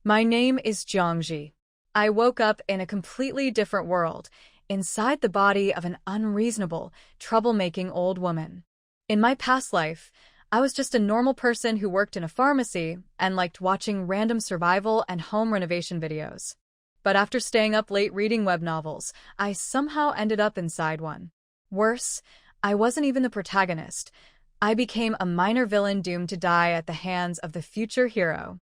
My name is Jiangji. I woke up in a completely different world, inside the body of an unreasonable, troublemaking old woman. In my past life, I was just a normal person who worked in a pharmacy and liked watching random survival and home renovation videos. But after staying up late reading web novels, I somehow ended up inside one. Worse, I wasn't even the protagonist. I became a minor villain doomed to die at the hands of the future hero.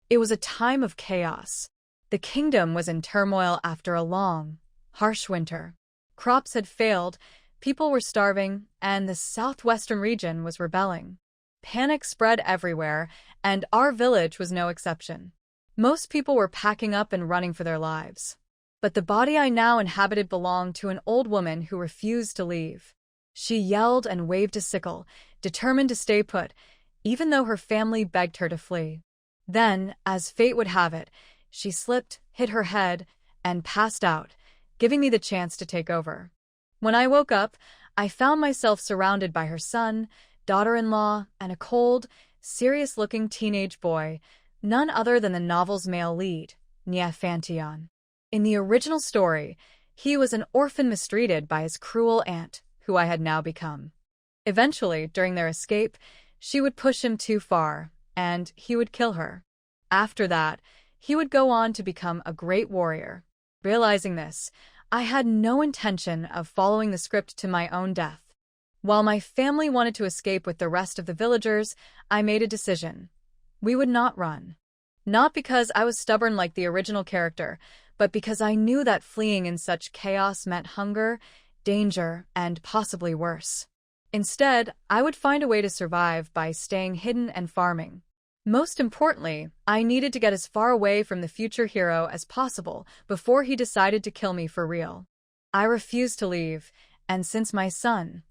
It was a time of chaos. The kingdom was in turmoil after a long, harsh winter. Crops had failed, people were starving, and the southwestern region was rebelling. Panic spread everywhere, and our village was no exception. Most people were packing up and running for their lives. But the body I now inhabited belonged to an old woman who refused to leave. She yelled and waved a sickle, determined to stay put, even though her family begged her to flee. Then, as fate would have it, she slipped, hit her head, and passed out, giving me the chance to take over. When I woke up, I found myself surrounded by her son, daughter-in-law, and a cold, serious-looking teenage boy, none other than the novel's male lead, Fantion. In the original story, he was an orphan mistreated by his cruel aunt, who I had now become. Eventually, during their escape, she would push him too far, and he would kill her. After that, he would go on to become a great warrior. Realizing this, I had no intention of following the script to my own death. While my family wanted to escape with the rest of the villagers, I made a decision. We would not run. Not because I was stubborn like the original character, but because I knew that fleeing in such chaos meant hunger, danger, and possibly worse. Instead, I would find a way to survive by staying hidden and farming. Most importantly, I needed to get as far away from the future hero as possible before he decided to kill me for real. I refused to leave, and since my son,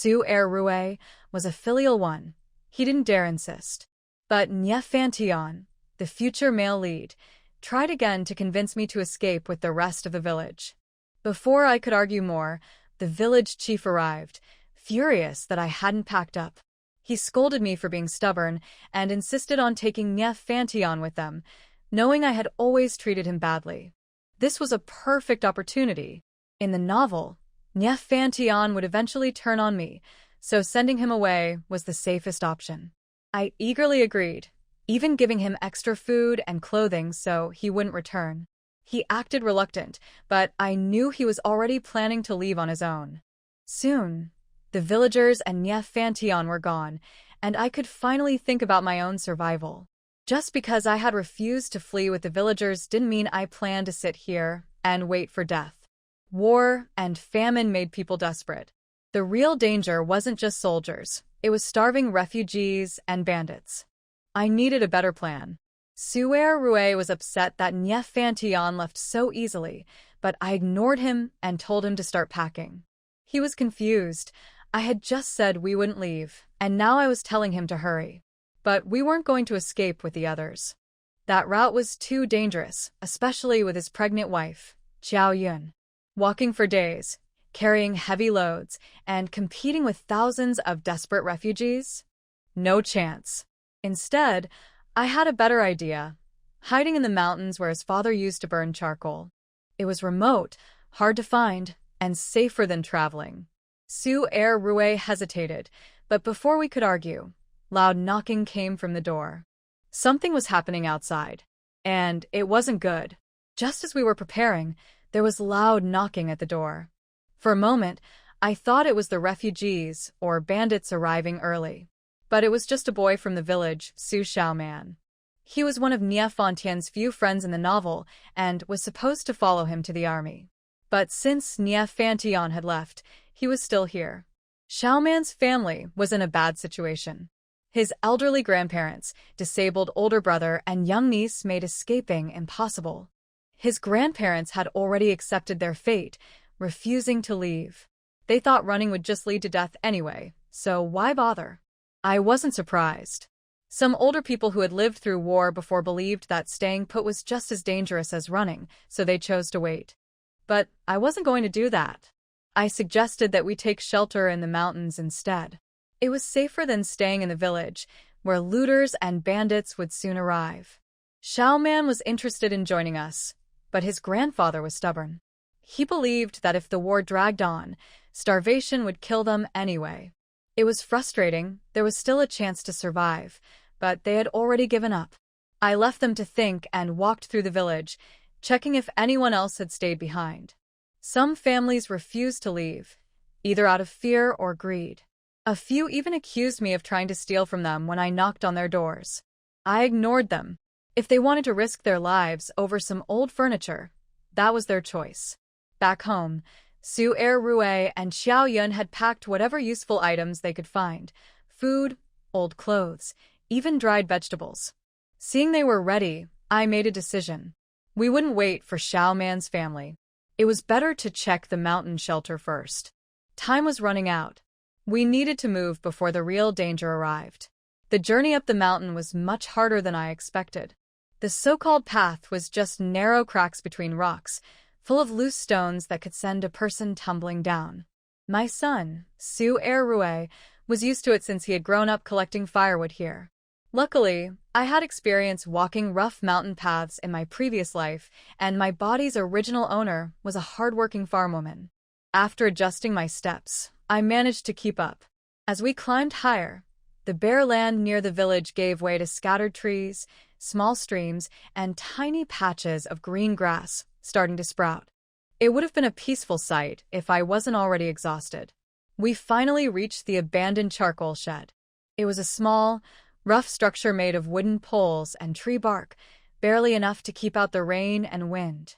Rue, was a filial one, he didn't dare insist. But Fantion, the future male lead, tried again to convince me to escape with the rest of the village. Before I could argue more, the village chief arrived, furious that I hadn't packed up. He scolded me for being stubborn and insisted on taking Fantion with them, knowing I had always treated him badly. This was a perfect opportunity. In the novel, Fantion would eventually turn on me, so sending him away was the safest option. I eagerly agreed, even giving him extra food and clothing so he wouldn't return. He acted reluctant, but I knew he was already planning to leave on his own. Soon, the villagers and Fantion were gone, and I could finally think about my own survival. Just because I had refused to flee with the villagers didn't mean I planned to sit here and wait for death. War and famine made people desperate. The real danger wasn't just soldiers, it was starving refugees and bandits. I needed a better plan. Rue was upset that Fantion left so easily, but I ignored him and told him to start packing. He was confused. I had just said we wouldn't leave, and now I was telling him to hurry. But we weren't going to escape with the others. That route was too dangerous, especially with his pregnant wife, Xiao Yun. Walking for days, carrying heavy loads, and competing with thousands of desperate refugees? No chance. Instead, I had a better idea, hiding in the mountains where his father used to burn charcoal. It was remote, hard to find, and safer than traveling. Rue hesitated, but before we could argue, loud knocking came from the door. Something was happening outside, and it wasn't good. Just as we were preparing, there was loud knocking at the door. For a moment, I thought it was the refugees or bandits arriving early. But it was just a boy from the village, Xiaoman. He was one of Fantion's few friends in the novel and was supposed to follow him to the army. But since Fantion had left, he was still here. Xiaoman's family was in a bad situation. His elderly grandparents, disabled older brother, and young niece made escaping impossible. His grandparents had already accepted their fate, refusing to leave. They thought running would just lead to death anyway, so why bother? I wasn't surprised. Some older people who had lived through war before believed that staying put was just as dangerous as running, so they chose to wait. But I wasn't going to do that. I suggested that we take shelter in the mountains instead. It was safer than staying in the village, where looters and bandits would soon arrive. Xiao Man was interested in joining us, but his grandfather was stubborn. He believed that if the war dragged on, starvation would kill them anyway. It was frustrating. There was still a chance to survive, but they had already given up. I left them to think and walked through the village, checking if anyone else had stayed behind. Some families refused to leave, either out of fear or greed. A few even accused me of trying to steal from them when I knocked on their doors. I ignored them. If they wanted to risk their lives over some old furniture, that was their choice. Back home, Su Rue and Xiao Yun had packed whatever useful items they could find: food, old clothes, even dried vegetables. Seeing they were ready, I made a decision. We wouldn't wait for Xiao Man's family. It was better to check the mountain shelter first. Time was running out. We needed to move before the real danger arrived. The journey up the mountain was much harder than I expected. The so-called path was just narrow cracks between rocks, full of loose stones that could send a person tumbling down. My son, Su Rue, was used to it since he had grown up collecting firewood here. Luckily, I had experience walking rough mountain paths in my previous life, and my body's original owner was a hard-working farm woman. After adjusting my steps, I managed to keep up. As we climbed higher, the bare land near the village gave way to scattered trees, small streams, and tiny patches of green grass starting to sprout. It would have been a peaceful sight if I wasn't already exhausted. We finally reached the abandoned charcoal shed. It was a small, rough structure made of wooden poles and tree bark, barely enough to keep out the rain and wind.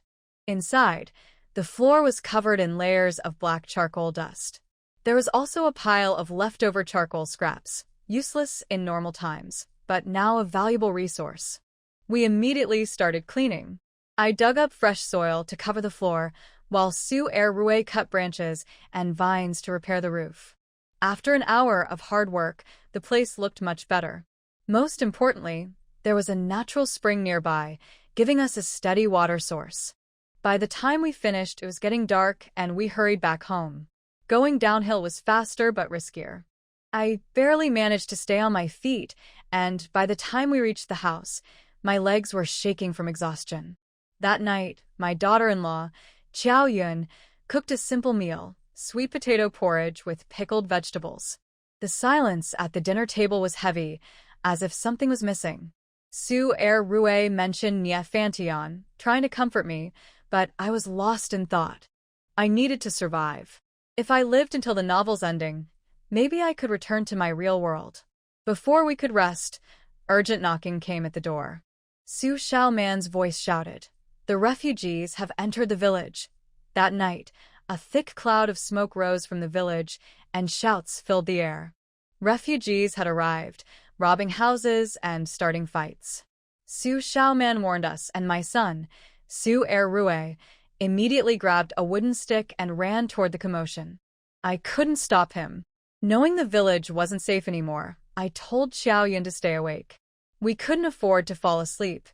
Inside, the floor was covered in layers of black charcoal dust. There was also a pile of leftover charcoal scraps, useless in normal times, but now a valuable resource. We immediately started cleaning. I dug up fresh soil to cover the floor, while Su Rue cut branches and vines to repair the roof. After an hour of hard work, the place looked much better. Most importantly, there was a natural spring nearby, giving us a steady water source. By the time we finished, it was getting dark and we hurried back home. Going downhill was faster but riskier. I barely managed to stay on my feet, and by the time we reached the house, my legs were shaking from exhaustion. That night, my daughter-in-law, Xiao Yun, cooked a simple meal: sweet potato porridge with pickled vegetables. The silence at the dinner table was heavy, as if something was missing. Su Rue mentioned Nia Fantion, trying to comfort me, but I was lost in thought. I needed to survive. If I lived until the novel's ending, maybe I could return to my real world. Before we could rest, urgent knocking came at the door. Su Xiao Man's voice shouted, "The refugees have entered the village." That night, a thick cloud of smoke rose from the village, and shouts filled the air. Refugees had arrived, robbing houses and starting fights. Su Xiao Man warned us, and my son, Su Rue, immediately grabbed a wooden stick and ran toward the commotion. I couldn't stop him. Knowing the village wasn't safe anymore, I told Xiao Yun to stay awake. We couldn't afford to fall asleep,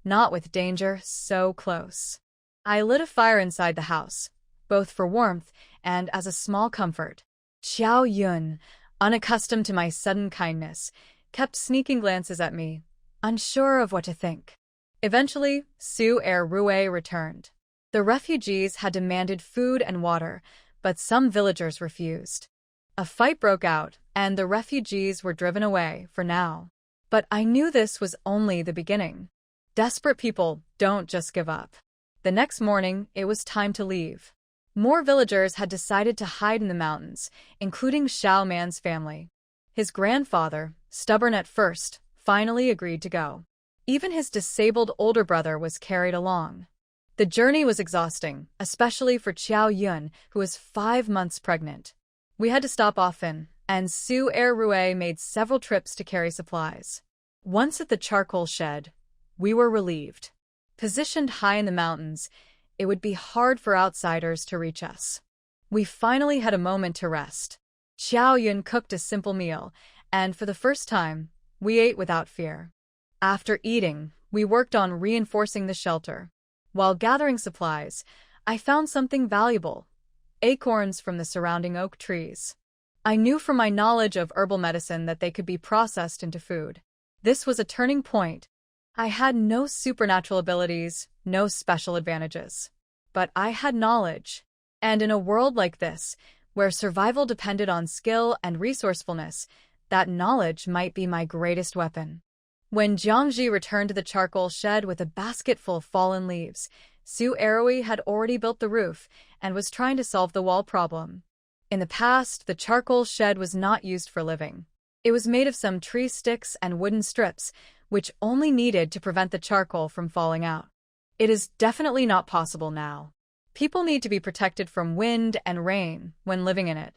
not with danger so close. I lit a fire inside the house, both for warmth and as a small comfort. Xiao Yun, unaccustomed to my sudden kindness, kept sneaking glances at me, unsure of what to think. Eventually, Su Rue returned. The refugees had demanded food and water, but some villagers refused. A fight broke out, and the refugees were driven away, for now. But I knew this was only the beginning. Desperate people don't just give up. The next morning, it was time to leave. More villagers had decided to hide in the mountains, including Xiao Man's family. His grandfather, stubborn at first, finally agreed to go. Even his disabled older brother was carried along. The journey was exhausting, especially for Xiao Yun, who was 5 months pregnant. We had to stop often, and Su Rue made several trips to carry supplies. Once at the charcoal shed, we were relieved. Positioned high in the mountains, it would be hard for outsiders to reach us. We finally had a moment to rest. Xiao Yun cooked a simple meal, and for the first time, we ate without fear. After eating, we worked on reinforcing the shelter. While gathering supplies, I found something valuable: acorns from the surrounding oak trees. I knew from my knowledge of herbal medicine that they could be processed into food. This was a turning point. I had no supernatural abilities, no special advantages. But I had knowledge. And in a world like this, where survival depended on skill and resourcefulness, that knowledge might be my greatest weapon. When Jiangji returned to the charcoal shed with a basket full of fallen leaves, Su Eroi had already built the roof and was trying to solve the wall problem. In the past, the charcoal shed was not used for living. It was made of some tree sticks and wooden strips, which only needed to prevent the charcoal from falling out. It is definitely not possible now. People need to be protected from wind and rain when living in it.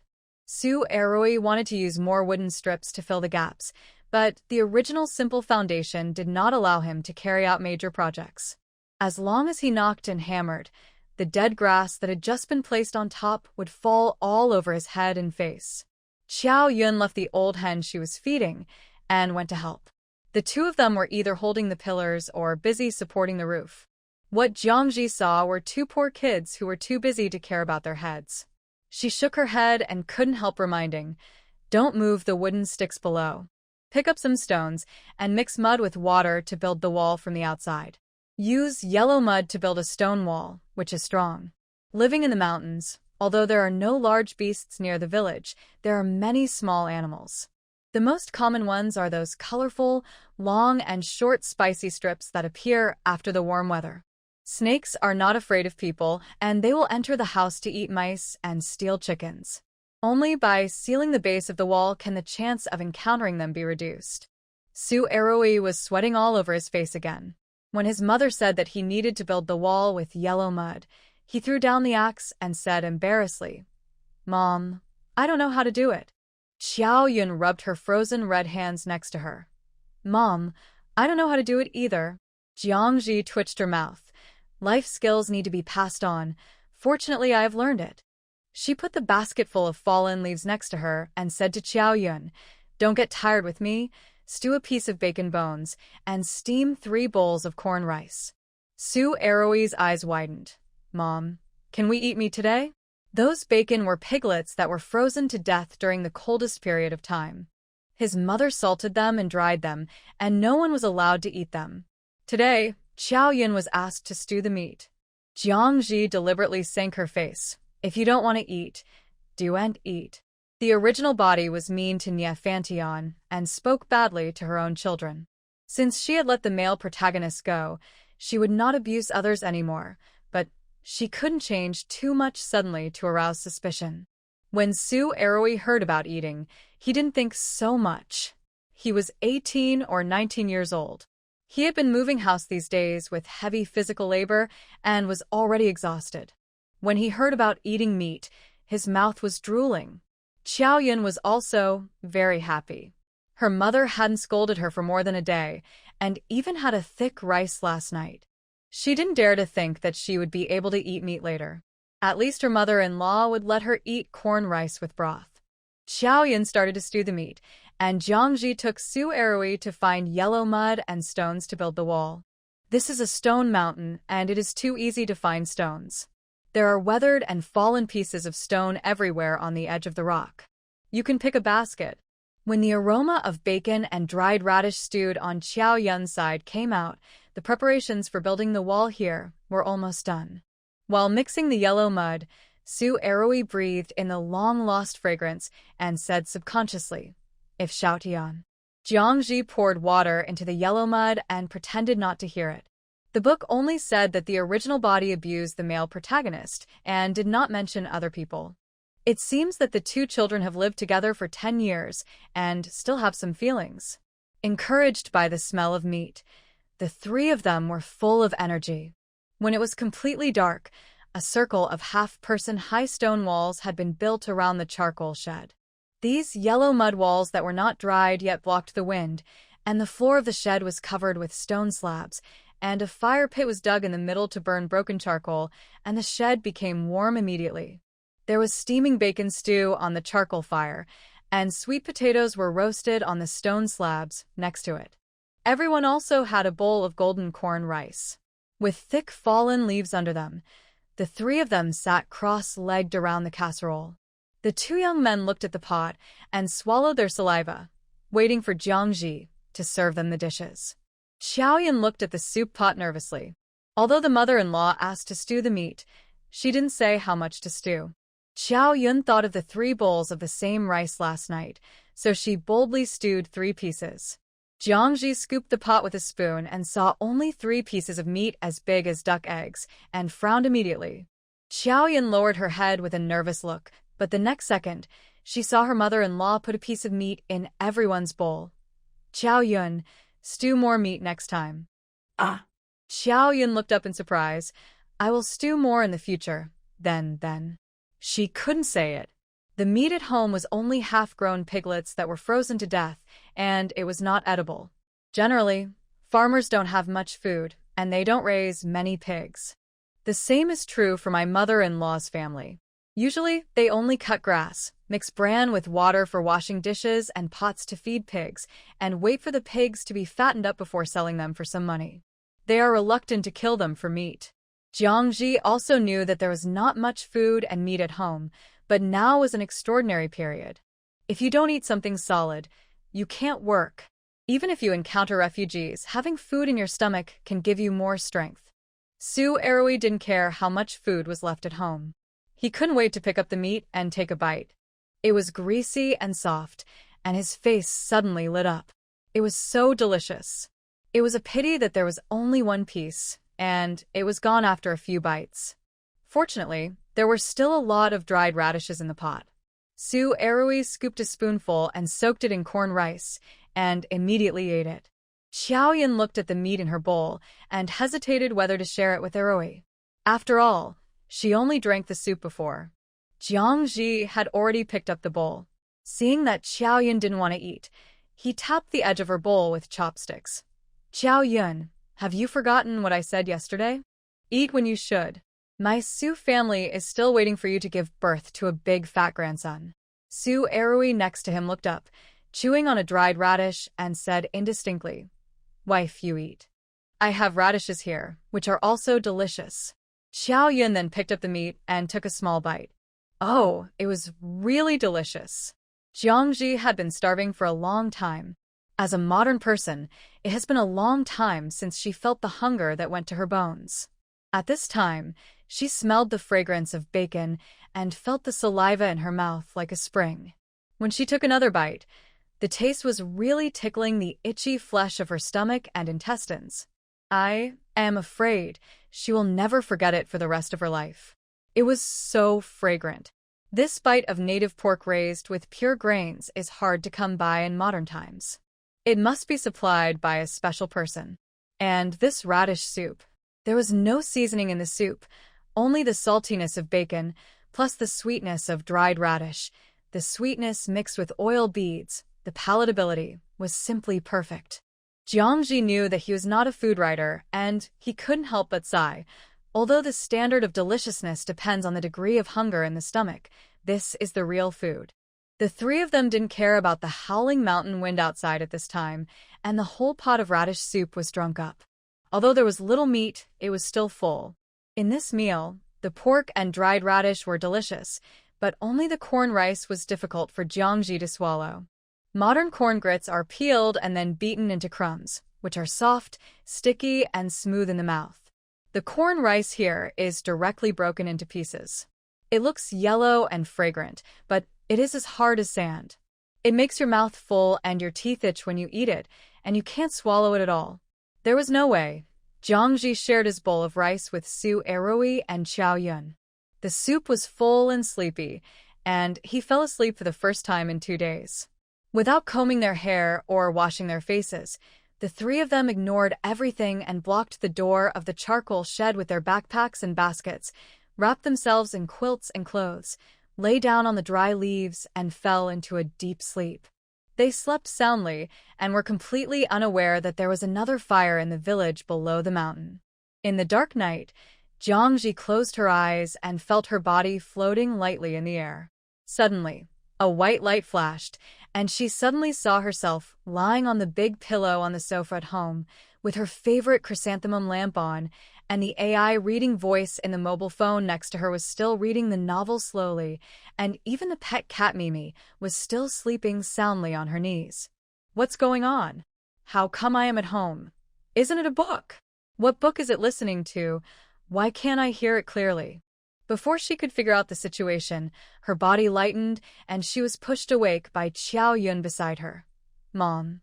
Su Eroi wanted to use more wooden strips to fill the gaps, but the original simple foundation did not allow him to carry out major projects. As long as he knocked and hammered, the dead grass that had just been placed on top would fall all over his head and face. Qiao Yun left the old hen she was feeding and went to help. The two of them were either holding the pillars or busy supporting the roof. What Jiangji saw were two poor kids who were too busy to care about their heads. She shook her head and couldn't help reminding, "Don't move the wooden sticks below. Pick up some stones and mix mud with water to build the wall from the outside. Use yellow mud to build a stone wall, which is strong." Living in the mountains, although there are no large beasts near the village, there are many small animals. The most common ones are those colorful, long and short spicy strips that appear after the warm weather. Snakes are not afraid of people, and they will enter the house to eat mice and steal chickens. Only by sealing the base of the wall can the chance of encountering them be reduced. Su Eroi was sweating all over his face again. When his mother said that he needed to build the wall with yellow mud, he threw down the axe and said embarrassedly, "Mom, I don't know how to do it." Qiao Yun rubbed her frozen red hands next to her. "Mom, I don't know how to do it either." Jiangji twitched her mouth. "Life skills need to be passed on. Fortunately, I have learned it." She put the basket full of fallen leaves next to her and said to Qiao Yun, "Don't get tired with me. Stew a piece of bacon bones and steam 3 bowls of corn rice." Su Eroi's eyes widened. "Mom, can we eat meat today?" Those bacon were piglets that were frozen to death during the coldest period of time. His mother salted them and dried them, and no one was allowed to eat them. Today, Qiao Yun was asked to stew the meat. Jiangji deliberately sank her face. "If you don't want to eat, do and eat." The original body was mean to Nie Fantion and spoke badly to her own children. Since she had let the male protagonist go, she would not abuse others anymore, but she couldn't change too much suddenly to arouse suspicion. When Su Eroi heard about eating, he didn't think so much. He was 18 or 19 years old. He had been moving house these days with heavy physical labor and was already exhausted. When he heard about eating meat, his mouth was drooling. Qiao Yun was also very happy. Her mother hadn't scolded her for more than a day, and even had a thick rice last night. She didn't dare to think that she would be able to eat meat later. At least her mother-in-law would let her eat corn rice with broth. Qiao Yun started to stew the meat, and Jiangji took Su Eroi to find yellow mud and stones to build the wall. This is a stone mountain, and it is too easy to find stones. There are weathered and fallen pieces of stone everywhere on the edge of the rock. You can pick a basket. When the aroma of bacon and dried radish stewed on Qiao Yun's side came out, the preparations for building the wall here were almost done. While mixing the yellow mud, Su Eroi breathed in the long-lost fragrance and said subconsciously, "If Xiaotian." Jiangji poured water into the yellow mud and pretended not to hear it. The book only said that the original body abused the male protagonist and did not mention other people. It seems that the two children have lived together for 10 years and still have some feelings. Encouraged by the smell of meat, the 3 of them were full of energy. When it was completely dark, a circle of half-person high stone walls had been built around the charcoal shed. These yellow mud walls that were not dried yet blocked the wind, and the floor of the shed was covered with stone slabs, and a fire pit was dug in the middle to burn broken charcoal, and the shed became warm immediately. There was steaming bacon stew on the charcoal fire, and sweet potatoes were roasted on the stone slabs next to it. Everyone also had a bowl of golden corn rice. With thick fallen leaves under them, the 3 of them sat cross-legged around the casserole. The 2 young men looked at the pot and swallowed their saliva, waiting for Jiangji to serve them the dishes. Xiaoyan looked at the soup pot nervously. Although the mother-in-law asked to stew the meat, she didn't say how much to stew. Xiao Yun thought of the 3 bowls of the same rice last night, so she boldly stewed 3 pieces. Jiangji scooped the pot with a spoon and saw only 3 pieces of meat as big as duck eggs, and frowned immediately. Xiao Yun lowered her head with a nervous look, but the next second, she saw her mother-in-law put a piece of meat in everyone's bowl. Xiao Yun, stew more meat next time. Ah, Xiao Yun looked up in surprise. I will stew more in the future. Then. She couldn't say it. The meat at home was only half-grown piglets that were frozen to death, and it was not edible. Generally, farmers don't have much food, and they don't raise many pigs. The same is true for my mother-in-law's family. Usually, they only cut grass, mix bran with water for washing dishes and pots to feed pigs, and wait for the pigs to be fattened up before selling them for some money. They are reluctant to kill them for meat. Jiangji also knew that there was not much food and meat at home, but now was an extraordinary period. If you don't eat something solid, you can't work. Even if you encounter refugees, having food in your stomach can give you more strength. Su Erui didn't care how much food was left at home. He couldn't wait to pick up the meat and take a bite. It was greasy and soft, and his face suddenly lit up. It was so delicious. It was a pity that there was only 1 piece, and it was gone after a few bites. Fortunately, there were still a lot of dried radishes in the pot. Su Erui scooped a spoonful and soaked it in corn rice, and immediately ate it. Xiaoyan looked at the meat in her bowl and hesitated whether to share it with Erui. After all, she only drank the soup before. Jiangji had already picked up the bowl. Seeing that Xiaoyan didn't want to eat, he tapped the edge of her bowl with chopsticks. Xiaoyan, have you forgotten what I said yesterday? Eat when you should. My Su family is still waiting for you to give birth to a big fat grandson. Su Erui next to him looked up, chewing on a dried radish, and said indistinctly, Wife, you eat. I have radishes here, which are also delicious. Xiao Yun then picked up the meat and took a small bite. Oh, it was really delicious. Jiangji had been starving for a long time. As a modern person, it has been a long time since she felt the hunger that went to her bones. At this time, she smelled the fragrance of bacon and felt the saliva in her mouth like a spring. When she took another bite, the taste was really tickling the itchy flesh of her stomach and intestines. I am afraid she will never forget it for the rest of her life. It was so fragrant. This bite of native pork raised with pure grains is hard to come by in modern times. It must be supplied by a special person. And this radish soup. There was no seasoning in the soup, only the saltiness of bacon, plus the sweetness of dried radish. The sweetness mixed with oil beads, the palatability, was simply perfect. Jiangji knew that he was not a food writer, and he couldn't help but sigh. Although the standard of deliciousness depends on the degree of hunger in the stomach, this is the real food. The 3 of them didn't care about the howling mountain wind outside at this time, and the whole pot of radish soup was drunk up. Although there was little meat, it was still full. In this meal, the pork and dried radish were delicious, but only the corn rice was difficult for Jiangji to swallow. Modern corn grits are peeled and then beaten into crumbs, which are soft, sticky, and smooth in the mouth. The corn rice here is directly broken into pieces. It looks yellow and fragrant, but it is as hard as sand. It makes your mouth full and your teeth itch when you eat it, and you can't swallow it at all. There was no way. Jiangji shared his bowl of rice with Su Erui and Xiao Yun. The soup was full and sleepy, and he fell asleep for the first time in 2 days. Without combing their hair or washing their faces, the 3 of them ignored everything and blocked the door of the charcoal shed with their backpacks and baskets, wrapped themselves in quilts and clothes, lay down on the dry leaves, and fell into a deep sleep. They slept soundly and were completely unaware that there was another fire in the village below the mountain. In the dark night, Jiangji closed her eyes and felt her body floating lightly in the air. Suddenly, a white light flashed, and she suddenly saw herself lying on the big pillow on the sofa at home, with her favorite chrysanthemum lamp on, and the AI reading voice in the mobile phone next to her was still reading the novel slowly, and even the pet cat Mimi was still sleeping soundly on her knees. What's going on? How come I am at home? Isn't it a book? What book is it listening to? Why can't I hear it clearly? Before she could figure out the situation, her body lightened and she was pushed awake by Qiao Yun beside her. Mom,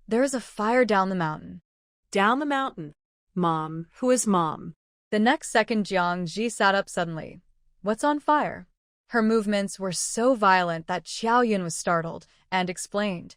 there is a fire down the mountain. Down the mountain. Mom, who is Mom? The next second, Jiang Ji sat up suddenly. What's on fire? Her movements were so violent that Qiao Yun was startled and explained.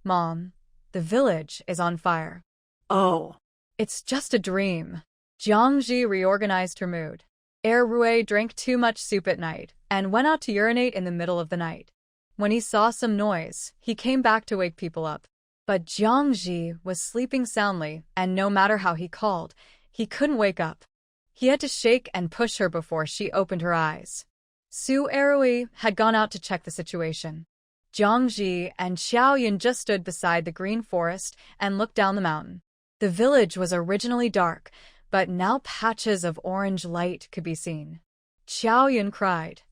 Mom, the village is on fire. Oh. It's just a dream. Jiang Ji reorganized her mood. Rui drank too much soup at night and went out to urinate in the middle of the night. When he saw some noise, he came back to wake people up. But Jiang Ji was sleeping soundly, and no matter how he called, he couldn't wake up. He had to shake and push her before she opened her eyes. Su Erui had gone out to check the situation. Jiang Ji and Xiao Yun just stood beside the green forest and looked down the mountain. The village was originally dark, but now patches of orange light could be seen. Xiao Yun cried.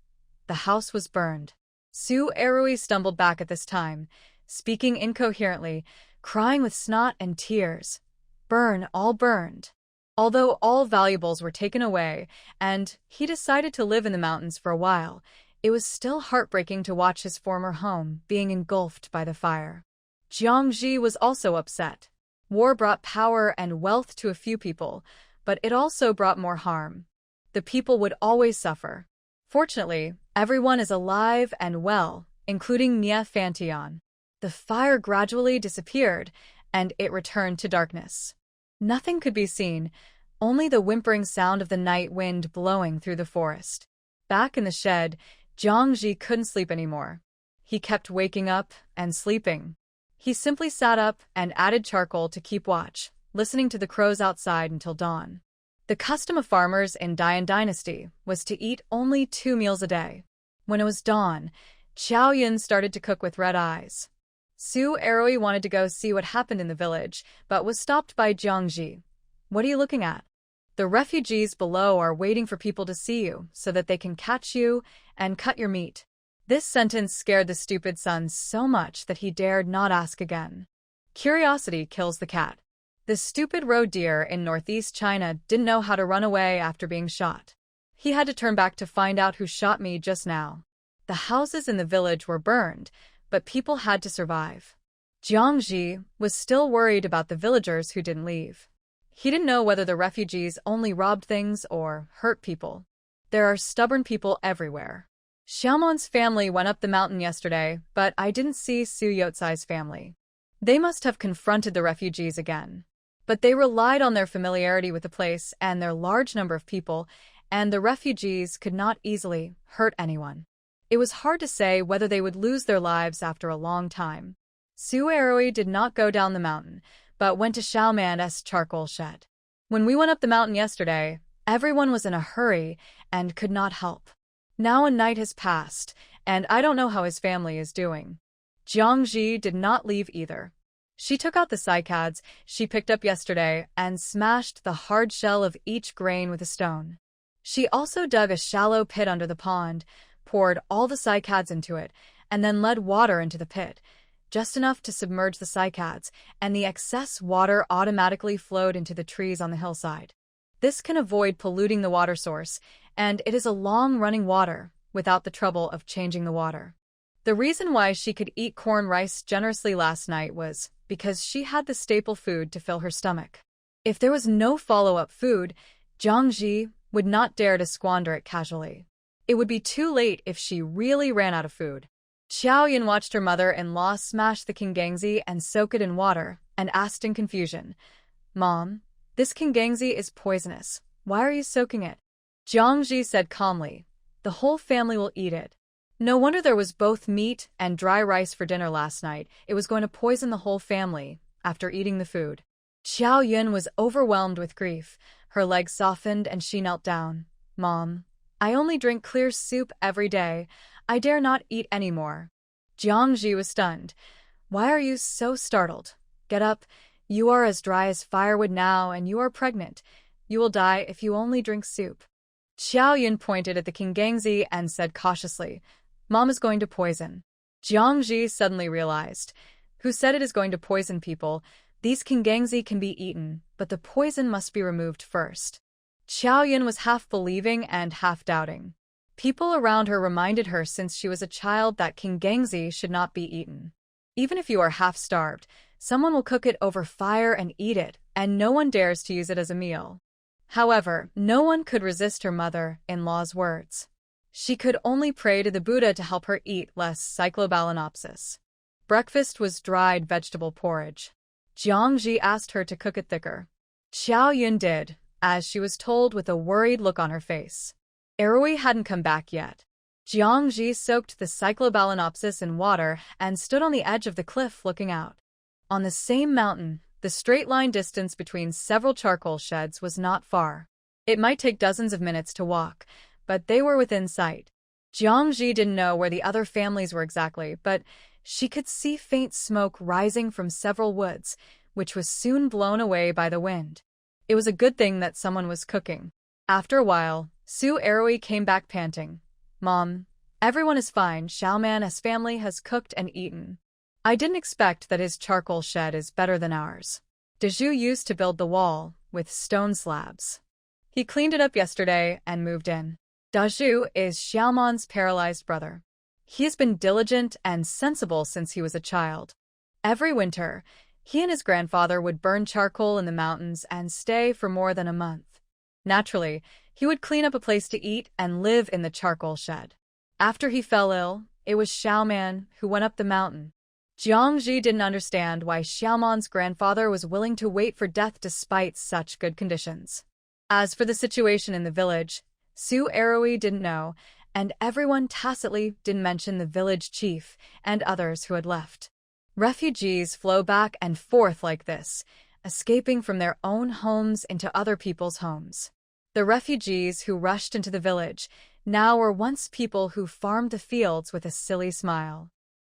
The house was burned. Su Erui stumbled back at this time, speaking incoherently, crying with snot and tears. Burn, all burned. Although all valuables were taken away, and he decided to live in the mountains for a while, it was still heartbreaking to watch his former home being engulfed by the fire. Jiang Ji was also upset. War brought power and wealth to a few people, but it also brought more harm. The people would always suffer. Fortunately, everyone is alive and well, including Nie Fantian. The fire gradually disappeared, and it returned to darkness. Nothing could be seen, only the whimpering sound of the night wind blowing through the forest. Back in the shed, Jiang Ji couldn't sleep anymore. He kept waking up and sleeping. He simply sat up and added charcoal to keep watch, listening to the crows outside until dawn. The custom of farmers in Dian Dynasty was to eat only 2 meals a day. When it was dawn, Qiao Yun started to cook with red eyes. Su Erui wanted to go see what happened in the village, but was stopped by Jiang Ji. What are you looking at? The refugees below are waiting for people to see you so that they can catch you and cut your meat. This sentence scared the stupid son so much that he dared not ask again. Curiosity kills the cat. The stupid roe deer in northeast China didn't know how to run away after being shot. He had to turn back to find out who shot me just now. The houses in the village were burned, but people had to survive. Jiang Ji was still worried about the villagers who didn't leave. He didn't know whether the refugees only robbed things or hurt people. There are stubborn people everywhere. Xiaomon's family went up the mountain yesterday, but I didn't see Su Yotsai's family. They must have confronted the refugees again. But they relied on their familiarity with the place and their large number of people, and the refugees could not easily hurt anyone. It was hard to say whether they would lose their lives after a long time. Su Erui did not go down the mountain, but went to Xiaoman's charcoal shed. When we went up the mountain yesterday, everyone was in a hurry and could not help. Now a night has passed, and I don't know how his family is doing. Jiang Ji did not leave either. She took out the cycads she picked up yesterday and smashed the hard shell of each grain with a stone. She also dug a shallow pit under the pond, poured all the cycads into it, and then led water into the pit, just enough to submerge the cycads, and the excess water automatically flowed into the trees on the hillside. This can avoid polluting the water source, and it is a long-running water, without the trouble of changing the water. The reason why she could eat corn rice generously last night was because she had the staple food to fill her stomach. If there was no follow-up food, Jiang Ji would not dare to squander it casually. It would be too late if she really ran out of food. Xiao Yun watched her mother-in-law smash the kingangzi and soak it in water, and asked in confusion, "Mom, this kingangzi is poisonous. Why are you soaking it?" Jiang Ji said calmly, "The whole family will eat it. No wonder there was both meat and dry rice for dinner last night. It was going to poison the whole family after eating the food." Xiao Yun was overwhelmed with grief. Her legs softened and she knelt down. "Mom, I only drink clear soup every day. I dare not eat any more." Jiang Ji was stunned. "Why are you so startled? Get up. You are as dry as firewood now, and you are pregnant. You will die if you only drink soup." Xiao Yun pointed at the kingangzi and said cautiously, "Mom is going to poison." Jiang Ji suddenly realized, "Who said it is going to poison people? These Kingangzi can be eaten, but the poison must be removed first. Xiaoyun was half believing and half doubting. People around her reminded her since she was a child that Kingangzi should not be eaten. Even if you are half-starved, someone will cook it over fire and eat it, and no one dares to use it as a meal. However, no one could resist her mother-in-law's words. She could only pray to the Buddha to help her eat less cyclobalanopsis. Breakfast was dried vegetable porridge. Jiangji asked her to cook it thicker. Xiaoyun did, as she was told with a worried look on her face. Erui hadn't come back yet. Jiangji soaked the cyclobalanopsis in water and stood on the edge of the cliff looking out. On the same mountain, the straight-line distance between several charcoal sheds was not far. It might take dozens of minutes to walk, but they were within sight. Jiangji didn't know where the other families were exactly, but she could see faint smoke rising from several woods, which was soon blown away by the wind. It was a good thing that someone was cooking. After a while, Su Erui came back panting. "Mom, everyone is fine. Xiaoman's family has cooked and eaten. I didn't expect that his charcoal shed is better than ours. Dezhu used to build the wall with stone slabs. He cleaned it up yesterday and moved in." Dezhu is Xiaoman's paralyzed brother. He has been diligent and sensible since he was a child. Every winter, he and his grandfather would burn charcoal in the mountains and stay for more than a month. Naturally, he would clean up a place to eat and live in the charcoal shed. After he fell ill, it was Xiaoman who went up the mountain. Jiangji didn't understand why Xiaoman's grandfather was willing to wait for death despite such good conditions. As for the situation in the village, Su Erui didn't know, and everyone tacitly didn't mention the village chief and others who had left. Refugees flow back and forth like this, escaping from their own homes into other people's homes. The refugees who rushed into the village now were once people who farmed the fields with a silly smile.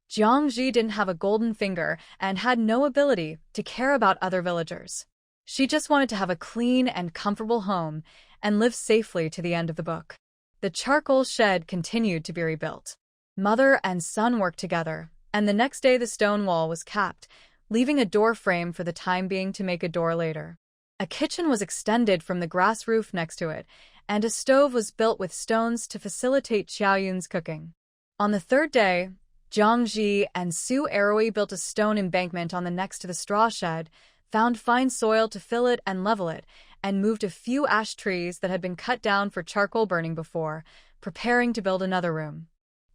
Jiangji didn't have a golden finger and had no ability to care about other villagers. She just wanted to have a clean and comfortable home and live safely to the end of the book. The charcoal shed continued to be rebuilt. Mother and son worked together, and the next day the stone wall was capped, leaving a door frame for the time being to make a door later. A kitchen was extended from the grass roof next to it, and a stove was built with stones to facilitate Xiaoyun's cooking. On the third day, Jiangji and Su Erui built a stone embankment on the next to the straw shed, found fine soil to fill it and level it, and moved a few ash trees that had been cut down for charcoal burning before, preparing to build another room.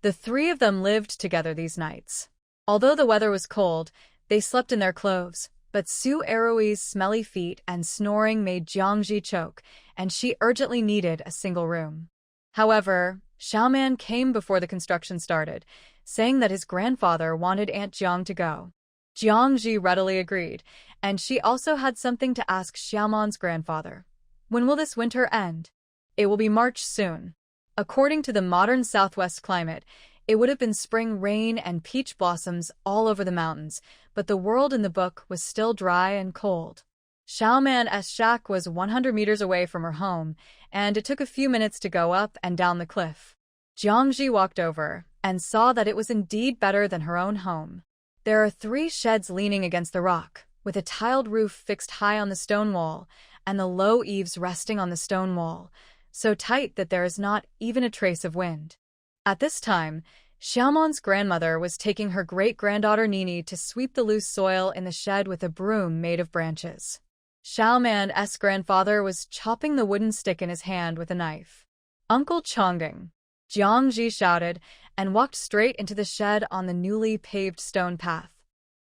The three of them lived together these nights. Although the weather was cold, they slept in their clothes, but Su Erui's smelly feet and snoring made Jiangji choke, and she urgently needed a single room. However, Xiaoman came before the construction started, saying that his grandfather wanted Aunt Jiang to go. Jiangji readily agreed, and she also had something to ask Xiaoman's grandfather. "When will this winter end?" "It will be March soon." According to the modern southwest climate, it would have been spring rain and peach blossoms all over the mountains, but the world in the book was still dry and cold. Xiaoman's shack was 100 meters away from her home, and it took a few minutes to go up and down the cliff. Jiangji walked over and saw that it was indeed better than her own home. There are 3 sheds leaning against the rock, with a tiled roof fixed high on the stone wall, and the low eaves resting on the stone wall, so tight that there is not even a trace of wind. At this time, Xiaoman's grandmother was taking her great-granddaughter Nini to sweep the loose soil in the shed with a broom made of branches. Xiaoman's grandfather was chopping the wooden stick in his hand with a knife. "Uncle Chongding!" Jiangji shouted, and walked straight into the shed on the newly paved stone path.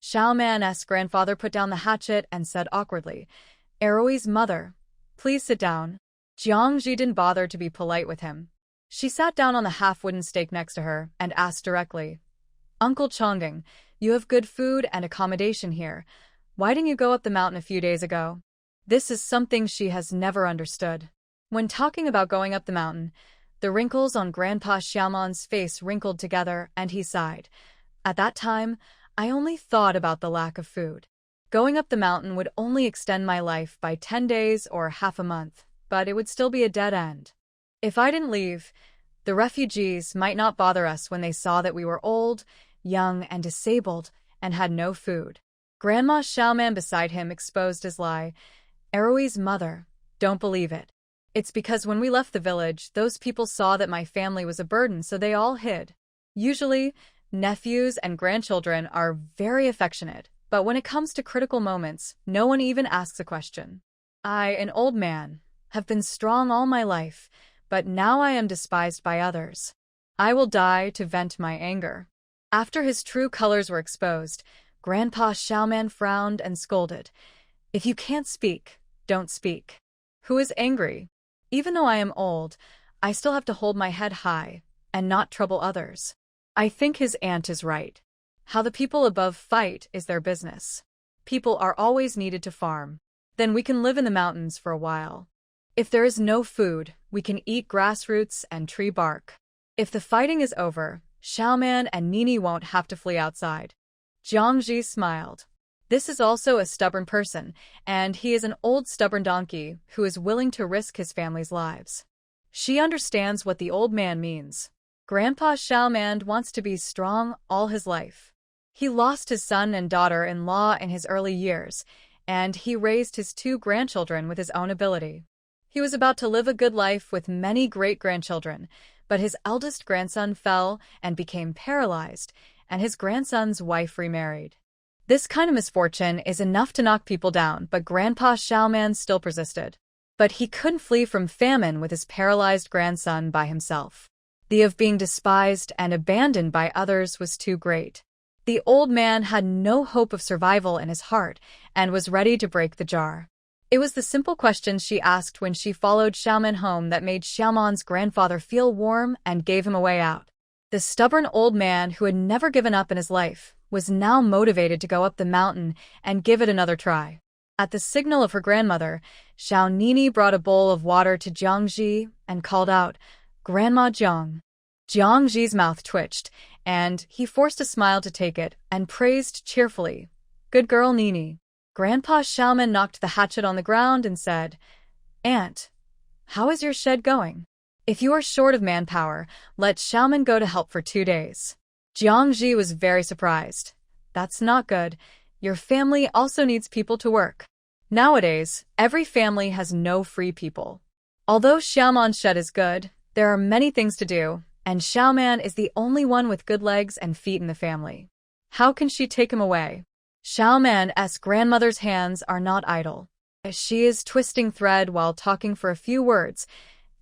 Xiaoman's grandfather put down the hatchet and said awkwardly, "Erui's mother, please sit down." Jiangji didn't bother to be polite with him. She sat down on the half-wooden stake next to her and asked directly, "Uncle Chongding, you have good food and accommodation here. Why didn't you go up the mountain a few days ago?" This is something she has never understood. When talking about going up the mountain, the wrinkles on Grandpa Xiaoman's face wrinkled together and he sighed. "At that time, I only thought about the lack of food. Going up the mountain would only extend my life by 10 days or half a month, but it would still be a dead end. If I didn't leave, the refugees might not bother us when they saw that we were old, young, and disabled, and had no food." Grandma Xiaoman beside him exposed his lie. Erui's mother. Don't believe it. It's because when we left the village, those people saw that my family was a burden, so they all hid. Usually, nephews and grandchildren are very affectionate, but when it comes to critical moments, no one even asks a question. I, an old man, have been strong all my life, but now I am despised by others. I will die to vent my anger. After his true colors were exposed, Grandpa Xiaoman frowned and scolded. If you can't speak, don't speak. Who is angry? Even though I am old, I still have to hold my head high and not trouble others. I think his aunt is right. How the people above fight is their business. People are always needed to farm. Then we can live in the mountains for a while. If there is no food, we can eat grass roots and tree bark. If the fighting is over, Xiaoman and Nini won't have to flee outside. Jiangji smiled. This is also a stubborn person, and he is an old stubborn donkey who is willing to risk his family's lives. She understands what the old man means. Grandpa Xiaoman wants to be strong all his life. He lost his son and daughter-in-law in his early years, and he raised his 2 grandchildren with his own ability. He was about to live a good life with many great-grandchildren, but his eldest grandson fell and became paralyzed, and his grandson's wife remarried. This kind of misfortune is enough to knock people down, but Grandpa Xiaoman still persisted. But he couldn't flee from famine with his paralyzed grandson by himself. The of being despised and abandoned by others was too great. The old man had no hope of survival in his heart and was ready to break the jar. It was the simple questions she asked when she followed Xiaoman home that made Xiaoman's grandfather feel warm and gave him a way out. The stubborn old man who had never given up in his life was now motivated to go up the mountain and give it another try. At the signal of her grandmother, Xiao Nini brought a bowl of water to Jiangji and called out, "Grandma Jiang." Jiangji's mouth twitched, and he forced a smile to take it and praised cheerfully, "Good girl, Nini." Grandpa Xiaoman knocked the hatchet on the ground and said, "Aunt, how is your shed going? If you are short of manpower, let Xiaoman go to help for 2 days." Jiangji was very surprised. "That's not good. Your family also needs people to work." Nowadays, every family has no free people. Although Xiaoman's shed is good, there are many things to do, and Xiaoman is the only one with good legs and feet in the family. How can she take him away? Xiaoman's grandmother's hands are not idle. She is twisting thread while talking for a few words.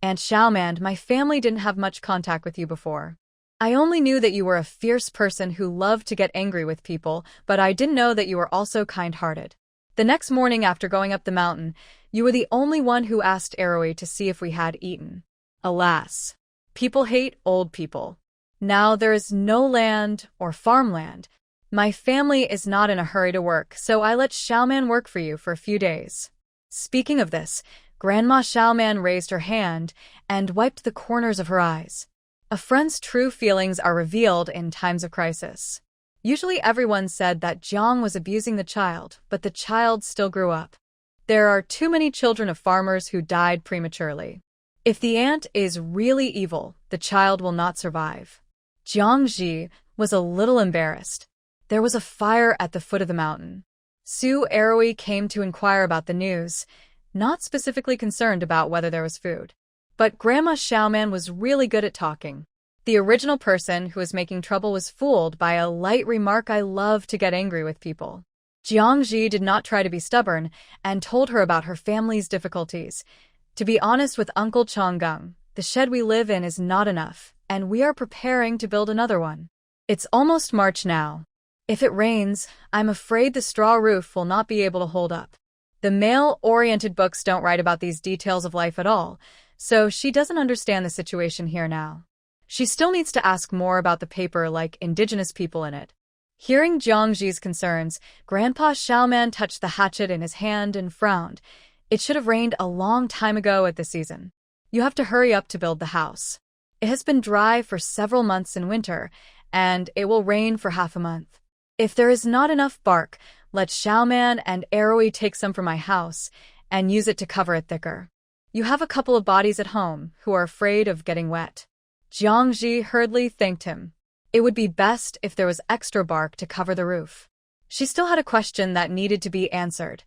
"Aunt Xiaoman, my family didn't have much contact with you before. I only knew that you were a fierce person who loved to get angry with people, but I didn't know that you were also kind-hearted. The next morning after going up the mountain, you were the only one who asked Erui to see if we had eaten. Alas, people hate old people. Now there is no land or farmland. My family is not in a hurry to work, so I let Xiaoman work for you for a few days." Speaking of this, Grandma Xiaoman raised her hand and wiped the corners of her eyes. A friend's true feelings are revealed in times of crisis. Usually everyone said that Jiang was abusing the child, but the child still grew up. There are too many children of farmers who died prematurely. If the aunt is really evil, the child will not survive. Jiangji was a little embarrassed. There was a fire at the foot of the mountain. Su Erui came to inquire about the news, not specifically concerned about whether there was food. But Grandma Xiaoman was really good at talking. The original person who was making trouble was fooled by a light remark. "I love to get angry with people." Jiangji did not try to be stubborn and told her about her family's difficulties. "To be honest with Uncle Changgung, the shed we live in is not enough, and we are preparing to build another one. It's almost March now. If it rains, I'm afraid the straw roof will not be able to hold up." The male-oriented books don't write about these details of life at all, so she doesn't understand the situation here now. She still needs to ask more about the paper like indigenous people in it. Hearing Jiangji's concerns, Grandpa Xiaoman touched the hatchet in his hand and frowned. "It should have rained a long time ago at this season. You have to hurry up to build the house. It has been dry for several months in winter, and it will rain for half a month. If there is not enough bark, let Xiaoman and Erui take some from my house and use it to cover it thicker. You have a couple of bodies at home who are afraid of getting wet." Jiangji hurriedly thanked him. It would be best if there was extra bark to cover the roof. She still had a question that needed to be answered.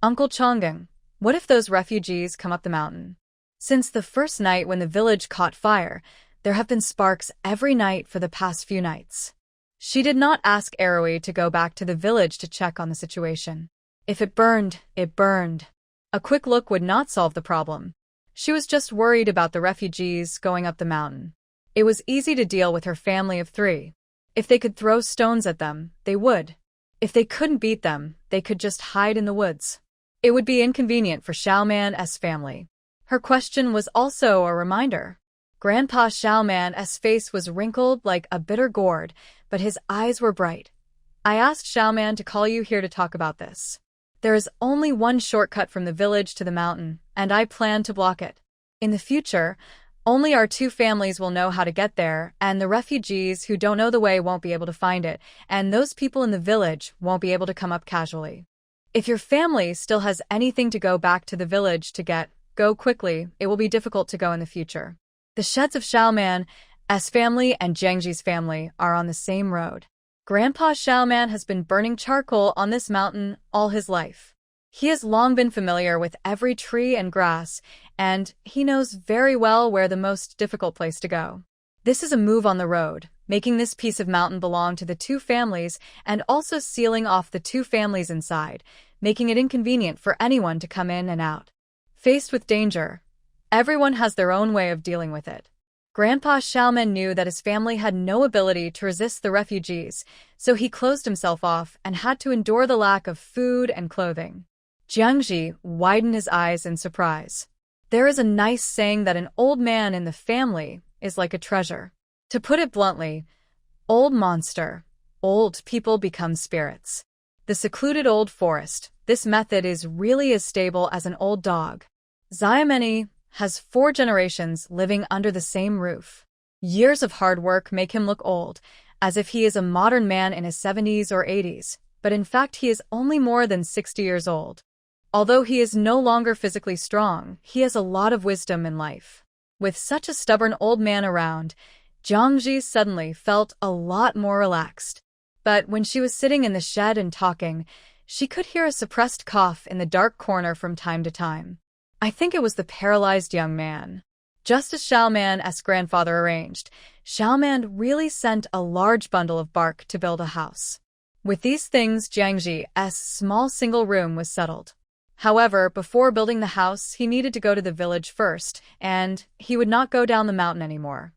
Uncle Chonggang, what if those refugees come up the mountain? Since the first night when the village caught fire, there have been sparks every night for the past few nights. She did not ask Eroi to go back to the village to check on the situation. If it burned, it burned. A quick look would not solve the problem. She was just worried about the refugees going up the mountain. It was easy to deal with her family of 3. If they could throw stones at them, they would. If they couldn't beat them, they could just hide in the woods. It would be inconvenient for Xiaoman's family. Her question was also a reminder. Grandpa Xiaoman's face was wrinkled like a bitter gourd, but his eyes were bright. I asked Xiaoman to call you here to talk about this. There is only one shortcut from the village to the mountain, and I plan to block it. In the future, only our 2 families will know how to get there, and the refugees who don't know the way won't be able to find it, and those people in the village won't be able to come up casually. If your family still has anything to go back to the village to get, go quickly, it will be difficult to go in the future. The sheds of Xiaoman's family and Jiangji's family are on the same road. Grandpa Xiaoman has been burning charcoal on this mountain all his life. He has long been familiar with every tree and grass, and he knows very well where the most difficult place to go. This is a move on the road, making this piece of mountain belong to the 2 families and also sealing off the 2 families inside, making it inconvenient for anyone to come in and out. Faced with danger, everyone has their own way of dealing with it. Grandpa Xiaoman knew that his family had no ability to resist the refugees, so he closed himself off and had to endure the lack of food and clothing. Jiangji widened his eyes in surprise. There is a nice saying that an old man in the family is like a treasure. To put it bluntly, old monster, old people become spirits. The secluded old forest, this method is really as stable as an old dog. Xiaomeni has 4 generations living under the same roof. Years of hard work make him look old, as if he is a modern man in his 70s or 80s, but in fact he is only more than 60 years old. Although he is no longer physically strong, he has a lot of wisdom in life. With such a stubborn old man around, Jiangji suddenly felt a lot more relaxed. But when she was sitting in the shed and talking, she could hear a suppressed cough in the dark corner from time to time. I think it was the paralyzed young man. Just as Xiaoman's grandfather arranged, Xiaoman really sent a large bundle of bark to build a house. With these things, Jiangji's small single room was settled. However, before building the house, he needed to go to the village first, and he would not go down the mountain anymore.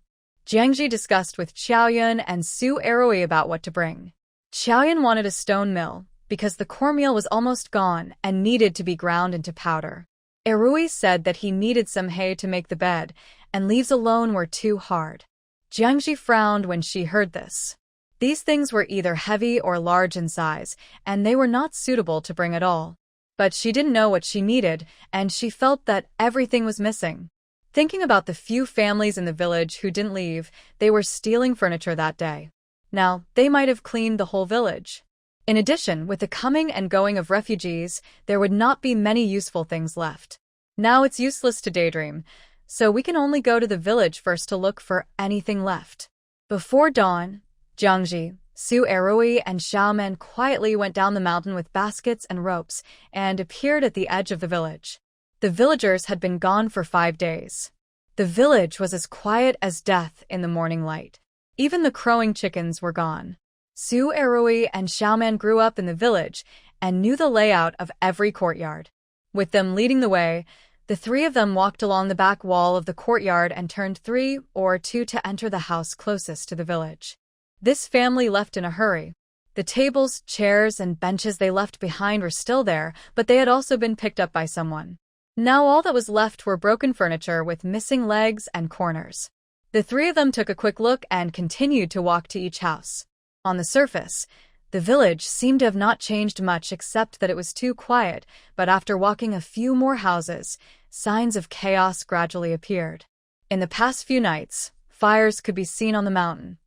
Jiangji discussed with Qiaoyun and Su Eroi about what to bring. Qiaoyun wanted a stone mill, because the cornmeal was almost gone and needed to be ground into powder. Eroi said that he needed some hay to make the bed, and leaves alone were too hard. Jiangji frowned when she heard this. These things were either heavy or large in size, and they were not suitable to bring at all. But she didn't know what she needed, and she felt that everything was missing. Thinking about the few families in the village who didn't leave, they were stealing furniture that day. Now, they might have cleaned the whole village. In addition, with the coming and going of refugees, there would not be many useful things left. Now it's useless to daydream, so we can only go to the village first to look for anything left. Before dawn, Jiangji, Su Eroi, and Xiaoman quietly went down the mountain with baskets and ropes and appeared at the edge of the village. The villagers had been gone for 5 days. The village was as quiet as death in the morning light. Even the crowing chickens were gone. Su Eroi and Xiaoman grew up in the village and knew the layout of every courtyard. With them leading the way, the 3 of them walked along the back wall of the courtyard and turned 3 or 2 to enter the house closest to the village. This family left in a hurry. The tables, chairs, and benches they left behind were still there, but they had also been picked up by someone. Now all that was left were broken furniture with missing legs and corners. The 3 of them took a quick look and continued to walk to each house. On the surface, the village seemed to have not changed much except that it was too quiet, but after walking a few more houses, signs of chaos gradually appeared. In the past few nights, fires could be seen on the mountain.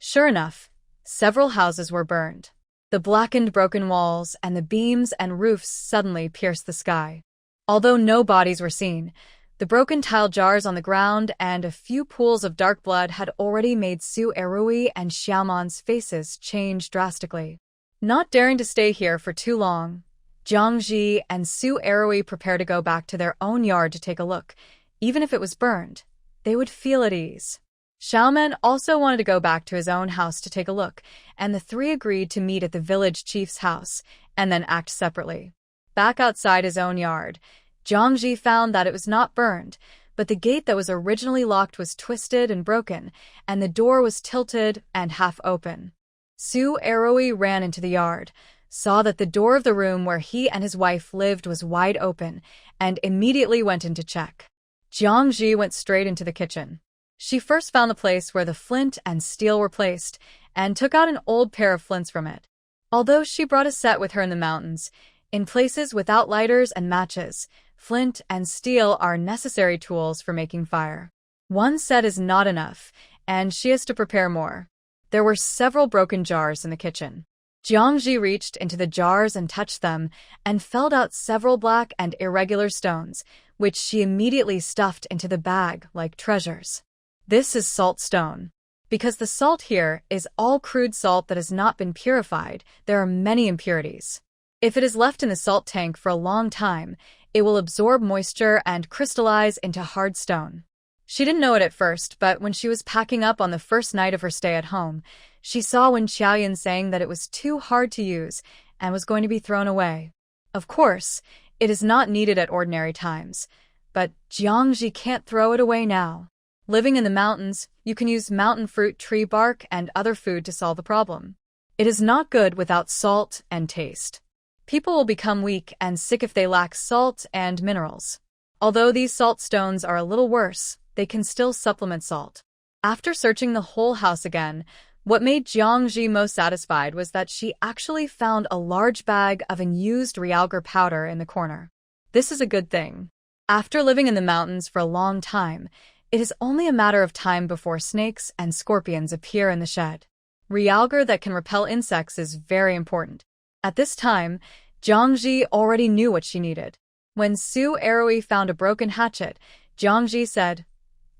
Sure enough, several houses were burned. The blackened broken walls and the beams and roofs suddenly pierced the sky. Although no bodies were seen, the broken tile jars on the ground and a few pools of dark blood had already made Su Eroi and Xiaoman's faces change drastically. Not daring to stay here for too long, Jiangji and Su Erui prepare to go back to their own yard to take a look. Even if it was burned, they would feel at ease. Xiaomen also wanted to go back to his own house to take a look, and the three agreed to meet at the village chief's house and then act separately. Back outside his own yard, Jiangji found that it was not burned, but the gate that was originally locked was twisted and broken, and the door was tilted and half open. Su Erui ran into the yard, saw that the door of the room where he and his wife lived was wide open, and immediately went in to check. Jiangji went straight into the kitchen. She first found the place where the flint and steel were placed, and took out an old pair of flints from it. Although she brought a set with her in the mountains, in places without lighters and matches, flint and steel are necessary tools for making fire. One set is not enough, and she has to prepare more. There were several broken jars in the kitchen. Jiangji reached into the jars and touched them, and felled out several black and irregular stones, which she immediately stuffed into the bag like treasures. This is salt stone. Because the salt here is all crude salt that has not been purified, there are many impurities. If it is left in the salt tank for a long time, it will absorb moisture and crystallize into hard stone. She didn't know it at first, but when she was packing up on the first night of her stay at home, she saw Wen Xiaoyan saying that it was too hard to use and was going to be thrown away. Of course, it is not needed at ordinary times, but Jiangji can't throw it away now. Living in the mountains, you can use mountain fruit tree bark and other food to solve the problem. It is not good without salt and taste. People will become weak and sick if they lack salt and minerals. Although these salt stones are a little worse, they can still supplement salt. After searching the whole house again, what made Jiangji most satisfied was that she actually found a large bag of unused realgar powder in the corner. This is a good thing. After living in the mountains for a long time, it is only a matter of time before snakes and scorpions appear in the shed. Realgar that can repel insects is very important. At this time, Jiangji already knew what she needed. When Su Erui found a broken hatchet, Jiangji said,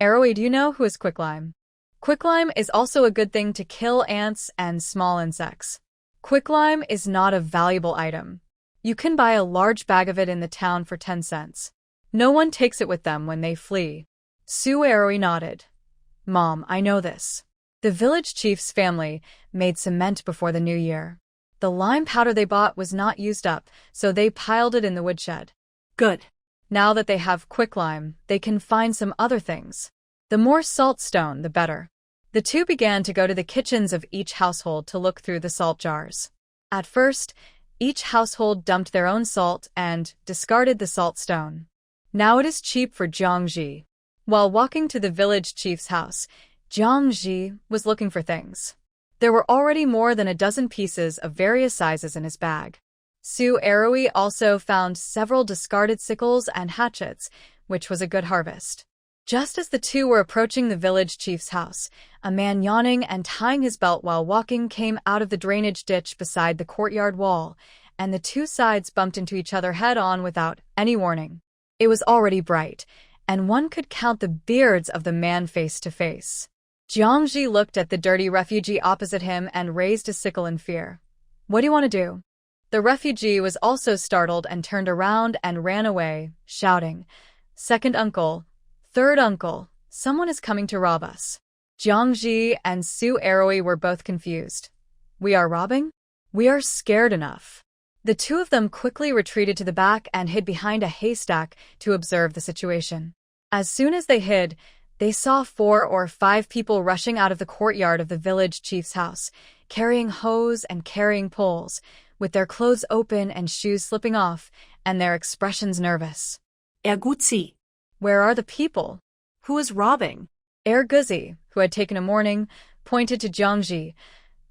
"Erui, do you know who is quicklime?" Quicklime is also a good thing to kill ants and small insects. Quicklime is not a valuable item. You can buy a large bag of it in the town for 10 cents. No one takes it with them when they flee. Su Erui nodded. "Mom, I know this. The village chief's family made cement before the new year. The lime powder they bought was not used up, so they piled it in the woodshed." Good. Now that they have quicklime, they can find some other things. The more salt stone, the better. The two began to go to the kitchens of each household to look through the salt jars. At first, each household dumped their own salt and discarded the salt stone. Now it is cheap for Jiangji. While walking to the village chief's house, Jiangji was looking for things. There were already more than a dozen pieces of various sizes in his bag. Su Erui also found several discarded sickles and hatchets, which was a good harvest. Just as the two were approaching the village chief's house, a man yawning and tying his belt while walking came out of the drainage ditch beside the courtyard wall, and the two sides bumped into each other head-on without any warning. It was already bright, and one could count the beards of the man face to face. Jiangji looked at the dirty refugee opposite him and raised a sickle in fear. "What do you want to do?" The refugee was also startled and turned around and ran away, shouting, "Second uncle, third uncle, someone is coming to rob us." Jiangji and Su Erui were both confused. "We are robbing? We are scared enough." The two of them quickly retreated to the back and hid behind a haystack to observe the situation. As soon as they hid, they saw 4 or 5 people rushing out of the courtyard of the village chief's house, carrying hoes and carrying poles, with their clothes open and shoes slipping off, and their expressions nervous. Erguzzi. "Where are the people?" Who is robbing? Erguzzi, who had taken a morning, pointed to Jiangji.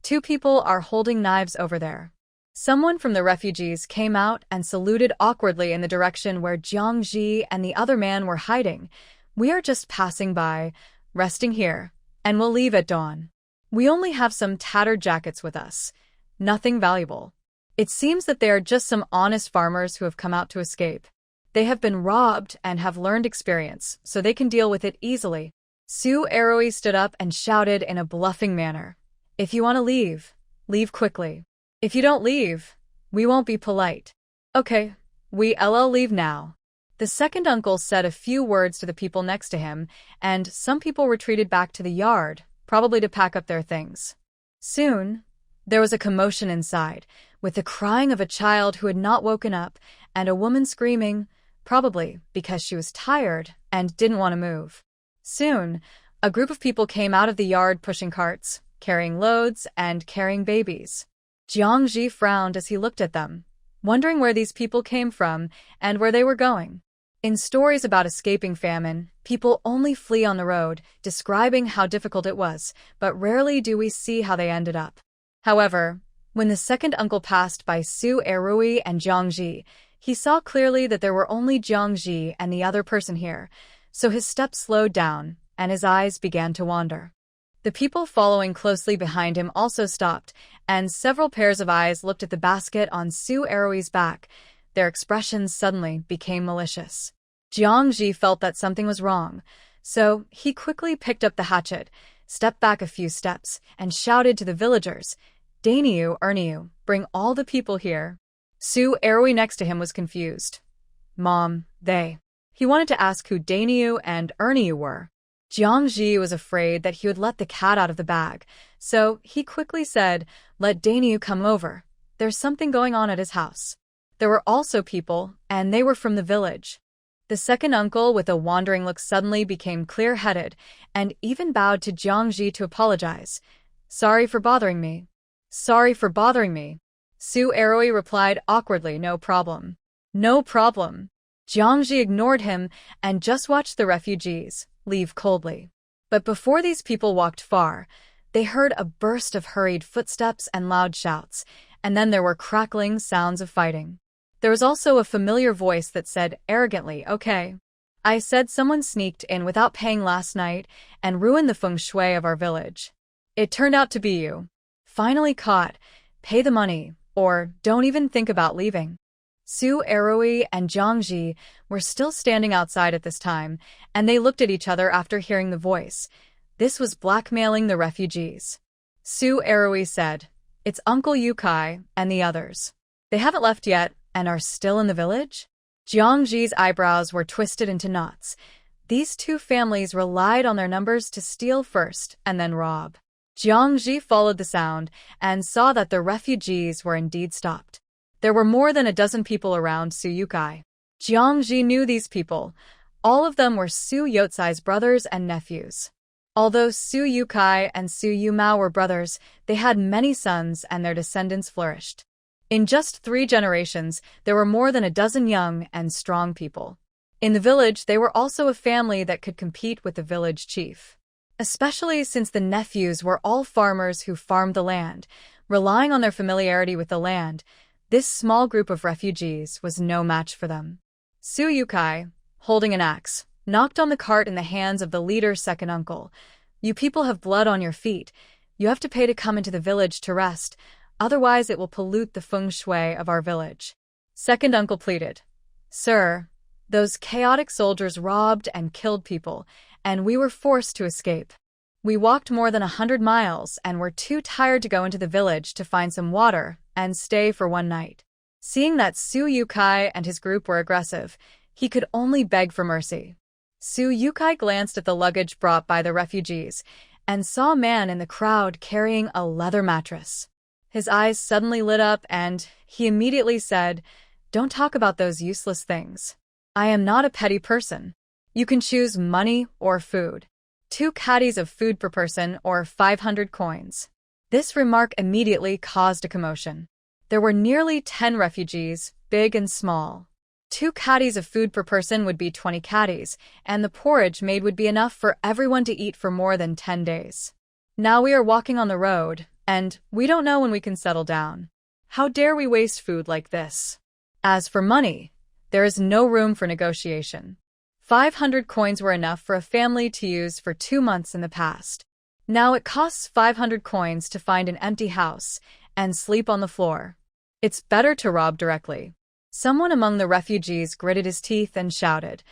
"2 people are holding knives over there." Someone from the refugees came out and saluted awkwardly in the direction where Jiangji and the other man were hiding. "We are just passing by, resting here, and we'll leave at dawn. We only have some tattered jackets with us. Nothing valuable." It seems that they are just some honest farmers who have come out to escape. They have been robbed and have learned experience, so they can deal with it easily. Su Erui stood up and shouted in a bluffing manner, "If you want to leave, leave quickly." If you don't leave, we won't be polite. Okay, we'll leave now. The second uncle said a few words to the people next to him, and some people retreated back to the yard, probably to pack up their things. Soon, there was a commotion inside, with the crying of a child who had not woken up, and a woman screaming, probably because she was tired and didn't want to move. Soon, a group of people came out of the yard pushing carts, carrying loads, and carrying babies. Jiangji frowned as he looked at them, wondering where these people came from and where they were going. In stories about escaping famine, people only flee on the road, describing how difficult it was, but rarely do we see how they ended up. However, when the second uncle passed by Su Erui and Jiangji, he saw clearly that there were only Jiangji and the other person here, so his steps slowed down, and his eyes began to wander. The people following closely behind him also stopped, and several pairs of eyes looked at the basket on Su Erui's back. Their expressions suddenly became malicious. Jiangji felt that something was wrong, so he quickly picked up the hatchet, stepped back a few steps, and shouted to the villagers, "Dainiu, Erniu, bring all the people here." Su Erui next to him was confused. "Mom, they." He wanted to ask who Dainiu and Erniu were. Jiangji was afraid that he would let the cat out of the bag, so he quickly said, "Let Dainiu come over. There's something going on at his house." There were also people, and they were from the village. The second uncle with a wandering look suddenly became clear-headed, and even bowed to Jiangji to apologize. "Sorry for bothering me." "Sorry for bothering me." Su Erui replied awkwardly, "No problem." "No problem." Jiangji ignored him and just watched the refugees leave coldly. But before these people walked far, they heard a burst of hurried footsteps and loud shouts, and then there were crackling sounds of fighting. There was also a familiar voice that said arrogantly, "Okay. I said someone sneaked in without paying last night and ruined the feng shui of our village. It turned out to be you. Finally caught. Pay the money, or don't even think about leaving." Su Erui and Jiangji were still standing outside at this time, and they looked at each other after hearing the voice. This was blackmailing the refugees. Su Erui said, "It's Uncle Yukai and the others. They haven't left yet and are still in the village?" Jiangji's eyebrows were twisted into knots. These two families relied on their numbers to steal first and then rob. Jiangji followed the sound and saw that the refugees were indeed stopped. There were more than a dozen people around Su Yukai. Jiangji knew these people. All of them were Su Yotsai's brothers and nephews. Although Su Yukai and Su Yumao were brothers, they had many sons and their descendants flourished. In just 3 generations, there were more than a dozen young and strong people. In the village, they were also a family that could compete with the village chief. Especially since the nephews were all farmers who farmed the land, relying on their familiarity with the land, this small group of refugees was no match for them. Su Yukai, holding an axe, knocked on the cart in the hands of the leader's second uncle. "You people have blood on your feet. You have to pay to come into the village to rest, otherwise it will pollute the feng shui of our village." Second uncle pleaded, "Sir, those chaotic soldiers robbed and killed people, and we were forced to escape. We walked more than 100 miles and were too tired to go into the village to find some water and stay for one night." Seeing that Su Yukai and his group were aggressive, he could only beg for mercy. Su Yukai glanced at the luggage brought by the refugees and saw a man in the crowd carrying a leather mattress. His eyes suddenly lit up and he immediately said, "Don't talk about those useless things. I am not a petty person. You can choose money or food. 2 caddies of food per person or 500 coins. This remark immediately caused a commotion. There were nearly 10 refugees, big and small. 2 caddies of food per person would be 20 caddies, and the porridge made would be enough for everyone to eat for more than 10 days. Now we are walking on the road, and we don't know when we can settle down. How dare we waste food like this? As for money, there is no room for negotiation. 500 coins were enough for a family to use for 2 months in the past. Now it costs 500 coins to find an empty house and sleep on the floor. It's better to rob directly." Someone among the refugees gritted his teeth and shouted,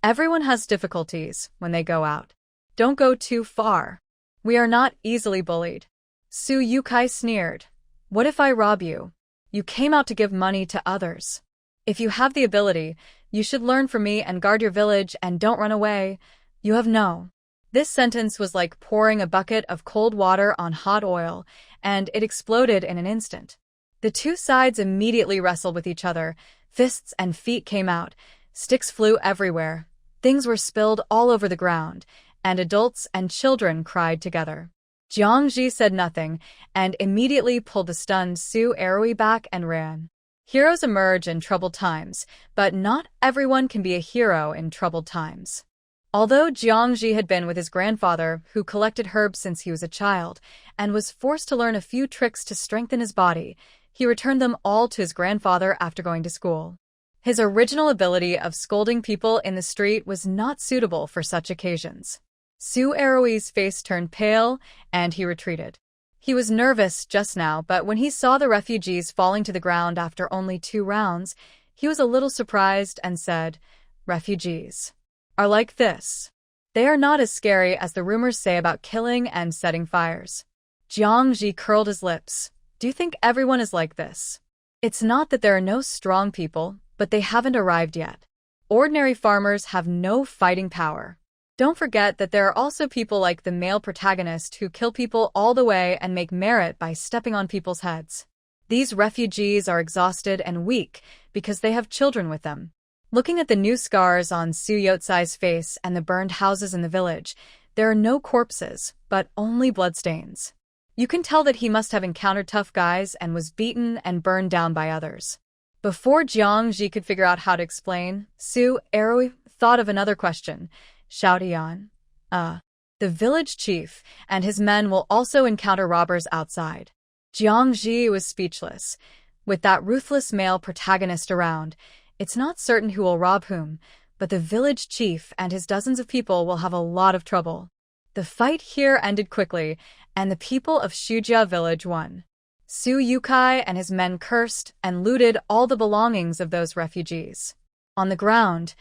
"Everyone has difficulties when they go out. Don't go too far. We are not easily bullied." Su Yukai sneered, What if I rob you? You came out to give money to others. If you have the ability, you should learn from me and guard your village and don't run away. You have no. This sentence was like pouring a bucket of cold water on hot oil, and it exploded in an instant. The two sides immediately wrestled with each other. Fists and feet came out. Sticks flew everywhere. Things were spilled all over the ground, and adults and children cried together. Jiangji said nothing, and immediately pulled the stunned Su Erui back and ran. Heroes emerge in troubled times, but not everyone can be a hero in troubled times. Although Jiangji had been with his grandfather, who collected herbs since he was a child, and was forced to learn a few tricks to strengthen his body, he returned them all to his grandfather after going to school. His original ability of scolding people in the street was not suitable for such occasions. Su Erui's face turned pale, and he retreated. He was nervous just now, but when he saw the refugees falling to the ground after only 2 rounds, he was a little surprised and said, "Refugees are like this. They are not as scary as the rumors say about killing and setting fires." Jiangji curled his lips. "Do you think everyone is like this? It's not that there are no strong people, but they haven't arrived yet. Ordinary farmers have no fighting power. Don't forget that there are also people like the male protagonist who kill people all the way and make merit by stepping on people's heads. These refugees are exhausted and weak because they have children with them." Looking at the new scars on Su Yotsai's face and the burned houses in the village, there are no corpses, but only bloodstains. You can tell that he must have encountered tough guys and was beaten and burned down by others. Before Jiangji could figure out how to explain, Su Erui thought of another question. Xiaodian, the village chief and his men will also encounter robbers outside. Jiangji was speechless. With that ruthless male protagonist around, it's not certain who will rob whom, but the village chief and his dozens of people will have a lot of trouble. The fight here ended quickly, and the people of Shujia village won. Su Yukai and his men cursed and looted all the belongings of those refugees. On the ground,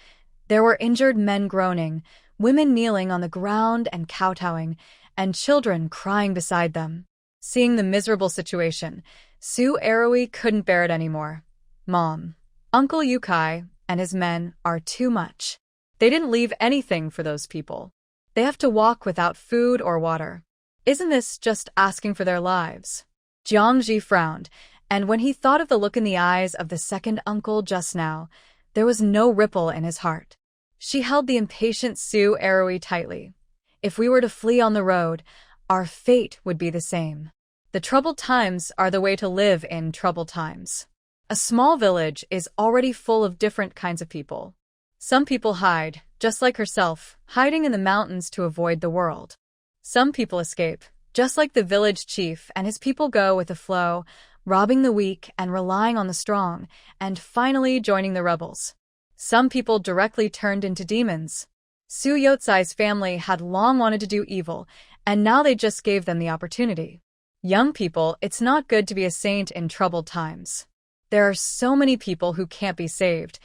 there were injured men groaning, women kneeling on the ground and kowtowing, and children crying beside them. Seeing the miserable situation, Su Erui couldn't bear it anymore. "Mom, Uncle Yukai and his men are too much. They didn't leave anything for those people. They have to walk without food or water. Isn't this just asking for their lives?" Jiangji frowned, and when he thought of the look in the eyes of the second uncle just now, there was no ripple in his heart. She held the impatient Su Erui tightly. "If we were to flee on the road, our fate would be the same. The troubled times are the way to live in troubled times. A small village is already full of different kinds of people. Some people hide, just like herself, hiding in the mountains to avoid the world. Some people escape, just like the village chief and his people go with the flow, robbing the weak and relying on the strong, and finally joining the rebels. Some people directly turned into demons. Su Yotsai's family had long wanted to do evil, and now they just gave them the opportunity. Young people, it's not good to be a saint in troubled times. There are so many people who can't be saved.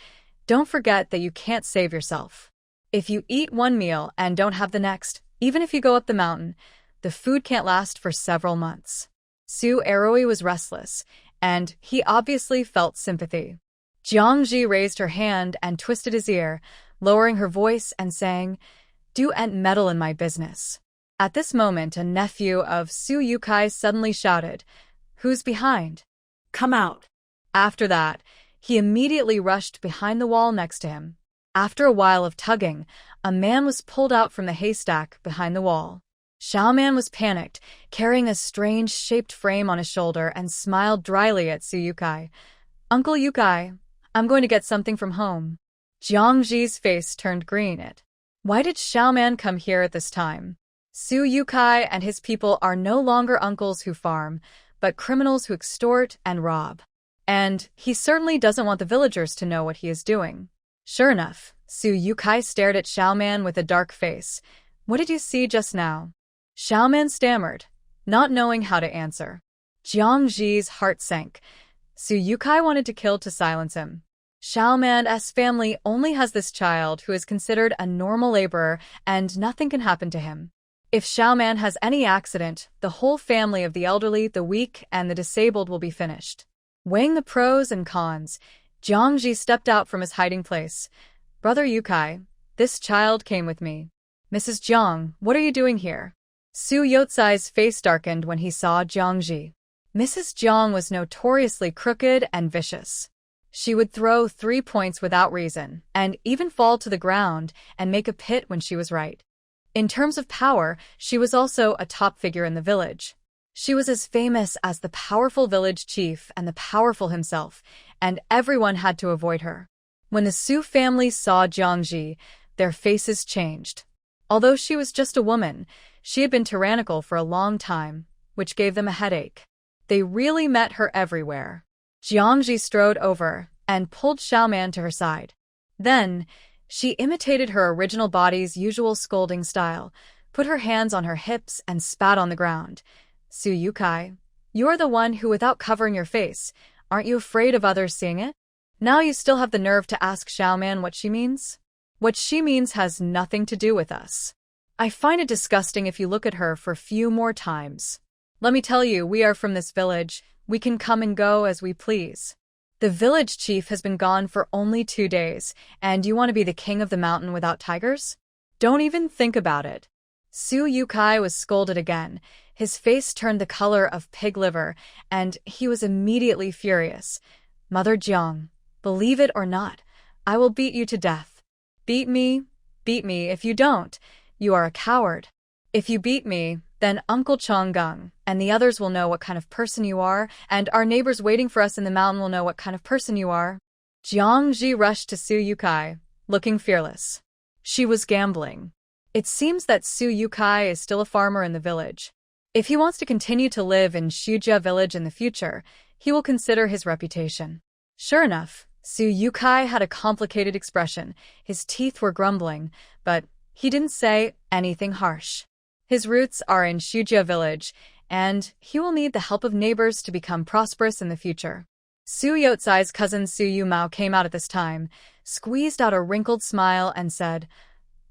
Don't forget that you can't save yourself. If you eat one meal and don't have the next, even if you go up the mountain, the food can't last for several months." Su Erui was restless, and he obviously felt sympathy. Jiangji raised her hand and twisted his ear, lowering her voice and saying, "Do not meddle in my business." At this moment, a nephew of Su Yukai suddenly shouted, "Who's behind? Come out." After that, he immediately rushed behind the wall next to him. After a while of tugging, a man was pulled out from the haystack behind the wall. Xiaoman was panicked, carrying a strange-shaped frame on his shoulder, and smiled dryly at Su Yukai. "Uncle Yukai, I'm going to get something from home." Jiangji's face turned green. Why did Xiaoman come here at this time? Su Yukai and his people are no longer uncles who farm, but criminals who extort and rob. And he certainly doesn't want the villagers to know what he is doing. Sure enough, Su Yukai stared at Xiaoman with a dark face. "What did you see just now?" Xiaoman stammered, not knowing how to answer. Jiangji's heart sank. Su Yukai wanted to kill to silence him. Xiaoman's family only has this child who is considered a normal laborer and nothing can happen to him. If Xiaoman has any accident, the whole family of the elderly, the weak, and the disabled will be finished. Weighing the pros and cons, Jiangji stepped out from his hiding place. Brother Yukai, this child came with me. Mrs. Jiang, what are you doing here? Su Yotsai's face darkened when he saw Jiangji. Mrs. Jiang was notoriously crooked and vicious. She would throw 3 points without reason, and even fall to the ground and make a pit when she was right. In terms of power, she was also a top figure in the village. She was as famous as the powerful village chief and the powerful himself, and everyone had to avoid her. When the Su family saw Jiangji, their faces changed. Although she was just a woman, she had been tyrannical for a long time, which gave them a headache. They really met her everywhere. Jiangji strode over and pulled Xiaoman to her side. Then, she imitated her original body's usual scolding style, put her hands on her hips and spat on the ground. Su Yukai, you're the one who without covering your face, aren't you afraid of others seeing it? Now you still have the nerve to ask Xiaoman what she means? What she means has nothing to do with us. I find it disgusting if you look at her for a few more times. Let me tell you, we are from this village. We can come and go as we please. The village chief has been gone for only 2 days, and you want to be the king of the mountain without tigers? Don't even think about it. Su Yukai was scolded again. His face turned the color of pig liver, and he was immediately furious. Mother Jiang, believe it or not, I will beat you to death. Beat me. If you don't, you are a coward. If you beat me, then Uncle Chonggung and the others will know what kind of person you are, and our neighbors waiting for us in the mountain will know what kind of person you are. Jiangji rushed to Su Yukai, looking fearless. She was gambling. It seems that Su Yukai is still a farmer in the village. If he wants to continue to live in Shujia village in the future, he will consider his reputation. Sure enough, Su Yukai had a complicated expression. His teeth were grumbling, but he didn't say anything harsh. His roots are in Shujia village, and he will need the help of neighbors to become prosperous in the future. Su Yotsai's cousin Su Yumao came out at this time, squeezed out a wrinkled smile and said,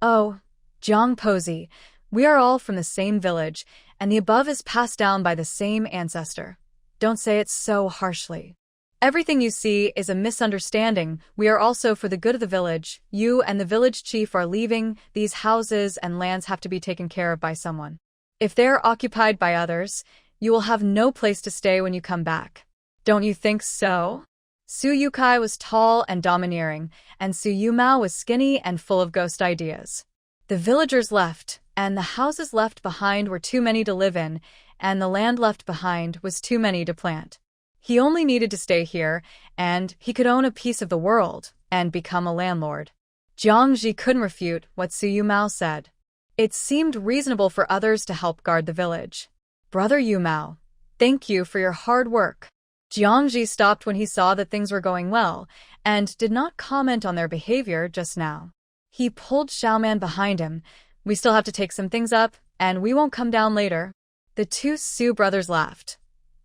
"Oh, Jiang Posey, we are all from the same village, and the above is passed down by the same ancestor. Don't say it so harshly. Everything you see is a misunderstanding. We are also for the good of the village. You and the village chief are leaving. These houses and lands have to be taken care of by someone. If they are occupied by others, you will have no place to stay when you come back. Don't you think so?" Su Yukai was tall and domineering, and Su Yumao was skinny and full of ghost ideas. The villagers left, and the houses left behind were too many to live in, and the land left behind was too many to plant. He only needed to stay here, and he could own a piece of the world and become a landlord. Jiangji couldn't refute what Su Yumao said. It seemed reasonable for others to help guard the village. Brother Yumao, thank you for your hard work. Jiangji stopped when he saw that things were going well, and did not comment on their behavior just now. He pulled Xiaoman behind him. We still have to take some things up, and we won't come down later. The two Su brothers laughed.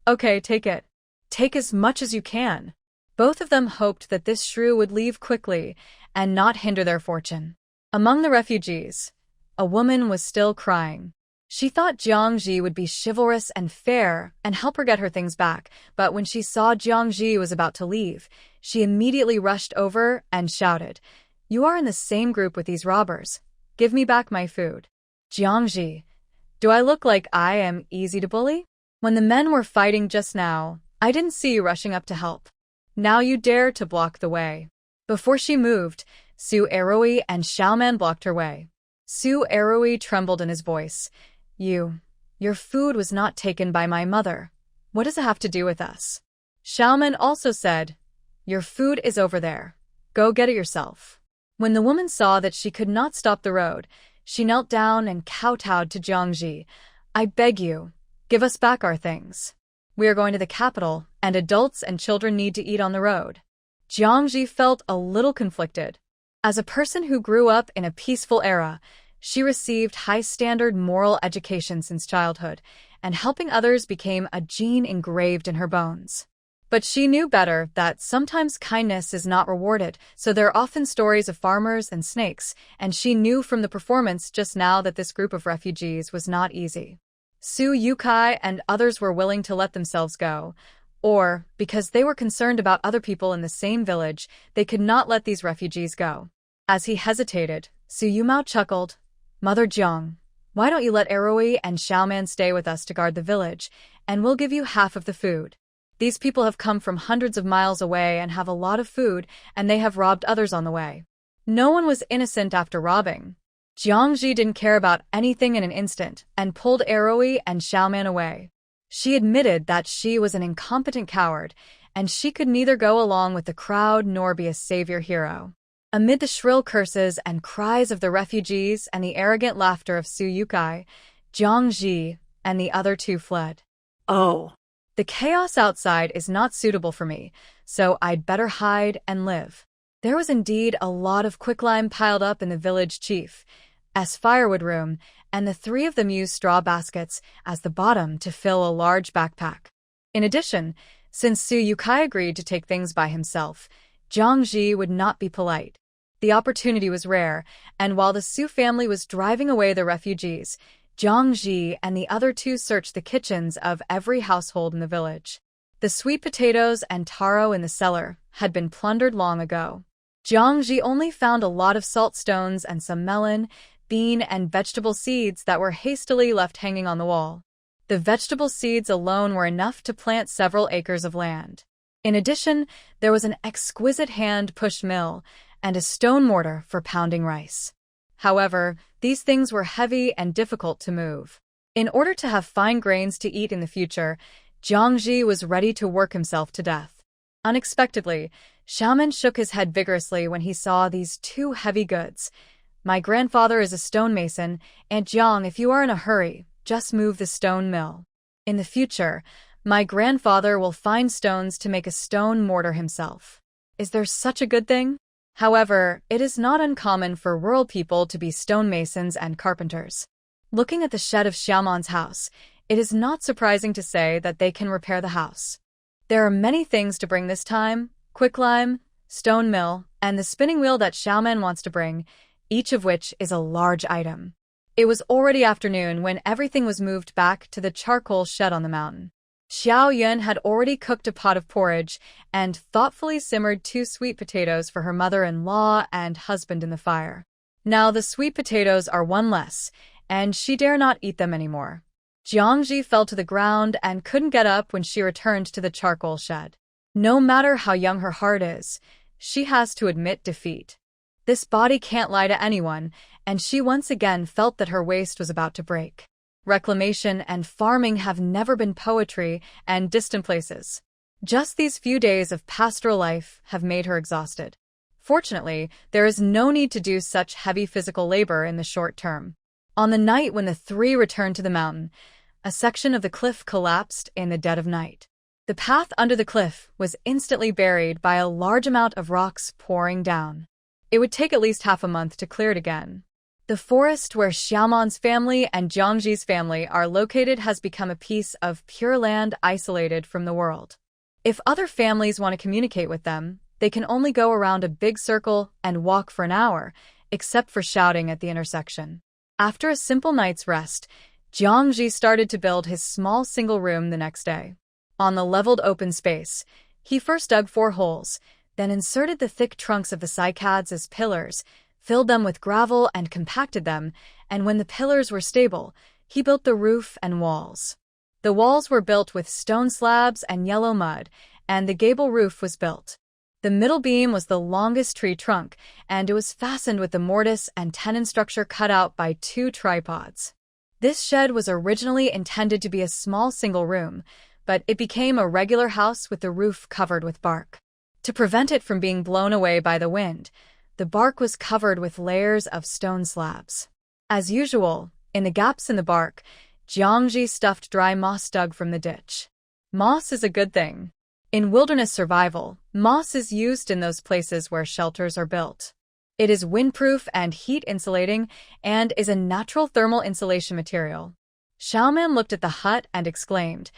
Okay, take it. Take as much as you can. Both of them hoped that this shrew would leave quickly and not hinder their fortune. Among the refugees, a woman was still crying. She thought Jiangji would be chivalrous and fair and help her get her things back, but when she saw Jiangji was about to leave, she immediately rushed over and shouted, "You are in the same group with these robbers. Give me back my food." Jiangji, do I look like I am easy to bully? When the men were fighting just now, I didn't see you rushing up to help. Now you dare to block the way. Before she moved, Su Eroi and Xiaoman blocked her way. Su Eroi trembled in his voice. Your food was not taken by my mother. What does it have to do with us? Xiaoman also said, "Your food is over there. Go get it yourself." When the woman saw that she could not stop the road, she knelt down and kowtowed to Jiangji. "I beg you, give us back our things. We are going to the capital, and adults and children need to eat on the road." Jiangji felt a little conflicted. As a person who grew up in a peaceful era, she received high-standard moral education since childhood, and helping others became a gene engraved in her bones. But she knew better, that sometimes kindness is not rewarded, so there are often stories of farmers and snakes, and she knew from the performance just now that this group of refugees was not easy. Su Yukai and others were willing to let themselves go, or, because they were concerned about other people in the same village, they could not let these refugees go. As he hesitated, Su Yumao chuckled, "Mother Jiang, why don't you let Eroi and Xiaoman stay with us to guard the village, and we'll give you half of the food. These people have come from hundreds of miles away and have a lot of food, and they have robbed others on the way." No one was innocent after robbing. Jiangji didn't care about anything in an instant and pulled Eroi and Xiaoman away. She admitted that she was an incompetent coward, and she could neither go along with the crowd nor be a savior hero. Amid the shrill curses and cries of the refugees and the arrogant laughter of Su Yukai, Jiangji and the other two fled. Oh. The chaos outside is not suitable for me, so I'd better hide and live. There was indeed a lot of quicklime piled up in the village chief's firewood room, and the three of them used straw baskets as the bottom to fill a large backpack. In addition, since Su Yukai agreed to take things by himself, Jiangji would not be polite. The opportunity was rare, and while the Su family was driving away the refugees, Jiangji and the other two searched the kitchens of every household in the village. The sweet potatoes and taro in the cellar had been plundered long ago. Jiangji only found a lot of salt stones and some melon, bean, and vegetable seeds that were hastily left hanging on the wall. The vegetable seeds alone were enough to plant several acres of land. In addition, there was an exquisite hand-pushed mill and a stone mortar for pounding rice. However, these things were heavy and difficult to move. In order to have fine grains to eat in the future, Jiangji was ready to work himself to death. Unexpectedly, Xiaoman shook his head vigorously when he saw these two heavy goods. "My grandfather is a stonemason, and Jiang, if you are in a hurry, just move the stone mill. In the future, my grandfather will find stones to make a stone mortar himself. Is there such a good thing?" However, it is not uncommon for rural people to be stonemasons and carpenters. Looking at the shed of Xiaoman's house, it is not surprising to say that they can repair the house. There are many things to bring this time: quicklime, stone mill, and the spinning wheel that Xiaoman wants to bring, each of which is a large item. It was already afternoon when everything was moved back to the charcoal shed on the mountain. Xiao Yun had already cooked a pot of porridge and thoughtfully simmered 2 sweet potatoes for her mother-in-law and husband in the fire. Now the sweet potatoes are one less, and she dare not eat them anymore. Jiangji fell to the ground and couldn't get up when she returned to the charcoal shed. No matter how young her heart is, she has to admit defeat. This body can't lie to anyone, and she once again felt that her waist was about to break. Reclamation and farming have never been poetry and distant places. Just these few days of pastoral life have made her exhausted. Fortunately, there is no need to do such heavy physical labor in the short term. On the night when the three returned to the mountain, a section of the cliff collapsed in the dead of night. The path under the cliff was instantly buried by a large amount of rocks pouring down. It would take at least half a month to clear it again. The forest where Xiaoman's family and Jiangji's family are located has become a piece of pure land isolated from the world. If other families want to communicate with them, they can only go around a big circle and walk for an hour, except for shouting at the intersection. After a simple night's rest, Jiangji started to build his small single room the next day. On the leveled open space, he first dug 4 holes, then inserted the thick trunks of the cycads as pillars, filled them with gravel and compacted them, and when the pillars were stable, he built the roof and walls. The walls were built with stone slabs and yellow mud, and the gable roof was built. The middle beam was the longest tree trunk, and it was fastened with the mortise and tenon structure cut out by 2 tripods. This shed was originally intended to be a small single room, but it became a regular house with the roof covered with bark. To prevent it from being blown away by the wind, the bark was covered with layers of stone slabs. As usual, in the gaps in the bark, Jiangji stuffed dry moss dug from the ditch. Moss is a good thing. In wilderness survival, moss is used in those places where shelters are built. It is windproof and heat insulating and is a natural thermal insulation material. Xiaoman looked at the hut and exclaimed,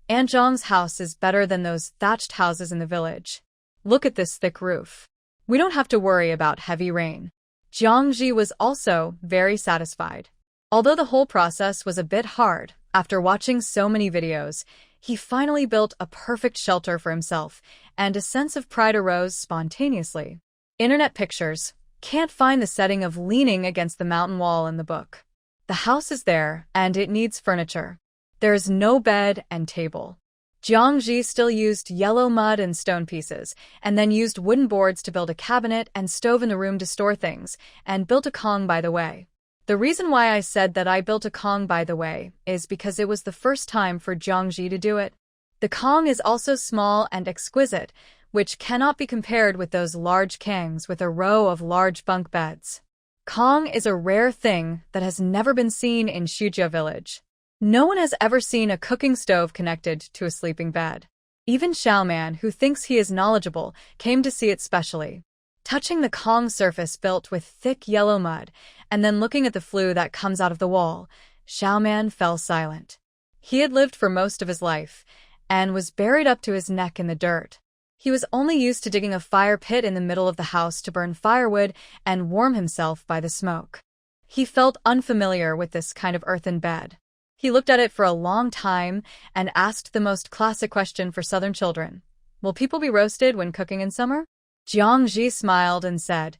Aunt Zhang's house is better than those thatched houses in the village. Look at this thick roof. We don't have to worry about heavy rain. Jiangji was also very satisfied. Although the whole process was a bit hard, after watching so many videos, he finally built a perfect shelter for himself, and a sense of pride arose spontaneously. Internet pictures can't find the setting of leaning against the mountain wall in the book. The house is there, and it needs furniture. There is no bed and table. Jiangji still used yellow mud and stone pieces, and then used wooden boards to build a cabinet and stove in the room to store things, and built a Kong by the way. The reason why I said that I built a Kong by the way is because it was the first time for Jiangji to do it. The Kong is also small and exquisite, which cannot be compared with those large Kangs with a row of large bunk beds. Kong is a rare thing that has never been seen in Shujia village. No one has ever seen a cooking stove connected to a sleeping bed. Even Xiaoman, who thinks he is knowledgeable, came to see it specially. Touching the Kong surface built with thick yellow mud, and then looking at the flue that comes out of the wall, Xiaoman fell silent. He had lived for most of his life, and was buried up to his neck in the dirt. He was only used to digging a fire pit in the middle of the house to burn firewood and warm himself by the smoke. He felt unfamiliar with this kind of earthen bed. He looked at it for a long time and asked the most classic question for southern children. Will people be roasted when cooking in summer? Jiangji smiled and said,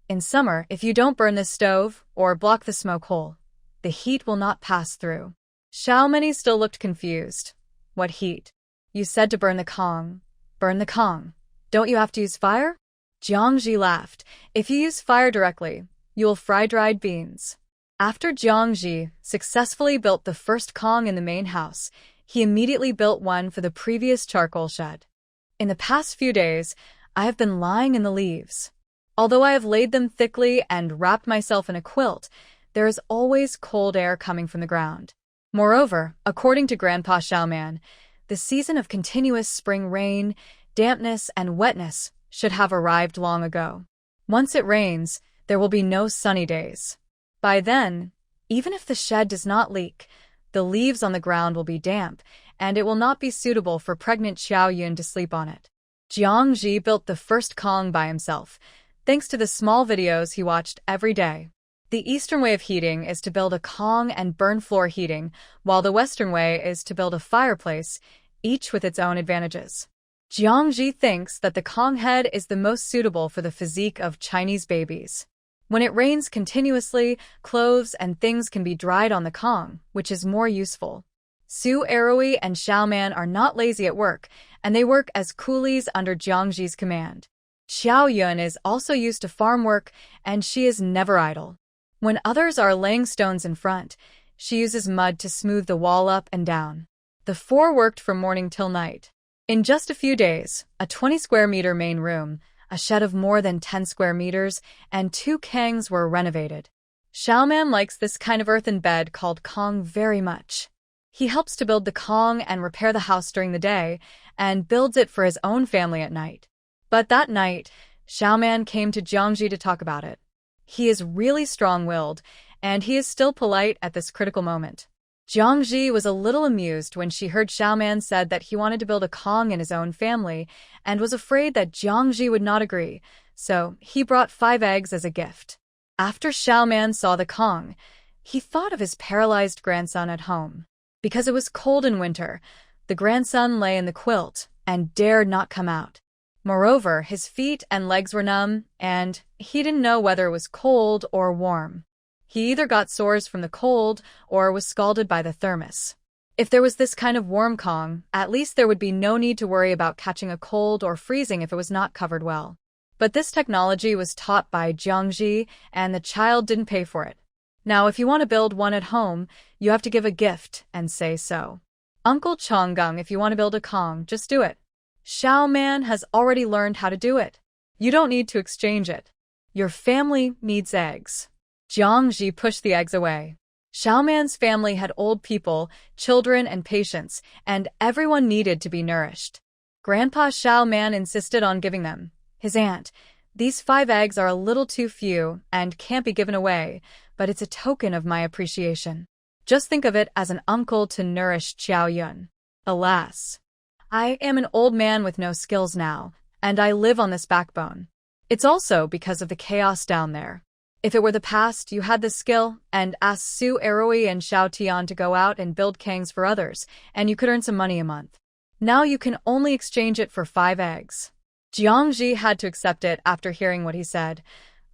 in summer, if you don't burn this stove or block the smoke hole, the heat will not pass through. Xiaomani still looked confused. What heat? You said to burn the Kong. Burn the Kong. Don't you have to use fire? Jiangji laughed. If you use fire directly, you will fry dried beans. After Jiangji successfully built the first Kong in the main house, he immediately built one for the previous charcoal shed. In the past few days, I have been lying in the leaves. Although I have laid them thickly and wrapped myself in a quilt, there is always cold air coming from the ground. Moreover, according to Grandpa Xiaoman, the season of continuous spring rain, dampness, and wetness should have arrived long ago. Once it rains, there will be no sunny days. By then, even if the shed does not leak, the leaves on the ground will be damp, and it will not be suitable for pregnant Xiao Yun to sleep on it. Jiangji built the first Kong by himself, thanks to the small videos he watched every day. The Eastern way of heating is to build a Kong and burn floor heating, while the Western way is to build a fireplace, each with its own advantages. Jiangji thinks that the Kong head is the most suitable for the physique of Chinese babies. When it rains continuously, clothes and things can be dried on the Kong, which is more useful. Su Eroi and Xiaoman are not lazy at work, and they work as coolies under Jiangji's command. Xiao Yun is also used to farm work, and she is never idle. When others are laying stones in front, she uses mud to smooth the wall up and down. The four worked from morning till night. In just a few days, a 20-square-meter main room, a shed of more than 10 square meters, and 2 Kangs were renovated. Xiaoman likes this kind of earthen bed called Kong very much. He helps to build the Kong and repair the house during the day, and builds it for his own family at night. But that night, Xiaoman came to Jiangji to talk about it. He is really strong-willed, and he is still polite at this critical moment. Jiangji was a little amused when she heard Xiaoman said that he wanted to build a Kong in his own family, and was afraid that Jiangji would not agree, so he brought 5 eggs as a gift. After Xiaoman saw the Kong, he thought of his paralyzed grandson at home. Because it was cold in winter, the grandson lay in the quilt and dared not come out. Moreover, his feet and legs were numb, and he didn't know whether it was cold or warm. He either got sores from the cold or was scalded by the thermos. If there was this kind of warm Kong, at least there would be no need to worry about catching a cold or freezing if it was not covered well. But this technology was taught by Jiangji, and the child didn't pay for it. Now, if you want to build one at home, you have to give a gift and say so. Uncle Chonggung, if you want to build a Kong, just do it. Xiaoman has already learned how to do it. You don't need to exchange it. Your family needs eggs. Jiangji pushed the eggs away. Xiaoman's family had old people, children, and patients, and everyone needed to be nourished. Grandpa Xiaoman insisted on giving them. His aunt, these 5 eggs are a little too few and can't be given away, but it's a token of my appreciation. Just think of it as an uncle to nourish Xiao Yun. Alas, I am an old man with no skills now, and I live on this backbone. It's also because of the chaos down there. If it were the past, you had the skill, and asked Su Eroi and Xiao Tian to go out and build kangs for others, and you could earn some money a month. Now you can only exchange it for 5 eggs. Jiangji had to accept it after hearing what he said.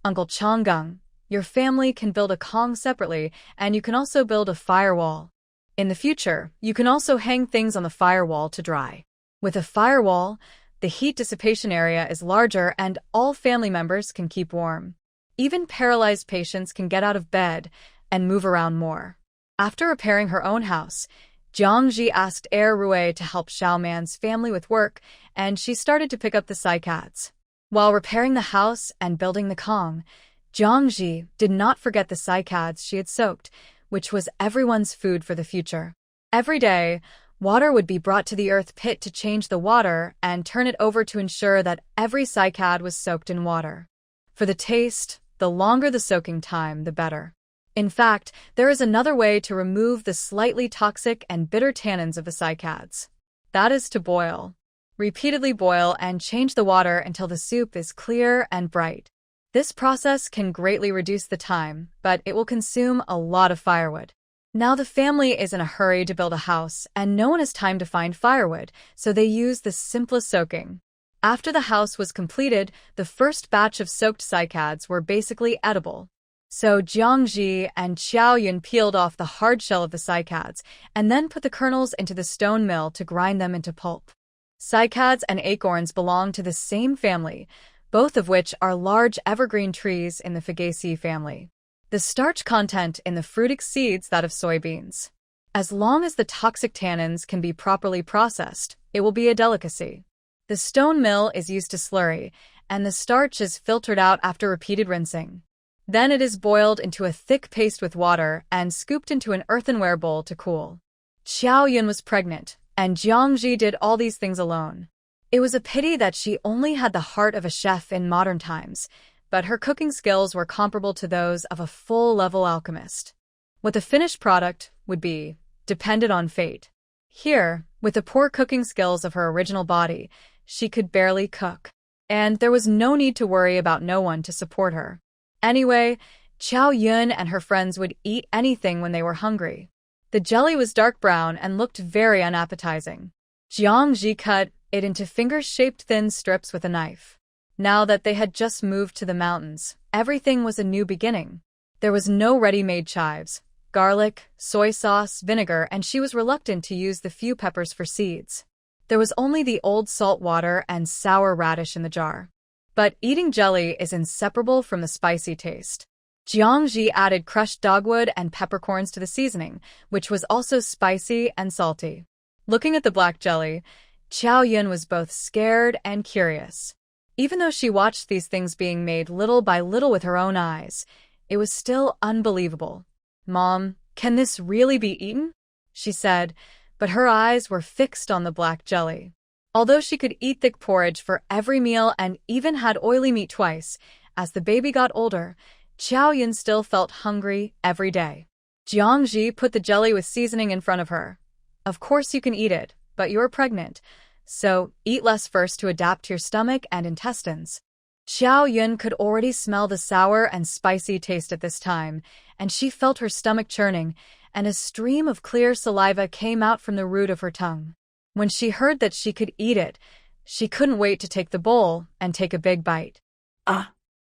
Uncle Changgang, your family can build a kong separately, and you can also build a firewall. In the future, you can also hang things on the firewall to dry. With a firewall, the heat dissipation area is larger and all family members can keep warm. Even paralyzed patients can get out of bed and move around more. After repairing her own house, Jiangji asked Heir Rui to help Xiaoman's family with work, and she started to pick up the cycads. While repairing the house and building the kong, Jiangji did not forget the cycads she had soaked, which was everyone's food for the future. Every day, water would be brought to the earth pit to change the water and turn it over to ensure that every cycad was soaked in water. For the taste, the longer the soaking time, the better. In fact, there is another way to remove the slightly toxic and bitter tannins of the cycads. That is to boil. Repeatedly boil and change the water until the soup is clear and bright. This process can greatly reduce the time, but it will consume a lot of firewood. Now the family is in a hurry to build a house, and no one has time to find firewood, so they use the simplest soaking. After the house was completed, the first batch of soaked cycads were basically edible. So Jiangji and Xiaoyun peeled off the hard shell of the cycads and then put the kernels into the stone mill to grind them into pulp. Cycads and acorns belong to the same family, both of which are large evergreen trees in the Fagaceae family. The starch content in the fruit exceeds that of soybeans. As long as the toxic tannins can be properly processed, it will be a delicacy. The stone mill is used to slurry, and the starch is filtered out after repeated rinsing. Then it is boiled into a thick paste with water and scooped into an earthenware bowl to cool. Xiaoyun was pregnant, and Jiangji did all these things alone. It was a pity that she only had the heart of a chef in modern times, but her cooking skills were comparable to those of a full-level alchemist. What the finished product would be depended on fate. Here, with the poor cooking skills of her original body, she could barely cook, and there was no need to worry about no one to support her. Anyway, Xiaoyun and her friends would eat anything when they were hungry. The jelly was dark brown and looked very unappetizing. Jiangji cut it into finger-shaped thin strips with a knife. Now that they had just moved to the mountains, everything was a new beginning. There was no ready-made chives, garlic, soy sauce, vinegar, and she was reluctant to use the few peppers for seeds. There was only the old salt water and sour radish in the jar. But eating jelly is inseparable from the spicy taste. Jiangji added crushed dogwood and peppercorns to the seasoning, which was also spicy and salty. Looking at the black jelly, Xiaoyun was both scared and curious. Even though she watched these things being made little by little with her own eyes, it was still unbelievable. "Mom, can this really be eaten?" she said, but her eyes were fixed on the black jelly. Although she could eat thick porridge for every meal and even had oily meat twice, as the baby got older, Xiaoyun still felt hungry every day. Jiangji put the jelly with seasoning in front of her. "Of course you can eat it, but you're pregnant, so eat less first to adapt to your stomach and intestines." Xiaoyun could already smell the sour and spicy taste at this time, and she felt her stomach churning, and a stream of clear saliva came out from the root of her tongue. When she heard that she could eat it, she couldn't wait to take the bowl and take a big bite.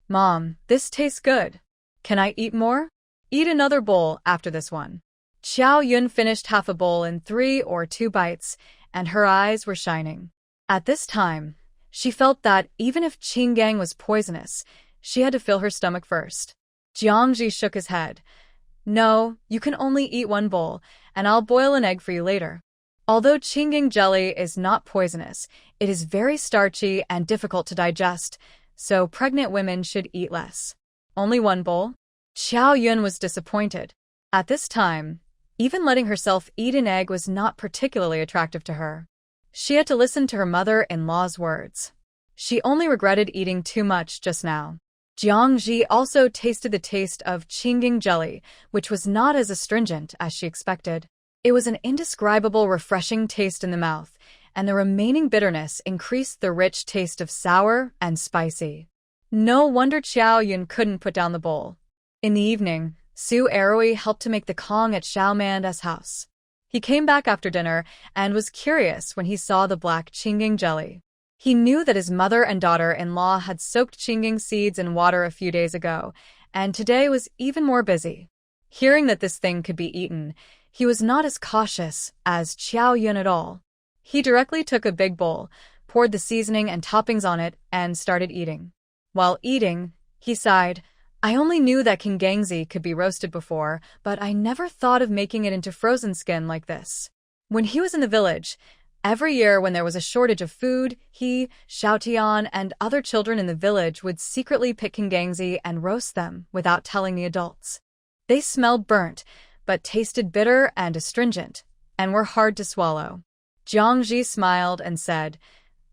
Mom, this tastes good. Can I eat more?" "Eat another bowl after this one." Xiaoyun finished half a bowl in 3 or 2 bites, and her eyes were shining. At this time, she felt that even if Qinggang was poisonous, she had to fill her stomach first. Jiangji shook his head. "No, you can only eat 1 bowl, and I'll boil an egg for you later." Although Qinggang jelly is not poisonous, it is very starchy and difficult to digest, so pregnant women should eat less. "Only 1 bowl?" Xiaoyun was disappointed. At this time, even letting herself eat an egg was not particularly attractive to her. She had to listen to her mother-in-law's words. She only regretted eating too much just now. Jiangji also tasted the taste of Qinggang jelly, which was not as astringent as she expected. It was an indescribable, refreshing taste in the mouth, and the remaining bitterness increased the rich taste of sour and spicy. No wonder Xiao Yun couldn't put down the bowl. In the evening, Su Erui helped to make the Kong at Xiao Man's house. He came back after dinner and was curious when he saw the black qinggang jelly. He knew that his mother and daughter-in-law had soaked qinggang seeds in water a few days ago, and today was even more busy. Hearing that this thing could be eaten, he was not as cautious as Xiao Yun at all. He directly took a big bowl, poured the seasoning and toppings on it, and started eating. While eating, he sighed, "I only knew that qinggangzi could be roasted before, but I never thought of making it into frozen skin like this." When he was in the village, every year when there was a shortage of food, he, Xiaotian, and other children in the village would secretly pick qinggangzi and roast them without telling the adults. They smelled burnt, but tasted bitter and astringent, and were hard to swallow. Jiangji smiled and said,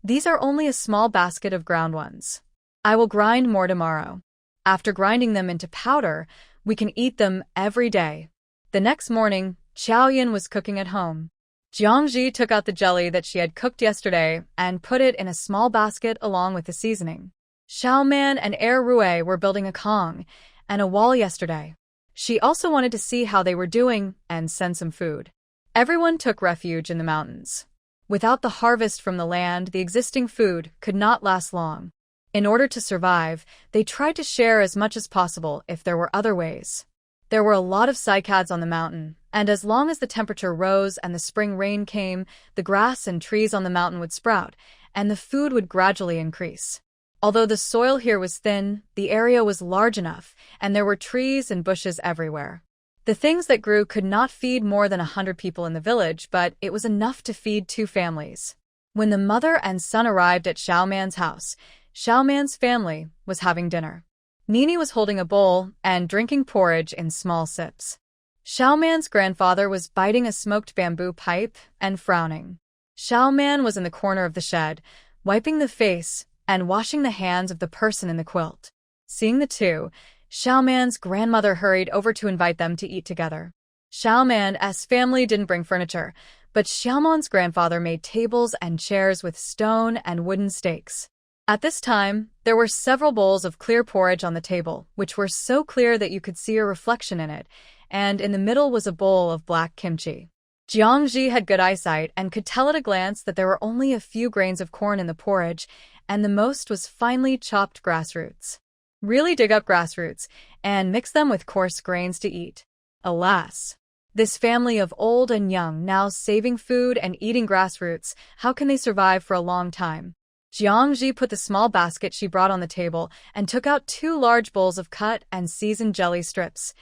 "These are only a small basket of ground ones. I will grind more tomorrow. After grinding them into powder, we can eat them every day." The next morning, Xiao Yun was cooking at home. Jiangji took out the jelly that she had cooked yesterday and put it in a small basket along with the seasoning. Xiao Man and Rui were building a Kong and a wall yesterday. She also wanted to see how they were doing and send some food. Everyone took refuge in the mountains. Without the harvest from the land, the existing food could not last long. In order to survive, they tried to share as much as possible if there were other ways. There were a lot of cycads on the mountain, and as long as the temperature rose and the spring rain came, the grass and trees on the mountain would sprout, and the food would gradually increase. Although the soil here was thin, the area was large enough, and there were trees and bushes everywhere. The things that grew could not feed more than 100 people in the village, but it was enough to feed 2 families. When the mother and son arrived at Xiao Man's house, Xiao Man's family was having dinner. Nini was holding a bowl and drinking porridge in small sips. Xiao Man's grandfather was biting a smoked bamboo pipe and frowning. Xiao Man was in the corner of the shed, wiping the face and washing the hands of the person in the quilt. Seeing the two, Xiao Man's grandmother hurried over to invite them to eat together. Xiao Man's family didn't bring furniture, but Xiao Man's grandfather made tables and chairs with stone and wooden stakes. At this time, there were several bowls of clear porridge on the table, which were so clear that you could see a reflection in it, and in the middle was a bowl of black kimchi. Jiangji had good eyesight and could tell at a glance that there were only a few grains of corn in the porridge, and the most was finely chopped grass roots. Really dig up grass roots and mix them with coarse grains to eat. Alas! This family of old and young now saving food and eating grass roots, how can they survive for a long time? Jiangji put the small basket she brought on the table and took out 2 large bowls of cut and seasoned jelly strips.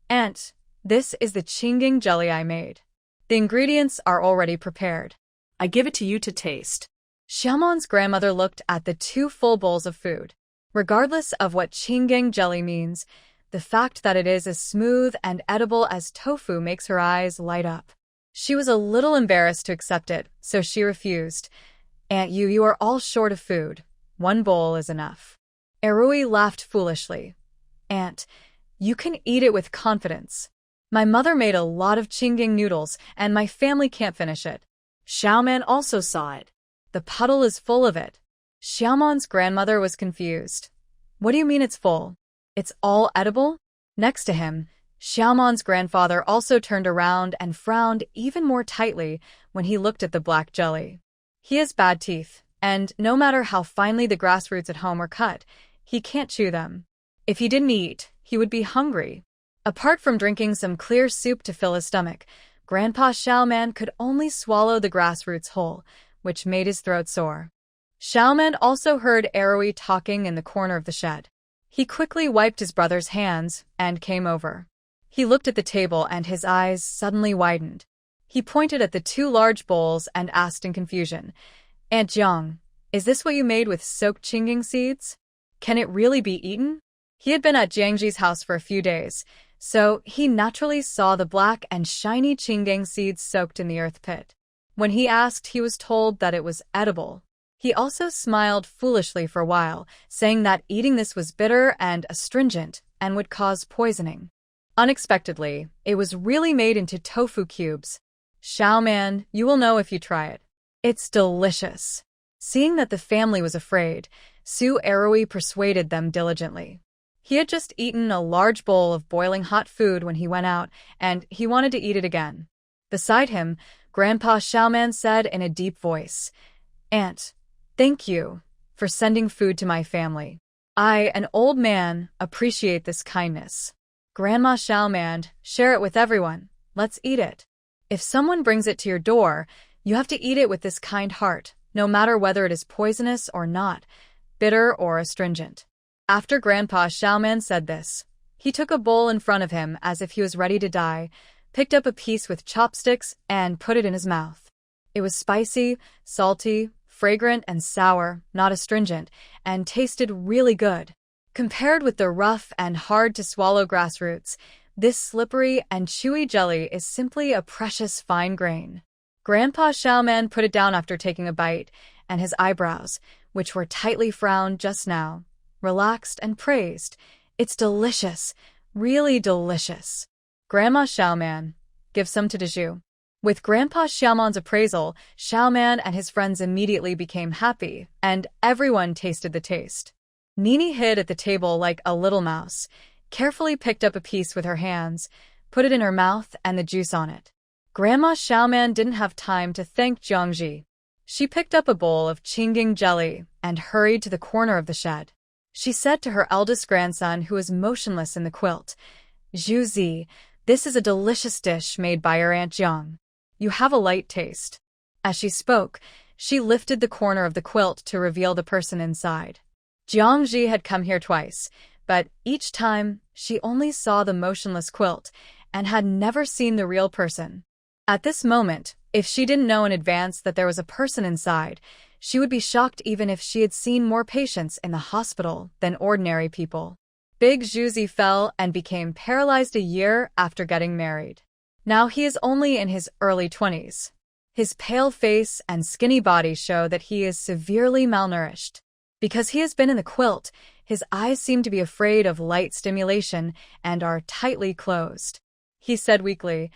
"Aunt, this is the qinggang jelly I made. The ingredients are already prepared. I give it to you to taste." Xiaomon's grandmother looked at the 2 full bowls of food. Regardless of what qinggang jelly means, the fact that it is as smooth and edible as tofu makes her eyes light up. She was a little embarrassed to accept it, so she refused. "Aunt, you are all short of food. 1 bowl is enough." Erui laughed foolishly. "Aunt, you can eat it with confidence. My mother made a lot of qinggang noodles, and my family can't finish it." Xiao Man also saw it. "The puddle is full of it." Xiaomon's grandmother was confused. "What do you mean it's full? It's all edible?" Next to him, Xiaomon's grandfather also turned around and frowned even more tightly when he looked at the black jelly. He has bad teeth, and no matter how finely the grass roots at home are cut, he can't chew them. If he didn't eat, he would be hungry. Apart from drinking some clear soup to fill his stomach, Grandpa Xiao Man could only swallow the grass roots whole, which made his throat sore. Xiao Man also heard Erui talking in the corner of the shed. He quickly wiped his brother's hands and came over. He looked at the table and his eyes suddenly widened. He pointed at the 2 large bowls and asked in confusion, "Aunt Jiang, is this what you made with soaked qinggang seeds? Can it really be eaten?" He had been at Jiangji's house for a few days, so he naturally saw the black and shiny qinggang seeds soaked in the earth pit. When he asked, he was told that it was edible. He also smiled foolishly for a while, saying that eating this was bitter and astringent and would cause poisoning. Unexpectedly, it was really made into tofu cubes. Xiaoman, you will know if you try it. It's delicious. Seeing that the family was afraid, Su Erui persuaded them diligently. He had just eaten a large bowl of boiling hot food when he went out, and he wanted to eat it again. Beside him, Grandpa Xiaoman said in a deep voice, "Aunt, thank you for sending food to my family. I, an old man, appreciate this kindness. Grandma Xiaoman, share it with everyone. Let's eat it. If someone brings it to your door, you have to eat it with this kind heart, no matter whether it is poisonous or not, bitter or astringent." After Grandpa Xiaoman said this, he took a bowl in front of him as if he was ready to die, picked up a piece with chopsticks, and put it in his mouth. It was spicy, salty, fragrant, and sour, not astringent, and tasted really good. Compared with the rough and hard-to-swallow grass roots, this slippery and chewy jelly is simply a precious fine grain. Grandpa Xiaoman put it down after taking a bite, and his eyebrows, which were tightly frowned just now, relaxed and praised. "It's delicious, really delicious. Grandma Xiaoman, give some to Dezhu." With Grandpa Xiaoman's appraisal, Xiaoman and his friends immediately became happy, and everyone tasted the taste. Nini hid at the table like a little mouse, carefully picked up a piece with her hands, put it in her mouth and the juice on it. Grandma Xiaoman didn't have time to thank Jiangji. She picked up a bowl of Qinggang jelly and hurried to the corner of the shed. She said to her eldest grandson, who was motionless in the quilt, "Zhuzi, this is a delicious dish made by your Aunt Jiang. You have a light taste." As she spoke, she lifted the corner of the quilt to reveal the person inside. Jiangji had come here twice, but each time she only saw the motionless quilt and had never seen the real person. At this moment, if she didn't know in advance that there was a person inside, she would be shocked even if she had seen more patients in the hospital than ordinary people. Big Zhuzi fell and became paralyzed a year after getting married. Now he is only in his early 20s. His pale face and skinny body show that he is severely malnourished. Because he has been in the quilt, his eyes seem to be afraid of light stimulation and are tightly closed. He said weakly,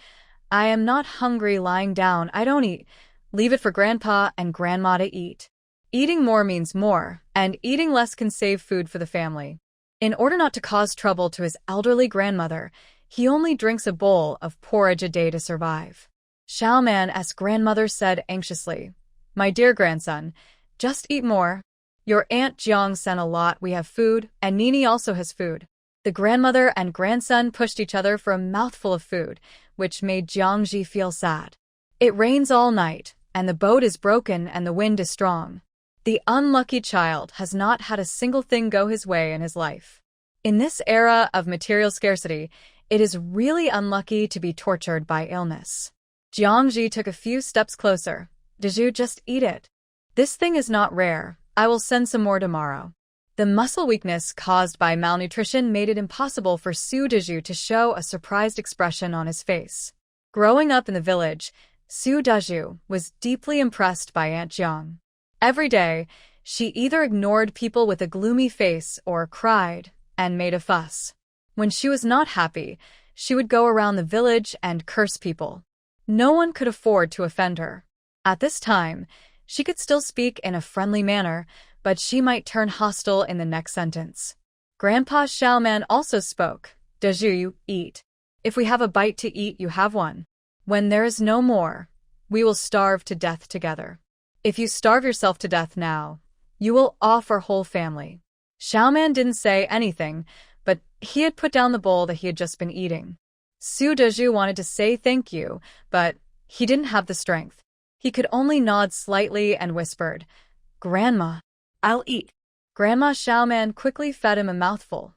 "I am not hungry lying down. I don't eat. Leave it for Grandpa and Grandma to eat." Eating more means more, and eating less can save food for the family. In order not to cause trouble to his elderly grandmother, he only drinks a bowl of porridge a day to survive. Xiaoman's grandmother said anxiously, "My dear grandson, just eat more. Your Aunt Jiang sent a lot. We have food, and Nini also has food." The grandmother and grandson pushed each other for a mouthful of food, which made Jiangji feel sad. It rains all night, and the boat is broken and the wind is strong. The unlucky child has not had a single thing go his way in his life. In this era of material scarcity, it is really unlucky to be tortured by illness. Jiangji took a few steps closer. "Dezhu, just eat it. This thing is not rare. I will send some more tomorrow." The muscle weakness caused by malnutrition made it impossible for Su Dezhu to show a surprised expression on his face. Growing up in the village, Su Dezhu was deeply impressed by Aunt Jiang. Every day, she either ignored people with a gloomy face or cried and made a fuss. When she was not happy, she would go around the village and curse people. No one could afford to offend her. At this time, she could still speak in a friendly manner, but she might turn hostile in the next sentence. Grandpa Xiaoman also spoke. "Dezhu, you eat. If we have a bite to eat, you have one. When there is no more, we will starve to death together. If you starve yourself to death now, you will off our whole family." Xiaoman didn't say anything, but he had put down the bowl that he had just been eating. Su Dezhu wanted to say thank you, but he didn't have the strength. He could only nod slightly and whispered, "Grandma, I'll eat." Grandma Xiaoman quickly fed him a mouthful.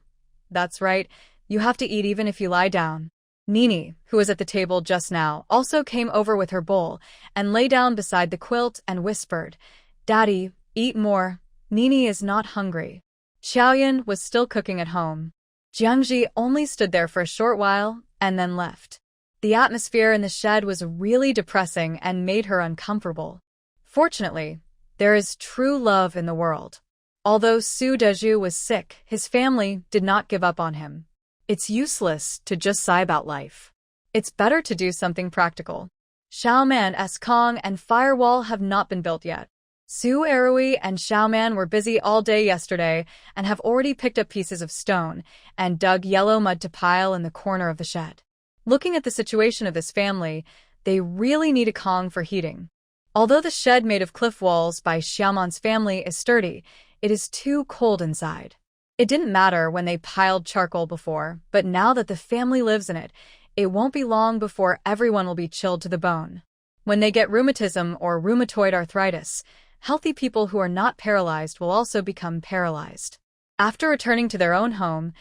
"That's right, you have to eat even if you lie down." Nini, who was at the table just now, also came over with her bowl and lay down beside the quilt and whispered, "Daddy, eat more. Nini is not hungry." Xiaoyan was still cooking at home. Jiangji only stood there for a short while and then left. The atmosphere in the shed was really depressing and made her uncomfortable. Fortunately, there is true love in the world. Although Su Dezhu was sick, his family did not give up on him. It's useless to just sigh about life. It's better to do something practical. Xiaoman's Kong and firewall have not been built yet. Su Erui and Xiaoman were busy all day yesterday and have already picked up pieces of stone and dug yellow mud to pile in the corner of the shed. Looking at the situation of this family, they really need a Kong for heating. Although the shed made of cliff walls by Xiaoman's family is sturdy, it is too cold inside. It didn't matter when they piled charcoal before, but now that the family lives in it, it won't be long before everyone will be chilled to the bone. When they get rheumatism or rheumatoid arthritis, healthy people who are not paralyzed will also become paralyzed. After returning to their own home,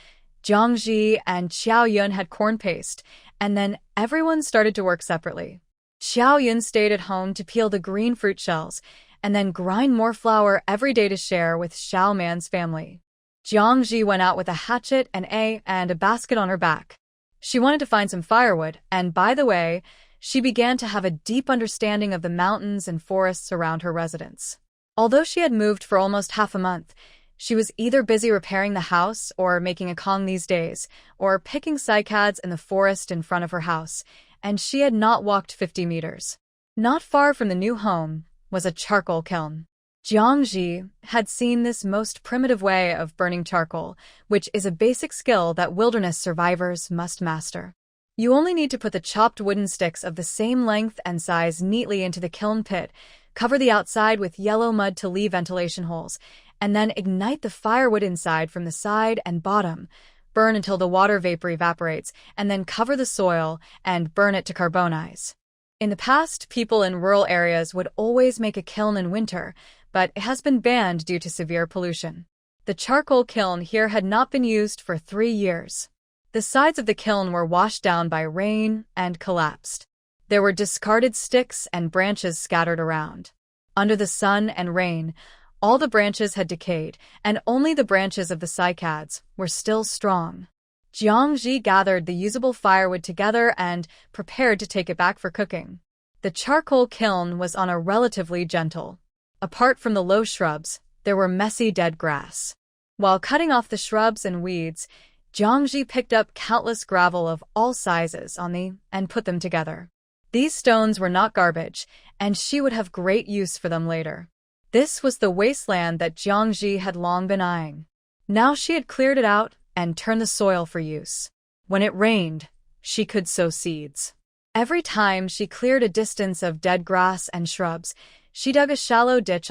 Jiangji and Xiaoyun had corn paste, and then everyone started to work separately. Xiaoyun stayed at home to peel the green fruit shells, and then grind more flour every day to share with Xiaoman's family. Jiangji went out with a hatchet and a basket on her back. She wanted to find some firewood, and by the way, she began to have a deep understanding of the mountains and forests around her residence. Although she had moved for almost half a month, she was either busy repairing the house or making a Kong these days, or picking cycads in the forest in front of her house, and she had not walked 50 meters. Not far from the new home was a charcoal kiln. Jiangji had seen this most primitive way of burning charcoal, which is a basic skill that wilderness survivors must master. You only need to put the chopped wooden sticks of the same length and size neatly into the kiln pit, cover the outside with yellow mud to leave ventilation holes, and then ignite the firewood inside from the side and bottom. Burn until the water vapor evaporates, and then cover the soil and burn it to carbonize. In the past, people in rural areas would always make a kiln in winter, but it has been banned due to severe pollution. The charcoal kiln here had not been used for 3 years. The sides of the kiln were washed down by rain and collapsed. There were discarded sticks and branches scattered around. Under the sun and rain, all the branches had decayed, and only the branches of the cycads were still strong. Jiangji gathered the usable firewood together and prepared to take it back for cooking. The charcoal kiln was on a relatively gentle. Apart from the low shrubs, there were messy dead grass. While cutting off the shrubs and weeds, Jiangji picked up countless gravel of all sizes and put them together. These stones were not garbage, and she would have great use for them later. This was the wasteland that Jiangji had long been eyeing. Now she had cleared it out and turned the soil for use. When it rained, she could sow seeds. Every time she cleared a distance of dead grass and shrubs, she dug a shallow ditch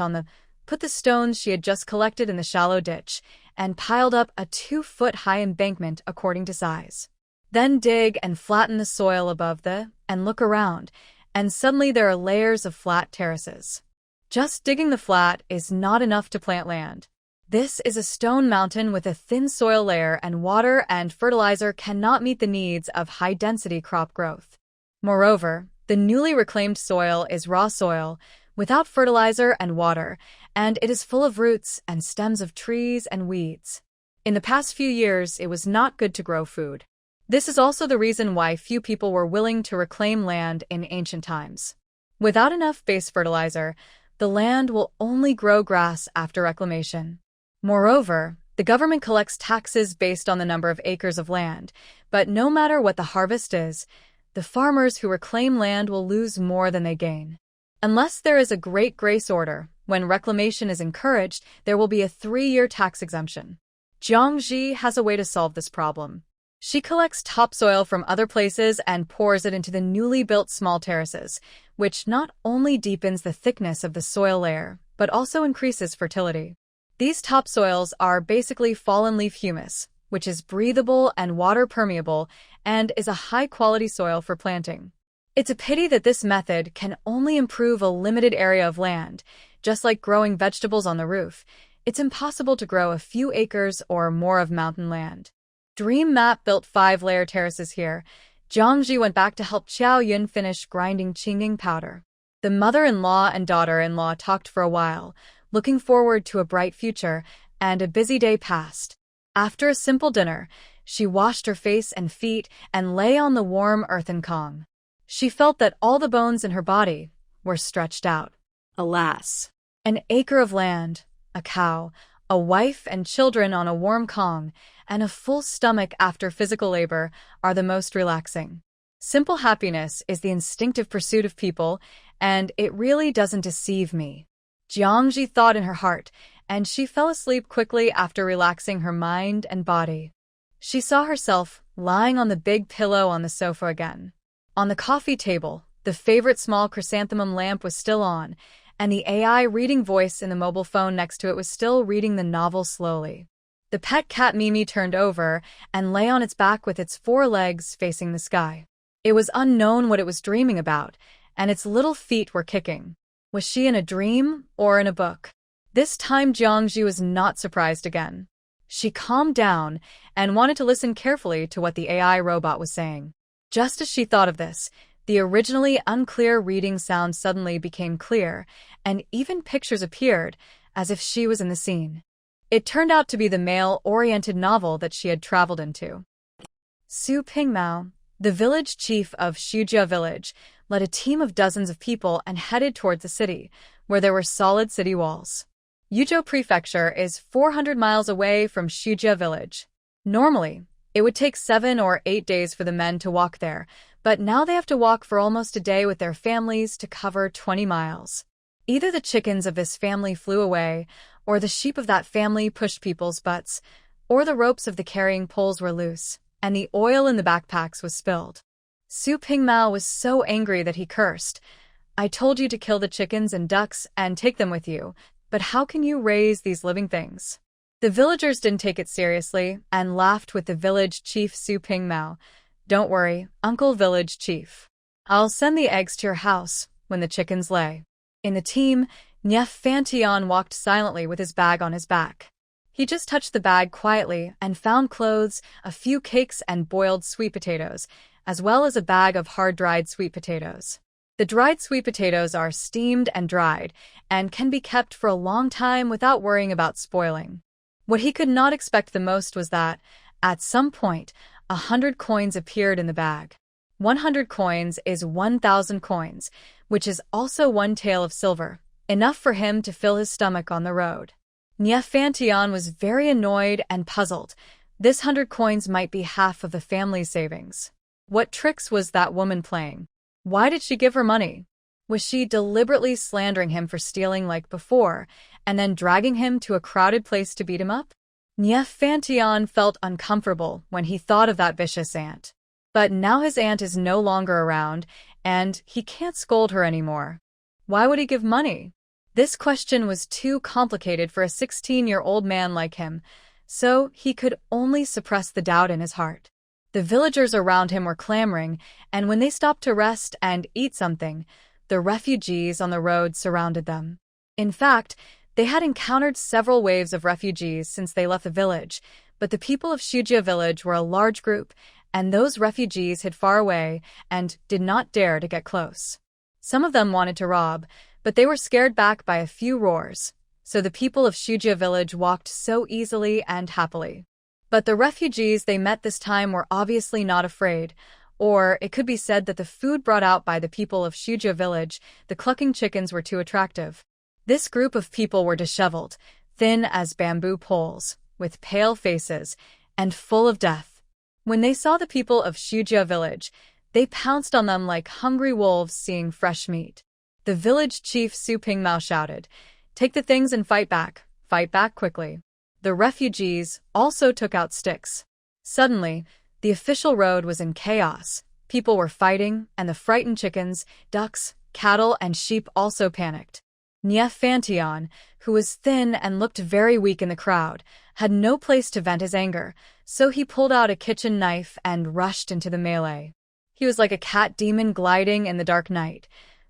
put the stones she had just collected in the shallow ditch, and piled up a 2-foot-high embankment according to size. Then dig and flatten the soil above and look around, and suddenly there are layers of flat terraces. Just digging the flat is not enough to plant land. This is a stone mountain with a thin soil layer, and water and fertilizer cannot meet the needs of high-density crop growth. Moreover, the newly reclaimed soil is raw soil, without fertilizer and water, and it is full of roots and stems of trees and weeds. In the past few years, it was not good to grow food. This is also the reason why few people were willing to reclaim land in ancient times. Without enough base fertilizer, the land will only grow grass after reclamation. Moreover, the government collects taxes based on the number of acres of land, but no matter what the harvest is, the farmers who reclaim land will lose more than they gain. Unless there is a great grace order, when reclamation is encouraged, there will be a 3-year tax exemption. Jiangji has a way to solve this problem. She collects topsoil from other places and pours it into the newly built small terraces, which not only deepens the thickness of the soil layer, but also increases fertility. These topsoils are basically fallen leaf humus, which is breathable and water permeable and is a high-quality soil for planting. It's a pity that this method can only improve a limited area of land. Just like growing vegetables on the roof, it's impossible to grow a few acres or more of mountain land. Dream Map built 5-layer terraces here. Jiangji went back to help Xiaoyun finish grinding qingning powder. The mother-in-law and daughter-in-law talked for a while, looking forward to a bright future, and a busy day passed. After a simple dinner, she washed her face and feet and lay on the warm earthen Kong. She felt that all the bones in her body were stretched out. Alas! An acre of land, a cow, a wife and children on a warm Kong, and a full stomach after physical labor are the most relaxing. Simple happiness is the instinctive pursuit of people, and it really doesn't deceive me. Jiangji thought in her heart, and she fell asleep quickly after relaxing her mind and body. She saw herself lying on the big pillow on the sofa again. On the coffee table, the favorite small chrysanthemum lamp was still on, and the AI reading voice in the mobile phone next to it was still reading the novel slowly. The pet cat Mimi turned over and lay on its back with its 4 legs facing the sky. It was unknown what it was dreaming about, and its little feet were kicking. Was she in a dream or in a book? This time Jiangji was not surprised again. She calmed down and wanted to listen carefully to what the AI robot was saying. Just as she thought of this, the originally unclear reading sound suddenly became clear, and even pictures appeared, as if she was in the scene. It turned out to be the male-oriented novel that she had traveled into. Su Pingmao, the village chief of Shujia village, led a team of dozens of people and headed towards the city, where there were solid city walls. Yuzhou Prefecture is 400 miles away from Shujia village. Normally, it would take 7 or 8 days for the men to walk there, but now they have to walk for almost a day with their families to cover 20 miles. Either the chickens of this family flew away, or the sheep of that family pushed people's butts, or the ropes of the carrying poles were loose, and the oil in the backpacks was spilled. Su Pingmao was so angry that he cursed. "I told you to kill the chickens and ducks and take them with you, but how can you raise these living things?" The villagers didn't take it seriously and laughed with the village chief Su Pingmao. "Don't worry, Uncle Village Chief. I'll send the eggs to your house when the chickens lay." In the team, Nief Fantian walked silently with his bag on his back. He just touched the bag quietly and found clothes, a few cakes and boiled sweet potatoes, as well as a bag of hard-dried sweet potatoes. The dried sweet potatoes are steamed and dried, and can be kept for a long time without worrying about spoiling. What he could not expect the most was that, at some point, 100 coins appeared in the bag. 100 coins is 1,000 coins, which is also 1 tael of silver, enough for him to fill his stomach on the road. Nief Fantian was very annoyed and puzzled. This 100 coins might be half of the family's savings. What tricks was that woman playing? Why did she give her money? Was she deliberately slandering him for stealing like before, and then dragging him to a crowded place to beat him up? Nief Fantian felt uncomfortable when he thought of that vicious aunt. But now his aunt is no longer around, and he can't scold her anymore. Why would he give money? This question was too complicated for a 16-year-old man like him, so he could only suppress the doubt in his heart. The villagers around him were clamoring, and when they stopped to rest and eat something, the refugees on the road surrounded them. In fact, they had encountered several waves of refugees since they left the village, but the people of Shujia village were a large group, and those refugees hid far away and did not dare to get close. Some of them wanted to rob, but they were scared back by a few roars, so the people of Shujia village walked so easily and happily. But the refugees they met this time were obviously not afraid, or it could be said that the food brought out by the people of Shujia village, the clucking chickens, were too attractive. This group of people were disheveled, thin as bamboo poles, with pale faces, and full of death. When they saw the people of Shujia village, they pounced on them like hungry wolves seeing fresh meat. The village chief Su Pingmao shouted, "Take the things and fight back quickly." The refugees also took out sticks. Suddenly, the official road was in chaos. People were fighting, and the frightened chickens, ducks, cattle, and sheep also panicked. Nief Fantian, who was thin and looked very weak in the crowd, had no place to vent his anger, so he pulled out a kitchen knife and rushed into the melee. He was like a cat demon gliding in the dark night.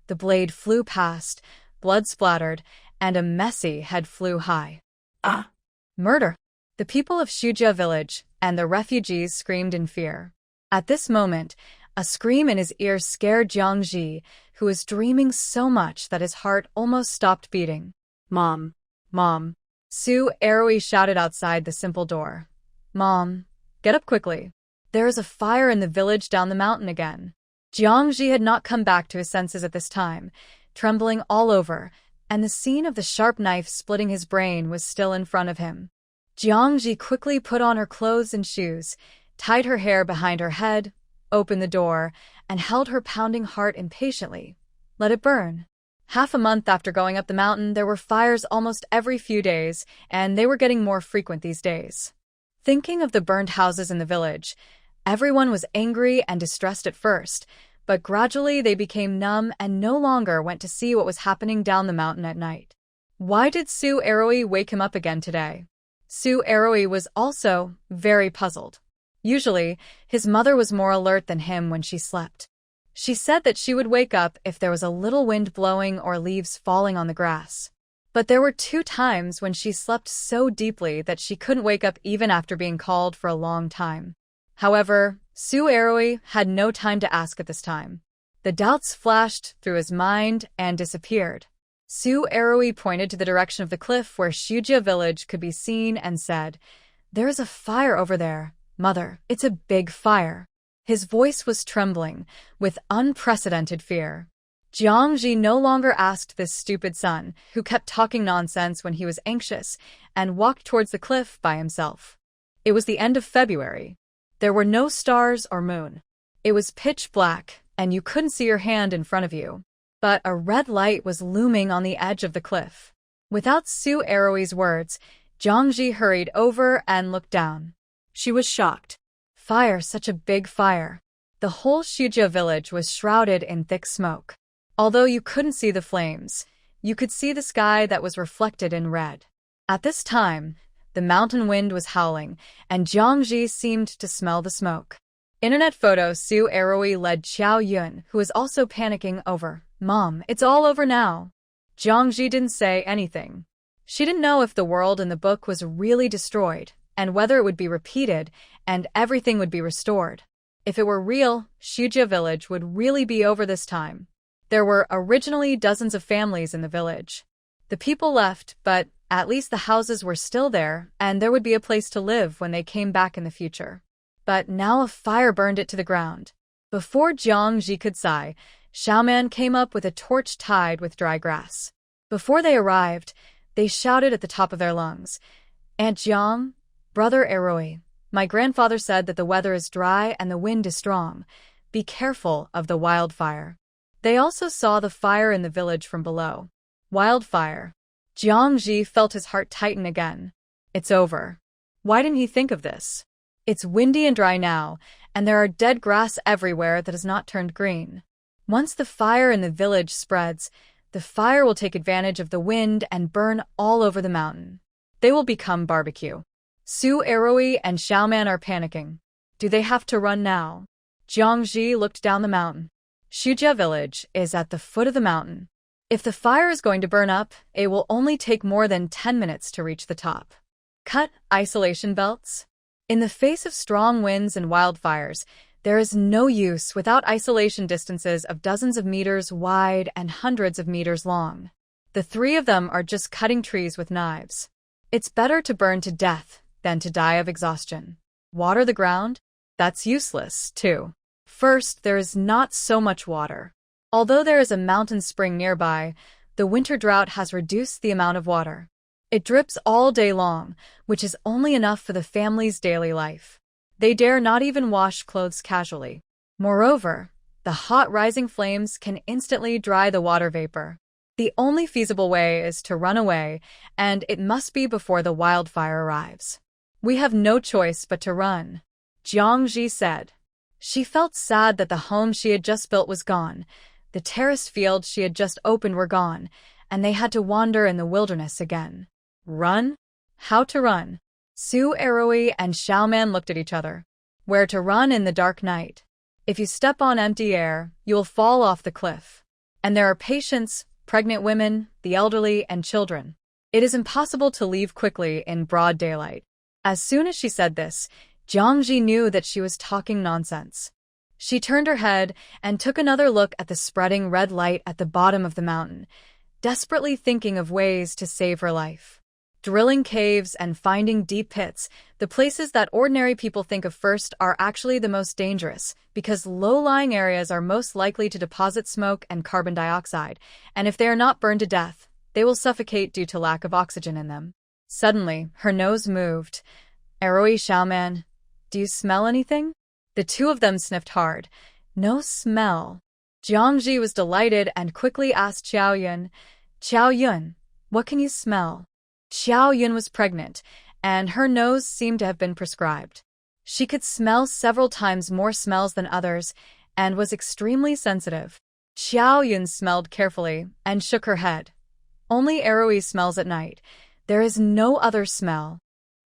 The blade flew past, blood splattered, and a messy head flew high. "Ah! Murder!" The people of Shujia village and the refugees screamed in fear. At this moment, a scream in his ear scared Jiangji, who was dreaming so much that his heart almost stopped beating. "Mom! Mom!" Su Erui shouted outside the simple door. "Mom, get up quickly. There is a fire in the village down the mountain again." Jiangji had not come back to his senses at this time, trembling all over, and the scene of the sharp knife splitting his brain was still in front of him. Jiangji quickly put on her clothes and shoes, tied her hair behind her head, opened the door, and held her pounding heart impatiently. Let it burn. Half a month after going up the mountain, there were fires almost every few days, and they were getting more frequent these days. Thinking of the burned houses in the village, everyone was angry and distressed at first, but gradually they became numb and no longer went to see what was happening down the mountain at night. Why did Su Aroi wake him up again today? Su Aroi was also very puzzled. Usually, his mother was more alert than him when she slept. She said that she would wake up if there was a little wind blowing or leaves falling on the grass. But there were 2 times when she slept so deeply that she couldn't wake up even after being called for a long time. However, Su Aroi had no time to ask at this time. The doubts flashed through his mind and disappeared. Su Aroi pointed to the direction of the cliff where Shujia village could be seen and said, "There is a fire over there, Mother. It's a big fire." His voice was trembling with unprecedented fear. Jiangji no longer asked this stupid son, who kept talking nonsense when he was anxious, and walked towards the cliff by himself. It was the end of February. There were no stars or moon. It was pitch black, and you couldn't see your hand in front of you. But a red light was looming on the edge of the cliff. Without Su Aroi's words, Jiangji hurried over and looked down. She was shocked. Fire, such a big fire. The whole Shujia village was shrouded in thick smoke. Although you couldn't see the flames, you could see the sky that was reflected in red. At this time, the mountain wind was howling, and Jiangji seemed to smell the smoke. Internet photo Su Aroi led Xiao Yun, who was also panicking, over. "Mom, it's all over now." Jiangji didn't say anything. She didn't know if the world in the book was really destroyed, and whether it would be repeated, and everything would be restored. If it were real, Shujia village would really be over this time. There were originally dozens of families in the village. The people left, but at least the houses were still there, and there would be a place to live when they came back in the future. But now a fire burned it to the ground. Before Jiangji could sigh, Xiaoman came up with a torch tied with dry grass. Before they arrived, they shouted at the top of their lungs, "Aunt Jiang, Brother Aroi, my grandfather said that the weather is dry and the wind is strong. Be careful of the wildfire." They also saw the fire in the village from below. Wildfire. Jiangji felt his heart tighten again. It's over. Why didn't he think of this? It's windy and dry now, and there are dead grass everywhere that has not turned green. Once the fire in the village spreads, the fire will take advantage of the wind and burn all over the mountain. They will become barbecue. Su Aroi and Xiaoman are panicking. Do they have to run now? Jiangji looked down the mountain. Shujia village is at the foot of the mountain. If the fire is going to burn up, it will only take more than 10 minutes to reach the top. Cut isolation belts. In the face of strong winds and wildfires, there is no use without isolation distances of dozens of meters wide and hundreds of meters long. The 3 of them are just cutting trees with knives. It's better to burn to death than to die of exhaustion. Water the ground? That's useless, too. First, there is not so much water. Although there is a mountain spring nearby, the winter drought has reduced the amount of water. It drips all day long, which is only enough for the family's daily life. They dare not even wash clothes casually. Moreover, the hot rising flames can instantly dry the water vapor. The only feasible way is to run away, and it must be before the wildfire arrives. We have no choice but to run, Jiangji said. She felt sad that the home she had just built was gone, the terraced fields she had just opened were gone, and they had to wander in the wilderness again. Run? How to run? Su Aroi and Xiaoman looked at each other. Where to run in the dark night? If you step on empty air, you will fall off the cliff. And there are patients, pregnant women, the elderly, and children. It is impossible to leave quickly in broad daylight. As soon as she said this, Jiangji knew that she was talking nonsense. She turned her head and took another look at the spreading red light at the bottom of the mountain, desperately thinking of ways to save her life. Drilling caves and finding deep pits, the places that ordinary people think of first, are actually the most dangerous, because low-lying areas are most likely to deposit smoke and carbon dioxide, and if they are not burned to death, they will suffocate due to lack of oxygen in them. Suddenly, her nose moved. Aroi, Xiaoman, do you smell anything? The 2 of them sniffed hard. No smell. Jiangji was delighted and quickly asked Xiao Yun, "Xiao Yun, what can you smell?" Xiao Yun was pregnant, and her nose seemed to have been prescribed. She could smell several times more smells than others and was extremely sensitive. Xiao Yun smelled carefully and shook her head. "Only Eroi smells at night. There is no other smell."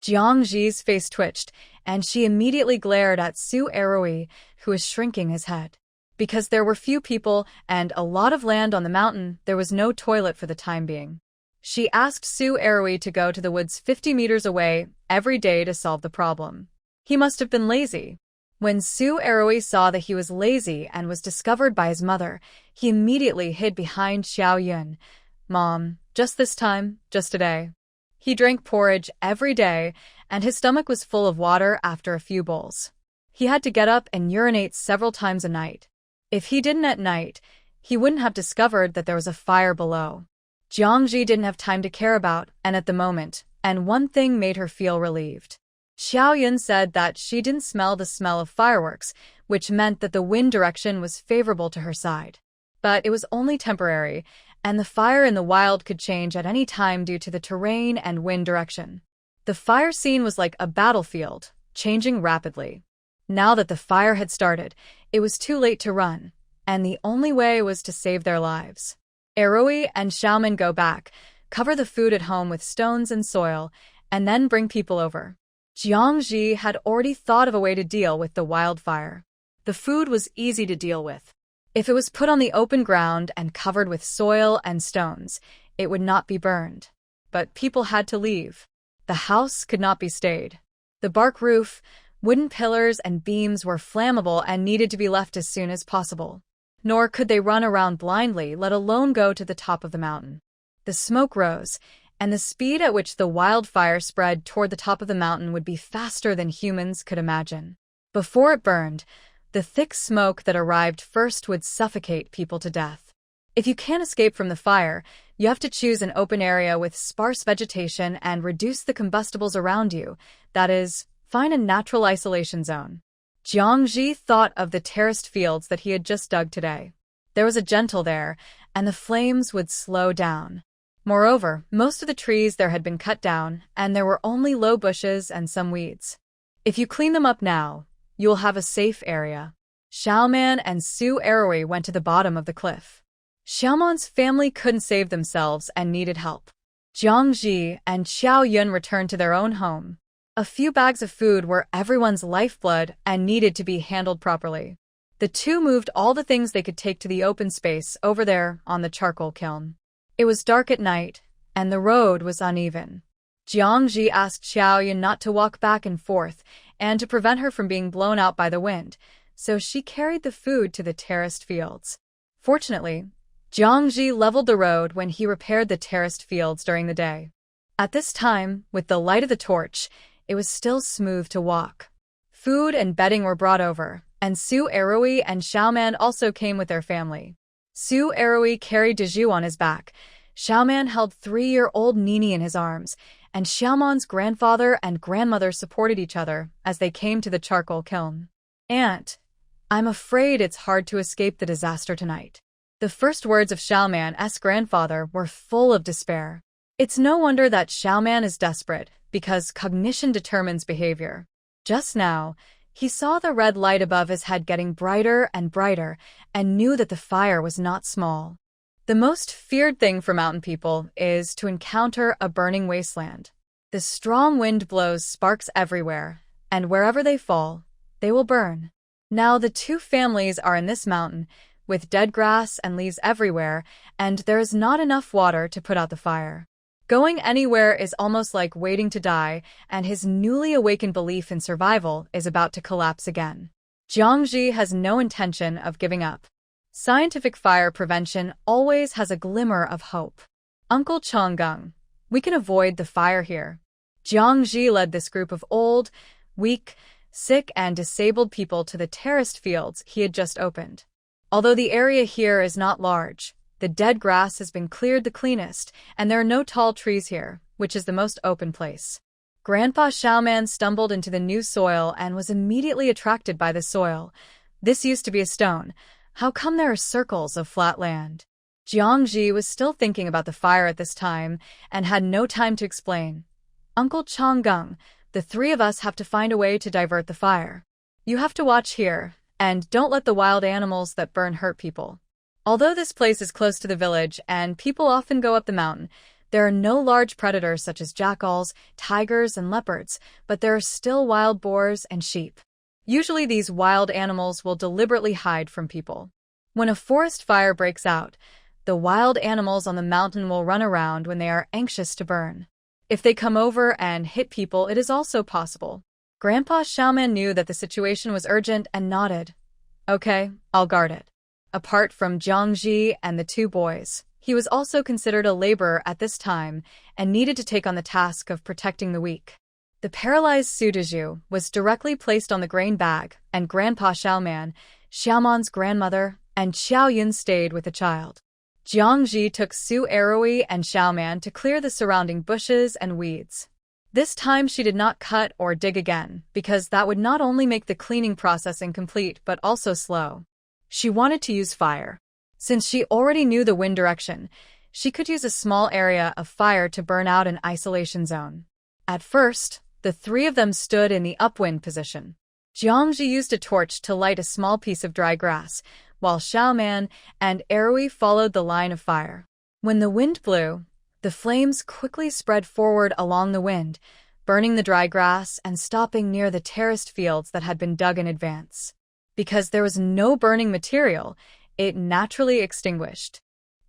Jiangji's face twitched, and she immediately glared at Su Eroi, who was shrinking his head. Because there were few people and a lot of land on the mountain, there was no toilet for the time being. She asked Su Eroi to go to the woods 50 meters away every day to solve the problem. He must have been lazy. When Su Eroi saw that he was lazy and was discovered by his mother, he immediately hid behind Xiao Yun. "Mom, just this time, just today." He drank porridge every day, and his stomach was full of water after a few bowls. He had to get up and urinate several times a night. If he didn't at night, he wouldn't have discovered that there was a fire below. Jiangji didn't have time to care about, and at the moment, and one thing made her feel relieved. Xiao Yun said that she didn't smell the smell of fireworks, which meant that the wind direction was favorable to her side. But it was only temporary, and the fire in the wild could change at any time due to the terrain and wind direction. The fire scene was like a battlefield, changing rapidly. Now that the fire had started, it was too late to run, and the only way was to save their lives. Eroi and Xiaoman go back, cover the food at home with stones and soil, and then bring people over. Jiangji had already thought of a way to deal with the wildfire. The food was easy to deal with. If it was put on the open ground and covered with soil and stones, it would not be burned. But people had to leave. The house could not be stayed. The bark roof, wooden pillars and beams were flammable and needed to be left as soon as possible. Nor could they run around blindly, let alone go to the top of the mountain. The smoke rose, and the speed at which the wildfire spread toward the top of the mountain would be faster than humans could imagine. Before it burned, the thick smoke that arrived first would suffocate people to death. If you can't escape from the fire, you have to choose an open area with sparse vegetation and reduce the combustibles around you, that is, find a natural isolation zone. Jiangji thought of the terraced fields that he had just dug today. There was a gentle there, and the flames would slow down. Moreover, most of the trees there had been cut down, and there were only low bushes and some weeds. If you clean them up now, you will have a safe area. Xiaoman and Su Eroi went to the bottom of the cliff. Xiaoman's family couldn't save themselves and needed help. Jiangji and Xiao Yun returned to their own home. A few bags of food were everyone's lifeblood and needed to be handled properly. The two moved all the things they could take to the open space over there on the charcoal kiln. It was dark at night, and the road was uneven. Jiangji asked Xiao Yun not to walk back and forth and to prevent her from being blown out by the wind, so she carried the food to the terraced fields. Fortunately, Jiangji leveled the road when he repaired the terraced fields during the day. At this time, with the light of the torch, it was still smooth to walk. Food and bedding were brought over, and Su Eroi and Xiaoman also came with their family. Su Eroi carried Dezhu on his back. Xiaoman held 3-year-old Nini in his arms, and Xiaoman's grandfather and grandmother supported each other as they came to the charcoal kiln. "Aunt, I'm afraid it's hard to escape the disaster tonight." The first words of Xiaoman's grandfather were full of despair. It's no wonder that Xiaoman is desperate, because cognition determines behavior. Just now, he saw the red light above his head getting brighter and brighter and knew that the fire was not small. The most feared thing for mountain people is to encounter a burning wasteland. The strong wind blows sparks everywhere, and wherever they fall, they will burn. Now the two families are in this mountain, with dead grass and leaves everywhere, and there is not enough water to put out the fire. Going anywhere is almost like waiting to die, and his newly awakened belief in survival is about to collapse again. Jiangji has no intention of giving up. Scientific fire prevention always has a glimmer of hope. "Uncle Changgung, we can avoid the fire here." Jiangji led this group of old, weak, sick and disabled people to the terraced fields he had just opened. Although the area here is not large, the dead grass has been cleared the cleanest, and there are no tall trees here, which is the most open place. Grandpa Xiaoman stumbled into the new soil and was immediately attracted by the soil, This used to be a stone. How come there are circles of flat land? Jiangji was still thinking about the fire at this time and had no time to explain. Uncle Changgung, the three of us have to find a way to divert the fire. You have to watch here, and don't let the wild animals that burn hurt people. Although this place is close to the village and people often go up the mountain, there are no large predators such as jackals, tigers, and leopards, but there are still wild boars and sheep. Usually these wild animals will deliberately hide from people. When a forest fire breaks out, the wild animals on the mountain will run around when they are anxious to burn. If they come over and hit people, it is also possible. Grandpa Xiaoman knew that the situation was urgent and nodded. Okay, I'll guard it. Apart from Jiangji and the two boys, he was also considered a laborer at this time and needed to take on the task of protecting the weak. The paralyzed Sudaju was directly placed on the grain bag, and Grandpa Xiaoman, Xiaoman's grandmother, and Xiaoyun stayed with the child. Jiangji took Su Erui and Xiaoman to clear the surrounding bushes and weeds. This time she did not cut or dig again, because that would not only make the cleaning process incomplete but also slow. She wanted to use fire. Since she already knew the wind direction, she could use a small area of fire to burn out an isolation zone. At first, the three of them stood in the upwind position. Jiangji used a torch to light a small piece of dry grass, while Xiaoman and Erui followed the line of fire. When the wind blew, the flames quickly spread forward along the wind, burning the dry grass and stopping near the terraced fields that had been dug in advance. Because there was no burning material, it naturally extinguished.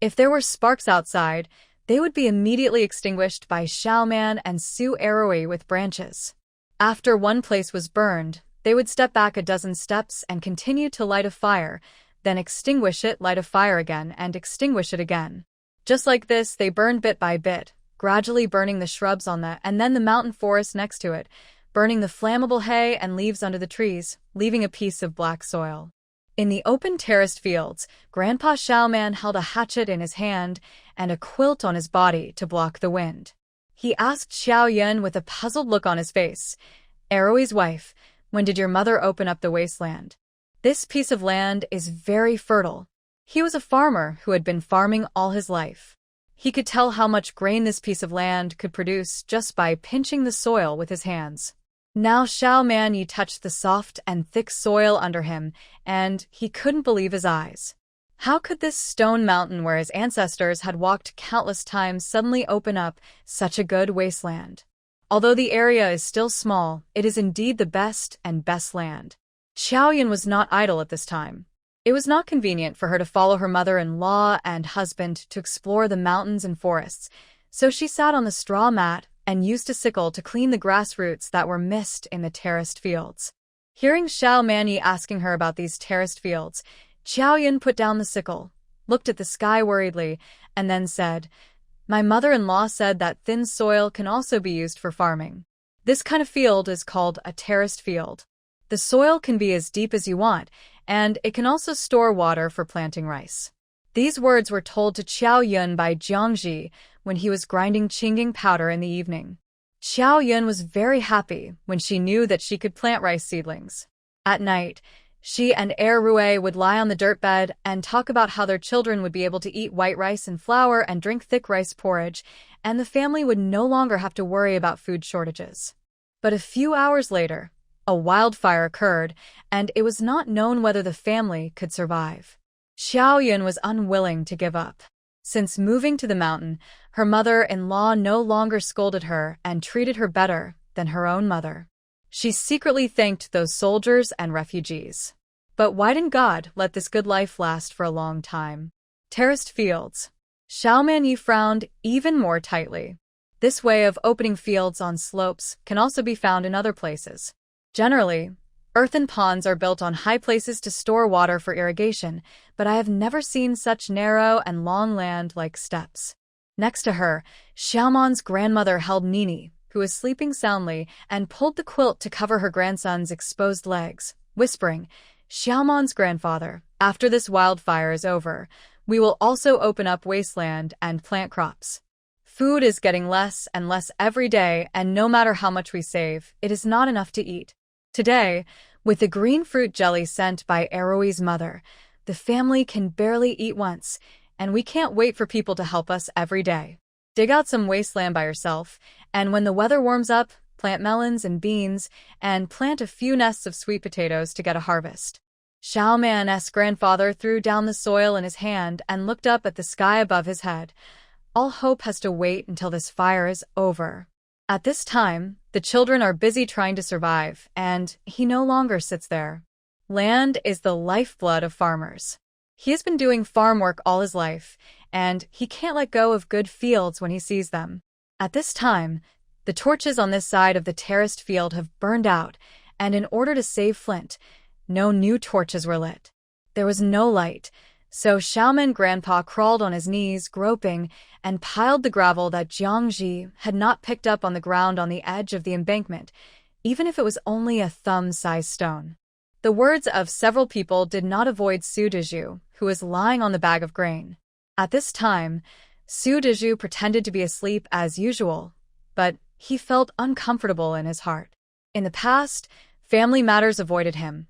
If there were sparks outside, they would be immediately extinguished by Xiaoman and Su Erui with branches. After one place was burned, they would step back a dozen steps and continue to light a fire, then extinguish it, light a fire again, and extinguish it again. Just like this, they burned bit by bit, gradually burning the shrubs on the and then the mountain forest next to it, burning the flammable hay and leaves under the trees, leaving a piece of black soil. In the open terraced fields, Grandpa Xiaoman held a hatchet in his hand and a quilt on his body to block the wind. He asked Xiaoyun with a puzzled look on his face, "Erui's wife, when did your mother open up the wasteland? This piece of land is very fertile." He was a farmer who had been farming all his life. He could tell how much grain this piece of land could produce just by pinching the soil with his hands. Now Xiaoman touched the soft and thick soil under him, and he couldn't believe his eyes. How could this stone mountain where his ancestors had walked countless times suddenly open up such a good wasteland? Although the area is still small, it is indeed the best land. Xiaoyun was not idle at this time. It was not convenient for her to follow her mother-in-law and husband to explore the mountains and forests, so she sat on the straw mat and used a sickle to clean the grass roots that were missed in the terraced fields. Hearing Xiaoman asking her about these terraced fields, Xiaoyun put down the sickle, looked at the sky worriedly, and then said, "My mother-in-law said that thin soil can also be used for farming. This kind of field is called a terraced field. The soil can be as deep as you want, and it can also store water for planting rice." These words were told to Xiaoyun by Jiangji when he was grinding qinging powder in the evening. Xiaoyun was very happy when she knew that she could plant rice seedlings. At night, she and Erui would lie on the dirt bed and talk about how their children would be able to eat white rice and flour and drink thick rice porridge, and the family would no longer have to worry about food shortages. But a few hours later, a wildfire occurred, and it was not known whether the family could survive. Xiaoyun was unwilling to give up. Since moving to the mountain, her mother-in-law no longer scolded her and treated her better than her own mother. She secretly thanked those soldiers and refugees. But why didn't God let this good life last for a long time? Terraced fields. Xiaoman frowned even more tightly. This way of opening fields on slopes can also be found in other places. Generally, earthen ponds are built on high places to store water for irrigation, but I have never seen such narrow and long land like steppes. Next to her, Xiaoman's grandmother held Nini, who was sleeping soundly, and pulled the quilt to cover her grandson's exposed legs, whispering, "Xiaoman's grandfather, after this wildfire is over, we will also open up wasteland and plant crops. Food is getting less and less every day, and no matter how much we save, it is not enough to eat. Today, With the green fruit jelly sent by Aroi's mother, the family can barely eat once, and we can't wait for people to help us every day. Dig out some wasteland by yourself, and when the weather warms up, plant melons and beans, and plant a few nests of sweet potatoes to get a harvest. Xiaoman's grandfather threw down the soil in his hand and looked up at the sky above his head. All hope has to wait until this fire is over. At this time, the children are busy trying to survive, and he no longer sits there. Land is the lifeblood of farmers. He has been doing farm work all his life, and he can't let go of good fields when he sees them. At this time, the torches on this side of the terraced field have burned out, and in order to save Flint, no new torches were lit. There was no light, so Xiaoman Grandpa crawled on his knees, groping, and piled the gravel that Jiangji had not picked up on the ground on the edge of the embankment, even if it was only a thumb-sized stone. The words of several people did not avoid Su Dezhu, who was lying on the bag of grain. At this time, Su Dezhu pretended to be asleep as usual, but he felt uncomfortable in his heart. In the past, family matters avoided him,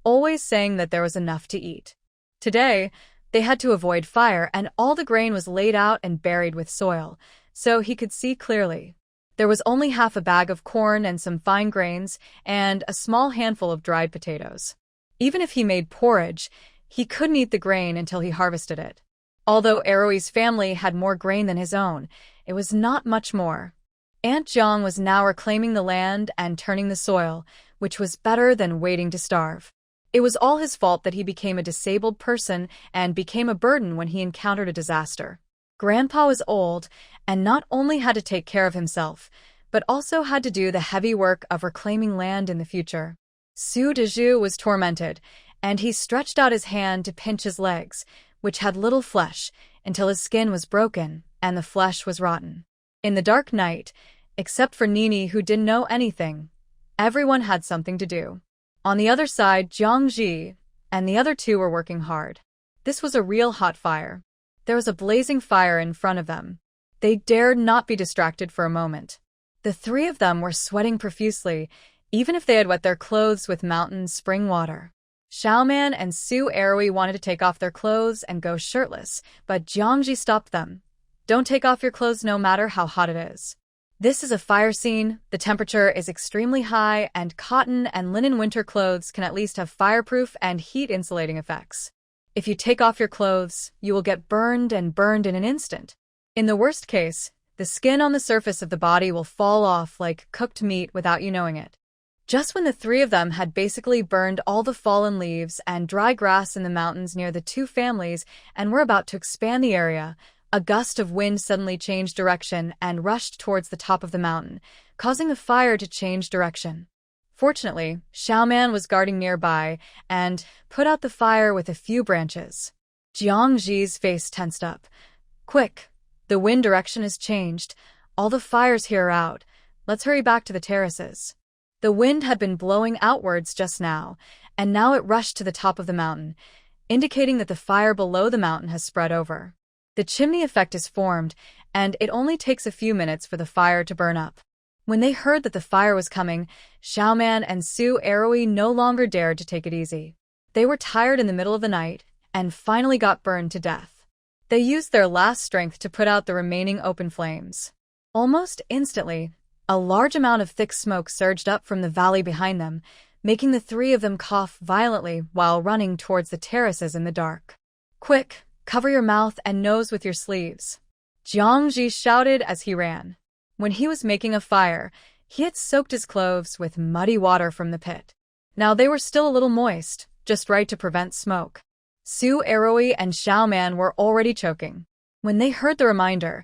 always saying that there was enough to eat. Today, they had to avoid fire, and all the grain was laid out and buried with soil, so he could see clearly. There was only half a bag of corn and some fine grains, and a small handful of dried potatoes. Even if he made porridge, he couldn't eat the grain until he harvested it. Although Aroi's family had more grain than his own, it was not much more. Aunt Jiang was now reclaiming the land and turning the soil, which was better than waiting to starve. It was all his fault that he became a disabled person and became a burden when he encountered a disaster. Grandpa was old and not only had to take care of himself, but also had to do the heavy work of reclaiming land in the future. Su Dezhu was tormented, and he stretched out his hand to pinch his legs, which had little flesh, until his skin was broken and the flesh was rotten. In the dark night, except for Nini, who didn't know anything, everyone had something to do. On the other side, Jiangji and the other two were working hard. This was a real hot fire. There was a blazing fire in front of them. They dared not be distracted for a moment. The three of them were sweating profusely, even if they had wet their clothes with mountain spring water. Xiaoman and Su Arui wanted to take off their clothes and go shirtless, but Jiangji stopped them. Don't take off your clothes no matter how hot it is. This is a fire scene, the temperature is extremely high, and cotton and linen winter clothes can at least have fireproof and heat-insulating effects. If you take off your clothes, you will get burned in an instant. In the worst case, the skin on the surface of the body will fall off like cooked meat without you knowing it. Just when the three of them had basically burned all the fallen leaves and dry grass in the mountains near the two families and were about to expand the area, a gust of wind suddenly changed direction and rushed towards the top of the mountain, causing the fire to change direction. Fortunately, Xiaoman was guarding nearby and put out the fire with a few branches. Jiangji's face tensed up. Quick! The wind direction has changed. All the fires here are out. Let's hurry back to the terraces. The wind had been blowing outwards just now, and now it rushed to the top of the mountain, indicating that the fire below the mountain has spread over. The chimney effect is formed, and it only takes a few minutes for the fire to burn up. When they heard that the fire was coming, Xiaoman and Su Arui no longer dared to take it easy. They were tired in the middle of the night, and finally got burned to death. They used their last strength to put out the remaining open flames. Almost instantly, a large amount of thick smoke surged up from the valley behind them, making the three of them cough violently while running towards the terraces in the dark. Quick! Cover your mouth and nose with your sleeves, Jiangji shouted as he ran. When he was making a fire, he had soaked his clothes with muddy water from the pit. Now they were still a little moist, just right to prevent smoke. Su Arui and Xiaoman were already choking. When they heard the reminder,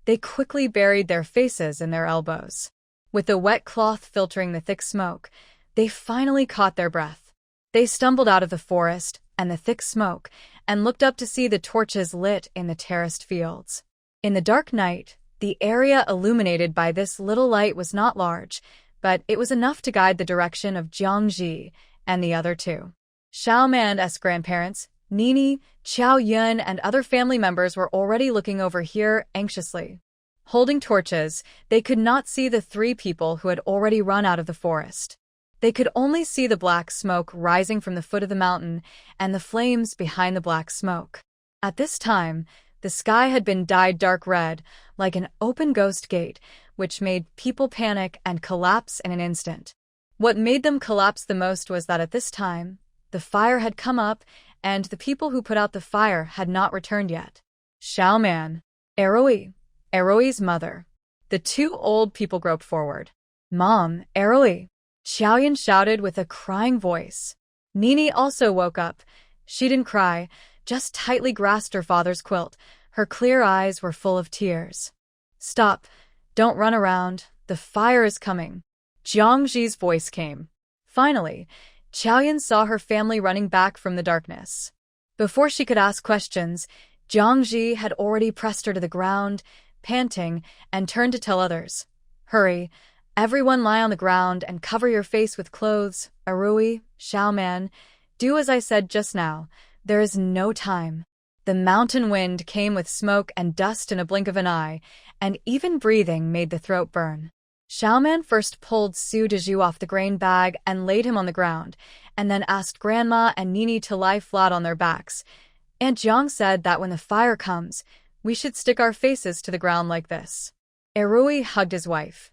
they quickly buried their faces in their elbows. With the wet cloth filtering the thick smoke, they finally caught their breath. They stumbled out of the forest and the thick smoke, and looked up to see the torches lit in the terraced fields. In the dark night, the area illuminated by this little light was not large, but it was enough to guide the direction of Jiangji and the other two. Xiaoman's grandparents, Nini, Qiao Yun, and other family members were already looking over here anxiously. Holding torches, they could not see the three people who had already run out of the forest. They could only see the black smoke rising from the foot of the mountain and the flames behind the black smoke. At this time, the sky had been dyed dark red, like an open ghost gate, which made people panic and collapse in an instant. What made them collapse the most was that at this time, the fire had come up and the people who put out the fire had not returned yet. Xiaoman, Eroi's mother. The two old people groped forward. Mom, Eroi, Xiaoyan shouted with a crying voice. Nini also woke up. She didn't cry, just tightly grasped her father's quilt. Her clear eyes were full of tears. Stop. Don't run around. The fire is coming. Jiangji's voice came. Finally, Xiaoyan saw her family running back from the darkness. Before she could ask questions, Jiangji had already pressed her to the ground, panting, and turned to tell others. Hurry. Everyone lie on the ground and cover your face with clothes. Eroi, Xiaoman, do as I said just now. There is no time. The mountain wind came with smoke and dust in a blink of an eye, and even breathing made the throat burn. Xiaoman first pulled Su Dezhu off the grain bag and laid him on the ground, and then asked Grandma and Nini to lie flat on their backs. Aunt Jiang said that when the fire comes, we should stick our faces to the ground like this. Eroi hugged his wife.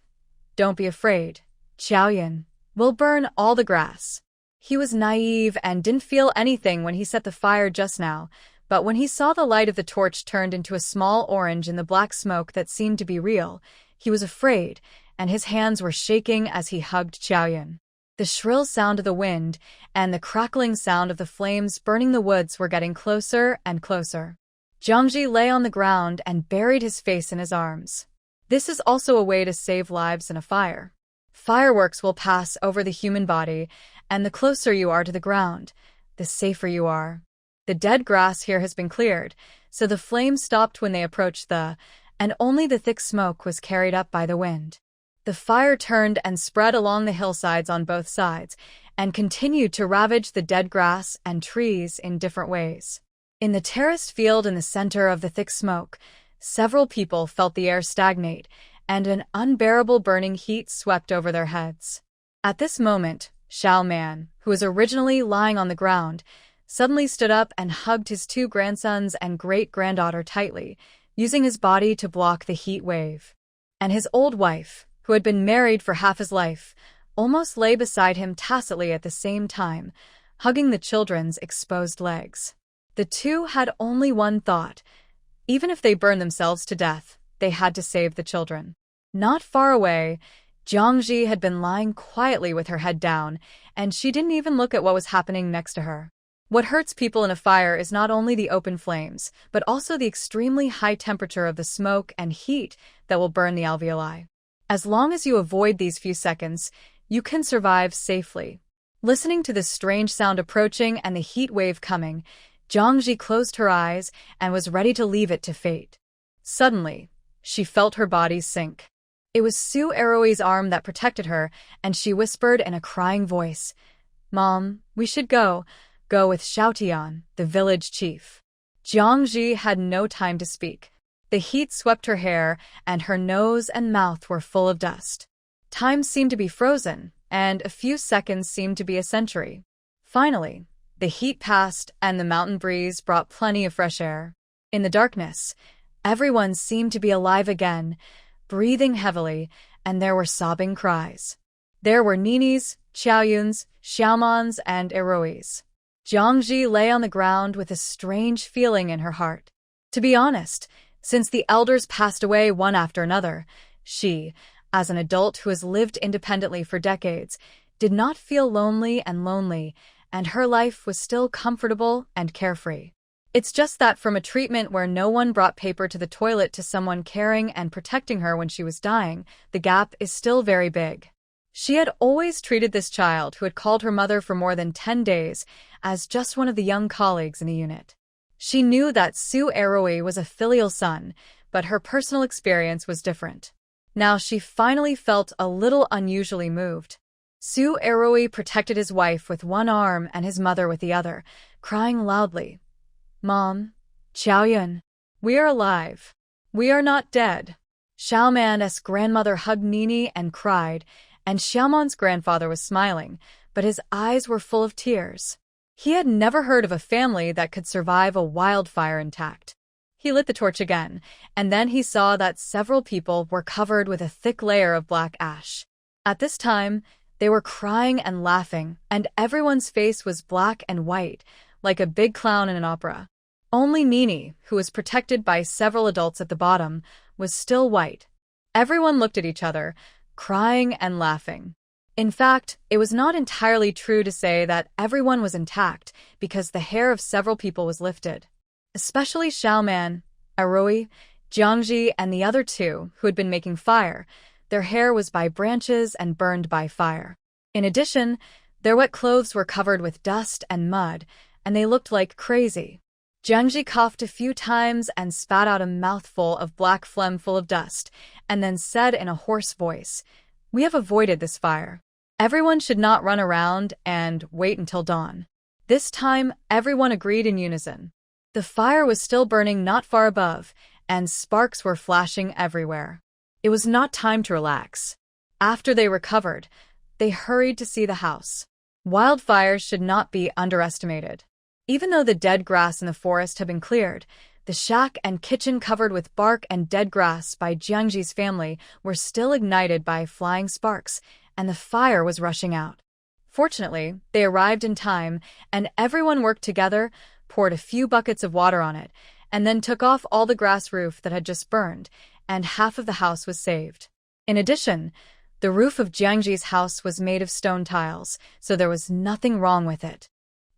Don't be afraid, Xiaoyan. We'll burn all the grass. He was naive and didn't feel anything when he set the fire just now, but when he saw the light of the torch turned into a small orange in the black smoke that seemed to be real, he was afraid, and his hands were shaking as he hugged Xiaoyan. The shrill sound of the wind and the crackling sound of the flames burning the woods were getting closer and closer. Jiangji lay on the ground and buried his face in his arms. This is also a way to save lives in a fire. Fireworks will pass over the human body, and the closer you are to the ground, the safer you are. The dead grass here has been cleared, so the flames stopped when they approached and only the thick smoke was carried up by the wind. The fire turned and spread along the hillsides on both sides, and continued to ravage the dead grass and trees in different ways. In the terraced field in the center of the thick smoke, several people felt the air stagnate, and an unbearable burning heat swept over their heads. At this moment, Xiaoman, who was originally lying on the ground, suddenly stood up and hugged his two grandsons and great-granddaughter tightly, using his body to block the heat wave. And his old wife, who had been married for half his life, almost lay beside him tacitly at the same time, hugging the children's exposed legs. The two had only one thought. Even if they burned themselves to death, they had to save the children. Not far away, Jiangji had been lying quietly with her head down, and she didn't even look at what was happening next to her. What hurts people in a fire is not only the open flames, but also the extremely high temperature of the smoke and heat that will burn the alveoli. As long as you avoid these few seconds, you can survive safely. Listening to this strange sound approaching and the heat wave coming, Jiangji closed her eyes and was ready to leave it to fate. Suddenly, she felt her body sink. It was Su Eroi's arm that protected her, and she whispered in a crying voice, "Mom, we should go with Xiaotian, the village chief." Jiangji had no time to speak. The heat swept her hair, and her nose and mouth were full of dust. Time seemed to be frozen, and a few seconds seemed to be a century. Finally, the heat passed, and the mountain breeze brought plenty of fresh air. In the darkness, everyone seemed to be alive again, breathing heavily, and there were sobbing cries. There were Nini's, Xiaoyun's, Xiaoman's, and Eroi's. Jiangji lay on the ground with a strange feeling in her heart. To be honest, since the elders passed away one after another, she, as an adult who has lived independently for decades, did not feel lonely, and her life was still comfortable and carefree. It's just that from a treatment where no one brought paper to the toilet to someone caring and protecting her when she was dying, the gap is still very big. She had always treated this child, who had called her mother for more than 10 days, as just one of the young colleagues in the unit. She knew that Su Eroi was a filial son, but her personal experience was different. Now she finally felt a little unusually moved. Su Eroi protected his wife with one arm and his mother with the other, crying loudly, "Mom, Xiaoyun, we are alive. We are not dead." Xiaoman's grandmother hugged Nini and cried, and Xiaoman's grandfather was smiling, but his eyes were full of tears. He had never heard of a family that could survive a wildfire intact. He lit the torch again, and then he saw that several people were covered with a thick layer of black ash. At this time, they were crying and laughing, and everyone's face was black and white, like a big clown in an opera. Only Minnie, who was protected by several adults at the bottom, was still white. Everyone looked at each other, crying and laughing. In fact, it was not entirely true to say that everyone was intact because the hair of several people was lifted. Especially Xiaoman, Arui, Jiangji, and the other two who had been making fire. Their hair was by branches and burned by fire. In addition, their wet clothes were covered with dust and mud, and they looked like crazy. Jiangji coughed a few times and spat out a mouthful of black phlegm full of dust, and then said in a hoarse voice, "We have avoided this fire. Everyone should not run around and wait until dawn." This time, everyone agreed in unison. The fire was still burning not far above, and sparks were flashing everywhere. It was not time to relax. After they recovered, they hurried to see the house. Wildfires should not be underestimated. Even though the dead grass in the forest had been cleared, the shack and kitchen covered with bark and dead grass by Jiangji's family were still ignited by flying sparks, and the fire was rushing out. Fortunately, they arrived in time, and everyone worked together, poured a few buckets of water on it, and then took off all the grass roof that had just burned, and half of the house was saved. In addition, the roof of Jiangji's house was made of stone tiles, so there was nothing wrong with it.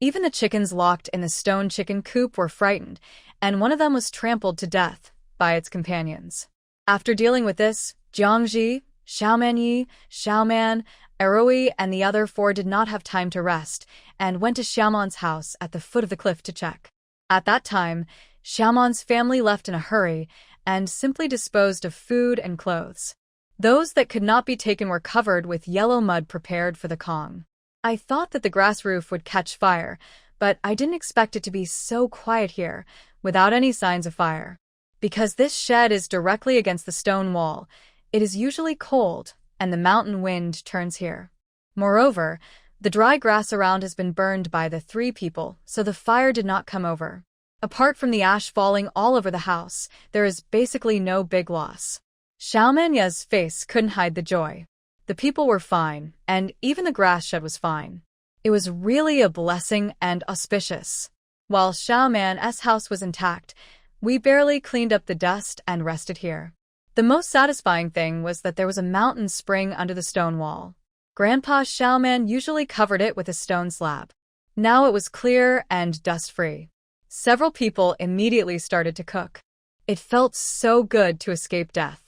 Even the chickens locked in the stone chicken coop were frightened, and one of them was trampled to death by its companions. After dealing with this, Jiangji, Xiaomanyi, Xiaoman, Arui, and the other four did not have time to rest, and went to Xiaoman's house at the foot of the cliff to check. At that time, Xiaoman's family left in a hurry and simply disposed of food and clothes. Those that could not be taken were covered with yellow mud prepared for the Kong. I thought that the grass roof would catch fire, but I didn't expect it to be so quiet here, without any signs of fire. Because this shed is directly against the stone wall, it is usually cold, and the mountain wind turns here. Moreover, the dry grass around has been burned by the three people, so the fire did not come over. Apart from the ash falling all over the house, there is basically no big loss. Xiaomanya's face couldn't hide the joy. The people were fine, and even the grass shed was fine. It was really a blessing and auspicious. While Xiaoman's house was intact, we barely cleaned up the dust and rested here. The most satisfying thing was that there was a mountain spring under the stone wall. Grandpa Xiaoman usually covered it with a stone slab. Now it was clear and dust-free. Several people immediately started to cook. It felt so good to escape death.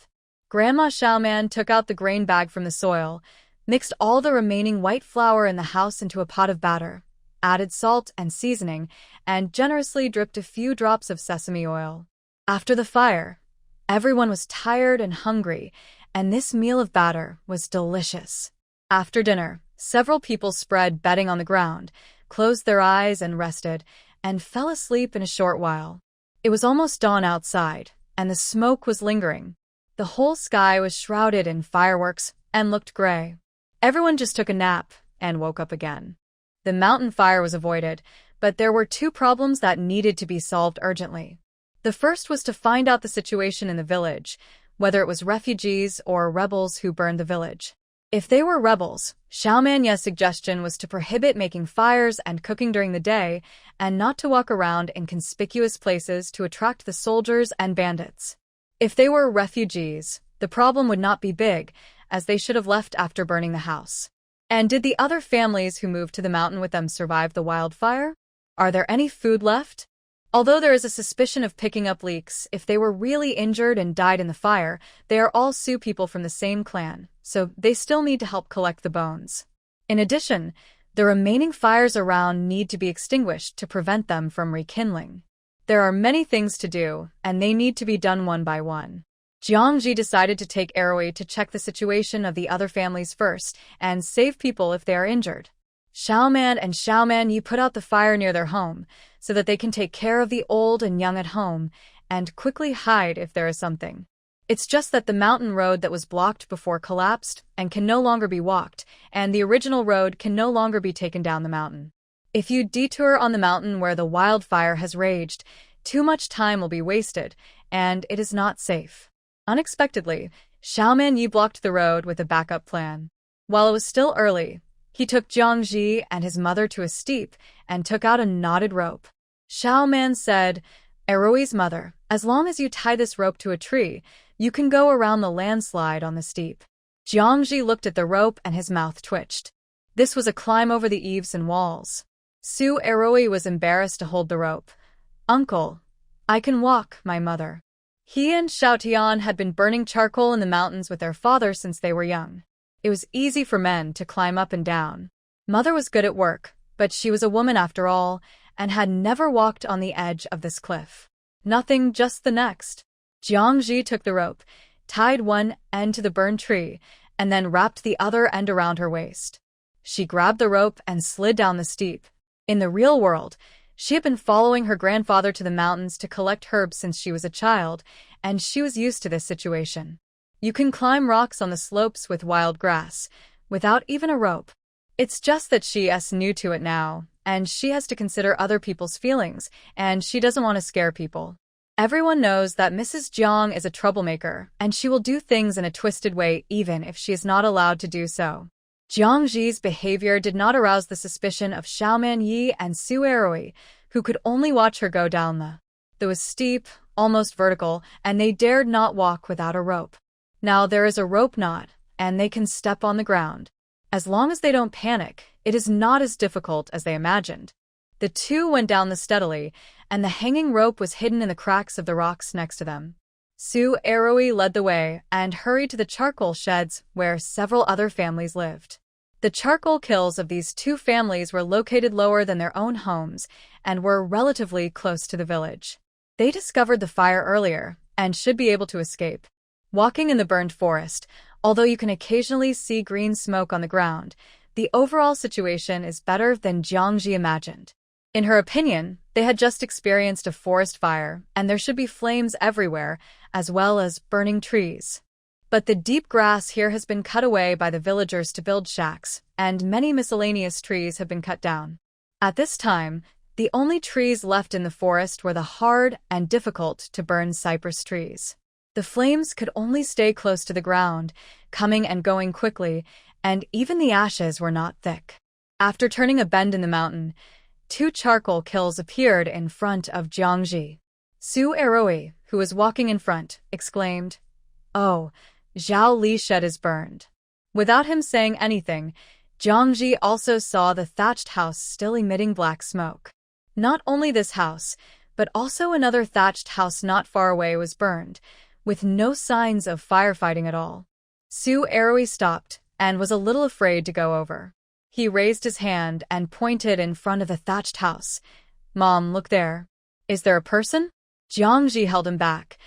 Grandma Xiaoman took out the grain bag from the soil, mixed all the remaining white flour in the house into a pot of batter, added salt and seasoning, and generously dripped a few drops of sesame oil. After the fire, everyone was tired and hungry, and this meal of batter was delicious. After dinner, several people spread bedding on the ground, closed their eyes and rested, and fell asleep in a short while. It was almost dawn outside, and the smoke was lingering. The whole sky was shrouded in fireworks and looked gray. Everyone just took a nap and woke up again. The mountain fire was avoided, but there were two problems that needed to be solved urgently. The first was to find out the situation in the village, whether it was refugees or rebels who burned the village. If they were rebels, Xiaomanya's suggestion was to prohibit making fires and cooking during the day and not to walk around in conspicuous places to attract the soldiers and bandits. If they were refugees, the problem would not be big, as they should have left after burning the house. And did the other families who moved to the mountain with them survive the wildfire? Are there any food left? Although there is a suspicion of picking up leaks, if they were really injured and died in the fire, they are all Sioux people from the same clan, so they still need to help collect the bones. In addition, the remaining fires around need to be extinguished to prevent them from rekindling. There are many things to do, and they need to be done one by one. Jiangji decided to take Arui to check the situation of the other families first and save people if they are injured. Xiaoman and Xiaomanyi put out the fire near their home so that they can take care of the old and young at home and quickly hide if there is something. It's just that the mountain road that was blocked before collapsed and can no longer be walked, and the original road can no longer be taken down the mountain. If you detour on the mountain where the wildfire has raged, too much time will be wasted, and it is not safe. Unexpectedly, Xiaoman Yi blocked the road with a backup plan. While it was still early, he took Jiangji and his mother to a steep and took out a knotted rope. Xiaoman said, "Eroi's mother, as long as you tie this rope to a tree, you can go around the landslide on the steep." Jiangji looked at the rope and his mouth twitched. This was a climb over the eaves and walls. Su Eroi was embarrassed to hold the rope. "Uncle, I can walk, my mother." He and Xiaotian had been burning charcoal in the mountains with their father since they were young. It was easy for men to climb up and down. Mother was good at work, but she was a woman after all, and had never walked on the edge of this cliff. Nothing, just the next. Jiangji took the rope, tied one end to the burned tree, and then wrapped the other end around her waist. She grabbed the rope and slid down the steep. In the real world, she had been following her grandfather to the mountains to collect herbs since she was a child, and she was used to this situation. You can climb rocks on the slopes with wild grass, without even a rope. It's just that she is new to it now, and she has to consider other people's feelings, and she doesn't want to scare people. Everyone knows that Mrs. Jiang is a troublemaker, and she will do things in a twisted way even if she is not allowed to do so. Jiangji's behavior did not arouse the suspicion of Xiaoman Yi and Su Eroi, who could only watch her go down the. It was steep, almost vertical, and they dared not walk without a rope. Now there is a rope knot, and they can step on the ground. As long as they don't panic, it is not as difficult as they imagined. The two went down steadily, and the hanging rope was hidden in the cracks of the rocks next to them. Su Eroi led the way and hurried to the charcoal sheds where several other families lived. The charcoal kilns of these two families were located lower than their own homes and were relatively close to the village. They discovered the fire earlier and should be able to escape. Walking in the burned forest, although you can occasionally see green smoke on the ground, the overall situation is better than Jiangji imagined. In her opinion, they had just experienced a forest fire, and there should be flames everywhere, as well as burning trees. But the deep grass here has been cut away by the villagers to build shacks, and many miscellaneous trees have been cut down. At this time, the only trees left in the forest were the hard and difficult-to-burn cypress trees. The flames could only stay close to the ground, coming and going quickly, and even the ashes were not thick. After turning a bend in the mountain, two charcoal kilns appeared in front of Jiangji. Su Eroi, who was walking in front, exclaimed, "Oh, Zhao Li's shed is burned." Without him saying anything, Jiangji also saw the thatched house still emitting black smoke. Not only this house, but also another thatched house not far away was burned, with no signs of firefighting at all. Su Eroi stopped and was a little afraid to go over. He raised his hand and pointed in front of the thatched house. "Mom, look there. Is there a person?" Jiangji held him back.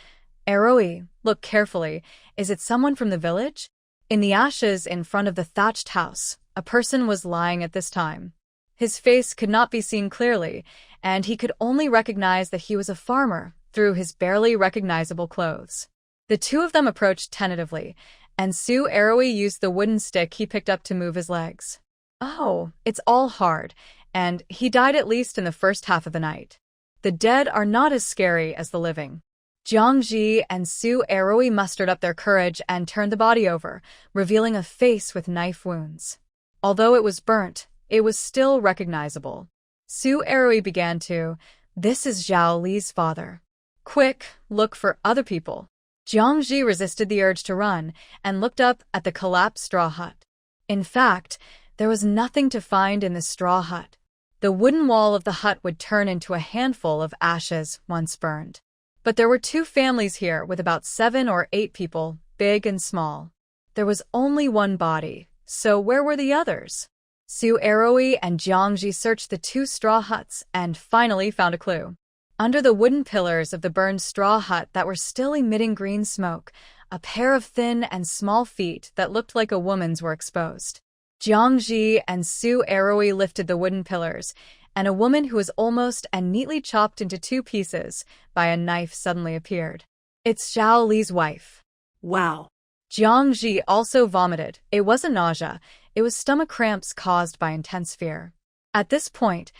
"Eroi, look carefully. Is it someone from the village?" In the ashes in front of the thatched house, a person was lying at this time. His face could not be seen clearly, and he could only recognize that he was a farmer through his barely recognizable clothes. The two of them approached tentatively, and Su Eroi used the wooden stick he picked up to move his legs. "Oh, it's all hard, and he died at least in the first half of the night. The dead are not as scary as the living." Jiangji and Su Eroi mustered up their courage and turned the body over, revealing a face with knife wounds. Although it was burnt, it was still recognizable. Su Eroi began to, "This is Zhao Li's father. Quick, look for other people." Jiangji resisted the urge to run and looked up at the collapsed straw hut. In fact, there was nothing to find in the straw hut. The wooden wall of the hut would turn into a handful of ashes once burned. But there were two families here with about 7 or 8 people, big and small. There was only one body, so where were the others? Su Eroi and Jiangji searched the 2 straw huts and finally found a clue. Under the wooden pillars of the burned straw hut that were still emitting green smoke, a pair of thin and small feet that looked like a woman's were exposed. Jiangji and Su Eroi lifted the wooden pillars, and a woman who was almost and neatly chopped into 2 pieces by a knife suddenly appeared. "It's Zhao Li's wife." Wow. Jiang Ji also vomited. It wasn't nausea, it was stomach cramps caused by intense fear. At this point,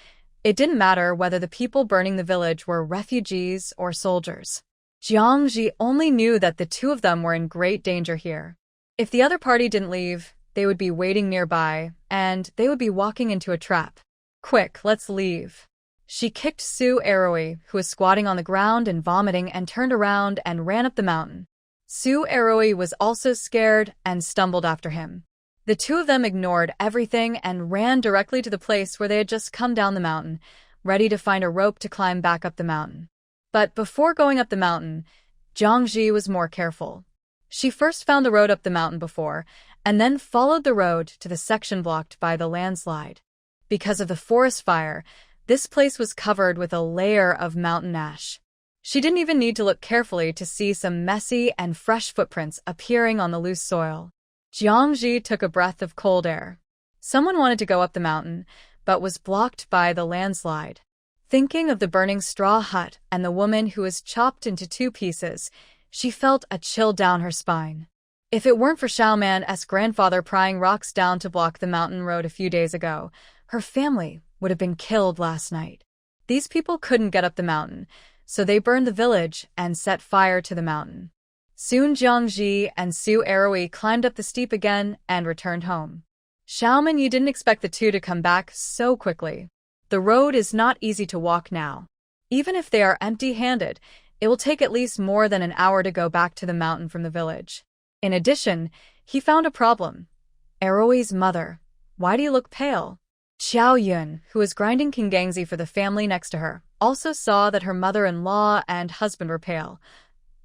it didn't matter whether the people burning the village were refugees or soldiers. Jiang Ji only knew that the two of them were in great danger here. If the other party didn't leave, they would be waiting nearby, and they would be walking into a trap. Quick, let's leave. She kicked Su Aroi, who was squatting on the ground and vomiting, and turned around and ran up the mountain. Su Aroi was also scared and stumbled after him. The two of them ignored everything and ran directly to the place where they had just come down the mountain, ready to find a rope to climb back up the mountain. But before going up the mountain, Jiang Ji was more careful. She first found the road up the mountain before, and then followed the road to the section blocked by the landslide. Because of the forest fire, this place was covered with a layer of mountain ash. She didn't even need to look carefully to see some messy and fresh footprints appearing on the loose soil. Jiang Ji took a breath of cold air. Someone wanted to go up the mountain, but was blocked by the landslide. Thinking of the burning straw hut and the woman who was chopped into 2 pieces, she felt a chill down her spine. If it weren't for Xiaoman's grandfather prying rocks down to block the mountain road a few days ago, her family would have been killed last night. These people couldn't get up the mountain, so they burned the village and set fire to the mountain. Soon Jiang Ji and Su Aroi climbed up the steep again and returned home. Xiaoman, you didn't expect the two to come back so quickly. The road is not easy to walk now. Even if they are empty-handed, it will take at least more than an hour to go back to the mountain from the village. In addition, he found a problem. Aroi's mother. Why do you look pale? Xiao Yun, who was grinding kingangzi for the family next to her, also saw that her mother-in-law and husband were pale.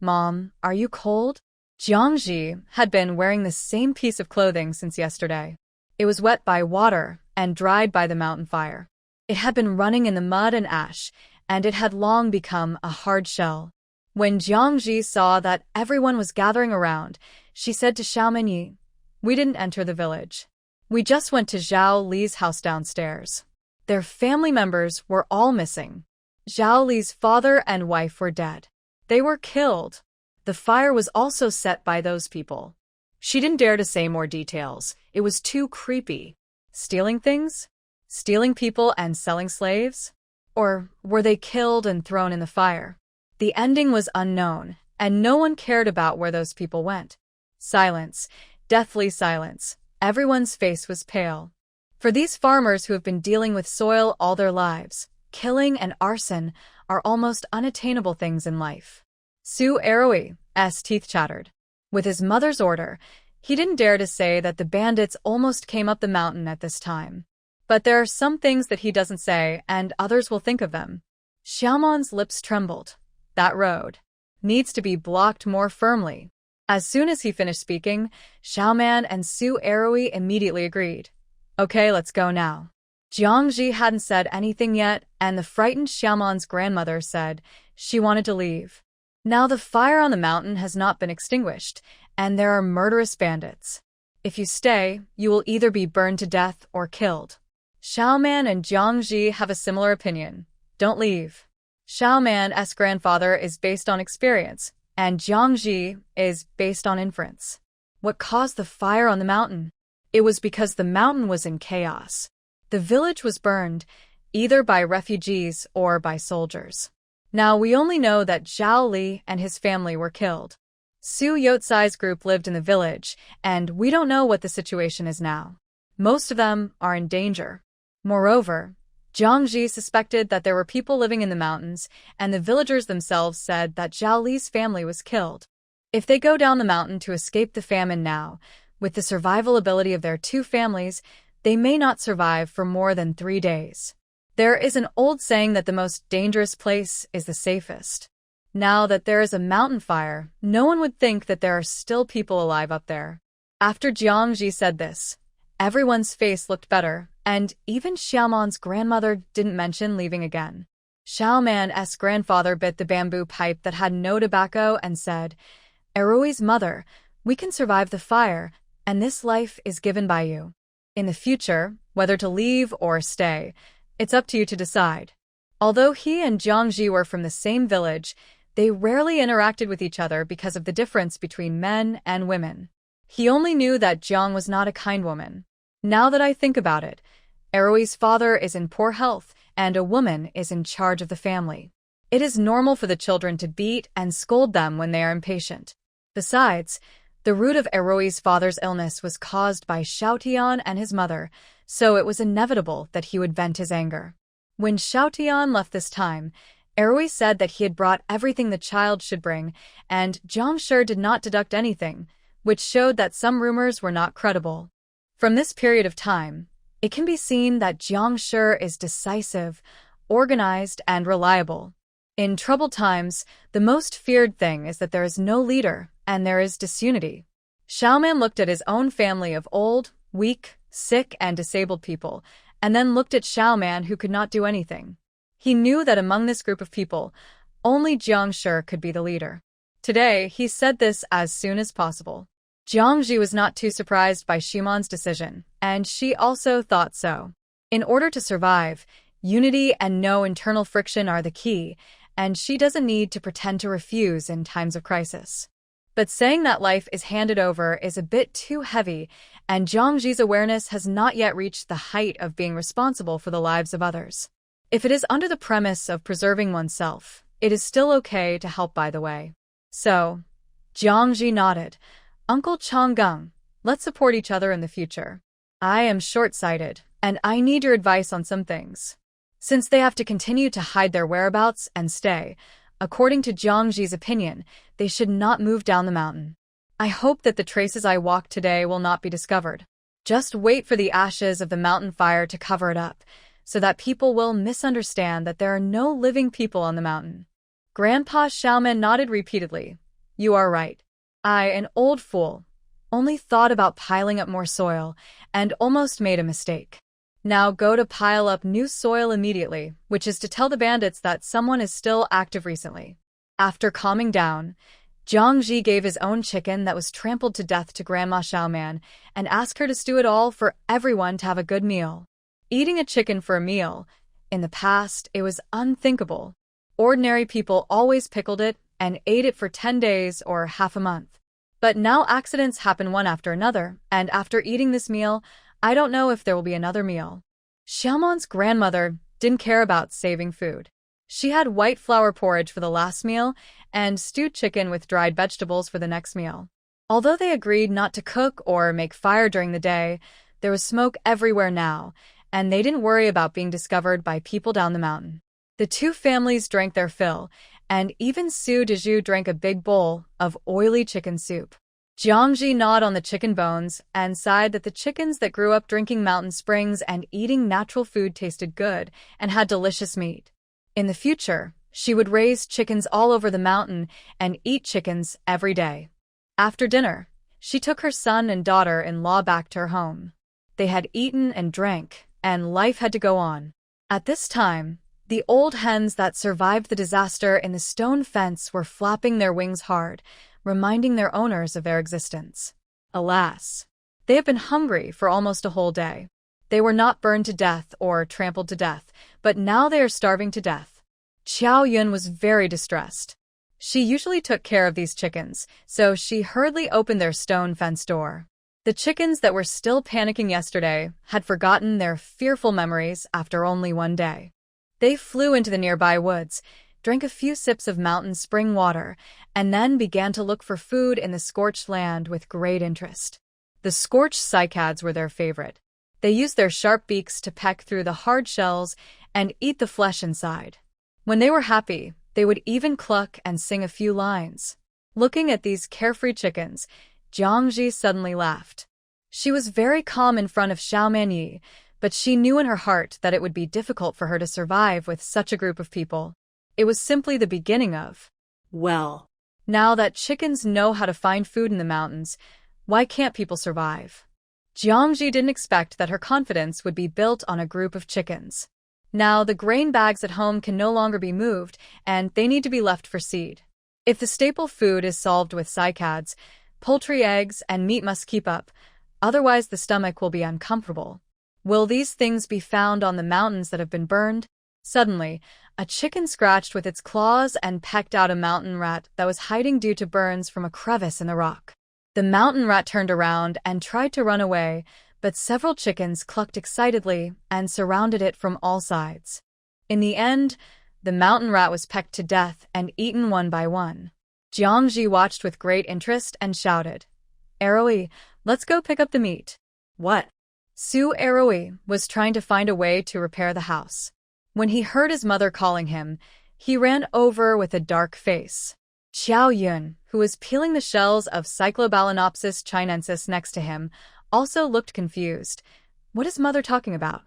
Mom, are you cold? Jiang Ji had been wearing the same piece of clothing since yesterday. It was wet by water and dried by the mountain fire. It had been running in the mud and ash, and it had long become a hard shell. When Jiang Ji saw that everyone was gathering around, she said to Xiaoman Yi, "We didn't enter the village. We just went to Zhao Li's house downstairs. Their family members were all missing. Zhao Li's father and wife were dead. They were killed. The fire was also set by those people." She didn't dare to say more details. It was too creepy. Stealing things? Stealing people and selling slaves? Or were they killed and thrown in the fire? The ending was unknown, and no one cared about where those people went. Silence, deathly silence. Everyone's face was pale. For these farmers who have been dealing with soil all their lives, killing and arson are almost unattainable things in life. Su Aroi's teeth chattered. With his mother's order, he didn't dare to say that the bandits almost came up the mountain at this time. But there are some things that he doesn't say, and others will think of them. Xiaoman's lips trembled. That road needs to be blocked more firmly. As soon as he finished speaking, Xiaoman and Su Aroi immediately agreed. Okay, let's go now. Jiang Ji hadn't said anything yet, and the frightened Xiaoman's grandmother said she wanted to leave. Now the fire on the mountain has not been extinguished, and there are murderous bandits. If you stay, you will either be burned to death or killed. Xiaoman and Jiang Ji have a similar opinion. Don't leave. Xiaoman's grandfather is based on experience, and Jiang Ji is based on inference. What caused the fire on the mountain? It was because the mountain was in chaos. The village was burned, either by refugees or by soldiers. Now we only know that Zhao Li and his family were killed. Su Yotsai's group lived in the village, and we don't know what the situation is now. Most of them are in danger. Moreover, Jiang Ji suspected that there were people living in the mountains, and the villagers themselves said that Zhao Li's family was killed. If they go down the mountain to escape the famine now, with the survival ability of their 2 families, they may not survive for more than 3 days. There is an old saying that the most dangerous place is the safest. Now that there is a mountain fire, no one would think that there are still people alive up there. After Jiang Ji said this, everyone's face looked better, and even Xiaoman's grandmother didn't mention leaving again. Xiaoman's grandfather bit the bamboo pipe that had no tobacco and said, "Aroi's mother, we can survive the fire, and this life is given by you. In the future, whether to leave or stay, it's up to you to decide." Although he and Jiang Ji were from the same village, They rarely interacted with each other because of the difference between men and women. He only knew that Jiang was not a kind woman. Now that I think about it, Eroi's father is in poor health, and a woman is in charge of the family. It is normal for the children to beat and scold them when they are impatient. Besides, the root of Eroi's father's illness was caused by Xiaotian and his mother, so it was inevitable that he would vent his anger. When Xiaotian left this time, Eroi said that he had brought everything the child should bring, and Jiang Shi did not deduct anything, which showed that some rumors were not credible. From this period of time, it can be seen that Jiang Shi is decisive, organized, and reliable. In troubled times, the most feared thing is that there is no leader, and there is disunity. Xiaoman looked at his own family of old, weak, sick, and disabled people, and then looked at Xiaoman who could not do anything. He knew that among this group of people, only Jiang Shi could be the leader. Today, he said this as soon as possible. Jiang Ji was not too surprised by Shimon's decision, and she also thought so. In order to survive, unity and no internal friction are the key, and she doesn't need to pretend to refuse in times of crisis. But saying that life is handed over is a bit too heavy, and Jiang Ji's awareness has not yet reached the height of being responsible for the lives of others. If it is under the premise of preserving oneself, it is still okay to help by the way. So, Jiang Ji nodded. Uncle Changgung, let's support each other in the future. I am short-sighted, and I need your advice on some things. Since they have to continue to hide their whereabouts and stay, according to Jiang Ji's opinion, they should not move down the mountain. I hope that the traces I walked today will not be discovered. Just wait for the ashes of the mountain fire to cover it up, so that people will misunderstand that there are no living people on the mountain. Grandpa Xiaoman nodded repeatedly. You are right. I, an old fool, only thought about piling up more soil and almost made a mistake. Now go to pile up new soil immediately, which is to tell the bandits that someone is still active recently. After calming down, Jiang Ji gave his own chicken that was trampled to death to Grandma Xiaoman and asked her to stew it all for everyone to have a good meal. Eating a chicken for a meal, in the past, it was unthinkable. Ordinary people always pickled it and ate it for 10 days or half a month. But now accidents happen one after another, and after eating this meal, I don't know if there will be another meal. Xiaoman's grandmother didn't care about saving food. She had white flour porridge for the last meal and stewed chicken with dried vegetables for the next meal. Although they agreed not to cook or make fire during the day, there was smoke everywhere now, and they didn't worry about being discovered by people down the mountain. The two families drank their fill, and even Su Dezhu drank a big bowl of oily chicken soup. Jiang Ji gnawed on the chicken bones and sighed that the chickens that grew up drinking mountain springs and eating natural food tasted good and had delicious meat. In the future, she would raise chickens all over the mountain and eat chickens every day. After dinner, she took her son and daughter-in-law back to her home. They had eaten and drank, and life had to go on. At this time, the old hens that survived the disaster in the stone fence were flapping their wings hard, reminding their owners of their existence. Alas, they have been hungry for almost a whole day. They were not burned to death or trampled to death, but now they are starving to death. Qiao Yun was very distressed. She usually took care of these chickens, so she hurriedly opened their stone fence door. The chickens that were still panicking yesterday had forgotten their fearful memories after only one day. They flew into the nearby woods, drank a few sips of mountain spring water, and then began to look for food in the scorched land with great interest. The scorched cycads were their favorite. They used their sharp beaks to peck through the hard shells and eat the flesh inside. When they were happy, they would even cluck and sing a few lines. Looking at these carefree chickens, Jiang Ji suddenly laughed. She was very calm in front of Xiaoman Yi, but she knew in her heart that it would be difficult for her to survive with such a group of people. It was simply the beginning of, well, now that chickens know how to find food in the mountains, why can't people survive? Jiang Ji didn't expect that her confidence would be built on a group of chickens. Now the grain bags at home can no longer be moved, and they need to be left for seed. If the staple food is solved with cycads, poultry eggs and meat must keep up, otherwise the stomach will be uncomfortable. Will these things be found on the mountains that have been burned? Suddenly, A chicken scratched with its claws and pecked out a mountain rat that was hiding due to burns from a crevice in the rock. The mountain rat turned around and tried to run away, but several chickens clucked excitedly and surrounded it from all sides. In the end, the mountain rat was pecked to death and eaten one by one. Jiangji watched with great interest and shouted, "Aroi, let's go pick up the meat." What? Su Aroi was trying to find a way to repair the house. When he heard his mother calling him, he ran over with a dark face. Xiao Yun, who was peeling the shells of Cyclobalanopsis chinensis next to him, also looked confused. What is mother talking about?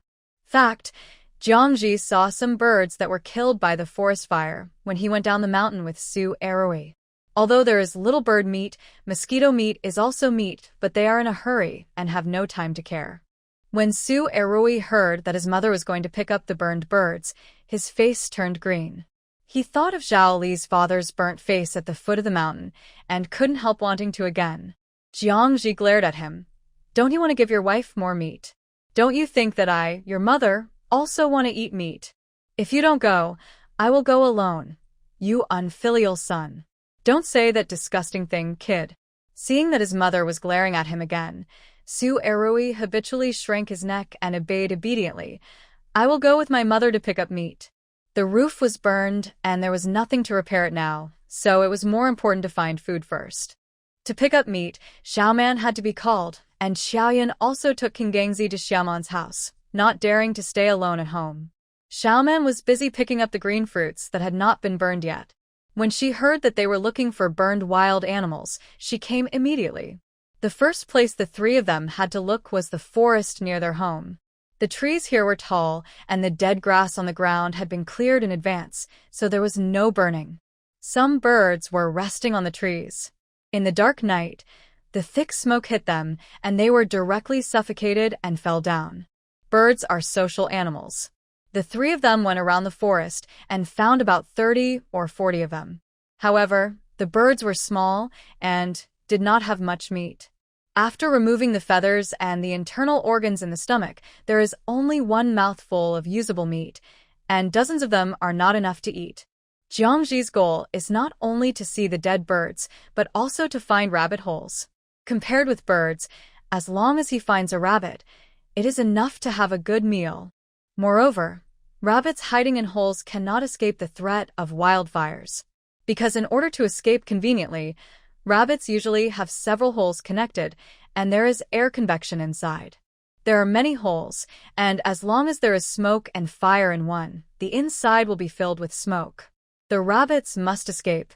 Fact, Jiangji saw some birds that were killed by the forest fire when he went down the mountain with Su Aroi. Although there is little bird meat, mosquito meat is also meat, but they are in a hurry and have no time to care. When Su Aroi heard that his mother was going to pick up the burned birds, his face turned green. He thought of Zhao Li's father's burnt face at the foot of the mountain and couldn't help wanting to again. Jiangji glared at him. "Don't you want to give your wife more meat? Don't you think that I, your mother, also want to eat meat? If you don't go, I will go alone. You unfilial son. Don't say that disgusting thing, kid." Seeing that his mother was glaring at him again, Su Aroi habitually shrank his neck and obeyed obediently. "I will go with my mother to pick up meat." The roof was burned, and there was nothing to repair it now, so it was more important to find food first. To pick up meat, Xiaoman had to be called, and Xiaoyan also took King Gangzi to Xiaoman's house, not daring to stay alone at home. Xiaoman was busy picking up the green fruits that had not been burned yet. When she heard that they were looking for burned wild animals, she came immediately. The first place the three of them had to look was the forest near their home. The trees here were tall, and the dead grass on the ground had been cleared in advance, so there was no burning. Some birds were resting on the trees. In the dark night, the thick smoke hit them, and they were directly suffocated and fell down. Birds are social animals. The three of them went around the forest and found about 30 or 40 of them. However, the birds were small and did not have much meat. After removing the feathers and the internal organs in the stomach, there is only one mouthful of usable meat, and dozens of them are not enough to eat. Jiangji's goal is not only to see the dead birds, but also to find rabbit holes. Compared with birds, as long as he finds a rabbit, it is enough to have a good meal. Moreover, rabbits hiding in holes cannot escape the threat of wildfires. Because in order to escape conveniently, rabbits usually have several holes connected, and there is air convection inside. There are many holes, and as long as there is smoke and fire in one, the inside will be filled with smoke. The rabbits must escape,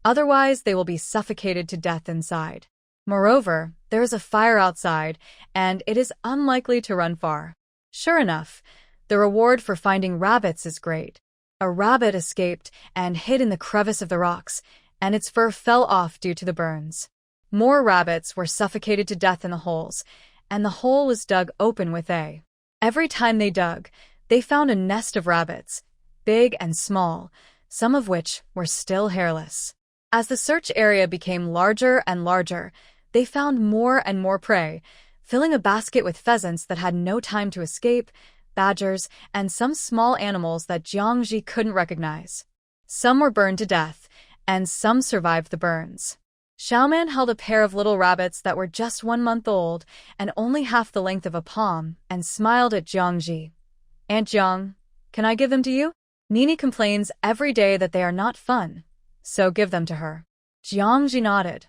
otherwise they will be suffocated to death inside. Moreover, there is a fire outside, and it is unlikely to run far. Sure enough, the reward for finding rabbits is great. A rabbit escaped and hid in the crevice of the rocks, and its fur fell off due to the burns. More rabbits were suffocated to death in the holes, and the hole was dug open with a. Every time they dug, they found a nest of rabbits, big and small, some of which were still hairless. As the search area became larger and larger, they found more and more prey, filling a basket with pheasants that had no time to escape, badgers, and some small animals that Jiangji couldn't recognize. Some were burned to death, and some survived the burns. Xiaoman held a pair of little rabbits that were just 1 month old and only half the length of a palm, and smiled at Jiangji. "Aunt Jiang, can I give them to you? Nini complains every day that they are not fun, so give them to her." Jiangji nodded.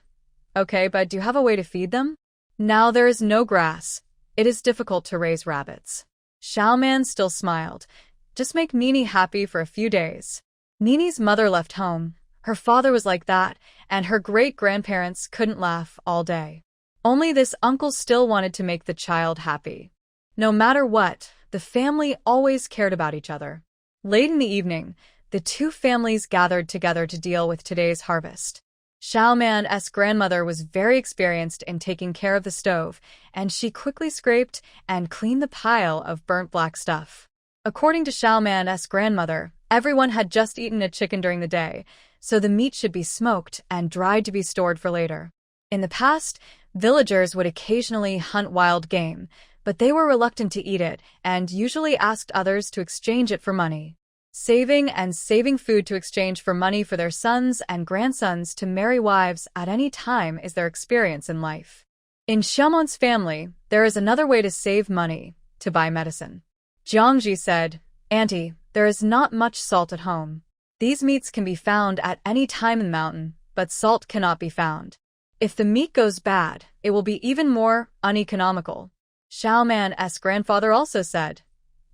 "Okay, but do you have a way to feed them?" "Now there is no grass. It is difficult to raise rabbits." Xiaoman still smiled. "Just make Nini happy for a few days." Nini's mother left home. Her father was like that, and her great-grandparents couldn't laugh all day. Only this uncle still wanted to make the child happy. No matter what, the family always cared about each other. Late in the evening, the two families gathered together to deal with today's harvest. Xiaoman's grandmother was very experienced in taking care of the stove, and she quickly scraped and cleaned the pile of burnt black stuff. According to Xiaoman's grandmother, everyone had just eaten a chicken during the day, so the meat should be smoked and dried to be stored for later. In the past, villagers would occasionally hunt wild game, but they were reluctant to eat it and usually asked others to exchange it for money. saving food to exchange for money for their sons and grandsons to marry wives at any time is their experience in life. In Xiaomon's family, there is another way to save money: to buy medicine. Jiangji said, "Auntie, there is not much salt at home. These meats can be found at any time in the mountain, but salt cannot be found. If the meat goes bad, it will be even more uneconomical." Xiaoman's grandfather also said,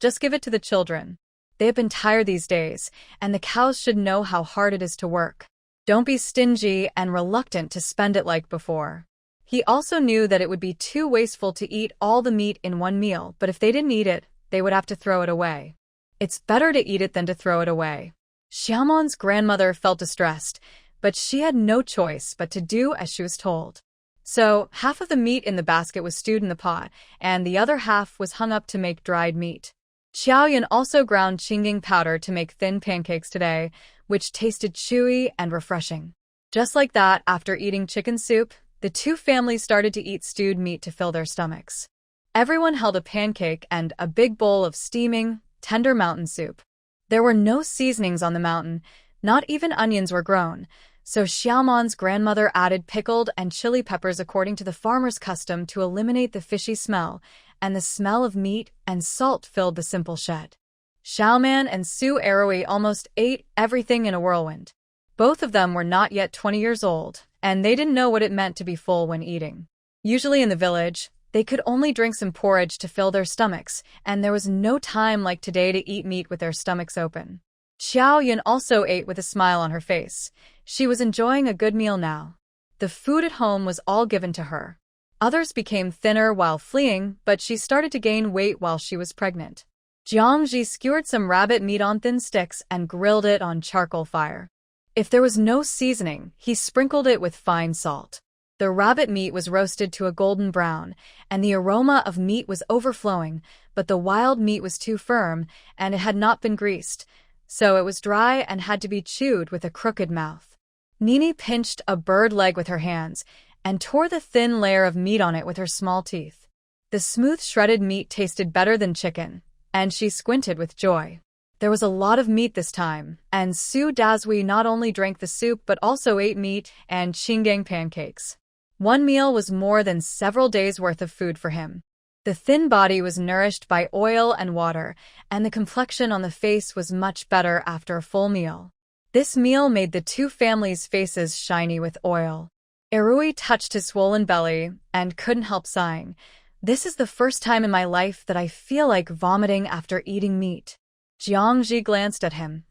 "Just give it to the children. They have been tired these days, and the cows should know how hard it is to work. Don't be stingy and reluctant to spend it like before." He also knew that it would be too wasteful to eat all the meat in one meal, but if they didn't eat it, they would have to throw it away. It's better to eat it than to throw it away. Xiaomon's grandmother felt distressed, but she had no choice but to do as she was told. So, half of the meat in the basket was stewed in the pot, and the other half was hung up to make dried meat. Xiaoyan also ground qinggang powder to make thin pancakes today, which tasted chewy and refreshing. Just like that, after eating chicken soup, the two families started to eat stewed meat to fill their stomachs. Everyone held a pancake and a big bowl of steaming, tender mountain soup. There were no seasonings on the mountain, not even onions were grown, so Xiaomon's grandmother added pickled and chili peppers according to the farmer's custom to eliminate the fishy smell, and the smell of meat and salt filled the simple shed. Xiaoman and Su Erui almost ate everything in a whirlwind. Both of them were not yet 20 years old, and they didn't know what it meant to be full when eating. Usually in the village, they could only drink some porridge to fill their stomachs, and there was no time like today to eat meat with their stomachs open. Xiaoyan also ate with a smile on her face. She was enjoying a good meal now. The food at home was all given to her. Others became thinner while fleeing, but she started to gain weight while she was pregnant. Jiangji skewered some rabbit meat on thin sticks and grilled it on charcoal fire. If there was no seasoning, he sprinkled it with fine salt. The rabbit meat was roasted to a golden brown, and the aroma of meat was overflowing, but the wild meat was too firm, and it had not been greased, so it was dry and had to be chewed with a crooked mouth. Nini pinched a bird leg with her hands and tore the thin layer of meat on it with her small teeth. The smooth shredded meat tasted better than chicken, and she squinted with joy. There was a lot of meat this time, and Su Dazui not only drank the soup but also ate meat and qinggang pancakes. One meal was more than several days' worth of food for him. The thin body was nourished by oil and water, and the complexion on the face was much better after a full meal. This meal made the two families' faces shiny with oil. Erui touched his swollen belly and couldn't help sighing. "This is the first time in my life that I feel like vomiting after eating meat." Jiangji glanced at him.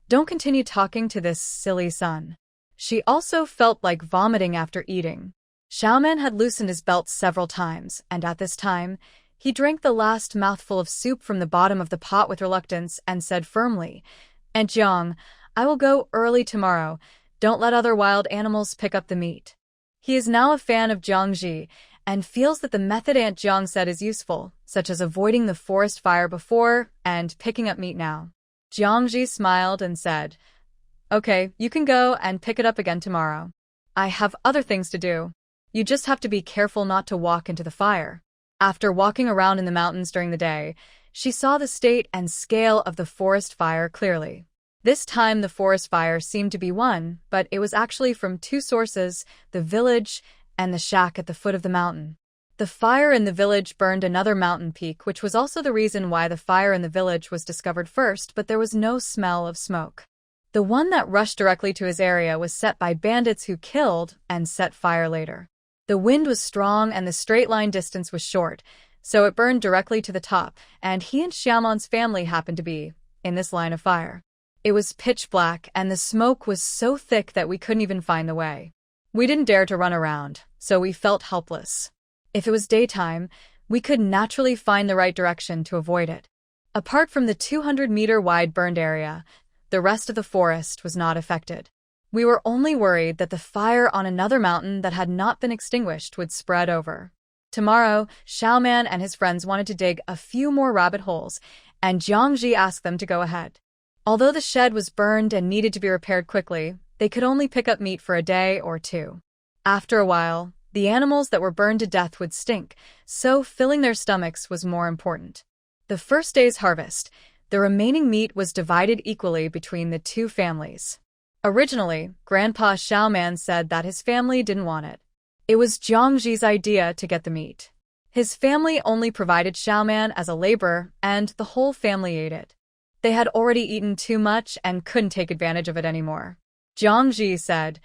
"Don't continue talking to this silly son." She also felt like vomiting after eating. Xiaoman had loosened his belt several times, and at this time, he drank the last mouthful of soup from the bottom of the pot with reluctance and said firmly, "Aunt Jiang, I will go early tomorrow. Don't let other wild animals pick up the meat." He is now a fan of Jiangji and feels that the method Aunt Jiang said is useful, such as avoiding the forest fire before and picking up meat now. Jiangji smiled and said, "Okay, you can go and pick it up again tomorrow. I have other things to do. You just have to be careful not to walk into the fire." After walking around in the mountains during the day, she saw the state and scale of the forest fire clearly. This time the forest fire seemed to be one, but it was actually from two sources: the village and the shack at the foot of the mountain. The fire in the village burned another mountain peak, which was also the reason why the fire in the village was discovered first, but there was no smell of smoke. The one that rushed directly to his area was set by bandits who killed and set fire later. The wind was strong and the straight line distance was short, so it burned directly to the top, and he and Xiaomon's family happened to be in this line of fire. It was pitch black, and the smoke was so thick that we couldn't even find the way. We didn't dare to run around, so we felt helpless. If it was daytime, we could naturally find the right direction to avoid it. Apart from the 200-meter-wide burned area, the rest of the forest was not affected. We were only worried that the fire on another mountain that had not been extinguished would spread over. Tomorrow, Xiaoman and his friends wanted to dig a few more rabbit holes, and Jiangji asked them to go ahead. Although the shed was burned and needed to be repaired quickly, they could only pick up meat for a day or two. After a while, the animals that were burned to death would stink, so filling their stomachs was more important. The first day's harvest, The remaining meat was divided equally between the two families. Originally, Grandpa Xiaoman said that his family didn't want it. It was Jiangji's idea to get the meat. His family only provided Xiaoman as a laborer, and the whole family ate it. They had already eaten too much and couldn't take advantage of it anymore. Jiangji said,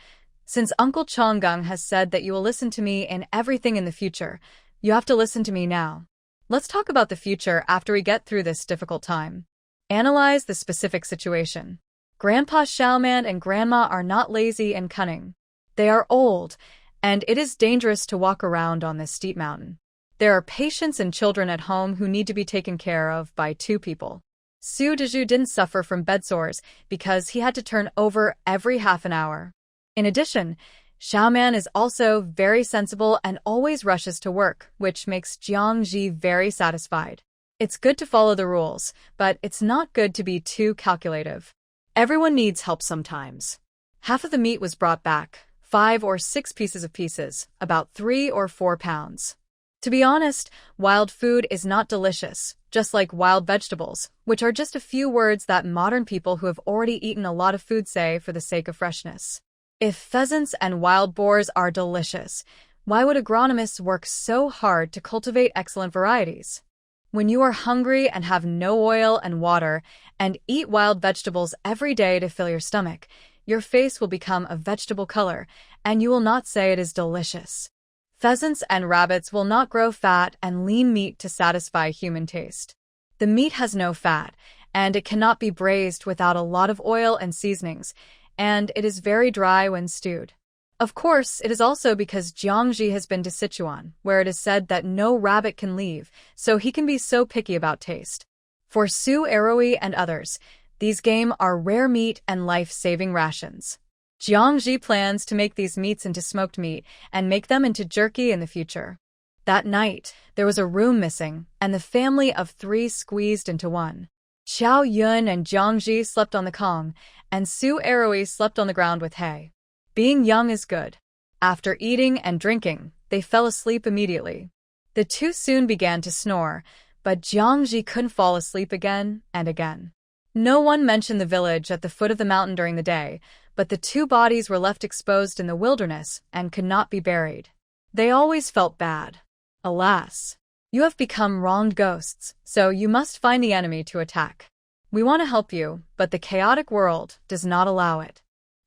"Since Uncle Chonggung has said that you will listen to me in everything in the future, you have to listen to me now. Let's talk about the future after we get through this difficult time. Analyze the specific situation. Grandpa Xiaoman and Grandma are not lazy and cunning. They are old, and it is dangerous to walk around on this steep mountain. There are patients and children at home who need to be taken care of by two people. Su Dezhu didn't suffer from bed sores because he had to turn over every half an hour. In addition, Xiaoman is also very sensible and always rushes to work, which makes Jiangji very satisfied. It's good to follow the rules, but it's not good to be too calculative. Everyone needs help sometimes." Half of the meat was brought back, 5 or 6 pieces of pieces, about 3 or 4 pounds. To be honest, wild food is not delicious, just like wild vegetables, which are just a few words that modern people who have already eaten a lot of food say for the sake of freshness. If pheasants and wild boars are delicious, why would agronomists work so hard to cultivate excellent varieties? When you are hungry and have no oil and water, and eat wild vegetables every day to fill your stomach, your face will become a vegetable color, and you will not say it is delicious. Pheasants and rabbits will not grow fat and lean meat to satisfy human taste. The meat has no fat, and it cannot be braised without a lot of oil and seasonings, and it is very dry when stewed. Of course, it is also because Jiangji has been to Sichuan, where it is said that no rabbit can leave, so he can be so picky about taste. For Su Eroi and others, these game are rare meat and life-saving rations. Jiangji plans to make these meats into smoked meat and make them into jerky in the future. That night, there was a room missing, and the family of 3 squeezed into one. Xiao Yun and Jiangji slept on the Kong, and Su Eroi slept on the ground with hay. Being young is good. After eating and drinking, they fell asleep immediately. The two soon began to snore, but Jiangji couldn't fall asleep again and again. No one mentioned the village at the foot of the mountain during the day, but the 2 bodies were left exposed in the wilderness and could not be buried. They always felt bad. Alas, you have become wronged ghosts, so you must find the enemy to attack. We want to help you, but the chaotic world does not allow it.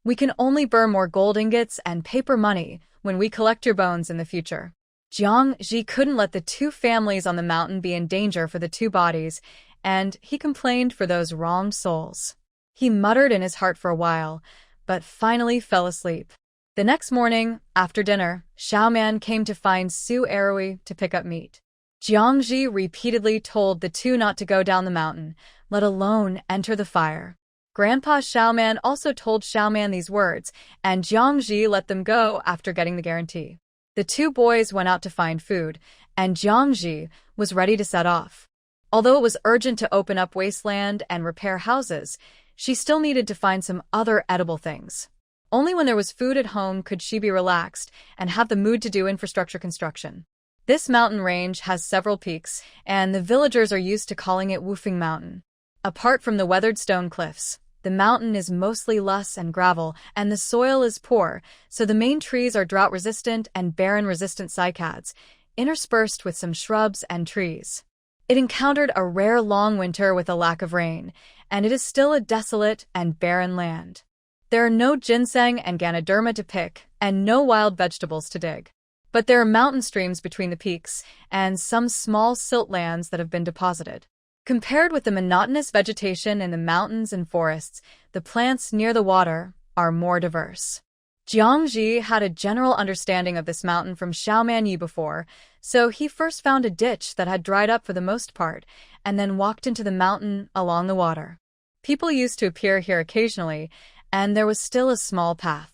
We can only burn more gold ingots and paper money when we collect your bones in the future. Jiangji couldn't let the 2 families on the mountain be in danger for the 2 bodies, and he complained for those wronged souls. He muttered in his heart for a while, but finally fell asleep. The next morning, after dinner, Xiaoman came to find Su Eroi to pick up meat. Jiangji repeatedly told the 2 not to go down the mountain, let alone enter the fire. Grandpa Xiaoman also told Xiaoman these words, and Jiangji let them go after getting the guarantee. The 2 boys went out to find food, and Jiangji was ready to set off. Although it was urgent to open up wasteland and repair houses, she still needed to find some other edible things. Only when there was food at home could she be relaxed and have the mood to do infrastructure construction. This mountain range has several peaks, and the villagers are used to calling it Woofing Mountain. Apart from the weathered stone cliffs, the mountain is mostly loess and gravel, and the soil is poor, so the main trees are drought-resistant and barren-resistant cycads, interspersed with some shrubs and trees. It encountered a rare long winter with a lack of rain, and it is still a desolate and barren land. There are no ginseng and ganoderma to pick, and no wild vegetables to dig. But there are mountain streams between the peaks, and some small silt lands that have been deposited. Compared with the monotonous vegetation in the mountains and forests, the plants near the water are more diverse. Jiangji had a general understanding of this mountain from Xiaoman Yi before, so he first found a ditch that had dried up for the most part, and then walked into the mountain along the water. People used to appear here occasionally, and there was still a small path.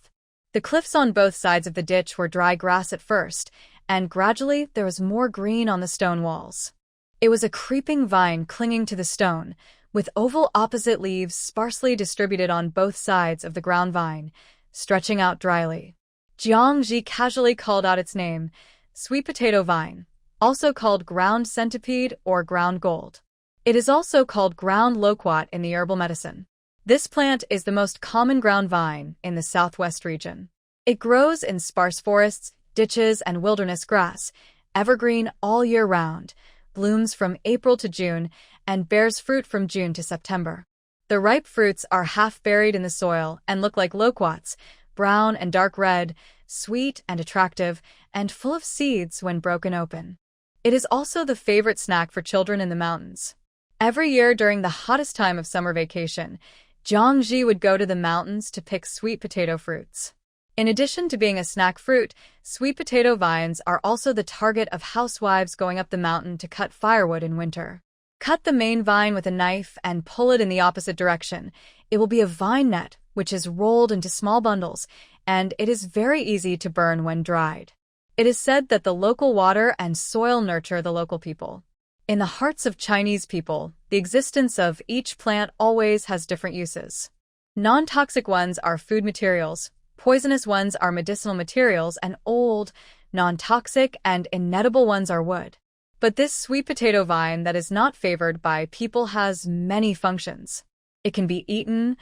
The cliffs on both sides of the ditch were dry grass at first, and gradually there was more green on the stone walls. It was a creeping vine clinging to the stone, with oval opposite leaves sparsely distributed on both sides of the ground vine, stretching out dryly. Jiangji casually called out its name, sweet potato vine, also called ground centipede or ground gold. It is also called ground loquat in the herbal medicine. This plant is the most common ground vine in the southwest region. It grows in sparse forests, ditches, and wilderness grass, evergreen all year round, blooms from April to June, and bears fruit from June to September. The ripe fruits are half buried in the soil and look like loquats, brown and dark red, sweet and attractive, and full of seeds when broken open. It is also the favorite snack for children in the mountains. Every year during the hottest time of summer vacation, Jiangji would go to the mountains to pick sweet potato fruits. In addition to being a snack fruit, sweet potato vines are also the target of housewives going up the mountain to cut firewood in winter. Cut the main vine with a knife and pull it in the opposite direction. It will be a vine net, which is rolled into small bundles, and it is very easy to burn when dried. It is said that the local water and soil nurture the local people. In the hearts of Chinese people, the existence of each plant always has different uses. Non-toxic ones are food materials, poisonous ones are medicinal materials, and old, non-toxic, and inedible ones are wood. But this sweet potato vine that is not favored by people has many functions. It can be eaten,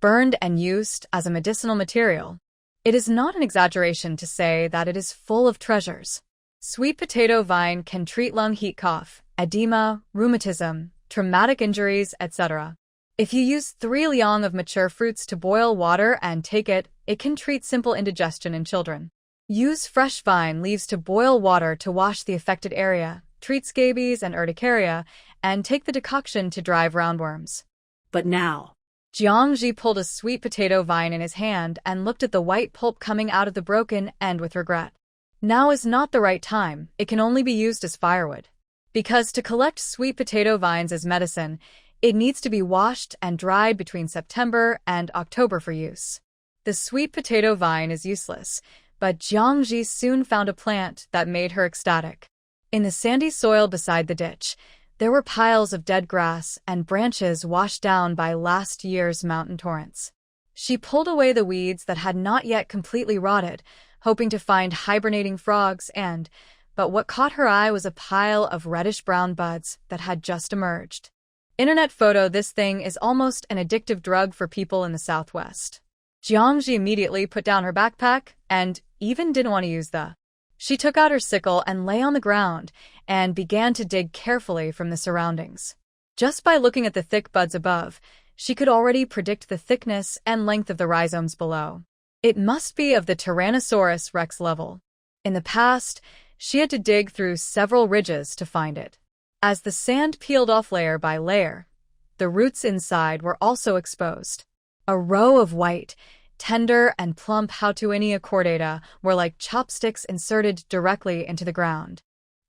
burned, and used as a medicinal material. It is not an exaggeration to say that it is full of treasures. Sweet potato vine can treat lung heat cough, edema, rheumatism, traumatic injuries, etc. If you use 3 liang of mature fruits to boil water and take it, it can treat simple indigestion in children. Use fresh vine leaves to boil water to wash the affected area, treat scabies and urticaria, and take the decoction to drive roundworms. But now, Jiangji pulled a sweet potato vine in his hand and looked at the white pulp coming out of the broken end with regret. Now is not the right time, it can only be used as firewood. Because to collect sweet potato vines as medicine, it needs to be washed and dried between September and October for use. The sweet potato vine is useless, but Jiangji soon found a plant that made her ecstatic. In the sandy soil beside the ditch, there were piles of dead grass and branches washed down by last year's mountain torrents. She pulled away the weeds that had not yet completely rotted, hoping to find hibernating frogs but what caught her eye was a pile of reddish-brown buds that had just emerged. Internet photo: this thing is almost an addictive drug for people in the southwest. Jiangji immediately put down her backpack and even didn't want to use She took out her sickle and lay on the ground and began to dig carefully from the surroundings. Just by looking at the thick buds above, she could already predict the thickness and length of the rhizomes below. It must be of the Tyrannosaurus rex level. In the past, she had to dig through several ridges to find it. As the sand peeled off layer by layer, the roots inside were also exposed. A row of white, tender, and plump Houtuinia cordata were like chopsticks inserted directly into the ground.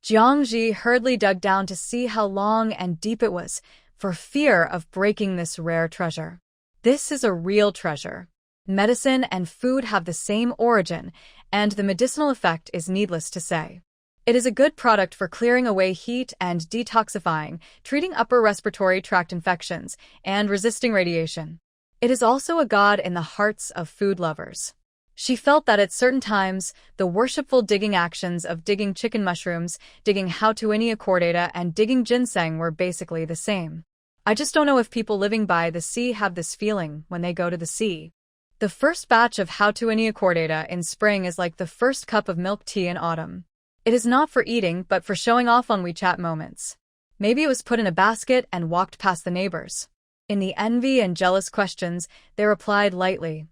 Jiangji hurriedly dug down to see how long and deep it was, for fear of breaking this rare treasure. This is a real treasure. Medicine and food have the same origin, and the medicinal effect is needless to say. It is a good product for clearing away heat and detoxifying, treating upper respiratory tract infections, and resisting radiation. It is also a god in the hearts of food lovers. She felt that at certain times, the worshipful digging actions of digging chicken mushrooms, digging Houtuinia cordata, and digging ginseng were basically the same. I just don't know if people living by the sea have this feeling when they go to the sea. The first batch of Houtuinia cordata in spring is like the first cup of milk tea in autumn. It is not for eating but for showing off on WeChat moments. Maybe it was put in a basket and walked past the neighbors. In the envy and jealous questions, they replied lightly,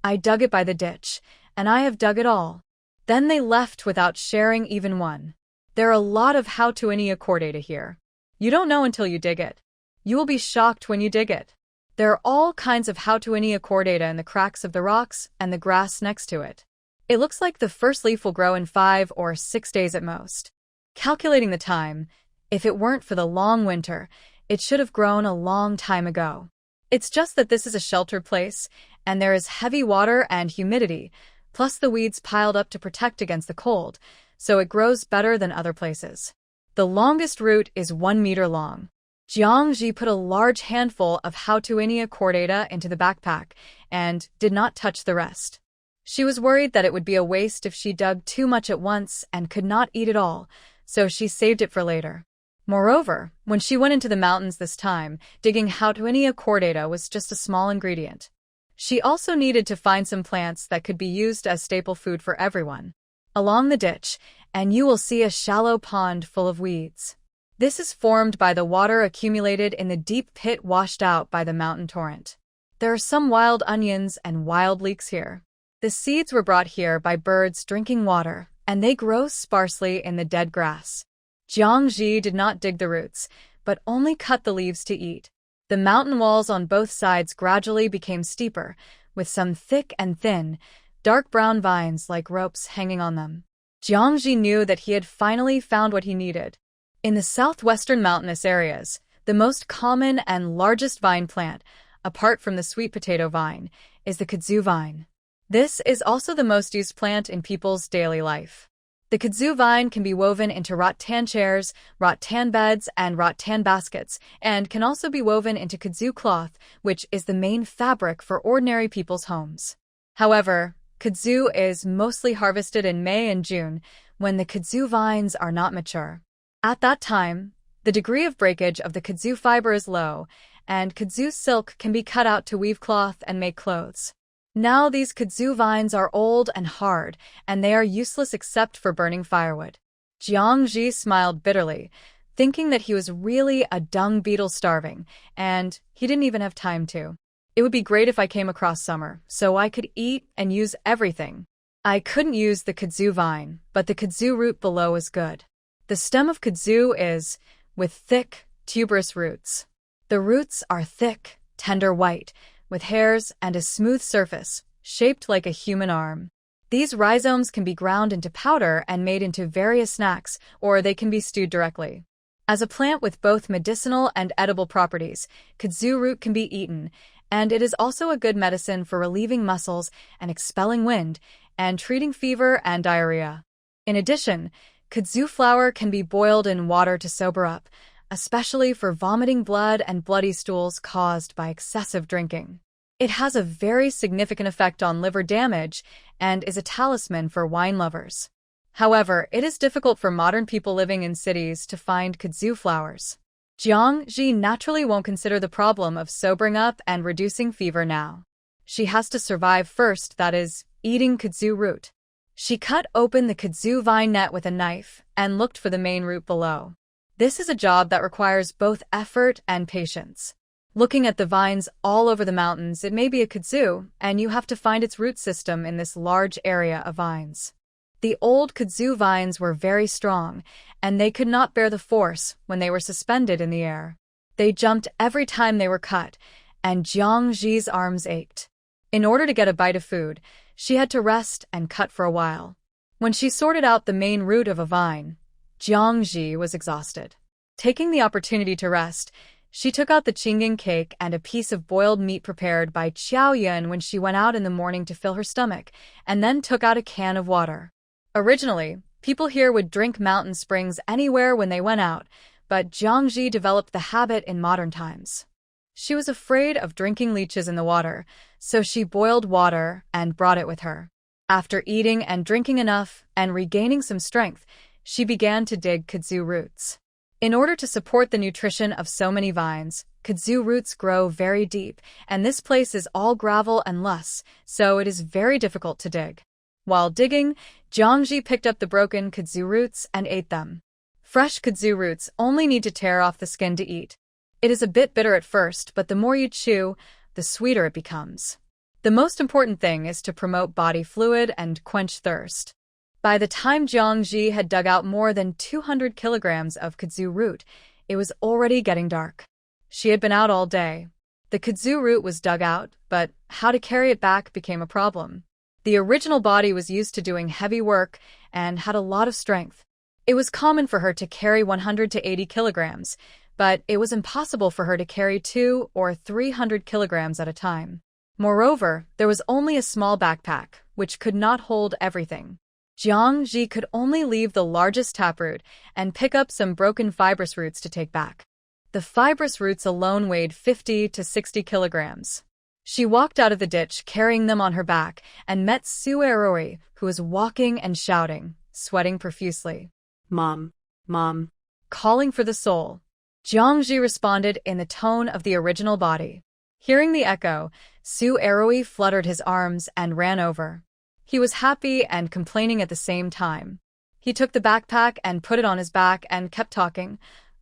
"I dug it by the ditch, and I have dug it all." Then they left without sharing even one. There are a lot of Houtuinia cordata here. You don't know until you dig it. You will be shocked when you dig it. There are all kinds of Houtuinia cordata in the cracks of the rocks and the grass next to it. It looks like the first leaf will grow in 5 or 6 days at most. Calculating the time, if it weren't for the long winter, it should have grown a long time ago. It's just that this is a sheltered place, and there is heavy water and humidity, plus the weeds piled up to protect against the cold, so it grows better than other places. The longest root is 1 meter long. Jiangji put a large handful of Houtuinia cordata into the backpack and did not touch the rest. She was worried that it would be a waste if she dug too much at once and could not eat it all, so she saved it for later. Moreover, when she went into the mountains this time, digging Hautuinia cordata was just a small ingredient. She also needed to find some plants that could be used as staple food for everyone. Along the ditch, and you will see a shallow pond full of weeds. This is formed by the water accumulated in the deep pit washed out by the mountain torrent. There are some wild onions and wild leeks here. The seeds were brought here by birds drinking water, and they grow sparsely in the dead grass. Jiangji did not dig the roots, but only cut the leaves to eat. The mountain walls on both sides gradually became steeper, with some thick and thin, dark brown vines like ropes hanging on them. Jiangji knew that he had finally found what he needed. In the southwestern mountainous areas, the most common and largest vine plant, apart from the sweet potato vine, is the kudzu vine. This is also the most used plant in people's daily life. The kudzu vine can be woven into rattan chairs, rattan beds, and rattan baskets, and can also be woven into kudzu cloth, which is the main fabric for ordinary people's homes. However, kudzu is mostly harvested in May and June, when the kudzu vines are not mature. At that time, the degree of breakage of the kudzu fiber is low, and kudzu silk can be cut out to weave cloth and make clothes. Now these kudzu vines are old and hard, and they are useless except for burning firewood. Jiangji smiled bitterly, thinking that he was really a dung beetle starving, and he didn't even have time to. It would be great if I came across summer, so I could eat and use everything. I couldn't use the kudzu vine, but the kudzu root below is good. The stem of kudzu is, with thick, tuberous roots. The roots are thick, tender white, with hairs and a smooth surface, shaped like a human arm. These rhizomes can be ground into powder and made into various snacks, or they can be stewed directly. As a plant with both medicinal and edible properties, kudzu root can be eaten, and it is also a good medicine for relieving muscles and expelling wind, and treating fever and diarrhea. In addition, kudzu flower can be boiled in water to sober up, especially for vomiting blood and bloody stools caused by excessive drinking. It has a very significant effect on liver damage and is a talisman for wine lovers. However, it is difficult for modern people living in cities to find kudzu flowers. Jiangji naturally won't consider the problem of sobering up and reducing fever now. She has to survive first, that is, eating kudzu root. She cut open the kudzu vine net with a knife and looked for the main root below. This is a job that requires both effort and patience. Looking at the vines all over the mountains, it may be a kudzu, and you have to find its root system in this large area of vines. The old kudzu vines were very strong, and they could not bear the force when they were suspended in the air. They jumped every time they were cut, and Jiangji's arms ached. In order to get a bite of food, she had to rest and cut for a while. When she sorted out the main root of a vine, Jiangji was exhausted. Taking the opportunity to rest, she took out the qingeng cake and a piece of boiled meat prepared by Qiao Yun when she went out in the morning to fill her stomach, and then took out a can of water. Originally, people here would drink mountain springs anywhere when they went out, but Jiangji developed the habit in modern times. She was afraid of drinking leeches in the water, so she boiled water and brought it with her. After eating and drinking enough and regaining some strength, she began to dig kudzu roots. In order to support the nutrition of so many vines, kudzu roots grow very deep, and this place is all gravel and loess, so it is very difficult to dig. While digging, Jiangji picked up the broken kudzu roots and ate them. Fresh kudzu roots only need to tear off the skin to eat. It is a bit bitter at first, but the more you chew, the sweeter it becomes. The most important thing is to promote body fluid and quench thirst. By the time Jiangji had dug out more than 200 kilograms of kudzu root, it was already getting dark. She had been out all day. The kudzu root was dug out, but how to carry it back became a problem. The original body was used to doing heavy work and had a lot of strength. It was common for her to carry 100 to 80 kilograms, but it was impossible for her to carry 200 or 300 kilograms at a time. Moreover, there was only a small backpack, which could not hold everything. Jiangji could only leave the largest taproot and pick up some broken fibrous roots to take back. The fibrous roots alone weighed 50 to 60 kilograms. She walked out of the ditch carrying them on her back and met Sueroi, who was walking and shouting, sweating profusely. Mom, Mom, calling for the soul. Jiangji responded in the tone of the original body. Hearing the echo, Su Eroi fluttered his arms and ran over. He was happy and complaining at the same time. He took the backpack and put it on his back and kept talking.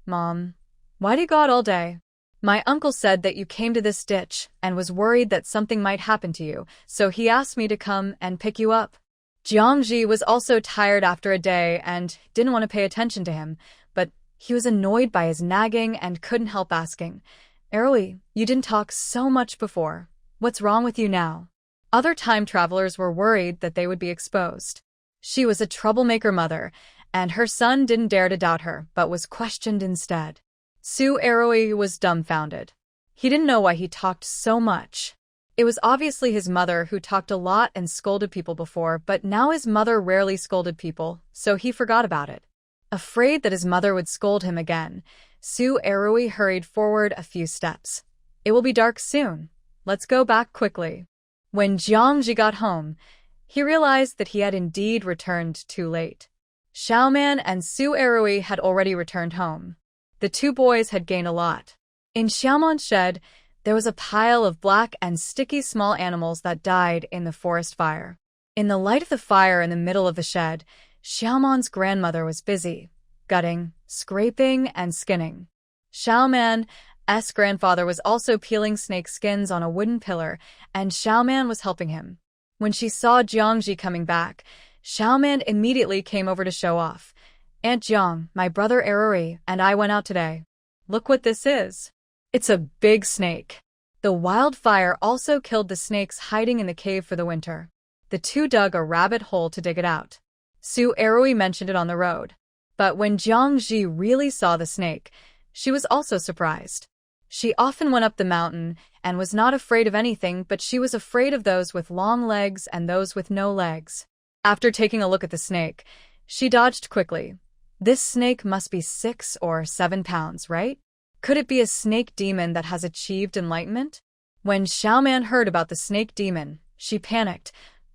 Mom, why do you go out all day? My uncle said that you came to this ditch and was worried that something might happen to you, so he asked me to come and pick you up. Jiangji was also tired after a day and didn't want to pay attention to him, but he was annoyed by his nagging and couldn't help asking, Eroi, you didn't talk so much before. What's wrong with you now? Other time travelers were worried that they would be exposed. She was a troublemaker mother, and her son didn't dare to doubt her, but was questioned instead. Su Eroi was dumbfounded. He didn't know why he talked so much. It was obviously his mother who talked a lot and scolded people before, but now his mother rarely scolded people, so he forgot about it. Afraid that his mother would scold him again, Su Eroi hurried forward a few steps. It will be dark soon. Let's go back quickly. When Jiangji got home, he realized that he had indeed returned too late. Xiaoman and Su Eroi had already returned home. The two boys had gained a lot. In Xiaoman's shed, there was a pile of black and sticky small animals that died in the forest fire. In the light of the fire in the middle of the shed, Xiaoman's grandmother was busy, gutting, scraping, and skinning. Xiaoman's grandfather was also peeling snake skins on a wooden pillar, and Xiaoman was helping him. When she saw Jiangji coming back, Xiaoman immediately came over to show off. Aunt Jiang, my brother Eroi, and I went out today. Look what this is. It's a big snake. The wildfire also killed the snakes hiding in the cave for the winter. The two dug a rabbit hole to dig it out. Su Eroi mentioned it on the road. But when Jiangji really saw the snake, she was also surprised. She often went up the mountain and was not afraid of anything, but she was afraid of those with long legs and those with no legs. After taking a look at the snake, she dodged quickly. This snake must be 6 or 7 pounds, right? Could it be a snake demon that has achieved enlightenment? When Xiaoman heard about the snake demon, she panicked.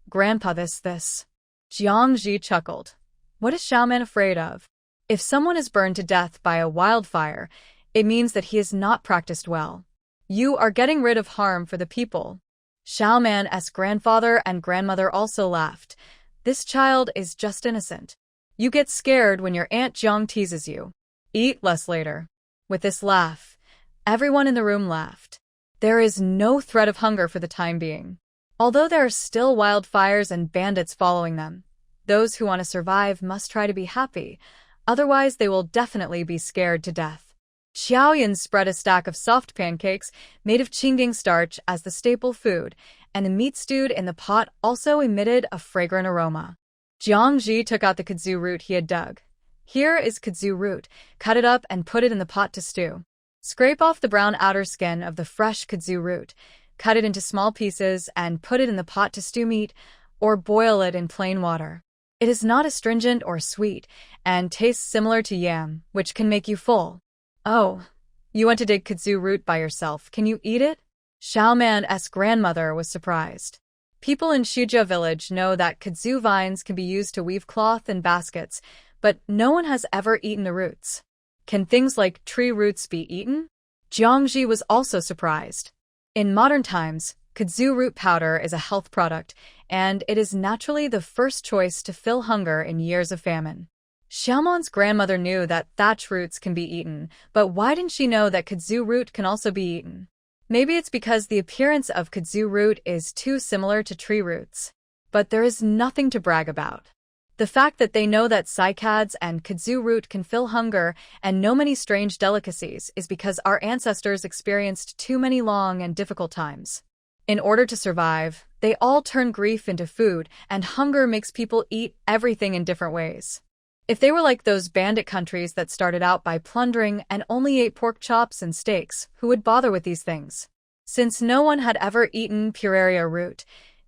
Grandpa, this. Jiangji chuckled. What is Xiaoman afraid of? If someone is burned to death by a wildfire, it means that he has not practiced well. You are getting rid of harm for the people. Xiaoman's grandfather and grandmother also laughed. This child is just innocent. You get scared when your Aunt Jiang teases you. Eat less later. With this laugh, everyone in the room laughed. There is no threat of hunger for the time being. Although there are still wildfires and bandits following them, those who want to survive must try to be happy, otherwise they will definitely be scared to death. Xiaoyan spread a stack of soft pancakes made of qingding starch as the staple food, and the meat stewed in the pot also emitted a fragrant aroma. Jiangji took out the kudzu root he had dug. Here is kudzu root. Cut it up and put it in the pot to stew. Scrape off the brown outer skin of the fresh kudzu root, cut it into small pieces, and put it in the pot to stew meat, or boil it in plain water. It is not astringent or sweet, and tastes similar to yam, which can make you full. Oh, you went to dig kudzu root by yourself. Can you eat it? Xiaoman's grandmother was surprised. People in Shijia village know that kudzu vines can be used to weave cloth and baskets, but no one has ever eaten the roots. Can things like tree roots be eaten? Jiangji was also surprised. In modern times, kudzu root powder is a health product, and it is naturally the first choice to fill hunger in years of famine. Xiaoman's grandmother knew that thatch roots can be eaten, but why didn't she know that kudzu root can also be eaten? Maybe it's because the appearance of kudzu root is too similar to tree roots. But there is nothing to brag about. The fact that they know that cycads and kudzu root can fill hunger and know many strange delicacies is because our ancestors experienced too many long and difficult times. In order to survive, they all turn grief into food, and hunger makes people eat everything in different ways. If they were like those bandit countries that started out by plundering and only ate pork chops and steaks, who would bother with these things? Since no one had ever eaten pueraria root,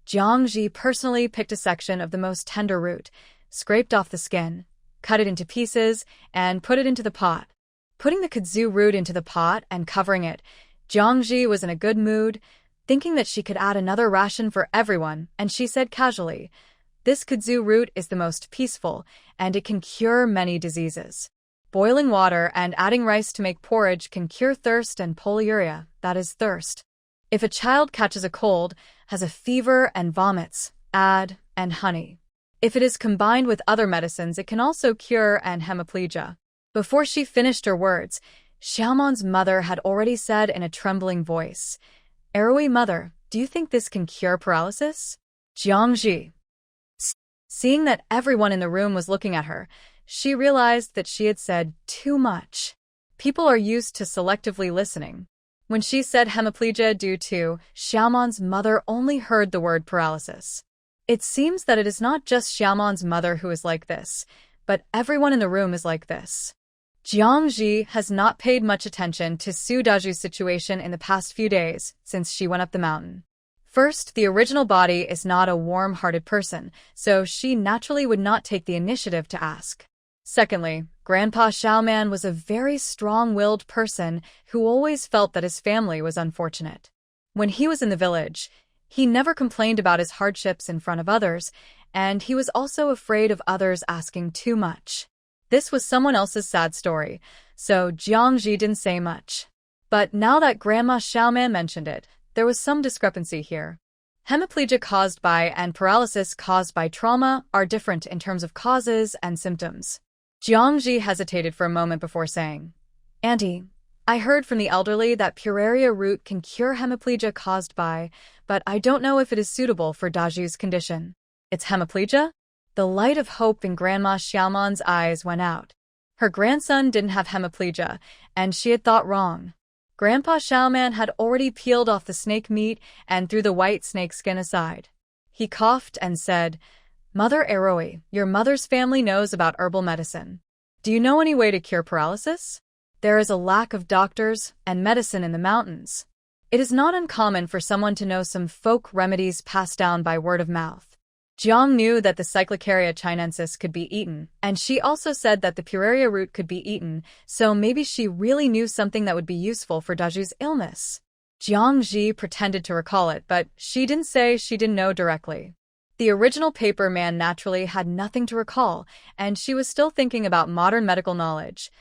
Jiangji personally picked a section of the most tender root, scraped off the skin, cut it into pieces, and put it into the pot. Putting the kudzu root into the pot and covering it, Jiangji was in a good mood, thinking that she could add another ration for everyone, and she said casually, "This kudzu root is the most peaceful, and it can cure many diseases." Boiling water and adding rice to make porridge can cure thirst and polyuria, that is thirst. If a child catches a cold, has a fever and vomits, add and honey. If it is combined with other medicines, it can also cure and hemiplegia. Before she finished her words, Xiaomon's mother had already said in a trembling voice, "Arui mother, do you think this can cure paralysis?" Jiangji. Seeing that everyone in the room was looking at her, she realized that she had said too much. People are used to selectively listening. When she said hemiplegia due to, Xiaomon's mother only heard the word paralysis. It seems that it is not just Xiaomon's mother who is like this, but everyone in the room is like this. Jiangji has not paid much attention to Su Daju's situation in the past few days since she went up the mountain. First, the original body is not a warm-hearted person, so she naturally would not take the initiative to ask. Secondly, Grandpa Xiaoman was a very strong-willed person who always felt that his family was unfortunate. When he was in the village, he never complained about his hardships in front of others, and he was also afraid of others asking too much. This was someone else's sad story, so Jiangji didn't say much. But now that Grandma Xiaoman mentioned it, there was some discrepancy here. Hemiplegia caused by and paralysis caused by trauma are different in terms of causes and symptoms. Jiangji hesitated for a moment before saying, "Auntie, I heard from the elderly that Puraria root can cure hemiplegia caused by, but I don't know if it is suitable for Daju's condition." "It's hemiplegia?" The light of hope in Grandma Xiaoman's eyes went out. Her grandson didn't have hemiplegia, and she had thought wrong. Grandpa Xiaoman had already peeled off the snake meat and threw the white snake skin aside. He coughed and said, "Mother Aroi, your mother's family knows about herbal medicine. Do you know any way to cure paralysis? There is a lack of doctors and medicine in the mountains. It is not uncommon for someone to know some folk remedies passed down by word of mouth." Jiang knew that the Cyclocaria chinensis could be eaten, and she also said that the Puraria root could be eaten, so maybe she really knew something that would be useful for Daju's illness. Jiangji pretended to recall it, but she didn't say she didn't know directly. The original paper man naturally had nothing to recall, and she was still thinking about modern medical knowledge.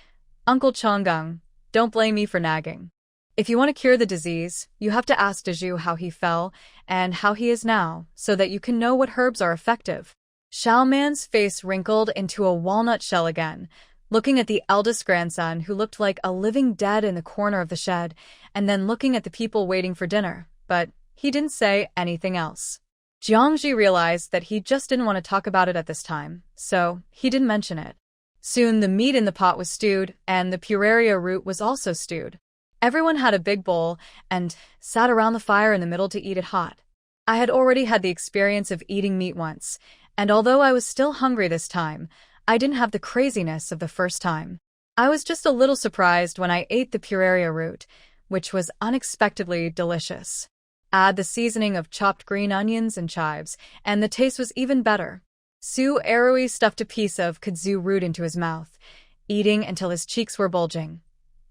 "Uncle Changgang, don't blame me for nagging. If you want to cure the disease, you have to ask Daju how he fell and how he is now, so that you can know what herbs are effective." Xiaoman's face wrinkled into a walnut shell again, looking at the eldest grandson who looked like a living dead in the corner of the shed, and then looking at the people waiting for dinner, but he didn't say anything else. Jiangji realized that he just didn't want to talk about it at this time, so he didn't mention it. Soon the meat in the pot was stewed, and the Puraria root was also stewed. Everyone had a big bowl and sat around the fire in the middle to eat it hot. I had already had the experience of eating meat once, and although I was still hungry this time, I didn't have the craziness of the first time. I was just a little surprised when I ate the Puraria root, which was unexpectedly delicious. Add the seasoning of chopped green onions and chives, and the taste was even better. Su Arui stuffed a piece of kudzu root into his mouth, eating until his cheeks were bulging.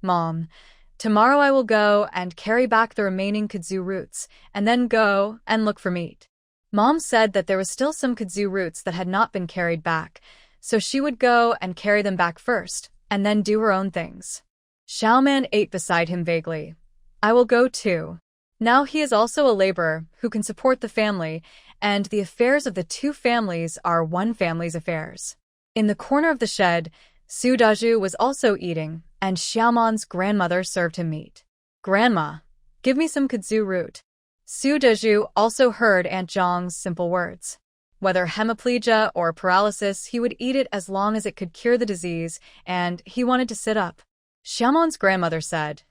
"Mom, tomorrow I will go and carry back the remaining kudzu roots, and then go and look for meat." Mom said that there was still some kudzu roots that had not been carried back, so she would go and carry them back first, and then do her own things. Xiaoman ate beside him vaguely. "I will go too." Now he is also a laborer who can support the family, and the affairs of the two families are one family's affairs. In the corner of the shed, Su Daju was also eating, and Xiaoman's grandmother served him meat. "Grandma, give me some kudzu root." Su Daju also heard Aunt Zhang's simple words. Whether hemiplegia or paralysis, he would eat it as long as it could cure the disease, and he wanted to sit up. Xiaoman's grandmother said,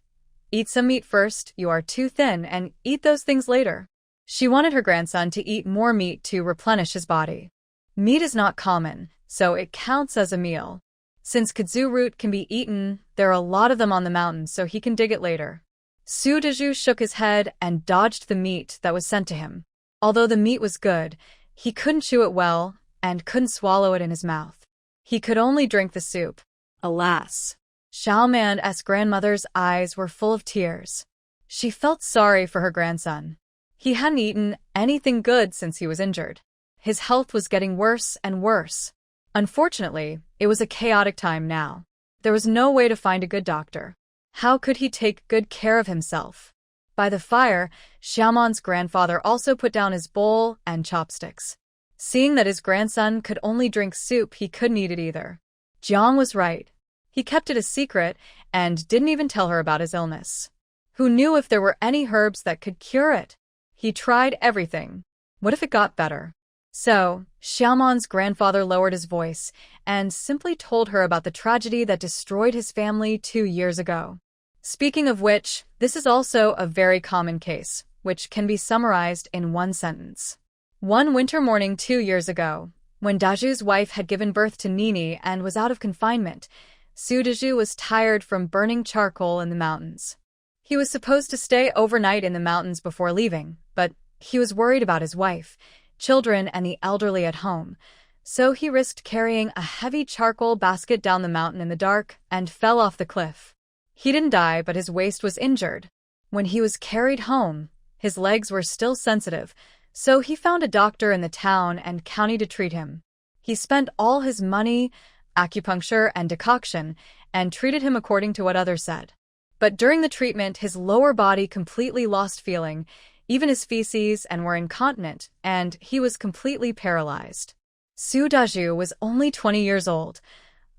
"Eat some meat first, you are too thin, and eat those things later." She wanted her grandson to eat more meat to replenish his body. Meat is not common, so it counts as a meal. Since kudzu root can be eaten, there are a lot of them on the mountain, so he can dig it later. Su Daju shook his head and dodged the meat that was sent to him. Although the meat was good, he couldn't chew it well and couldn't swallow it in his mouth. He could only drink the soup. Alas! Xiaoman's grandmother's eyes were full of tears. She felt sorry for her grandson. He hadn't eaten anything good since he was injured. His health was getting worse and worse. Unfortunately, it was a chaotic time now. There was no way to find a good doctor. How could he take good care of himself? By the fire, Xiaoman's grandfather also put down his bowl and chopsticks. Seeing that his grandson could only drink soup, he couldn't eat it either. Jiang was right. He kept it a secret and didn't even tell her about his illness. Who knew if there were any herbs that could cure it? He tried everything. What if it got better? So, Xiaoman's grandfather lowered his voice and simply told her about the tragedy that destroyed his family 2 years ago. Speaking of which, this is also a very common case, which can be summarized in one sentence. One winter morning 2 years ago, when Daju's wife had given birth to Nini and was out of confinement, Su Daju was tired from burning charcoal in the mountains. He was supposed to stay overnight in the mountains before leaving, but he was worried about his wife, children, and the elderly at home, so he risked carrying a heavy charcoal basket down the mountain in the dark and fell off the cliff. He didn't die, but his waist was injured. When he was carried home, his legs were still sensitive, so he found a doctor in the town and county to treat him. He spent all his money, acupuncture, and decoction, and treated him according to what others said. But during the treatment, his lower body completely lost feeling, even his feces, and were incontinent, and he was completely paralyzed. Su Daju was only 20 years old,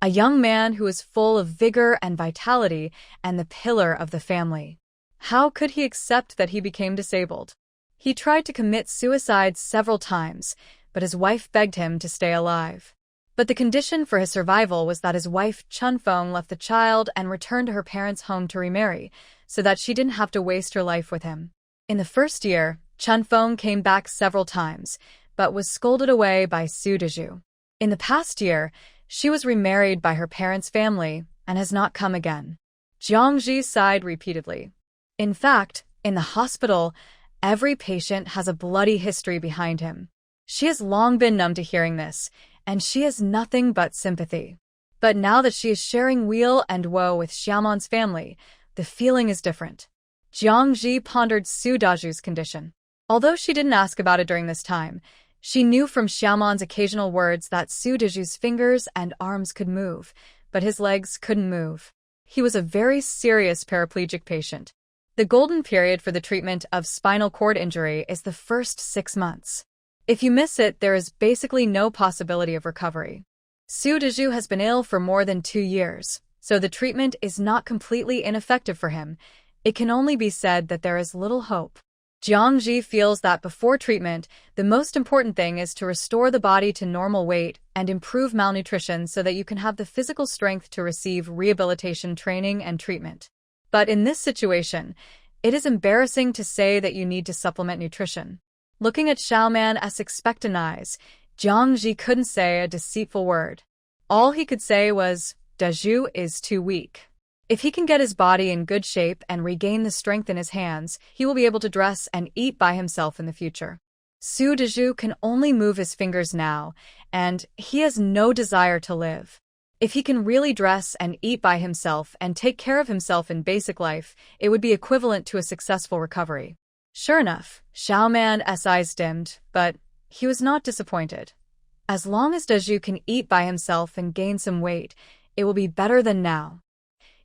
a young man who was full of vigor and vitality and the pillar of the family. How could he accept that he became disabled? He tried to commit suicide several times, but his wife begged him to stay alive. But the condition for his survival was that his wife Chunfeng left the child and returned to her parents' home to remarry, so that she didn't have to waste her life with him. In the first year, Chunfeng came back several times, but was scolded away by Su Daju. In the past year, she was remarried by her parents' family and has not come again. Jiangji sighed repeatedly. In fact, in the hospital, every patient has a bloody history behind him. She has long been numb to hearing this, and she has nothing but sympathy. But now that she is sharing weal and woe with Xiaoman's family, the feeling is different. Jiangji pondered Su Daju's condition. Although she didn't ask about it during this time, she knew from Xiaoman's occasional words that Su Daju's fingers and arms could move, but his legs couldn't move. He was a very serious paraplegic patient. The golden period for the treatment of spinal cord injury is the first 6 months. If you miss it, there is basically no possibility of recovery. Su Daju has been ill for more than 2 years, so the treatment is not completely ineffective for him. It can only be said that there is little hope. Jiangji feels that before treatment, the most important thing is to restore the body to normal weight and improve malnutrition so that you can have the physical strength to receive rehabilitation training and treatment. But in this situation, it is embarrassing to say that you need to supplement nutrition. Looking at Xiaoman's expectant eyes, Jiangji couldn't say a deceitful word. All he could say was, Daju is too weak. If he can get his body in good shape and regain the strength in his hands, he will be able to dress and eat by himself in the future. Su Daju can only move his fingers now, and he has no desire to live. If he can really dress and eat by himself and take care of himself in basic life, it would be equivalent to a successful recovery. Sure enough, Xiaoman's eyes dimmed, but he was not disappointed. As long as Daju can eat by himself and gain some weight, it will be better than now.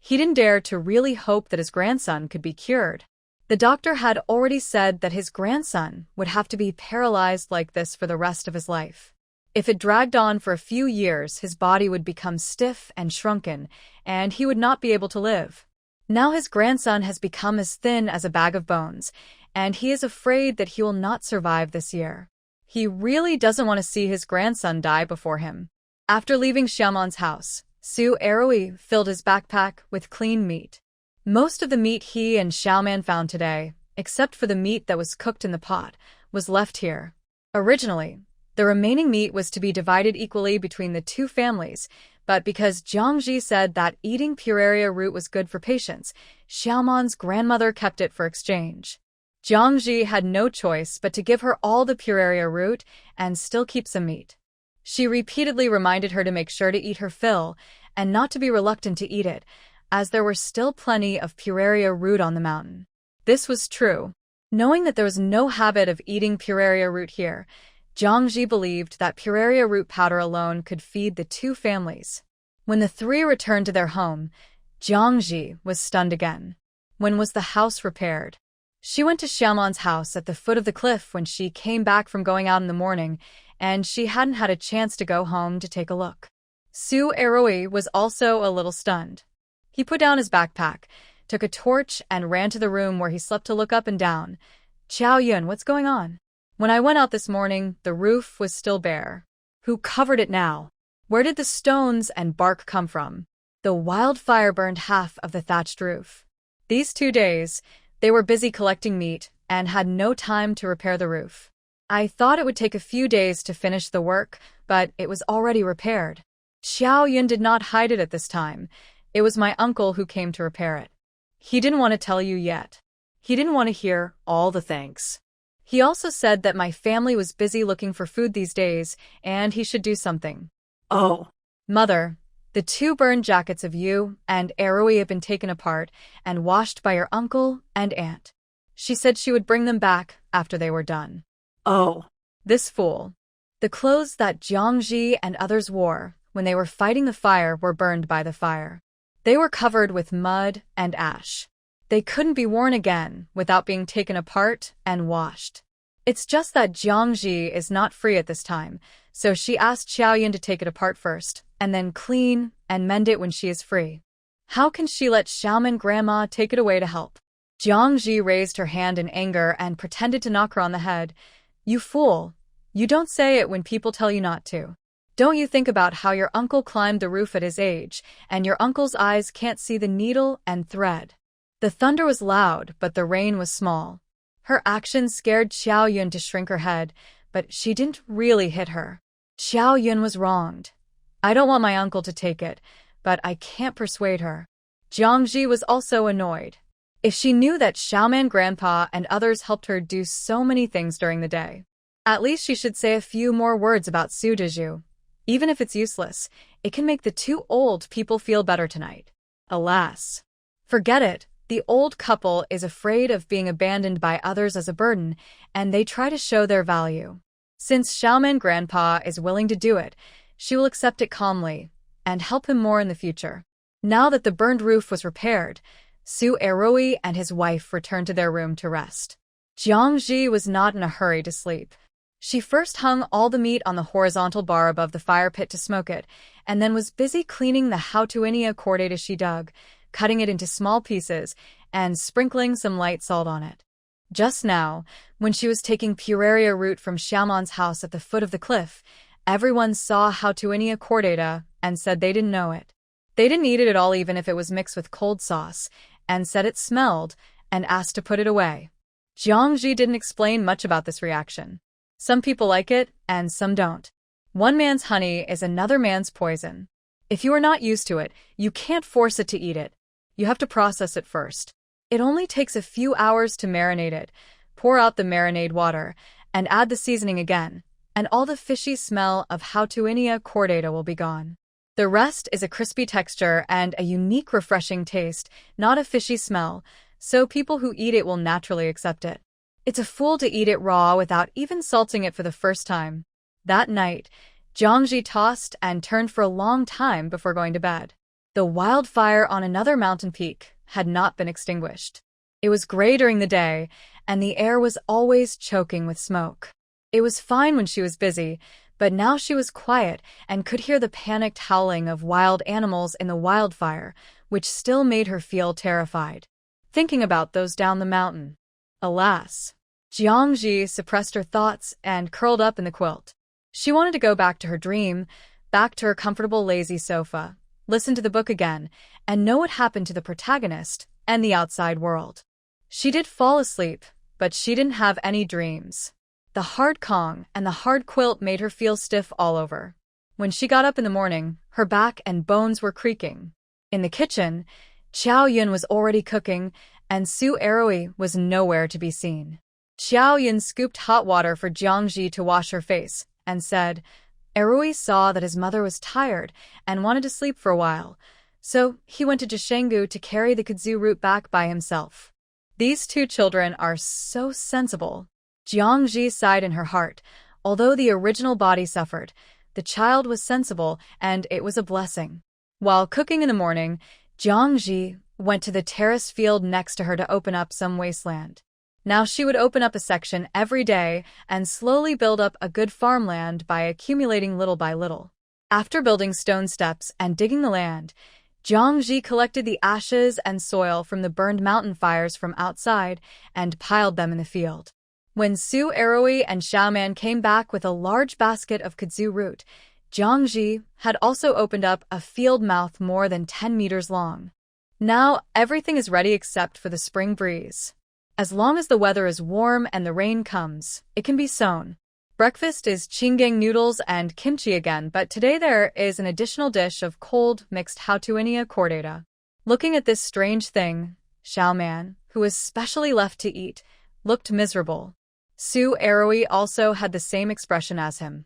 He didn't dare to really hope that his grandson could be cured. The doctor had already said that his grandson would have to be paralyzed like this for the rest of his life. If it dragged on for a few years, his body would become stiff and shrunken, and he would not be able to live. Now his grandson has become as thin as a bag of bones, and he is afraid that he will not survive this year. He really doesn't want to see his grandson die before him. After leaving Xiaoman's house, Su Erui filled his backpack with clean meat. Most of the meat he and Xiaoman found today, except for the meat that was cooked in the pot, was left here. Originally, the remaining meat was to be divided equally between the two families, but because Jiangji said that eating pueraria root was good for patients, Xiaoman's grandmother kept it for exchange. Jiangji had no choice but to give her all the pueraria root and still keep some meat. She repeatedly reminded her to make sure to eat her fill and not to be reluctant to eat it, as there were still plenty of pueraria root on the mountain. This was true. Knowing that there was no habit of eating pueraria root here, Jiangji believed that pueraria root powder alone could feed the two families. When the three returned to their home, Jiangji was stunned again. When was the house repaired? She went to Xiaoman's house at the foot of the cliff when she came back from going out in the morning, and she hadn't had a chance to go home to take a look. Su Eroi was also a little stunned. He put down his backpack, took a torch, and ran to the room where he slept to look up and down. Qiao Yun, what's going on? When I went out this morning, the roof was still bare. Who covered it now? Where did the stones and bark come from? The wildfire burned half of the thatched roof. These 2 days, they were busy collecting meat and had no time to repair the roof. I thought it would take a few days to finish the work, but it was already repaired. Xiao Yun did not hide it at this time. It was my uncle who came to repair it. He didn't want to tell you yet. He didn't want to hear all the thanks. He also said that my family was busy looking for food these days, and he should do something. Oh. Mother, the 2 burned jackets of you and Eroi have been taken apart and washed by your uncle and aunt. She said she would bring them back after they were done. Oh. This fool. The clothes that Jiangji and others wore when they were fighting the fire were burned by the fire. They were covered with mud and ash. They couldn't be worn again without being taken apart and washed. It's just that Jiangji is not free at this time, so she asked Xiaoyun to take it apart first, and then clean and mend it when she is free. How can she let Xiaoman grandma take it away to help? Jiangji raised her hand in anger and pretended to knock her on the head. You fool! You don't say it when people tell you not to. Don't you think about how your uncle climbed the roof at his age, and your uncle's eyes can't see the needle and thread? The thunder was loud, but the rain was small. Her actions scared Xiao Yun to shrink her head, but she didn't really hit her. Xiao Yun was wronged. I don't want my uncle to take it, but I can't persuade her. Jiangji was also annoyed. If she knew that Xiaoman grandpa and others helped her do so many things during the day, at least she should say a few more words about Su Dezhu. Even if it's useless, it can make the 2 old people feel better tonight. Alas. Forget it. The old couple is afraid of being abandoned by others as a burden, and they try to show their value. Since Xiaoman grandpa is willing to do it, she will accept it calmly and help him more in the future. Now that the burned roof was repaired, Su Eroi and his wife returned to their room to rest. Jiangji was not in a hurry to sleep. She first hung all the meat on the horizontal bar above the fire pit to smoke it, and then was busy cleaning the Hautuinia chordata she dug, cutting it into small pieces, and sprinkling some light salt on it. Just now, when she was taking Pueraria root from Xiaoman's house at the foot of the cliff, everyone saw Hautuinia chordata and said they didn't know it. They didn't eat it at all even if it was mixed with cold sauce, and said it smelled, and asked to put it away. Jiangji didn't explain much about this reaction. Some people like it, and some don't. One man's honey is another man's poison. If you are not used to it, you can't force it to eat it. You have to process it first. It only takes a few hours to marinate it. Pour out the marinade water, and add the seasoning again, and all the fishy smell of Hautuinia chordata will be gone. The rest is a crispy texture and a unique refreshing taste, not a fishy smell, so people who eat it will naturally accept it. It's a fool to eat it raw without even salting it for the first time. That night, Jiangji tossed and turned for a long time before going to bed. The wildfire on another mountain peak had not been extinguished. It was gray during the day, and the air was always choking with smoke. It was fine when she was busy, but now she was quiet and could hear the panicked howling of wild animals in the wildfire, which still made her feel terrified. Thinking about those down the mountain. Alas. Jiangji suppressed her thoughts and curled up in the quilt. She wanted to go back to her dream, back to her comfortable lazy sofa, listen to the book again, and know what happened to the protagonist and the outside world. She did fall asleep, but she didn't have any dreams. The hard Kong and the hard quilt made her feel stiff all over. When she got up in the morning, her back and bones were creaking. In the kitchen, Xiao Yun was already cooking, and Su Eroi was nowhere to be seen. Xiao Yun scooped hot water for Jiangji to wash her face, and said, Eroi saw that his mother was tired and wanted to sleep for a while, so he went to Jishenggu to carry the kudzu root back by himself. These 2 children are so sensible. Jiangji sighed in her heart. Although the original body suffered, the child was sensible, and it was a blessing. While cooking in the morning, Jiangji went to the terraced field next to her to open up some wasteland. Now she would open up a section every day and slowly build up a good farmland by accumulating little by little. After building stone steps and digging the land, Jiangji collected the ashes and soil from the burned mountain fires from outside and piled them in the field. When Su Eroi and Xiaoman came back with a large basket of kudzu root, Jiangji had also opened up a field mouth more than 10 meters long. Now everything is ready except for the spring breeze. As long as the weather is warm and the rain comes, it can be sown. Breakfast is chingeng noodles and kimchi again, but today there is an additional dish of cold mixed hautuinia cordata. Looking at this strange thing, Xiaoman, who was specially left to eat, looked miserable. Su Eroi also had the same expression as him.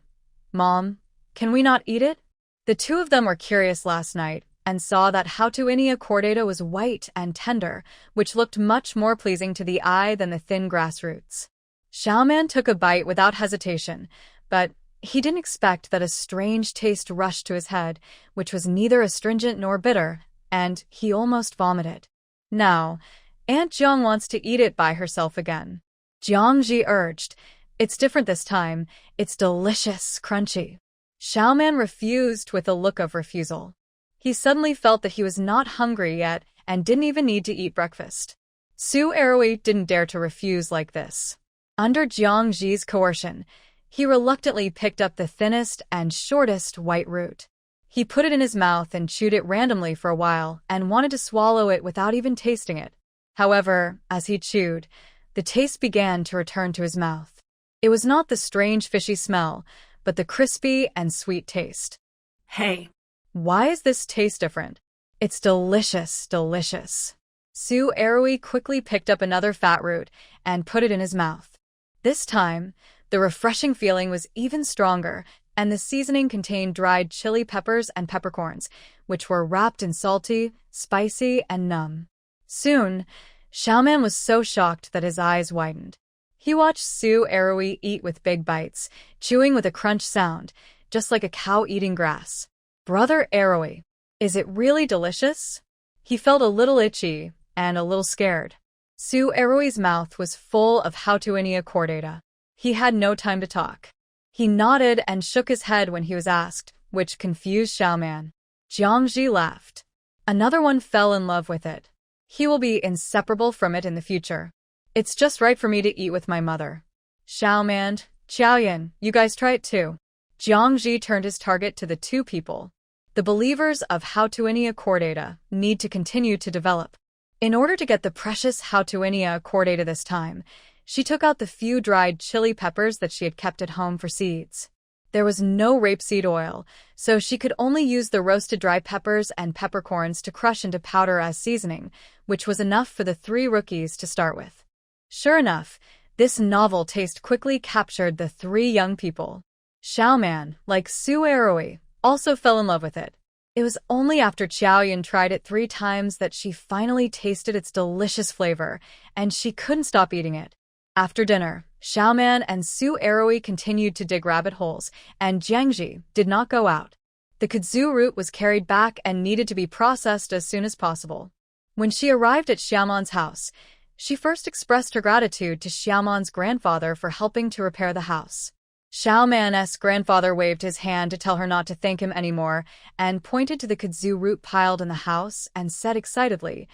Mom, can we not eat it? The two of them were curious last night and saw that hautuinia cordata was white and tender, which looked much more pleasing to the eye than the thin grass roots. Xiaoman took a bite without hesitation, but he didn't expect that a strange taste rushed to his head, which was neither astringent nor bitter, and he almost vomited. Now, Aunt Jiang wants to eat it by herself again. Jiangji urged, "It's different this time. It's delicious, crunchy." Xiaoman refused with a look of refusal. He suddenly felt that he was not hungry yet and didn't even need to eat breakfast. Su Eroi didn't dare to refuse like this. Under Jiangji's coercion, he reluctantly picked up the thinnest and shortest white root. He put it in his mouth and chewed it randomly for a while and wanted to swallow it without even tasting it. However, as he chewed, the taste began to return to his mouth. It was not the strange fishy smell, but the crispy and sweet taste. Hey, Why is this taste different? It's delicious, delicious. Su Eroi quickly picked up another fat root and put it in his mouth. This time, the refreshing feeling was even stronger, and the seasoning contained dried chili peppers and peppercorns, which were wrapped in salty, spicy, and numb. Soon, Xiaoman was so shocked that his eyes widened. He watched Su Eroi eat with big bites, chewing with a crunch sound, just like a cow eating grass. Brother Eroi, is it really delicious? He felt a little itchy and a little scared. Su Eroi's mouth was full of hautuinia cordata. He had no time to talk. He nodded and shook his head when he was asked, which confused Xiaoman. Jiangji laughed. Another one fell in love with it. He will be inseparable from it in the future. It's just right for me to eat with my mother. Xiaoman, Qiaoyan, you guys try it too. Jiangji turned his target to the two people. The believers of hautuinia cordata need to continue to develop. In order to get the precious hautuinia cordata this time, she took out the few dried chili peppers that she had kept at home for seeds. There was no rapeseed oil, so she could only use the roasted dry peppers and peppercorns to crush into powder as seasoning, which was enough for the three rookies to start with. Sure enough, this novel taste quickly captured the three young people. Xiaoman, like Su Eroi, also fell in love with it. It was only after Qiaoyan tried it 3 times that she finally tasted its delicious flavor, and she couldn't stop eating it. After dinner, Xiaoman and Su Eroi continued to dig rabbit holes, and Jiangji did not go out. The kudzu root was carried back and needed to be processed as soon as possible. When she arrived at Xiaoman's house, she first expressed her gratitude to Xiaoman's grandfather for helping to repair the house. Xiaoman's grandfather waved his hand to tell her not to thank him anymore and pointed to the kudzu root piled in the house and said excitedly,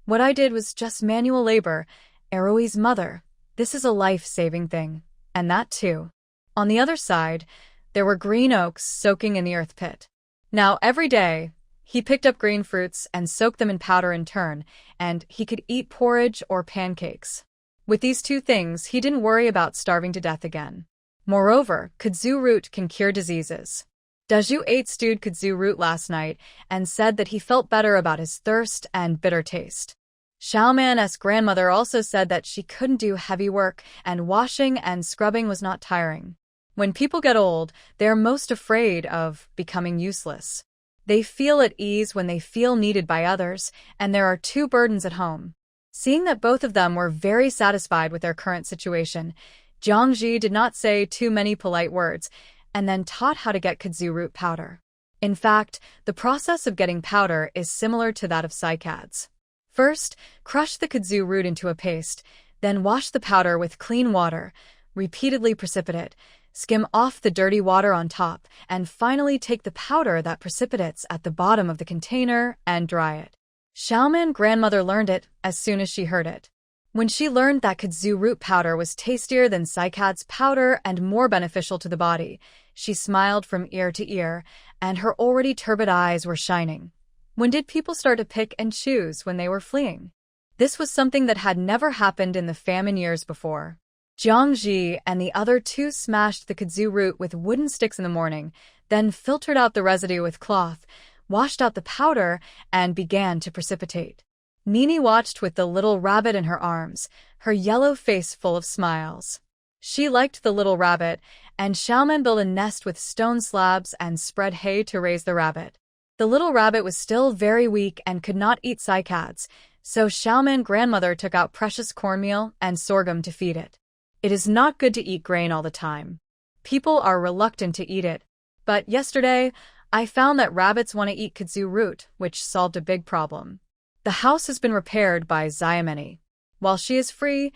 "What I did was just manual labor. Eroi's mother. This is a life-saving thing. And that too." On the other side, there were green oaks soaking in the earth pit. Now every day, he picked up green fruits and soaked them in powder in turn, and he could eat porridge or pancakes. With these 2 things, he didn't worry about starving to death again. Moreover, kudzu root can cure diseases. Daju ate stewed kudzu root last night and said that he felt better about his thirst and bitter taste. Xiaoman's grandmother also said that she couldn't do heavy work and washing and scrubbing was not tiring. When people get old, they are most afraid of becoming useless. They feel at ease when they feel needed by others, and there are 2 burdens at home. Seeing that both of them were very satisfied with their current situation, Jiangji did not say too many polite words, and then taught how to get kudzu root powder. In fact, the process of getting powder is similar to that of cycads. First, crush the kudzu root into a paste, then wash the powder with clean water, repeatedly precipitate, skim off the dirty water on top, and finally take the powder that precipitates at the bottom of the container and dry it. Xiaoman grandmother learned it as soon as she heard it. When she learned that kudzu root powder was tastier than cycad's powder and more beneficial to the body, she smiled from ear to ear, and her already turbid eyes were shining. When did people start to pick and choose when they were fleeing? This was something that had never happened in the famine years before. Jiangji and the other two smashed the kudzu root with wooden sticks in the morning, then filtered out the residue with cloth, washed out the powder, and began to precipitate. Nini watched with the little rabbit in her arms, her yellow face full of smiles. She liked the little rabbit, and Xiaoman built a nest with stone slabs and spread hay to raise the rabbit. The little rabbit was still very weak and could not eat cycads, so Xiaoman grandmother took out precious cornmeal and sorghum to feed it. It is not good to eat grain all the time. People are reluctant to eat it. But yesterday, I found that rabbits want to eat kudzu root, which solved a big problem. The house has been repaired by Xiaomani. While she is free,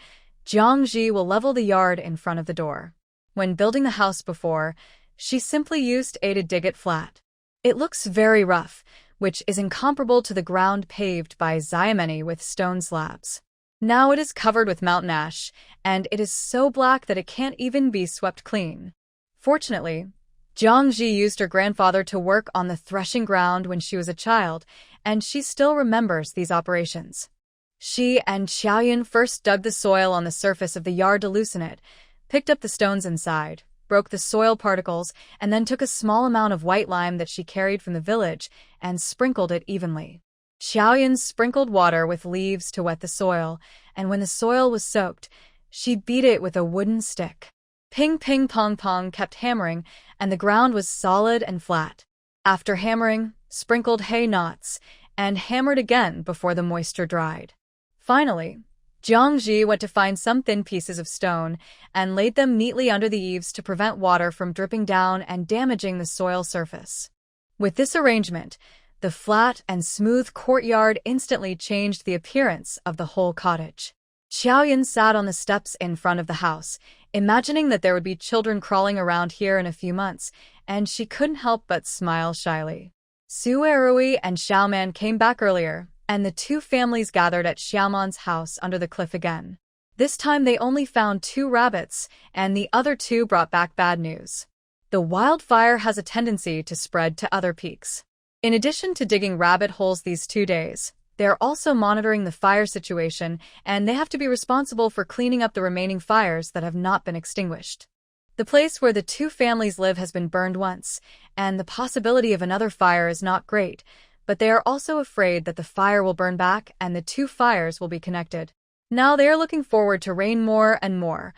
Jiangji will level the yard in front of the door. When building the house before, she simply used A to dig it flat. It looks very rough, which is incomparable to the ground paved by Xiaomani with stone slabs. Now it is covered with mountain ash, and it is so black that it can't even be swept clean. Fortunately, Jiangji used her grandfather to work on the threshing ground when she was a child, and she still remembers these operations. She and Xiaoyan first dug the soil on the surface of the yard to loosen it, picked up the stones inside, broke the soil particles, and then took a small amount of white lime that she carried from the village and sprinkled it evenly. Xiaoyan sprinkled water with leaves to wet the soil, and when the soil was soaked, she beat it with a wooden stick. Ping ping pong pong kept hammering, and the ground was solid and flat. After hammering, sprinkled hay knots, and hammered again before the moisture dried. Finally, Jiangji went to find some thin pieces of stone and laid them neatly under the eaves to prevent water from dripping down and damaging the soil surface. With this arrangement, the flat and smooth courtyard instantly changed the appearance of the whole cottage. Xiaoyan sat on the steps in front of the house, imagining that there would be children crawling around here in a few months, and she couldn't help but smile shyly. Su Erui and Xiaoman came back earlier, and the two families gathered at Xiaoman's house under the cliff again. This time they only found 2 rabbits, and the other 2 brought back bad news. The wildfire has a tendency to spread to other peaks. In addition to digging rabbit holes these 2 days, they're also monitoring the fire situation, and they have to be responsible for cleaning up the remaining fires that have not been extinguished. The place where the 2 families live has been burned once, and the possibility of another fire is not great, but they are also afraid that the fire will burn back and the 2 fires will be connected. Now they are looking forward to rain more and more.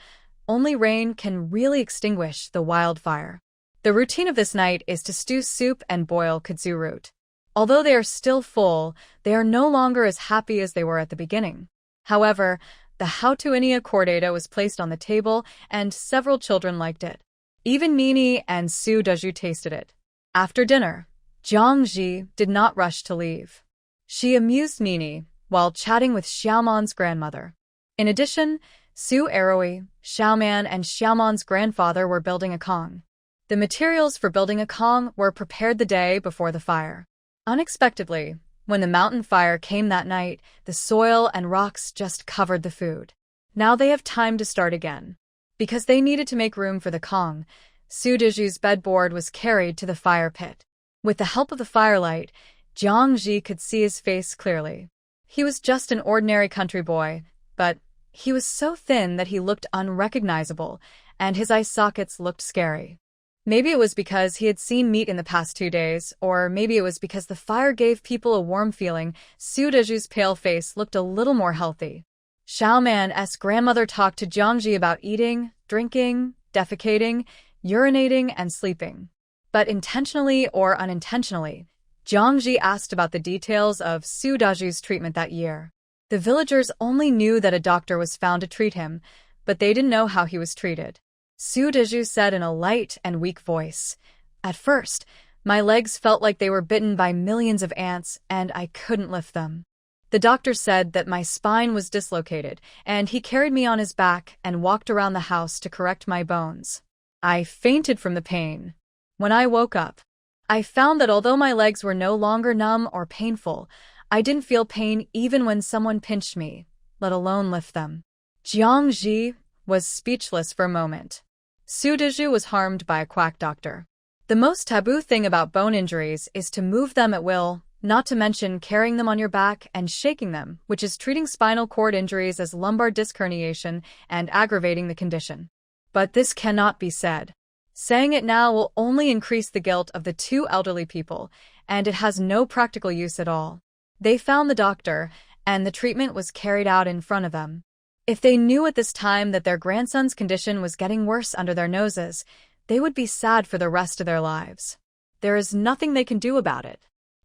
Only rain can really extinguish the wildfire. The routine of this night is to stew soup and boil kudzu root. Although they are still full, they are no longer as happy as they were at the beginning. However, the Hautuinia cordata was placed on the table, and several children liked it. Even Nini and Su Deju tasted it. After dinner, Jiangji did not rush to leave. She amused Nini while chatting with Xiaoman's grandmother. In addition, Su Erui, Xiaoman, and Xiaoman's grandfather were building a kong. The materials for building a kong were prepared the day before the fire. Unexpectedly, when the mountain fire came that night, the soil and rocks just covered the food. Now they have time to start again. Because they needed to make room for the kong, Su Deju's bedboard was carried to the fire pit. With the help of the firelight, Jiangji could see his face clearly. He was just an ordinary country boy, but he was so thin that he looked unrecognizable, and his eye sockets looked scary. Maybe it was because he had seen meat in the past 2 days, or maybe it was because the fire gave people a warm feeling. Su Deju's pale face looked a little more healthy. Xiaoman's grandmother talked to Jiangji about eating, drinking, defecating, urinating, and sleeping. But intentionally or unintentionally, Jiangji asked about the details of Su Deju's treatment that year. The villagers only knew that a doctor was found to treat him, but they didn't know how he was treated. Su Deju said in a light and weak voice, "At first, My legs felt like they were bitten by millions of ants, and I couldn't lift them. The doctor said that my spine was dislocated, and he carried me on his back and walked around the house to correct my bones. I fainted from the pain. When I woke up, I found that although my legs were no longer numb or painful, I didn't feel pain even when someone pinched me, let alone lift them. Jiang Ji was speechless for a moment. Su Dezhu was harmed by a quack doctor. The most taboo thing about bone injuries is to move them at will, not to mention carrying them on your back and shaking them, which is treating spinal cord injuries as lumbar disc herniation and aggravating the condition. But this cannot be said. Saying it now will only increase the guilt of the two elderly people, and it has no practical use at all. They found the doctor, and the treatment was carried out in front of them. If they knew at this time that their grandson's condition was getting worse under their noses, they would be sad for the rest of their lives. There is nothing they can do about it.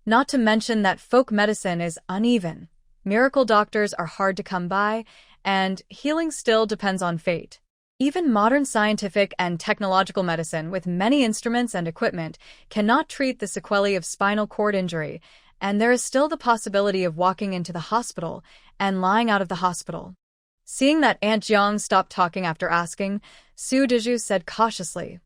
Not to mention that folk medicine is uneven. Miracle doctors are hard to come by, and healing still depends on fate. Even modern scientific and technological medicine, with many instruments and equipment, cannot treat the sequelae of spinal cord injury, and there is still the possibility of walking into the hospital and lying out of the hospital. Seeing that Aunt Jiang stopped talking after asking, Su Dezhu said cautiously,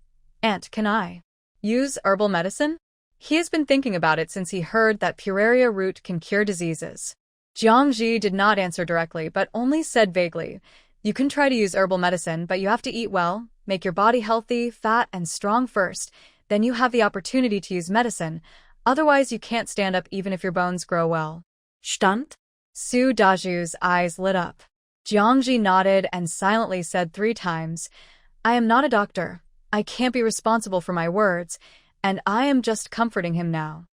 "Aunt, can I use herbal medicine?" He has been thinking about it since he heard that Puraria root can cure diseases. Jiang Ji did not answer directly, but only said vaguely, "You can try to use herbal medicine, but you have to eat well, make your body healthy, fat, and strong first. Then you have the opportunity to use medicine. Otherwise, you can't stand up even if your bones grow well." Stand? Su Dezhu's eyes lit up. Jiang Ji nodded and silently said 3 times, "I am not a doctor. I can't be responsible for my words, and I am just comforting him now."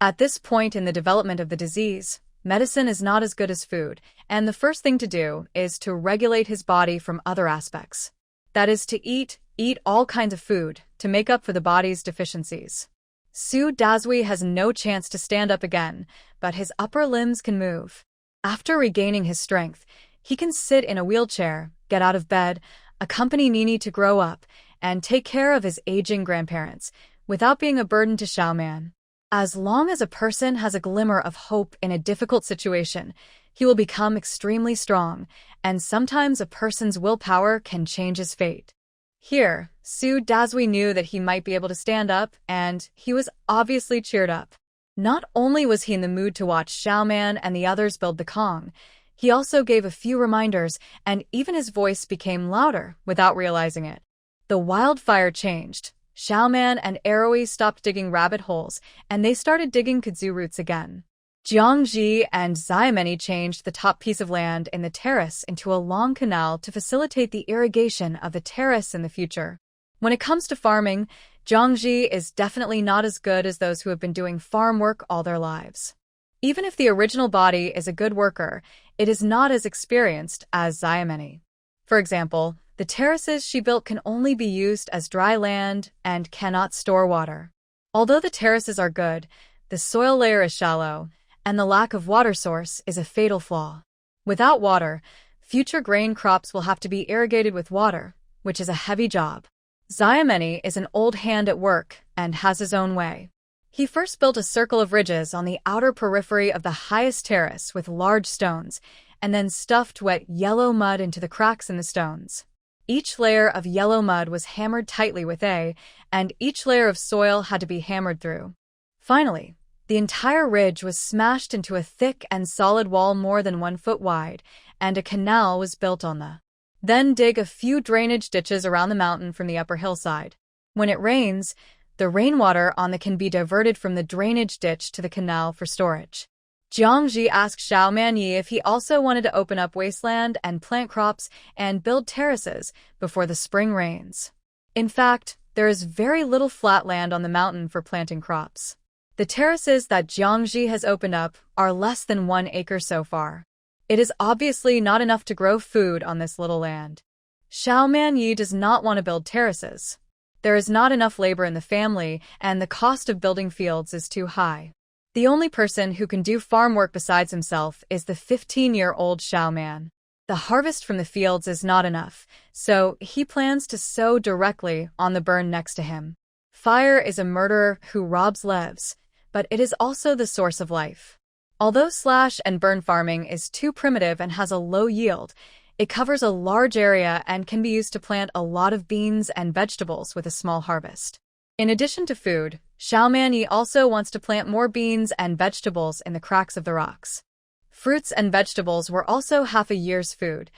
At this point in the development of the disease, medicine is not as good as food, and the first thing to do is to regulate his body from other aspects. That is to eat all kinds of food to make up for the body's deficiencies. Su Dezhu has no chance to stand up again, but his upper limbs can move. After regaining his strength, he can sit in a wheelchair, get out of bed, accompany Nini to grow up, and take care of his aging grandparents, without being a burden to Xiaoman. As long as a person has a glimmer of hope in a difficult situation, he will become extremely strong, and sometimes a person's willpower can change his fate. Here, Su Dezhu knew that he might be able to stand up, and he was obviously cheered up. Not only was he in the mood to watch Xiaoman and the others build the Kong, he also gave a few reminders, and even his voice became louder without realizing it. The wildfire changed. Xiaoman and Aroi stopped digging rabbit holes, and they started digging kudzu roots again. Jiang Ji and Xiaomeni changed the top piece of land in the terrace into a long canal to facilitate the irrigation of the terrace in the future. When it comes to farming, Jiang Ji is definitely not as good as those who have been doing farm work all their lives. Even if the original body is a good worker, it is not as experienced as Xiaomeni. For example, the terraces she built can only be used as dry land and cannot store water. Although the terraces are good, the soil layer is shallow, and the lack of water source is a fatal flaw. Without water, future grain crops will have to be irrigated with water, which is a heavy job. Xiaomeni is an old hand at work and has his own way. He first built a circle of ridges on the outer periphery of the highest terrace with large stones, and then stuffed wet yellow mud into the cracks in the stones. Each layer of yellow mud was hammered tightly with and each layer of soil had to be hammered through. Finally, the entire ridge was smashed into a thick and solid wall more than 1 foot wide, and a canal was built on the. Then dig a few drainage ditches around the mountain from the upper hillside. When it rains, the rainwater on the can be diverted from the drainage ditch to the canal for storage. Jiang Ji asked Xiaoman Yi if he also wanted to open up wasteland and plant crops and build terraces before the spring rains. In fact, there is very little flat land on the mountain for planting crops. The terraces that Jiang Ji has opened up are less than 1 acre so far. It is obviously not enough to grow food on this little land. Xiaoman Yi does not want to build terraces. There is not enough labor in the family, and the cost of building fields is too high. The only person who can do farm work besides himself is the 15-year-old Xiaoman. The harvest from the fields is not enough, so he plans to sow directly on the burn next to him. Fire is a murderer who robs lives, but it is also the source of life. Although slash and burn farming is too primitive and has a low yield, it covers a large area and can be used to plant a lot of beans and vegetables with a small harvest. In addition to food, Xiaoman also wants to plant more beans and vegetables in the cracks of the rocks. Fruits and vegetables were also half a year's food,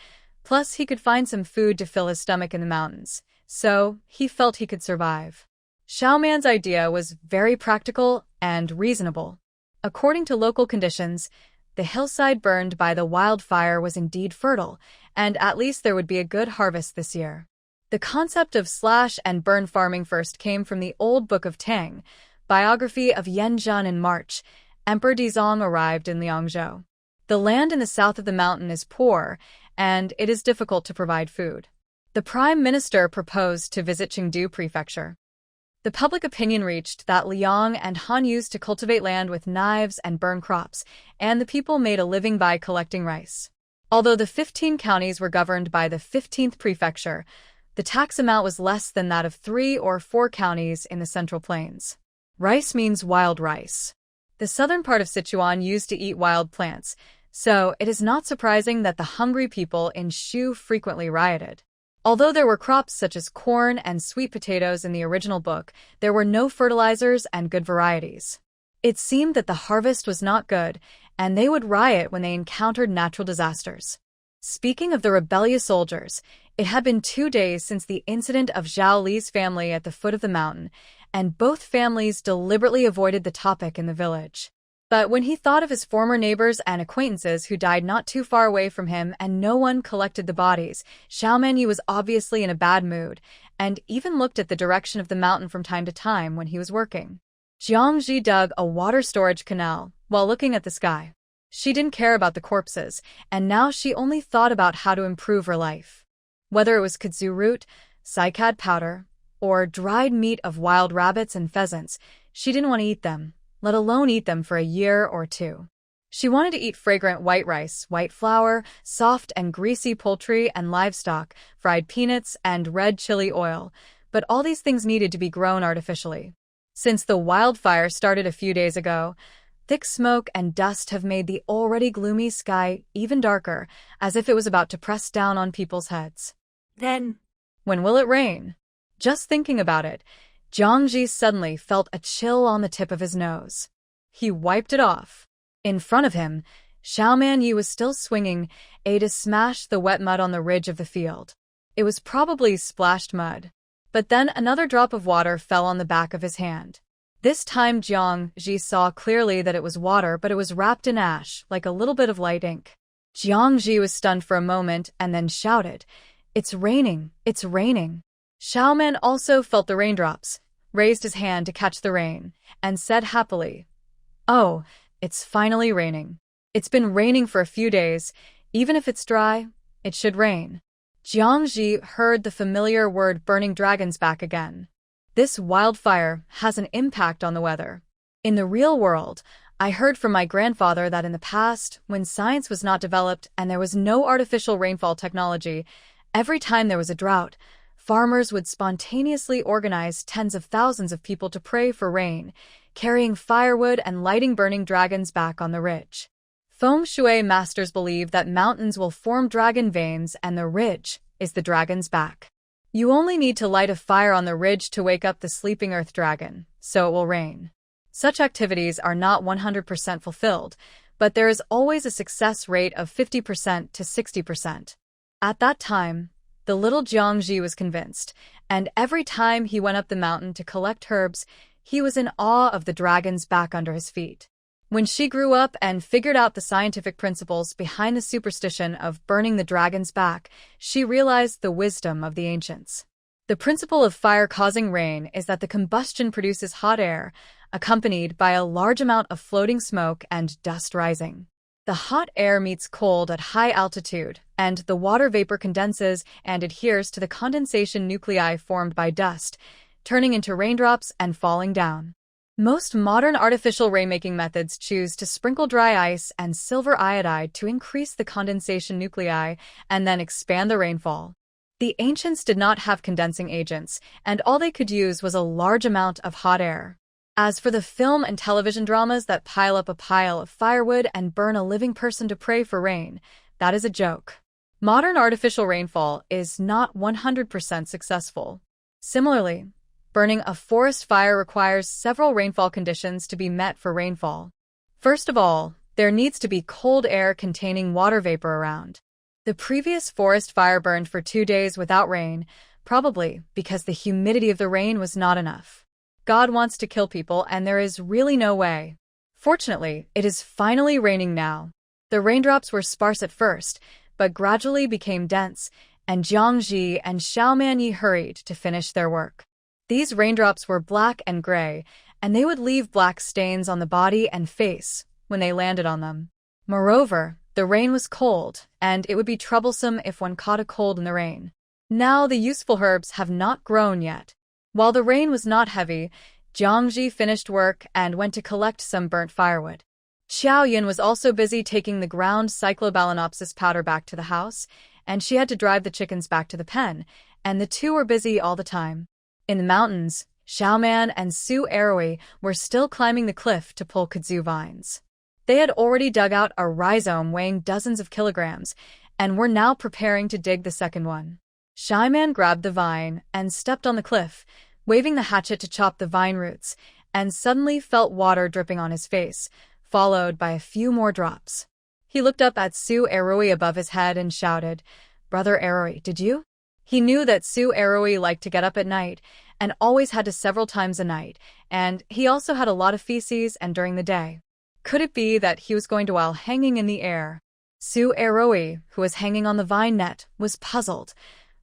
plus he could find some food to fill his stomach in the mountains, so he felt he could survive. Xiaoman's idea was very practical and reasonable. According to local conditions, the hillside burned by the wildfire was indeed fertile, and at least there would be a good harvest this year. The concept of slash and burn farming first came from the old Book of Tang, biography of Yan Zhen. In March, Emperor Dizong arrived in Liangzhou. The land in the south of the mountain is poor, and it is difficult to provide food. The prime minister proposed to visit Chengdu Prefecture. The public opinion reached that Liang and Han used to cultivate land with knives and burn crops, and the people made a living by collecting rice. Although the 15 counties were governed by the 15th prefecture, the tax amount was less than that of 3 or 4 counties in the Central Plains. Rice means wild rice. The southern part of Sichuan used to eat wild plants, so it is not surprising that the hungry people in Shu frequently rioted. Although there were crops such as corn and sweet potatoes in the original book, there were no fertilizers and good varieties. It seemed that the harvest was not good, and they would riot when they encountered natural disasters. Speaking of the rebellious soldiers, it had been 2 days since the incident of Zhao Li's family at the foot of the mountain, and both families deliberately avoided the topic in the village. But when he thought of his former neighbors and acquaintances who died not too far away from him and no one collected the bodies, Xiaoman was obviously in a bad mood, and even looked at the direction of the mountain from time to time when he was working. Jiangji dug a water storage canal while looking at the sky. She didn't care about the corpses, and now she only thought about how to improve her life. Whether it was kudzu root, cycad powder, or dried meat of wild rabbits and pheasants, she didn't want to eat them, let alone eat them for a year or 2. She wanted to eat fragrant white rice, white flour, soft and greasy poultry and livestock, fried peanuts, and red chili oil, but all these things needed to be grown artificially. Since the wildfire started a few days ago, thick smoke and dust have made the already gloomy sky even darker, as if it was about to press down on people's heads. Then, when will it rain? Just thinking about it, Jiangji suddenly felt a chill on the tip of his nose. He wiped it off. In front of him, Xiaoman was still swinging to smash the wet mud on the ridge of the field. It was probably splashed mud. But then another drop of water fell on the back of his hand. This time Jiangji saw clearly that it was water, but it was wrapped in ash, like a little bit of light ink. Jiangji was stunned for a moment and then shouted, "It's raining! It's raining!" Xiaoman also felt the raindrops, raised his hand to catch the rain, and said happily, "Oh, it's finally raining. It's been raining for a few days. Even if it's dry, it should rain." Jiangji heard the familiar word burning dragons back again. This wildfire has an impact on the weather. In the real world, I heard from my grandfather that in the past, when science was not developed and there was no artificial rainfall technology, every time there was a drought, farmers would spontaneously organize tens of thousands of people to pray for rain, carrying firewood and lighting burning dragons back on the ridge. Feng Shui masters believe that mountains will form dragon veins and the ridge is the dragon's back. You only need to light a fire on the ridge to wake up the sleeping earth dragon, so it will rain. Such activities are not 100% fulfilled, but there is always a success rate of 50% to 60%. At that time, the little Jiangji was convinced, and every time he went up the mountain to collect herbs, he was in awe of the dragon's back under his feet. When she grew up and figured out the scientific principles behind the superstition of burning the dragon's back, she realized the wisdom of the ancients. The principle of fire causing rain is that the combustion produces hot air, accompanied by a large amount of floating smoke and dust rising. The hot air meets cold at high altitude, and the water vapor condenses and adheres to the condensation nuclei formed by dust, turning into raindrops and falling down. Most modern artificial rainmaking methods choose to sprinkle dry ice and silver iodide to increase the condensation nuclei and then expand the rainfall. The ancients did not have condensing agents, and all they could use was a large amount of hot air. As for the film and television dramas that pile up a pile of firewood and burn a living person to pray for rain, that is a joke. Modern artificial rainfall is not 100% successful. Similarly, burning a forest fire requires several rainfall conditions to be met for rainfall. First of all, there needs to be cold air containing water vapor around. The previous forest fire burned for 2 days without rain, probably because the humidity of the rain was not enough. God wants to kill people, and there is really no way. Fortunately, it is finally raining now. The raindrops were sparse at first, but gradually became dense, and Jiangji and Xiaomanyi hurried to finish their work. These raindrops were black and gray, and they would leave black stains on the body and face when they landed on them. Moreover, the rain was cold, and it would be troublesome if one caught a cold in the rain. Now the useful herbs have not grown yet. While the rain was not heavy, Jiangji finished work and went to collect some burnt firewood. Xiaoyan was also busy taking the ground cyclobalanopsis powder back to the house, and she had to drive the chickens back to the pen, and the two were busy all the time. In the mountains, Xiaoman and Su Eroi were still climbing the cliff to pull kudzu vines. They had already dug out a rhizome weighing dozens of kilograms, and were now preparing to dig the second one. Xiaoman grabbed the vine and stepped on the cliff, waving the hatchet to chop the vine roots, and suddenly felt water dripping on his face, followed by a few more drops. He looked up at Su Eroi above his head and shouted, "Brother Eroi, did you?" He knew that Su Eroi liked to get up at night, and always had to several times a night, and he also had a lot of feces and during the day. Could it be that he was going to while hanging in the air? Su Eroi, who was hanging on the vine net, was puzzled.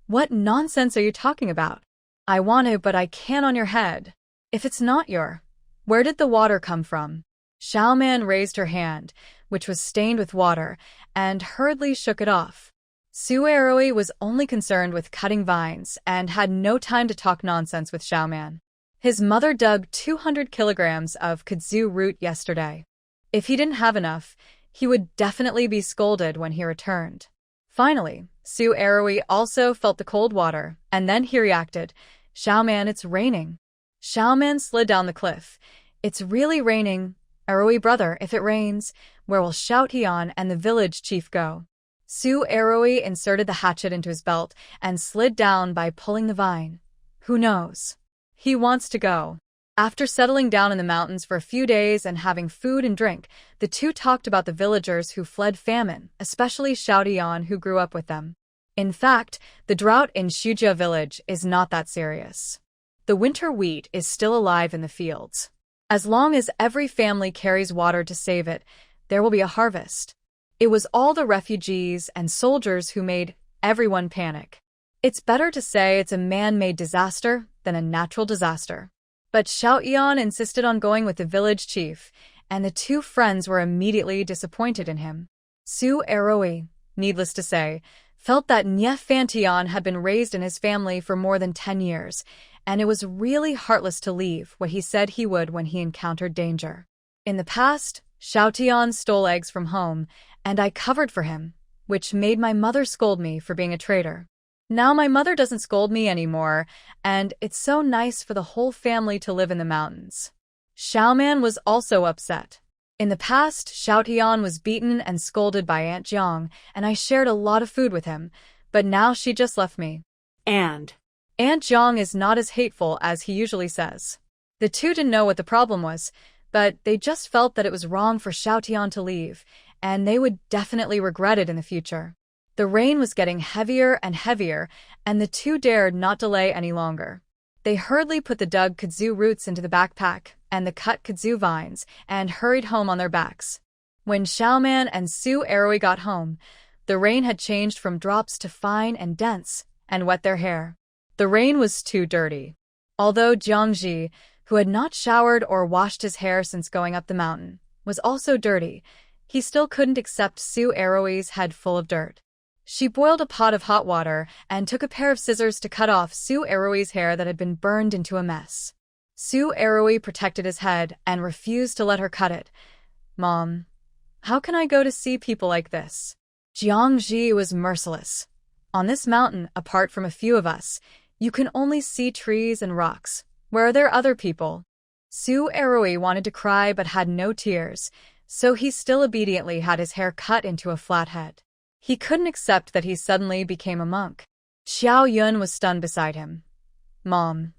"What nonsense are you talking about? I want to, but I can't on your head. If it's not your, where did the water come from?" Xiaoman raised her hand, which was stained with water, and hurriedly shook it off. Su Eroi was only concerned with cutting vines and had no time to talk nonsense with Xiaoman. His mother dug 200 kilograms of kudzu root yesterday. If he didn't have enough, he would definitely be scolded when he returned. Finally, Su Eroi also felt the cold water, and then he reacted, "Xiaoman, it's raining." Xiaoman slid down the cliff. "It's really raining. Eroi brother, if it rains, where will Xiaotian and the village chief go?" Su Eroi inserted the hatchet into his belt and slid down by pulling the vine. "Who knows? He wants to go." After settling down in the mountains for a few days and having food and drink, the two talked about the villagers who fled famine, especially Xiaotian, who grew up with them. In fact, the drought in Shujia village is not that serious. The winter wheat is still alive in the fields. As long as every family carries water to save it, there will be a harvest. It was all the refugees and soldiers who made everyone panic. It's better to say it's a man-made disaster than a natural disaster. But Xiaotian insisted on going with the village chief, and the two friends were immediately disappointed in him. Su Eroi, needless to say, felt that Nye Fantian had been raised in his family for more than 10 years, and it was really heartless to leave what he said he would when he encountered danger. In the past, Xiaotian stole eggs from home, and I covered for him, which made my mother scold me for being a traitor. Now my mother doesn't scold me anymore, and it's so nice for the whole family to live in the mountains. Xiaoman was also upset. In the past, Xiaotian was beaten and scolded by Aunt Jiang, and I shared a lot of food with him, but now she just left me. And Aunt Jiang is not as hateful as he usually says. The two didn't know what the problem was, but they just felt that it was wrong for Xiaotian to leave, and they would definitely regret it in the future. The rain was getting heavier and heavier, and the two dared not delay any longer. They hurriedly put the dug kudzu roots into the backpack and the cut kudzu vines and hurried home on their backs. When Xiaoman and Su Eroi got home, the rain had changed from drops to fine and dense and wet their hair. The rain was too dirty. Although Jiangji, who had not showered or washed his hair since going up the mountain, was also dirty, he still couldn't accept Su Eroi's head full of dirt. She boiled a pot of hot water and took a pair of scissors to cut off Su Eroi's hair that had been burned into a mess. Su Eroi protected his head and refused to let her cut it. "Mom, how can I go to see people like this?" Jiangji was merciless. On this mountain, apart from a few of us, you can only see trees and rocks. Where are there other people? Su Eroi wanted to cry but had no tears, so he still obediently had his hair cut into a flat head. He couldn't accept that he suddenly became a monk. Xiao Yun was stunned beside him. Mom,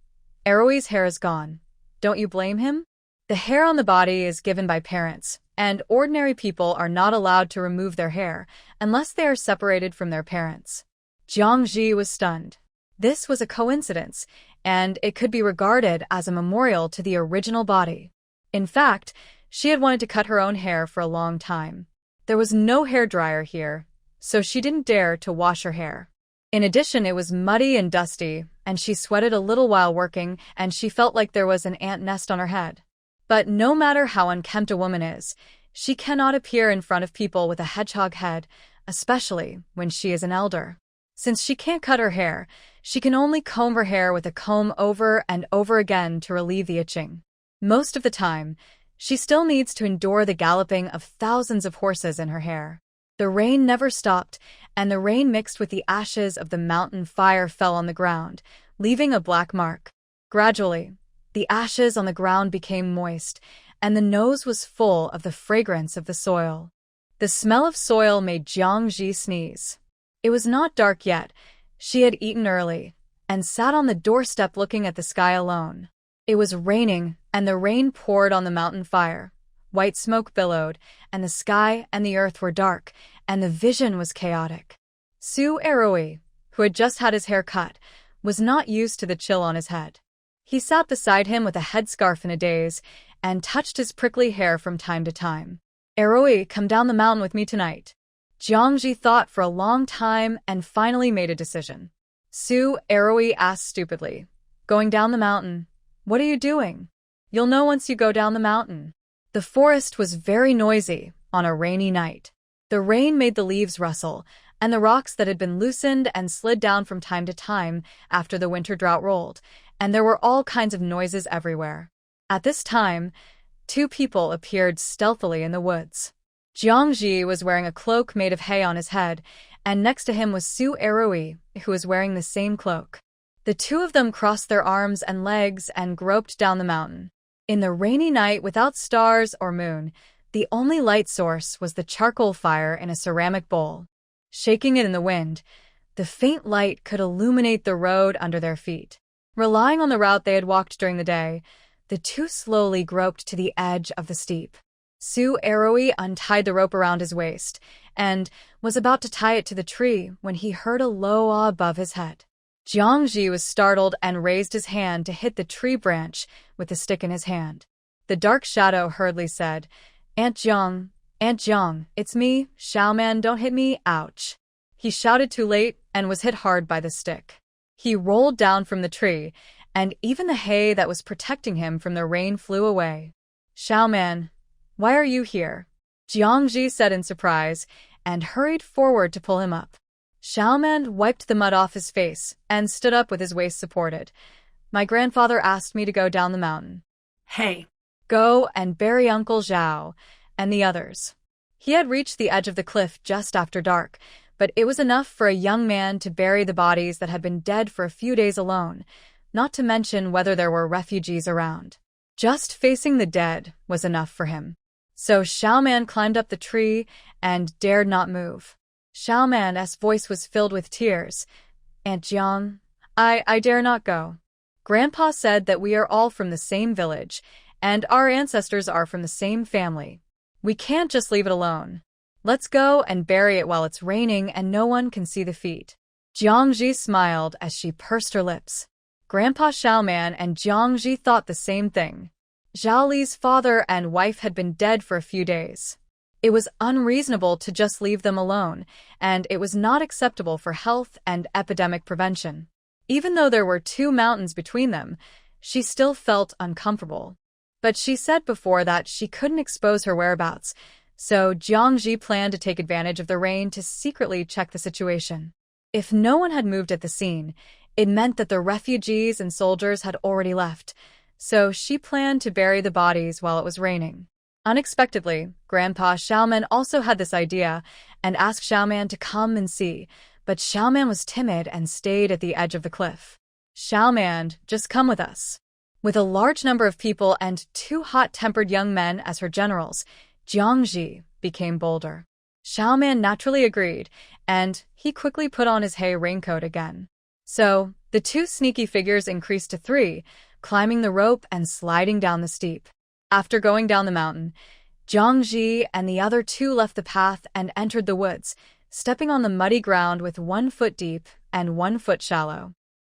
Eroi's hair is gone. Don't you blame him? The hair on the body is given by parents, and ordinary people are not allowed to remove their hair unless they are separated from their parents. Jiang Ji was stunned. This was a coincidence, and it could be regarded as a memorial to the original body. In fact, she had wanted to cut her own hair for a long time. There was no hairdryer here, so she didn't dare to wash her hair. In addition, it was muddy and dusty, and she sweated a little while working, and she felt like there was an ant nest on her head. But no matter how unkempt a woman is, she cannot appear in front of people with a hedgehog head, especially when she is an elder. Since she can't cut her hair, she can only comb her hair with a comb over and over again to relieve the itching. Most of the time, she still needs to endure the galloping of thousands of horses in her hair. The rain never stopped, and the rain mixed with the ashes of the mountain fire fell on the ground, leaving a black mark. Gradually, the ashes on the ground became moist, and the nose was full of the fragrance of the soil. The smell of soil made Jiang Ji sneeze. It was not dark yet. She had eaten early, and sat on the doorstep looking at the sky alone. It was raining, and the rain poured on the mountain fire. White smoke billowed, and the sky and the earth were dark, and the vision was chaotic. Su Eroi, who had just had his hair cut, was not used to the chill on his head. He sat beside him with a headscarf in a daze, and touched his prickly hair from time to time. Eroi, come down the mountain with me tonight. Jiang Ji thought for a long time and finally made a decision. Su Eroi asked stupidly, "Going down the mountain? What are you doing?" "You'll know once you go down the mountain." The forest was very noisy on a rainy night. The rain made the leaves rustle, and the rocks that had been loosened and slid down from time to time after the winter drought rolled, and there were all kinds of noises everywhere. At this time, two people appeared stealthily in the woods. Jiang Ji was wearing a cloak made of hay on his head, and next to him was Su Eroi, who was wearing the same cloak. The two of them crossed their arms and legs and groped down the mountain. In the rainy night without stars or moon, the only light source was the charcoal fire in a ceramic bowl. Shaking it in the wind, the faint light could illuminate the road under their feet. Relying on the route they had walked during the day, the two slowly groped to the edge of the steep. Su Eroi untied the rope around his waist and was about to tie it to the tree when he heard a low ah above his head. Jiang Ji was startled and raised his hand to hit the tree branch with the stick in his hand. The dark shadow hurriedly said, Aunt Jiang, it's me, Xiaoman, don't hit me, ouch." He shouted too late and was hit hard by the stick. He rolled down from the tree, and even the hay that was protecting him from the rain flew away. "Xiaoman, why are you here?" Jiang Ji said in surprise, and hurried forward to pull him up. Xiaoman wiped the mud off his face and stood up with his waist supported. "My grandfather asked me to go down the mountain." Hey. "Go and bury Uncle Zhao and the others." He had reached the edge of the cliff just after dark, but it was enough for a young man to bury the bodies that had been dead for a few days alone, not to mention whether there were refugees around. Just facing the dead was enough for him. So Xiaoman climbed up the tree and dared not move. Xiaoman's voice was filled with tears. "Aunt Jiang, I dare not go. Grandpa said that we are all from the same village, and our ancestors are from the same family. We can't just leave it alone. Let's go and bury it while it's raining and no one can see the feet." Jiang Ji smiled as she pursed her lips. Grandpa Xiaoman and Jiang Ji thought the same thing. Zhao Li's father and wife had been dead for a few days. It was unreasonable to just leave them alone, and it was not acceptable for health and epidemic prevention. Even though there were 2 mountains between them, she still felt uncomfortable. But she said before that she couldn't expose her whereabouts, so Jiang Ji planned to take advantage of the rain to secretly check the situation. If no one had moved at the scene, it meant that the refugees and soldiers had already left, so she planned to bury the bodies while it was raining. Unexpectedly, Grandpa Xiaoman also had this idea and asked Xiaoman to come and see, but Xiaoman was timid and stayed at the edge of the cliff. Xiaoman, just come with us. With a large number of people and 2 hot-tempered young men as her generals, Jiangji became bolder. Xiaoman naturally agreed, and he quickly put on his hay raincoat again. So, the 2 sneaky figures increased to 3, climbing the rope and sliding down the steep. After going down the mountain, Jiangji and the other 2 left the path and entered the woods, stepping on the muddy ground with 1 foot deep and 1 foot shallow.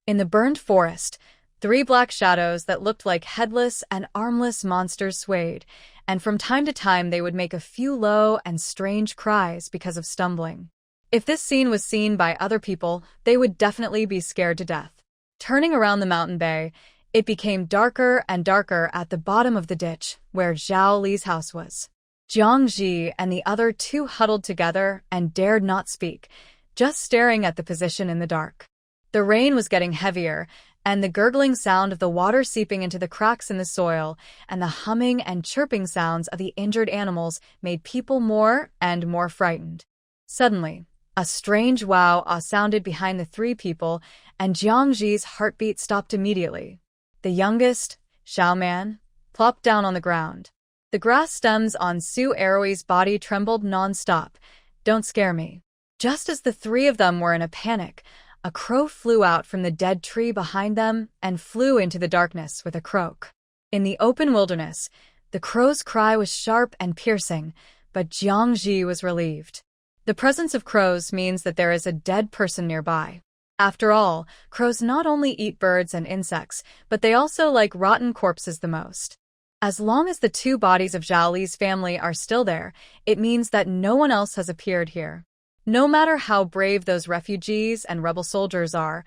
In the burned forest, 3 black shadows that looked like headless and armless monsters swayed, and from time to time they would make a few low and strange cries because of stumbling. If this scene was seen by other people, they would definitely be scared to death. Turning around the mountain bay, it became darker and darker at the bottom of the ditch where Zhao Li's house was. Jiangji and the other 2 huddled together and dared not speak, just staring at the position in the dark. The rain was getting heavier, and the gurgling sound of the water seeping into the cracks in the soil and the humming and chirping sounds of the injured animals made people more and more frightened. Suddenly, a strange wow sounded behind the 3 people, and Jiangji's heartbeat stopped immediately. The youngest, Xiaoman, plopped down on the ground. The grass stems on Su Erowei's body trembled non-stop. Don't scare me. Just as the 3 of them were in a panic, a crow flew out from the dead tree behind them and flew into the darkness with a croak. In the open wilderness, the crow's cry was sharp and piercing, but Jiangji was relieved. The presence of crows means that there is a dead person nearby. After all, crows not only eat birds and insects, but they also like rotten corpses the most. As long as the 2 bodies of Zhao Li's family are still there, it means that no one else has appeared here. No matter how brave those refugees and rebel soldiers are,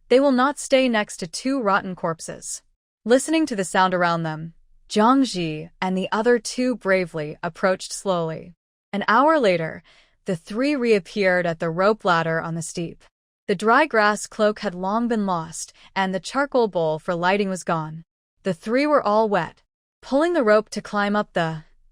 they will not stay next to 2 rotten corpses. Listening to the sound around them, Jiangji and the other 2 bravely approached slowly. An hour later, the 3 reappeared at the rope ladder on the steep. The dry grass cloak had long been lost, and the charcoal bowl for lighting was gone. The 3 were all wet. Pulling the rope to climb up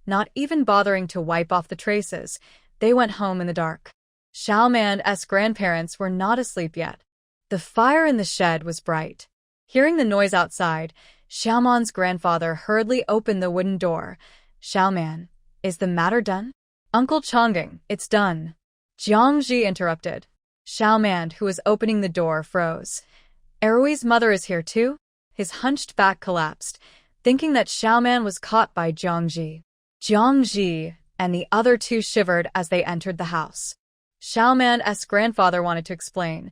not even bothering to wipe off the traces, they went home in the dark. Xiaoman's grandparents were not asleep yet. The fire in the shed was bright. Hearing the noise outside, Xiaoman's grandfather hurriedly opened the wooden door. Xiaoman, is the matter done? Uncle Chang'ing, it's done. Jiangji interrupted. Xiaoman, who was opening the door, froze. Erowei's mother is here too? His hunched back collapsed, thinking that Xiaoman was caught by Jiangji. Jiangji and the other 2 shivered as they entered the house. Xiaoman's grandfather wanted to explain.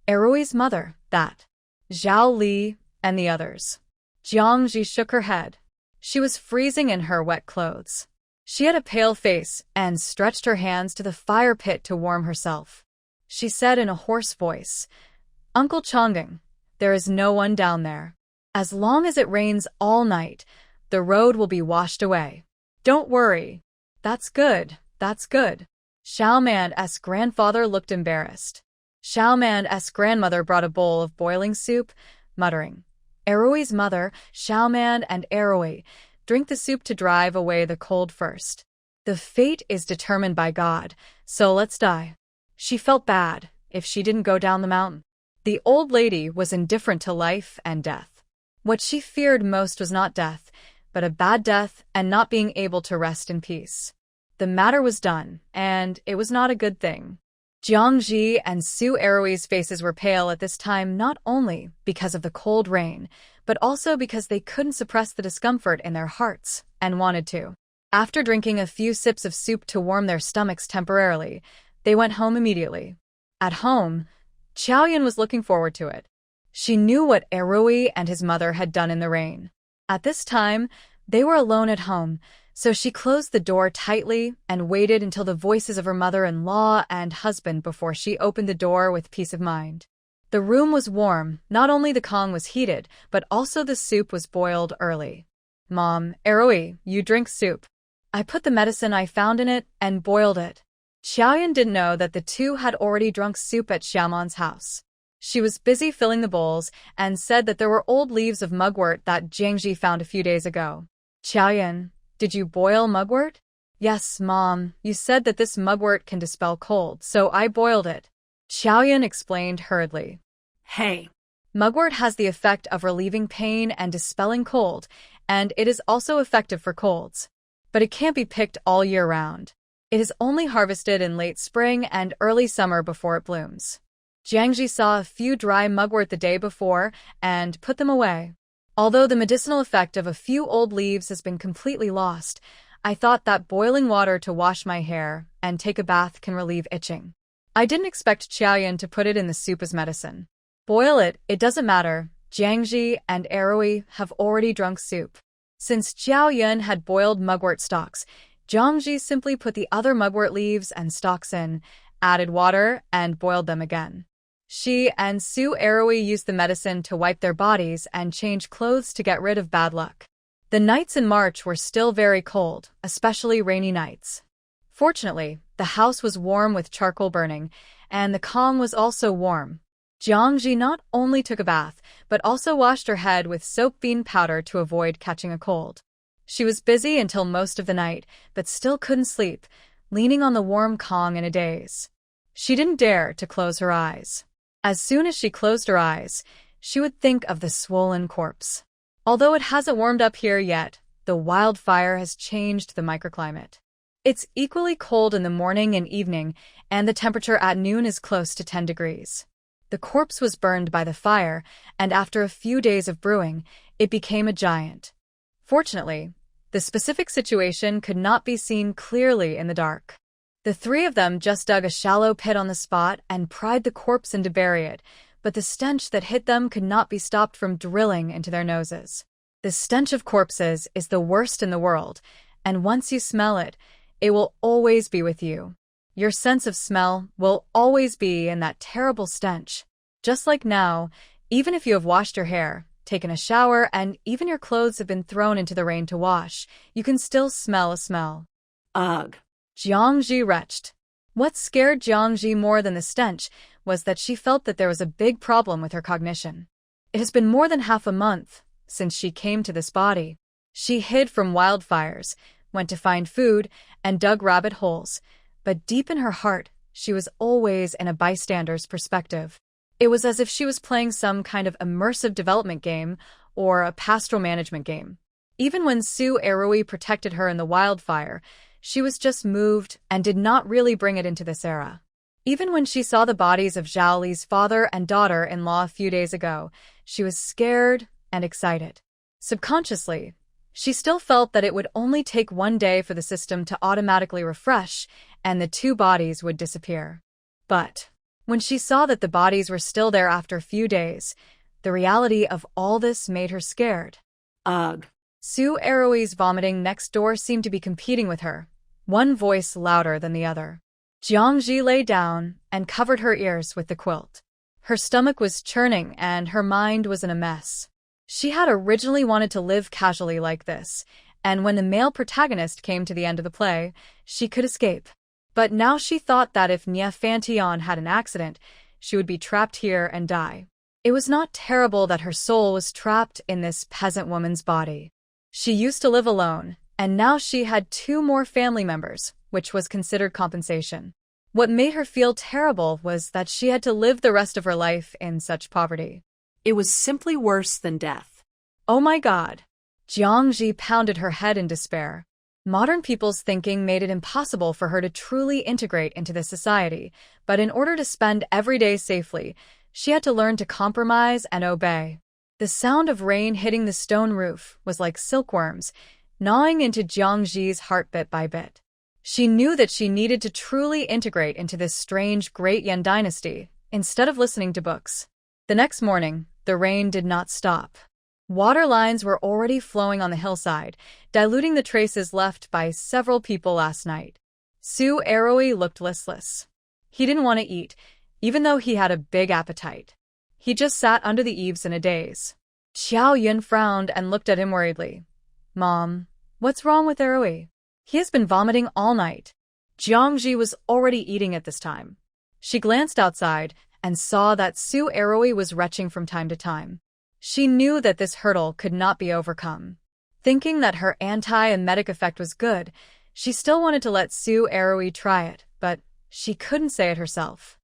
Erowei's mother, that. Zhao Li and the others. Jiangji shook her head. She was freezing in her wet clothes. She had a pale face and stretched her hands to the fire pit to warm herself. She said in a hoarse voice, Uncle Chang'ing, there is no one down there. As long as it rains all night, the road will be washed away. Don't worry. That's good, that's good. Xiaoman's grandfather looked embarrassed. Xiaoman's grandmother brought a bowl of boiling soup, muttering, Erowei's mother, Xiaoman and Erowei, drink the soup to drive away the cold first. The fate is determined by God, so let's die. She felt bad if she didn't go down the mountain. The old lady was indifferent to life and death. What she feared most was not death, but a bad death and not being able to rest in peace. The matter was done, and it was not a good thing. Jiangji and Su Erowei's faces were pale at this time not only because of the cold rain, but also because they couldn't suppress the discomfort in their hearts and wanted to. After drinking a few sips of soup to warm their stomachs temporarily, they went home immediately. At home, Qiaoyan was looking forward to it. She knew what Erowei and his mother had done in the rain. At this time, they were alone at home, so she closed the door tightly and waited until the voices of her mother-in-law and husband before she opened the door with peace of mind. The room was warm, not only the Kong was heated, but also the soup was boiled early. Mom, Erowei, you drink soup. I put the medicine I found in it and boiled it. Qiaoyan didn't know that the 2 had already drunk soup at Xiaoman's house. She was busy filling the bowls and said that there were old leaves of mugwort that Jiangji found a few days ago. Qiaoyan, did you boil mugwort? Yes, Mom, you said that this mugwort can dispel cold, so I boiled it. Xiaoyan explained hurriedly. Hey. Mugwort has the effect of relieving pain and dispelling cold, and it is also effective for colds. But it can't be picked all year round. It is only harvested in late spring and early summer before it blooms. Jiangji saw a few dry mugwort the day before and put them away. Although the medicinal effect of a few old leaves has been completely lost, I thought that boiling water to wash my hair and take a bath can relieve itching. I didn't expect Xiaoyan to put it in the soup as medicine. Boil it, it doesn't matter. Jiangji and Erui have already drunk soup. Since Xiaoyan had boiled mugwort stalks, Jiangji simply put the other mugwort leaves and stalks in, added water, and boiled them again. She and Su Erui used the medicine to wipe their bodies and change clothes to get rid of bad luck. The nights in March were still very cold, especially rainy nights. Fortunately, the house was warm with charcoal burning, and the Kong was also warm. Jiangji not only took a bath, but also washed her head with soap bean powder to avoid catching a cold. She was busy until most of the night, but still couldn't sleep, leaning on the warm Kong in a daze. She didn't dare to close her eyes. As soon as she closed her eyes, she would think of the swollen corpse. Although it hasn't warmed up here yet, the wildfire has changed the microclimate. It's equally cold in the morning and evening, and the temperature at noon is close to 10 degrees. The corpse was burned by the fire, and after a few days of brewing, it became a giant. Fortunately, the specific situation could not be seen clearly in the dark. The three of them just dug a shallow pit on the spot and pried the corpse in to bury it, but the stench that hit them could not be stopped from drilling into their noses. The stench of corpses is the worst in the world, and once you smell it, it will always be with you. Your sense of smell will always be in that terrible stench. Just like now, even if you have washed your hair, taken a shower, and even your clothes have been thrown into the rain to wash, you can still smell a smell. Ugh. Jiangji retched. What scared Jiangji more than the stench was that she felt that there was a big problem with her cognition. It has been more than half a month since she came to this body. She hid from wildfires, went to find food, and dug rabbit holes. But deep in her heart, she was always in a bystander's perspective. It was as if she was playing some kind of immersive development game or a pastoral management game. Even when Su Erui protected her in the wildfire, she was just moved and did not really bring it into this era. Even when she saw the bodies of Zhao Li's father and daughter-in-law a few days ago, she was scared and excited. Subconsciously, she still felt that it would only take one day for the system to automatically refresh and the two bodies would disappear. But when she saw that the bodies were still there after a few days, the reality of all this made her scared. Ugh. Su Erui's vomiting next door seemed to be competing with her, one voice louder than the other. Jiangji lay down and covered her ears with the quilt. Her stomach was churning and her mind was in a mess. She had originally wanted to live casually like this, and when the male protagonist came to the end of the play, she could escape. But now she thought that if Nia Fantion had an accident, she would be trapped here and die. It was not terrible that her soul was trapped in this peasant woman's body. She used to live alone, and now she had 2 more family members, which was considered compensation. What made her feel terrible was that she had to live the rest of her life in such poverty. It was simply worse than death. Oh my God! Jiangji pounded her head in despair. Modern people's thinking made it impossible for her to truly integrate into this society, but in order to spend every day safely, she had to learn to compromise and obey. The sound of rain hitting the stone roof was like silkworms, gnawing into Jiangji's heart bit by bit. She knew that she needed to truly integrate into this strange Great Yan dynasty, instead of listening to books. The next morning, the rain did not stop. Water lines were already flowing on the hillside, diluting the traces left by several people last night. Su Erui looked listless. He didn't want to eat, even though he had a big appetite. He just sat under the eaves in a daze. Xiao Yun frowned and looked at him worriedly. Mom, what's wrong with Erui? He has been vomiting all night. Jiangji was already eating at this time. She glanced outside and saw that Su Erui was retching from time to time. She knew that this hurdle could not be overcome. Thinking that her anti-emetic effect was good, she still wanted to let Su Erui try it, but she couldn't say it herself.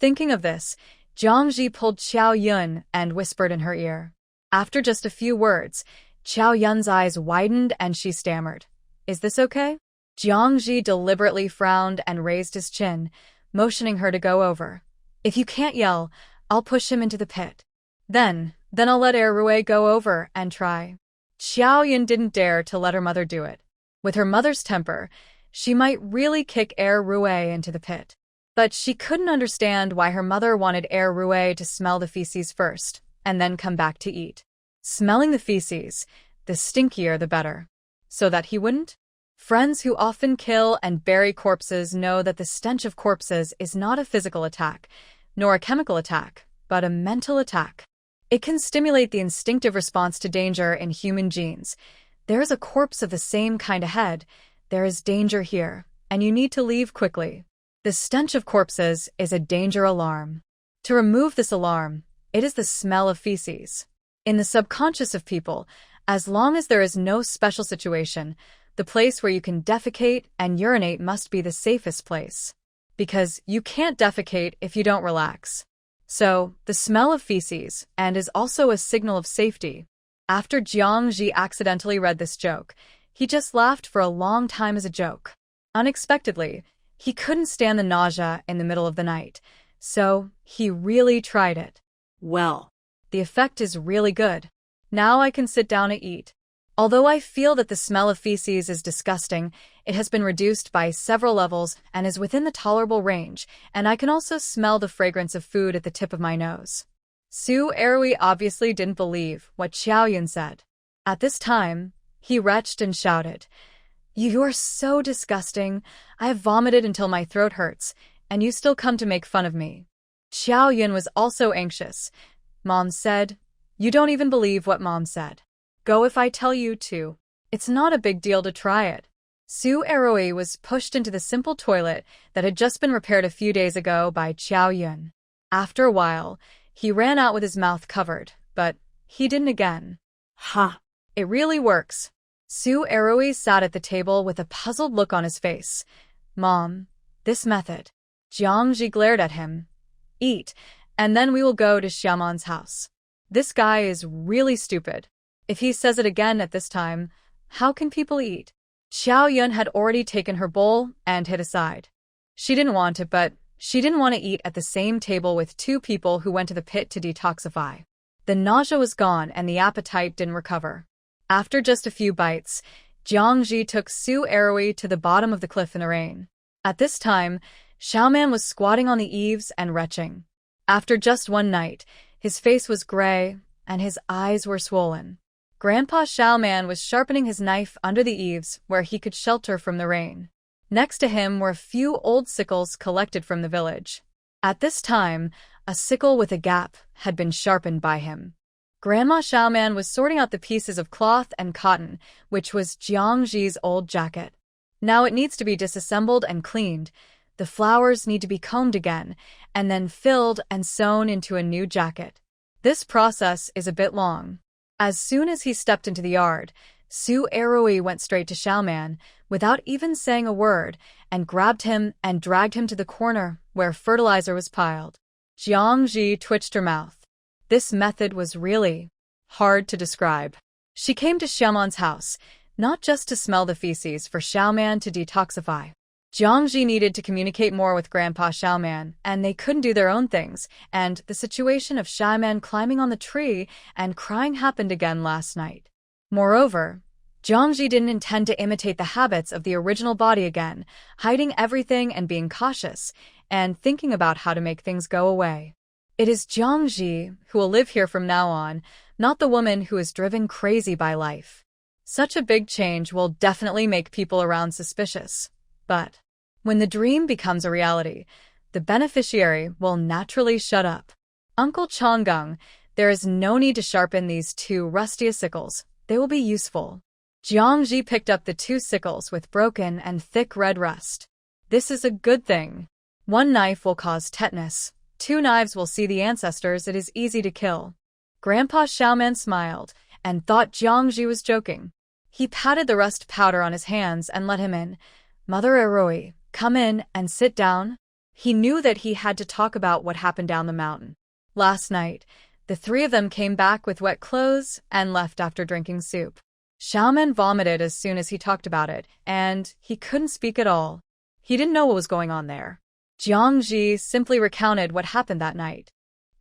Thinking of this, Jiangji pulled Xiao Yun and whispered in her ear. After just a few words, Xiao Yun's eyes widened and she stammered. Is this okay? Jiangji deliberately frowned and raised his chin, motioning her to go over. If you can't yell, I'll push him into the pit. Then I'll let Rui go over and try. Xiao Yun didn't dare to let her mother do it. With her mother's temper, she might really kick Rui into the pit. But she couldn't understand why her mother wanted Rui to smell the feces first, and then come back to eat. Smelling the feces, the stinkier the better. So that he wouldn't? Friends who often kill and bury corpses know that the stench of corpses is not a physical attack, nor a chemical attack, but a mental attack. It can stimulate the instinctive response to danger in human genes. There is a corpse of the same kind ahead. There is danger here, and you need to leave quickly. The stench of corpses is a danger alarm. To remove this alarm, it is the smell of feces. In the subconscious of people, as long as there is no special situation, the place where you can defecate and urinate must be the safest place. Because you can't defecate if you don't relax. So, the smell of feces, and is also a signal of safety. After Jiangji accidentally read this joke, he just laughed for a long time as a joke. Unexpectedly, he couldn't stand the nausea in the middle of the night, so he really tried it. Well, the effect is really good. Now I can sit down and eat. Although I feel that the smell of feces is disgusting, it has been reduced by several levels and is within the tolerable range, and I can also smell the fragrance of food at the tip of my nose. Su Erui obviously didn't believe what Xiao Yun said. At this time, he retched and shouted, You are so disgusting. I have vomited until my throat hurts, and you still come to make fun of me. Xiao Yun was also anxious. Mom said, You don't even believe what Mom said. Go if I tell you to. It's not a big deal to try it. Su Erui was pushed into the simple toilet that had just been repaired a few days ago by Xiao Yun. After a while, he ran out with his mouth covered, but he didn't again. Ha! It really works. Su Erui sat at the table with a puzzled look on his face. Mom, this method. Jiangji glared at him. Eat, and then we will go to Xiaoman's house. This guy is really stupid. If he says it again at this time, how can people eat? Xiao Yun had already taken her bowl and hid aside. She didn't want it, but she didn't want to eat at the same table with two people who went to the pit to detoxify. The nausea was gone and the appetite didn't recover. After just a few bites, Jiangji took Su Erui to the bottom of the cliff in the rain. At this time, Xiaoman was squatting on the eaves and retching. After just one night, his face was gray and his eyes were swollen. Grandpa Xiaoman was sharpening his knife under the eaves where he could shelter from the rain. Next to him were a few old sickles collected from the village. At this time, a sickle with a gap had been sharpened by him. Grandma Xiaoman was sorting out the pieces of cloth and cotton, which was Jiangji's old jacket. Now it needs to be disassembled and cleaned. The flowers need to be combed again, and then filled and sewn into a new jacket. This process is a bit long. As soon as he stepped into the yard, Su Erui went straight to Xiaoman, without even saying a word, and grabbed him and dragged him to the corner where fertilizer was piled. Jiangji twitched her mouth. This method was really hard to describe. She came to Xiaoman's house, not just to smell the feces for Xiaoman to detoxify. Jiangji needed to communicate more with Grandpa Xiaoman, and they couldn't do their own things, and the situation of Xiaoman climbing on the tree and crying happened again last night. Moreover, Jiangji didn't intend to imitate the habits of the original body again, hiding everything and being cautious, and thinking about how to make things go away. It is Jiangji who will live here from now on, not the woman who is driven crazy by life. Such a big change will definitely make people around suspicious. But when the dream becomes a reality, the beneficiary will naturally shut up. Uncle Changgung, there is no need to sharpen these two rusty sickles. They will be useful. Jiangji picked up the two sickles with broken and thick red rust. This is a good thing. One knife will cause tetanus. Two knives will see the ancestors. It is easy to kill. Grandpa Xiaoman smiled and thought Jiangji was joking. He patted the rust powder on his hands and let him in. Mother Eroi, come in and sit down. He knew that he had to talk about what happened down the mountain. Last night, the three of them came back with wet clothes and left after drinking soup. Xiaoman vomited as soon as he talked about it, and he couldn't speak at all. He didn't know what was going on there. Jiangji simply recounted what happened that night.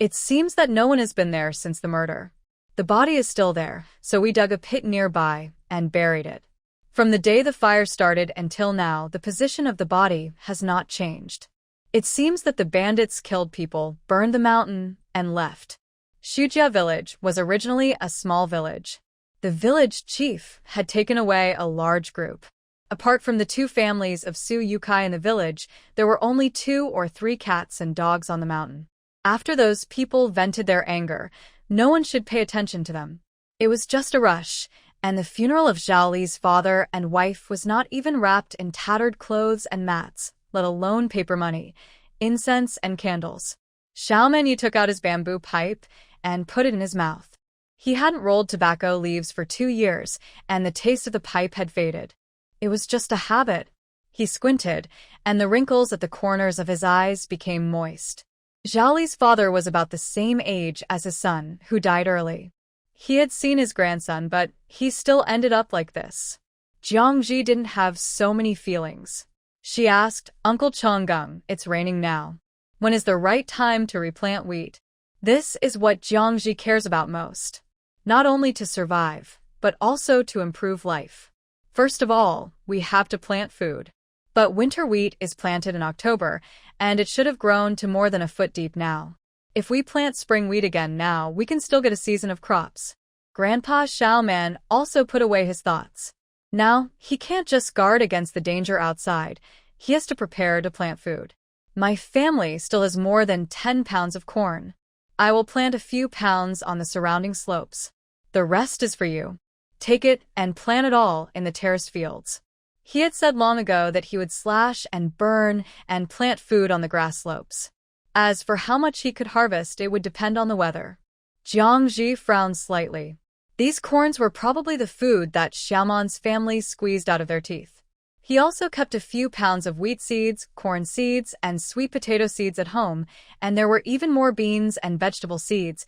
It seems that no one has been there since the murder. The body is still there, so we dug a pit nearby and buried it. From the day the fire started until now, the position of the body has not changed. It seems that the bandits killed people, burned the mountain, and left. Shujia village was originally a small village. The village chief had taken away a large group. Apart from the two families of Su Yukai in the village, there were only 2 or 3 cats and dogs on the mountain. After those people vented their anger, no one should pay attention to them. It was just a rush, and the funeral of Zhao Li's father and wife was not even wrapped in tattered clothes and mats, let alone paper money, incense, and candles. Xiaoman took out his bamboo pipe and put it in his mouth. He hadn't rolled tobacco leaves for 2 years, and the taste of the pipe had faded. It was just a habit. He squinted, and the wrinkles at the corners of his eyes became moist. Zhao Li's father was about the same age as his son, who died early. He had seen his grandson, but he still ended up like this. Jiangji didn't have so many feelings. She asked, "Uncle Changgung, it's raining now. When is the right time to replant wheat?" This is what Jiangji cares about most. Not only to survive, but also to improve life. First of all, we have to plant food. But winter wheat is planted in October, and it should have grown to more than a foot deep now. If we plant spring wheat again now, we can still get a season of crops. Grandpa Xiaoman also put away his thoughts. Now, he can't just guard against the danger outside. He has to prepare to plant food. My family still has more than 10 pounds of corn. I will plant a few pounds on the surrounding slopes. The rest is for you. Take it and plant it all in the terraced fields. He had said long ago that he would slash and burn and plant food on the grass slopes. As for how much he could harvest, it would depend on the weather. Jiangji frowned slightly. These corns were probably the food that Xiaoman's family squeezed out of their teeth. He also kept a few pounds of wheat seeds, corn seeds, and sweet potato seeds at home, and there were even more beans and vegetable seeds,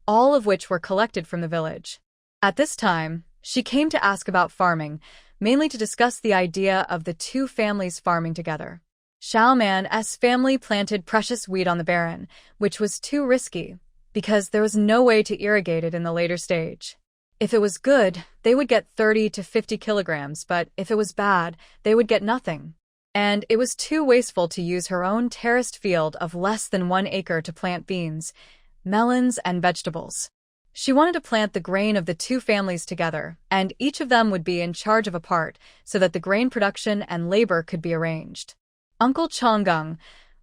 all of which were collected from the village. At this time, she came to ask about farming, mainly to discuss the idea of the two families farming together. Xiaoman's family planted precious wheat on the barren, which was too risky, because there was no way to irrigate it in the later stage. If it was good, they would get 30 to 50 kilograms, but if it was bad, they would get nothing. And it was too wasteful to use her own terraced field of less than 1 acre to plant beans, melons, and vegetables. She wanted to plant the grain of the two families together, and each of them would be in charge of a part, so that the grain production and labor could be arranged. Uncle Changgung,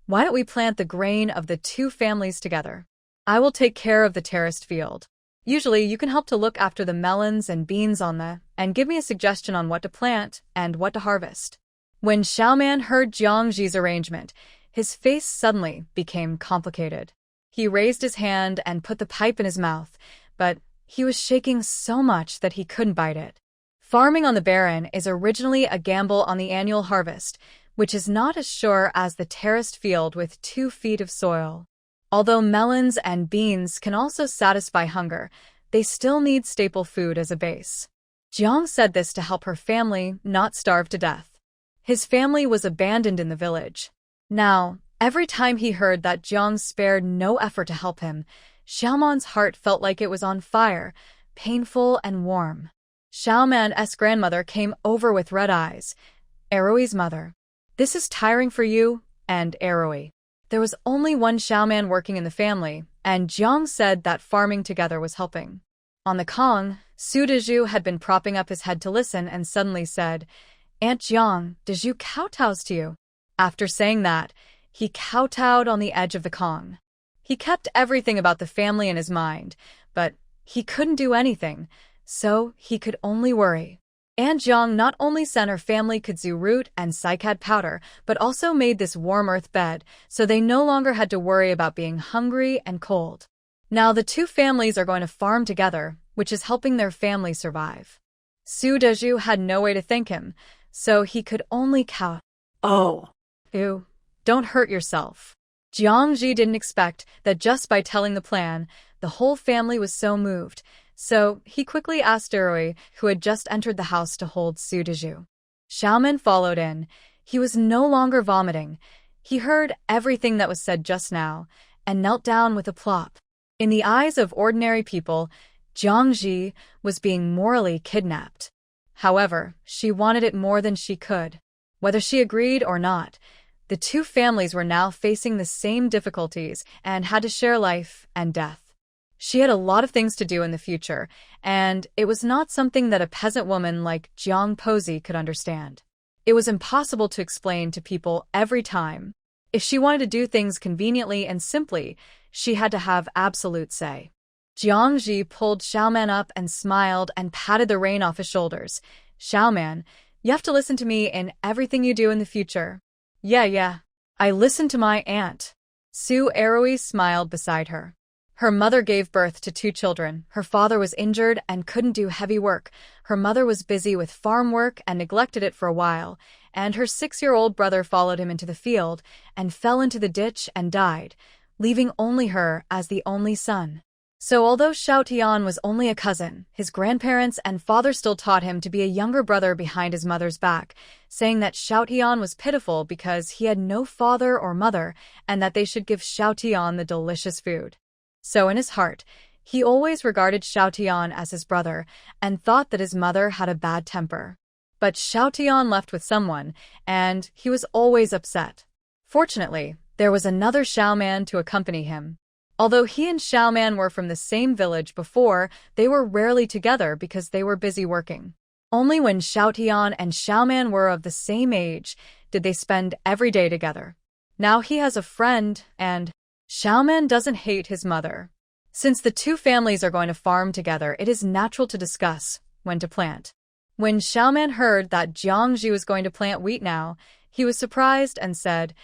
why don't we plant the grain of the two families together? I will take care of the terraced field. Usually, you can help to look after the melons and beans and give me a suggestion on what to plant and what to harvest. When Xiaoman heard Jiangji's arrangement, his face suddenly became complicated. He raised his hand and put the pipe in his mouth, but he was shaking so much that he couldn't bite it. Farming on the barren is originally a gamble on the annual harvest, which is not as sure as the terraced field with 2 feet of soil. Although melons and beans can also satisfy hunger, they still need staple food as a base. Jiang said this to help her family not starve to death. His family was abandoned in the village. Now, every time he heard that Jiang spared no effort to help him, Xiaoman's heart felt like it was on fire, painful and warm. Xiaoman's grandmother came over with red eyes. Eroi's mother. This is tiring for you, and Eroi. There was only one Xiaoman working in the family, and Jiang said that farming together was helping. On the Kong, Su Dezhu had been propping up his head to listen and suddenly said, "Aunt Jiang, Dezhu kowtows to you." After saying that, he kowtowed on the edge of the Kong. He kept everything about the family in his mind, but he couldn't do anything, so he could only worry. Aunt Jiang not only sent her family kudzu root and cycad powder, but also made this warm earth bed, so they no longer had to worry about being hungry and cold. Now the two families are going to farm together, which is helping their family survive. Su Dezhu had no way to thank him, so he could only cow. Oh. Ew. Don't hurt yourself. Jiangji didn't expect that just by telling the plan, the whole family was so moved, so he quickly asked Erui, who had just entered the house, to hold Su Deju. Xiaoman followed in. He was no longer vomiting. He heard everything that was said just now, and knelt down with a plop. In the eyes of ordinary people, Jiangji was being morally kidnapped. However, she wanted it more than she could. Whether she agreed or not, the two families were now facing the same difficulties and had to share life and death. She had a lot of things to do in the future, and it was not something that a peasant woman like Jiang Pozi could understand. It was impossible to explain to people every time. If she wanted to do things conveniently and simply, she had to have absolute say. Jiangji pulled Xiaoman up and smiled and patted the rain off his shoulders. Xiaoman, you have to listen to me in everything you do in the future. Yeah. I listen to my aunt. Su Erui smiled beside her. Her mother gave birth to 2 children. Her father was injured and couldn't do heavy work. Her mother was busy with farm work and neglected it for a while, and her 6-year-old brother followed him into the field and fell into the ditch and died, leaving only her as the only son. So although Xiao Tian was only a cousin, his grandparents and father still taught him to be a younger brother behind his mother's back, saying that Xiao Tian was pitiful because he had no father or mother and that they should give Xiao Tian the delicious food. So in his heart, he always regarded Xiao Tian as his brother and thought that his mother had a bad temper. But Xiao Tian left with someone, and he was always upset. Fortunately, there was another Xiaoman to accompany him. Although he and Xiaoman were from the same village before, they were rarely together because they were busy working. Only when Xiao Tian and Xiaoman were of the same age did they spend every day together. Now he has a friend, and Xiaoman doesn't hate his mother. Since the two families are going to farm together, it is natural to discuss when to plant. When Xiaoman heard that Jiangji was going to plant wheat now, he was surprised and said,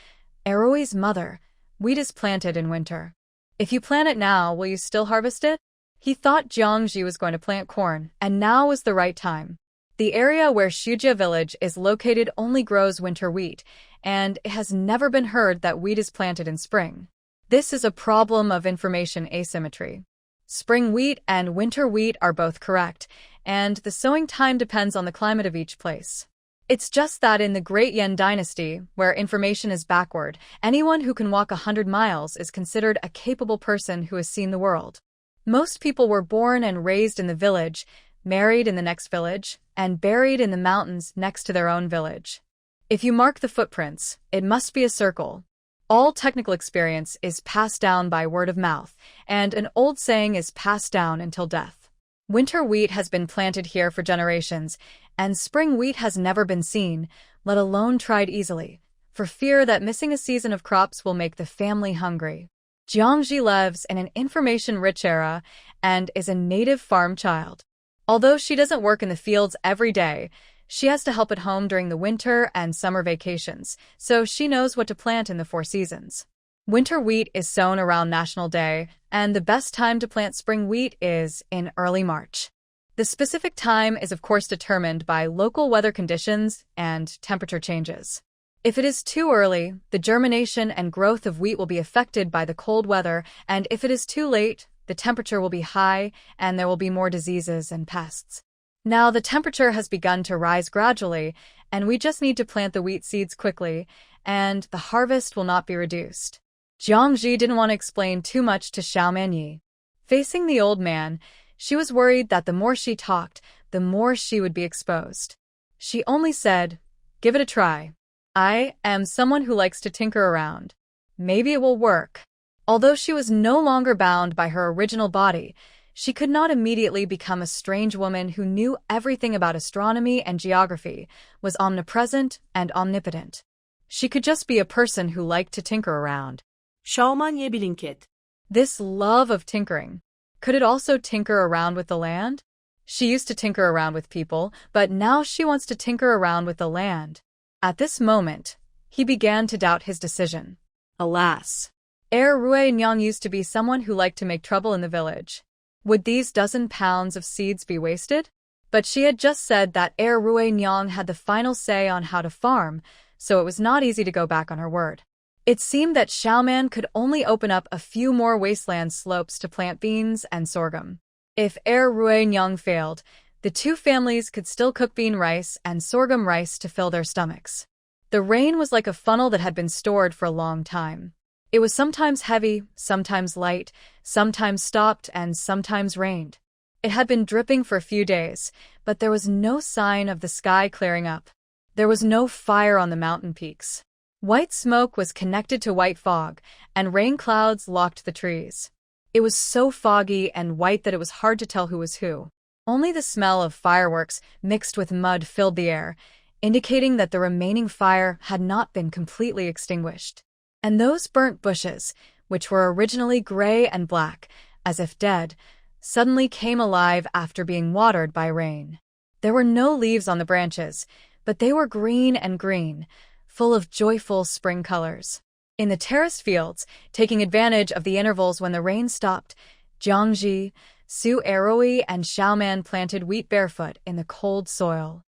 Erui's mother, wheat is planted in winter. If you plant it now, will you still harvest it? He thought Jiangji was going to plant corn, and now was the right time. The area where Shujia village is located only grows winter wheat, and it has never been heard that wheat is planted in spring. This is a problem of information asymmetry. Spring wheat and winter wheat are both correct, and the sowing time depends on the climate of each place. It's just that in the Great Yan dynasty, where information is backward, anyone who can walk 100 miles is considered a capable person who has seen the world. Most people were born and raised in the village, married in the next village, and buried in the mountains next to their own village. If you mark the footprints, it must be a circle. All technical experience is passed down by word of mouth, and an old saying is passed down until death. Winter wheat has been planted here for generations, and spring wheat has never been seen, let alone tried easily, for fear that missing a season of crops will make the family hungry. Jiangji lives in an information-rich era and is a native farm child. Although she doesn't work in the fields every day, she has to help at home during the winter and summer vacations, so she knows what to plant in the 4 seasons. Winter wheat is sown around National Day, and the best time to plant spring wheat is in early March. The specific time is of course determined by local weather conditions and temperature changes. If it is too early, the germination and growth of wheat will be affected by the cold weather, and if it is too late, the temperature will be high and there will be more diseases and pests. Now the temperature has begun to rise gradually, and we just need to plant the wheat seeds quickly, and the harvest will not be reduced. Jiangji didn't want to explain too much to Xiaoman Yi. Facing the old man, she was worried that the more she talked, the more she would be exposed. She only said, "Give it a try. I am someone who likes to tinker around. Maybe it will work." Although she was no longer bound by her original body, she could not immediately become a strange woman who knew everything about astronomy and geography, was omnipresent and omnipotent. She could just be a person who liked to tinker around. Xiaoman Yebilinket. This love of tinkering. Could it also tinker around with the land? She used to tinker around with people, but now she wants to tinker around with the land. At this moment, he began to doubt his decision. Alas, Rui Nyang used to be someone who liked to make trouble in the village. Would these dozen pounds of seeds be wasted? But she had just said that Rui Nyang had the final say on how to farm, so it was not easy to go back on her word. It seemed that Xiaoman could only open up a few more wasteland slopes to plant beans and sorghum. If Ruinyang failed, the two families could still cook bean rice and sorghum rice to fill their stomachs. The rain was like a funnel that had been stored for a long time. It was sometimes heavy, sometimes light, sometimes stopped, and sometimes rained. It had been dripping for a few days, but there was no sign of the sky clearing up. There was no fire on the mountain peaks. White smoke was connected to white fog, and rain clouds locked the trees. It was so foggy and white that it was hard to tell who was who. Only the smell of fireworks mixed with mud filled the air, indicating that the remaining fire had not been completely extinguished. And those burnt bushes, which were originally gray and black, as if dead, suddenly came alive after being watered by rain. There were no leaves on the branches, but they were green and green, full of joyful spring colors. In the terraced fields, taking advantage of the intervals when the rain stopped, Jiangji, Su Eroi, and Xiaoman planted wheat barefoot in the cold soil.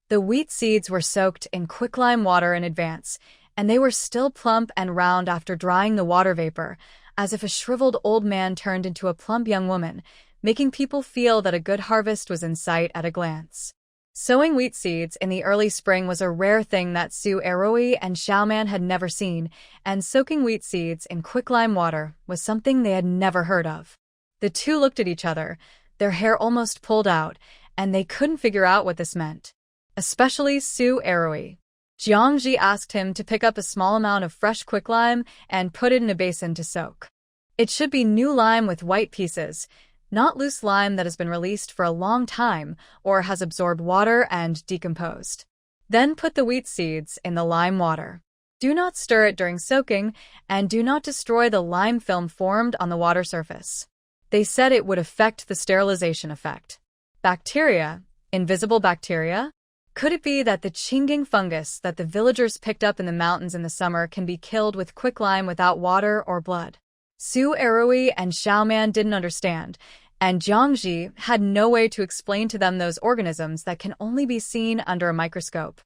The wheat seeds were soaked in quicklime water in advance, and they were still plump and round after drying the water vapor, as if a shriveled old man turned into a plump young woman, making people feel that a good harvest was in sight at a glance. Sowing wheat seeds in the early spring was a rare thing that Su Eroi and Xiaoman had never seen, and soaking wheat seeds in quicklime water was something they had never heard of. The two looked at each other, their hair almost pulled out, and they couldn't figure out what this meant. Especially Su Eroi. Jiangji asked him to pick up a small amount of fresh quicklime and put it in a basin to soak. It should be new lime with white pieces, not loose lime that has been released for a long time or has absorbed water and decomposed. Then put the wheat seeds in the lime water. Do not stir it during soaking, and do not destroy the lime film formed on the water surface. They said it would affect the sterilization effect. Bacteria? Invisible bacteria? Could it be that the Qinging fungus that the villagers picked up in the mountains in the summer can be killed with quicklime without water or blood? Su Eroi and Xiaoman didn't understand, and Jiangji had no way to explain to them those organisms that can only be seen under a microscope.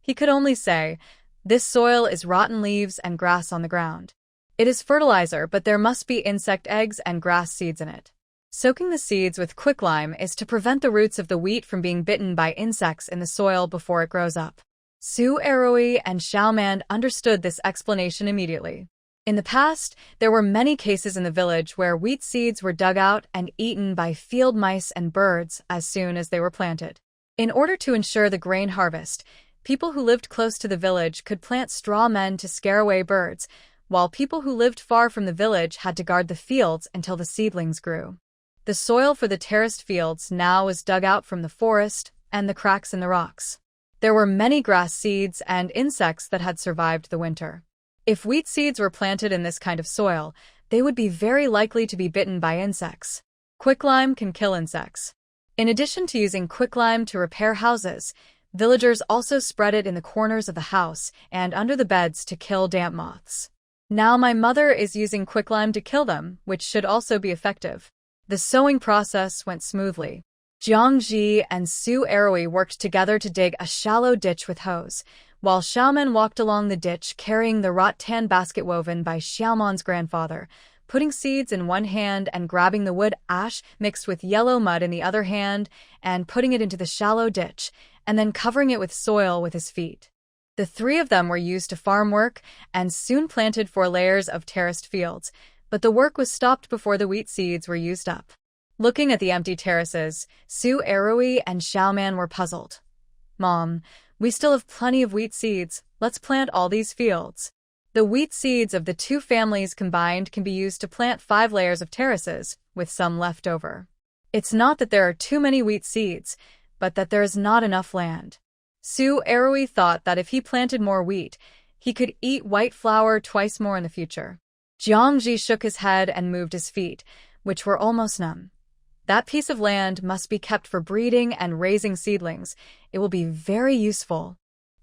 He could only say, "This soil is rotten leaves and grass on the ground. It is fertilizer, but there must be insect eggs and grass seeds in it." Soaking the seeds with quicklime is to prevent the roots of the wheat from being bitten by insects in the soil before it grows up. Su Eroi and Xiaoman understood this explanation immediately. In the past, there were many cases in the village where wheat seeds were dug out and eaten by field mice and birds as soon as they were planted. In order to ensure the grain harvest, people who lived close to the village could plant straw men to scare away birds, while people who lived far from the village had to guard the fields until the seedlings grew. The soil for the terraced fields now was dug out from the forest and the cracks in the rocks. There were many grass seeds and insects that had survived the winter. If wheat seeds were planted in this kind of soil, they would be very likely to be bitten by insects. Quicklime can kill insects. In addition to using quicklime to repair houses, villagers also spread it in the corners of the house and under the beds to kill damp moths. Now my mother is using quicklime to kill them, which should also be effective. The sowing process went smoothly. Jiangji and Su Eroi worked together to dig a shallow ditch with hose, while Xiaoman walked along the ditch carrying the rattan basket woven by Xiaoman's grandfather, putting seeds in one hand and grabbing the wood ash mixed with yellow mud in the other hand and putting it into the shallow ditch, and then covering it with soil with his feet. The three of them were used to farm work and soon planted 4 layers of terraced fields, but the work was stopped before the wheat seeds were used up. Looking at the empty terraces, Su Eroi and Xiaoman were puzzled. "Mom, we still have plenty of wheat seeds. Let's plant all these fields." The wheat seeds of the two families combined can be used to plant 5 layers of terraces, with some left over. It's not that there are too many wheat seeds, but that there is not enough land. Su Eroi thought that if he planted more wheat, he could eat white flour twice more in the future. Jiangji shook his head and moved his feet, which were almost numb. That piece of land must be kept for breeding and raising seedlings. It will be very useful.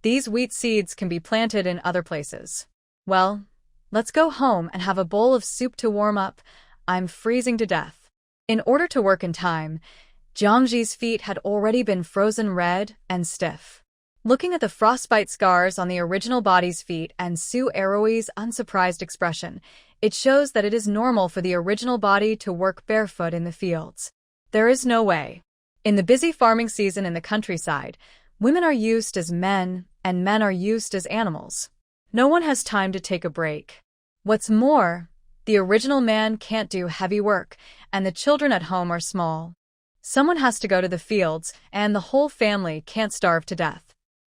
These wheat seeds can be planted in other places. Well, let's go home and have a bowl of soup to warm up. I'm freezing to death. In order to work in time, Jiangji's feet had already been frozen red and stiff. Looking at the frostbite scars on the original body's feet and Su Aroi's unsurprised expression, it shows that it is normal for the original body to work barefoot in the fields. There is no way. In the busy farming season in the countryside, women are used as men and men are used as animals. No one has time to take a break. What's more, the original man can't do heavy work, and the children at home are small. Someone has to go to the fields, and the whole family can't starve to death.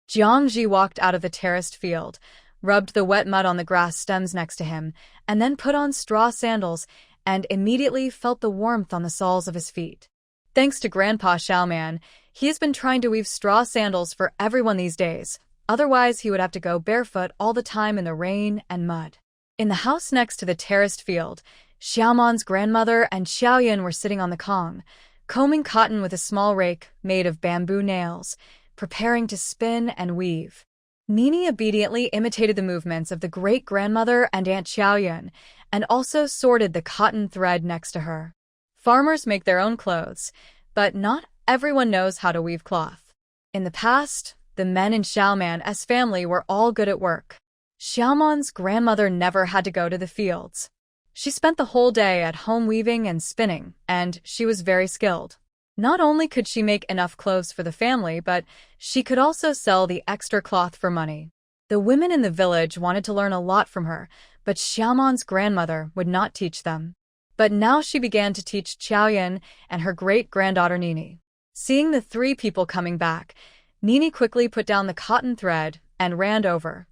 Jiangji walked out of the terraced field, rubbed the wet mud on the grass stems next to him, and then put on straw sandals and immediately felt the warmth on the soles of his feet. Thanks to Grandpa Xiaoman, he has been trying to weave straw sandals for everyone these days. Otherwise, he would have to go barefoot all the time in the rain and mud. In the house next to the terraced field, Xiaoman's grandmother and Xiaoyan were sitting on the kong, combing cotton with a small rake made of bamboo nails, preparing to spin and weave. Nini obediently imitated the movements of the great-grandmother and Aunt Xiaoyan, and also sorted the cotton thread next to her. Farmers make their own clothes, but not everyone knows how to weave cloth. In the past, the men in Xiaoman's family were all good at work. Xiaoman's grandmother never had to go to the fields. She spent the whole day at home weaving and spinning, and she was very skilled. Not only could she make enough clothes for the family, but she could also sell the extra cloth for money. The women in the village wanted to learn a lot from her, but Xiaoman's grandmother would not teach them. But now she began to teach Xiaoyan and her great-granddaughter Nini. Seeing the three people coming back, Nini quickly put down the cotton thread and ran over.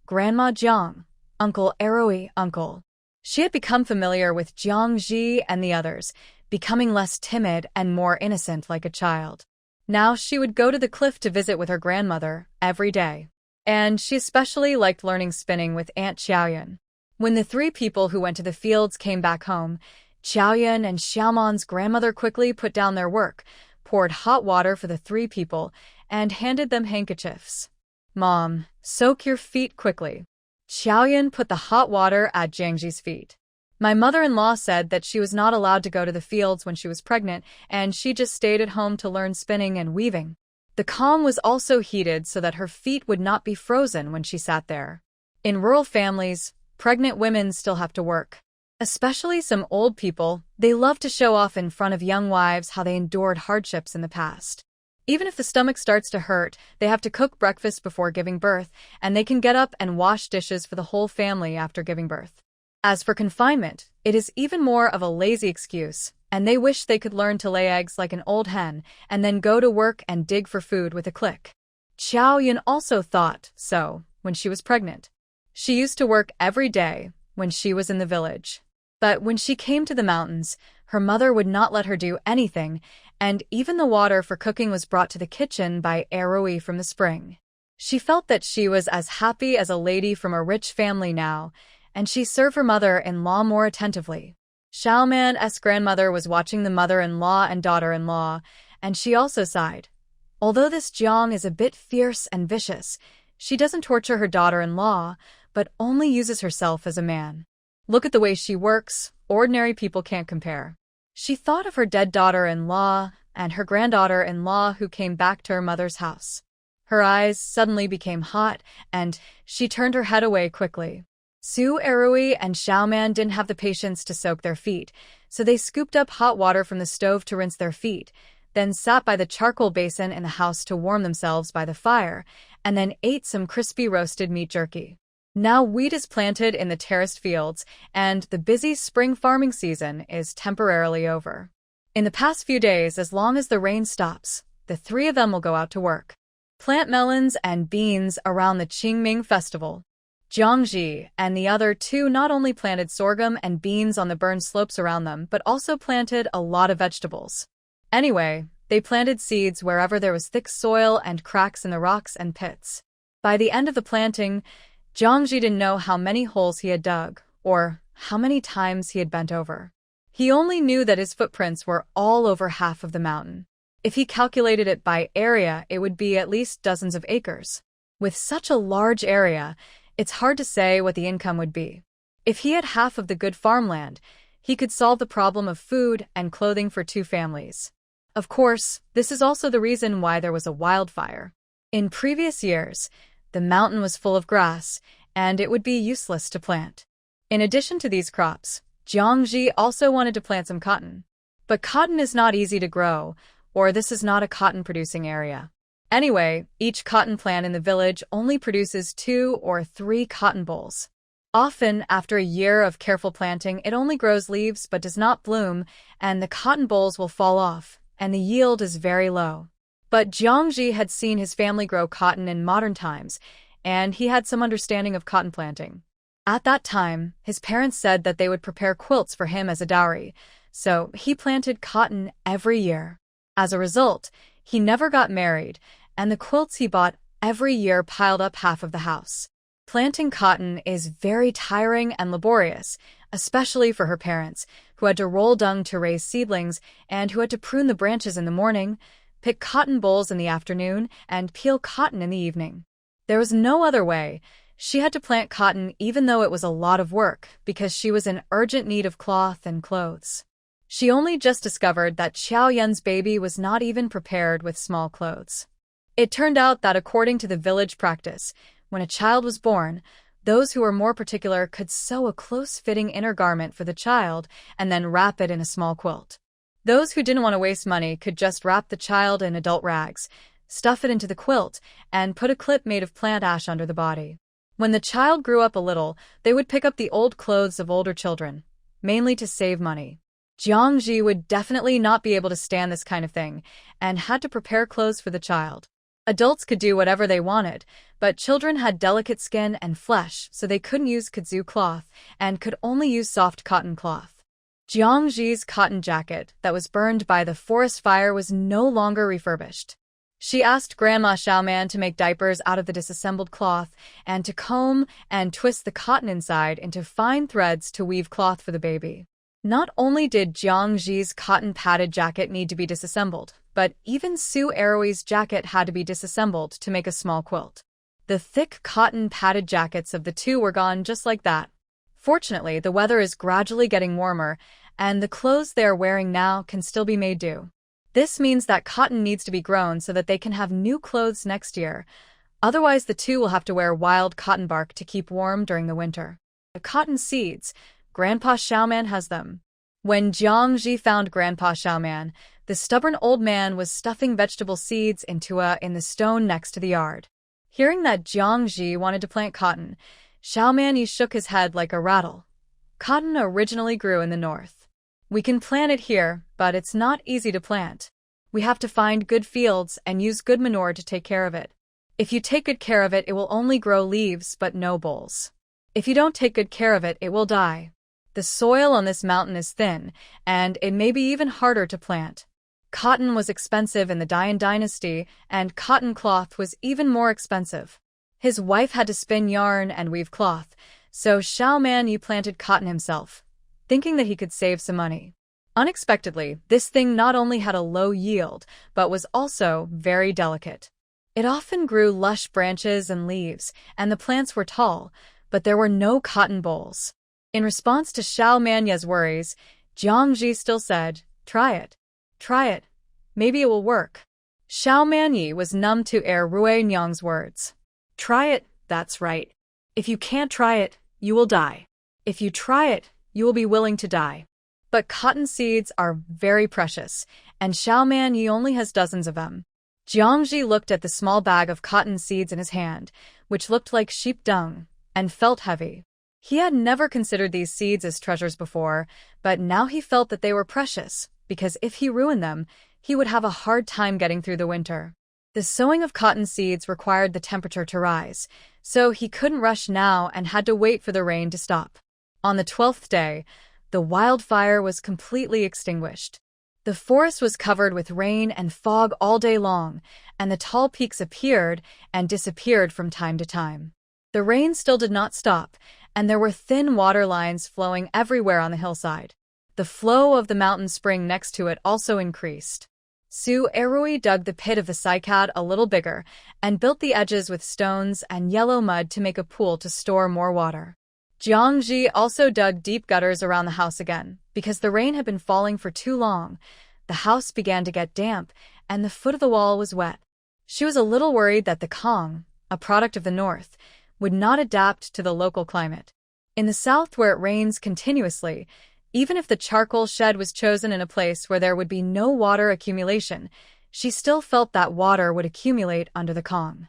Grandma Jiang, Uncle Aroi, Uncle. She had become familiar with Jiang Ji and the others, becoming less timid and more innocent like a child. Now she would go to the cliff to visit with her grandmother every day. And she especially liked learning spinning with Aunt Xiaoyan. When the three people who went to the fields came back home, Xiaoyan and Xiaoman's grandmother quickly put down their work, poured hot water for the three people, and handed them handkerchiefs. Mom, soak your feet quickly. Xiaoyan put the hot water at Jiangji's feet. My mother-in-law said that she was not allowed to go to the fields when she was pregnant, and she just stayed at home to learn spinning and weaving. The calm was also heated so that her feet would not be frozen when she sat there. In rural families, pregnant women still have to work. Especially some old people, they love to show off in front of young wives how they endured hardships in the past. Even if the stomach starts to hurt, they have to cook breakfast before giving birth, and they can get up and wash dishes for the whole family after giving birth. As for confinement, it is even more of a lazy excuse, and they wish they could learn to lay eggs like an old hen and then go to work and dig for food with a click. Xiaoyan also thought so when she was pregnant. She used to work every day when she was in the village. But when she came to the mountains, her mother would not let her do anything, and even the water for cooking was brought to the kitchen by Aroi from the spring. She felt that she was as happy as a lady from a rich family now, and she served her mother-in-law more attentively. Xiaoman's grandmother was watching the mother-in-law and daughter-in-law, and she also sighed. Although this Jiang is a bit fierce and vicious, she doesn't torture her daughter-in-law, but only uses herself as a man. Look at the way she works, ordinary people can't compare. She thought of her dead daughter-in-law and her granddaughter-in-law who came back to her mother's house. Her eyes suddenly became hot, and she turned her head away quickly. Su Arui and Xiaoman didn't have the patience to soak their feet, so they scooped up hot water from the stove to rinse their feet, then sat by the charcoal basin in the house to warm themselves by the fire, and then ate some crispy roasted meat jerky. Now wheat is planted in the terraced fields, and the busy spring farming season is temporarily over. In the past few days, as long as the rain stops, the three of them will go out to work. Plant melons and beans around the Qingming festival. Jiangji and the other two not only planted sorghum and beans on the burned slopes around them, but also planted a lot of vegetables. Anyway, they planted seeds wherever there was thick soil and cracks in the rocks and pits. By the end of the planting, Jiangji didn't know how many holes he had dug, or how many times he had bent over. He only knew that his footprints were all over half of the mountain. If he calculated it by area, it would be at least dozens of acres. With such a large area, it's hard to say what the income would be. If he had half of the good farmland, he could solve the problem of food and clothing for two families. Of course, this is also the reason why there was a wildfire. In previous years, the mountain was full of grass, and it would be useless to plant. In addition to these crops, Jiangji also wanted to plant some cotton. But cotton is not easy to grow, or this is not a cotton-producing area. Anyway, each cotton plant in the village only produces 2 or 3 cotton bolls. Often, after a year of careful planting, it only grows leaves but does not bloom, and the cotton bolls will fall off, and the yield is very low. But Jiangji had seen his family grow cotton in modern times, and he had some understanding of cotton planting. At that time, his parents said that they would prepare quilts for him as a dowry, so he planted cotton every year. As a result, he never got married, and the quilts he bought every year piled up half of the house. Planting cotton is very tiring and laborious, especially for her parents, who had to roll dung to raise seedlings and who had to prune the branches in the morning, pick cotton bolls in the afternoon, and peel cotton in the evening. There was no other way. She had to plant cotton even though it was a lot of work, because she was in urgent need of cloth and clothes. She only just discovered that Xiao Yun's baby was not even prepared with small clothes. It turned out that according to the village practice, when a child was born, those who were more particular could sew a close-fitting inner garment for the child and then wrap it in a small quilt. Those who didn't want to waste money could just wrap the child in adult rags, stuff it into the quilt, and put a clip made of plant ash under the body. When the child grew up a little, they would pick up the old clothes of older children, mainly to save money. Jiangji would definitely not be able to stand this kind of thing, and had to prepare clothes for the child. Adults could do whatever they wanted, but children had delicate skin and flesh, so they couldn't use kudzu cloth, and could only use soft cotton cloth. Jiangji's cotton jacket that was burned by the forest fire was no longer refurbished. She asked Grandma Xiaoman to make diapers out of the disassembled cloth and to comb and twist the cotton inside into fine threads to weave cloth for the baby. Not only did Jiangji's cotton padded jacket need to be disassembled, but even Su Aroi's jacket had to be disassembled to make a small quilt. The thick cotton padded jackets of the two were gone just like that. Fortunately, the weather is gradually getting warmer, and the clothes they are wearing now can still be made do. This means that cotton needs to be grown so that they can have new clothes next year. Otherwise, the two will have to wear wild cotton bark to keep warm during the winter. The cotton seeds, Grandpa Xiaoman has them. When Jiangji found Grandpa Xiaoman, the stubborn old man was stuffing vegetable seeds into in the stone next to the yard. Hearing that Jiangji wanted to plant cotton, Xiaoman shook his head like a rattle. Cotton originally grew in the north. We can plant it here, but it's not easy to plant. We have to find good fields and use good manure to take care of it. If you take good care of it, it will only grow leaves but no bolls. If you don't take good care of it, it will die. The soil on this mountain is thin, and it may be even harder to plant. Cotton was expensive in the Dian dynasty, and cotton cloth was even more expensive. His wife had to spin yarn and weave cloth, so Xiaoman planted cotton himself, thinking that he could save some money. Unexpectedly, this thing not only had a low yield, but was also very delicate. It often grew lush branches and leaves, and the plants were tall, but there were no cotton bolls. In response to Xiaoman's worries, Jiangji still said, "Try it. Try it. Maybe it will work." Xiaoman was numb to Rui Nyang's words. "Try it, that's right. If you can't try it, you will die. If you try it, you will be willing to die." But cotton seeds are very precious, and Xiaoman only has dozens of them. Jiangji looked at the small bag of cotton seeds in his hand, which looked like sheep dung, and felt heavy. He had never considered these seeds as treasures before, but now he felt that they were precious, because if he ruined them, he would have a hard time getting through the winter. The sowing of cotton seeds required the temperature to rise, so he couldn't rush now and had to wait for the rain to stop. On the 12th day, the wildfire was completely extinguished. The forest was covered with rain and fog all day long, and the tall peaks appeared and disappeared from time to time. The rain still did not stop, and there were thin water lines flowing everywhere on the hillside. The flow of the mountain spring next to it also increased. Su Erui dug the pit of the cycad a little bigger and built the edges with stones and yellow mud to make a pool to store more water. Jiangji also dug deep gutters around the house again, because the rain had been falling for too long. The house began to get damp, and the foot of the wall was wet. She was a little worried that the Kong, a product of the north, would not adapt to the local climate. In the south, where it rains continuously, even if the charcoal shed was chosen in a place where there would be no water accumulation, she still felt that water would accumulate under the Kong.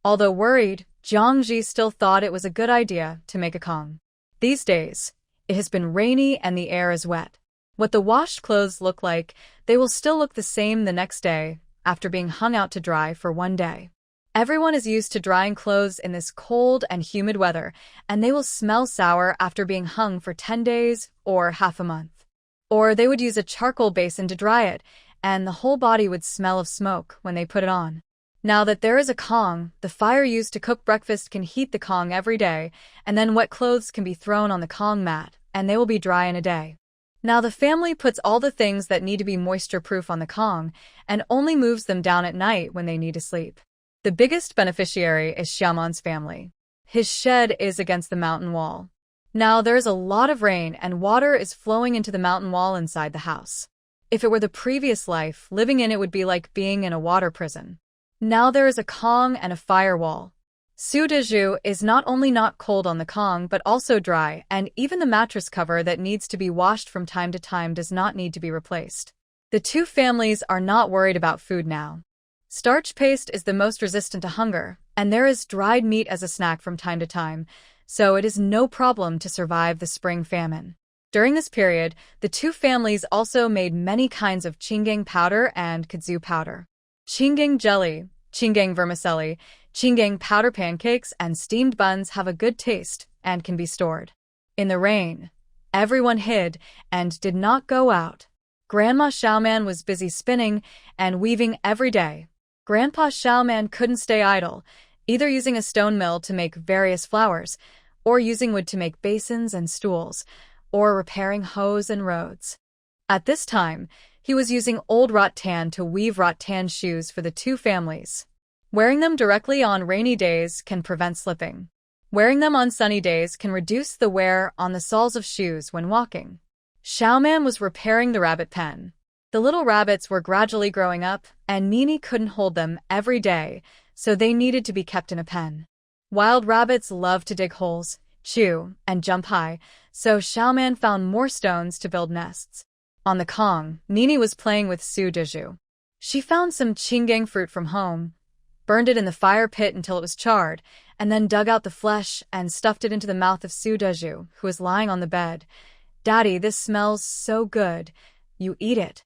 Although worried, Jiangji still thought it was a good idea to make a Kong. These days, it has been rainy and the air is wet. What the washed clothes look like, they will still look the same the next day after being hung out to dry for one day. Everyone is used to drying clothes in this cold and humid weather, and they will smell sour after being hung for 10 days or half a month. Or they would use a charcoal basin to dry it, and the whole body would smell of smoke when they put it on. Now that there is a Kong, the fire used to cook breakfast can heat the Kong every day, and then wet clothes can be thrown on the Kong mat, and they will be dry in a day. Now the family puts all the things that need to be moisture-proof on the Kong, and only moves them down at night when they need to sleep. The biggest beneficiary is Xiaoman's family. His shed is against the mountain wall. Now there is a lot of rain and water is flowing into the mountain wall inside the house. If it were the previous life, living in it would be like being in a water prison. Now there is a Kong and a firewall. Su Deju is not only not cold on the Kong but also dry, and even the mattress cover that needs to be washed from time to time does not need to be replaced. The two families are not worried about food now. Starch paste is the most resistant to hunger, and there is dried meat as a snack from time to time, so it is no problem to survive the spring famine. During this period, the two families also made many kinds of qinggang powder and kudzu powder. Qinggang jelly, qinggang vermicelli, qinggang powder pancakes, and steamed buns have a good taste and can be stored. In the rain, everyone hid and did not go out. Grandma Xiaoman was busy spinning and weaving every day. Grandpa Xiaoman couldn't stay idle, either using a stone mill to make various flowers, or using wood to make basins and stools, or repairing hoes and roads. At this time, he was using old rattan to weave rattan shoes for the two families. Wearing them directly on rainy days can prevent slipping. Wearing them on sunny days can reduce the wear on the soles of shoes when walking. Xiaoman was repairing the rabbit pen. The little rabbits were gradually growing up, and Nini couldn't hold them every day, so they needed to be kept in a pen. Wild rabbits love to dig holes, chew, and jump high, so Xiaoman found more stones to build nests. On the Kong, Nini was playing with Su Deju. She found some qinggang fruit from home, burned it in the fire pit until it was charred, and then dug out the flesh and stuffed it into the mouth of Su Deju, who was lying on the bed. "Daddy, this smells so good. You eat it."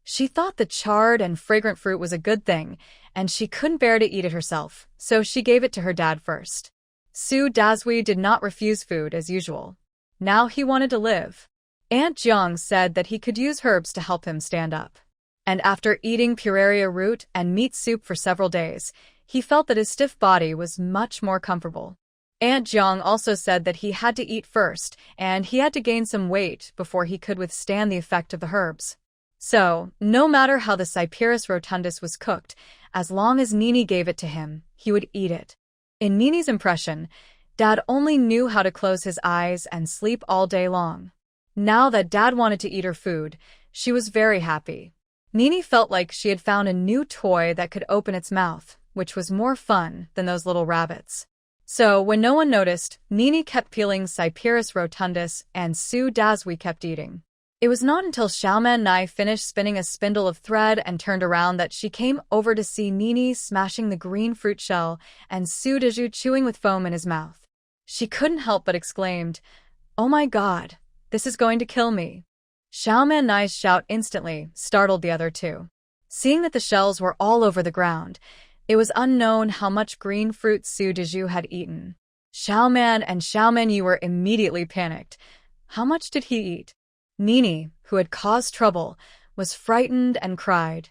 She thought the charred and fragrant fruit was a good thing, and she couldn't bear to eat it herself, so she gave it to her dad first. Su Dazui did not refuse food as usual. Now he wanted to live. Aunt Jiang said that he could use herbs to help him stand up. And after eating pueraria root and meat soup for several days, he felt that his stiff body was much more comfortable. Aunt Jiang also said that he had to eat first, and he had to gain some weight before he could withstand the effect of the herbs. So, no matter how the Cyperus rotundus was cooked, as long as Nini gave it to him, he would eat it. In Nini's impression, Dad only knew how to close his eyes and sleep all day long. Now that Dad wanted to eat her food, she was very happy. Nini felt like she had found a new toy that could open its mouth, which was more fun than those little rabbits. So, when no one noticed, Nini kept peeling Cyperus rotundus and Su Dazui kept eating. It was not until Xiaoman Nai finished spinning a spindle of thread and turned around that she came over to see Nini smashing the green fruit shell and Su Deju chewing with foam in his mouth. She couldn't help but exclaimed, "Oh my God, this is going to kill me." Xiaoman Nai's shout instantly startled the other two. Seeing that the shells were all over the ground, it was unknown how much green fruit Su Deju had eaten. Xiaoman and Xiaoman Yu were immediately panicked. How much did he eat? Nini, who had caused trouble, was frightened and cried,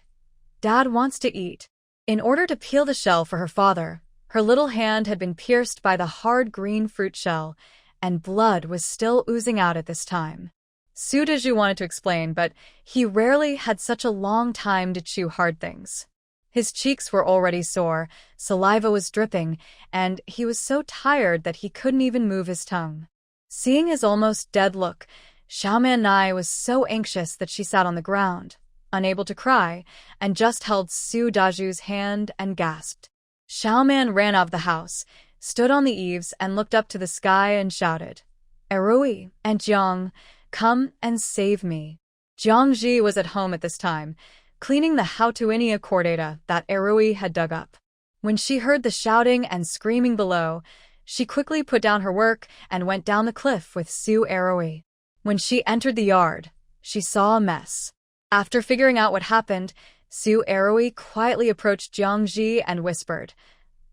"Dad wants to eat." In order to peel the shell for her father, her little hand had been pierced by the hard green fruit shell, and blood was still oozing out at this time. Su Deju wanted to explain, but he rarely had such a long time to chew hard things. His cheeks were already sore, saliva was dripping, and he was so tired that he couldn't even move his tongue. Seeing his almost dead look, Xiaoman Nai was so anxious that she sat on the ground. unable to cry, and just held Su Daju's hand and gasped. Xiaoman ran out of the house, stood on the eaves, and looked up to the sky and shouted, "Erui and Jiang, come and save me." Jiangji was at home at this time, cleaning the Hautuinia chordata that Erui had dug up. When she heard the shouting and screaming below, she quickly put down her work and went down the cliff with Su Erui. When she entered the yard, she saw a mess. After figuring out what happened, Su Erui quietly approached Jiangji and whispered,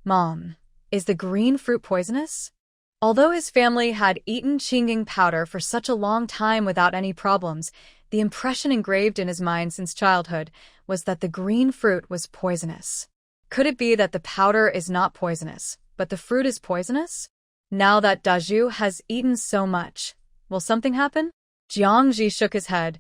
"Mom, is the green fruit poisonous?" Although his family had eaten Qinggang powder for such a long time without any problems, the impression engraved in his mind since childhood was that the green fruit was poisonous. Could it be that the powder is not poisonous, but the fruit is poisonous? Now that Daju has eaten so much, will something happen? Jiangji shook his head.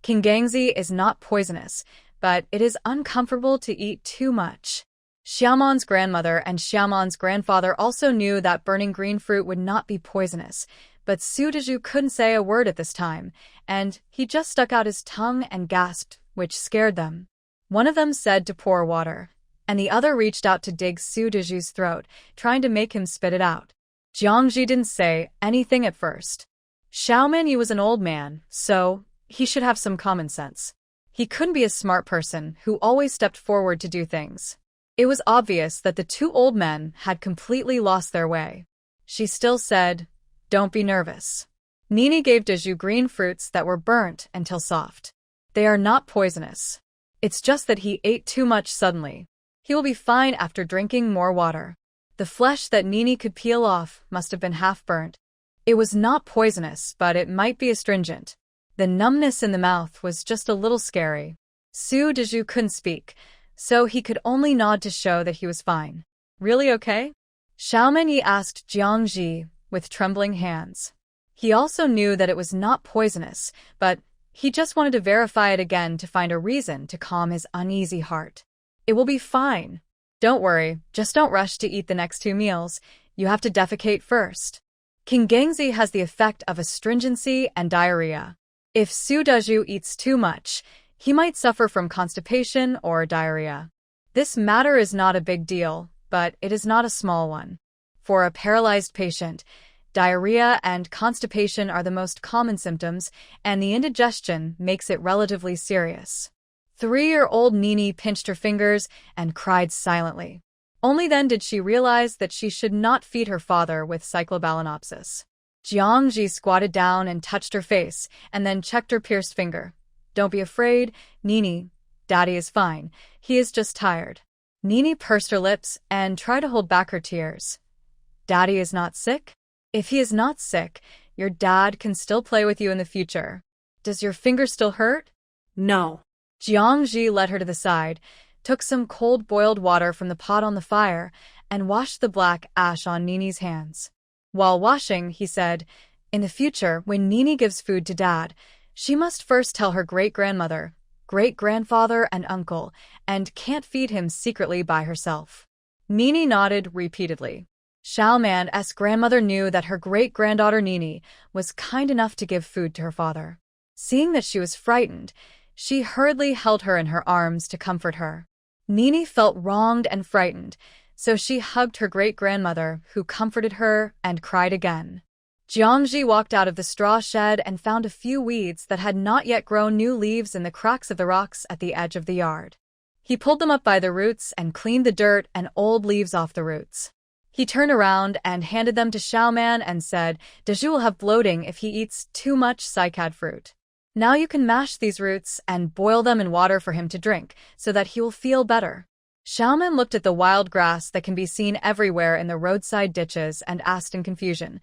Qinggangzi is not poisonous, but it is uncomfortable to eat too much. Xiaoman's grandmother and Xiaoman's grandfather also knew that burning green fruit would not be poisonous, but Su Daju couldn't say a word at this time, and he just stuck out his tongue and gasped, which scared them. One of them said to pour water, and the other reached out to dig Su Daju's throat, trying to make him spit it out. Jiangji didn't say anything at first. Xiaoman was an old man, so he should have some common sense. He couldn't be a smart person who always stepped forward to do things. It was obvious that the two old men had completely lost their way. She still said, "Don't be nervous." Nini gave Daju green fruits that were burnt until soft. They are not poisonous. It's just that he ate too much suddenly. He will be fine after drinking more water. The flesh that Nini could peel off must have been half burnt. It was not poisonous, but it might be astringent. The numbness in the mouth was just a little scary. Su Daju couldn't speak, so he could only nod to show that he was fine. "Really okay?" Xiaoman Yi asked Jiangji with trembling hands. He also knew that it was not poisonous, but he just wanted to verify it again to find a reason to calm his uneasy heart. "It will be fine. Don't worry, just don't rush to eat the next 2 meals. You have to defecate first." Qinggangzi has the effect of astringency and diarrhea. If Su Daju eats too much, he might suffer from constipation or diarrhea. This matter is not a big deal, but it is not a small one. For a paralyzed patient, diarrhea and constipation are the most common symptoms, and the indigestion makes it relatively serious. 3-year-old Nini pinched her fingers and cried silently. Only then did she realize that she should not feed her father with cyclobalanopsis. Jiangji squatted down and touched her face, and then checked her pierced finger. "Don't be afraid, Nini. Daddy is fine. He is just tired." Nini pursed her lips and tried to hold back her tears. "Daddy is not sick? If he is not sick, your dad can still play with you in the future. Does your finger still hurt?" No. Jiangji led her to the side, took some cold boiled water from the pot on the fire, and washed the black ash on Nini's hands. While washing, he said, "In the future, when Nini gives food to Dad, she must first tell her great-grandmother, great-grandfather, and uncle, and can't feed him secretly by herself." Nini nodded repeatedly. Xiaoman's grandmother knew that her great-granddaughter Nini was kind enough to give food to her father. Seeing that she was frightened, she hurriedly held her in her arms to comfort her. Nini felt wronged and frightened, so she hugged her great-grandmother, who comforted her and cried again. Jiangji walked out of the straw shed and found a few weeds that had not yet grown new leaves in the cracks of the rocks at the edge of the yard. He pulled them up by the roots and cleaned the dirt and old leaves off the roots. He turned around and handed them to Xiaoman and said, "Daju will have bloating if he eats too much cycad fruit. Now you can mash these roots and boil them in water for him to drink, so that he will feel better." Xiaoman looked at the wild grass that can be seen everywhere in the roadside ditches and asked in confusion,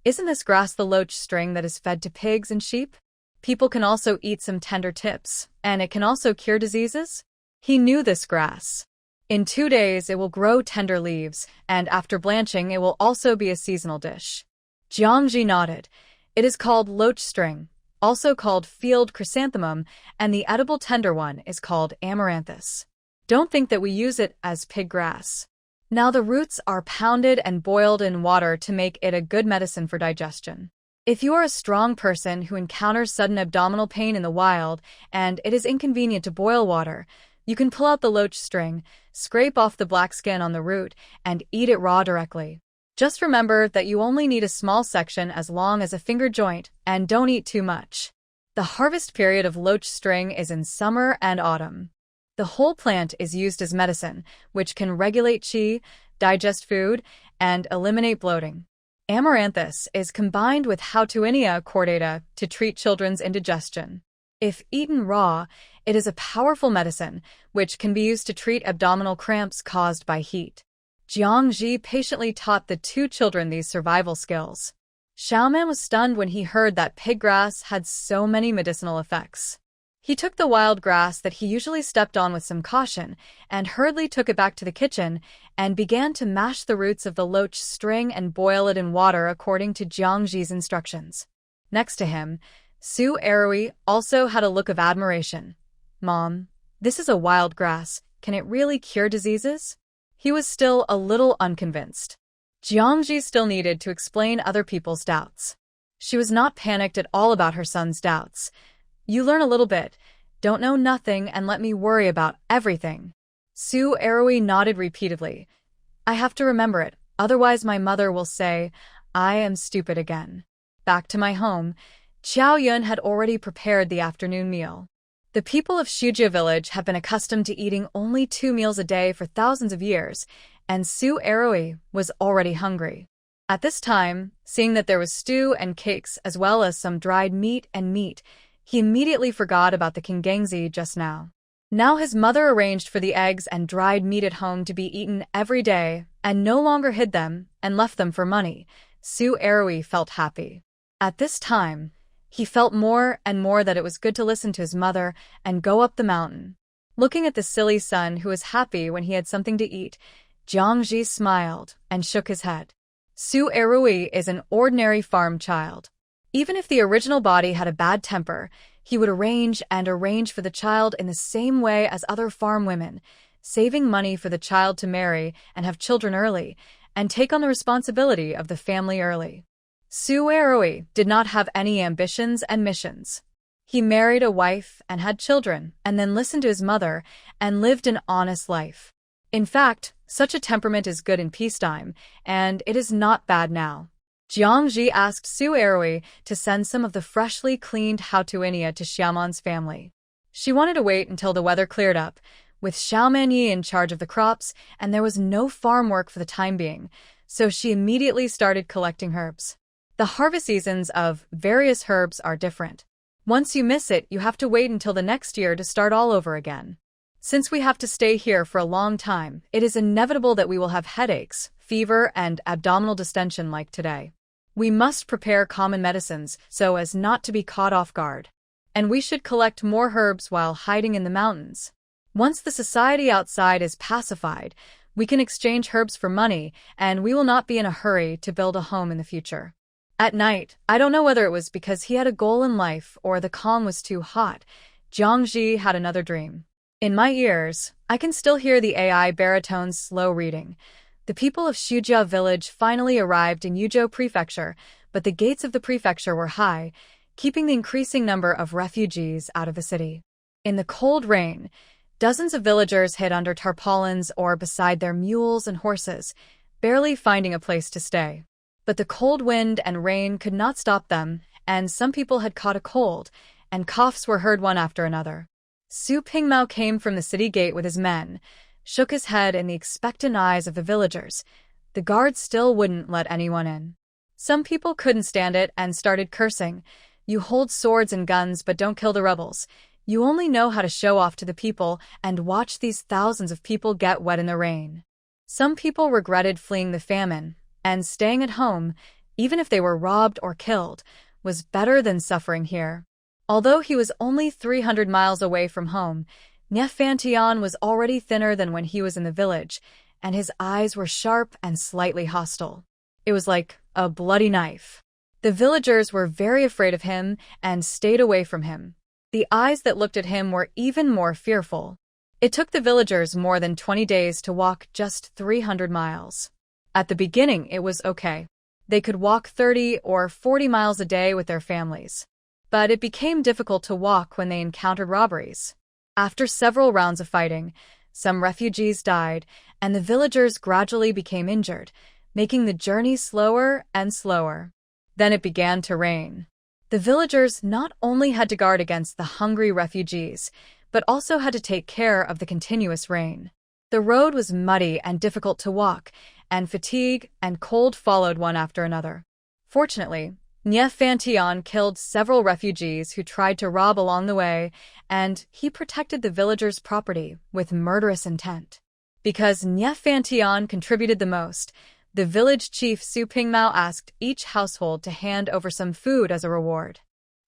"Isn't this grass the loach string that is fed to pigs and sheep? People can also eat some tender tips, and it can also cure diseases?" He knew this grass. In 2 days it will grow tender leaves, and after blanching it will also be a seasonal dish. Jiangji nodded. It is called loach string, also called field chrysanthemum, and the edible tender one is called amaranthus. Don't think that we use it as pig grass. Now the roots are pounded and boiled in water to make it a good medicine for digestion. If you are a strong person who encounters sudden abdominal pain in the wild and it is inconvenient to boil water, you can pull out the loach string, scrape off the black skin on the root, and eat it raw directly. Just remember that you only need a small section as long as a finger joint, and don't eat too much. The harvest period of loach string is in summer and autumn. The whole plant is used as medicine, which can regulate qi, digest food, and eliminate bloating. Amaranthus is combined with Hautuinia cordata to treat children's indigestion. If eaten raw, it is a powerful medicine, which can be used to treat abdominal cramps caused by heat. Jiangji patiently taught the two children these survival skills. Xiaoman was stunned when he heard that pig grass had so many medicinal effects. He took the wild grass that he usually stepped on with some caution and hurriedly took it back to the kitchen and began to mash the roots of the loach string and boil it in water according to Jiangji's instructions. Next to him, Su Erui also had a look of admiration. "Mom, this is a wild grass. Can it really cure diseases?" He was still a little unconvinced. Jiangji still needed to explain other people's doubts. She was not panicked at all about her son's doubts. "You learn a little bit, don't know nothing, and let me worry about everything." Su Erui nodded repeatedly. "I have to remember it, otherwise my mother will say, I am stupid again." Back to my home, Qiao Yun had already prepared the afternoon meal. The people of Shujia village have been accustomed to eating only 2 meals a day for thousands of years, and Su Erui was already hungry. At this time, seeing that there was stew and cakes as well as some dried meat, he immediately forgot about the kingangzi just now. Now his mother arranged for the eggs and dried meat at home to be eaten every day and no longer hid them and left them for money. Su Erui felt happy. At this time, he felt more and more that it was good to listen to his mother and go up the mountain. Looking at the silly son who was happy when he had something to eat, Jiangji smiled and shook his head. Su Erui is an ordinary farm child. Even if the original body had a bad temper, he would arrange for the child in the same way as other farm women, saving money for the child to marry and have children early, and take on the responsibility of the family early. Su Erui did not have any ambitions and missions. He married a wife and had children, and then listened to his mother and lived an honest life. In fact, such a temperament is good in peacetime, and it is not bad now. Jiangji asked Su Erui to send some of the freshly cleaned Hautuinia to Xiaoman's family. She wanted to wait until the weather cleared up, with Xiaoman Yi in charge of the crops, and there was no farm work for the time being, so she immediately started collecting herbs. The harvest seasons of various herbs are different. Once you miss it, you have to wait until the next year to start all over again. Since we have to stay here for a long time, it is inevitable that we will have headaches, fever, and abdominal distension like today. We must prepare common medicines so as not to be caught off guard. And we should collect more herbs while hiding in the mountains. Once the society outside is pacified, we can exchange herbs for money, and we will not be in a hurry to build a home in the future. At night, I don't know whether it was because he had a goal in life or the calm was too hot, Jiangji had another dream. In my ears, I can still hear the AI baritone's slow reading. The people of Shujia village finally arrived in Yuzhou prefecture, but the gates of the prefecture were high, keeping the increasing number of refugees out of the city. In the cold rain, dozens of villagers hid under tarpaulins or beside their mules and horses, barely finding a place to stay. But the cold wind and rain could not stop them, and some people had caught a cold, and coughs were heard one after another. Su Pingmao came from the city gate with his men, shook his head in the expectant eyes of the villagers. The guards still wouldn't let anyone in. Some people couldn't stand it and started cursing. "You hold swords and guns but don't kill the rebels. You only know how to show off to the people and watch these thousands of people get wet in the rain." Some people regretted fleeing the famine, and staying at home, even if they were robbed or killed, was better than suffering here. Although he was only 300 miles away from home, Nefantian was already thinner than when he was in the village, and his eyes were sharp and slightly hostile. It was like a bloody knife. The villagers were very afraid of him and stayed away from him. The eyes that looked at him were even more fearful. It took the villagers more than 20 days to walk just 300 miles. At the beginning, it was okay. They could walk 30 or 40 miles a day with their families. But it became difficult to walk when they encountered robberies. After several rounds of fighting, some refugees died, and the villagers gradually became injured, making the journey slower and slower. Then it began to rain. The villagers not only had to guard against the hungry refugees, but also had to take care of the continuous rain. The road was muddy and difficult to walk, and fatigue and cold followed one after another. Fortunately, Fantion killed several refugees who tried to rob along the way, and he protected the villagers' property with murderous intent. Because Fantion contributed the most, the village chief Su Pingmao asked each household to hand over some food as a reward.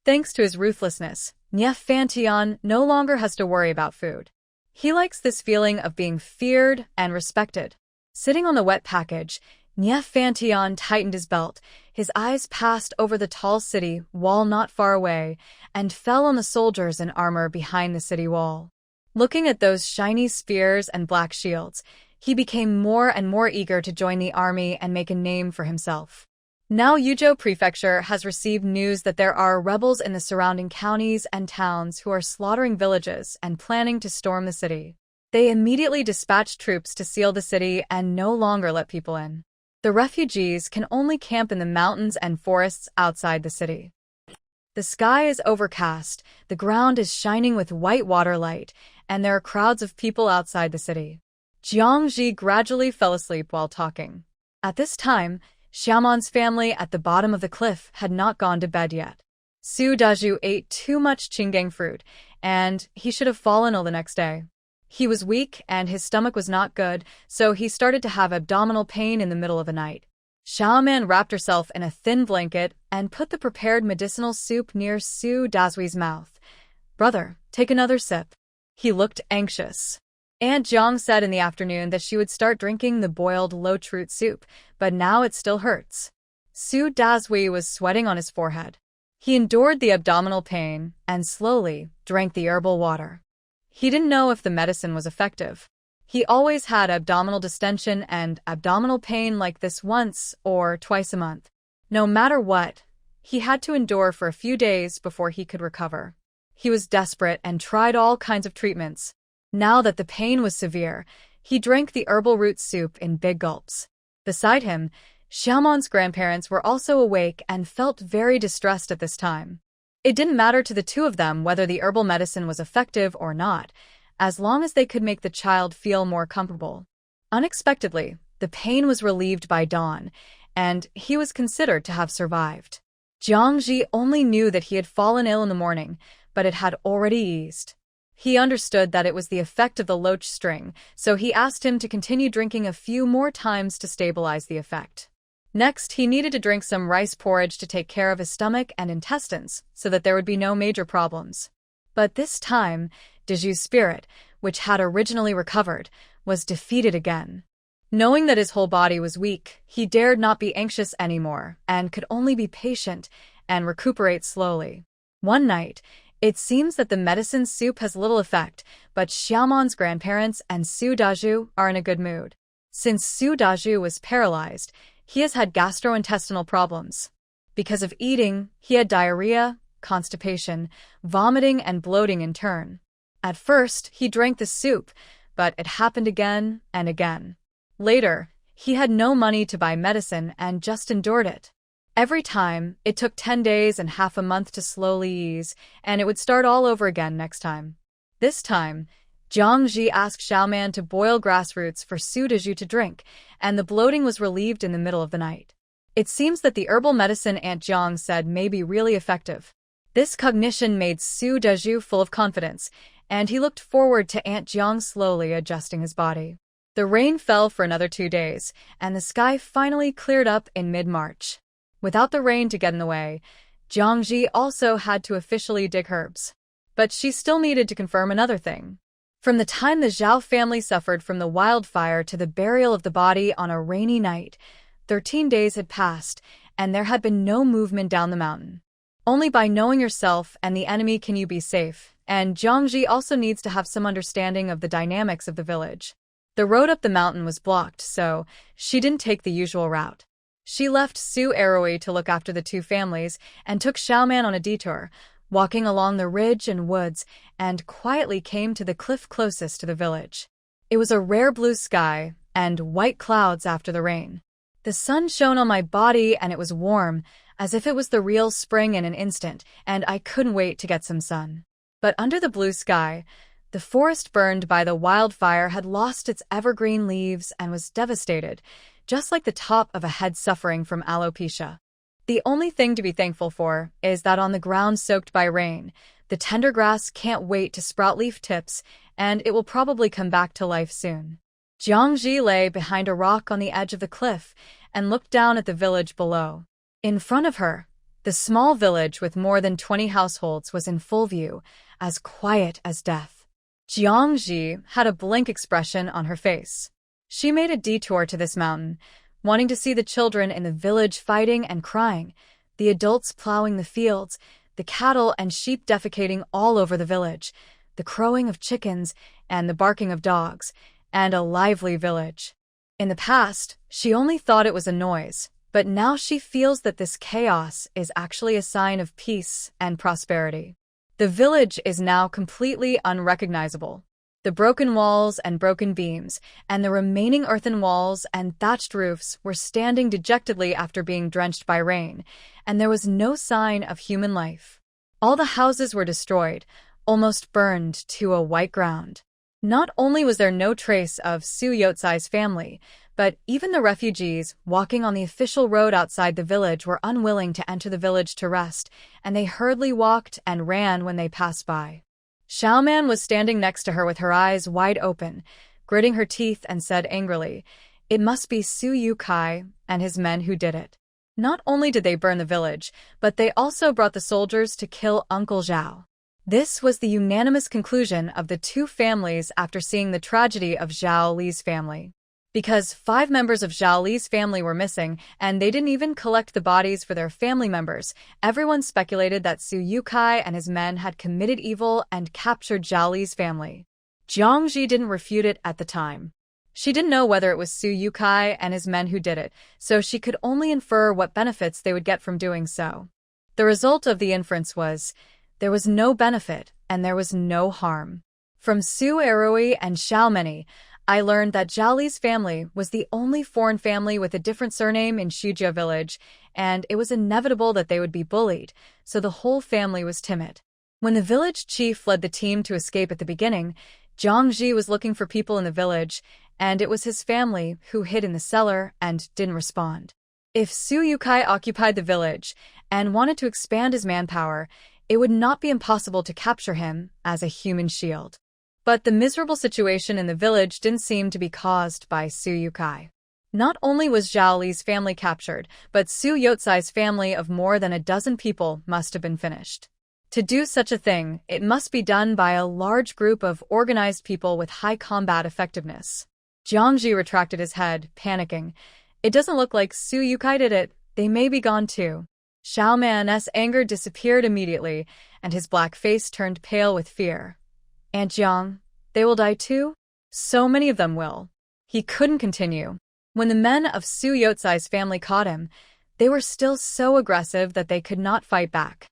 Thanks to his ruthlessness, Fantion no longer has to worry about food. He likes this feeling of being feared and respected. Sitting on the wet package, Fantion tightened his belt. His eyes passed over the tall city wall not far away and fell on the soldiers in armor behind the city wall. Looking at those shiny spears and black shields, he became more and more eager to join the army and make a name for himself. Now Yuzhou Prefecture has received news that there are rebels in the surrounding counties and towns who are slaughtering villages and planning to storm the city. They immediately dispatched troops to seal the city and no longer let people in. The refugees can only camp in the mountains and forests outside the city. The sky is overcast, the ground is shining with white water light, and there are crowds of people outside the city. Jiangji gradually fell asleep while talking. At this time, Xiaoman's family at the bottom of the cliff had not gone to bed yet. Su Dazhu ate too much qinggang fruit, and he should have fallen ill the next day. He was weak and his stomach was not good, so he started to have abdominal pain in the middle of the night. Xiaoman wrapped herself in a thin blanket and put the prepared medicinal soup near Su Dazhui's mouth. "Brother, take another sip." He looked anxious. Aunt Jiang said in the afternoon that she would start drinking the boiled lotus-root soup, but now it still hurts. Su Dazhui was sweating on his forehead. He endured the abdominal pain and slowly drank the herbal water. He didn't know if the medicine was effective. He always had abdominal distension and abdominal pain like this once or twice a month. No matter what, he had to endure for a few days before he could recover. He was desperate and tried all kinds of treatments. Now that the pain was severe, he drank the herbal root soup in big gulps. Beside him, Xiaoman's grandparents were also awake and felt very distressed at this time. It didn't matter to the two of them whether the herbal medicine was effective or not, as long as they could make the child feel more comfortable. Unexpectedly, the pain was relieved by dawn, and he was considered to have survived. Jiangji only knew that he had fallen ill in the morning, but it had already eased. He understood that it was the effect of the lotus string, so he asked him to continue drinking a few more times to stabilize the effect. Next, he needed to drink some rice porridge to take care of his stomach and intestines so that there would be no major problems. But this time, Dazhu's spirit, which had originally recovered, was defeated again. Knowing that his whole body was weak, he dared not be anxious anymore and could only be patient and recuperate slowly. One night, it seems that the medicine soup has little effect, but Xiaoman's grandparents and Su Dazhu are in a good mood. Since Su Dazhu was paralyzed, he has had gastrointestinal problems. Because of eating, he had diarrhea, constipation, vomiting, and bloating in turn. At first, he drank the soup, but it happened again and again. Later, he had no money to buy medicine and just endured it. Every time, it took 10 days and half a month to slowly ease, and it would start all over again next time. This time, Jiangji asked Xiaoman to boil grassroots for Su Dazhu to drink, and the bloating was relieved in the middle of the night. It seems that the herbal medicine Aunt Jiang said may be really effective. This cognition made Su Dazhu full of confidence, and he looked forward to Aunt Jiang slowly adjusting his body. The rain fell for another 2 days, and the sky finally cleared up in mid-March. Without the rain to get in the way, Jiangji also had to officially dig herbs. But she still needed to confirm another thing. From the time the Zhao family suffered from the wildfire to the burial of the body on a rainy night, 13 days had passed, and there had been no movement down the mountain. Only by knowing yourself and the enemy can you be safe, and Jiangji also needs to have some understanding of the dynamics of the village. The road up the mountain was blocked, so she didn't take the usual route. She left Su Eroi to look after the two families and took Xiaoman on a detour, walking along the ridge and woods, and quietly came to the cliff closest to the village. It was a rare blue sky and white clouds after the rain. The sun shone on my body and it was warm, as if it was the real spring in an instant, and I couldn't wait to get some sun. But under the blue sky, the forest burned by the wildfire had lost its evergreen leaves and was devastated, just like the top of a head suffering from alopecia. The only thing to be thankful for is that on the ground soaked by rain, the tender grass can't wait to sprout leaf tips, and it will probably come back to life soon. Jiangji lay behind a rock on the edge of the cliff and looked down at the village below. In front of her, the small village with more than 20 households was in full view, as quiet as death. Jiangji had a blank expression on her face. She made a detour to this mountain, wanting to see the children in the village fighting and crying, the adults plowing the fields, the cattle and sheep defecating all over the village, the crowing of chickens and the barking of dogs, and a lively village. In the past, she only thought it was a noise, but now she feels that this chaos is actually a sign of peace and prosperity. The village is now completely unrecognizable. The broken walls and broken beams, and the remaining earthen walls and thatched roofs were standing dejectedly after being drenched by rain, and there was no sign of human life. All the houses were destroyed, almost burned to a white ground. Not only was there no trace of Su Yotsai's family, but even the refugees walking on the official road outside the village were unwilling to enter the village to rest, and they hurriedly walked and ran when they passed by. Xiaoman was standing next to her with her eyes wide open, gritting her teeth, and said angrily, "It must be Su Yukai and his men who did it." Not only did they burn the village, but they also brought the soldiers to kill Uncle Zhao. This was the unanimous conclusion of the two families after seeing the tragedy of Zhao Li's family. Because 5 members of Zhao Li's family were missing, and they didn't even collect the bodies for their family members, everyone speculated that Su Yukai and his men had committed evil and captured Zhao Li's family. Jiangji didn't refute it at the time. She didn't know whether it was Su Yukai and his men who did it, so she could only infer what benefits they would get from doing so. The result of the inference was, there was no benefit and there was no harm. From Su Eroi and Xiaomeni, I learned that Zhao Li's family was the only foreign family with a different surname in Shujia village, and it was inevitable that they would be bullied, so the whole family was timid. When the village chief led the team to escape at the beginning, Jiangji was looking for people in the village, and it was his family who hid in the cellar and didn't respond. If Su Yukai occupied the village and wanted to expand his manpower, it would not be impossible to capture him as a human shield. But the miserable situation in the village didn't seem to be caused by Su Yukai. Not only was Zhao Li's family captured, but Su Yotsai's family of more than a dozen people must have been finished. To do such a thing, it must be done by a large group of organized people with high combat effectiveness. Jiangji retracted his head, panicking. It doesn't look like Su Yukai did it. They may be gone too. Xiaoman's anger disappeared immediately, and his black face turned pale with fear. Aunt Jiang, they will die too? So many of them will. He couldn't continue. When the men of Su Yotsai's family caught him, they were still so aggressive that they could not fight back.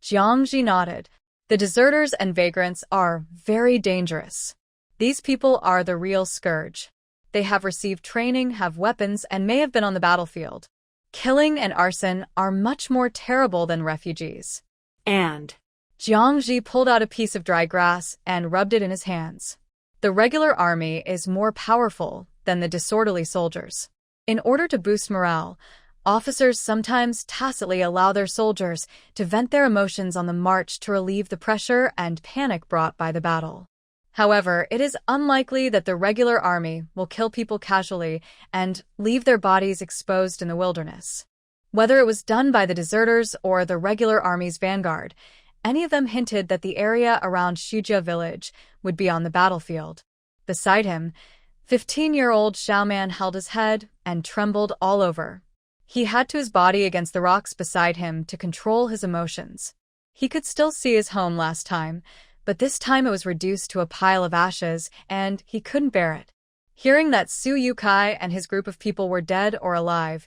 Jiangji nodded. The deserters and vagrants are very dangerous. These people are the real scourge. They have received training, have weapons, and may have been on the battlefield. Killing and arson are much more terrible than refugees. And Jiangji pulled out a piece of dry grass and rubbed it in his hands. The regular army is more powerful than the disorderly soldiers. In order to boost morale, officers sometimes tacitly allow their soldiers to vent their emotions on the march to relieve the pressure and panic brought by the battle. However, it is unlikely that the regular army will kill people casually and leave their bodies exposed in the wilderness. Whether it was done by the deserters or the regular army's vanguard, any of them hinted that the area around Shujia village would be on the battlefield. Beside him, 15-year-old Xiaoman held his head and trembled all over. He had to his body against the rocks beside him to control his emotions. He could still see his home last time, but this time it was reduced to a pile of ashes, and he couldn't bear it. Hearing that Su Yukai and his group of people were dead or alive,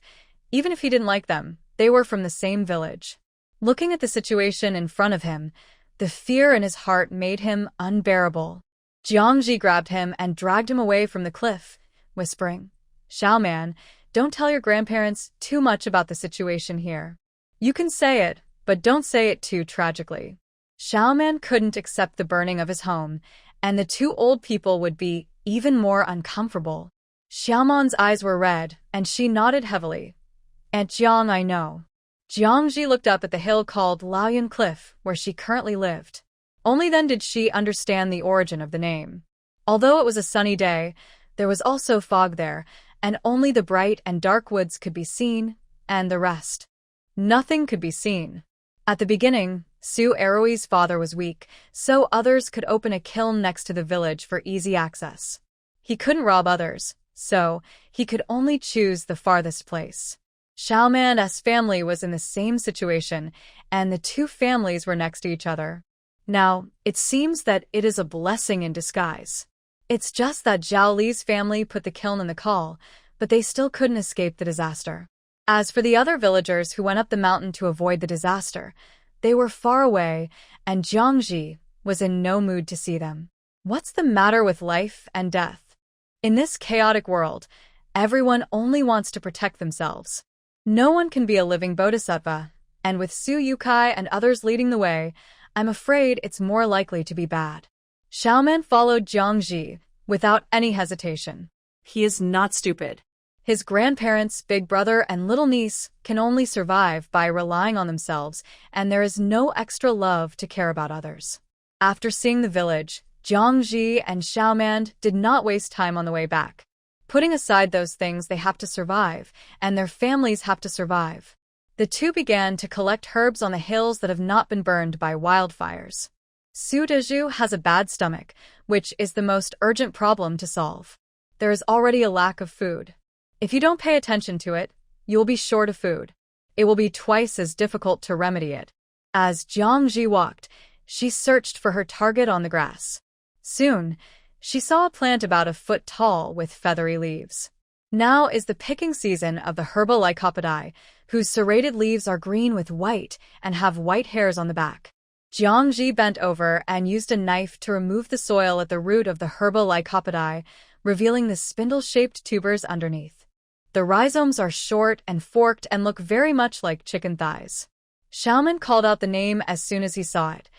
Even if he didn't like them, they were from the same village. Looking at the situation in front of him, the fear in his heart made him unbearable. Jiangji grabbed him and dragged him away from the cliff, whispering, "Xiaoman, don't tell your grandparents too much about the situation here. You can say it, but don't say it too tragically." Xiaoman couldn't accept the burning of his home, and the two old people would be even more uncomfortable. Xiaoman's eyes were red, and she nodded heavily. "Aunt Jiang, I know." Jiangji looked up at the hill called Laoyan Cliff, where she currently lived. Only then did she understand the origin of the name. Although it was a sunny day, there was also fog there, and only the bright and dark woods could be seen, and the rest. Nothing could be seen. At the beginning, Su Aroi's father was weak, so others could open a kiln next to the village for easy access. He couldn't rob others, so he could only choose the farthest place. Xiaoman's family was in the same situation, and the two families were next to each other. Now, it seems that it is a blessing in disguise. It's just that Zhao Li's family put the kiln in the call, but they still couldn't escape the disaster. As for the other villagers who went up the mountain to avoid the disaster, they were far away, and Jiangji was in no mood to see them. What's the matter with life and death? In this chaotic world, everyone only wants to protect themselves. No one can be a living bodhisattva, and with Su Yukai and others leading the way, I'm afraid it's more likely to be bad. Xiaoman followed Jiangji without any hesitation. He is not stupid. His grandparents, big brother, and little niece can only survive by relying on themselves, and there is no extra love to care about others. After seeing the village, Jiangji and Xiaoman did not waste time on the way back. Putting aside those things, they have to survive, and their families have to survive. The two began to collect herbs on the hills that have not been burned by wildfires. Su Dezhu has a bad stomach, which is the most urgent problem to solve. There is already a lack of food. If you don't pay attention to it, you will be short of food. It will be twice as difficult to remedy it. As Jiangji walked, she searched for her target on the grass. Soon, she saw a plant about a foot tall with feathery leaves. Now is the picking season of the herba lycopodidae, whose serrated leaves are green with white and have white hairs on the back. Jiangji bent over and used a knife to remove the soil at the root of the herba lycopodidae, revealing the spindle-shaped tubers underneath. The rhizomes are short and forked and look very much like chicken thighs. Xiaoman called out the name as soon as he saw it.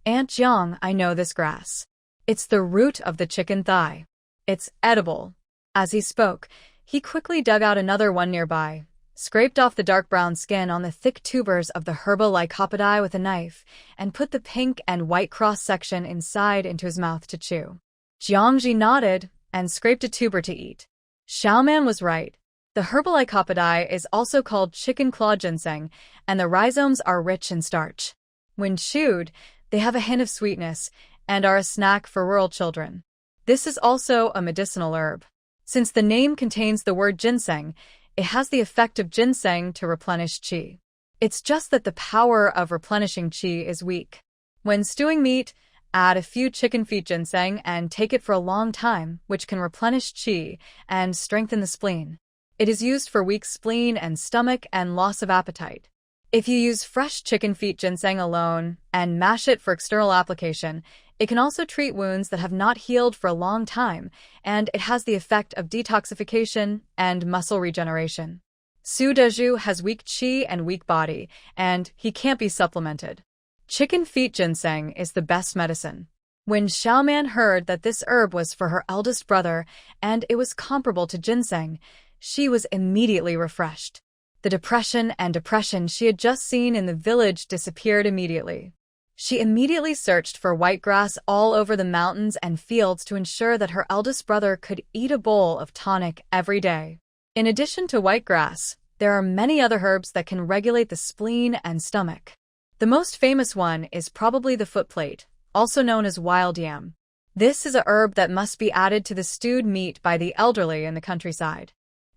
"Aunt Jiang, I know this grass. It's the root of the chicken thigh. It's edible." As he spoke, he quickly dug out another one nearby, scraped off the dark brown skin on the thick tubers of the herba lycopodidae with a knife, and put the pink and white cross-section inside into his mouth to chew. Jiangji nodded and scraped a tuber to eat. Xiaoman was right. The herba lycopodidae is also called chicken claw ginseng, and the rhizomes are rich in starch. When chewed, they have a hint of sweetness and are a snack for rural children. This is also a medicinal herb. Since the name contains the word ginseng, it has the effect of ginseng to replenish qi. It's just that the power of replenishing qi is weak. When stewing meat, add a few chicken feet ginseng and take it for a long time, which can replenish qi and strengthen the spleen. It is used for weak spleen and stomach and loss of appetite. If you use fresh chicken feet ginseng alone and mash it for external application, it can also treat wounds that have not healed for a long time, and it has the effect of detoxification and muscle regeneration. Su Dezhu has weak qi and weak body, and he can't be supplemented. Chicken feet ginseng is the best medicine. When Xiaoman heard that this herb was for her eldest brother and it was comparable to ginseng, she was immediately refreshed. The depression she had just seen in the village disappeared immediately. She immediately searched for white grass all over the mountains and fields to ensure that her eldest brother could eat a bowl of tonic every day. In addition to white grass, there are many other herbs that can regulate the spleen and stomach. The most famous one is probably the footplate, also known as wild yam. This is a herb that must be added to the stewed meat by the elderly in the countryside.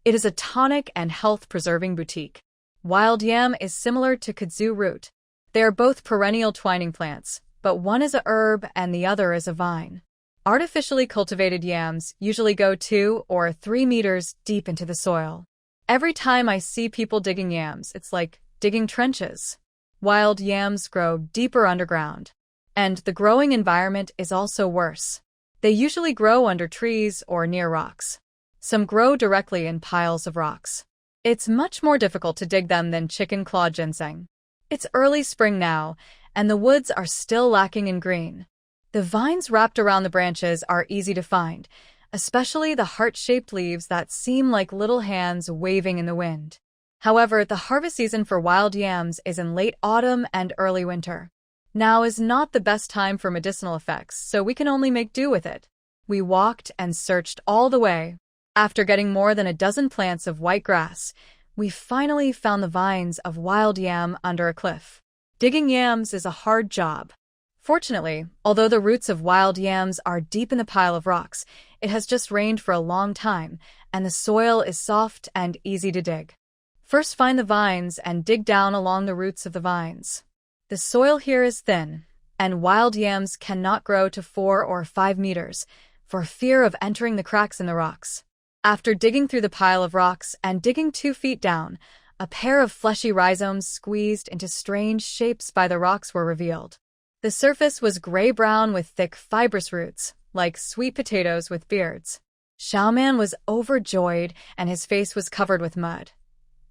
It is a tonic and health-preserving boutique. Wild yam is similar to kudzu root. They are both perennial twining plants, but one is a herb and the other is a vine. Artificially cultivated yams usually go 2 or 3 meters deep into the soil. Every time I see people digging yams, it's like digging trenches. Wild yams grow deeper underground. And the growing environment is also worse. They usually grow under trees or near rocks. Some grow directly in piles of rocks. It's much more difficult to dig them than chicken claw ginseng. It's early spring now, and the woods are still lacking in green. The vines wrapped around the branches are easy to find, especially the heart-shaped leaves that seem like little hands waving in the wind. However, the harvest season for wild yams is in late autumn and early winter. Now is not the best time for medicinal effects, so we can only make do with it. We walked and searched all the way. After getting more than a dozen plants of white grass, we finally found the vines of wild yam under a cliff. Digging yams is a hard job. Fortunately, although the roots of wild yams are deep in the pile of rocks, it has just rained for a long time, and the soil is soft and easy to dig. First, find the vines and dig down along the roots of the vines. The soil here is thin, and wild yams cannot grow to 4 or 5 meters for fear of entering the cracks in the rocks. After digging through the pile of rocks and digging 2 feet down, a pair of fleshy rhizomes squeezed into strange shapes by the rocks were revealed. The surface was gray-brown with thick, fibrous roots, like sweet potatoes with beards. Xiaoman was overjoyed, and his face was covered with mud.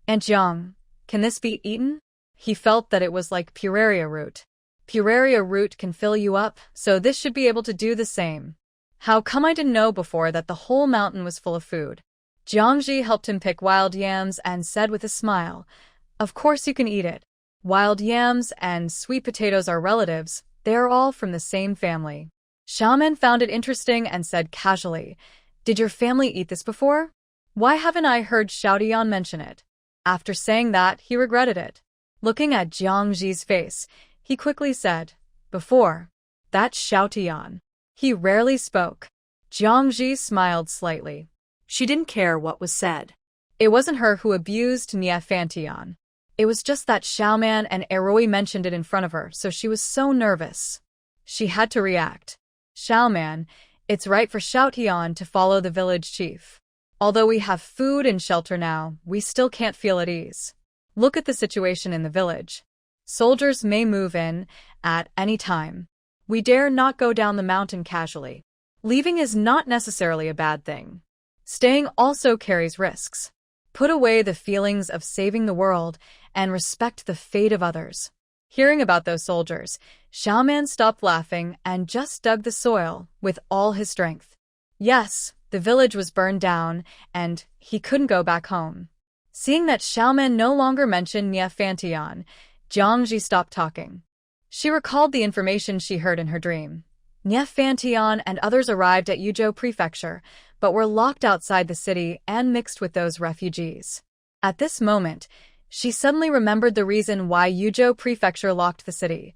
"Aunt Jiang, can this be eaten?" He felt that it was like pueraria root. Pueraria root can fill you up, so this should be able to do the same. How come I didn't know before that the whole mountain was full of food? Jiangji helped him pick wild yams and said with a smile, "Of course you can eat it. Wild yams and sweet potatoes are relatives. They are all from the same family." Xiaoman found it interesting and said casually, "Did your family eat this before? Why haven't I heard Xiaotian mention it?" After saying that, he regretted it. Looking at Jiangji's face, he quickly said, "Before. That's Xiaotian. He rarely spoke." Jiangji smiled slightly. She didn't care what was said. It wasn't her who abused Fantian. It was just that Xiaoman and Eroi mentioned it in front of her, so she was so nervous. She had to react. "Xiaoman, it's right for Xiaotian to follow the village chief. Although we have food and shelter now, we still can't feel at ease. Look at the situation in the village. Soldiers may move in at any time. We dare not go down the mountain casually. Leaving is not necessarily a bad thing. Staying also carries risks. Put away the feelings of saving the world and respect the fate of others." Hearing about those soldiers, Xiaoman stopped laughing and just dug the soil with all his strength. Yes, the village was burned down, and he couldn't go back home. Seeing that Xiaoman no longer mentioned Fantian, Jiangji stopped talking. She recalled the information she heard in her dream. Fantian and others arrived at Yuzhou Prefecture, but were locked outside the city and mixed with those refugees. At this moment, she suddenly remembered the reason why Yuzhou Prefecture locked the city.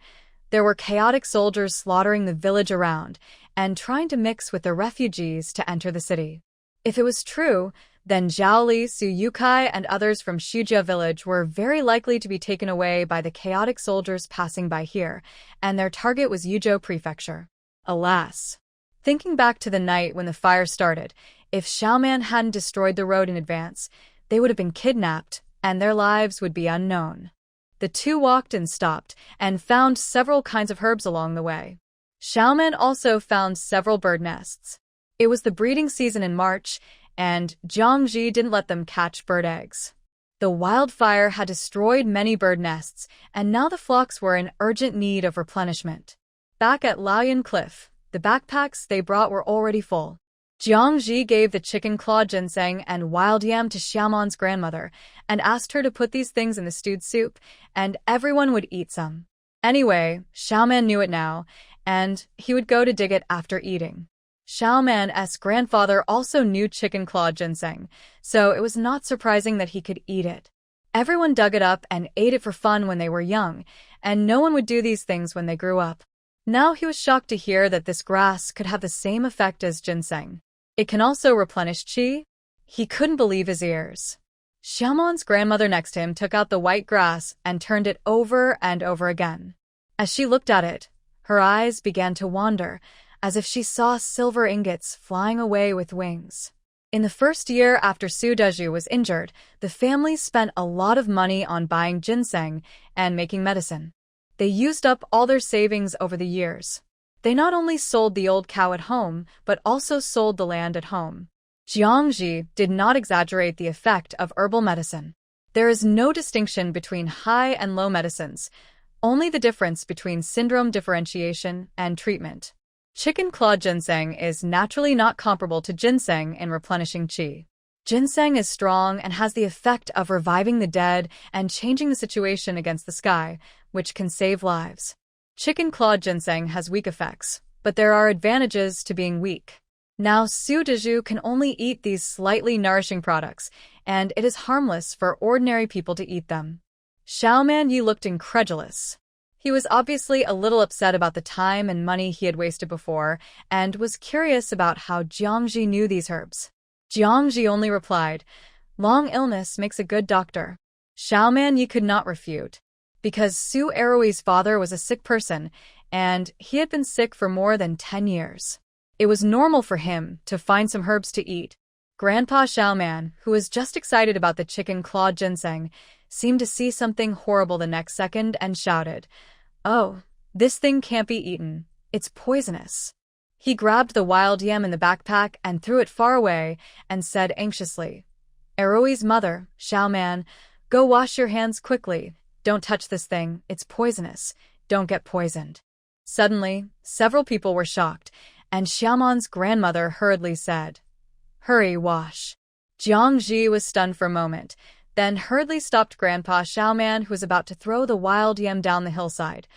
There were chaotic soldiers slaughtering the village around and trying to mix with the refugees to enter the city. If it was true, then Zhaoli, Su Yukai, and others from Shujia village were very likely to be taken away by the chaotic soldiers passing by here, and their target was Yuzhou Prefecture. Alas! Thinking back to the night when the fire started, if Xiaoman hadn't destroyed the road in advance, they would have been kidnapped, and their lives would be unknown. The two walked and stopped, and found several kinds of herbs along the way. Xiaoman also found several bird nests. It was the breeding season in March, and Jiangji didn't let them catch bird eggs. The wildfire had destroyed many bird nests, and now the flocks were in urgent need of replenishment. Back at Laoyan Cliff, the backpacks they brought were already full. Jiangji gave the chicken claw ginseng and wild yam to Xiaoman's grandmother and asked her to put these things in the stewed soup, and everyone would eat some. Anyway, Xiaoman knew it now, and he would go to dig it after eating. Xiaoman's grandfather also knew chicken claw ginseng, so it was not surprising that he could eat it. Everyone dug it up and ate it for fun when they were young, and no one would do these things when they grew up. Now he was shocked to hear that this grass could have the same effect as ginseng. It can also replenish qi. He couldn't believe his ears. Xiaoman's grandmother next to him took out the white grass and turned it over and over again. As she looked at it, her eyes began to wander, as if she saw silver ingots flying away with wings. In the first year after Su Deju was injured, the family spent a lot of money on buying ginseng and making medicine. They used up all their savings over the years. They not only sold the old cow at home, but also sold the land at home. Jiangji did not exaggerate the effect of herbal medicine. There is no distinction between high and low medicines, only the difference between syndrome differentiation and treatment. Chicken claw ginseng is naturally not comparable to ginseng in replenishing qi. Ginseng is strong and has the effect of reviving the dead and changing the situation against the sky, which can save lives. Chicken claw ginseng has weak effects, but there are advantages to being weak. Now, Su Deju can only eat these slightly nourishing products, and it is harmless for ordinary people to eat them. Xiaoman Yi looked incredulous. He was obviously a little upset about the time and money he had wasted before, and was curious about how Jiangji knew these herbs. Jiangji only replied, "Long illness makes a good doctor." Xiaoman Yi could not refute, because Su Erui's father was a sick person, and he had been sick for more than 10 years. It was normal for him to find some herbs to eat. Grandpa Xiaoman, who was just excited about the chicken claw ginseng, seemed to see something horrible the next second and shouted, "Oh, this thing can't be eaten. It's poisonous." He grabbed the wild yam in the backpack and threw it far away and said anxiously, "Erui's mother, Xiaoman, go wash your hands quickly. Don't touch this thing. It's poisonous. Don't get poisoned." Suddenly, several people were shocked, and Xiaoman's grandmother hurriedly said, "Hurry, wash." Jiangji was stunned for a moment, then hurriedly stopped Grandpa Xiaoman, who was about to throw the wild yam down the hillside.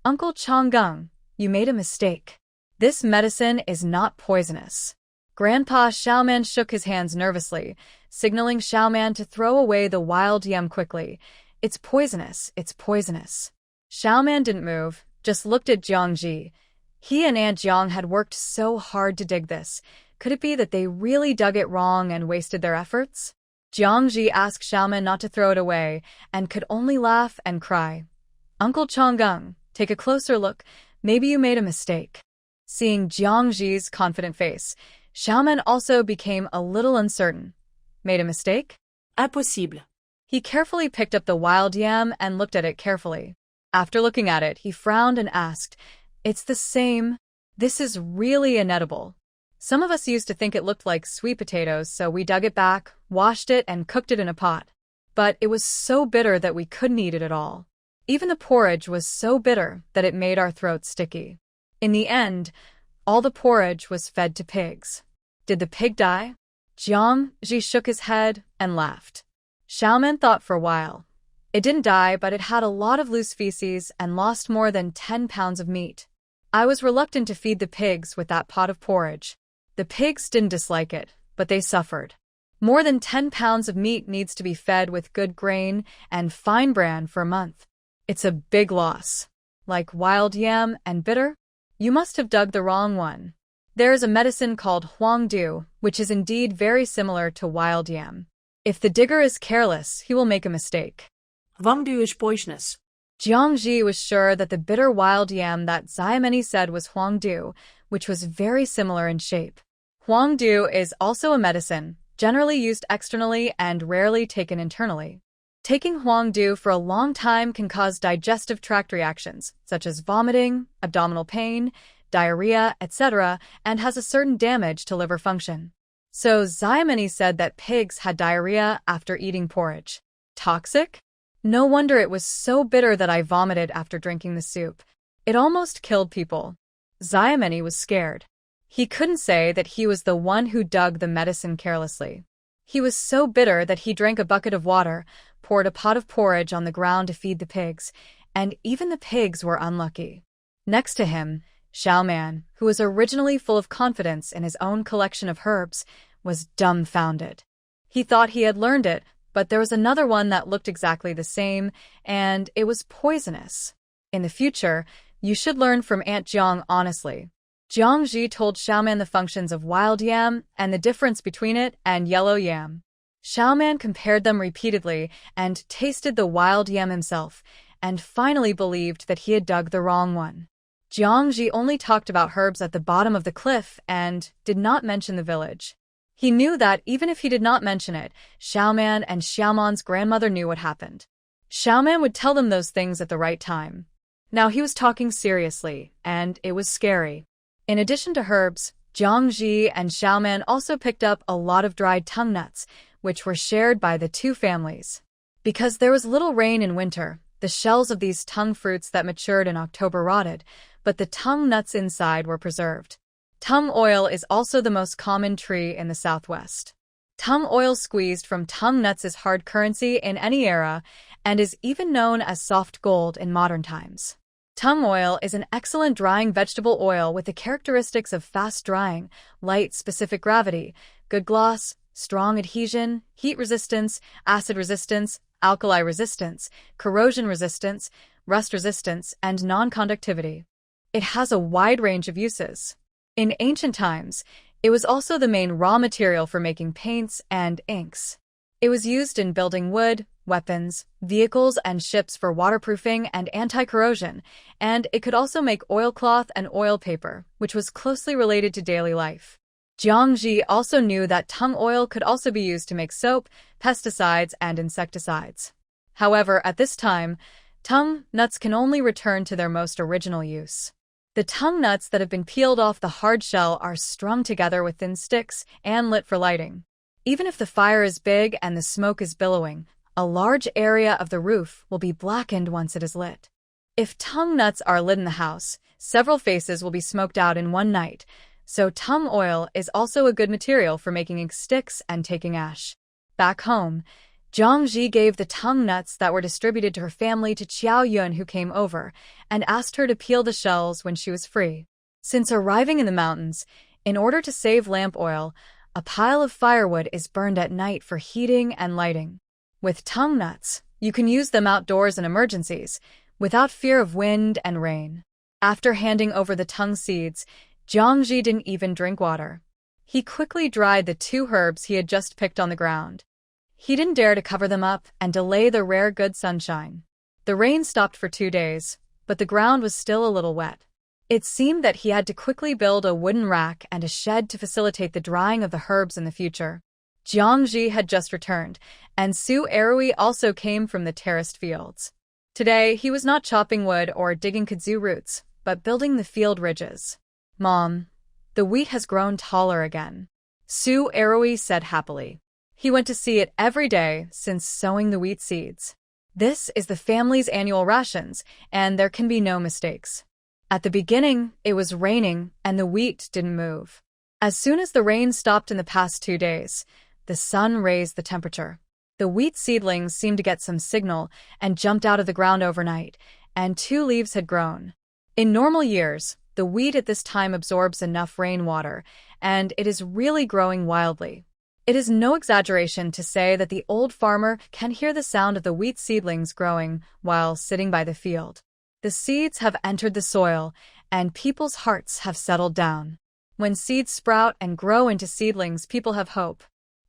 "Uncle Changgung, you made a mistake. This medicine is not poisonous." Grandpa Xiaoman shook his hands nervously, signaling Xiaoman to throw away the wild yam quickly. "It's poisonous, it's poisonous." Xiaoman didn't move, just looked at Jiangji. He and Aunt Jiang had worked so hard to dig this. Could it be that they really dug it wrong and wasted their efforts? Jiangji asked Xiaoman not to throw it away, and could only laugh and cry. "Uncle Changgung, take a closer look. Maybe you made a mistake." Seeing Jiangji's confident face, Xiaoman also became a little uncertain. Made a mistake? Impossible. He carefully picked up the wild yam and looked at it carefully. After looking at it, he frowned and asked, "It's the same. This is really inedible. Some of us used to think it looked like sweet potatoes, so we dug it back, washed it, and cooked it in a pot. But it was so bitter that we couldn't eat it at all. Even the porridge was so bitter that it made our throats sticky. In the end, all the porridge was fed to pigs." "Did the pig die?" Jiangji shook his head and laughed. Xiaoman thought for a while. "It didn't die, but it had a lot of loose feces and lost more than 10 pounds of meat. I was reluctant to feed the pigs with that pot of porridge. The pigs didn't dislike it, but they suffered. More than 10 pounds of meat needs to be fed with good grain and fine bran for a month. It's a big loss. Like wild yam and bitter? You must have dug the wrong one. There is a medicine called huangdu, which is indeed very similar to wild yam. If the digger is careless, he will make a mistake." Huangdu is poisonous. Jiangji was sure that the bitter wild yam that Xiaomeni said was huangdu, which was very similar in shape. Huangdu is also a medicine, generally used externally and rarely taken internally. Taking huangdu for a long time can cause digestive tract reactions, such as vomiting, abdominal pain, diarrhea, etc., and has a certain damage to liver function. So Xiaomeni said that pigs had diarrhea after eating porridge. Toxic? No wonder it was so bitter that I vomited after drinking the soup. It almost killed people. Xiaomeni was scared. He couldn't say that he was the one who dug the medicine carelessly. He was so bitter that he drank a bucket of water, poured a pot of porridge on the ground to feed the pigs, and even the pigs were unlucky. Next to him, Xiaoman, who was originally full of confidence in his own collection of herbs, was dumbfounded. He thought he had learned it, but there was another one that looked exactly the same, and it was poisonous. In the future, you should learn from Aunt Jiang honestly. Jiangji told Xiaoman the functions of wild yam and the difference between it and yellow yam. Xiaoman compared them repeatedly and tasted the wild yam himself, and finally believed that he had dug the wrong one. Jiangji only talked about herbs at the bottom of the cliff and did not mention the village. He knew that even if he did not mention it, Xiaoman and Xiaoman's grandmother knew what happened. Xiaoman would tell them those things at the right time. Now he was talking seriously, and it was scary. In addition to herbs, Jiangji and Xiaoman also picked up a lot of dried tongue nuts, which were shared by the two families. Because there was little rain in winter, the shells of these tongue fruits that matured in October rotted, but the tongue nuts inside were preserved. Tongue oil is also the most common tree in the Southwest. Tongue oil squeezed from tongue nuts is hard currency in any era and is even known as soft gold in modern times. Tongue oil is an excellent drying vegetable oil with the characteristics of fast drying, light specific gravity, good gloss, strong adhesion, heat resistance, acid resistance, alkali resistance, corrosion resistance, rust resistance, and non-conductivity. It has a wide range of uses. In ancient times, it was also the main raw material for making paints and inks. It was used in building wood, weapons, vehicles, and ships for waterproofing and anti-corrosion, and it could also make oilcloth and oil paper, which was closely related to daily life. Jiangji also knew that tongue oil could also be used to make soap, pesticides, and insecticides. However, at this time, tongue nuts can only return to their most original use. The tongue nuts that have been peeled off the hard shell are strung together with thin sticks and lit for lighting. Even if the fire is big and the smoke is billowing, a large area of the roof will be blackened once it is lit. If tongue nuts are lit in the house, several faces will be smoked out in one night, so tongue oil is also a good material for making ink sticks and taking ash. Back home, Jiangji gave the tongue nuts that were distributed to her family to Qiao Yun, who came over, and asked her to peel the shells when she was free. Since arriving in the mountains, in order to save lamp oil, a pile of firewood is burned at night for heating and lighting. With tongue nuts, you can use them outdoors in emergencies, without fear of wind and rain. After handing over the tongue seeds, Jiangji didn't even drink water. He quickly dried the two herbs he had just picked on the ground. He didn't dare to cover them up and delay the rare good sunshine. The rain stopped for 2 days, but the ground was still a little wet. It seemed that he had to quickly build a wooden rack and a shed to facilitate the drying of the herbs in the future. Jiangji had just returned, and Su Erui also came from the terraced fields. Today, he was not chopping wood or digging kudzu roots, but building the field ridges. "Mom, the wheat has grown taller again," Su Erui said happily. He went to see it every day since sowing the wheat seeds. This is the family's annual rations, and there can be no mistakes. At the beginning, it was raining, and the wheat didn't move. As soon as the rain stopped in the past 2 days, the sun raised the temperature. The wheat seedlings seemed to get some signal and jumped out of the ground overnight, and 2 leaves had grown. In normal years, the wheat at this time absorbs enough rainwater, and it is really growing wildly. It is no exaggeration to say that the old farmer can hear the sound of the wheat seedlings growing while sitting by the field. The seeds have entered the soil, and people's hearts have settled down. When seeds sprout and grow into seedlings, people have hope.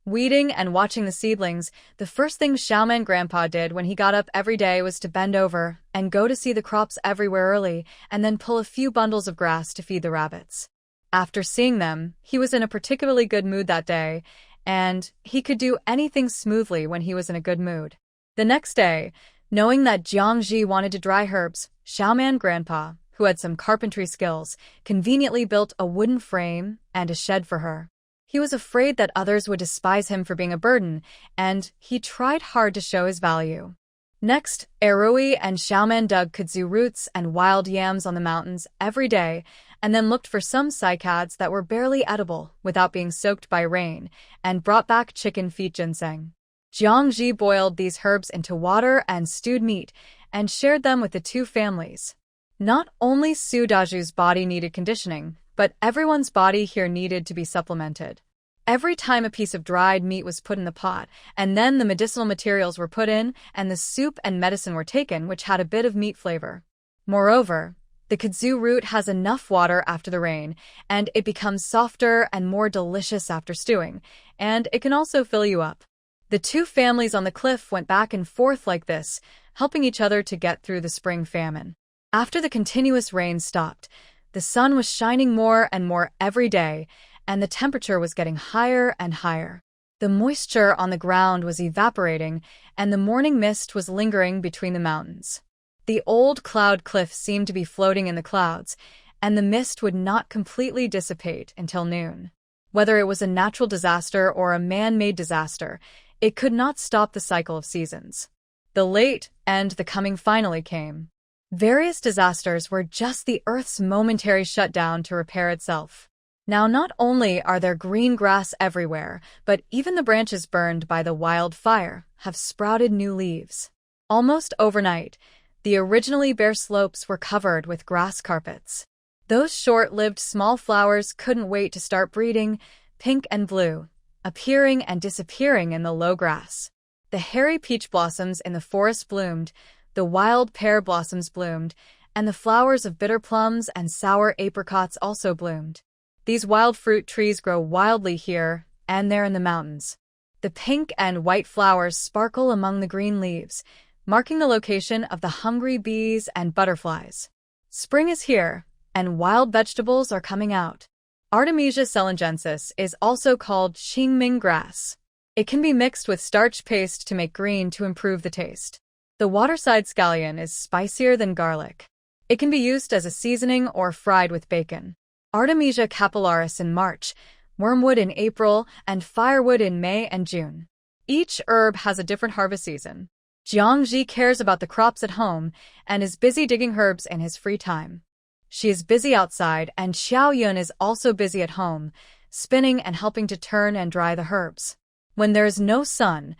Weeding and watching the seedlings, the first thing Xiaoman Grandpa did when he got up every day was to bend over and go to see the crops everywhere early and then pull a few bundles of grass to feed the rabbits. After seeing them, he was in a particularly good mood that day, and he could do anything smoothly when he was in a good mood. The next day, knowing that Jiangji wanted to dry herbs, Xiaoman Grandpa, who had some carpentry skills, conveniently built a wooden frame and a shed for her. He was afraid that others would despise him for being a burden, and he tried hard to show his value. Next, Erui and Xiaoman dug kudzu roots and wild yams on the mountains every day, and then looked for some cycads that were barely edible without being soaked by rain, and brought back chicken feet ginseng. Jiangji boiled these herbs into water and stewed meat, and shared them with the two families. Not only Su Daju's body needed conditioning, but everyone's body here needed to be supplemented. Every time a piece of dried meat was put in the pot, and then the medicinal materials were put in, and the soup and medicine were taken, which had a bit of meat flavor. Moreover, the kudzu root has enough water after the rain, and it becomes softer and more delicious after stewing, and it can also fill you up. The two families on the cliff went back and forth like this, helping each other to get through the spring famine. After the continuous rain stopped, the sun was shining more and more every day, and the temperature was getting higher and higher. The moisture on the ground was evaporating, and the morning mist was lingering between the mountains. The old cloud cliff seemed to be floating in the clouds, and the mist would not completely dissipate until noon. Whether it was a natural disaster or a man-made disaster, it could not stop the cycle of seasons. The late and the coming finally came. Various disasters were just the Earth's momentary shutdown to repair itself. Now not only are there green grass everywhere, but even the branches burned by the wildfire have sprouted new leaves. Almost overnight, the originally bare slopes were covered with grass carpets. Those short-lived small flowers couldn't wait to start breeding, pink and blue, appearing and disappearing in the low grass. The hairy peach blossoms in the forest bloomed, the wild pear blossoms bloomed, and the flowers of bitter plums and sour apricots also bloomed. These wild fruit trees grow wildly here and there in the mountains. The pink and white flowers sparkle among the green leaves, marking the location of the hungry bees and butterflies. Spring is here, and wild vegetables are coming out. Artemisia celingensis is also called Qingming grass. It can be mixed with starch paste to make green to improve the taste. The waterside scallion is spicier than garlic. It can be used as a seasoning or fried with bacon. Artemisia capillaris in March, wormwood in April, and firewood in May and June. Each herb has a different harvest season. Jiangji cares about the crops at home and is busy digging herbs in his free time. She is busy outside, and Xiaoyun is also busy at home, spinning and helping to turn and dry the herbs. When there is no sun,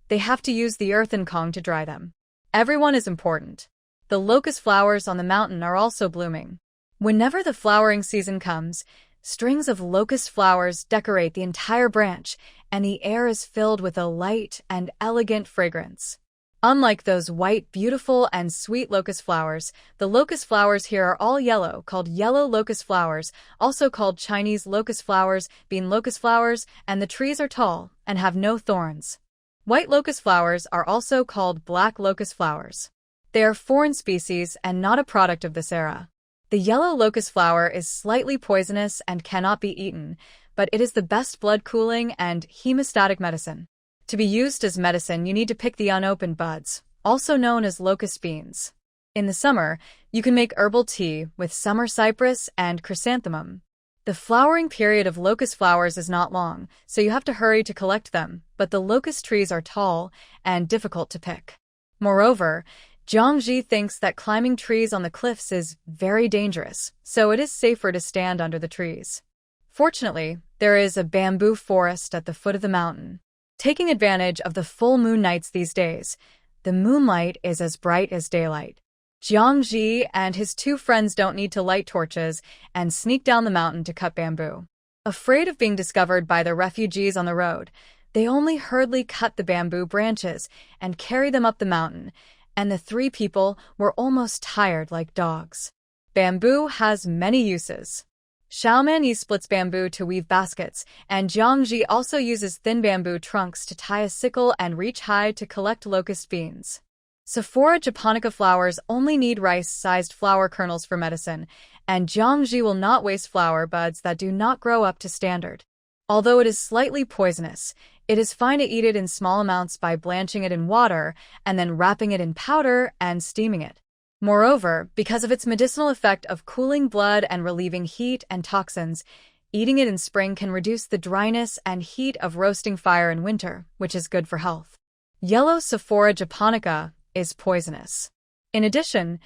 they have to use the earthen kong to dry them. Everyone is important. The locust flowers on the mountain are also blooming. Whenever the flowering season comes, strings of locust flowers decorate the entire branch, and the air is filled with a light and elegant fragrance. Unlike those white, beautiful, and sweet locust flowers, the locust flowers here are all yellow, called yellow locust flowers, also called Chinese locust flowers, bean locust flowers, and the trees are tall and have no thorns. White locust flowers are also called black locust flowers. They are foreign species and not a product of this era. The yellow locust flower is slightly poisonous and cannot be eaten, but it is the best blood-cooling and hemostatic medicine. To be used as medicine, you need to pick the unopened buds, also known as locust beans. In the summer, you can make herbal tea with summer cypress and chrysanthemum. The flowering period of locust flowers is not long, so you have to hurry to collect them, but the locust trees are tall and difficult to pick. Moreover, Jiangji thinks that climbing trees on the cliffs is very dangerous, so it is safer to stand under the trees. Fortunately, there is a bamboo forest at the foot of the mountain. Taking advantage of the full moon nights these days, the moonlight is as bright as daylight. Jiangji and his two friends don't need to light torches and sneak down the mountain to cut bamboo. Afraid of being discovered by the refugees on the road, they only hurriedly cut the bamboo branches and carry them up the mountain, and the three people were almost tired like dogs. Bamboo has many uses. Xiaoman Yi splits bamboo to weave baskets, and Jiangji also uses thin bamboo trunks to tie a sickle and reach high to collect locust beans. Sephora japonica flowers only need rice-sized flower kernels for medicine, and Jiangji will not waste flower buds that do not grow up to standard. Although it is slightly poisonous, it is fine to eat it in small amounts by blanching it in water and then wrapping it in powder and steaming it. Moreover, because of its medicinal effect of cooling blood and relieving heat and toxins, eating it in spring can reduce the dryness and heat of roasting fire in winter, which is good for health. Yellow Sephora japonica is poisonous. In addition,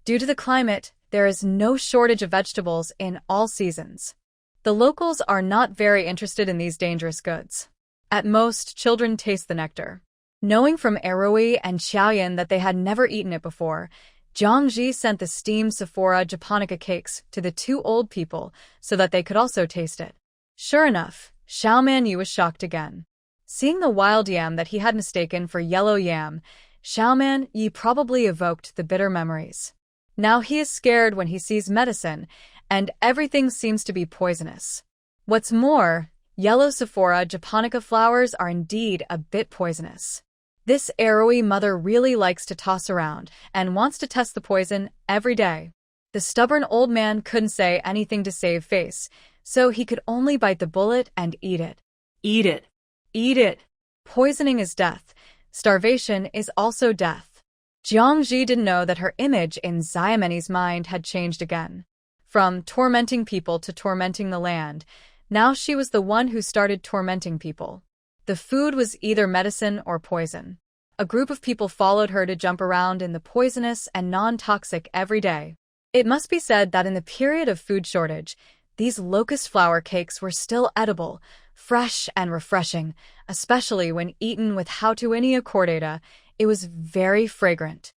due to the climate, there is no shortage of vegetables in all seasons. The locals are not very interested in these dangerous goods. At most, children taste the nectar. Knowing from Eroi and Xiaoyan that they had never eaten it before, Jiangji sent the steamed Sephora japonica cakes to the two old people so that they could also taste it. Sure enough, Xiaoman Yu was shocked again. Seeing the wild yam that he had mistaken for yellow yam, Xiaoman Yi probably evoked the bitter memories. Now he is scared when he sees medicine, and everything seems to be poisonous. What's more, yellow Sephora japonica flowers are indeed a bit poisonous. This arrowy mother really likes to toss around and wants to test the poison every day. The stubborn old man couldn't say anything to save face, so he could only bite the bullet and eat it. Eat it. Eat it. Poisoning is death. Starvation is also death. Jiangji didn't know that her image in Xiaomeni's mind had changed again. From tormenting people to tormenting the land, now she was the one who started tormenting people. The food was either medicine or poison. A group of people followed her to jump around in the poisonous and non-toxic every day. It must be said that in the period of food shortage, these locust flour cakes were still edible, fresh and refreshing, especially when eaten with Hautuinia cordata. It was very fragrant.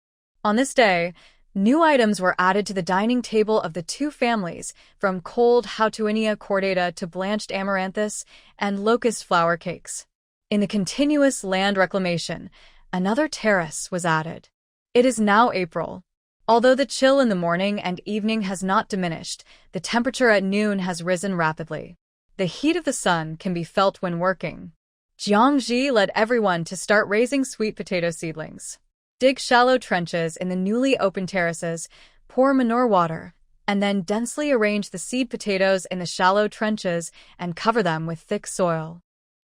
On this day, new items were added to the dining table of the two families, from cold Hautuinia cordata to blanched amaranthus and locust flour cakes. In the continuous land reclamation, another terrace was added. It is now April. Although the chill in the morning and evening has not diminished, the temperature at noon has risen rapidly. The heat of the sun can be felt when working. Jiangji led everyone to start raising sweet potato seedlings. Dig shallow trenches in the newly opened terraces, pour manure water, and then densely arrange the seed potatoes in the shallow trenches and cover them with thick soil.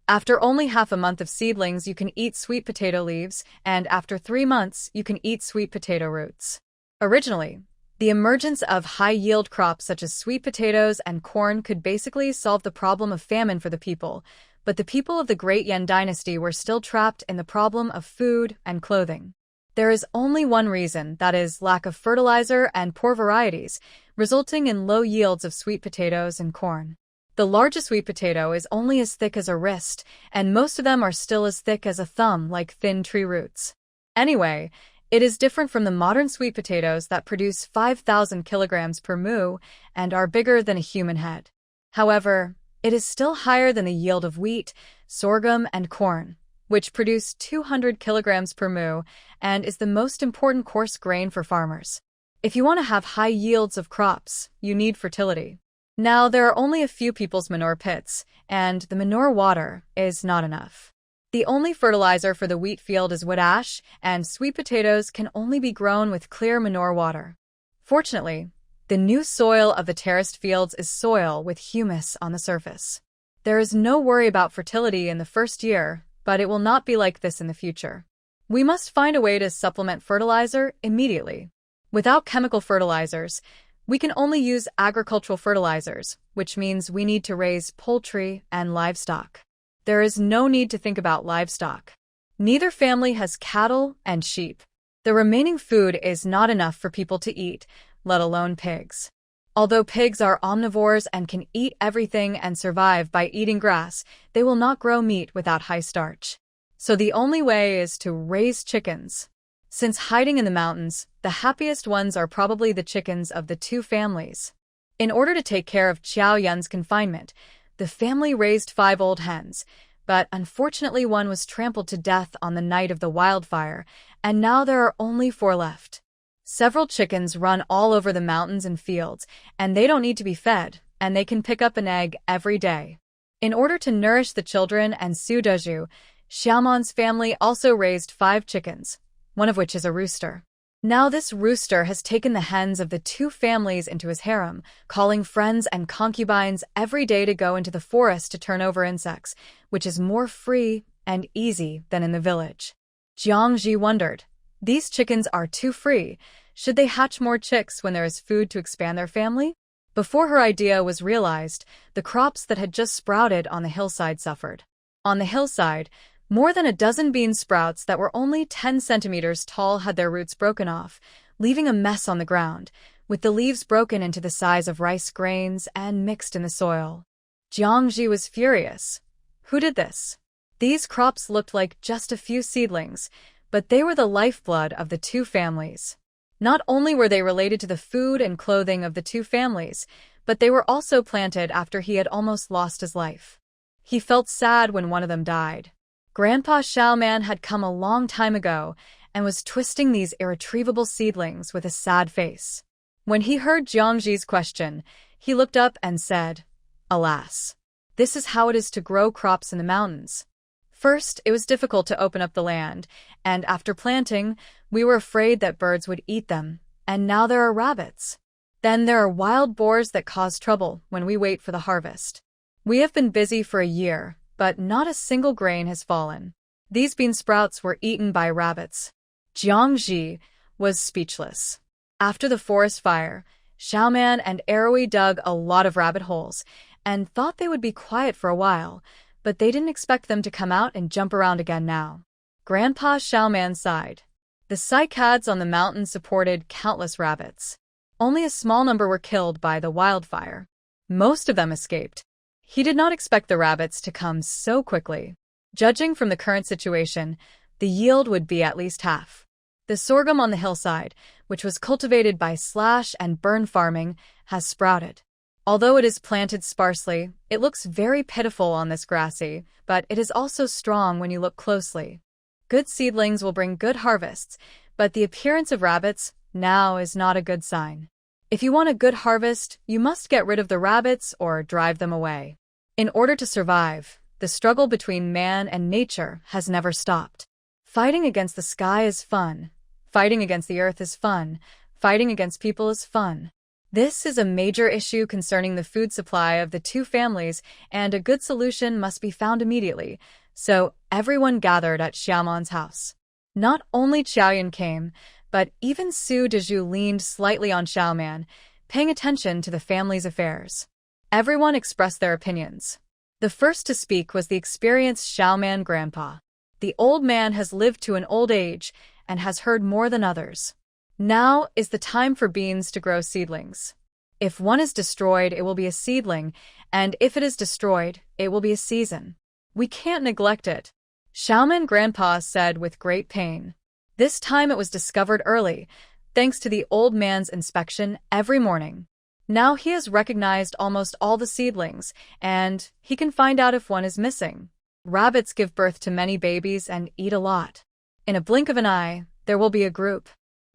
After only half a month of seedlings, you can eat sweet potato leaves, and after 3 months, you can eat sweet potato roots. Originally, the emergence of high-yield crops such as sweet potatoes and corn could basically solve the problem of famine for the people, but the people of the Great Yan Dynasty were still trapped in the problem of food and clothing. There is only one reason, that is, lack of fertilizer and poor varieties, resulting in low yields of sweet potatoes and corn. The largest sweet potato is only as thick as a wrist, and most of them are still as thick as a thumb, like thin tree roots. Anyway, it is different from the modern sweet potatoes that produce 5,000 kilograms per moo and are bigger than a human head. However, it is still higher than the yield of wheat, sorghum, and corn, which produce 200 kilograms per moo and is the most important coarse grain for farmers. If you want to have high yields of crops, you need fertility. Now, there are only a few people's manure pits, and the manure water is not enough. The only fertilizer for the wheat field is wood ash, and sweet potatoes can only be grown with clear manure water. Fortunately, the new soil of the terraced fields is soil with humus on the surface. There is no worry about fertility in the first year, but it will not be like this in the future. We must find a way to supplement fertilizer immediately. Without chemical fertilizers, we can only use agricultural fertilizers, which means we need to raise poultry and livestock. There is no need to think about livestock. Neither family has cattle and sheep. The remaining food is not enough for people to eat, let alone pigs. Although pigs are omnivores and can eat everything and survive by eating grass, they will not grow meat without high starch. So the only way is to raise chickens. Since hiding in the mountains, the happiest ones are probably the chickens of the two families. In order to take care of Qiao Yun's confinement, the family raised 5 old hens, but unfortunately one was trampled to death on the night of the wildfire, and now there are only 4 left. Several chickens run all over the mountains and fields, and they don't need to be fed, and they can pick up an egg every day. In order to nourish the children and Su Deju, Xiaomon's family also raised 5 chickens, one of which is a rooster. Now this rooster has taken the hens of the two families into his harem, calling friends and concubines every day to go into the forest to turn over insects, which is more free and easy than in the village. Jiangji wondered, these chickens are too free. Should they hatch more chicks when there is food to expand their family? Before her idea was realized, the crops that had just sprouted on the hillside suffered. On the hillside, more than a dozen bean sprouts that were only 10 centimeters tall had their roots broken off, leaving a mess on the ground, with the leaves broken into the size of rice grains and mixed in the soil. Jiangji was furious. Who did this? These crops looked like just a few seedlings, but they were the lifeblood of the two families. Not only were they related to the food and clothing of the two families, but they were also planted after he had almost lost his life. He felt sad when one of them died. Grandpa Xiaoman had come a long time ago and was twisting these irretrievable seedlings with a sad face. When he heard Jiangji's question, he looked up and said, "Alas, this is how it is to grow crops in the mountains. First, it was difficult to open up the land, and after planting, we were afraid that birds would eat them, and now there are rabbits. Then there are wild boars that cause trouble when we wait for the harvest. We have been busy for a year, but not a single grain has fallen. These bean sprouts were eaten by rabbits. Jiangji was speechless. After the forest fire, Xiaoman and Aroi dug a lot of rabbit holes and thought they would be quiet for a while, but they didn't expect them to come out and jump around again now. Grandpa Xiaoman sighed. The cycads on the mountain supported countless rabbits. Only a small number were killed by the wildfire. Most of them escaped. He did not expect the rabbits to come so quickly. Judging from the current situation, the yield would be at least half. The sorghum on the hillside, which was cultivated by slash and burn farming, has sprouted. Although it is planted sparsely, it looks very pitiful on this grassy, but it is also strong when you look closely. Good seedlings will bring good harvests, but the appearance of rabbits now is not a good sign. If you want a good harvest, you must get rid of the rabbits or drive them away. In order to survive, the struggle between man and nature has never stopped. Fighting against the sky is fun. Fighting against the earth is fun. Fighting against people is fun. This is a major issue concerning the food supply of the two families, and a good solution must be found immediately, so everyone gathered at Xiaoman's house. Not only Xiaoyan came, but even Su Dezhu leaned slightly on Xiaoman, paying attention to the family's affairs. Everyone expressed their opinions. The first to speak was the experienced Xiaoman grandpa. The old man has lived to an old age and has heard more than others. Now is the time for beans to grow seedlings. If one is destroyed, it will be a seedling, and if it is destroyed, it will be a season. We can't neglect it, Xiaoman grandpa said with great pain. This time it was discovered early, thanks to the old man's inspection every morning. Now he has recognized almost all the seedlings, and he can find out if one is missing. Rabbits give birth to many babies and eat a lot. In a blink of an eye, there will be a group.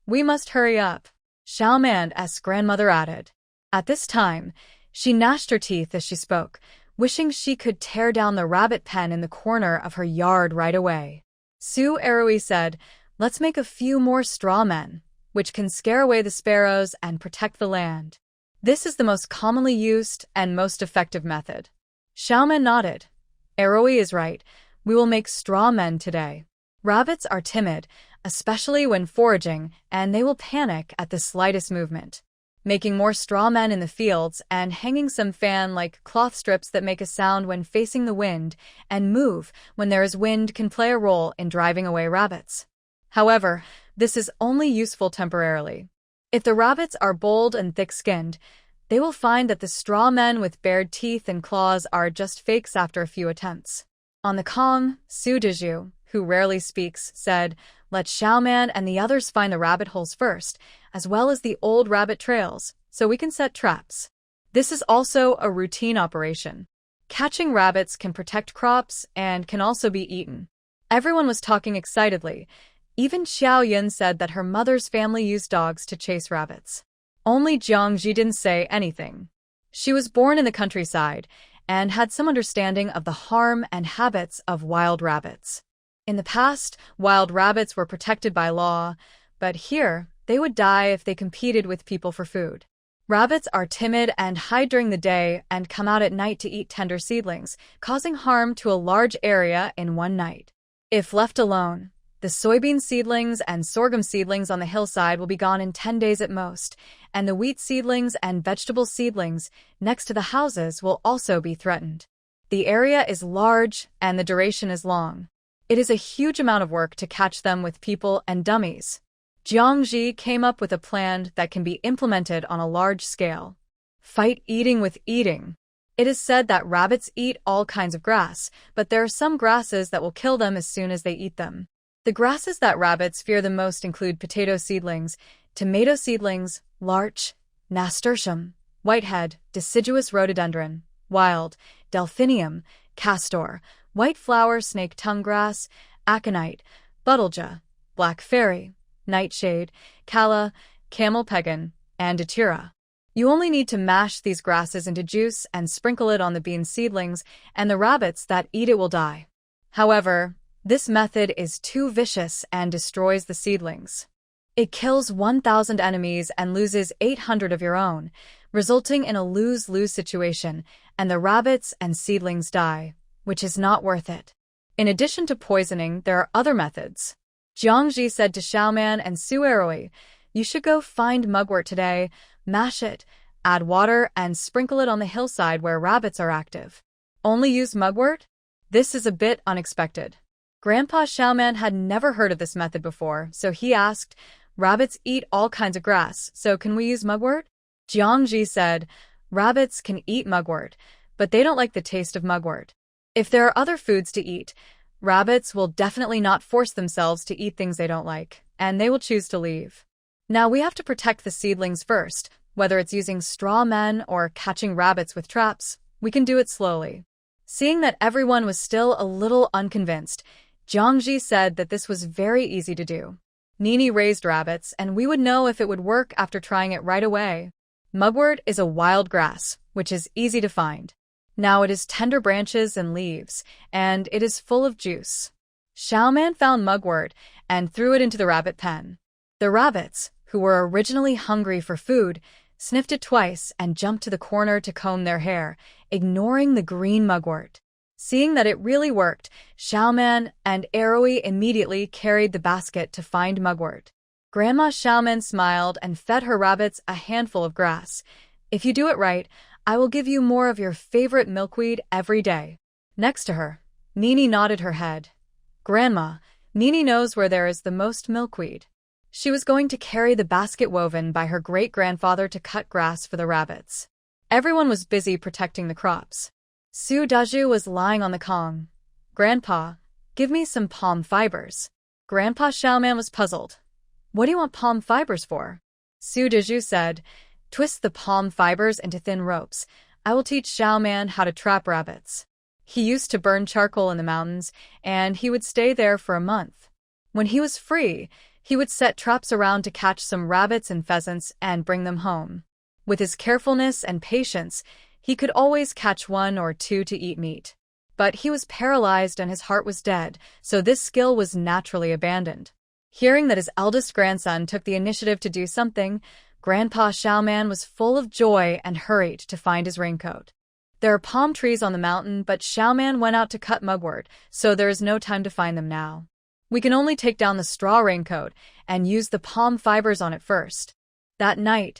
We must hurry up, Xiaoman's grandmother added. At this time, she gnashed her teeth as she spoke, wishing she could tear down the rabbit pen in the corner of her yard right away. Su Arui said, "Let's make a few more straw men, which can scare away the sparrows and protect the land. This is the most commonly used and most effective method." Xiaoman nodded. Arui is right. We will make straw men today. Rabbits are timid, especially when foraging, and they will panic at the slightest movement. Making more straw men in the fields and hanging some fan-like cloth strips that make a sound when facing the wind and move when there is wind can play a role in driving away rabbits. However, this is only useful temporarily. If the rabbits are bold and thick-skinned, they will find that the straw men with bared teeth and claws are just fakes after a few attempts. On the calm, Su Dezhu, who rarely speaks, said, "Let Xiaoman and the others find the rabbit holes first, as well as the old rabbit trails, so we can set traps." This is also a routine operation. Catching rabbits can protect crops and can also be eaten. Everyone was talking excitedly. Even Xiao Yun said that her mother's family used dogs to chase rabbits. Only Jiangji didn't say anything. She was born in the countryside and had some understanding of the harm and habits of wild rabbits. In the past, wild rabbits were protected by law, but here, they would die if they competed with people for food. Rabbits are timid and hide during the day and come out at night to eat tender seedlings, causing harm to a large area in one night. If left alone, the soybean seedlings and sorghum seedlings on the hillside will be gone in 10 days at most, and the wheat seedlings and vegetable seedlings next to the houses will also be threatened. The area is large and the duration is long. It is a huge amount of work to catch them with people and dummies. Jiangji came up with a plan that can be implemented on a large scale. Fight eating with eating. It is said that rabbits eat all kinds of grass, but there are some grasses that will kill them as soon as they eat them. The grasses that rabbits fear the most include potato seedlings, tomato seedlings, larch, nasturtium, whitehead, deciduous rhododendron, wild, delphinium, castor, white flower snake tongue grass, aconite, buttelja, black fairy, nightshade, calla, camel pegan, and datura. You only need to mash these grasses into juice and sprinkle it on the bean seedlings, and the rabbits that eat it will die. However, this method is too vicious and destroys the seedlings. It kills 1,000 enemies and loses 800 of your own, resulting in a lose-lose situation, and the rabbits and seedlings die, which is not worth it. In addition to poisoning, there are other methods. Jiangji said to Xiaoman and Sueroi, "You should go find mugwort today, mash it, add water, and sprinkle it on the hillside where rabbits are active." Only use mugwort? This is a bit unexpected. Grandpa Xiaoman had never heard of this method before, so he asked, "Rabbits eat all kinds of grass, so can we use mugwort?" Jiangji said, "Rabbits can eat mugwort, but they don't like the taste of mugwort. If there are other foods to eat, rabbits will definitely not force themselves to eat things they don't like, and they will choose to leave. Now we have to protect the seedlings first, whether it's using straw men or catching rabbits with traps, we can do it slowly." Seeing that everyone was still a little unconvinced, Jiangji said that this was very easy to do. Nini raised rabbits, and we would know if it would work after trying it right away. Mugwort is a wild grass, which is easy to find. Now it is tender branches and leaves, and it is full of juice. Xiaoman found mugwort and threw it into the rabbit pen. The rabbits, who were originally hungry for food, sniffed it twice and jumped to the corner to comb their hair, ignoring the green mugwort. Seeing that it really worked, Xiaoman and Eroi immediately carried the basket to find mugwort. Grandma Xiaoman smiled and fed her rabbits a handful of grass. "If you do it right, I will give you more of your favorite milkweed every day." Next to her, Nini nodded her head. "Grandma, Nini knows where there is the most milkweed." She was going to carry the basket woven by her great-grandfather to cut grass for the rabbits. Everyone was busy protecting the crops. Su Daju was lying on the kong. "Grandpa, give me some palm fibers." Grandpa Xiaoman was puzzled. "What do you want palm fibers for?" Su Daju said, "Twist the palm fibers into thin ropes. I will teach Xiaoman how to trap rabbits." He used to burn charcoal in the mountains, and he would stay there for a month. When he was free, he would set traps around to catch some rabbits and pheasants and bring them home. With his carefulness and patience, he could always catch one or two to eat meat. But he was paralyzed and his heart was dead, so this skill was naturally abandoned. Hearing that his eldest grandson took the initiative to do something, Grandpa Xiaoman was full of joy and hurried to find his raincoat. There are palm trees on the mountain, but Xiaoman went out to cut mugwort, so there is no time to find them now. We can only take down the straw raincoat and use the palm fibers on it first. That night,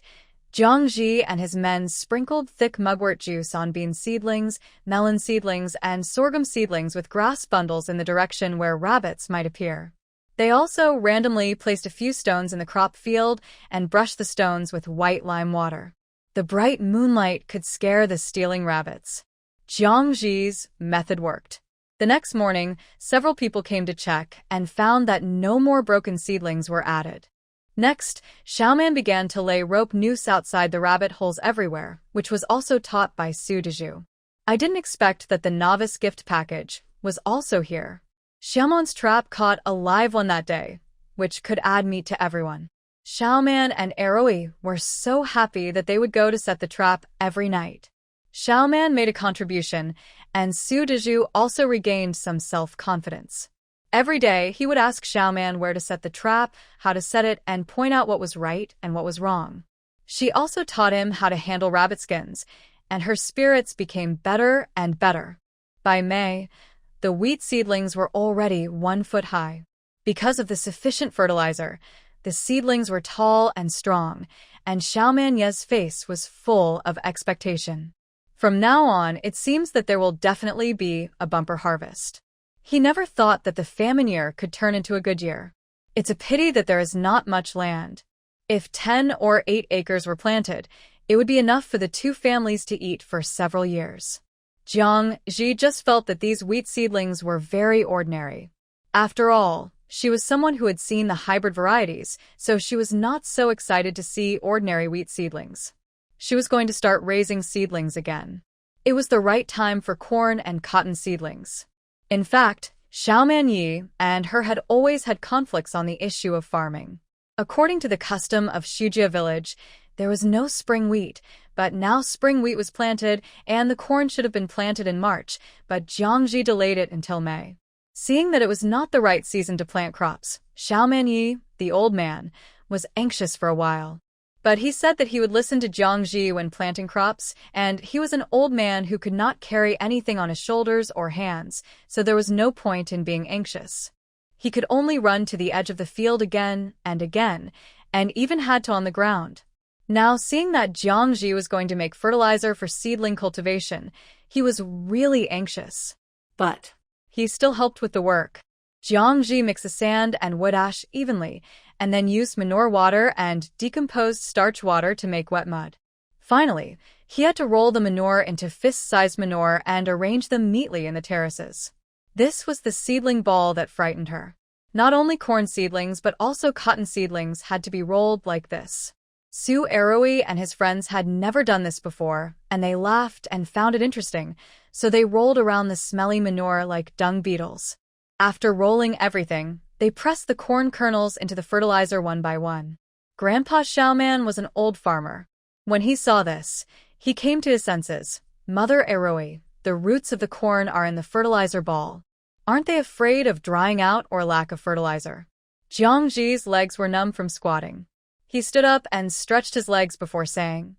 Jiangji and his men sprinkled thick mugwort juice on bean seedlings, melon seedlings, and sorghum seedlings with grass bundles in the direction where rabbits might appear. They also randomly placed a few stones in the crop field and brushed the stones with white lime water. The bright moonlight could scare the stealing rabbits. Jiangji's method worked. The next morning, several people came to check and found that no more broken seedlings were added. Next, Xiaoman began to lay rope noose outside the rabbit holes everywhere, which was also taught by Su Daju. I didn't expect that the novice gift package was also here. Xiaoman's trap caught a live one that day, which could add meat to everyone. Xiaoman and Eroi were so happy that they would go to set the trap every night. Xiaoman made a contribution, and Su Daju also regained some self-confidence. Every day, he would ask Xiaoman where to set the trap, how to set it, and point out what was right and what was wrong. She also taught him how to handle rabbit skins, and her spirits became better and better. By May, the wheat seedlings were already 1 foot high. Because of the sufficient fertilizer, the seedlings were tall and strong, and Xiaoman Ye's face was full of expectation. From now on, it seems that there will definitely be a bumper harvest. He never thought that the famine year could turn into a good year. It's a pity that there is not much land. If 10 or 8 acres were planted, it would be enough for the 2 families to eat for several years. Jiangji just felt that these wheat seedlings were very ordinary. After all, she was someone who had seen the hybrid varieties, so she was not so excited to see ordinary wheat seedlings. She was going to start raising seedlings again. It was the right time for corn and cotton seedlings. In fact, Xiaoman Yi and her had always had conflicts on the issue of farming. According to the custom of Shujia village, there was no spring wheat, but now spring wheat was planted and the corn should have been planted in March, but Jiangji delayed it until May. Seeing that it was not the right season to plant crops, Xiaoman Yi, the old man, was anxious for a while. But he said that he would listen to Jiangji when planting crops, and he was an old man who could not carry anything on his shoulders or hands, so there was no point in being anxious. He could only run to the edge of the field again, and even had to on the ground. Now, seeing that Jiangji was going to make fertilizer for seedling cultivation, he was really anxious. But He still helped with the work. Jiangji mixed the sand and wood ash evenly, and then used manure water and decomposed starch water to make wet mud. Finally, he had to roll the manure into fist-sized manure and arrange them neatly in the terraces. This was the seedling ball that frightened her. Not only corn seedlings but also cotton seedlings had to be rolled like this. Su Eroi and his friends had never done this before, and they laughed and found it interesting, so they rolled around the smelly manure like dung beetles. After rolling everything, they pressed the corn kernels into the fertilizer one by one. Grandpa Xiaoman was an old farmer. When he saw this, he came to his senses. Mother Eroi, the roots of the corn are in the fertilizer ball. Aren't they afraid of drying out or lack of fertilizer? Jiangji's legs were numb from squatting. He stood up and stretched his legs before saying,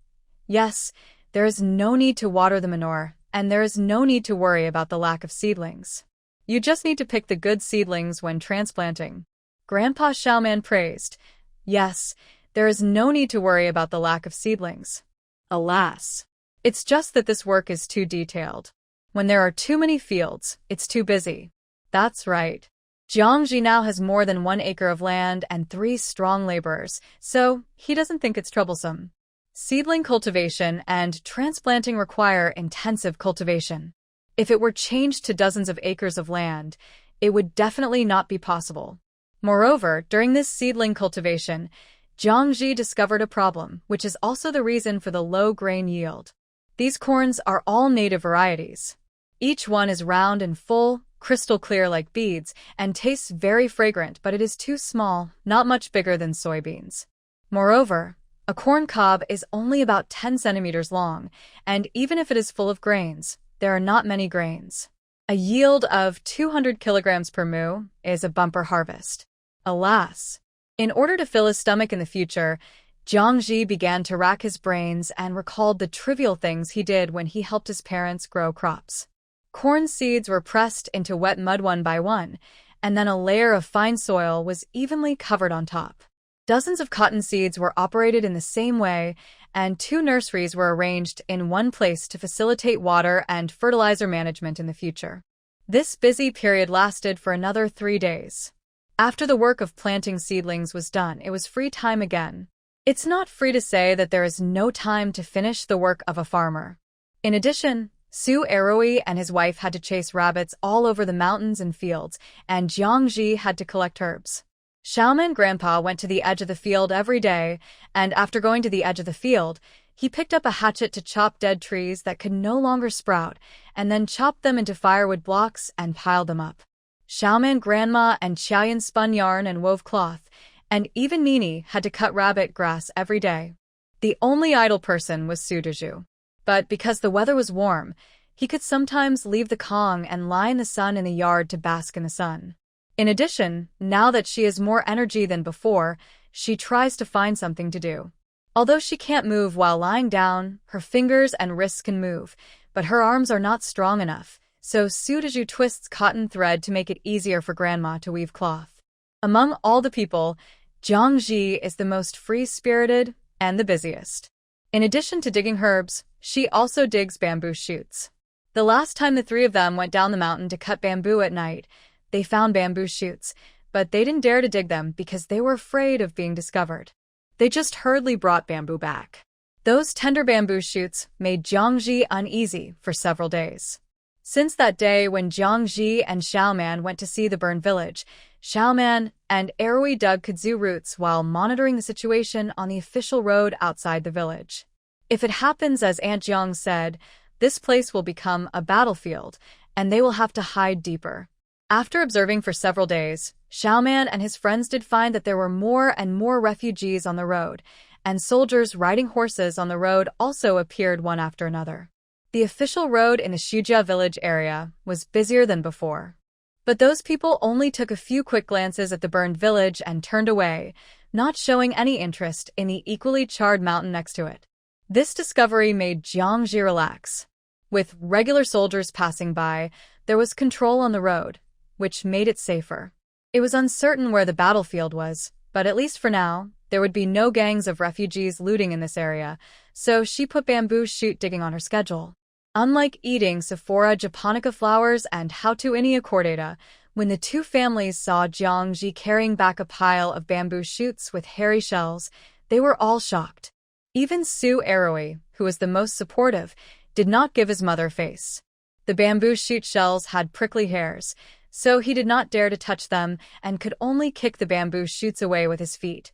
"Yes, there is no need to water the manure, and there is no need to worry about the lack of seedlings. You just need to pick the good seedlings when transplanting." Grandpa Xiaoman praised, "Yes, there is no need to worry about the lack of seedlings. Alas, it's just that this work is too detailed. When there are too many fields, it's too busy." That's right. Jiangji now has more than 1 acre of land and 3 strong laborers, so he doesn't think it's troublesome. Seedling cultivation and transplanting require intensive cultivation. If it were changed to dozens of acres of land, it would definitely not be possible. Moreover, during this seedling cultivation, Jiangji discovered a problem, which is also the reason for the low grain yield. These corns are all native varieties. Each one is round and full, crystal clear like beads, and tastes very fragrant, but it is too small, not much bigger than soybeans. Moreover, a corn cob is only about 10 centimeters long, and even if it is full of grains, there are not many grains. A yield of 200 kilograms per mu is a bumper harvest. Alas! In order to fill his stomach in the future, Jiangji began to rack his brains and recalled the trivial things he did when he helped his parents grow crops. Corn seeds were pressed into wet mud one by one, and then a layer of fine soil was evenly covered on top. Dozens of cotton seeds were operated in the same way, and 2 nurseries were arranged in one place to facilitate water and fertilizer management in the future. This busy period lasted for another 3 days. After the work of planting seedlings was done, it was free time again. It's not free to say that there is no time to finish the work of a farmer. In addition, Su Eroi and his wife had to chase rabbits all over the mountains and fields, and Jiangji had to collect herbs. Xiaoman Grandpa went to the edge of the field every day, and after going to the edge of the field, he picked up a hatchet to chop dead trees that could no longer sprout, and then chopped them into firewood blocks and piled them up. Xiaoman Grandma and Qiaoyan spun yarn and wove cloth, and even Nini had to cut rabbit grass every day. The only idle person was Su Deju. But because the weather was warm, he could sometimes leave the Kong and lie in the sun in the yard to bask in the sun. In addition, now that she has more energy than before, she tries to find something to do. Although she can't move while lying down, her fingers and wrists can move, but her arms are not strong enough, so Su Deju twists cotton thread to make it easier for Grandma to weave cloth. Among all the people, Jiangji is the most free-spirited and the busiest. In addition to digging herbs, she also digs bamboo shoots. The last time the 3 of them went down the mountain to cut bamboo at night, they found bamboo shoots, but they didn't dare to dig them because they were afraid of being discovered. They just hurriedly brought bamboo back. Those tender bamboo shoots made Jiangji uneasy for several days. Since that day when Jiangji and Xiaoman went to see the burned village, Xiaoman and Eroi dug kudzu roots while monitoring the situation on the official road outside the village. If it happens as Aunt Jiang said, this place will become a battlefield, and they will have to hide deeper. After observing for several days, Xiaoman and his friends did find that there were more and more refugees on the road, and soldiers riding horses on the road also appeared one after another. The official road in the Shujia village area was busier than before. But those people only took a few quick glances at the burned village and turned away, not showing any interest in the equally charred mountain next to it. This discovery made Jiangji relax. With regular soldiers passing by, there was control on the road, which made it safer. It was uncertain where the battlefield was, but at least for now, there would be no gangs of refugees looting in this area, so she put bamboo shoot digging on her schedule. Unlike eating Sephora japonica flowers and Houtuinia cordata, when the two families saw Jiangji carrying back a pile of bamboo shoots with hairy shells, they were all shocked. Even Su Aroi, who was the most supportive, did not give his mother face. The bamboo shoot shells had prickly hairs, so he did not dare to touch them and could only kick the bamboo shoots away with his feet.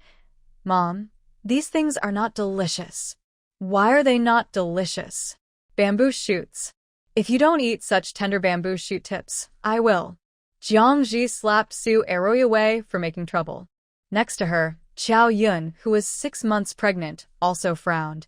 "Mom, these things are not delicious." "Why are they not delicious?" "Bamboo shoots. If you don't eat such tender bamboo shoot tips, I will." Jiangji slapped Su Aroi away for making trouble. Next to her, Qiao Yun, who was 6 months pregnant, also frowned.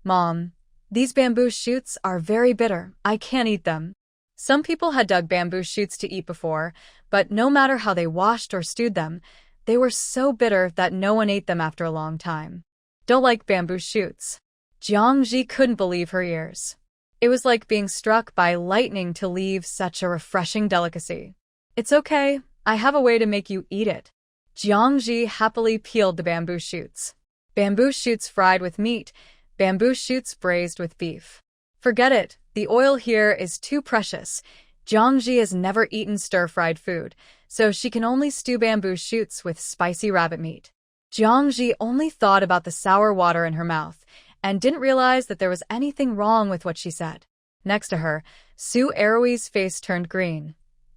"Mom, these bamboo shoots are very bitter. I can't eat them." Some people had dug bamboo shoots to eat before, but no matter how they washed or stewed them, they were so bitter that no one ate them after a long time. "Don't like bamboo shoots." Jiangji couldn't believe her ears. It was like being struck by lightning to leave such a refreshing delicacy. "It's okay, I have a way to make you eat it." Jiangji happily peeled the bamboo shoots. Bamboo shoots fried with meat, bamboo shoots braised with beef. Forget it, the oil here is too precious. Jiangji has never eaten stir-fried food, so she can only stew bamboo shoots with spicy rabbit meat. Jiangji only thought about the sour water in her mouth, and didn't realize that there was anything wrong with what she said. Next to her, Su Aroi's face turned green.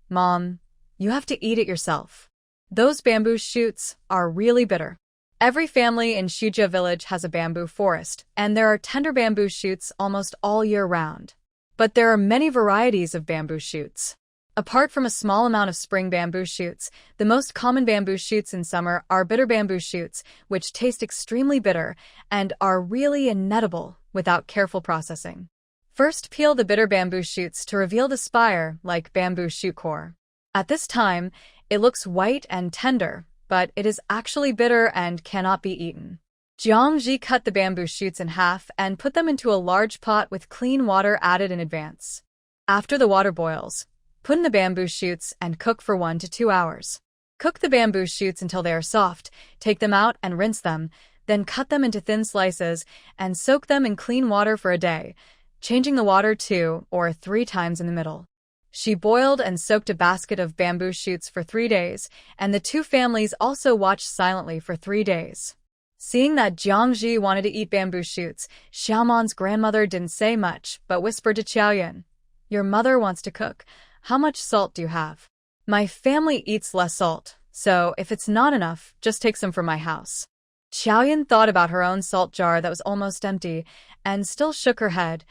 "Mom, you have to eat it yourself. Those bamboo shoots are really bitter." Every family in Shujia village has a bamboo forest, and there are tender bamboo shoots almost all year round. But there are many varieties of bamboo shoots. Apart from a small amount of spring bamboo shoots, the most common bamboo shoots in summer are bitter bamboo shoots, which taste extremely bitter and are really inedible without careful processing. First, peel the bitter bamboo shoots to reveal the spire, like bamboo shoot core. At this time, it looks white and tender, but it is actually bitter and cannot be eaten. Jiangji cut the bamboo shoots in half and put them into a large pot with clean water added in advance. After the water boils, put in the bamboo shoots and cook for 1 to 2 hours. Cook the bamboo shoots until they are soft, take them out and rinse them, then cut them into thin slices and soak them in clean water for a day, changing the water 2 or 3 times in the middle. She boiled and soaked a basket of bamboo shoots for 3 days, and the two families also watched silently for 3 days. Seeing that Jiangji wanted to eat bamboo shoots, Xiaoman's grandmother didn't say much, but whispered to Qiaoyun, "Your mother wants to cook. How much salt do you have?" "My family eats less salt, so if it's not enough, just take some from my house." Qiaoyun thought about her own salt jar that was almost empty, and still shook her head.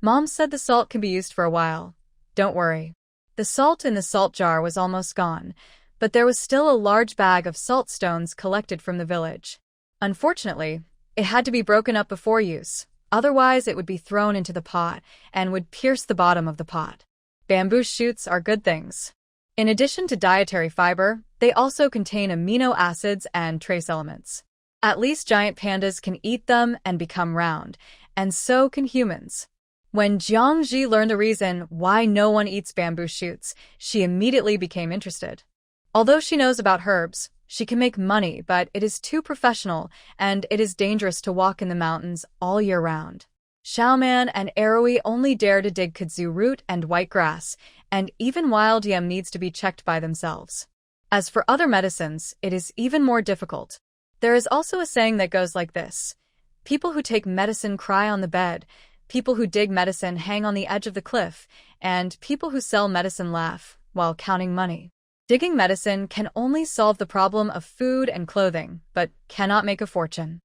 "Mom said the salt can be used for a while. Don't worry." The salt in the salt jar was almost gone, but there was still a large bag of salt stones collected from the village. Unfortunately, it had to be broken up before use, otherwise it would be thrown into the pot and would pierce the bottom of the pot. Bamboo shoots are good things. In addition to dietary fiber, they also contain amino acids and trace elements. At least giant pandas can eat them and become round, and so can humans. When Jiangji learned the reason why no one eats bamboo shoots, she immediately became interested. Although she knows about herbs, she can make money, but it is too professional, and it is dangerous to walk in the mountains all year round. Xiaoman and Aroi only dare to dig kudzu root and white grass, and even wild yam needs to be checked by themselves. As for other medicines, it is even more difficult. There is also a saying that goes like this: people who take medicine cry on the bed, people who dig medicine hang on the edge of the cliff, and people who sell medicine laugh while counting money. Digging medicine can only solve the problem of food and clothing, but cannot make a fortune.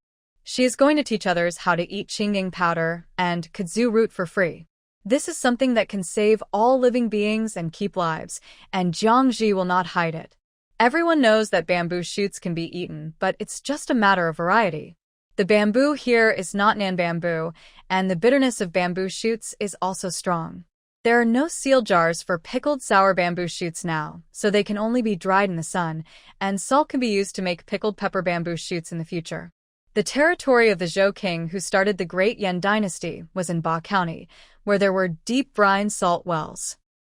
She is going to teach others how to eat Qinggang powder and kudzu root for free. This is something that can save all living beings and keep lives, and Jiangji will not hide it. Everyone knows that bamboo shoots can be eaten, but it's just a matter of variety. The bamboo here is not Nan bamboo, and the bitterness of bamboo shoots is also strong. There are no seal jars for pickled sour bamboo shoots now, so they can only be dried in the sun, and salt can be used to make pickled pepper bamboo shoots in the future. The territory of the Zhou king who started the Great Yan dynasty was in Ba County, where there were deep brine salt wells.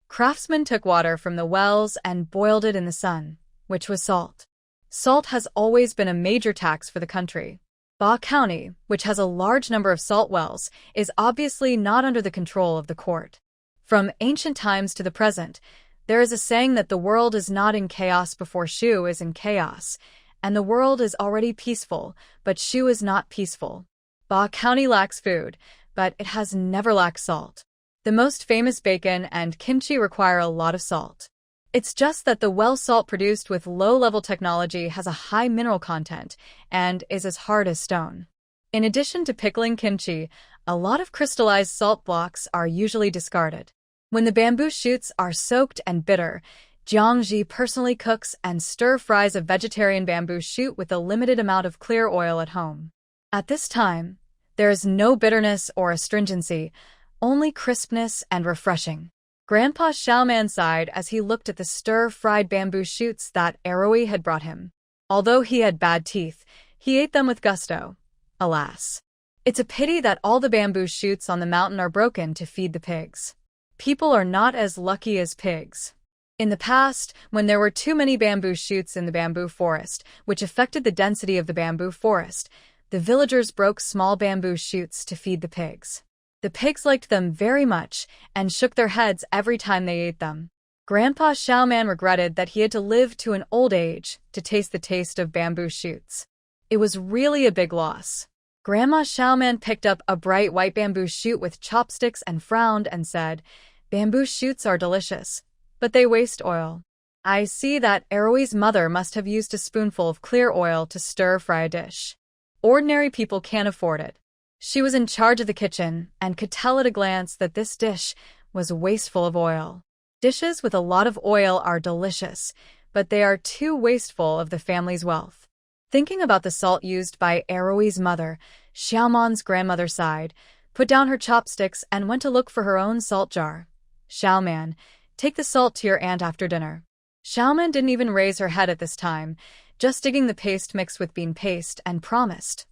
Craftsmen took water from the wells and boiled it in the sun, which was salt. Salt has always been a major tax for the country. Ba County, which has a large number of salt wells, is obviously not under the control of the court. From ancient times to the present, there is a saying that the world is not in chaos before Shu is in chaos, and the world is already peaceful, but Shu is not peaceful. Ba County lacks food, but it has never lacked salt. The most famous bacon and kimchi require a lot of salt. It's just that the well salt produced with low-level technology has a high mineral content and is as hard as stone. In addition to pickling kimchi, a lot of crystallized salt blocks are usually discarded. When the bamboo shoots are soaked and bitter, Jiangji personally cooks and stir-fries a vegetarian bamboo shoot with a limited amount of clear oil at home. At this time, there is no bitterness or astringency, only crispness and refreshing. Grandpa Xiaoman sighed as he looked at the stir-fried bamboo shoots that Aroi had brought him. Although he had bad teeth, he ate them with gusto. Alas. It's a pity that all the bamboo shoots on the mountain are broken to feed the pigs. People are not as lucky as pigs. In the past, when there were too many bamboo shoots in the bamboo forest, which affected the density of the bamboo forest, the villagers broke small bamboo shoots to feed the pigs. The pigs liked them very much and shook their heads every time they ate them. Grandpa Xiaoman regretted that he had to live to an old age to taste the taste of bamboo shoots. It was really a big loss. Grandma Xiaoman picked up a bright white bamboo shoot with chopsticks and frowned and said, "Bamboo shoots are delicious, but they waste oil. I see that Aroi's mother must have used a spoonful of clear oil to stir-fry a dish. Ordinary people can't afford it." She was in charge of the kitchen and could tell at a glance that this dish was wasteful of oil. Dishes with a lot of oil are delicious, but they are too wasteful of the family's wealth. Thinking about the salt used by Aroi's mother, Xiaoman's grandmother sighed, put down her chopsticks, and went to look for her own salt jar. "Xiaoman, take the salt to your aunt after dinner." Xiaoman didn't even raise her head at this time, just digging the paste mixed with bean paste, and promised,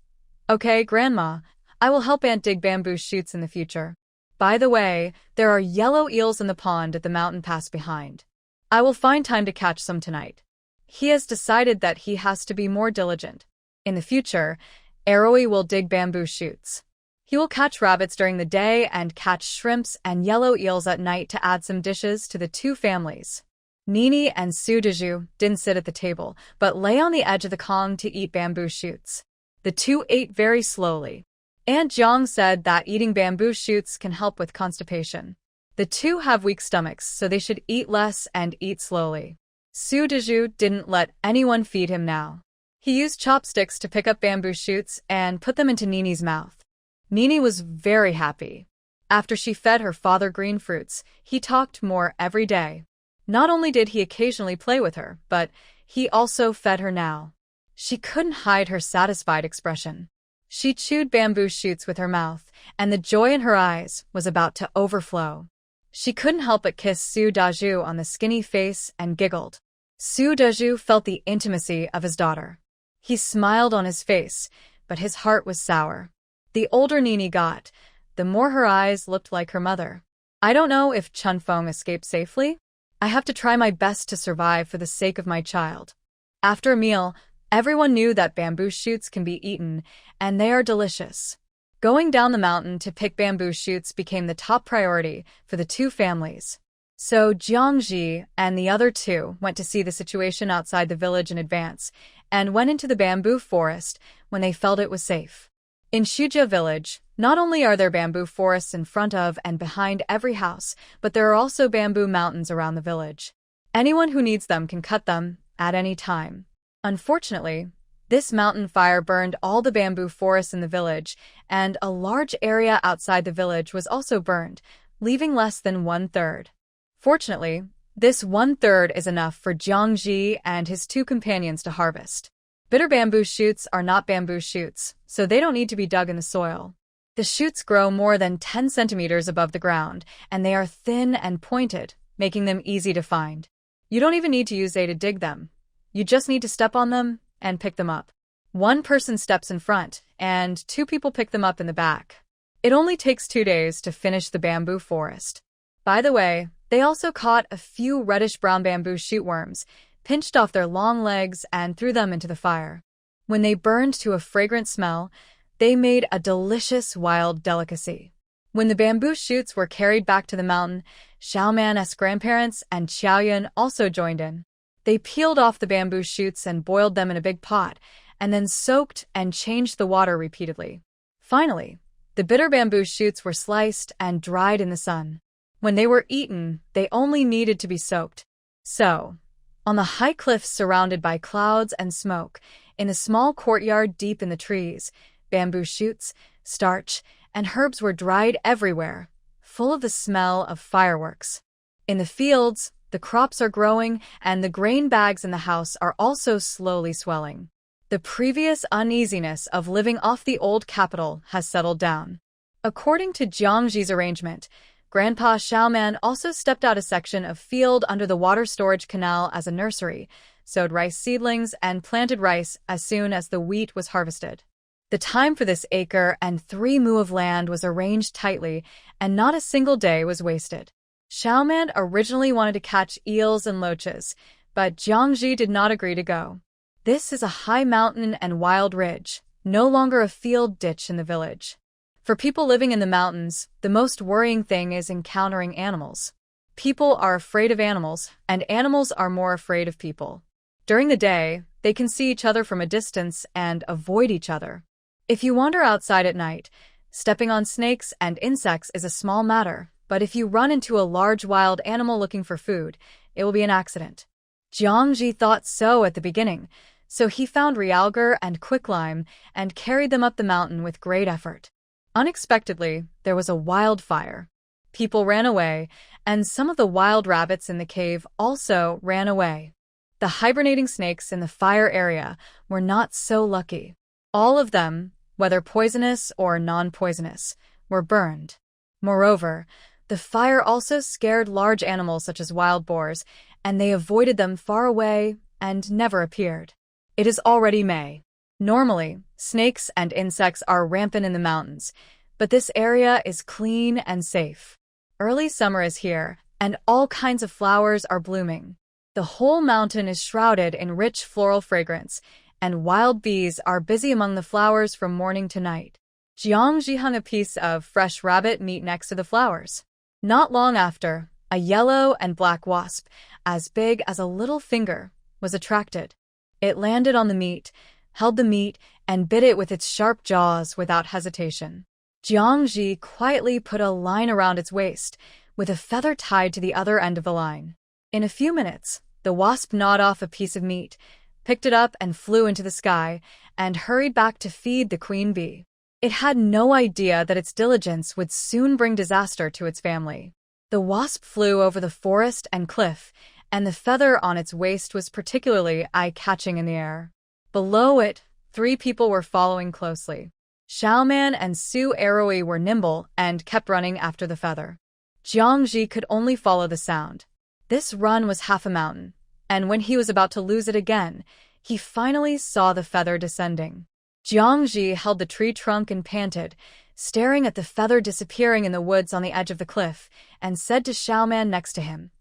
"Okay, Grandma, I will help Aunt dig bamboo shoots in the future. By the way, there are yellow eels in the pond at the mountain pass behind. I will find time to catch some tonight." He has decided that he has to be more diligent. In the future, Aroi will dig bamboo shoots. He will catch rabbits during the day and catch shrimps and yellow eels at night to add some dishes to the two families. Nini and Su Dezhu didn't sit at the table, but lay on the edge of the Kong to eat bamboo shoots. The two ate very slowly. Aunt Jiang said that eating bamboo shoots can help with constipation. The two have weak stomachs, so they should eat less and eat slowly. Su Dezhu didn't let anyone feed him now. He used chopsticks to pick up bamboo shoots and put them into Nini's mouth. Nini was very happy. After she fed her father green fruits, he talked more every day. Not only did he occasionally play with her, but he also fed her now. She couldn't hide her satisfied expression. She chewed bamboo shoots with her mouth, and the joy in her eyes was about to overflow. She couldn't help but kiss Su Dezhu on the skinny face and giggled. Su Dezhu felt the intimacy of his daughter. He smiled on his face, but his heart was sour. The older Nini got, the more her eyes looked like her mother. "I don't know if Chunfeng escaped safely. I have to try my best to survive for the sake of my child." After a meal, everyone knew that bamboo shoots can be eaten, and they are delicious. Going down the mountain to pick bamboo shoots became the top priority for the two families. So Jiangji and the other two went to see the situation outside the village in advance, and went into the bamboo forest when they felt it was safe. In Shujia village, not only are there bamboo forests in front of and behind every house, but there are also bamboo mountains around the village. Anyone who needs them can cut them at any time. Unfortunately, this mountain fire burned all the bamboo forests in the village, and a large area outside the village was also burned, leaving less than 1/3. Fortunately, this 1/3 is enough for Jiangji and his two companions to harvest. Bitter bamboo shoots are not bamboo shoots, so they don't need to be dug in the soil. The shoots grow more than 10 centimeters above the ground, and they are thin and pointed, making them easy to find. You don't even need to use A to dig them. You just need to step on them and pick them up. One person steps in front, and 2 people pick them up in the back. It only takes 2 days to finish the bamboo forest. By the way, they also caught a few reddish-brown bamboo shootworms, pinched off their long legs, and threw them into the fire. When they burned to a fragrant smell, they made a delicious wild delicacy. When the bamboo shoots were carried back to the mountain, Xiaoman's grandparents and Xiaoyun also joined in. They peeled off the bamboo shoots and boiled them in a big pot, and then soaked and changed the water repeatedly. Finally, the bitter bamboo shoots were sliced and dried in the sun. When they were eaten, they only needed to be soaked. So, on the high cliffs surrounded by clouds and smoke, in a small courtyard deep in the trees, bamboo shoots, starch, and herbs were dried everywhere, full of the smell of fireworks. In the fields, the crops are growing, and the grain bags in the house are also slowly swelling. The previous uneasiness of living off the old capital has settled down. According to Jiangji's arrangement, Grandpa Xiaoman also stepped out a section of field under the water storage canal as a nursery, sowed rice seedlings, and planted rice as soon as the wheat was harvested. The time for this acre and 3 mu of land was arranged tightly, and not a single day was wasted. Xiaoman originally wanted to catch eels and loaches, but Jiangji did not agree to go. This is a high mountain and wild ridge, no longer a field ditch in the village. For people living in the mountains, the most worrying thing is encountering animals. People are afraid of animals, and animals are more afraid of people. During the day, they can see each other from a distance and avoid each other. If you wander outside at night, stepping on snakes and insects is a small matter, but if you run into a large wild animal looking for food, it will be an accident. Jiangji thought so at the beginning, so he found realgar and quicklime and carried them up the mountain with great effort. Unexpectedly, there was a wildfire. People ran away, and some of the wild rabbits in the cave also ran away. The hibernating snakes in the fire area were not so lucky. All of them, whether poisonous or non-poisonous, were burned. Moreover, the fire also scared large animals such as wild boars, and they avoided them far away and never appeared. It is already May. Normally, snakes and insects are rampant in the mountains, but this area is clean and safe. Early summer is here, and all kinds of flowers are blooming. The whole mountain is shrouded in rich floral fragrance, and wild bees are busy among the flowers from morning to night. Jiangji hung a piece of fresh rabbit meat next to the flowers. Not long after, a yellow and black wasp, as big as a little finger, was attracted. It landed on the meat, held the meat, and bit it with its sharp jaws without hesitation. Jiangji quietly put a line around its waist, with a feather tied to the other end of the line. In a few minutes, the wasp gnawed off a piece of meat, picked it up and flew into the sky, and hurried back to feed the queen bee. It had no idea that its diligence would soon bring disaster to its family. The wasp flew over the forest and cliff, and the feather on its waist was particularly eye-catching in the air. Below it, 3 people were following closely. Xiaoman and Su Eroi were nimble and kept running after the feather. Jiangji could only follow the sound. This run was half a mountain, and when he was about to lose it again, he finally saw the feather descending. Jiangji held the tree trunk and panted, staring at the feather disappearing in the woods on the edge of the cliff, and said to Xiaoman next to him,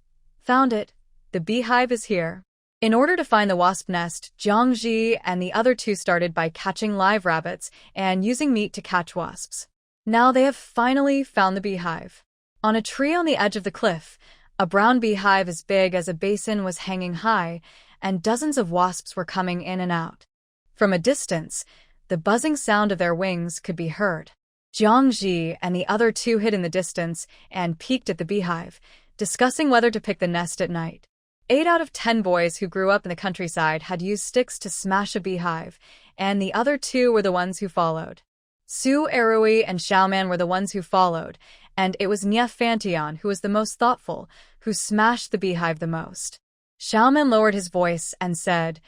"Found it. The beehive is here." In order to find the wasp nest, Jiangji and the other 2 started by catching live rabbits and using meat to catch wasps. Now they have finally found the beehive. On a tree on the edge of the cliff, a brown beehive as big as a basin was hanging high, and dozens of wasps were coming in and out. From a distance, the buzzing sound of their wings could be heard. Jiangji and the other 2 hid in the distance and peeked at the beehive, discussing whether to pick the nest at night. 8 out of 10 boys who grew up in the countryside had used sticks to smash a beehive, and the other 2 were the ones who followed. Su Eroi and Xiaoman were the ones who followed, and it was Nie Fantian who was the most thoughtful, who smashed the beehive the most. Xiaoman lowered his voice and said,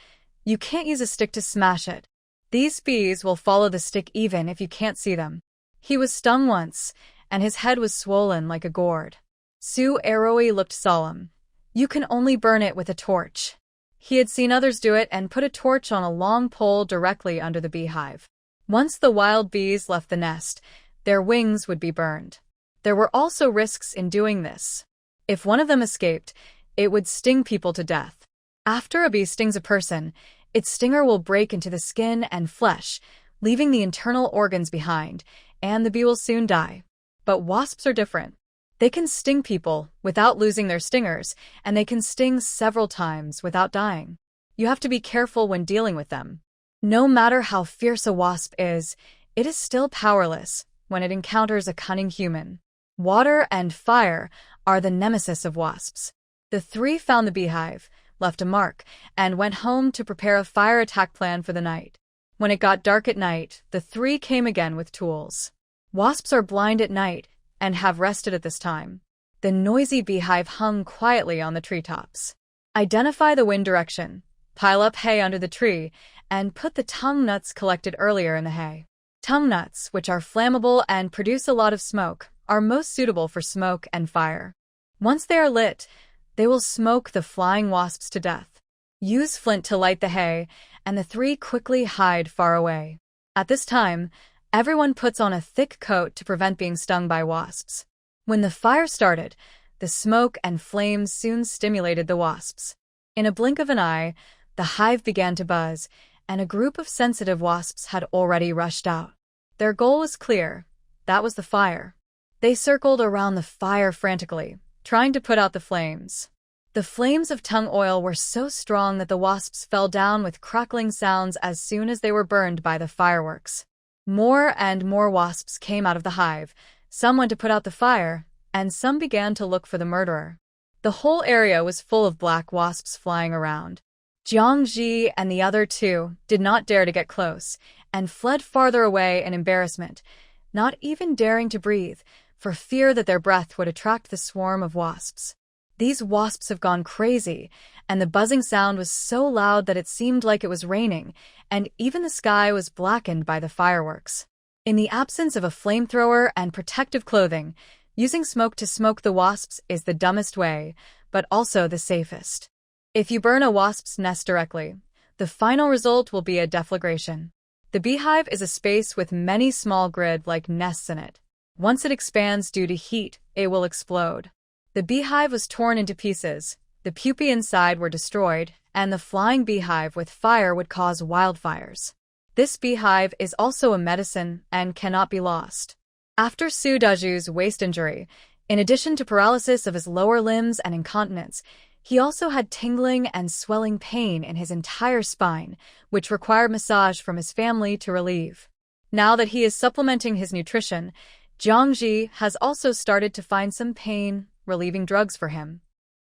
"You can't use a stick to smash it. These bees will follow the stick even if you can't see them." He was stung once, and his head was swollen like a gourd. Su Eroi looked solemn. You can only burn it with a torch. He had seen others do it and put a torch on a long pole directly under the beehive. Once the wild bees left the nest, their wings would be burned. There were also risks in doing this. If one of them escaped, it would sting people to death. After a bee stings a person, its stinger will break into the skin and flesh, leaving the internal organs behind, and the bee will soon die. But wasps are different. They can sting people without losing their stingers, and they can sting several times without dying. You have to be careful when dealing with them. No matter how fierce a wasp is, it is still powerless when it encounters a cunning human. Water and fire are the nemesis of wasps. The three found the beehive, left a mark, and went home to prepare a fire attack plan for the night. When it got dark at night, the three came again with tools. Wasps are blind at night and have rested at this time. The noisy beehive hung quietly on the treetops. Identify the wind direction, pile up hay under the tree, and put the tung nuts collected earlier in the hay. Tung nuts, which are flammable and produce a lot of smoke, are most suitable for smoke and fire. Once they are lit, they will smoke the flying wasps to death. Use flint to light the hay, and the three quickly hide far away. At this time, everyone puts on a thick coat to prevent being stung by wasps. When the fire started, the smoke and flames soon stimulated the wasps. In a blink of an eye, the hive began to buzz, and a group of sensitive wasps had already rushed out. Their goal was clear. That was the fire. They circled around the fire frantically, trying to put out the flames. The flames of tung oil were so strong that the wasps fell down with crackling sounds as soon as they were burned by the fireworks. More and more wasps came out of the hive. Some went to put out the fire, and some began to look for the murderer. The whole area was full of black wasps flying around. Jiangji and the other two did not dare to get close, and fled farther away in embarrassment, not even daring to breathe, for fear that their breath would attract the swarm of wasps. These wasps have gone crazy, and the buzzing sound was so loud that it seemed like it was raining, and even the sky was blackened by the fireworks. In the absence of a flamethrower and protective clothing, using smoke to smoke the wasps is the dumbest way, but also the safest. If you burn a wasp's nest directly, the final result will be a deflagration. The beehive is a space with many small grid-like nests in it. Once it expands due to heat, it will explode. The beehive was torn into pieces, the pupae inside were destroyed, and the flying beehive with fire would cause wildfires. This beehive is also a medicine and cannot be lost. After Su Daju's waist injury, in addition to paralysis of his lower limbs and incontinence, he also had tingling and swelling pain in his entire spine, which required massage from his family to relieve. Now that he is supplementing his nutrition, Jiangji has also started to find some pain-relieving drugs for him.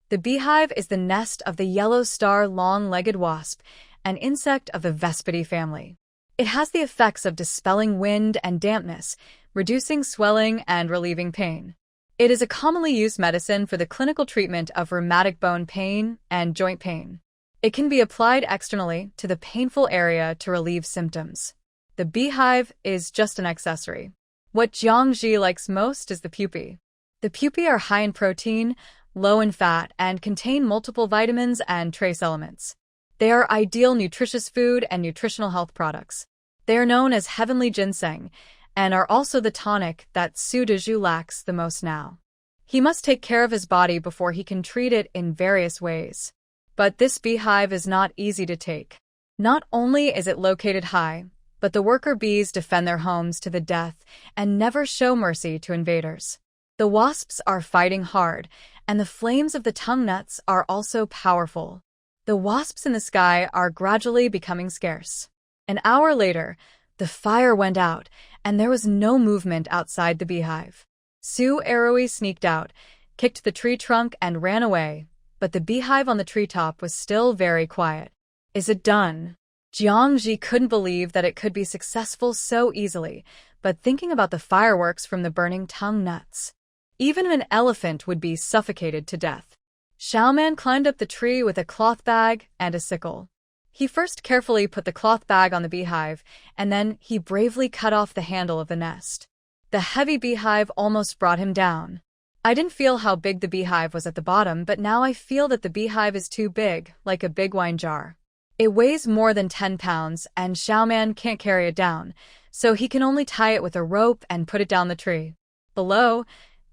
The beehive is the nest of the yellow star long-legged wasp, an insect of the Vespidae family. It has the effects of dispelling wind and dampness, reducing swelling and relieving pain. It is a commonly used medicine for the clinical treatment of rheumatic bone pain and joint pain. It can be applied externally to the painful area to relieve symptoms. The beehive is just an accessory. What Jiangji likes most is the pupae. The pupae are high in protein, low in fat, and contain multiple vitamins and trace elements. They are ideal nutritious food and nutritional health products. They are known as heavenly ginseng, and are also the tonic that Su Daju lacks the most now. He must take care of his body before he can treat it in various ways. But this beehive is not easy to take. Not only is it located high, but the worker bees defend their homes to the death and never show mercy to invaders. The wasps are fighting hard, and the flames of the tung nuts are also powerful. The wasps in the sky are gradually becoming scarce. An hour later, the fire went out, and there was no movement outside the beehive. Su Eroi sneaked out, kicked the tree trunk, and ran away, but the beehive on the treetop was still very quiet. Is it done? Jiangji couldn't believe that it could be successful so easily, but thinking about the fireworks from the burning tung nuts. Even an elephant would be suffocated to death. Xiaoman climbed up the tree with a cloth bag and a sickle. He first carefully put the cloth bag on the beehive, and then he bravely cut off the handle of the nest. The heavy beehive almost brought him down. I didn't feel how big the beehive was at the bottom, but now I feel that the beehive is too big, like a big wine jar. It weighs more than 10 pounds, and Xiaoman can't carry it down, so he can only tie it with a rope and put it down the tree. Below,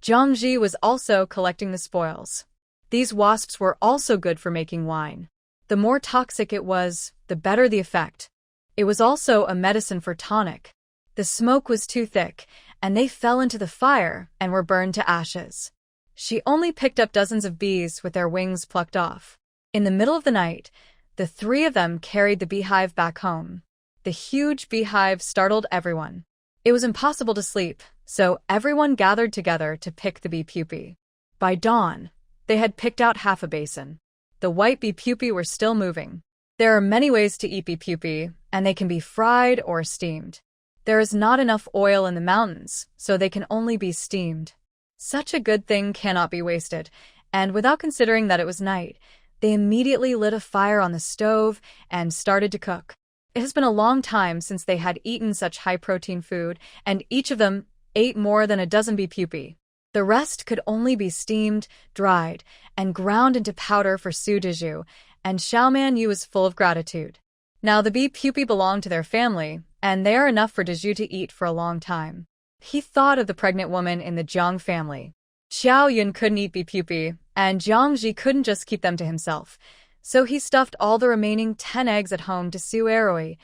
Jiangji was also collecting the spoils. These wasps were also good for making wine. The more toxic it was, the better the effect. It was also a medicine for tonic. The smoke was too thick, and they fell into the fire and were burned to ashes. She only picked up dozens of bees with their wings plucked off. In the middle of the night, the three of them carried the beehive back home. The huge beehive startled everyone. It was impossible to sleep, so everyone gathered together to pick the bee pupae. By dawn, they had picked out half a basin. The white bee pupae were still moving. There are many ways to eat bee pupae, and they can be fried or steamed. There is not enough oil in the mountains, so they can only be steamed. Such a good thing cannot be wasted, and without considering that it was night, they immediately lit a fire on the stove and started to cook. It has been a long time since they had eaten such high-protein food, and each of them ate more than a dozen bee pupae. The rest could only be steamed, dried, and ground into powder for su diju, and Xiaoman Yu was full of gratitude. Now the bee pupae belong to their family, and they are enough for Diju to eat for a long time. He thought of the pregnant woman in the Jiang family. Xiao Yun couldn't eat bee pupae, and Jiangji couldn't just keep them to himself, so he stuffed all the remaining 10 eggs at home to Su Eroi.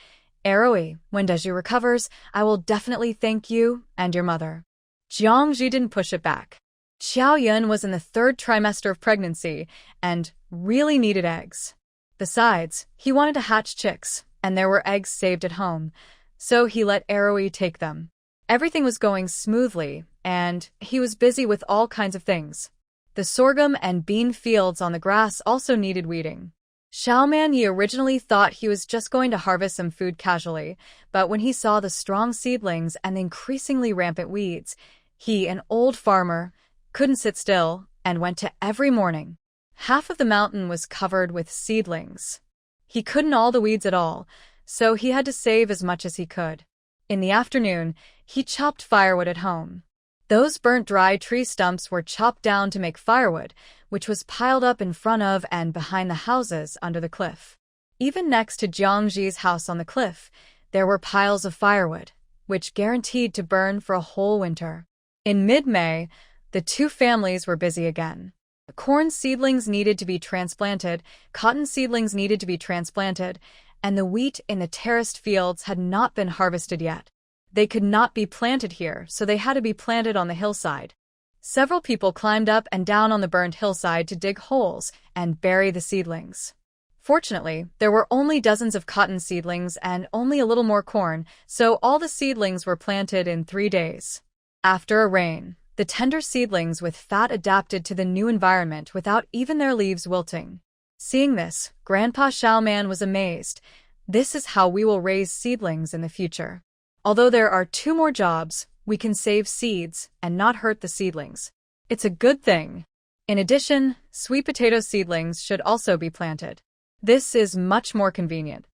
Eroi, when Diju recovers, I will definitely thank you and your mother. Jiangji didn't push it back. Xiao Yun was in the 3rd trimester of pregnancy and really needed eggs. Besides, he wanted to hatch chicks, and there were eggs saved at home, so he let Eroi take them. Everything was going smoothly, and he was busy with all kinds of things. The sorghum and bean fields on the grass also needed weeding. Xiaoman Yi originally thought he was just going to harvest some food casually, but when he saw the strong seedlings and the increasingly rampant weeds, he, an old farmer, couldn't sit still and went to every morning. Half of the mountain was covered with seedlings. He couldn't all the weeds at all, so he had to save as much as he could. In the afternoon, he chopped firewood at home. Those burnt dry tree stumps were chopped down to make firewood, which was piled up in front of and behind the houses under the cliff. Even next to Jiangji's house on the cliff, there were piles of firewood, which guaranteed to burn for a whole winter. In mid-May, the two families were busy again. Corn seedlings needed to be transplanted, cotton seedlings needed to be transplanted, and the wheat in the terraced fields had not been harvested yet. They could not be planted here, so they had to be planted on the hillside. Several people climbed up and down on the burned hillside to dig holes and bury the seedlings. Fortunately, there were only dozens of cotton seedlings and only a little more corn, so all the seedlings were planted in 3 days. After a rain, the tender seedlings with fat adapted to the new environment without even their leaves wilting. Seeing this, Grandpa Xiaoman was amazed. This is how we will raise seedlings in the future. Although there are 2 more jobs, we can save seeds and not hurt the seedlings. It's a good thing. In addition, sweet potato seedlings should also be planted. This is much more convenient.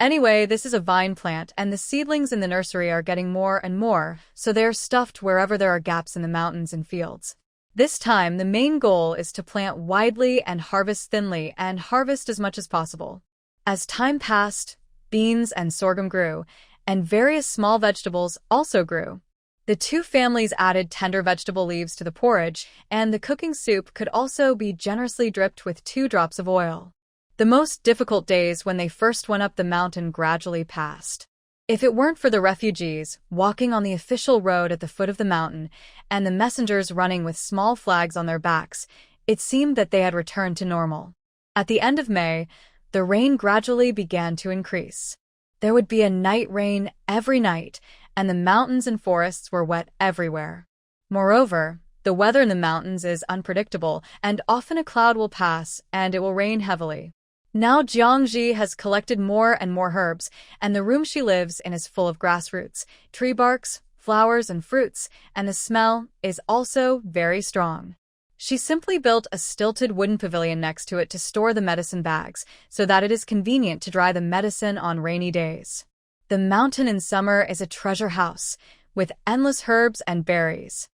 Anyway, this is a vine plant, and the seedlings in the nursery are getting more and more, so they are stuffed wherever there are gaps in the mountains and fields. This time, the main goal is to plant widely and harvest thinly and harvest as much as possible. As time passed, beans and sorghum grew, and various small vegetables also grew. The 2 families added tender vegetable leaves to the porridge, and the cooking soup could also be generously dripped with 2 drops of oil. The most difficult days when they first went up the mountain gradually passed. If it weren't for the refugees walking on the official road at the foot of the mountain and the messengers running with small flags on their backs, it seemed that they had returned to normal. At the end of May, the rain gradually began to increase. There would be a night rain every night, and the mountains and forests were wet everywhere. Moreover, the weather in the mountains is unpredictable, and often a cloud will pass and it will rain heavily. Now Jiangji has collected more and more herbs, and the room she lives in is full of grass roots, tree barks, flowers, and fruits, and the smell is also very strong. She simply built a stilted wooden pavilion next to it to store the medicine bags, so that it is convenient to dry the medicine on rainy days. The mountain in summer is a treasure house, with endless herbs and berries.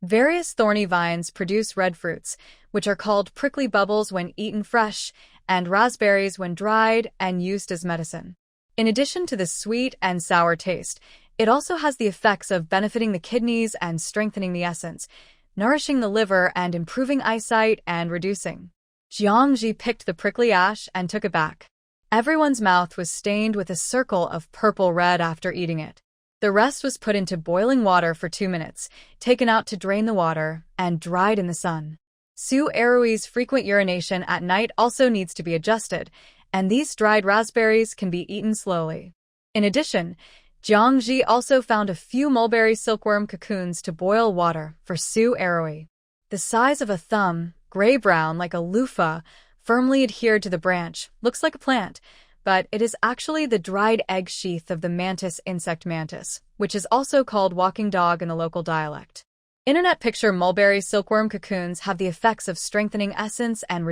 Various thorny vines produce red fruits, which are called prickly bubbles when eaten fresh, and raspberries when dried and used as medicine. In addition to the sweet and sour taste, it also has the effects of benefiting the kidneys and strengthening the essence, nourishing the liver and improving eyesight and reducing. Jiangji picked the prickly ash and took it back. Everyone's mouth was stained with a circle of purple-red after eating it. The rest was put into boiling water for 2 minutes, taken out to drain the water, and dried in the sun. Su Erui's frequent urination at night also needs to be adjusted, and these dried raspberries can be eaten slowly. In addition, Jiangji also found a few mulberry silkworm cocoons to boil water for Su Erui. The size of a thumb, gray-brown like a loofah, firmly adhered to the branch, looks like a plant, but it is actually the dried egg sheath of the mantis insect mantis, which is also called walking dog in the local dialect. Internet picture mulberry silkworm cocoons have the effects of strengthening essence and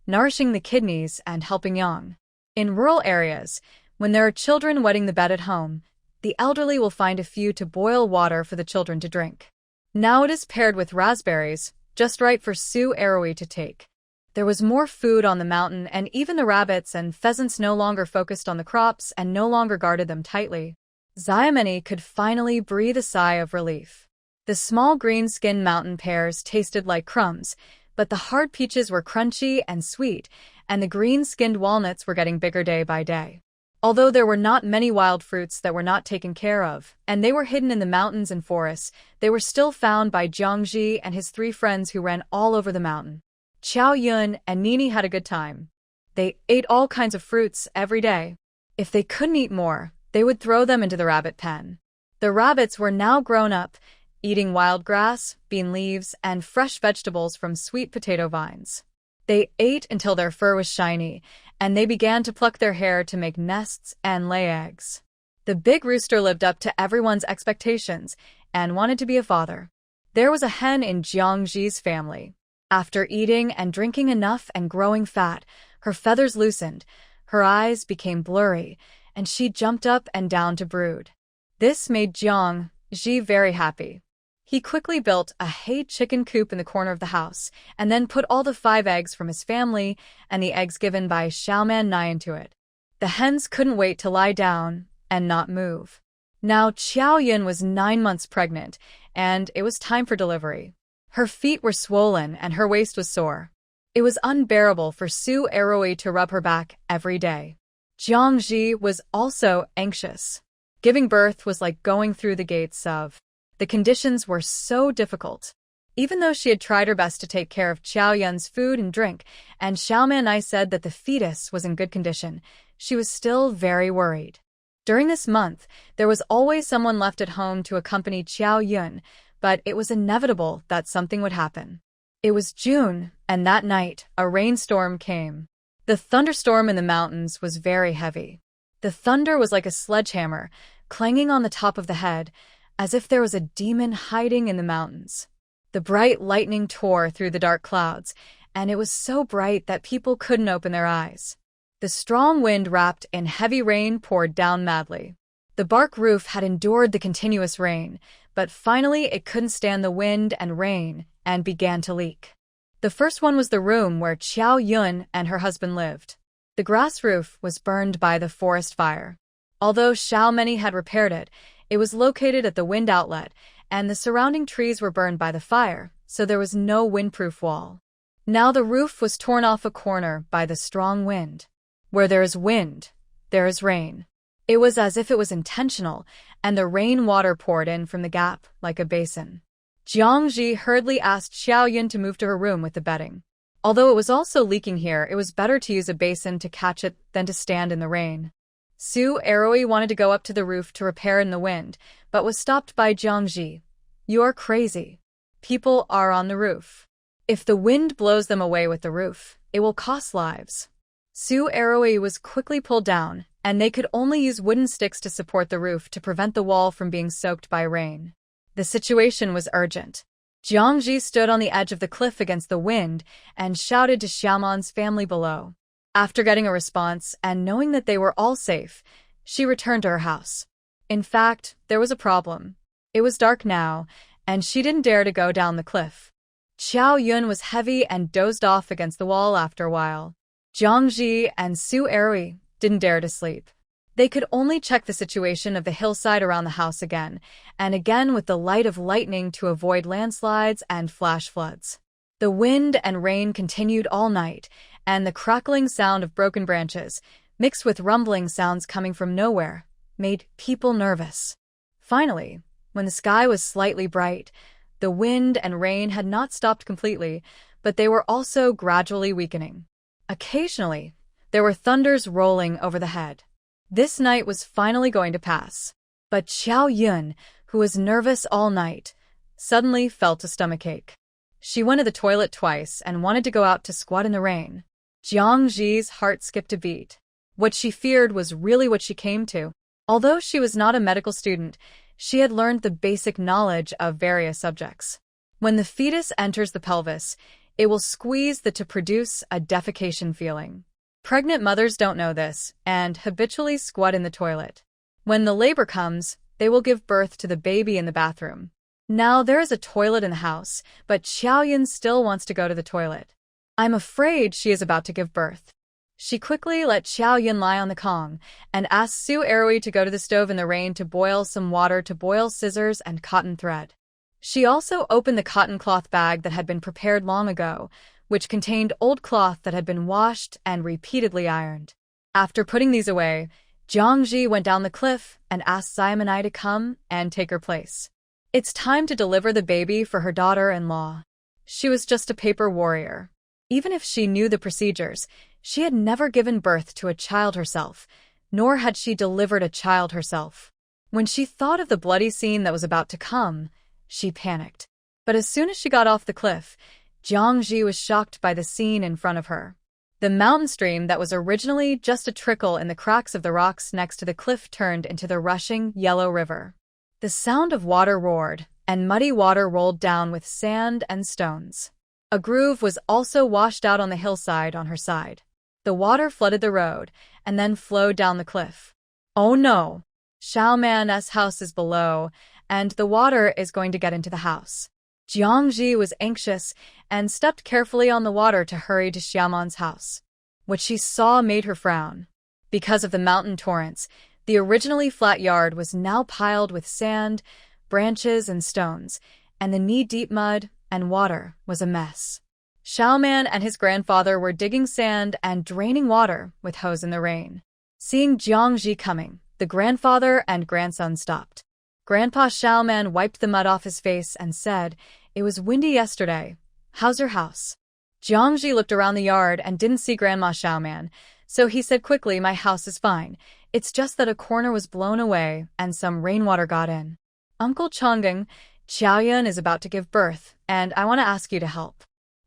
nourishing the kidneys and helping young. In rural areas, when there are children wetting the bed at home, the elderly will find a few to boil water for the children to drink. Now it is paired with raspberries, just right for Su Erui to take. There was more food on the mountain, and even the rabbits and pheasants no longer focused on the crops and no longer guarded them tightly. Xiaomeni could finally breathe a sigh of relief. The small green-skinned mountain pears tasted like crumbs, but the hard peaches were crunchy and sweet, and the green-skinned walnuts were getting bigger day by day. Although there were not many wild fruits that were not taken care of, and they were hidden in the mountains and forests, they were still found by Jiangji and his 3 friends who ran all over the mountain. Qiao Yun and Nini had a good time. They ate all kinds of fruits every day. If they couldn't eat more, they would throw them into the rabbit pen. The rabbits were now grown up, eating wild grass, bean leaves, and fresh vegetables from sweet potato vines. They ate until their fur was shiny, and they began to pluck their hair to make nests and lay eggs. The big rooster lived up to everyone's expectations and wanted to be a father. There was a hen in Jiangji's family. After eating and drinking enough and growing fat, her feathers loosened, her eyes became blurry, and she jumped up and down to brood. This made Jiangji very happy. He quickly built a hay chicken coop in the corner of the house, and then put all the 5 eggs from his family and the eggs given by Xiaoman Nai into it. The hens couldn't wait to lie down and not move. Now Qiao Yun was 9 months pregnant, and it was time for delivery. Her feet were swollen and her waist was sore. It was unbearable for Su Erui to rub her back every day. Jiangji was also anxious. Giving birth was like going through the gates of. The conditions were so difficult. Even though she had tried her best to take care of Qiao Yun's food and drink, and Xiaoman Nai said that the fetus was in good condition, she was still very worried. During this month, there was always someone left at home to accompany Qiao Yun, but it was inevitable that something would happen. It was June, and that night, a rainstorm came. The thunderstorm in the mountains was very heavy. The thunder was like a sledgehammer, clanging on the top of the head, as if there was a demon hiding in the mountains. The bright lightning tore through the dark clouds, and it was so bright that people couldn't open their eyes. The strong wind wrapped in heavy rain poured down madly. The bark roof had endured the continuous rain, but finally it couldn't stand the wind and rain and began to leak. The first one was the room where Qiao Yun and her husband lived. The grass roof was burned by the forest fire. Although Xiaomeni had repaired it, it was located at the wind outlet, and the surrounding trees were burned by the fire, so there was no windproof wall. Now the roof was torn off a corner by the strong wind. Where there is wind, there is rain. It was as if it was intentional, and the rain water poured in from the gap like a basin. Jiangji hurriedly asked Xiao Yun to move to her room with the bedding. Although it was also leaking here, it was better to use a basin to catch it than to stand in the rain. Su Erui wanted to go up to the roof to repair in the wind, but was stopped by Jiangji. "You are crazy. People are on the roof. If the wind blows them away with the roof, it will cost lives." Su Erui was quickly pulled down, and they could only use wooden sticks to support the roof to prevent the wall from being soaked by rain. The situation was urgent. Jiangji stood on the edge of the cliff against the wind and shouted to Xiaoman's family below. After getting a response and knowing that they were all safe, she returned to her house. In fact, there was a problem. It was dark now, and she didn't dare to go down the cliff. Xiao Yun was heavy and dozed off against the wall after a while. Jiang Ji and Su Erui didn't dare to sleep. They could only check the situation of the hillside around the house again, and again with the light of lightning to avoid landslides and flash floods. The wind and rain continued all night, and the crackling sound of broken branches, mixed with rumbling sounds coming from nowhere, made people nervous. Finally, when the sky was slightly bright, the wind and rain had not stopped completely, but they were also gradually weakening. Occasionally, there were thunders rolling over the head. This night was finally going to pass. But Xiao Yun, who was nervous all night, suddenly felt a stomachache. She went to the toilet twice and wanted to go out to squat in the rain. Jiang Ji's heart skipped a beat. What she feared was really what she came to. Although she was not a medical student, she had learned the basic knowledge of various subjects. When the fetus enters the pelvis, it will squeeze to produce a defecation feeling. Pregnant mothers don't know this and habitually squat in the toilet. When the labor comes, they will give birth to the baby in the bathroom. Now there is a toilet in the house, but Xiao Yun still wants to go to the toilet. I'm afraid she is about to give birth. She quickly let Xiao Yun lie on the Kong and asked Su Erui to go to the stove in the rain to boil some water to boil scissors and cotton thread. She also opened the cotton cloth bag that had been prepared long ago, which contained old cloth that had been washed and repeatedly ironed. After putting these away, Jiang Ji went down the cliff and asked Simon Ai to come and take her place. It's time to deliver the baby for her daughter-in-law. She was just a paper warrior. Even if she knew the procedures, she had never given birth to a child herself, nor had she delivered a child herself. When she thought of the bloody scene that was about to come, she panicked. But as soon as she got off the cliff, Jiang Ji was shocked by the scene in front of her. The mountain stream that was originally just a trickle in the cracks of the rocks next to the cliff turned into the rushing yellow river. The sound of water roared, and muddy water rolled down with sand and stones. A groove was also washed out on the hillside on her side. The water flooded the road, and then flowed down the cliff. Oh no! Xiaoman's house is below, and the water is going to get into the house. Jiang Ji was anxious and stepped carefully on the water to hurry to Xiaoman's house. What she saw made her frown. Because of the mountain torrents, the originally flat yard was now piled with sand, branches, and stones, and the knee-deep mud and water was a mess. Xiaoman and his grandfather were digging sand and draining water with hose in the rain. Seeing Jiang Ji coming, the grandfather and grandson stopped. Grandpa Xiaoman wiped the mud off his face and said, "It was windy yesterday. How's your house?" Jiang Ji looked around the yard and didn't see Grandma Xiaoman, so he said quickly, "My house is fine. It's just that a corner was blown away and some rainwater got in. Uncle Changeng, Xiaoyun is about to give birth, and I want to ask you to help."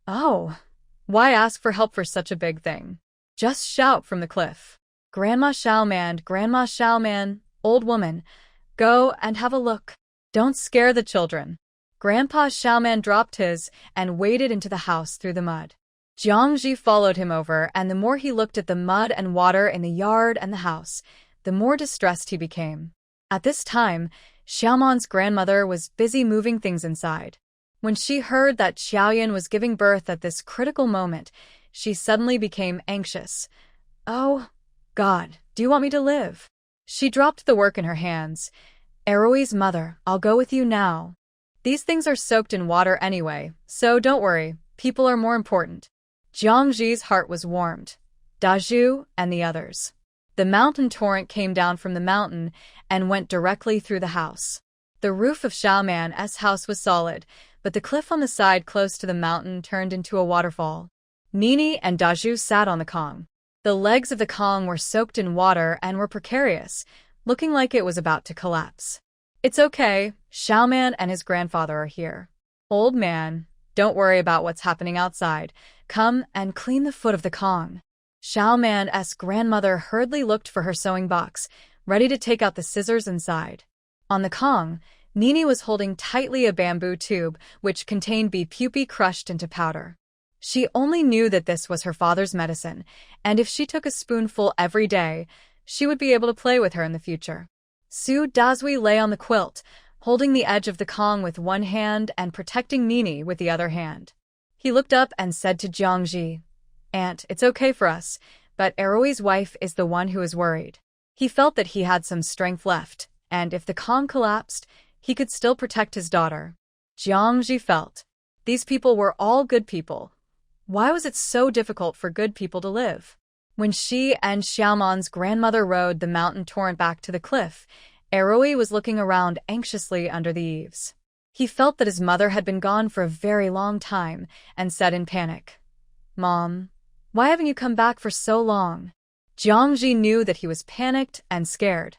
"Oh, why ask for help for such a big thing? Just shout from the cliff. Grandma Xiaoman, old woman, go and have a look. Don't scare the children." Grandpa Xiaoman dropped his and waded into the house through the mud. Jiang Ji followed him over, and the more he looked at the mud and water in the yard and the house, the more distressed he became. At this time, Xiaoman's grandmother was busy moving things inside. When she heard that Xiaoyun was giving birth at this critical moment, she suddenly became anxious. "Oh, God, do you want me to live?" She dropped the work in her hands. "Erui's mother, I'll go with you now. These things are soaked in water anyway, so don't worry, people are more important." Jiang Ji's heart was warmed. Dazhu and the others. The mountain torrent came down from the mountain and went directly through the house. The roof of Xiaoman's house was solid, but the cliff on the side close to the mountain turned into a waterfall. Nini and Dazhu sat on the Kong. The legs of the Kong were soaked in water and were precarious, looking like it was about to collapse. "It's okay, Xiaoman and his grandfather are here. Old man, don't worry about what's happening outside. Come and clean the foot of the Kong." Xiaoman's grandmother hurriedly looked for her sewing box, ready to take out the scissors inside. On the Kong, Nini was holding tightly a bamboo tube which contained bee pupae crushed into powder. She only knew that this was her father's medicine, and if she took a spoonful every day, she would be able to play with her in the future. Su Dazui lay on the quilt, holding the edge of the Kong with one hand and protecting Mini with the other hand. He looked up and said to Jiangji, "Aunt, it's okay for us, but Aroi's wife is the one who is worried." He felt that he had some strength left, and if the Kong collapsed, he could still protect his daughter. Jiangji felt. These people were all good people. Why was it so difficult for good people to live? When she and Xiaoman's grandmother rode the mountain torrent back to the cliff, Aroi was looking around anxiously under the eaves. He felt that his mother had been gone for a very long time and said in panic, "Mom, why haven't you come back for so long?" Jiangji knew that he was panicked and scared.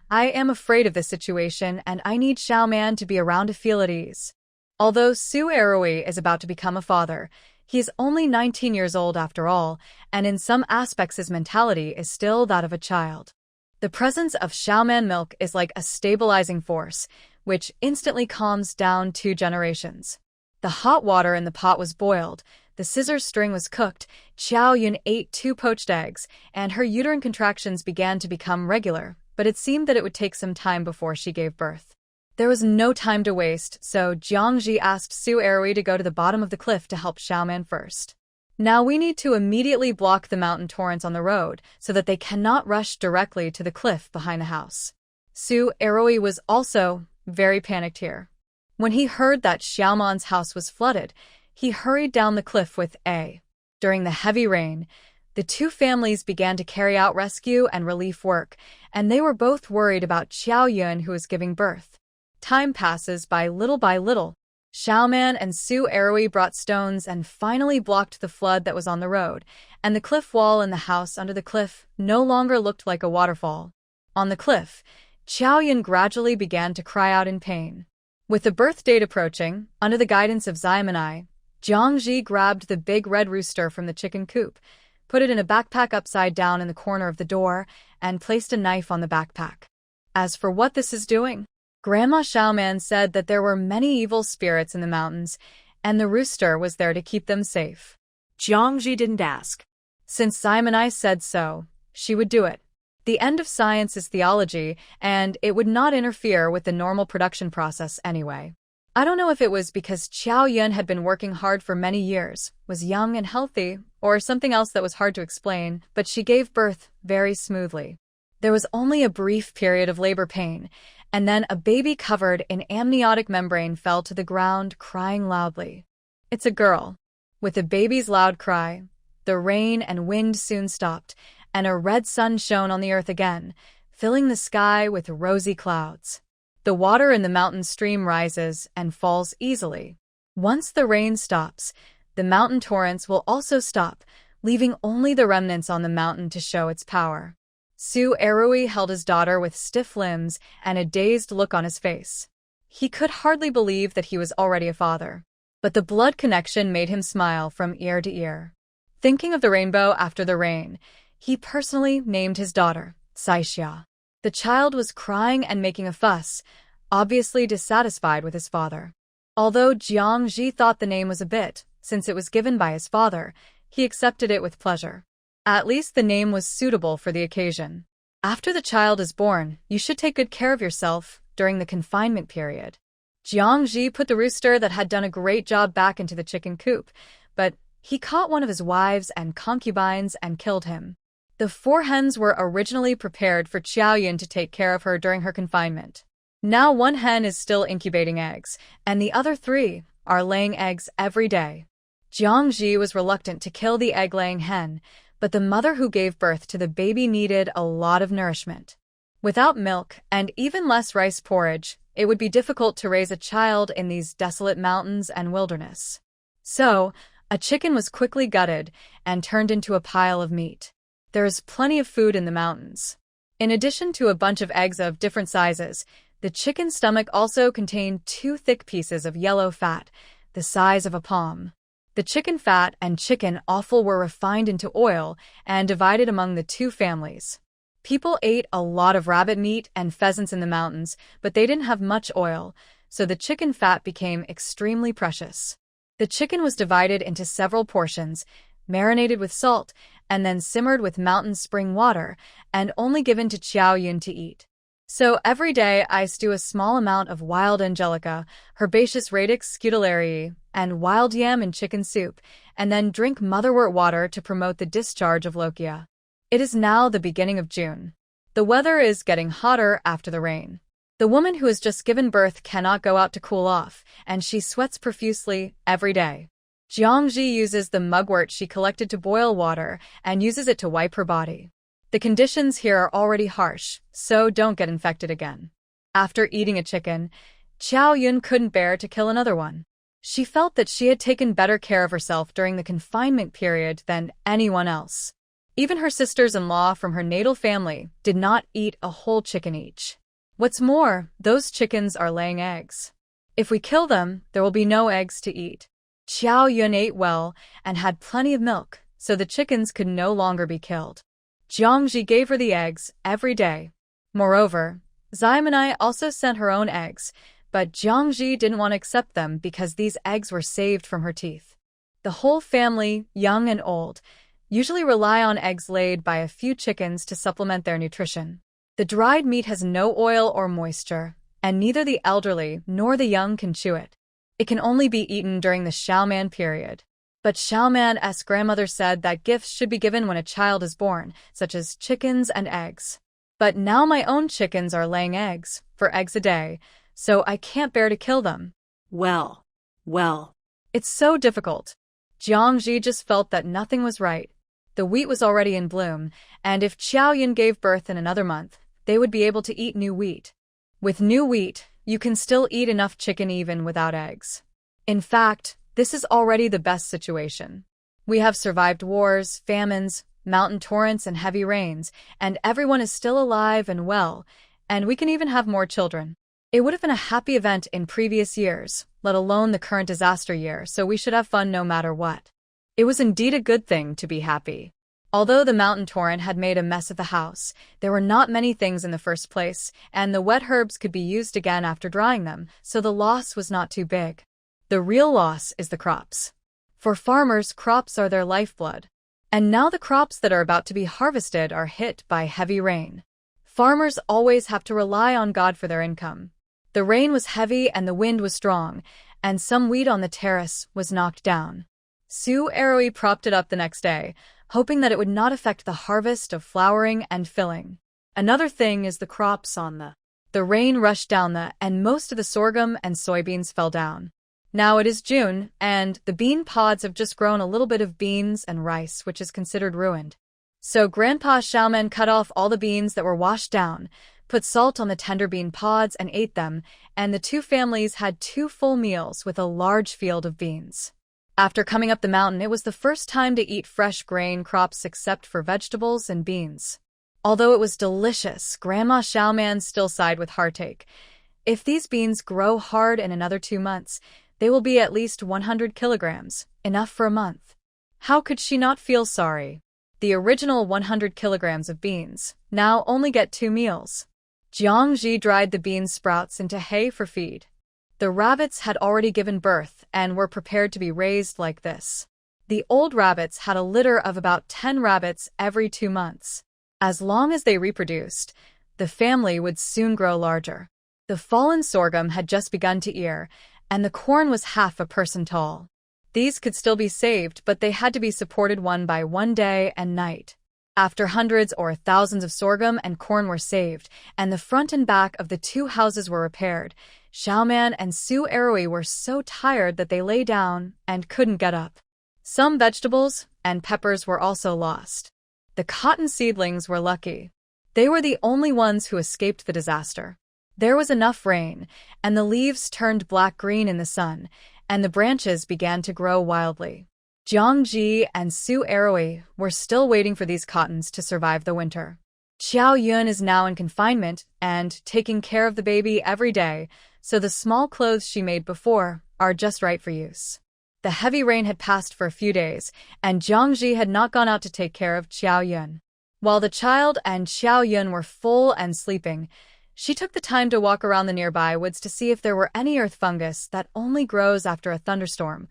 "I am afraid of this situation and I need Xiaoman to be around to feel at ease." Although Su Aroi is about to become a father, he is only 19 years old after all, and in some aspects his mentality is still that of a child. The presence of Xiaoman milk is like a stabilizing force, which instantly calms down 2 generations. The hot water in the pot was boiled, the scissor string was cooked, Qiao Yun ate 2 poached eggs, and her uterine contractions began to become regular, but it seemed that it would take some time before she gave birth. There was no time to waste, so Jiangji asked Su Aroi to go to the bottom of the cliff to help Xiaoman first. "Now we need to immediately block the mountain torrents on the road so that they cannot rush directly to the cliff behind the house." Su Aroi was also very panicked here. When he heard that Xiaoman's house was flooded, he hurried down the cliff with A. During the heavy rain, the 2 families began to carry out rescue and relief work, and they were both worried about Qiao Yun, who was giving birth. Time passes by little. Xiaoman and Su Aroi brought stones and finally blocked the flood that was on the road, and the cliff wall in the house under the cliff no longer looked like a waterfall. On the cliff, Qiao Yun gradually began to cry out in pain. With the birth date approaching, under the guidance of Xiaomanai, Jiangji grabbed the big red rooster from the chicken coop, put it in a backpack upside down in the corner of the door, and placed a knife on the backpack. As for what this is doing, Grandma Xiaoman said that there were many evil spirits in the mountains, and the rooster was there to keep them safe. Jiangji didn't ask. Since Xiaomanai said so, she would do it. The end of science is theology, and it would not interfere with the normal production process anyway. I don't know if it was because Qiao Yun had been working hard for many years, was young and healthy, or something else that was hard to explain, but she gave birth very smoothly. There was only a brief period of labor pain, and then a baby covered in amniotic membrane fell to the ground, crying loudly. It's a girl. With the baby's loud cry, the rain and wind soon stopped, and a red sun shone on the earth again, filling the sky with rosy clouds. The water in the mountain stream rises and falls easily. Once the rain stops, the mountain torrents will also stop, leaving only the remnants on the mountain to show its power. Su Aroi held his daughter with stiff limbs and a dazed look on his face. He could hardly believe that he was already a father, but the blood connection made him smile from ear to ear. Thinking of the rainbow after the rain, he personally named his daughter Saixia. The child was crying and making a fuss, obviously dissatisfied with his father. Although Jiangji thought the name was a bit, since it was given by his father, he accepted it with pleasure. At least the name was suitable for the occasion. After the child is born, you should take good care of yourself during the confinement period. Jiangji put the rooster that had done a great job back into the chicken coop, but he caught one of his wives and concubines and killed him. The 4 hens were originally prepared for Qiao Yun to take care of her during her confinement. Now 1 hen is still incubating eggs, and the other 3 are laying eggs every day. Jiangji was reluctant to kill the egg-laying hen, but the mother who gave birth to the baby needed a lot of nourishment. Without milk and even less rice porridge, it would be difficult to raise a child in these desolate mountains and wilderness. So, a chicken was quickly gutted and turned into a pile of meat. There is plenty of food in the mountains. In addition to a bunch of eggs of different sizes, the chicken's stomach also contained 2 thick pieces of yellow fat, the size of a palm. The chicken fat and chicken offal were refined into oil and divided among the 2 families. People ate a lot of rabbit meat and pheasants in the mountains, but they didn't have much oil, so the chicken fat became extremely precious. The chicken was divided into several portions, marinated with salt, and then simmered with mountain spring water, and only given to Qiao Yun to eat. So every day I stew a small amount of wild angelica, herbaceous radix scutellariae, and wild yam in chicken soup, and then drink motherwort water to promote the discharge of lochia. It is now the beginning of June. The weather is getting hotter after the rain. The woman who has just given birth cannot go out to cool off, and she sweats profusely every day. Jiangji uses the mugwort she collected to boil water and uses it to wipe her body. The conditions here are already harsh, so don't get infected again. After eating a chicken, Qiao Yun couldn't bear to kill another one. She felt that she had taken better care of herself during the confinement period than anyone else. Even her sisters-in-law from her natal family did not eat a whole chicken each. What's more, those chickens are laying eggs. If we kill them, there will be no eggs to eat. Qiao Yun ate well and had plenty of milk, so the chickens could no longer be killed. Jiangji gave her the eggs every day. Moreover, Xiaomanai also sent her own eggs, but Jiangji didn't want to accept them because these eggs were saved from her teeth. The whole family, young and old, usually rely on eggs laid by a few chickens to supplement their nutrition. The dried meat has no oil or moisture, and neither the elderly nor the young can chew it. It can only be eaten during the Xiaoman period. But Xiaoman's grandmother said that gifts should be given when a child is born, such as chickens and eggs. But now my own chickens are laying eggs, 4 eggs a day, so I can't bear to kill them. Well. It's so difficult. Jiangji just felt that nothing was right. The wheat was already in bloom, and if Qiao Yun gave birth in another month, they would be able to eat new wheat. With new wheat, you can still eat enough chicken even without eggs. In fact, this is already the best situation. We have survived wars, famines, mountain torrents, and heavy rains, and everyone is still alive and well, and we can even have more children. It would have been a happy event in previous years, let alone the current disaster year, so we should have fun no matter what. It was indeed a good thing to be happy. Although the mountain torrent had made a mess of the house, there were not many things in the first place, and the wet herbs could be used again after drying them, so the loss was not too big. The real loss is the crops. For farmers, crops are their lifeblood. And now the crops that are about to be harvested are hit by heavy rain. Farmers always have to rely on God for their income. The rain was heavy and the wind was strong, and some wheat on the terrace was knocked down. Su Eroi propped it up the next day, hoping that it would not affect the harvest of flowering and filling. Another thing is the crops on the rain rushed down and most of the sorghum and soybeans fell down. Now it is June, and the bean pods have just grown a little bit of beans and rice, which is considered ruined. So Grandpa Xiaoman cut off all the beans that were washed down, put salt on the tender bean pods and ate them, and the 2 families had 2 full meals with a large field of beans. After coming up the mountain, it was the first time to eat fresh grain crops except for vegetables and beans. Although it was delicious, Grandma Xiaoman still sighed with heartache. If these beans grow hard in another 2 months, they will be at least 100 kilograms, enough for a month. How could she not feel sorry? The original 100 kilograms of beans now only get 2 meals. Jiangji dried the bean sprouts into hay for feed. The rabbits had already given birth and were prepared to be raised like this. The old rabbits had a litter of about 10 rabbits every 2 months. As long as they reproduced, the family would soon grow larger. The fallen sorghum had just begun to ear, and the corn was half a person tall. These could still be saved, but they had to be supported one by one day and night. After hundreds or thousands of sorghum and corn were saved, and the front and back of the 2 houses were repaired, Xiaoman and Su Eroi were so tired that they lay down and couldn't get up. Some vegetables and peppers were also lost. The cotton seedlings were lucky. They were the only ones who escaped the disaster. There was enough rain, and the leaves turned black-green in the sun, and the branches began to grow wildly. Jiangji and Su Eroi were still waiting for these cottons to survive the winter. Qiao Yun is now in confinement and taking care of the baby every day, so the small clothes she made before are just right for use. The heavy rain had passed for a few days, and Jiangji had not gone out to take care of Qiao Yun. While the child and Qiao Yun were full and sleeping, she took the time to walk around the nearby woods to see if there were any earth fungus that only grows after a thunderstorm,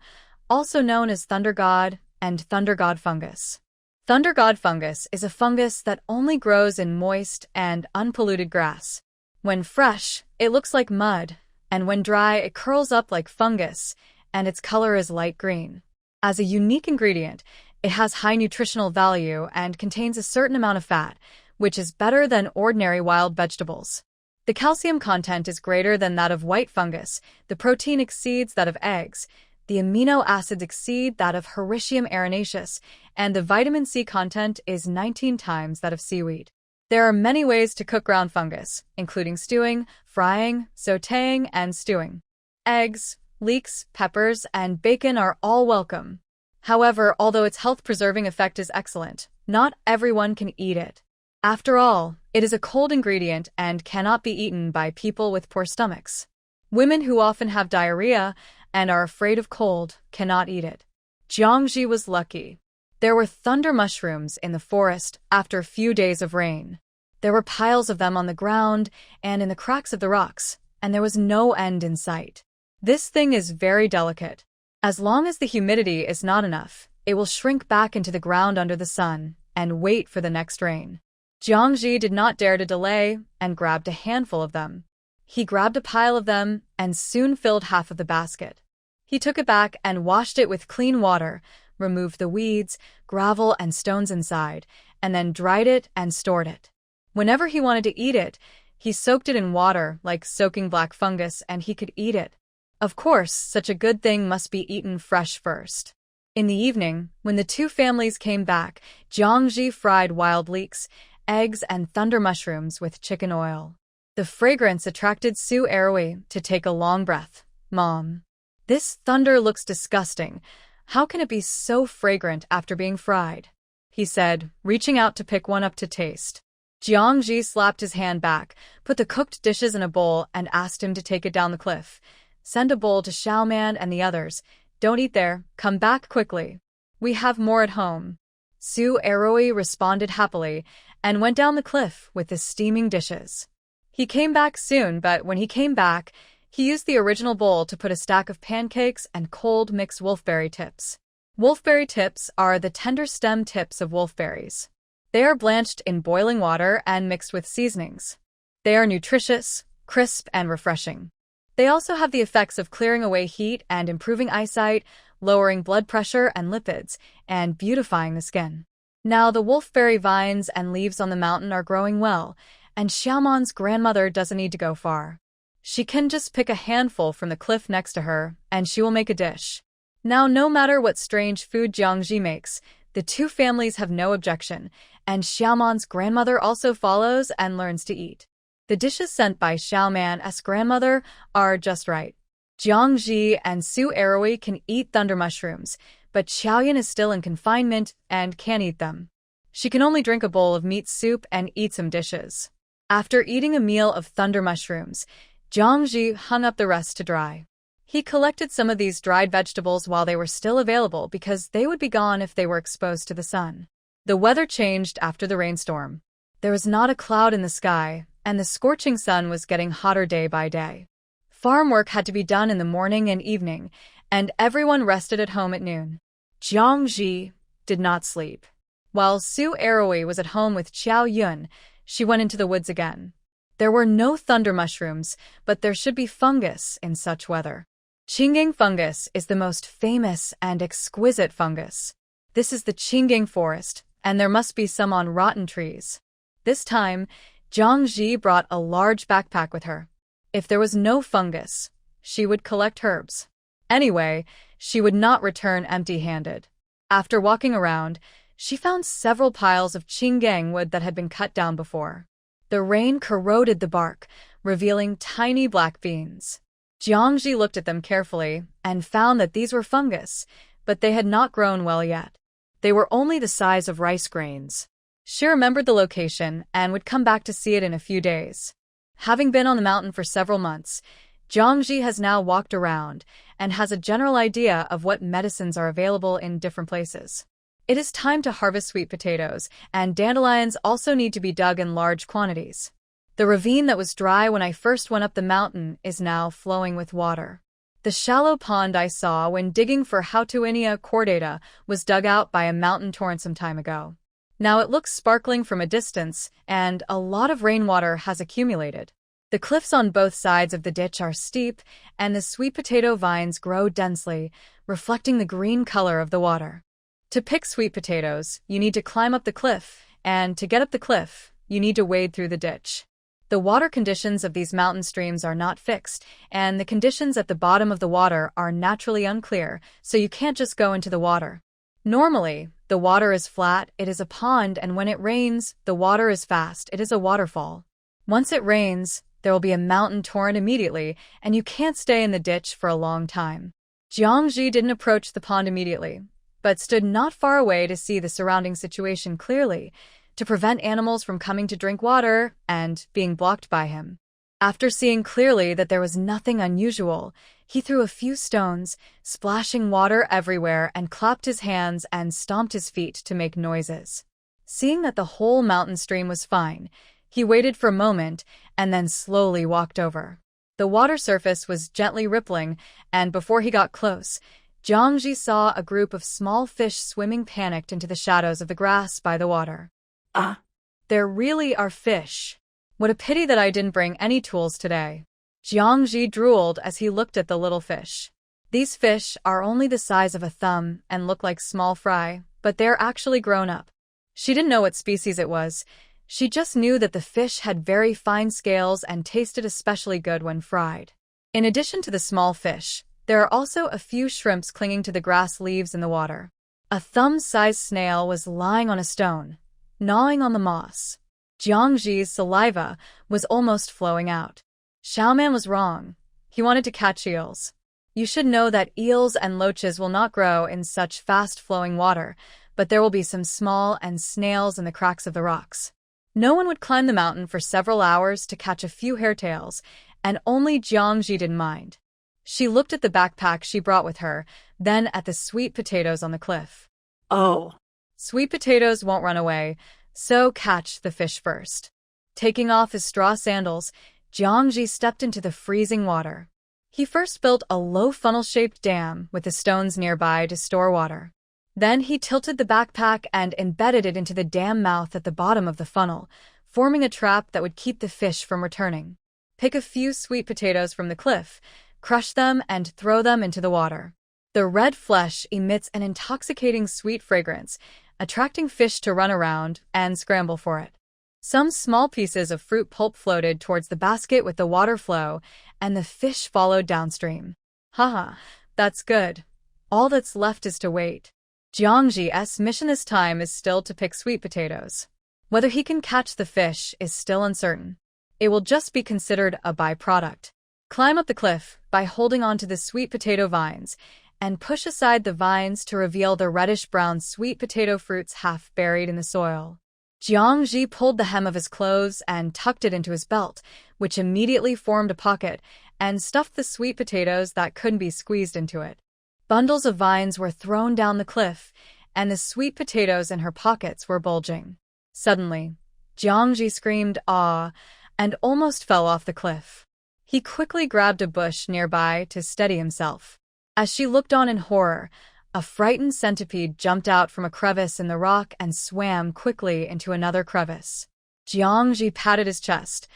also known as thunder god and thunder god fungus. Thunder god fungus is a fungus that only grows in moist and unpolluted grass. When fresh, it looks like mud, and when dry, it curls up like fungus, and its color is light green. As a unique ingredient, it has high nutritional value and contains a certain amount of fat, which is better than ordinary wild vegetables. The calcium content is greater than that of white fungus, the protein exceeds that of eggs, the amino acids exceed that of Hericium arenaceus, and the vitamin C content is 19 times that of seaweed. There are many ways to cook ground fungus, including stewing, frying, sautéing, and stewing. Eggs, leeks, peppers, and bacon are all welcome. However, although its health-preserving effect is excellent, not everyone can eat it. After all, it is a cold ingredient and cannot be eaten by people with poor stomachs. Women who often have diarrhea and are afraid of cold cannot eat it. Jiangji was lucky. There were thunder mushrooms in the forest after a few days of rain. There were piles of them on the ground and in the cracks of the rocks, and there was no end in sight. This thing is very delicate. As long as the humidity is not enough, it will shrink back into the ground under the sun and wait for the next rain. Jiangji did not dare to delay and grabbed a handful of them. He grabbed a pile of them and soon filled half of the basket. He took it back and washed it with clean water, removed the weeds, gravel, and stones inside, and then dried it and stored it. Whenever he wanted to eat it, he soaked it in water like soaking black fungus and he could eat it. Of course, such a good thing must be eaten fresh first. In the evening, when the two families came back, Jiangji fried wild leeks, eggs, and thunder mushrooms with chicken oil. The fragrance attracted Su Erui to take a long breath. "Mom, this thunder looks disgusting. How can it be so fragrant after being fried?" he said, reaching out to pick one up to taste. Jiangji slapped his hand back, put the cooked dishes in a bowl, and asked him to take it down the cliff. "Send a bowl to Xiaoman and the others. Don't eat there. Come back quickly. We have more at home." Su Erui responded happily and went down the cliff with the steaming dishes. He came back soon, but when he came back, he used the original bowl to put a stack of pancakes and cold mixed wolfberry tips. Wolfberry tips are the tender stem tips of wolfberries. They are blanched in boiling water and mixed with seasonings. They are nutritious, crisp, and refreshing. They also have the effects of clearing away heat and improving eyesight, lowering blood pressure and lipids, and beautifying the skin. Now the wolfberry vines and leaves on the mountain are growing well, and Xiaoman's grandmother doesn't need to go far. She can just pick a handful from the cliff next to her, and she will make a dish. Now, no matter what strange food Jiangji makes, the two families have no objection, and Xiaoman's grandmother also follows and learns to eat. The dishes sent by Xiaoman's grandmother are just right. Jiangji and Su Erui can eat thunder mushrooms, but Xiaoyan is still in confinement and can't eat them. She can only drink a bowl of meat soup and eat some dishes. After eating a meal of thunder mushrooms, Jiangji hung up the rest to dry. He collected some of these dried vegetables while they were still available because they would be gone if they were exposed to the sun. The weather changed after the rainstorm. There was not a cloud in the sky, and the scorching sun was getting hotter day by day. Farm work had to be done in the morning and evening, and everyone rested at home at noon. Jiangji did not sleep. While Su Erui was at home with Qiao Yun, she went into the woods again. There were no thunder mushrooms, but there should be fungus in such weather. Qinggang fungus is the most famous and exquisite fungus. This is the Qinggang forest, and there must be some on rotten trees. This time, Jiangji brought a large backpack with her. If there was no fungus, she would collect herbs. Anyway, she would not return empty-handed. After walking around, she found several piles of Qinggang wood that had been cut down before. The rain corroded the bark, revealing tiny black beans. Jiangji looked at them carefully and found that these were fungus, but they had not grown well yet. They were only the size of rice grains. She remembered the location and would come back to see it in a few days. Having been on the mountain for several months, Jiangji has now walked around and has a general idea of what medicines are available in different places. It is time to harvest sweet potatoes, and dandelions also need to be dug in large quantities. The ravine that was dry when I first went up the mountain is now flowing with water. The shallow pond I saw when digging for Hautuinia cordata was dug out by a mountain torrent some time ago. Now it looks sparkling from a distance, and a lot of rainwater has accumulated. The cliffs on both sides of the ditch are steep, and the sweet potato vines grow densely, reflecting the green color of the water. To pick sweet potatoes, you need to climb up the cliff, and to get up the cliff, you need to wade through the ditch. The water conditions of these mountain streams are not fixed, and the conditions at the bottom of the water are naturally unclear, so you can't just go into the water. Normally, the water is flat, it is a pond, and when it rains, the water is fast, it is a waterfall. Once it rains, there will be a mountain torrent immediately, and you can't stay in the ditch for a long time. Jiangji didn't approach the pond immediately, but stood not far away to see the surrounding situation clearly, to prevent animals from coming to drink water and being blocked by him. After seeing clearly that there was nothing unusual, he threw a few stones, splashing water everywhere, and clapped his hands and stomped his feet to make noises. Seeing that the whole mountain stream was fine, he waited for a moment and then slowly walked over. The water surface was gently rippling, and before he got close, Jiangji saw a group of small fish swimming panicked into the shadows of the grass by the water. Ah, There really are fish. What a pity that I didn't bring any tools today. Jiangji drooled as he looked at the little fish. These fish are only the size of a thumb and look like small fry, but they're actually grown up. She didn't know what species it was. She just knew that the fish had very fine scales and tasted especially good when fried. In addition to the small fish, there are also a few shrimps clinging to the grass leaves in the water. A thumb-sized snail was lying on a stone, gnawing on the moss. Jiangji's saliva was almost flowing out. Xiaoman was wrong. He wanted to catch eels. You should know that eels and loaches will not grow in such fast-flowing water, but there will be some small and snails in the cracks of the rocks. No one would climb the mountain for several hours to catch a few hairtails, and only Jiangji didn't mind. She looked at the backpack she brought with her, then at the sweet potatoes on the cliff. oh, Sweet potatoes won't run away, so catch the fish first. Taking off his straw sandals, Jiangji stepped into the freezing water. He first built a low funnel-shaped dam with the stones nearby to store water. Then he tilted the backpack and embedded it into the dam mouth at the bottom of the funnel, forming a trap that would keep the fish from returning. Pick a few sweet potatoes from the cliff, crush them, and throw them into the water. The red flesh emits an intoxicating sweet fragrance, attracting fish to run around and scramble for it. Some small pieces of fruit pulp floated towards the basket with the water flow, and the fish followed downstream. Haha, that's good. All that's left is to wait. Jiangji's mission this time is still to pick sweet potatoes. Whether he can catch the fish is still uncertain. It will just be considered a byproduct. Climb up the cliff by holding onto the sweet potato vines, and push aside the vines to reveal the reddish-brown sweet potato fruits half buried in the soil. Jiangji pulled the hem of his clothes and tucked it into his belt, which immediately formed a pocket, and stuffed the sweet potatoes that couldn't be squeezed into it. Bundles of vines were thrown down the cliff, and the sweet potatoes in her pockets were bulging. Suddenly, Jiangji screamed "ah" and almost fell off the cliff. He quickly grabbed a bush nearby to steady himself. As she looked on in horror, a frightened centipede jumped out from a crevice in the rock and swam quickly into another crevice. Jiangji patted his chest.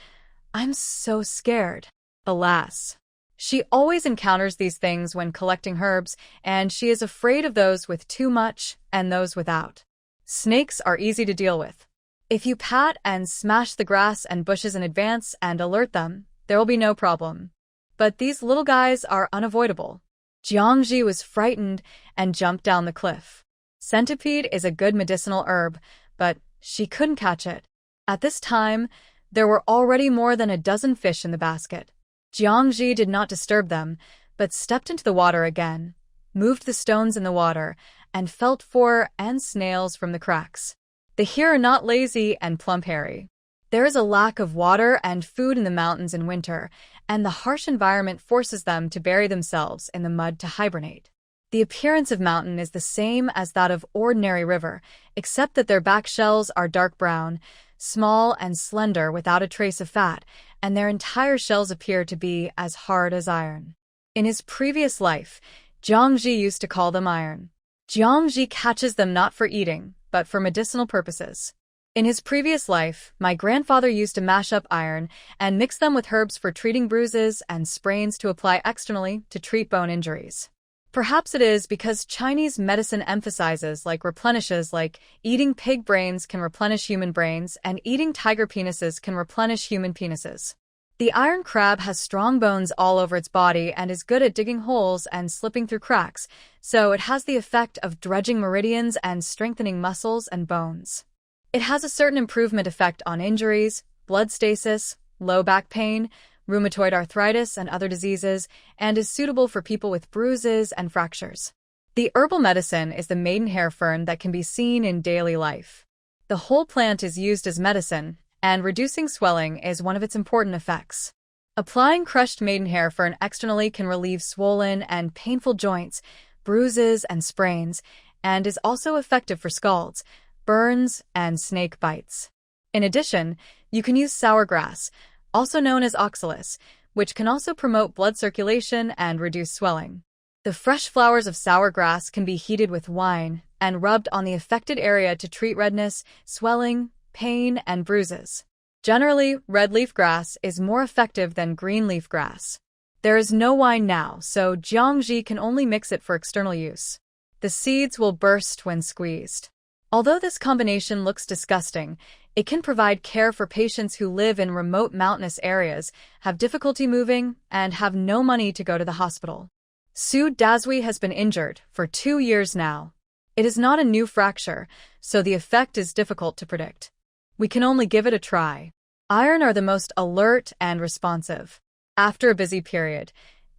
"I'm so scared." Alas, she always encounters these things when collecting herbs, and she is afraid of those with too much and those without. Snakes are easy to deal with. If you pat and smash the grass and bushes in advance and alert them, there will be no problem. But these little guys are unavoidable. Jiangji was frightened and jumped down the cliff. Centipede is a good medicinal herb, but she couldn't catch it. At this time, there were already more than a dozen fish in the basket. Jiangji did not disturb them, but stepped into the water again, moved the stones in the water, and felt for ant snails from the cracks. They here are not lazy and plump-hairy. There is a lack of water and food in the mountains in winter, and the harsh environment forces them to bury themselves in the mud to hibernate. The appearance of mountain is the same as that of ordinary river, except that their back shells are dark brown, small and slender without a trace of fat, and their entire shells appear to be as hard as iron. In his previous life, Jiangji used to call them iron. Jiangji catches them not for eating, but for medicinal purposes. In his previous life, my grandfather used to mash up iron and mix them with herbs for treating bruises and sprains to apply externally to treat bone injuries. Perhaps it is because Chinese medicine emphasizes replenishes like eating pig brains can replenish human brains and eating tiger penises can replenish human penises. The iron crab has strong bones all over its body and is good at digging holes and slipping through cracks, so it has the effect of dredging meridians and strengthening muscles and bones. It has a certain improvement effect on injuries, blood stasis, low back pain, rheumatoid arthritis, and other diseases, and is suitable for people with bruises and fractures. The herbal medicine is the maidenhair fern that can be seen in daily life. The whole plant is used as medicine, and reducing swelling is one of its important effects. Applying crushed maidenhair fern externally can relieve swollen and painful joints, bruises, and sprains, and is also effective for scalds, burns, and snake bites. In addition, you can use sour grass, also known as oxalis, which can also promote blood circulation and reduce swelling. The fresh flowers of sour grass can be heated with wine and rubbed on the affected area to treat redness, swelling, pain, and bruises. Generally, red leaf grass is more effective than green leaf grass. There is no wine now, so Jiangji can only mix it for external use. The seeds will burst when squeezed. Although this combination looks disgusting, it can provide care for patients who live in remote mountainous areas, have difficulty moving, and have no money to go to the hospital. Su Dazui has been injured for 2 years now. It is not a new fracture, so the effect is difficult to predict. We can only give it a try. Iron are the most alert and responsive. After a busy period,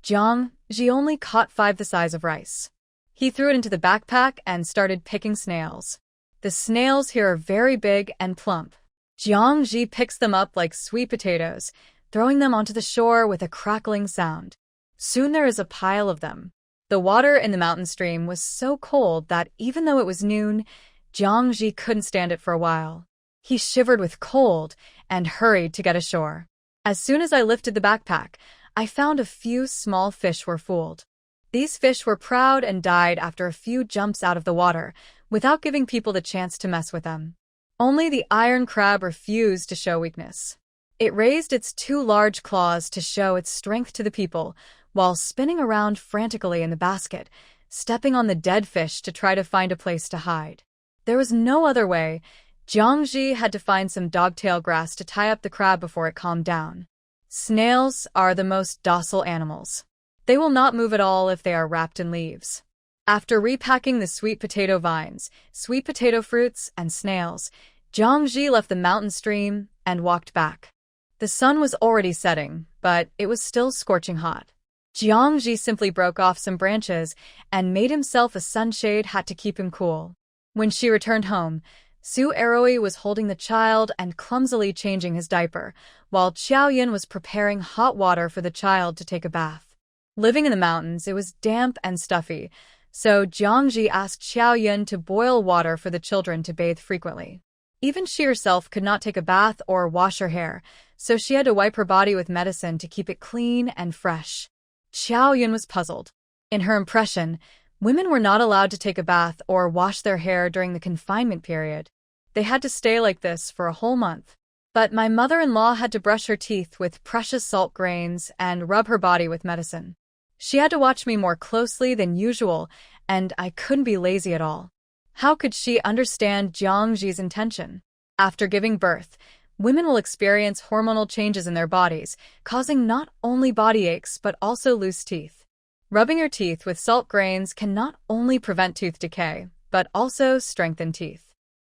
Jiang Ji only caught 5 the size of rice. He threw it into the backpack and started picking snails. The snails here are very big and plump. Jiang Ji picks them up like sweet potatoes, throwing them onto the shore with a crackling sound. Soon there is a pile of them. The water in the mountain stream was so cold that even though it was noon, Jiang Ji couldn't stand it for a while. He shivered with cold and hurried to get ashore. As soon as I lifted the backpack, I found a few small fish were fooled. These fish were proud and died after a few jumps out of the water, without giving people the chance to mess with them. Only the iron crab refused to show weakness. It raised its 2 large claws to show its strength to the people, while spinning around frantically in the basket, stepping on the dead fish to try to find a place to hide. There was no other way. Jiang Ji had to find some dogtail grass to tie up the crab before it calmed down. Snails are the most docile animals. They will not move at all if they are wrapped in leaves. After repacking the sweet potato vines, sweet potato fruits, and snails, Jiang Ji left the mountain stream and walked back. The sun was already setting, but it was still scorching hot. Jiang Ji simply broke off some branches and made himself a sunshade hat to keep him cool. When she returned home, Su Eroi was holding the child and clumsily changing his diaper, while Xiaoyan was preparing hot water for the child to take a bath. Living in the mountains, it was damp and stuffy, so Jiang Ji asked Xiaoyan to boil water for the children to bathe frequently. Even she herself could not take a bath or wash her hair, so she had to wipe her body with medicine to keep it clean and fresh. Xiaoyan was puzzled. In her impression, women were not allowed to take a bath or wash their hair during the confinement period. They had to stay like this for a whole month. But my mother-in-law had to brush her teeth with precious salt grains and rub her body with medicine. She had to watch me more closely than usual, and I couldn't be lazy at all. How could she understand Jiang Ji's intention? After giving birth, women will experience hormonal changes in their bodies, causing not only body aches but also loose teeth. Rubbing your teeth with salt grains can not only prevent tooth decay, but also strengthen teeth.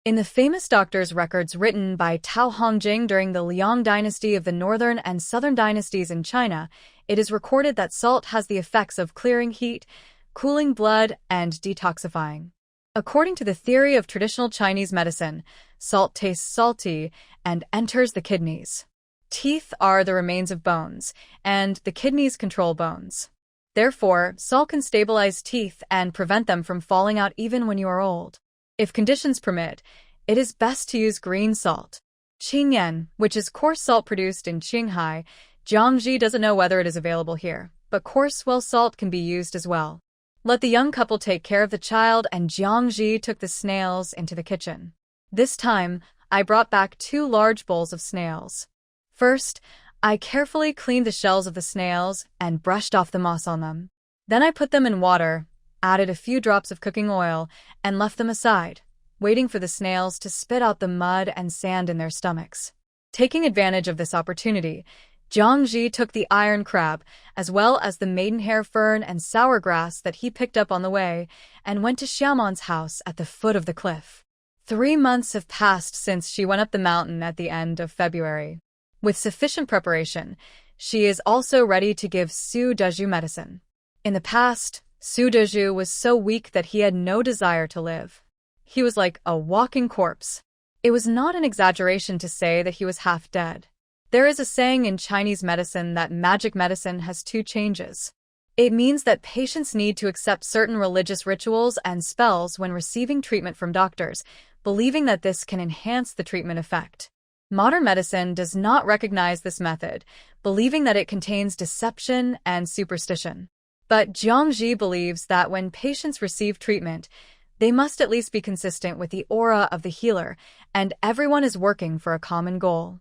In the famous doctor's records written by Tao Hongjing during the Liang dynasty of the northern and southern dynasties in China, it is recorded that salt has the effects of clearing heat, cooling blood, and detoxifying. According to the theory of traditional Chinese medicine, salt tastes salty and enters the kidneys. Teeth are the remains of bones, and the kidneys control bones. Therefore, salt can stabilize teeth and prevent them from falling out even when you are old. If conditions permit, it is best to use green salt. Qingyan, which is coarse salt produced in Qinghai, Jiangji doesn't know whether it is available here, but coarse well salt can be used as well. Let the young couple take care of the child, and Jiangji took the snails into the kitchen. This time, I brought back 2 large bowls of snails. First, I carefully cleaned the shells of the snails and brushed off the moss on them. Then I put them in water, added a few drops of cooking oil, and left them aside, waiting for the snails to spit out the mud and sand in their stomachs. Taking advantage of this opportunity, Jiangji took the iron crab, as well as the maidenhair fern and sour grass that he picked up on the way, and went to Xiaoman's house at the foot of the cliff. 3 months have passed since she went up the mountain at the end of February. With sufficient preparation, she is also ready to give Su Deju medicine. In the past, Su Deju was so weak that he had no desire to live. He was like a walking corpse. It was not an exaggeration to say that he was half dead. There is a saying in Chinese medicine that magic medicine has 2 changes. It means that patients need to accept certain religious rituals and spells when receiving treatment from doctors, believing that this can enhance the treatment effect. Modern medicine does not recognize this method, believing that it contains deception and superstition. But Jiangji believes that when patients receive treatment, they must at least be consistent with the aura of the healer, and everyone is working for a common goal.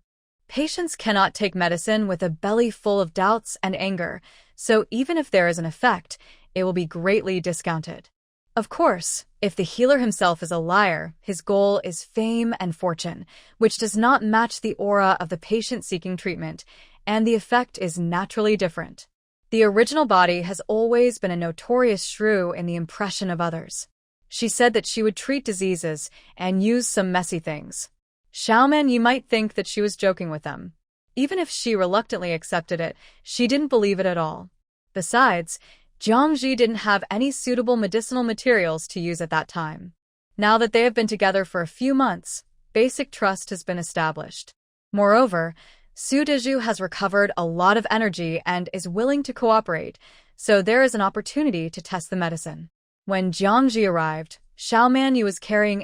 Patients cannot take medicine with a belly full of doubts and anger, so even if there is an effect, it will be greatly discounted. Of course, if the healer himself is a liar, his goal is fame and fortune, which does not match the aura of the patient seeking treatment, and the effect is naturally different. The original body has always been a notorious shrew in the impression of others. She said that she would treat diseases and use some messy things. Xiaoman, you might think that she was joking with them. Even if she reluctantly accepted it, she didn't believe it at all. Besides, Jiangji didn't have any suitable medicinal materials to use at that time. Now that they have been together for a few months, basic trust has been established. Moreover, Su Deju has recovered a lot of energy and is willing to cooperate, so there is an opportunity to test the medicine. When Jiangji arrived, Xiaoman Yu was carrying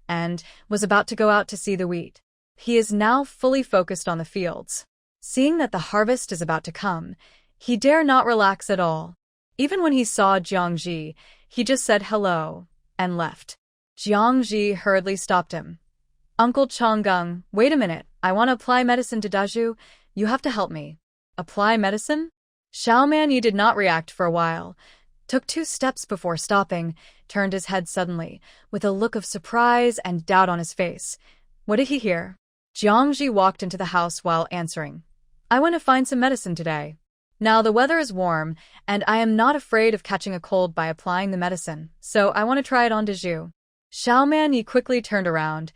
and was about to go out to see the wheat. He is now fully focused on the fields. Seeing that the harvest is about to come, he dare not relax at all. Even when he saw Jiangji, he just said hello and left. Jiangji hurriedly stopped him. Uncle Changgung, wait a minute, I want to apply medicine to Daju. You have to help me. Apply medicine? Xiaoman Yi did not react for a while, took 2 steps before stopping, turned his head suddenly, with a look of surprise and doubt on his face. What did he hear? Jiangji walked into the house while answering. I went to find some medicine today. Now the weather is warm, and I am not afraid of catching a cold by applying the medicine, so I want to try it on Daju. Xiaoman Yi quickly turned around.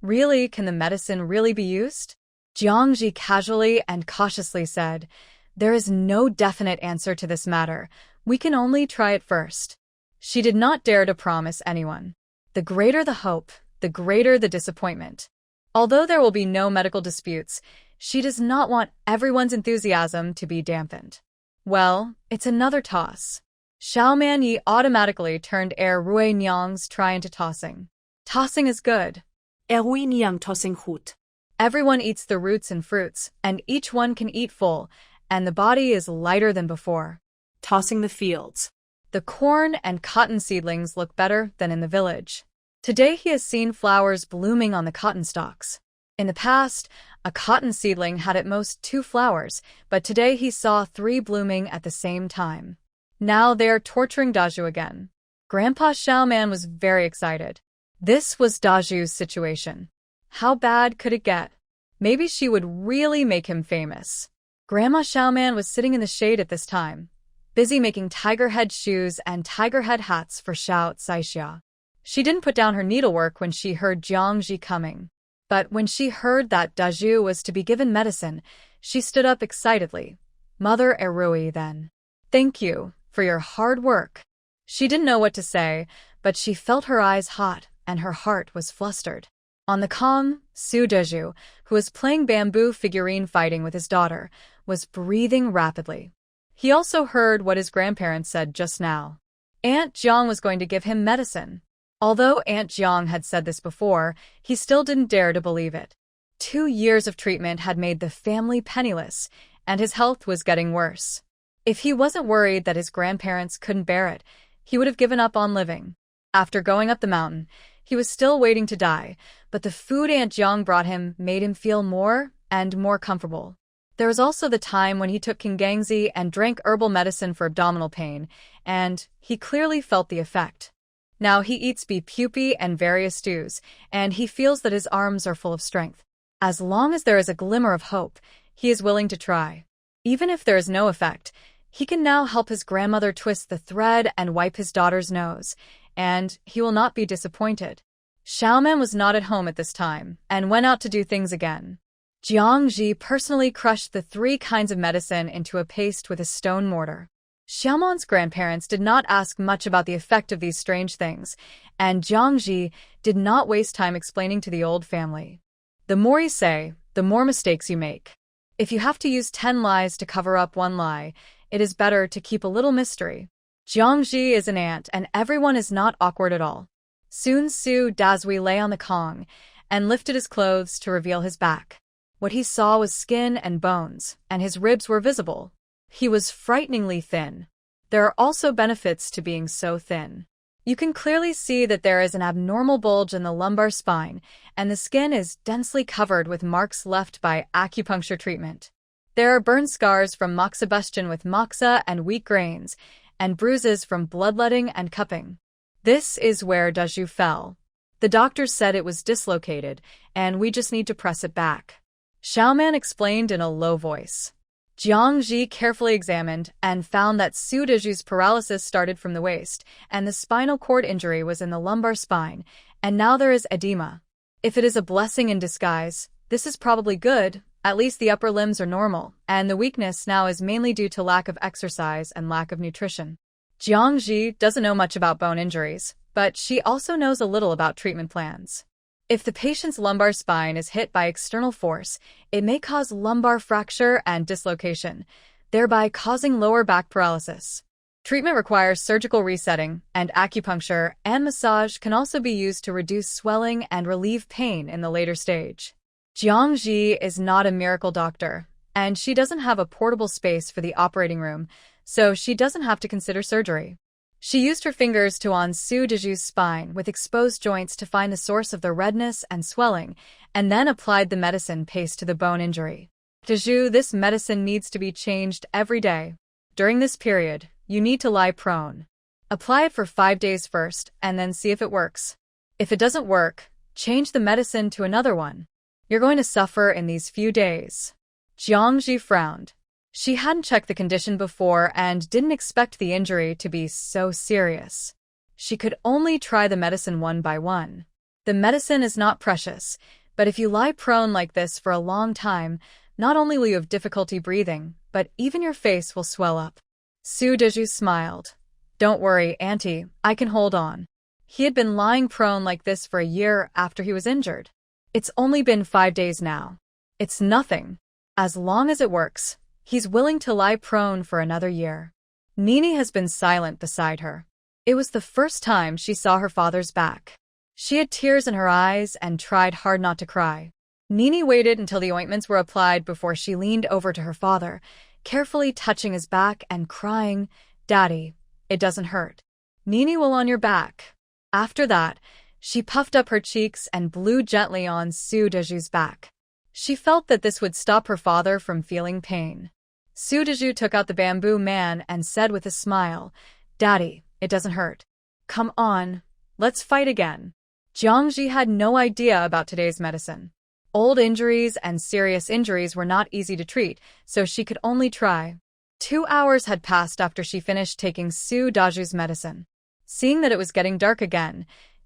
Really, can the medicine really be used? Jiangji casually and cautiously said, there is no definite answer to this matter. We can only try it first. She did not dare to promise anyone. The greater the hope, the greater the disappointment. Although there will be no medical disputes, she does not want everyone's enthusiasm to be dampened. Well, it's another toss. Xiaoman Yi automatically turned Rui Nyang's try into tossing. Tossing is good. Rui Nyang tossing gut. Everyone eats the roots and fruits, and each one can eat full, and the body is lighter than before. Tossing the fields. The corn and cotton seedlings look better than in the village. Today he has seen flowers blooming on the cotton stalks. In the past, a cotton seedling had at most 2 flowers, but today he saw 3 blooming at the same time. Now they are torturing Daju again. Grandpa Xiaoman was very excited. This was Daju's situation. How bad could it get? Maybe she would really make him famous. Grandma Xiaoman was sitting in the shade at this time, busy making tiger head shoes and tiger head hats for Xiao Caixia. She didn't put down her needlework when she heard Jiangji coming. But when she heard that Daju was to be given medicine, she stood up excitedly. Mother Erui then. Thank you for your hard work. She didn't know what to say, but she felt her eyes hot and her heart was flustered. On the calm, Su Deju, who was playing bamboo figurine fighting with his daughter, was breathing rapidly. He also heard what his grandparents said just now. Aunt Jiang was going to give him medicine. Although Aunt Jiang had said this before, he still didn't dare to believe it. 2 years of treatment had made the family penniless, and his health was getting worse. If he wasn't worried that his grandparents couldn't bear it, he would have given up on living. After going up the mountain, he was still waiting to die, but the food Aunt Jiang brought him made him feel more and more comfortable. There was also the time when he took Kingangzi and drank herbal medicine for abdominal pain, and he clearly felt the effect. Now he eats beef pupae and various stews, and he feels that his arms are full of strength. As long as there is a glimmer of hope, he is willing to try. Even if there is no effect, he can now help his grandmother twist the thread and wipe his daughter's nose, and he will not be disappointed. Xiaoman was not at home at this time and went out to do things again. Jiang Ji personally crushed the 3 kinds of medicine into a paste with a stone mortar. Xiaoman's grandparents did not ask much about the effect of these strange things, and Jiang Ji did not waste time explaining to the old family. The more you say, the more mistakes you make. If you have to use 10 lies to cover up 1 lie, it is better to keep a little mystery. Jiang Ji is an ant, and everyone is not awkward at all. Soon Su Dazui lay on the Kong and lifted his clothes to reveal his back. What he saw was skin and bones, and his ribs were visible. He was frighteningly thin. There are also benefits to being so thin. You can clearly see that there is an abnormal bulge in the lumbar spine, and the skin is densely covered with marks left by acupuncture treatment. There are burn scars from moxibustion with moxa and wheat grains, and bruises from bloodletting and cupping. This is where Dazhu fell. The doctor said it was dislocated, and we just need to press it back. Xiaoman explained in a low voice. Jiang Ji carefully examined and found that Su Dazhu's paralysis started from the waist, and the spinal cord injury was in the lumbar spine, and now there is edema. If it is a blessing in disguise, this is probably good. At least the upper limbs are normal, and the weakness now is mainly due to lack of exercise and lack of nutrition. Jiang Ji doesn't know much about bone injuries, but she also knows a little about treatment plans. If the patient's lumbar spine is hit by external force, it may cause lumbar fracture and dislocation, thereby causing lower back paralysis. Treatment requires surgical resetting, and acupuncture and massage can also be used to reduce swelling and relieve pain in the later stage. Jiang Ji is not a miracle doctor, and she doesn't have a portable space for the operating room, so she doesn't have to consider surgery. She used her fingers to on Su Dazhu's spine with exposed joints to find the source of the redness and swelling, and then applied the medicine paste to the bone injury. Dazhu, this medicine needs to be changed every day. During this period, you need to lie prone. Apply it for 5 days first, and then see if it works. If it doesn't work, change the medicine to another one. You're going to suffer in these few days. Jiang Ji frowned. She hadn't checked the condition before and didn't expect the injury to be so serious. She could only try the medicine one by one. The medicine is not precious, but if you lie prone like this for a long time, not only will you have difficulty breathing, but even your face will swell up. Su Dazhu smiled. Don't worry, Auntie, I can hold on. He had been lying prone like this for a year after he was injured. It's only been 5 days now. It's nothing. As long as it works, he's willing to lie prone for another year. Nini has been silent beside her. It was the first time she saw her father's back. She had tears in her eyes and tried hard not to cry. Nini waited until the ointments were applied before she leaned over to her father, carefully touching his back and crying, "Daddy, it doesn't hurt. Nini will on your back." After that, she puffed up her cheeks and blew gently on Su Dazhu's back. She felt that this would stop her father from feeling pain. Su Dazhu took out the bamboo man and said with a smile, "Daddy, it doesn't hurt. Come on, let's fight again." Jiang Ji had no idea about today's medicine. Old injuries and serious injuries were not easy to treat, so she could only try. 2 hours had passed after she finished taking Su Dazhu's medicine. Seeing that it was getting dark again,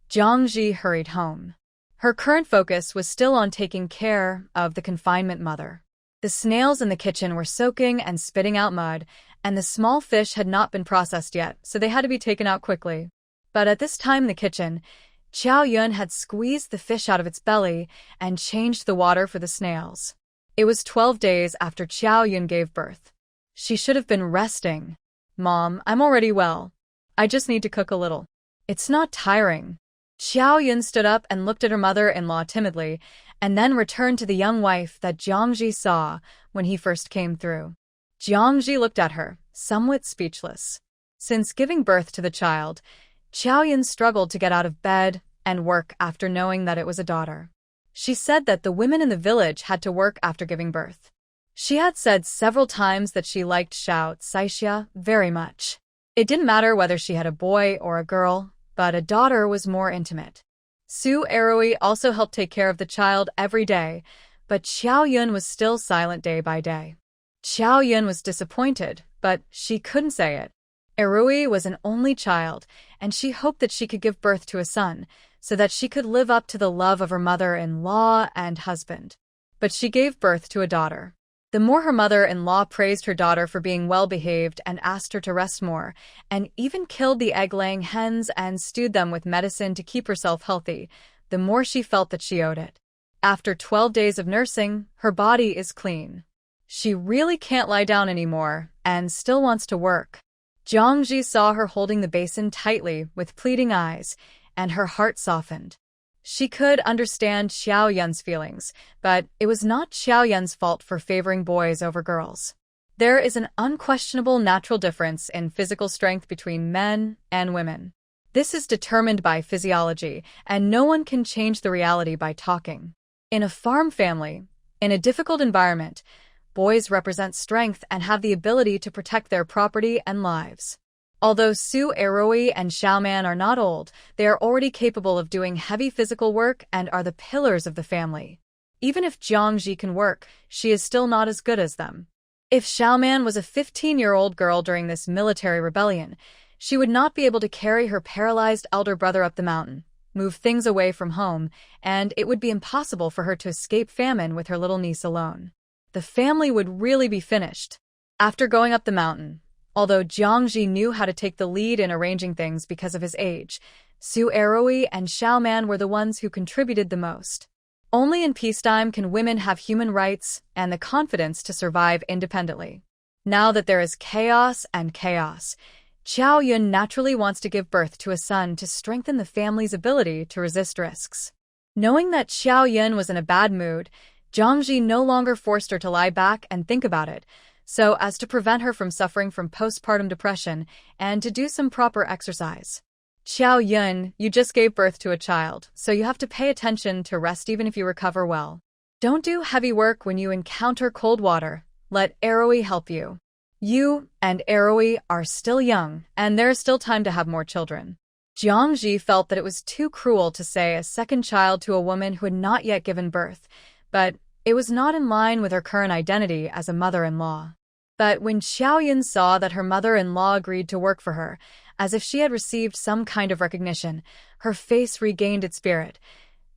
Jiang Ji hurried home. Her current focus was still on taking care of the confinement mother. The snails in the kitchen were soaking and spitting out mud, and the small fish had not been processed yet, so they had to be taken out quickly. But at this time in the kitchen, Qiao Yun had squeezed the fish out of its belly and changed the water for the snails. It was 12 days after Qiao Yun gave birth. She should have been resting. "Mom, I'm already well. I just need to cook a little. It's not tiring." Qiao Yun stood up and looked at her mother-in-law timidly, and then returned to the young wife that Jiang Ji saw when he first came through. Jiang Ji looked at her, somewhat speechless. Since giving birth to the child, Qiao Yun struggled to get out of bed and work after knowing that it was a daughter. She said that the women in the village had to work after giving birth. She had said several times that she liked Xiao Caixia very much. It didn't matter whether she had a boy or a girl, but a daughter was more intimate. Su Eroi also helped take care of the child every day, but Xiao Yun was still silent day by day. Xiao Yun was disappointed, but she couldn't say it. Eroi was an only child, and she hoped that she could give birth to a son, so that she could live up to the love of her mother-in-law and husband. But she gave birth to a daughter. The more her mother-in-law praised her daughter for being well-behaved and asked her to rest more, and even killed the egg-laying hens and stewed them with medicine to keep herself healthy, the more she felt that she owed it. After 12 days of nursing, her body is clean. She really can't lie down anymore and still wants to work. Jiangji saw her holding the basin tightly with pleading eyes, and her heart softened. She could understand Xiao Yun's feelings, but it was not Xiao Yun's fault for favoring boys over girls. There is an unquestionable natural difference in physical strength between men and women. This is determined by physiology, and no one can change the reality by talking. In a farm family, in a difficult environment, boys represent strength and have the ability to protect their property and lives. Although Su Eroi and Xiaoman are not old, they are already capable of doing heavy physical work and are the pillars of the family. Even if Jiangji can work, she is still not as good as them. If Xiaoman was a 15-year-old girl during this military rebellion, she would not be able to carry her paralyzed elder brother up the mountain, move things away from home, and it would be impossible for her to escape famine with her little niece alone. The family would really be finished. After going up the mountain, although Jiangji knew how to take the lead in arranging things because of his age, Su Eroi and Xiaoman were the ones who contributed the most. Only in peacetime can women have human rights and the confidence to survive independently. Now that there is chaos and chaos, Xiao Yun naturally wants to give birth to a son to strengthen the family's ability to resist risks. Knowing that Xiao Yun was in a bad mood, Jiangji no longer forced her to lie back and think about it, so as to prevent her from suffering from postpartum depression and to do some proper exercise. Xiao Yun, you just gave birth to a child, so you have to pay attention to rest even if you recover well. Don't do heavy work when you encounter cold water. Let Eroi help you. You and Eroi are still young, and there is still time to have more children. Jiangji felt that it was too cruel to say a second child to a woman who had not yet given birth, but it was not in line with her current identity as a mother-in-law. But when Xiao Yun saw that her mother-in-law agreed to work for her, as if she had received some kind of recognition, her face regained its spirit.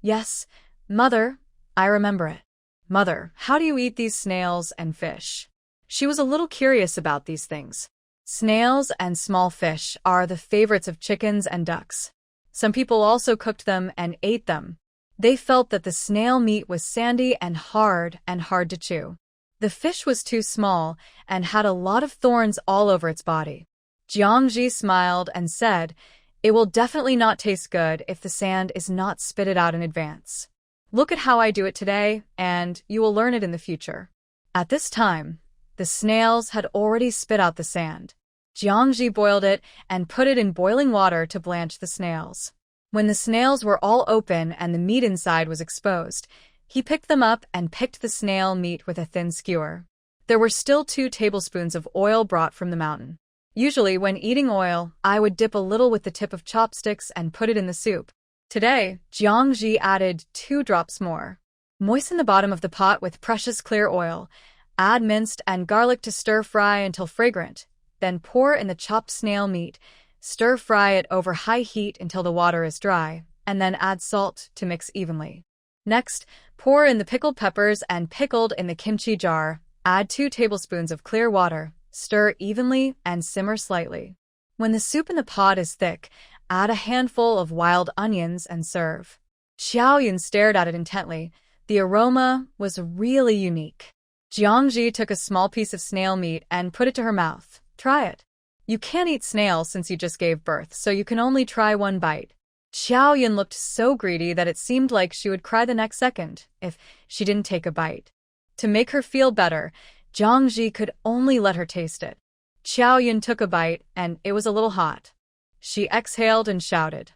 Yes, mother, I remember it. Mother, how do you eat these snails and fish? She was a little curious about these things. Snails and small fish are the favorites of chickens and ducks. Some people also cooked them and ate them. They felt that the snail meat was sandy and hard to chew. The fish was too small and had a lot of thorns all over its body. Jiangji smiled and said, "It will definitely not taste good if the sand is not spitted out in advance. Look at how I do it today, and you will learn it in the future." At this time, the snails had already spit out the sand. Jiangji boiled it and put it in boiling water to blanch the snails. When the snails were all open and the meat inside was exposed, he picked them up and picked the snail meat with a thin skewer. There were still 2 tablespoons of oil brought from the mountain. Usually, when eating oil, I would dip a little with the tip of chopsticks and put it in the soup. Today, Jiangji added 2 drops more. Moisten the bottom of the pot with precious clear oil. Add minced and garlic to stir-fry until fragrant. Then pour in the chopped snail meat. Stir-fry it over high heat until the water is dry, and then add salt to mix evenly. Next, pour in the pickled peppers and pickled in the kimchi jar. Add 2 tablespoons of clear water. Stir evenly and simmer slightly. When the soup in the pot is thick, add a handful of wild onions and serve. Xiao Yun stared at it intently. The aroma was really unique. Jiangji took a small piece of snail meat and put it to her mouth. Try it. You can't eat snail since you just gave birth, so you can only try 1 bite. Xiao Yun looked so greedy that it seemed like she would cry the next second if she didn't take a bite. To make her feel better, Jiangji could only let her taste it. Xiao Yun took a bite, and it was a little hot. She exhaled and shouted,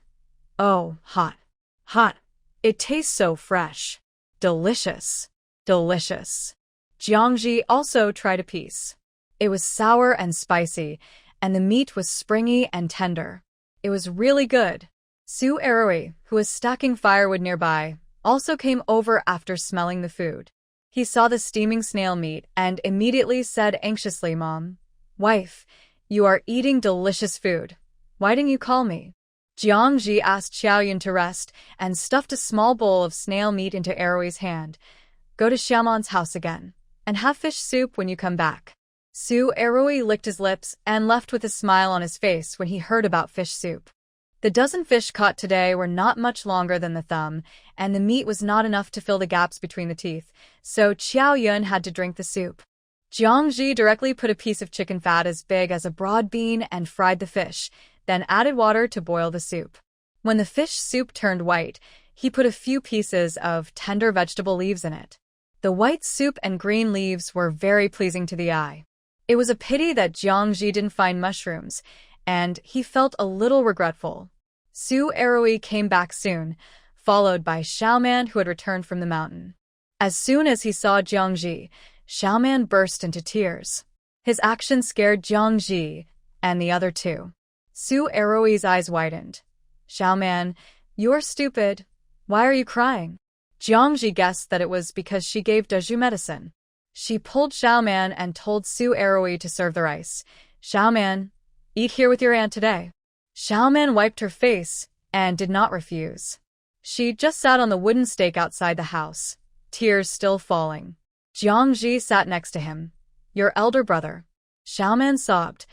"Oh, hot, hot. It tastes so fresh." delicious. Delicious. Jiangji also tried a piece. It was sour and spicy, and the meat was springy and tender. It was really good. Su Erui, who was stacking firewood nearby, also came over after smelling the food. He saw the steaming snail meat and immediately said anxiously, "Mom, wife, you are eating delicious food. Why didn't you call me?" Jiangji asked Xiaoyun to rest and stuffed a small bowl of snail meat into Erui's hand. "Go to Xiaoman's house again, and have fish soup when you come back." Su Erui licked his lips and left with a smile on his face when he heard about fish soup. The dozen fish caught today were not much longer than the thumb, and the meat was not enough to fill the gaps between the teeth, so Xiaoyun had to drink the soup. Jiangji directly put a piece of chicken fat as big as a broad bean and fried the fish, then added water to boil the soup. When the fish soup turned white, he put a few pieces of tender vegetable leaves in it. The white soup and green leaves were very pleasing to the eye. It was a pity that Jiangji didn't find mushrooms, and he felt a little regretful. Su Erui came back soon, followed by Xiaoman, who had returned from the mountain. As soon as he saw Jiangji, Xiaoman burst into tears. His action scared Jiangji and the other two. Su Erui's eyes widened. "Xiaoman, you are stupid. Why are you crying?" Jiangji guessed that it was because she gave Dezhu medicine. She pulled Xiaoman and told Su Erui to serve the rice. "Xiaoman, eat here with your aunt today." Xiaoman wiped her face and did not refuse. She just sat on the wooden stake outside the house, tears still falling. Jiangji sat next to him. "Your elder brother." Xiaoman sobbed.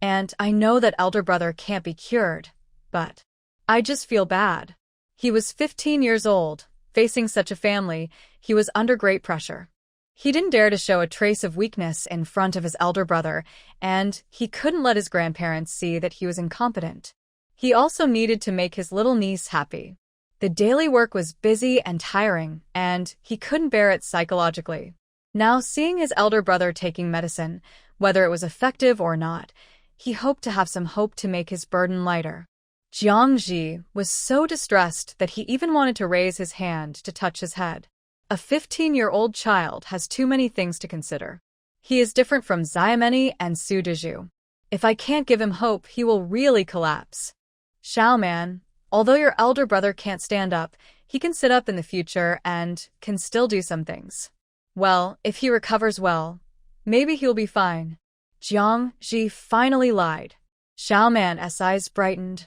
"And I know that elder brother can't be cured, but I just feel bad." He was 15 years old. Facing such a family, he was under great pressure. He didn't dare to show a trace of weakness in front of his elder brother, and he couldn't let his grandparents see that he was incompetent. He also needed to make his little niece happy. The daily work was busy and tiring, and he couldn't bear it psychologically. Now, seeing his elder brother taking medicine, whether it was effective or not, he hoped to have some hope to make his burden lighter. Jiangji was so distressed that he even wanted to raise his hand to touch his head. A 15-year-old child has too many things to consider. He is different from Xiameni and Su Dezhu. If I can't give him hope, he will really collapse. "Xiaoman, although your elder brother can't stand up, he can sit up in the future and can still do some things. Well, if he recovers well, maybe he'll be fine." Jiangji finally lied. Xiaoman's eyes brightened.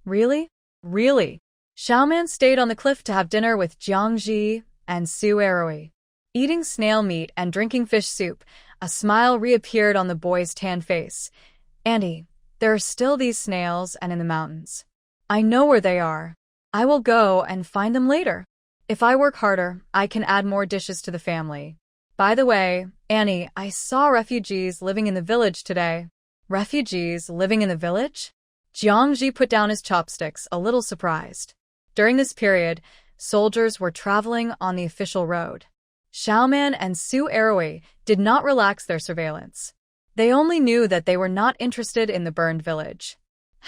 "Really? Really?" Xiaoman stayed on the cliff to have dinner with Jiangji and Su Erui. Eating snail meat and drinking fish soup, a smile reappeared on the boy's tan face. "Auntie, there are still these snails and in the mountains. I know where they are. I will go and find them later. If I work harder, I can add more dishes to the family. By the way, Annie, I saw refugees living in the village today." "Refugees living in the village?" Jiangji put down his chopsticks, a little surprised. During this period, soldiers were traveling on the official road. Xiaoman and Su Erui did not relax their surveillance. They only knew that they were not interested in the burned village.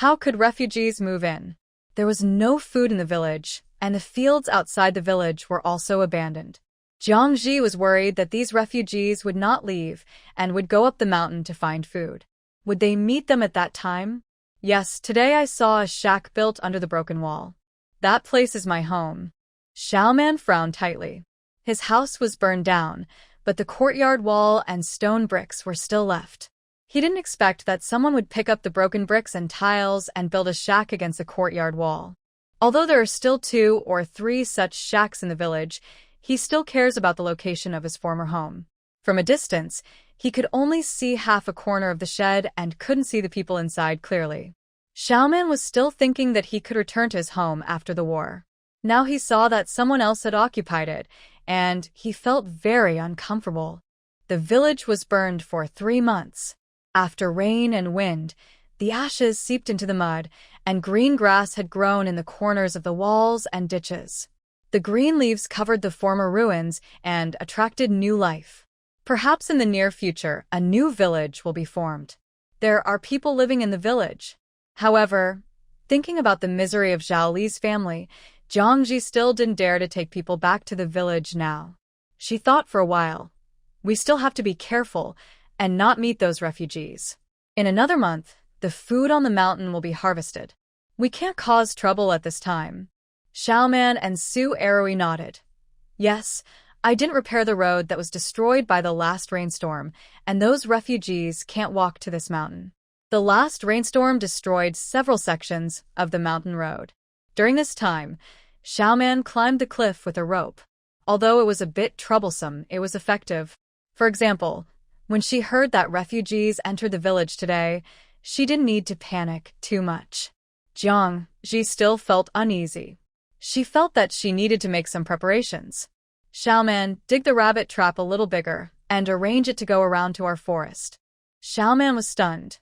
How could refugees move in? There was no food in the village, and the fields outside the village were also abandoned. Jiangji was worried that these refugees would not leave and would go up the mountain to find food. Would they meet them at that time? "Yes, today I saw a shack built under the broken wall. That place is my home." Xiaoman frowned tightly. His house was burned down, but the courtyard wall and stone bricks were still left. He didn't expect that someone would pick up the broken bricks and tiles and build a shack against the courtyard wall. Although there are still 2 or 3 such shacks in the village, he still cares about the location of his former home. From a distance, he could only see half a corner of the shed and couldn't see the people inside clearly. Xiaoman was still thinking that he could return to his home after the war. Now he saw that someone else had occupied it, and he felt very uncomfortable. The village was burned for 3 months. After rain and wind, the ashes seeped into the mud, and green grass had grown in the corners of the walls and ditches. The green leaves covered the former ruins and attracted new life. Perhaps in the near future, a new village will be formed. There are people living in the village. However, thinking about the misery of Zhao Li's family, Jiangji still didn't dare to take people back to the village now. She thought for a while. We still have to be careful and not meet those refugees. In another month, the food on the mountain will be harvested. We can't cause trouble at this time. Xiaoman and Su Erui nodded. Yes, I didn't repair the road that was destroyed by the last rainstorm, and those refugees can't walk to this mountain. The last rainstorm destroyed several sections of the mountain road. During this time, Xiaoman climbed the cliff with a rope. Although it was a bit troublesome, it was effective. For example, when she heard that refugees entered the village today, she didn't need to panic too much. Jiangji still felt uneasy. She felt that she needed to make some preparations. Xiaoman, dig the rabbit trap a little bigger and arrange it to go around to our forest. Xiaoman was stunned.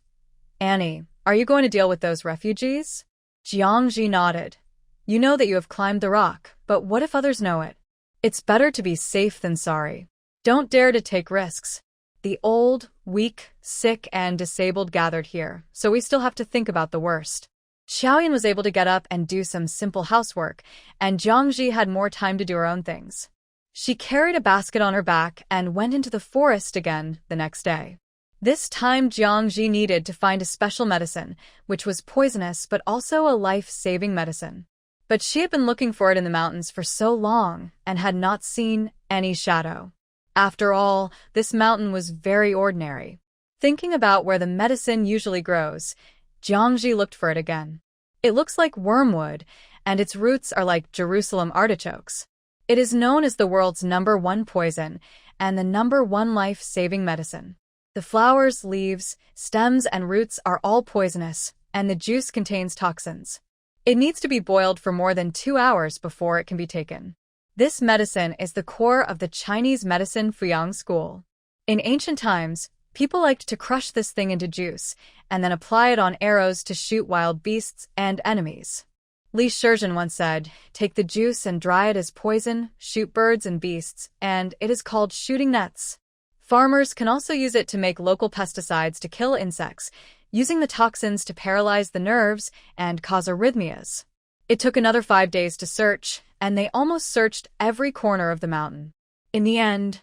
Annie, are you going to deal with those refugees? Jiangji nodded. You know that you have climbed the rock, but what if others know it? It's better to be safe than sorry. Don't dare to take risks. The old, weak, sick, and disabled gathered here, so we still have to think about the worst. Xiaoyan was able to get up and do some simple housework, and Jiangji had more time to do her own things. She carried a basket on her back and went into the forest again the next day. This time Jiangji needed to find a special medicine, which was poisonous but also a life-saving medicine. But she had been looking for it in the mountains for so long and had not seen any shadow. After all, this mountain was very ordinary. Thinking about where the medicine usually grows, Jiangji looked for it again. It looks like wormwood, and its roots are like Jerusalem artichokes. It is known as the world's #1 poison and the #1 life-saving medicine. The flowers, leaves, stems, and roots are all poisonous, and the juice contains toxins. It needs to be boiled for more than 2 hours before it can be taken. This medicine is the core of the Chinese medicine Fuyang school. In ancient times, people liked to crush this thing into juice and then apply it on arrows to shoot wild beasts and enemies. Li Shizhen once said, take the juice and dry it as poison, shoot birds and beasts, and it is called shooting nets. Farmers can also use it to make local pesticides to kill insects, using the toxins to paralyze the nerves and cause arrhythmias. It took another 5 days to search, and they almost searched every corner of the mountain. In the end,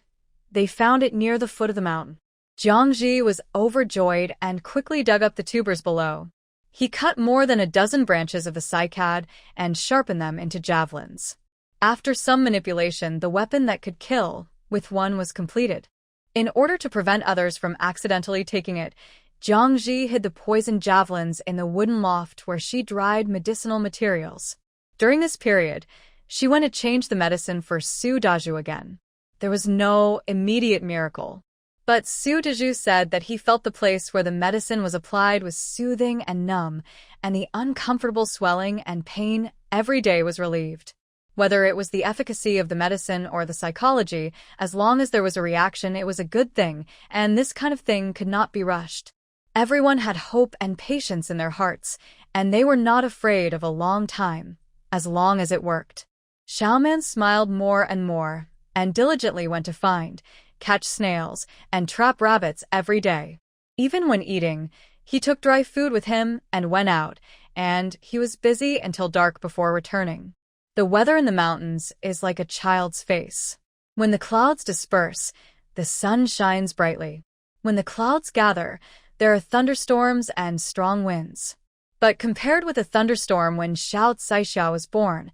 they found it near the foot of the mountain. Jiangji was overjoyed and quickly dug up the tubers below. He cut more than a dozen branches of the cycad and sharpened them into javelins. After some manipulation, the weapon that could kill with one was completed. In order to prevent others from accidentally taking it, Jiangji hid the poisoned javelins in the wooden loft where she dried medicinal materials. During this period, she went to change the medicine for Su Daju again. There was no immediate miracle. But Su Daju said that he felt the place where the medicine was applied was soothing and numb, and the uncomfortable swelling and pain every day was relieved. Whether it was the efficacy of the medicine or the psychology, as long as there was a reaction, it was a good thing, and this kind of thing could not be rushed. Everyone had hope and patience in their hearts, and they were not afraid of a long time, as long as it worked. Xiaoman smiled more and more, and diligently went to find, catch snails, and trap rabbits every day. Even when eating, he took dry food with him and went out, and he was busy until dark before returning. The weather in the mountains is like a child's face. When the clouds disperse, the sun shines brightly. When the clouds gather, there are thunderstorms and strong winds. But compared with a thunderstorm when Xiao Caixia was born,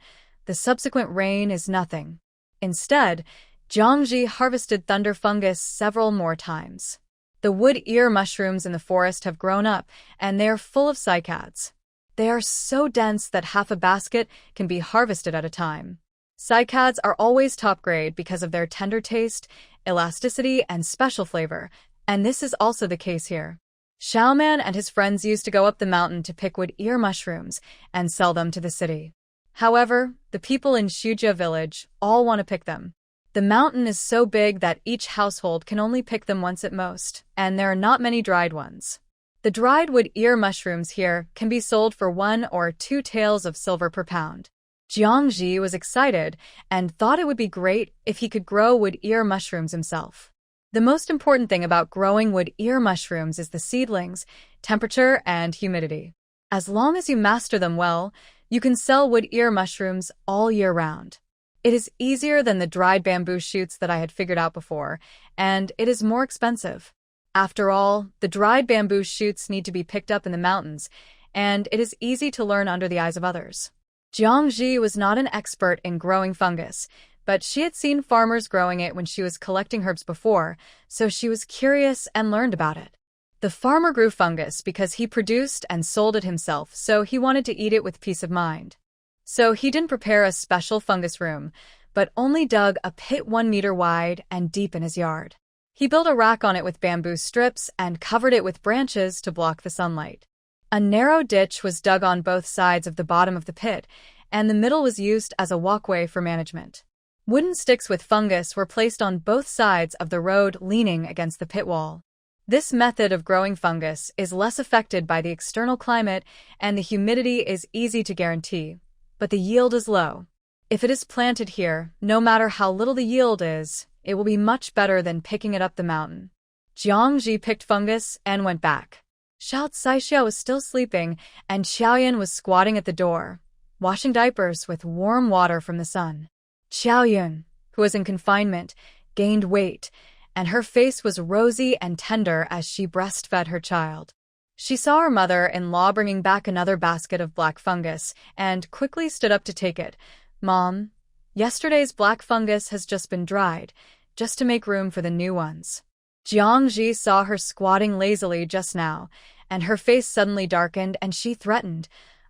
the subsequent rain is nothing. Instead, Jiangji harvested thunder fungus several more times. The wood ear mushrooms in the forest have grown up, and they are full of cycads. They are so dense that half a basket can be harvested at a time. Cycads are always top grade because of their tender taste, elasticity, and special flavor, and this is also the case here. Xiaoman and his friends used to go up the mountain to pick wood ear mushrooms and sell them to the city. However, the people in Shujia village all want to pick them. The mountain is so big that each household can only pick them once at most, and there are not many dried ones. The dried wood ear mushrooms here can be sold for 1 or 2 taels of silver per pound. Jiangji was excited and thought it would be great if he could grow wood ear mushrooms himself. The most important thing about growing wood ear mushrooms is the seedlings, temperature, and humidity. As long as you master them well, You can sell wood ear mushrooms all year round. It is easier than the dried bamboo shoots that I had figured out before, and it is more expensive. After all, the dried bamboo shoots need to be picked up in the mountains, and it is easy to learn under the eyes of others. Jiangji was not an expert in growing fungus, but she had seen farmers growing it when she was collecting herbs before, so she was curious and learned about it. The farmer grew fungus because he produced and sold it himself, so he wanted to eat it with peace of mind. So he didn't prepare a special fungus room, but only dug a pit 1 meter wide and deep in his yard. He built a rack on it with bamboo strips and covered it with branches to block the sunlight. A narrow ditch was dug on both sides of the bottom of the pit, and the middle was used as a walkway for management. Wooden sticks with fungus were placed on both sides of the road, leaning against the pit wall. This method of growing fungus is less affected by the external climate, and the humidity is easy to guarantee, but the yield is low. If it is planted here, no matter how little the yield is, it will be much better than picking it up the mountain. Jiangji picked fungus and went back. Xiao Caixia was still sleeping, and Xiaoyan was squatting at the door, washing diapers with warm water from the sun. Xiaoyan, who was in confinement, gained weight, and her face was rosy and tender as she breastfed her child. She saw her mother-in-law bringing back another basket of black fungus and quickly stood up to take it. "Mom, yesterday's black fungus has just been dried, just to make room for the new ones." Jiangji saw her squatting lazily just now, and her face suddenly darkened, and she threatened,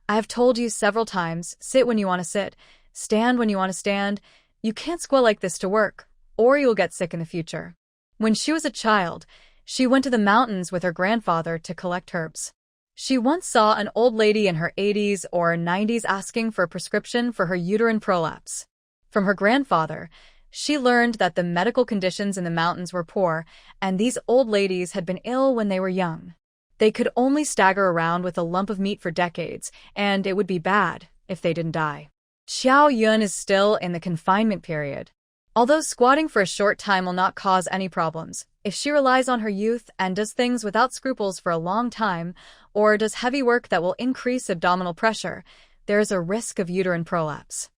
"I have told you several times, sit when you want to sit, stand when you want to stand. You can't squat like this to work, or you will get sick in the future." When she was a child, she went to the mountains with her grandfather to collect herbs. She once saw an old lady in her 80s or 90s asking for a prescription for her uterine prolapse. From her grandfather, she learned that the medical conditions in the mountains were poor, and these old ladies had been ill when they were young. They could only stagger around with a lump of meat for decades, and it would be bad if they didn't die. Xiao Yun is still in the confinement period. Although squatting for a short time will not cause any problems, if she relies on her youth and does things without scruples for a long time, or does heavy work that will increase abdominal pressure, there is a risk of uterine prolapse.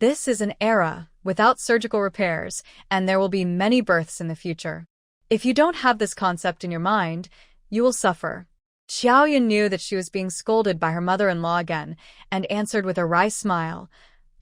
This is an era without surgical repairs, and there will be many births in the future. If you don't have this concept in your mind, you will suffer. Xiaoyan knew that she was being scolded by her mother-in-law again, and answered with a wry smile,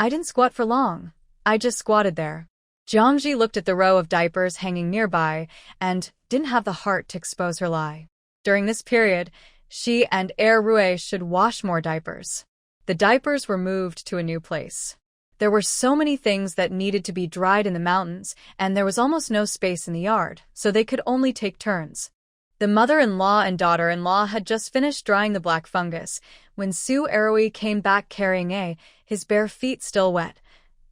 "I didn't squat for long. I just squatted there." Jiangji looked at the row of diapers hanging nearby and didn't have the heart to expose her lie. During this period, she and Rui should wash more diapers. The diapers were moved to a new place. There were so many things that needed to be dried in the mountains, and there was almost no space in the yard, so they could only take turns. The mother-in-law and daughter-in-law had just finished drying the black fungus when Su Erui came back carrying his bare feet still wet.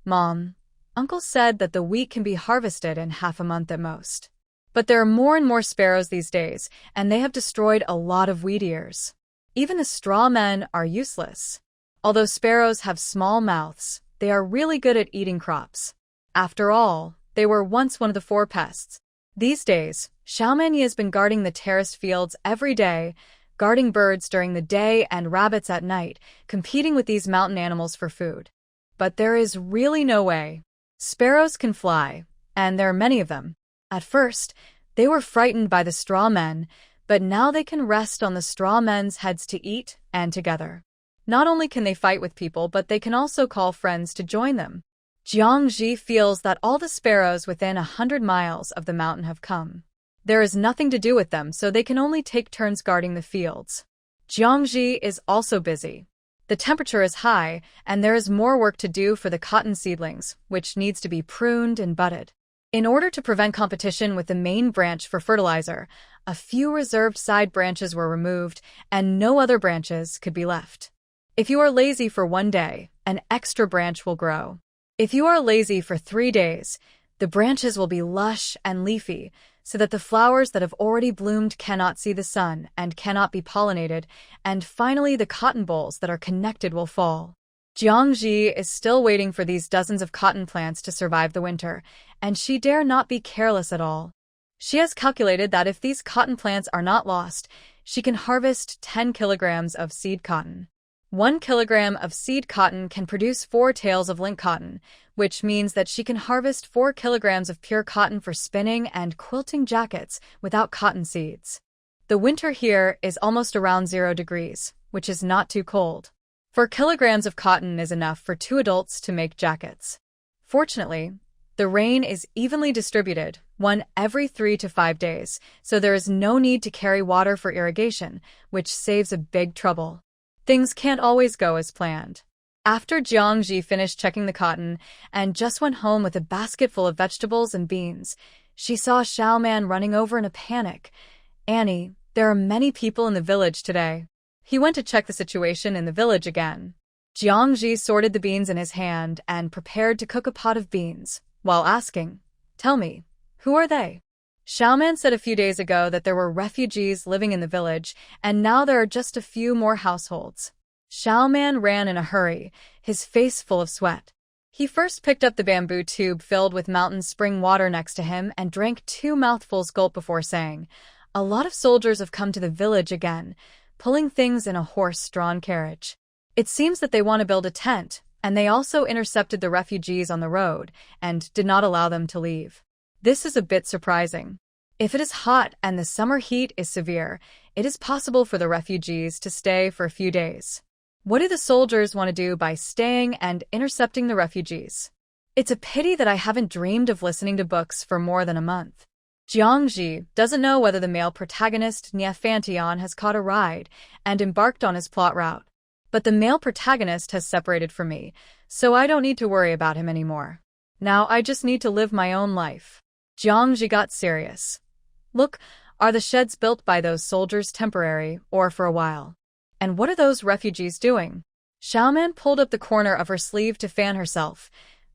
"Mom, Uncle said that the wheat can be harvested in half a month at most. But there are more and more sparrows these days, and they have destroyed a lot of wheat ears. Even the straw men are useless. Although sparrows have small mouths, they are really good at eating crops. After all, they were once one of the 4 pests. These days, Xiaomani has been guarding the terraced fields every day, guarding birds during the day and rabbits at night, competing with these mountain animals for food. But there is really no way. Sparrows can fly, and there are many of them. At first, they were frightened by the straw men, but now they can rest on the straw men's heads to eat, and together. Not only can they fight with people, but they can also call friends to join them. Jiangji feels that all the sparrows within 100 miles of the mountain have come. There is nothing to do with them, so they can only take turns guarding the fields. Jiangji is also busy. The temperature is high, and there is more work to do for the cotton seedlings, which needs to be pruned and budded. In order to prevent competition with the main branch for fertilizer, a few reserved side branches were removed, and no other branches could be left. If you are lazy for 1 day, an extra branch will grow. If you are lazy for 3 days, the branches will be lush and leafy, so that the flowers that have already bloomed cannot see the sun and cannot be pollinated, and finally the cotton bolls that are connected will fall. Jiangji is still waiting for these dozens of cotton plants to survive the winter, and she dare not be careless at all. She has calculated that if these cotton plants are not lost, she can harvest 10 kilograms of seed cotton. 1 kilogram of seed cotton can produce 4 tails of lint cotton, which means that she can harvest 4 kilograms of pure cotton for spinning and quilting jackets without cotton seeds. The winter here is almost around 0 degrees, which is not too cold. 4 kilograms of cotton is enough for 2 adults to make jackets. Fortunately, the rain is evenly distributed, one every 3 to 5 days, so there is no need to carry water for irrigation, which saves a big trouble. Things can't always go as planned. After Jiangji finished checking the cotton and just went home with a basket full of vegetables and beans, she saw Xiaoman running over in a panic. "Annie, there are many people in the village today." He went to check the situation in the village again. Jiangji sorted the beans in his hand and prepared to cook a pot of beans, while asking, "Tell me, who are they?" Xiaoman said a few days ago that there were refugees living in the village, and now there are just a few more households. Xiaoman ran in a hurry, his face full of sweat. He first picked up the bamboo tube filled with mountain spring water next to him and drank 2 mouthfuls gulp before saying, "A lot of soldiers have come to the village again, pulling things in a horse-drawn carriage. It seems that they want to build a tent, and they also intercepted the refugees on the road and did not allow them to leave. This is a bit surprising. If it is hot and the summer heat is severe, it is possible for the refugees to stay for a few days. What do the soldiers want to do by staying and intercepting the refugees? It's a pity that I haven't dreamed of listening to books for more than a month." Jiangji doesn't know whether the male protagonist Nia Fantion has caught a ride and embarked on his plot route. But the male protagonist has separated from me, so I don't need to worry about him anymore. Now I just need to live my own life. Jiangji got serious. "Look, are the sheds built by those soldiers temporary or for a while? And what are those refugees doing?" Xiaoman pulled up the corner of her sleeve to fan herself.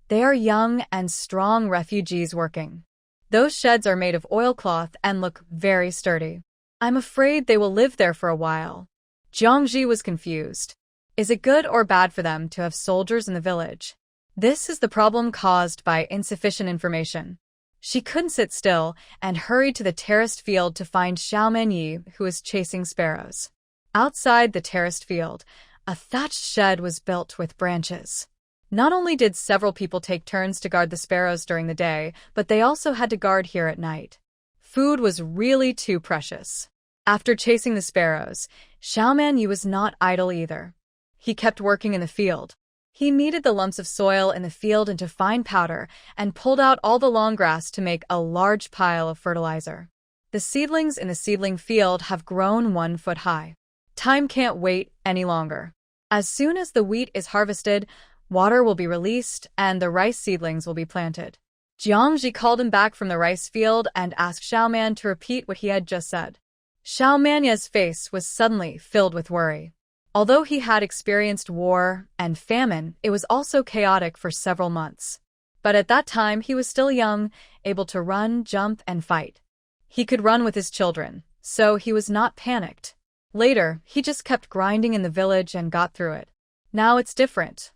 "They are young and strong refugees working. Those sheds are made of oilcloth and look very sturdy. I'm afraid they will live there for a while." Jiangji was confused. Is it good or bad for them to have soldiers in the village? This is the problem caused by insufficient information. She couldn't sit still and hurried to the terraced field to find Xiaoman Yi, who was chasing sparrows. Outside the terraced field, a thatched shed was built with branches. Not only did several people take turns to guard the sparrows during the day, but they also had to guard here at night. Food was really too precious. After chasing the sparrows, Xiaoman Yi was not idle either. He kept working in the field. He kneaded the lumps of soil in the field into fine powder and pulled out all the long grass to make a large pile of fertilizer. The seedlings in the seedling field have grown 1 foot high. Time can't wait any longer. As soon as the wheat is harvested, water will be released and the rice seedlings will be planted. Jiangji called him back from the rice field and asked Xiaoman to repeat what he had just said. Xiaoman's face was suddenly filled with worry. Although he had experienced war and famine, it was also chaotic for several months. But at that time, he was still young, able to run, jump, and fight. He could run with his children, so he was not panicked. Later, he just kept grinding in the village and got through it. Now it's different.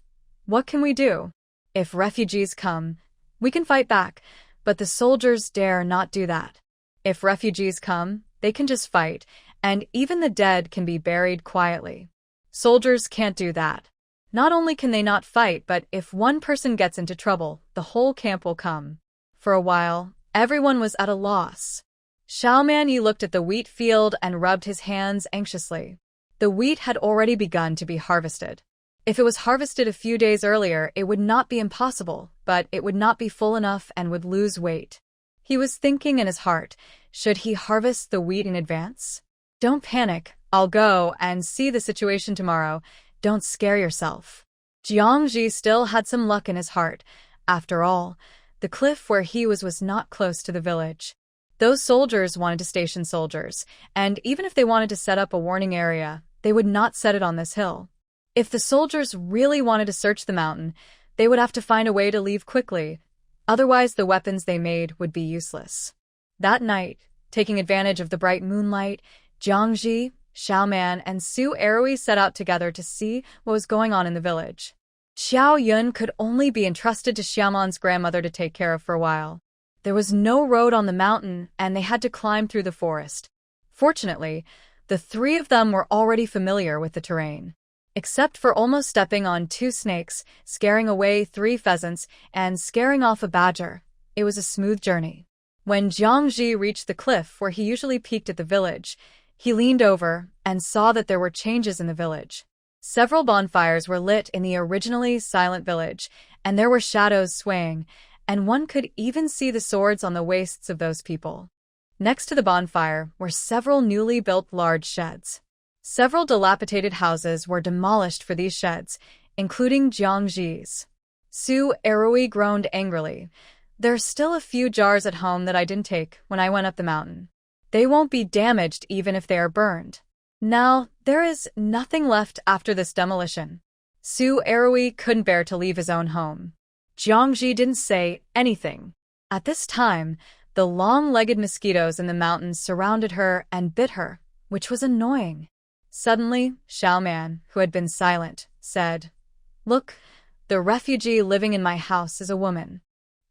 What can we do? If refugees come, we can fight back, but the soldiers dare not do that. If refugees come, they can just fight, and even the dead can be buried quietly. Soldiers can't do that. Not only can they not fight, but if one person gets into trouble, the whole camp will come. For a while, everyone was at a loss. Xiaoman Yi looked at the wheat field and rubbed his hands anxiously. The wheat had already begun to be harvested. If it was harvested a few days earlier, it would not be impossible, but it would not be full enough and would lose weight. He was thinking in his heart, should he harvest the wheat in advance? Don't panic. I'll go and see the situation tomorrow. Don't scare yourself. Jiangji still had some luck in his heart. After all, the cliff where he was not close to the village. Those soldiers wanted to station soldiers, and even if they wanted to set up a warning area, they would not set it on this hill. If the soldiers really wanted to search the mountain, they would have to find a way to leave quickly. Otherwise, the weapons they made would be useless. That night, taking advantage of the bright moonlight, Jiangji, Xiaoman, and Su Erui set out together to see what was going on in the village. Xiao Yun could only be entrusted to Xiaoman's grandmother to take care of for a while. There was no road on the mountain, and they had to climb through the forest. Fortunately, the 3 of them were already familiar with the terrain. except for almost stepping on 2 snakes, scaring away 3 pheasants, and scaring off a badger. It was a smooth journey. When Jiangji reached the cliff where he usually peeked at the village, he leaned over and saw that there were changes in the village. Several bonfires were lit in the originally silent village, and there were shadows swaying, and one could even see the swords on the waists of those people. Next to the bonfire were several newly built large sheds. Several dilapidated houses were demolished for these sheds, including Jiangji's. Su Erui groaned angrily. There's still a few jars at home that I didn't take when I went up the mountain. They won't be damaged even if they are burned. Now, there is nothing left after this demolition. Su Erui couldn't bear to leave his own home. Jiangji didn't say anything. At this time, the long-legged mosquitoes in the mountains surrounded her and bit her, which was annoying. Suddenly, Xiaoman, who had been silent, said, "Look, the refugee living in my house is a woman."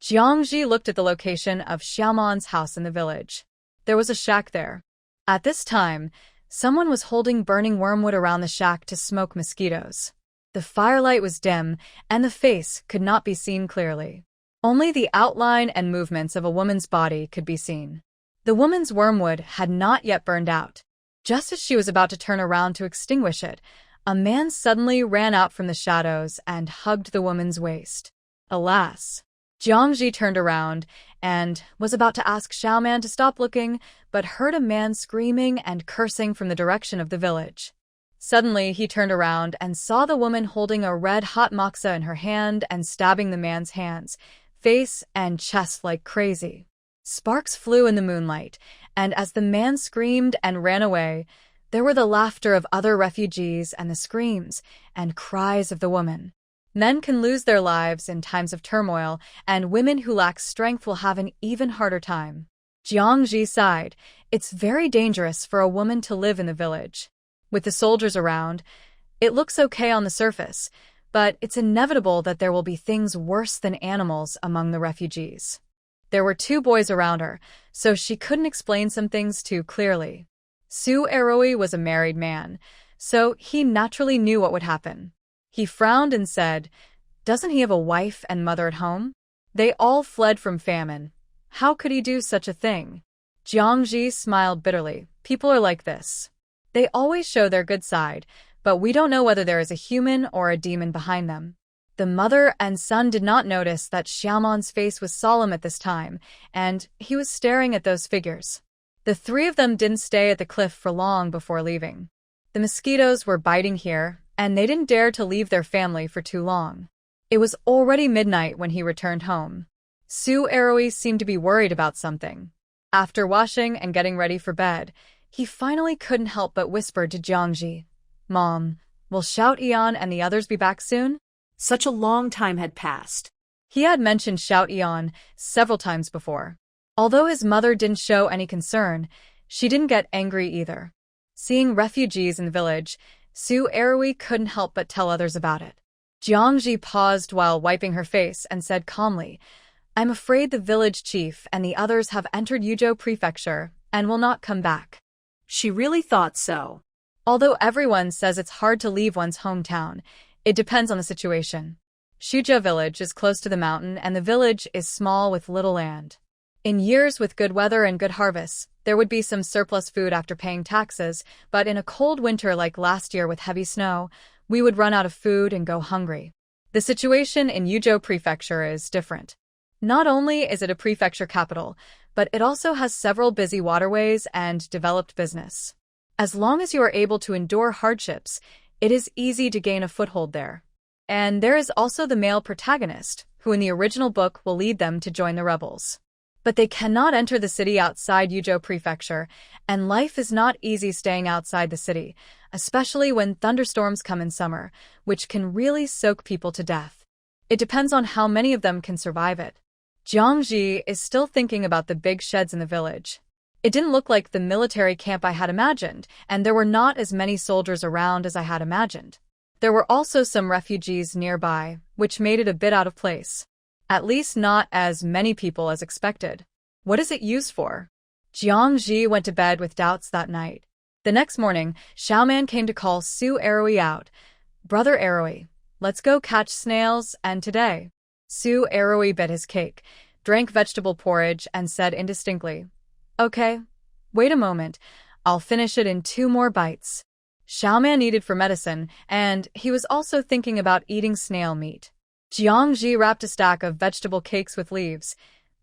Jiangji looked at the location of Xiaoman's house in the village. There was a shack there. At this time, someone was holding burning wormwood around the shack to smoke mosquitoes. The firelight was dim, and the face could not be seen clearly. Only the outline and movements of a woman's body could be seen. The woman's wormwood had not yet burned out. Just as she was about to turn around to extinguish it, a man suddenly ran out from the shadows and hugged the woman's waist. Alas! Jiangji turned around and was about to ask Xiaoman to stop looking, but heard a man screaming and cursing from the direction of the village. Suddenly, he turned around and saw the woman holding a red-hot moxa in her hand and stabbing the man's hands, face and chest like crazy. Sparks flew in the moonlight, and as the man screamed and ran away, there were the laughter of other refugees and the screams and cries of the woman. Men can lose their lives in times of turmoil, and women who lack strength will have an even harder time. Jiangji sighed. It's very dangerous for a woman to live in the village. With the soldiers around, it looks okay on the surface, but it's inevitable that there will be things worse than animals among the refugees. There were 2 boys around her, so she couldn't explain some things too clearly. Su Eroi was a married man, so he naturally knew what would happen. He frowned and said, "Doesn't he have a wife and mother at home? They all fled from famine. How could he do such a thing?" Jiangji smiled bitterly. People are like this. They always show their good side, but we don't know whether there is a human or a demon behind them. The mother and son did not notice that Xiaoman's face was solemn at this time, and he was staring at those figures. The 3 of them didn't stay at the cliff for long before leaving. The mosquitoes were biting here, and they didn't dare to leave their family for too long. It was already midnight when he returned home. Su Eroi seemed to be worried about something. After washing and getting ready for bed, he finally couldn't help but whisper to Jiangji, "Mom, will Xiao Ian and the others be back soon?" Such a long time had passed. He had mentioned Xiao Ian several times before. Although his mother didn't show any concern, she didn't get angry either. Seeing refugees in the village, Su Erui couldn't help but tell others about it. Jiangji paused while wiping her face and said calmly, "I'm afraid the village chief and the others have entered Yuzhou Prefecture and will not come back." She really thought so. Although everyone says it's hard to leave one's hometown, it depends on the situation. Shuzhou village is close to the mountain and the village is small with little land. In years with good weather and good harvests, there would be some surplus food after paying taxes, but in a cold winter like last year with heavy snow, we would run out of food and go hungry. The situation in Yuzhou Prefecture is different. Not only is it a prefecture capital, but it also has several busy waterways and developed business. As long as you are able to endure hardships, it is easy to gain a foothold there. And there is also the male protagonist, who in the original book will lead them to join the rebels. But they cannot enter the city outside Yuzhou Prefecture, and life is not easy staying outside the city, especially when thunderstorms come in summer, which can really soak people to death. It depends on how many of them can survive it. Jiangji is still thinking about the big sheds in the village. It didn't look like the military camp I had imagined, and there were not as many soldiers around as I had imagined. There were also some refugees nearby, which made it a bit out of place. At least not as many people as expected. What is it used for? Jiangji went to bed with doubts that night. The next morning, Xiaoman came to call Su Erui out. Brother Arrowy, let's go catch snails, and today. Su Arrowy bit his cake, drank vegetable porridge, and said indistinctly, Okay, wait a moment, I'll finish it in 2 more bites. Xiaoman needed for medicine, and he was also thinking about eating snail meat. Jiangji wrapped a stack of vegetable cakes with leaves.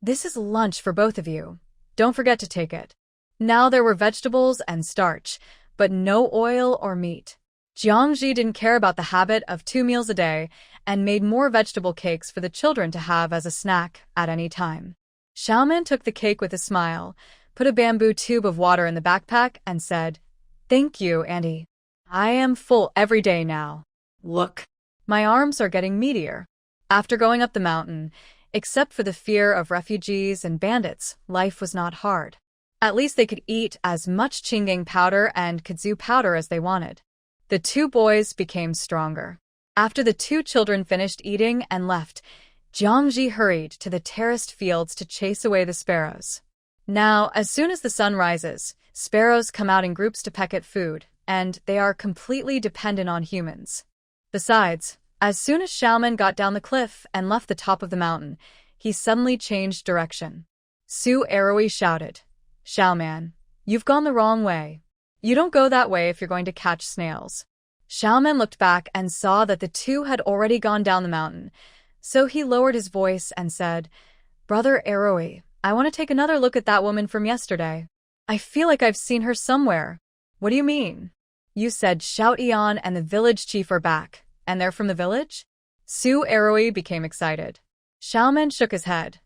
This is lunch for both of you. Don't forget to take it. Now there were vegetables and starch, but no oil or meat. Jiangji didn't care about the habit of 2 meals a day and made more vegetable cakes for the children to have as a snack at any time. Xiaoman took the cake with a smile, put a bamboo tube of water in the backpack, and said, Thank you, Auntie. I am full every day now. Look. My arms are getting meatier. After going up the mountain, except for the fear of refugees and bandits, life was not hard. At least they could eat as much chinging powder and kudzu powder as they wanted. The 2 boys became stronger. After the 2 children finished eating and left, Jiangji hurried to the terraced fields to chase away the sparrows. Now, as soon as the sun rises, sparrows come out in groups to peck at food, and they are completely dependent on humans. Besides, as soon as Xiaoman got down the cliff and left the top of the mountain, he suddenly changed direction. Su Arrowy shouted, Xiaoman, you've gone the wrong way. You don't go that way if you're going to catch snails. Xiaoman looked back and saw that the 2 had already gone down the mountain, so he lowered his voice and said, Brother Arrowy, I want to take another look at that woman from yesterday. I feel like I've seen her somewhere. What do you mean? You said Xiaotian and the village chief are back, and they're from the village? Su Arrowy became excited. Xiaoman shook his head.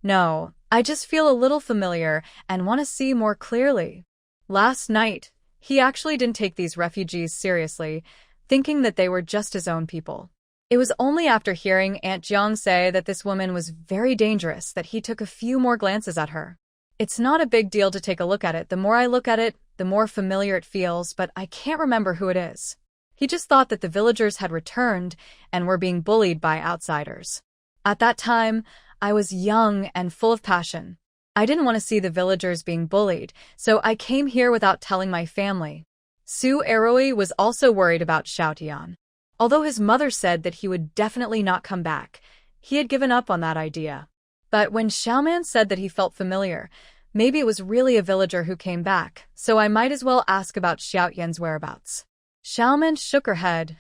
No, I just feel a little familiar and want to see more clearly. Last night, he actually didn't take these refugees seriously, thinking that they were just his own people. It was only after hearing Aunt Jiang say that this woman was very dangerous that he took a few more glances at her. It's not a big deal to take a look at it. The more I look at it, the more familiar it feels, but I can't remember who it is. He just thought that the villagers had returned and were being bullied by outsiders. At that time, I was young and full of passion. I didn't want to see the villagers being bullied, so I came here without telling my family. Su Arrowy was also worried about Xiaotian. Although his mother said that he would definitely not come back, he had given up on that idea. But when Xiaoman said that he felt familiar, maybe it was really a villager who came back, so I might as well ask about Xiaotian's whereabouts. Xiaoman shook her head.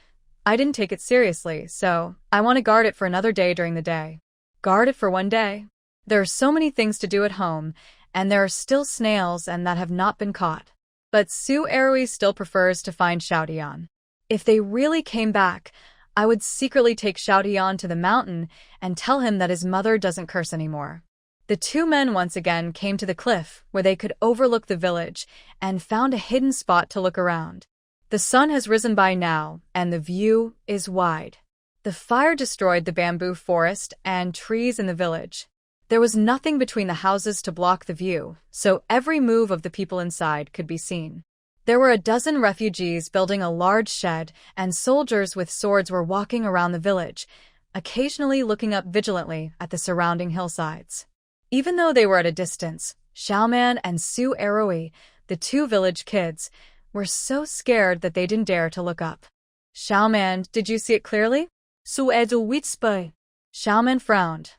I didn't take it seriously, so I want to guard it for another day during the day. Guard it for 1 day? There are so many things to do at home, and there are still snails and that have not been caught. But Su Arrowy still prefers to find Xiaotian. If they really came back, I would secretly take Xiaotian to the mountain and tell him that his mother doesn't curse anymore. The 2 men once again came to the cliff where they could overlook the village and found a hidden spot to look around. The sun has risen by now, and the view is wide. The fire destroyed the bamboo forest and trees in the village. There was nothing between the houses to block the view, so every move of the people inside could be seen. There were a dozen refugees building a large shed, and soldiers with swords were walking around the village, occasionally looking up vigilantly at the surrounding hillsides. Even though they were at a distance, Xiaoman and Su Arrowy, the 2 village kids, were so scared that they didn't dare to look up. Xiaoman, did you see it clearly? Su Edu Witspai. Xiaoman frowned.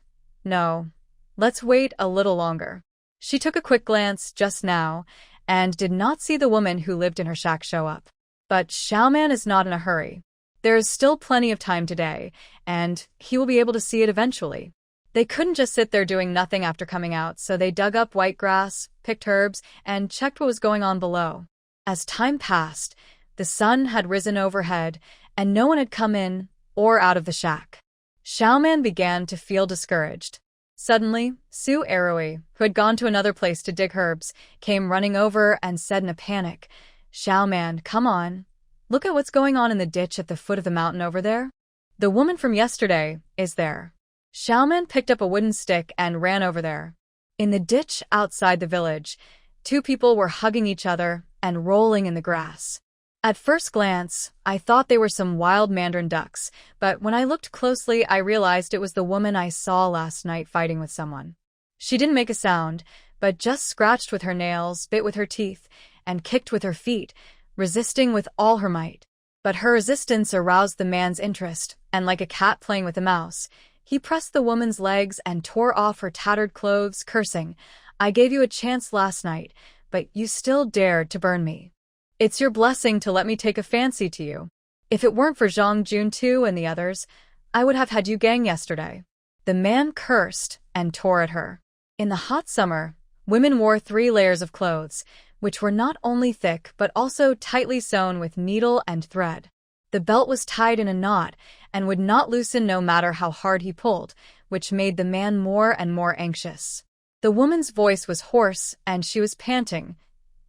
No. Let's wait a little longer. She took a quick glance just now and did not see the woman who lived in her shack show up. But Xiaoman is not in a hurry. There is still plenty of time today, and he will be able to see it eventually. They couldn't just sit there doing nothing after coming out, so they dug up white grass, picked herbs, and checked what was going on below. As time passed, the sun had risen overhead, and no one had come in or out of the shack. Xiaoman began to feel discouraged. Suddenly, Su Arrowy, who had gone to another place to dig herbs, came running over and said in a panic, Xiaoman, come on. Look at what's going on in the ditch at the foot of the mountain over there. The woman from yesterday is there. Xiaoman picked up a wooden stick and ran over there. In the ditch outside the village, 2 people were hugging each other and rolling in the grass. At first glance, I thought they were some wild mandarin ducks, but when I looked closely, I realized it was the woman I saw last night fighting with someone. She didn't make a sound, but just scratched with her nails, bit with her teeth, and kicked with her feet, resisting with all her might. But her resistance aroused the man's interest, and like a cat playing with a mouse, he pressed the woman's legs and tore off her tattered clothes, cursing, "I gave you a chance last night, but you still dared to burn me. It's your blessing to let me take a fancy to you. If it weren't for Zhang Juntu and the others, I would have had you gang yesterday." The man cursed and tore at her. In the hot summer, women wore 3 layers of clothes, which were not only thick but also tightly sewn with needle and thread. The belt was tied in a knot and would not loosen no matter how hard he pulled, which made the man more and more anxious. The woman's voice was hoarse and she was panting.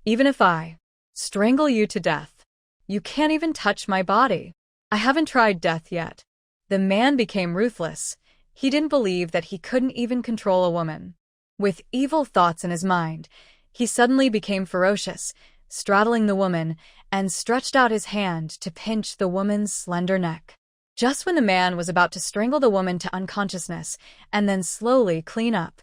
"Even if I strangle you to death, you can't even touch my body. I haven't tried death yet." The man became ruthless. He didn't believe that he couldn't even control a woman. With evil thoughts in his mind, he suddenly became ferocious, straddling the woman, and stretched out his hand to pinch the woman's slender neck. Just when the man was about to strangle the woman to unconsciousness and then slowly clean up,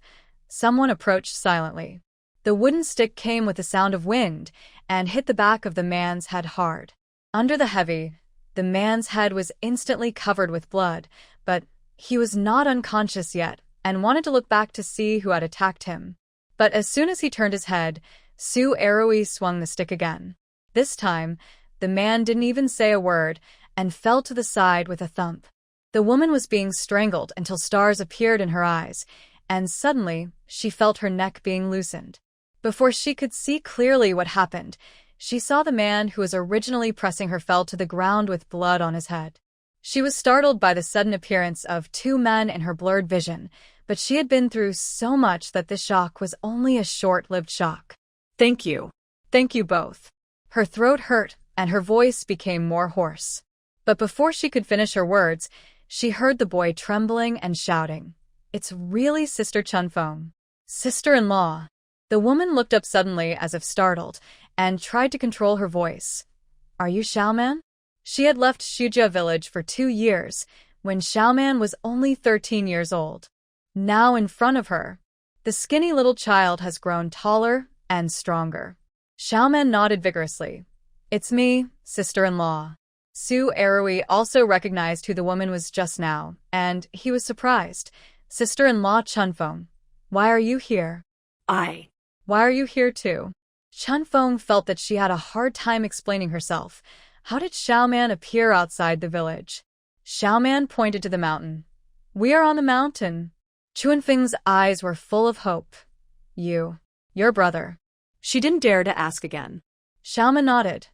someone approached silently. The wooden stick came with the sound of wind and hit the back of the man's head hard. Under the heavy, the man's head was instantly covered with blood, but he was not unconscious yet and wanted to look back to see who had attacked him. But as soon as he turned his head, Su Arui swung the stick again. This time, the man didn't even say a word and fell to the side with a thump. The woman was being strangled until stars appeared in her eyes, and suddenly she felt her neck being loosened. Before she could see clearly what happened, she saw the man who was originally pressing her fell to the ground with blood on his head. She was startled by the sudden appearance of 2 men in her blurred vision, but she had been through so much that this shock was only a short-lived shock. Thank you. "Thank you both." Her throat hurt, and her voice became more hoarse. But before she could finish her words, she heard the boy trembling and shouting, "It's really Sister Chunfeng. Sister-in-law." The woman looked up suddenly as if startled, and tried to control her voice. "Are you Xiaoman?" She had left Shujia village for 2 years, when Xiaoman was only 13 years old. Now in front of her, the skinny little child has grown taller and stronger. Xiaoman nodded vigorously. "It's me, sister-in-law." Su Arui also recognized who the woman was just now, and he was surprised. "Sister-in-law Chunfeng, why are you here?" Why are you here too?" Chunfeng felt that she had a hard time explaining herself. How did Xiaoman appear outside the village? Xiaoman pointed to the mountain. "We are on the mountain." Chunfeng's eyes were full of hope. Your brother." She didn't dare to ask again. Xiaoman nodded.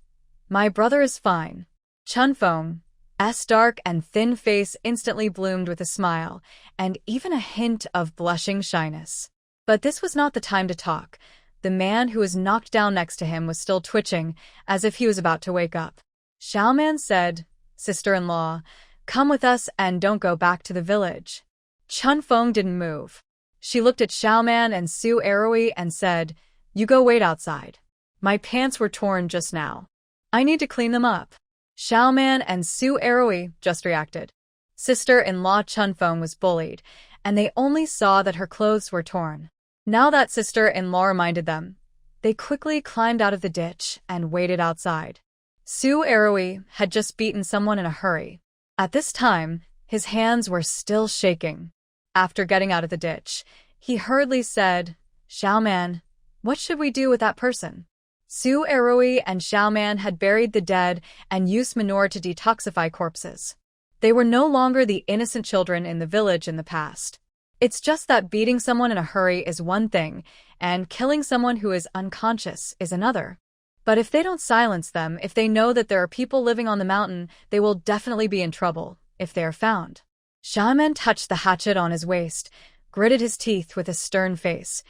"My brother is fine." Chunfeng's dark and thin face instantly bloomed with a smile, and even a hint of blushing shyness. But this was not the time to talk. The man who was knocked down next to him was still twitching, as if he was about to wake up. Xiaoman said, "Sister-in-law, come with us and don't go back to the village." Chunfeng didn't move. She looked at Xiaoman and Su Arui and said, "You go wait outside. My pants were torn just now. I need to clean them up." Xiaoman and Su Arui just reacted. Sister-in-law Chunfeng was bullied, and they only saw that her clothes were torn. Now that sister-in-law reminded them, they quickly climbed out of the ditch and waited outside. Su Arui had just beaten someone in a hurry. At this time, his hands were still shaking. After getting out of the ditch, he hurriedly said, "Xiaoman, what should we do with that person?" Su Arui and Xiaoman had buried the dead and used manure to detoxify corpses. They were no longer the innocent children in the village in the past. It's just that beating someone in a hurry is one thing, and killing someone who is unconscious is another. But if they don't silence them, if they know that there are people living on the mountain, they will definitely be in trouble, if they are found. Xiaoman touched the hatchet on his waist, gritted his teeth with a stern face.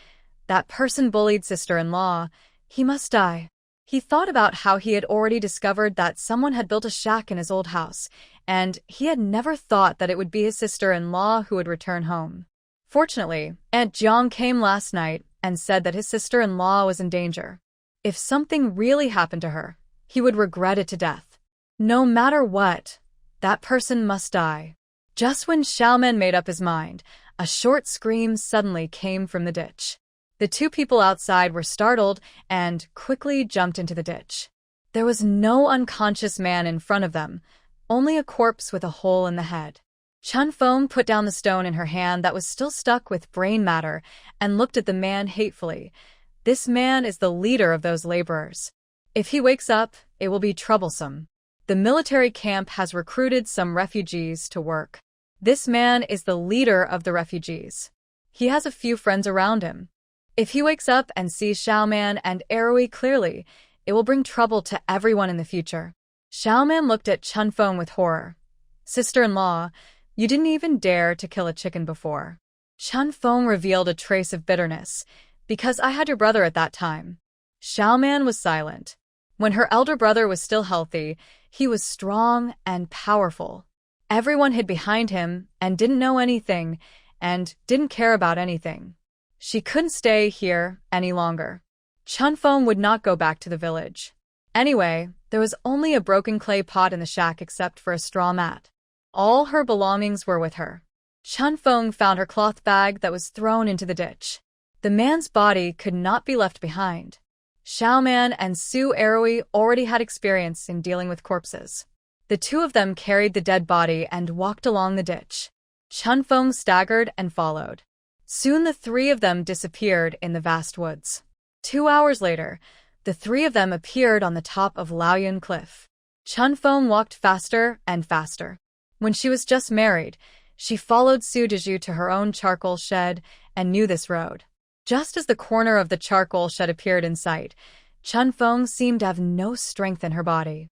That person bullied sister-in-law. He must die. He thought about how he had already discovered that someone had built a shack in his old house, and he had never thought that it would be his sister-in-law who would return home. Fortunately, Aunt Jiang came last night and said that his sister-in-law was in danger. If something really happened to her, he would regret it to death. No matter what, that person must die. Just when Xiaoman made up his mind, a short scream suddenly came from the ditch. The 2 people outside were startled and quickly jumped into the ditch. There was no unconscious man in front of them, only a corpse with a hole in the head. Chun Feng put down the stone in her hand that was still stuck with brain matter and looked at the man hatefully. This man is the leader of those laborers. If he wakes up, it will be troublesome. The military camp has recruited some refugees to work. This man is the leader of the refugees. He has a few friends around him. If he wakes up and sees Xiaoman and Erui clearly, it will bring trouble to everyone in the future. Xiaoman looked at Chun Feng with horror. Sister-in-law, you didn't even dare to kill a chicken before. Chun Feng revealed a trace of bitterness. Because I had your brother at that time. Xiaoman was silent. When her elder brother was still healthy, he was strong and powerful. Everyone hid behind him and didn't know anything and didn't care about anything. She couldn't stay here any longer. Chun Feng would not go back to the village. Anyway, there was only a broken clay pot in the shack except for a straw mat. All her belongings were with her. Chun Feng found her cloth bag that was thrown into the ditch. The man's body could not be left behind. Xiaoman and Su Erui already had experience in dealing with corpses. The two of them carried the dead body and walked along the ditch. Chun Feng staggered and followed. Soon the three of them disappeared in the vast woods. 2 hours later, the three of them appeared on the top of Laoyuan Cliff. Chun Feng walked faster and faster. When she was just married, she followed Su Dezhu to her own charcoal shed and knew this road. Just as the corner of the charcoal shed appeared in sight, Chun Feng seemed to have no strength in her body.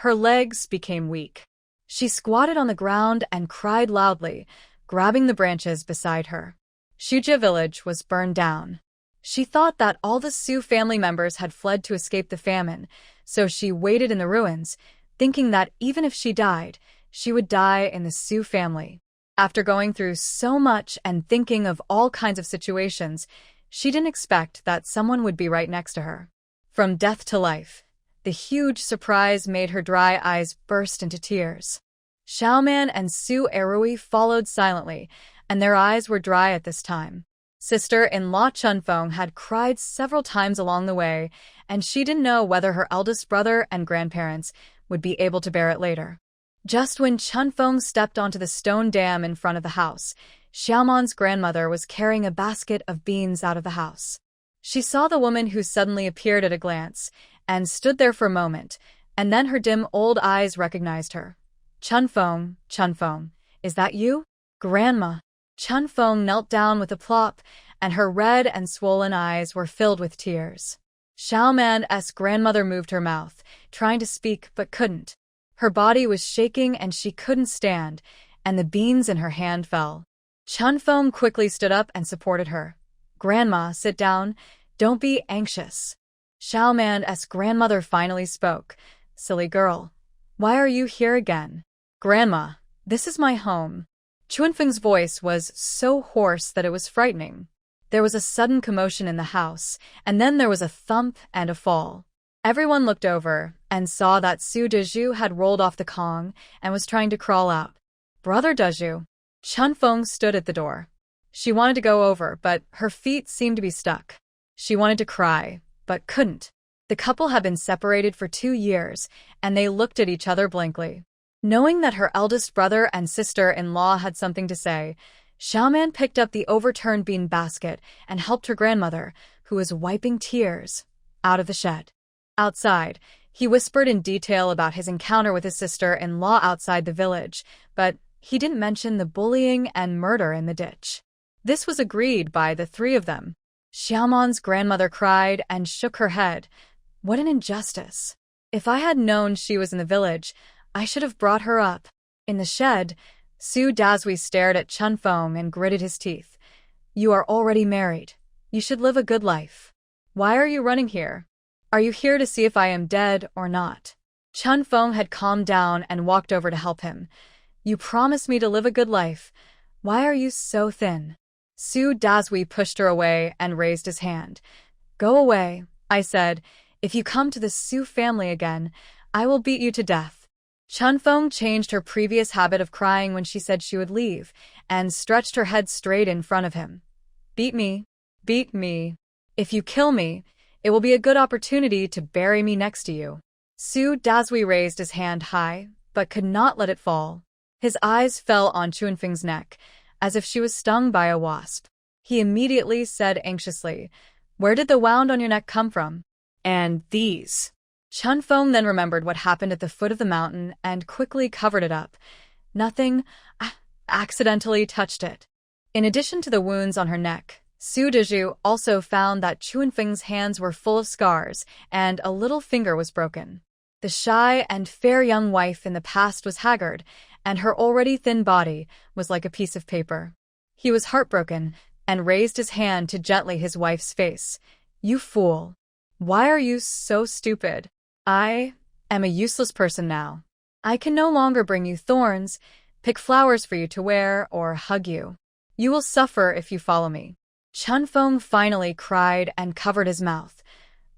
Her legs became weak. She squatted on the ground and cried loudly, grabbing the branches beside her. Shujia village was burned down. She thought that all the Su family members had fled to escape the famine, so she waited in the ruins, thinking that even if she died, she would die in the Su family. After going through so much and thinking of all kinds of situations, she didn't expect that someone would be right next to her. From death to life, the huge surprise made her dry eyes burst into tears. Xiaoman and Su Erui followed silently, and their eyes were dry at this time. Sister-in-law Chun Feng had cried several times along the way, and she didn't know whether her eldest brother and grandparents would be able to bear it later. Just when Chun Feng stepped onto the stone dam in front of the house, Xiaoman's grandmother was carrying a basket of beans out of the house. She saw the woman who suddenly appeared at a glance, and stood there for a moment, and then her dim old eyes recognized her. Chun Feng, is that you? Grandma. Chun Feng knelt down with a plop, and her red and swollen eyes were filled with tears. Xiaoman's grandmother moved her mouth, trying to speak but couldn't. Her body was shaking and she couldn't stand, and the beans in her hand fell. Chun Feng quickly stood up and supported her. Grandma, sit down. Don't be anxious. Xiaoman's grandmother finally spoke. Silly girl. Why are you here again? Grandma, this is my home. Chun Feng's voice was so hoarse that it was frightening. There was a sudden commotion in the house, and then there was a thump and a fall. Everyone looked over and saw that Su Dezhu had rolled off the Kong and was trying to crawl out. Brother Dezhu. Chun Feng stood at the door. She wanted to go over, but her feet seemed to be stuck. She wanted to cry, but couldn't. The couple had been separated for 2 years, and they looked at each other blankly. Knowing that her eldest brother and sister-in-law had something to say, Xiaoman picked up the overturned bean basket and helped her grandmother, who was wiping tears, out of the shed. Outside, he whispered in detail about his encounter with his sister-in-law outside the village, but he didn't mention the bullying and murder in the ditch. This was agreed by the three of them. Xiaoman's grandmother cried and shook her head. What an injustice. If I had known she was in the village, I should have brought her up. In the shed, Su Dazui stared at Chun Feng and gritted his teeth. You are already married. You should live a good life. Why are you running here? Are you here to see if I am dead or not? Chun Feng had calmed down and walked over to help him. You promised me to live a good life. Why are you so thin? Su Dazui pushed her away and raised his hand. Go away, I said. If you come to the Su family again, I will beat you to death. Chun Feng changed her previous habit of crying when she said she would leave, and stretched her head straight in front of him. Beat me. Beat me. If you kill me, it will be a good opportunity to bury me next to you. Su Dazui raised his hand high, but could not let it fall. His eyes fell on Chuanfeng's neck, as if she was stung by a wasp. He immediately said anxiously, "Where did the wound on your neck come from?" "And these." Chunfeng then remembered what happened at the foot of the mountain and quickly covered it up. Nothing accidentally touched it. In addition to the wounds on her neck, Su Dezhu also found that Chuanfeng's hands were full of scars and a little finger was broken. The shy and fair young wife in the past was haggard, and her already thin body was like a piece of paper. He was heartbroken and raised his hand to gently his wife's face. "You fool. Why are you so stupid? I am a useless person now. I can no longer bring you thorns, pick flowers for you to wear, or hug you. You will suffer if you follow me." Chunfeng finally cried and covered his mouth.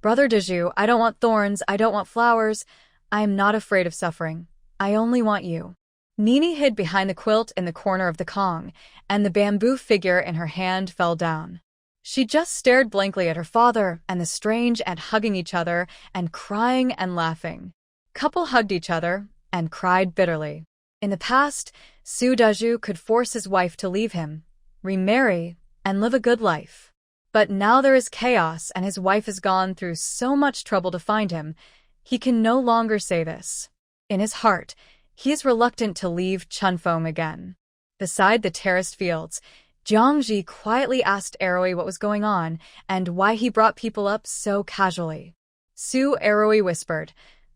"Brother Dezhu, I don't want thorns, I don't want flowers. I am not afraid of suffering. I only want you." Nini hid behind the quilt in the corner of the Kong, and the bamboo figure in her hand fell down. She just stared blankly at her father and the strange and hugging each other and crying and laughing. Couple hugged each other and cried bitterly. In the past, Su Dezhu could force his wife to leave him, remarry, and live a good life. But now there is chaos and his wife has gone through so much trouble to find him, he can no longer say this. In his heart, he is reluctant to leave Chunfeng again. Beside the terraced fields, Jiangji quietly asked Eroi what was going on and why he brought people up so casually. Su Eroi whispered,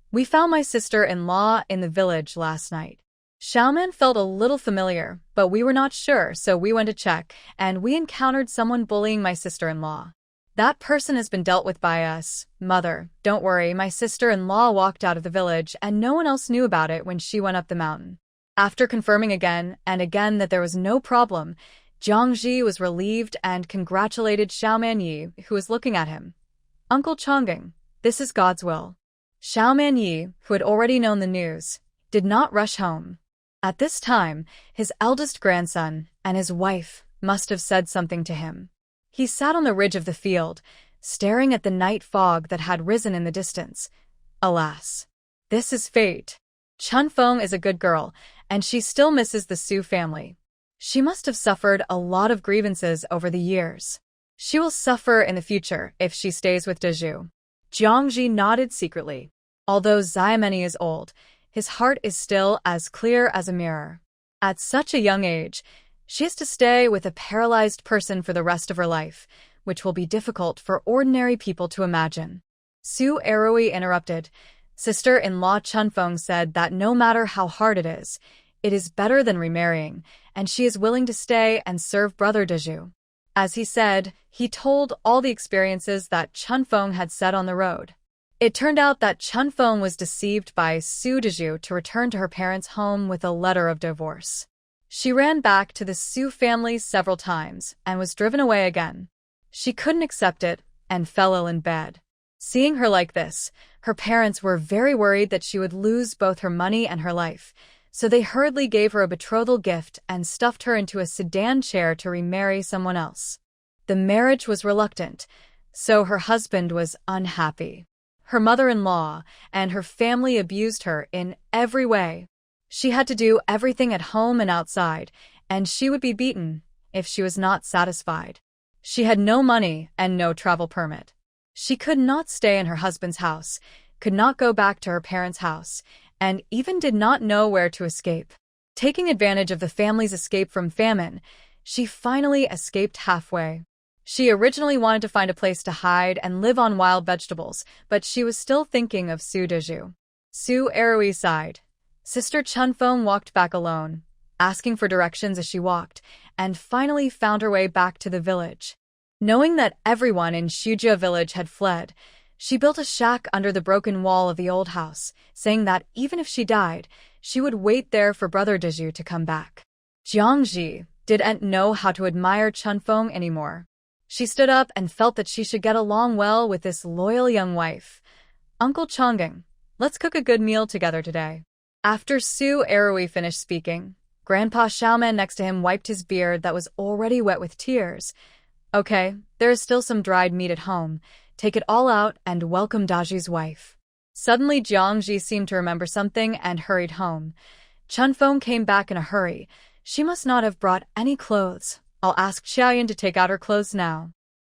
"We found my sister-in-law in the village last night. Xiaoman felt a little familiar, but we were not sure, so we went to check, and we encountered someone bullying my sister-in-law. That person has been dealt with by us. Mother, don't worry, my sister-in-law walked out of the village and no one else knew about it when she went up the mountain." After confirming again and again that there was no problem, Jiangji was relieved and congratulated Xiaoman Yi, who was looking at him. "Uncle Chongqing, this is God's will." Xiaoman Yi, who had already known the news, did not rush home. At this time, his eldest grandson and his wife must have said something to him. He sat on the ridge of the field, staring at the night fog that had risen in the distance. Alas, this is fate. Chunfeng is a good girl, and she still misses the Su family. She must have suffered a lot of grievances over the years. She will suffer in the future if she stays with Dezhu. Jiangji nodded secretly. Although Xiaomeni is old, his heart is still as clear as a mirror. At such a young age, she has to stay with a paralyzed person for the rest of her life, which will be difficult for ordinary people to imagine. Su Eroi interrupted. Sister-in-law Chunfeng said that no matter how hard it is better than remarrying, and she is willing to stay and serve Brother Dezhu. As he said, he told all the experiences that Chunfeng had said on the road. It turned out that Chunfeng was deceived by Su Dezhu to return to her parents' home with a letter of divorce. She ran back to the Su family several times and was driven away again. She couldn't accept it and fell ill in bed. Seeing her like this, her parents were very worried that she would lose both her money and her life, so they hurriedly gave her a betrothal gift and stuffed her into a sedan chair to remarry someone else. The marriage was reluctant, so her husband was unhappy. Her mother-in-law and her family abused her in every way. She had to do everything at home and outside, and she would be beaten if she was not satisfied. She had no money and no travel permit. She could not stay in her husband's house, could not go back to her parents' house, and even did not know where to escape. Taking advantage of the family's escape from famine, she finally escaped halfway. She originally wanted to find a place to hide and live on wild vegetables, but she was still thinking of Su Dezhu. Su Eroi sighed. Sister Chunfeng walked back alone, asking for directions as she walked, and finally found her way back to the village. Knowing that everyone in Shujia village had fled, she built a shack under the broken wall of the old house, saying that even if she died, she would wait there for Brother Dezhu to come back. Jiangji didn't know how to admire Chunfeng anymore. She stood up and felt that she should get along well with this loyal young wife. "Uncle Chongqing, let's cook a good meal together today." After Su Eroi finished speaking, Grandpa Xiaoman next to him wiped his beard that was already wet with tears. "Okay, there is still some dried meat at home. Take it all out and welcome Daji's wife." Suddenly Jiangji seemed to remember something and hurried home. Chunfeng came back in a hurry. She must not have brought any clothes. I'll ask Xiaoyan to take out her clothes now.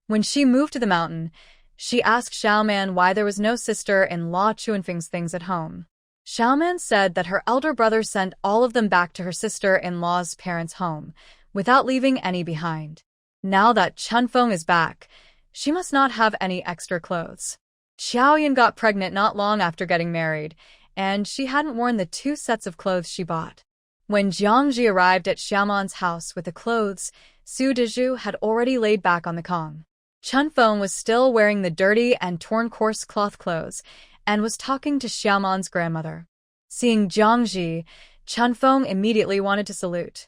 When she moved to the mountain, she asked Xiaoman why there was no sister-in-law Chunfeng's things at home. Xiaoman said that her elder brother sent all of them back to her sister-in-law's parents' home, without leaving any behind. Now that Chunfeng is back, she must not have any extra clothes. Xiaoyan got pregnant not long after getting married, and she hadn't worn the 2 sets of clothes she bought. When Jiangji arrived at Xiaoman's house with the clothes, Su Dezhu had already laid back on the Kong. Chunfeng was still wearing the dirty and torn coarse cloth clothes and was talking to Xiaoman's grandmother. Seeing Jiangji, Chunfeng immediately wanted to salute.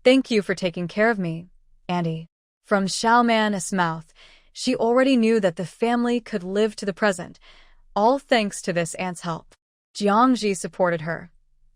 "Thank you for taking care of me, Auntie." From Xiaoman's mouth, she already knew that the family could live to the present, all thanks to this aunt's help. Jiangji supported her.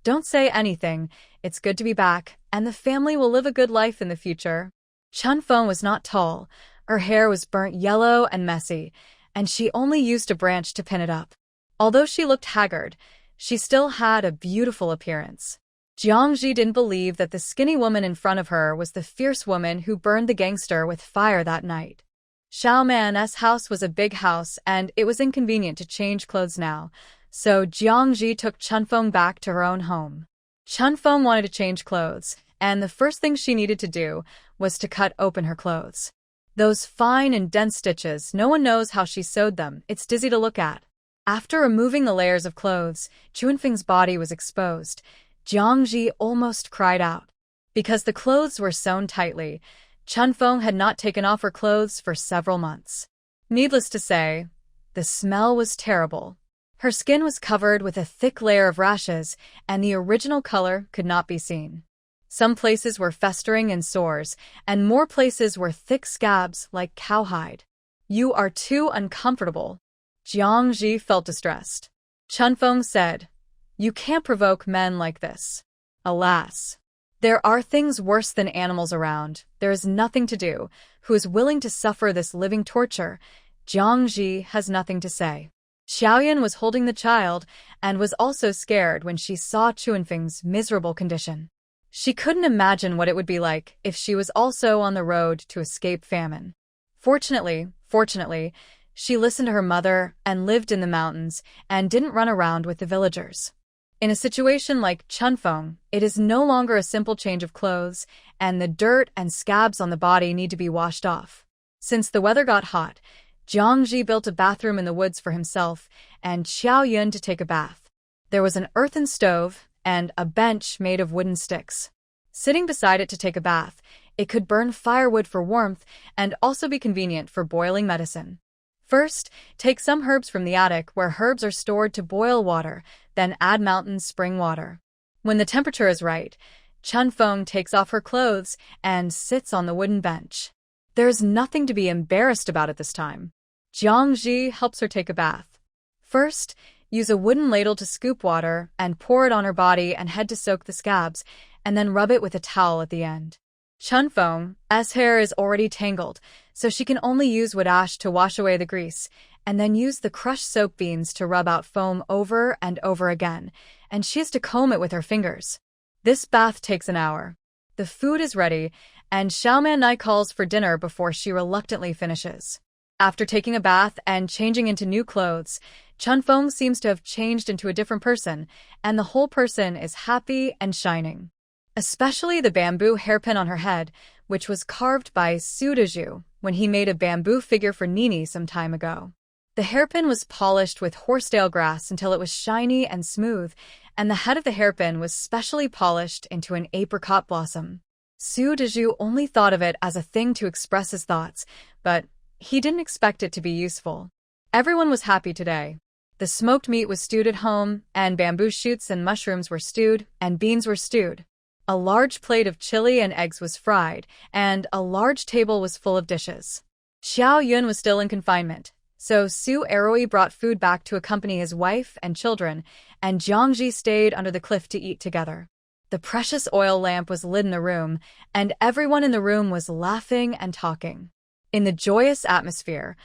"Don't say anything, it's good to be back, and the family will live a good life in the future." Chunfeng was not tall, her hair was burnt yellow and messy, and she only used a branch to pin it up. Although she looked haggard, she still had a beautiful appearance. Jiangji didn't believe that the skinny woman in front of her was the fierce woman who burned the gangster with fire that night. Xiaoman's house was a big house, and it was inconvenient to change clothes now, so Jiangji took Chunfeng back to her own home. Chunfeng wanted to change clothes, and the first thing she needed to do was to cut open her clothes. Those fine and dense stitches, no one knows how she sewed them, it's dizzy to look at. After removing the layers of clothes, Chunfeng's body was exposed. Jiangji almost cried out. Because the clothes were sewn tightly, Chunfeng had not taken off her clothes for several months. Needless to say, the smell was terrible. Her skin was covered with a thick layer of rashes, and the original color could not be seen. Some places were festering in sores, and more places were thick scabs like cowhide. "You are too uncomfortable." Jiangji felt distressed. Chunfeng said, "You can't provoke men like this." Alas, there are things worse than animals around. There is nothing to do. Who is willing to suffer this living torture? Jiangji has nothing to say. Xiaoyan was holding the child and was also scared when she saw Chunfeng's miserable condition. She couldn't imagine what it would be like if she was also on the road to escape famine. Fortunately, she listened to her mother and lived in the mountains and didn't run around with the villagers. In a situation like Chunfeng, it is no longer a simple change of clothes, and the dirt and scabs on the body need to be washed off. Since the weather got hot, Jiangji built a bathroom in the woods for himself and Xiaoyan to take a bath. There was an earthen stove and a bench made of wooden sticks. Sitting beside it to take a bath, it could burn firewood for warmth and also be convenient for boiling medicine. First, take some herbs from the attic where herbs are stored to boil water, then add mountain spring water. When the temperature is right, Chunfeng takes off her clothes and sits on the wooden bench. There's nothing to be embarrassed about at this time. Jiangji helps her take a bath. First, use a wooden ladle to scoop water and pour it on her body and head to soak the scabs, and then rub it with a towel at the end. Chunfeng's hair is already tangled, so she can only use wood ash to wash away the grease, and then use the crushed soap beans to rub out foam over and over again, and she has to comb it with her fingers. This bath takes an hour. The food is ready, and Xiaoman calls for dinner before she reluctantly finishes. After taking a bath and changing into new clothes, Chunfeng seems to have changed into a different person, and the whole person is happy and shining. Especially the bamboo hairpin on her head, which was carved by Su Dezhu when he made a bamboo figure for Nini some time ago. The hairpin was polished with horsetail grass until it was shiny and smooth, and the head of the hairpin was specially polished into an apricot blossom. Su Dezhu only thought of it as a thing to express his thoughts, but he didn't expect it to be useful. Everyone was happy today. The smoked meat was stewed at home, and bamboo shoots and mushrooms were stewed, and beans were stewed. A large plate of chili and eggs was fried, and a large table was full of dishes. Xiao Yun was still in confinement, so Su Eroi brought food back to accompany his wife and children, and Jiangji stayed under the cliff to eat together. The precious oil lamp was lit in the room, and everyone in the room was laughing and talking. In the joyous atmosphere,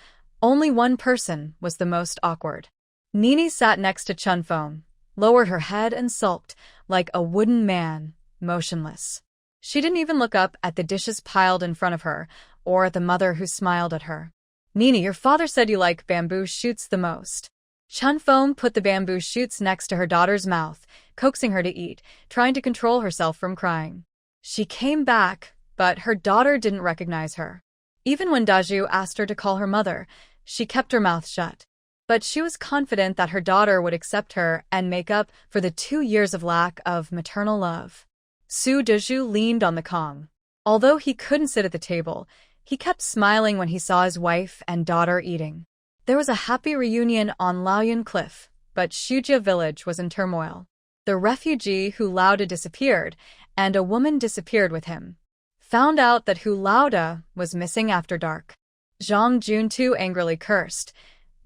only one person was the most awkward. Nini sat next to Chunfeng, lowered her head and sulked, like a wooden man, motionless. She didn't even look up at the dishes piled in front of her, or at the mother who smiled at her. Nini, your father said you like bamboo shoots the most. Chunfeng put the bamboo shoots next to her daughter's mouth, coaxing her to eat, trying to control herself from crying. She came back, but her daughter didn't recognize her. Even when Daju asked her to call her mother, she kept her mouth shut. But she was confident that her daughter would accept her and make up for the 2 years of lack of maternal love. Su Daju leaned on the Kong. Although he couldn't sit at the table, he kept smiling when he saw his wife and daughter eating. There was a happy reunion on Laoyuan Cliff, but Shujia village was in turmoil. The refugee Hu Laoda disappeared, and a woman disappeared with him. Found out that Hu Laoda was missing after dark. Zhang Juntu angrily cursed.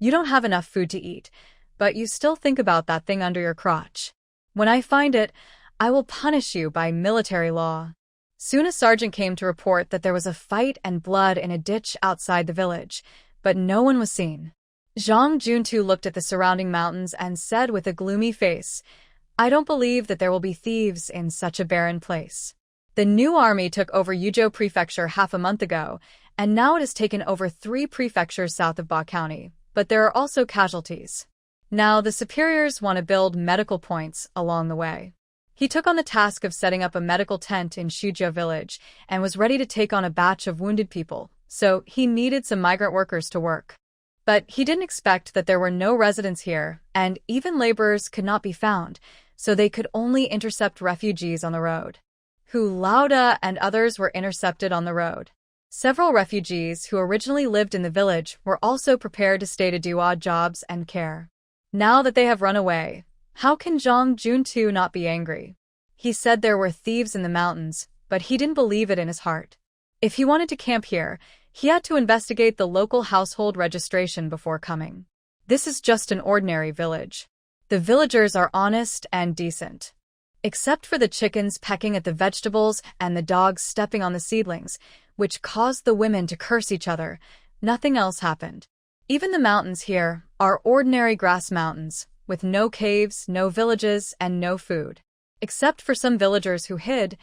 You don't have enough food to eat, but you still think about that thing under your crotch. When I find it, I will punish you by military law. Soon a sergeant came to report that there was a fight and blood in a ditch outside the village, but no one was seen. Zhang Juntu looked at the surrounding mountains and said with a gloomy face, I don't believe that there will be thieves in such a barren place. The new army took over Yuzhou Prefecture half a month ago, and now it has taken over 3 prefectures south of Ba County, but there are also casualties. Now the superiors want to build medical points along the way. He took on the task of setting up a medical tent in Shujia village and was ready to take on a batch of wounded people, so he needed some migrant workers to work. But he didn't expect that there were no residents here, and even laborers could not be found, so they could only intercept refugees on the road. Hu Laoda and others were intercepted on the road. Several refugees who originally lived in the village were also prepared to stay to do odd jobs and care. Now that they have run away, how can Zhang Juntu not be angry? He said there were thieves in the mountains, but he didn't believe it in his heart. If he wanted to camp here, he had to investigate the local household registration before coming. This is just an ordinary village. The villagers are honest and decent. Except for the chickens pecking at the vegetables and the dogs stepping on the seedlings, which caused the women to curse each other, nothing else happened. Even the mountains here are ordinary grass mountains, with no caves, no villages, and no food. Except for some villagers who hid,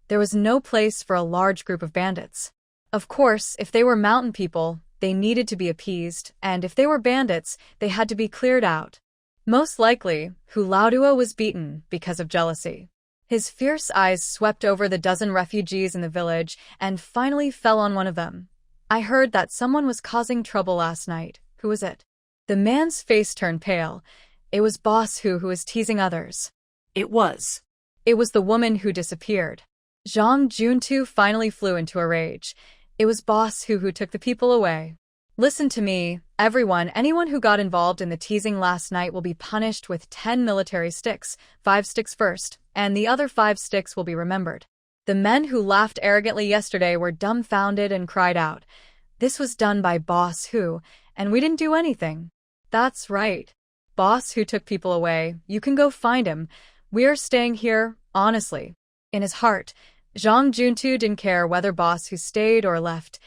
there was no place for a large group of bandits. Of course, if they were mountain people, they needed to be appeased, and if they were bandits, they had to be cleared out. Most likely, Hu Laodua was beaten because of jealousy. His fierce eyes swept over the dozen refugees in the village and finally fell on one of them. I heard that someone was causing trouble last night. Who was it? The man's face turned pale. It was Boss Hu was teasing others. It was. It was the woman who disappeared. Zhang Juntu finally flew into a rage. It was Boss Hu took the people away. Listen to me, everyone. Anyone who got involved in the teasing last night will be punished with 10 military sticks, 5 sticks first, and the other 5 sticks will be remembered. The men who laughed arrogantly yesterday were dumbfounded and cried out. This was done by Boss Hu, and we didn't do anything. That's right. Boss Hu took people away. You can go find him. We are staying here, honestly. In his heart, Zhang Juntu didn't care whether Boss Hu stayed or left.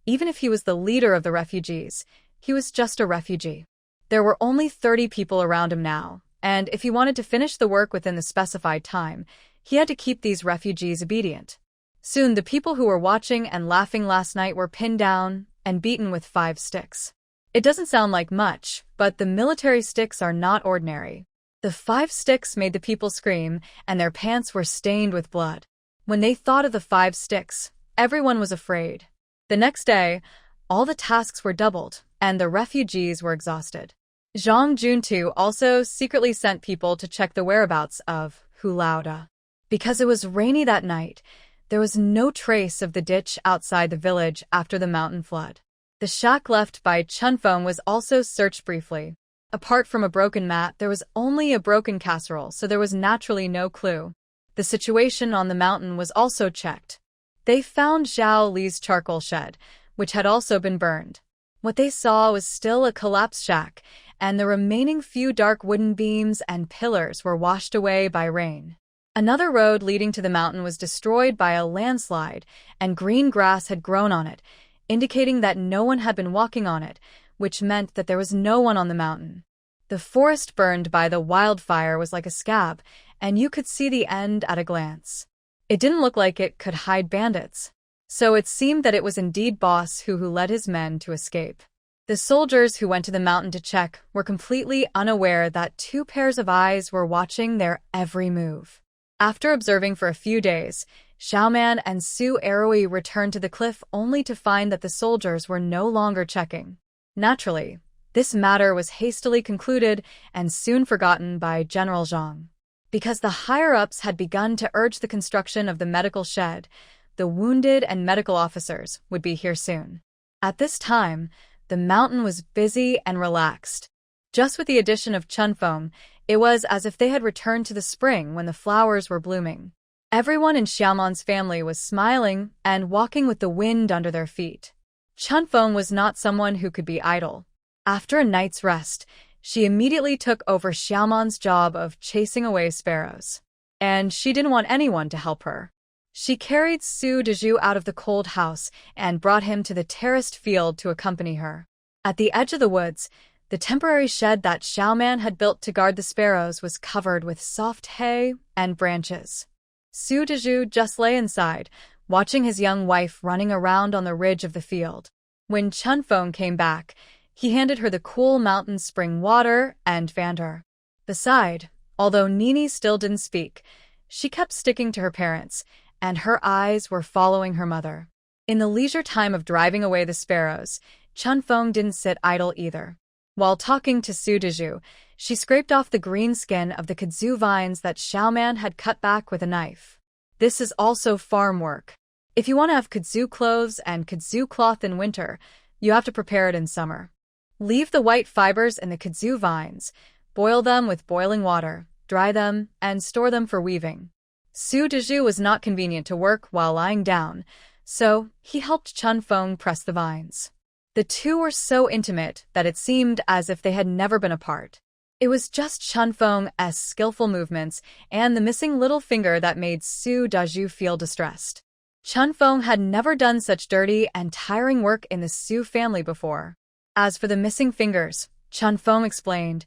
Even if he was the leader of the refugees, he was just a refugee. There were only 30 people around him now, and if he wanted to finish the work within the specified time, he had to keep these refugees obedient. Soon the people who were watching and laughing last night were pinned down and beaten with 5 sticks. It doesn't sound like much, but the military sticks are not ordinary. The 5 sticks made the people scream, and their pants were stained with blood. When they thought of the 5 sticks, everyone was afraid. The next day, all the tasks were doubled, and the refugees were exhausted. Zhang Juntu also secretly sent people to check the whereabouts of Hu Laoda. Because it was rainy that night, there was no trace of the ditch outside the village after the mountain flood. The shack left by Chunfeng was also searched briefly. Apart from a broken mat, there was only a broken casserole, so there was naturally no clue. The situation on the mountain was also checked. They found Zhao Li's charcoal shed, which had also been burned. What they saw was still a collapsed shack, and the remaining few dark wooden beams and pillars were washed away by rain. Another road leading to the mountain was destroyed by a landslide, and green grass had grown on it, indicating that no one had been walking on it, which meant that there was no one on the mountain. The forest burned by the wildfire was like a scab, and you could see the end at a glance. It didn't look like it could hide bandits. So it seemed that it was indeed Boss who led his men to escape. The soldiers who went to the mountain to check were completely unaware that two pairs of eyes were watching their every move. After observing for a few days, Xiaoman and Su Erui returned to the cliff only to find that the soldiers were no longer checking. Naturally, this matter was hastily concluded and soon forgotten by General Zhang. Because the higher-ups had begun to urge the construction of the medical shed, the wounded and medical officers would be here soon. At this time, the mountain was busy and relaxed. Just with the addition of Chunfeng, it was as if they had returned to the spring when the flowers were blooming. Everyone in Xiaoman's family was smiling and walking with the wind under their feet. Chunfeng was not someone who could be idle. After a night's rest, she immediately took over Xiaoman's job of chasing away sparrows. And she didn't want anyone to help her. She carried Su Dezhu out of the cold house and brought him to the terraced field to accompany her. At the edge of the woods, the temporary shed that Xiaoman had built to guard the sparrows was covered with soft hay and branches. Su Dezhu just lay inside, watching his young wife running around on the ridge of the field. When Chunfeng came back, he handed her the cool mountain spring water and fanned her. Beside, although Nini still didn't speak, she kept sticking to her parents, and her eyes were following her mother. In the leisure time of driving away the sparrows, Chunfeng didn't sit idle either. While talking to Su Dezhu, she scraped off the green skin of the kudzu vines that Xiaoman had cut back with a knife. This is also farm work. If you want to have kudzu clothes and kudzu cloth in winter, you have to prepare it in summer. Leave the white fibers in the kudzu vines, boil them with boiling water, dry them, and store them for weaving. Su Dezhu was not convenient to work while lying down, so he helped Chunfeng press the vines. The two were so intimate that it seemed as if they had never been apart. It was just Chunfeng's skillful movements and the missing little finger that made Su Dezhu feel distressed. Chunfeng had never done such dirty and tiring work in the Su family before. As for the missing fingers, Chunfeng explained,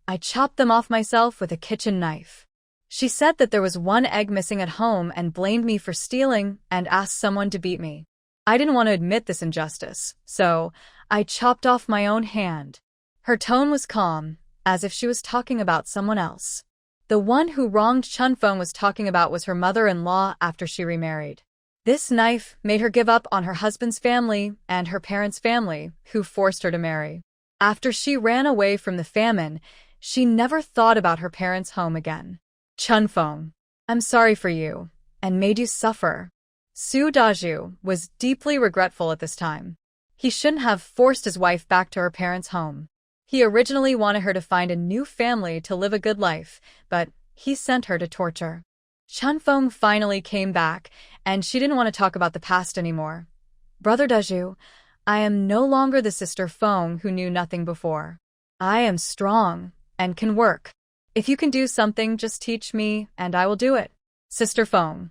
"I chopped them off myself with a kitchen knife." She said that there was one egg missing at home and blamed me for stealing and asked someone to beat me. I didn't want to admit this injustice, so I chopped off my own hand. Her tone was calm, as if she was talking about someone else. The one who wronged Chunfeng was talking about was her mother-in-law after she remarried. This knife made her give up on her husband's family and her parents' family, who forced her to marry. After she ran away from the famine, she never thought about her parents' home again. Chunfeng, I'm sorry for you, and made you suffer. Su Dezhu was deeply regretful at this time. He shouldn't have forced his wife back to her parents' home. He originally wanted her to find a new family to live a good life, but he sent her to torture. Chunfeng finally came back, and she didn't want to talk about the past anymore. Brother Dezhu, I am no longer the sister Feng who knew nothing before. I am strong and can work. If you can do something, just teach me, and I will do it. Sister Feng.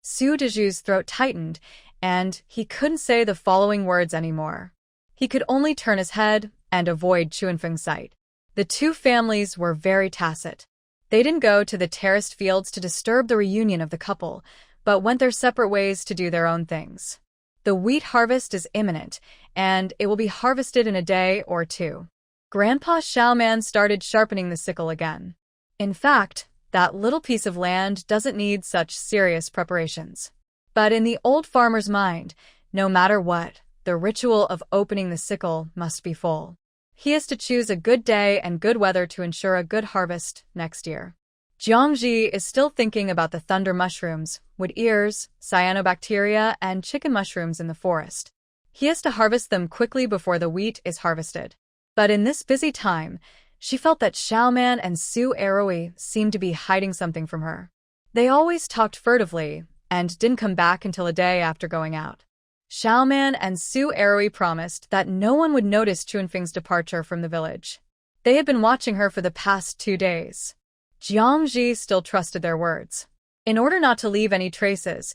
Su Dezhu's throat tightened, and he couldn't say the following words anymore. He could only turn his head and avoid Chunfeng's sight. The two families were very tacit. They didn't go to the terraced fields to disturb the reunion of the couple, but went their separate ways to do their own things. The wheat harvest is imminent, and it will be harvested in a day or two. Grandpa Xiaoman started sharpening the sickle again. In fact, that little piece of land doesn't need such serious preparations. But in the old farmer's mind, no matter what, the ritual of opening the sickle must be full. He has to choose a good day and good weather to ensure a good harvest next year. Jiangji is still thinking about the thunder mushrooms, wood ears, cyanobacteria, and chicken mushrooms in the forest. He has to harvest them quickly before the wheat is harvested. But in this busy time, she felt that Xiaoman and Su Erui seemed to be hiding something from her. They always talked furtively and didn't come back until a day after going out. Xiaoman and Su Erui promised that no one would notice Chunfeng's departure from the village. They had been watching her for the past 2 days. Jiangji still trusted their words. In order not to leave any traces,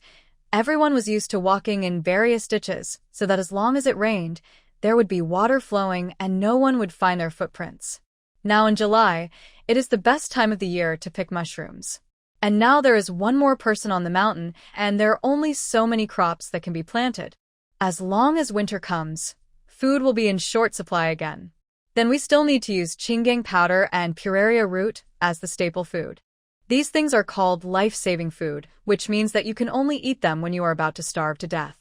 everyone was used to walking in various ditches so that as long as it rained, there would be water flowing and no one would find their footprints. Now in July, it is the best time of the year to pick mushrooms. And now there is one more person on the mountain, and there are only so many crops that can be planted. As long as winter comes, food will be in short supply again. Then we still need to use chingang powder and puraria root as the staple food. These things are called life-saving food, which means that you can only eat them when you are about to starve to death.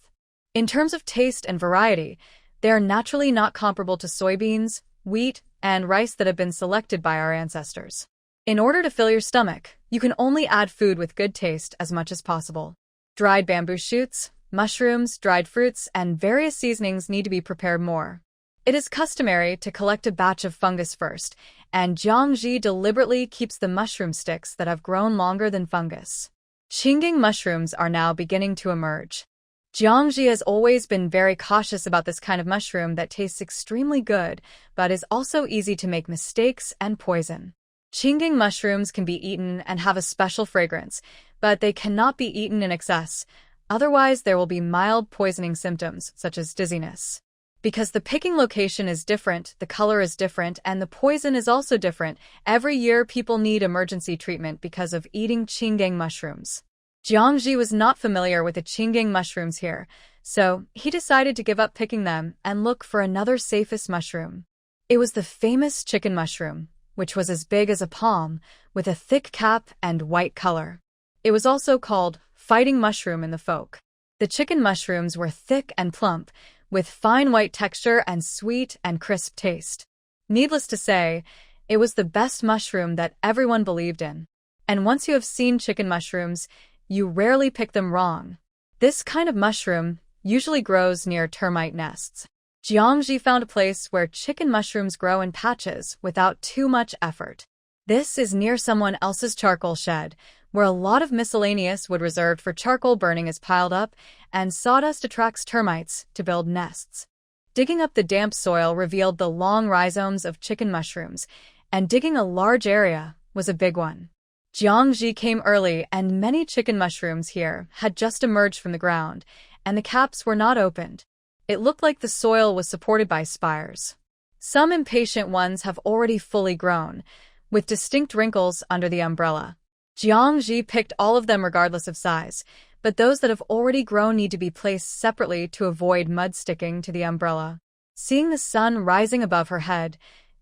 In terms of taste and variety, they are naturally not comparable to soybeans, wheat, and rice that have been selected by our ancestors. In order to fill your stomach, you can only add food with good taste as much as possible. Dried bamboo shoots, mushrooms, dried fruits, and various seasonings need to be prepared more. It is customary to collect a batch of fungus first, and Jiangji deliberately keeps the mushroom sticks that have grown longer than fungus. Qinggang mushrooms are now beginning to emerge. Jiangji has always been very cautious about this kind of mushroom that tastes extremely good, but is also easy to make mistakes and poison. Qinggang mushrooms can be eaten and have a special fragrance, but they cannot be eaten in excess, otherwise there will be mild poisoning symptoms, such as dizziness. Because the picking location is different, the color is different, and the poison is also different, every year people need emergency treatment because of eating qinggang mushrooms. Jiangji was not familiar with the qinggang mushrooms here, so he decided to give up picking them and look for another safest mushroom. It was the famous chicken mushroom, which was as big as a palm, with a thick cap and white color. It was also called fighting mushroom in the folk. The chicken mushrooms were thick and plump, with fine white texture and sweet and crisp taste. Needless to say, it was the best mushroom that everyone believed in. And once you have seen chicken mushrooms, you rarely pick them wrong. This kind of mushroom usually grows near termite nests. Jiangji found a place where chicken mushrooms grow in patches without too much effort. This is near someone else's charcoal shed, where a lot of miscellaneous wood reserved for charcoal burning is piled up, and sawdust attracts termites to build nests. Digging up the damp soil revealed the long rhizomes of chicken mushrooms, and digging a large area was a big one. Jiangji came early, and many chicken mushrooms here had just emerged from the ground, and the caps were not opened. It looked like the soil was supported by spires. Some impatient ones have already fully grown, with distinct wrinkles under the umbrella. Jiangji picked all of them regardless of size, but those that have already grown need to be placed separately to avoid mud sticking to the umbrella. Seeing the sun rising above her head,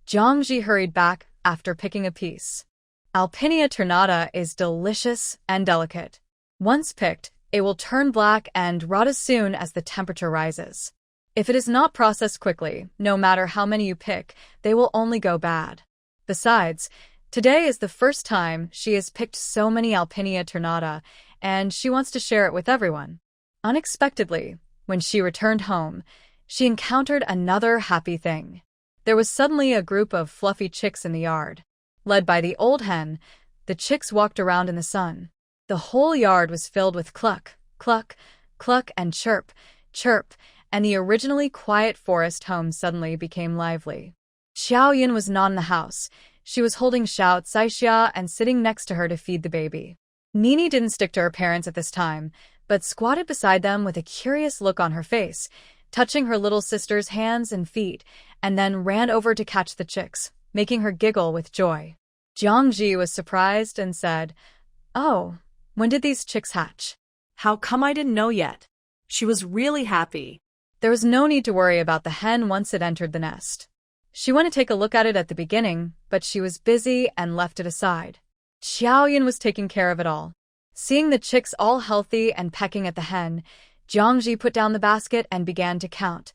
Jiangji hurried back after picking a piece. Alpinia ternata is delicious and delicate. Once picked, it will turn black and rot as soon as the temperature rises. If it is not processed quickly, no matter how many you pick, they will only go bad. Besides, today is the first time she has picked so many Alpinia ternata, and she wants to share it with everyone. Unexpectedly, when she returned home, she encountered another happy thing. There was suddenly a group of fluffy chicks in the yard. Led by the old hen, the chicks walked around in the sun. The whole yard was filled with cluck, cluck, cluck, and chirp, chirp, and the originally quiet forest home suddenly became lively. Xiaoyun was not in the house. She was holding Xiao Caixia and sitting next to her to feed the baby. Nini didn't stick to her parents at this time, but squatted beside them with a curious look on her face, touching her little sister's hands and feet, and then ran over to catch the chicks, making her giggle with joy. Jiangji was surprised and said, "Oh, when did these chicks hatch?" How come I didn't know yet? She was really happy. There was no need to worry about the hen once it entered the nest. She went to take a look at it at the beginning, but she was busy and left it aside. Xiaoyun was taking care of it all. Seeing the chicks all healthy and pecking at the hen, Jiangji put down the basket and began to count.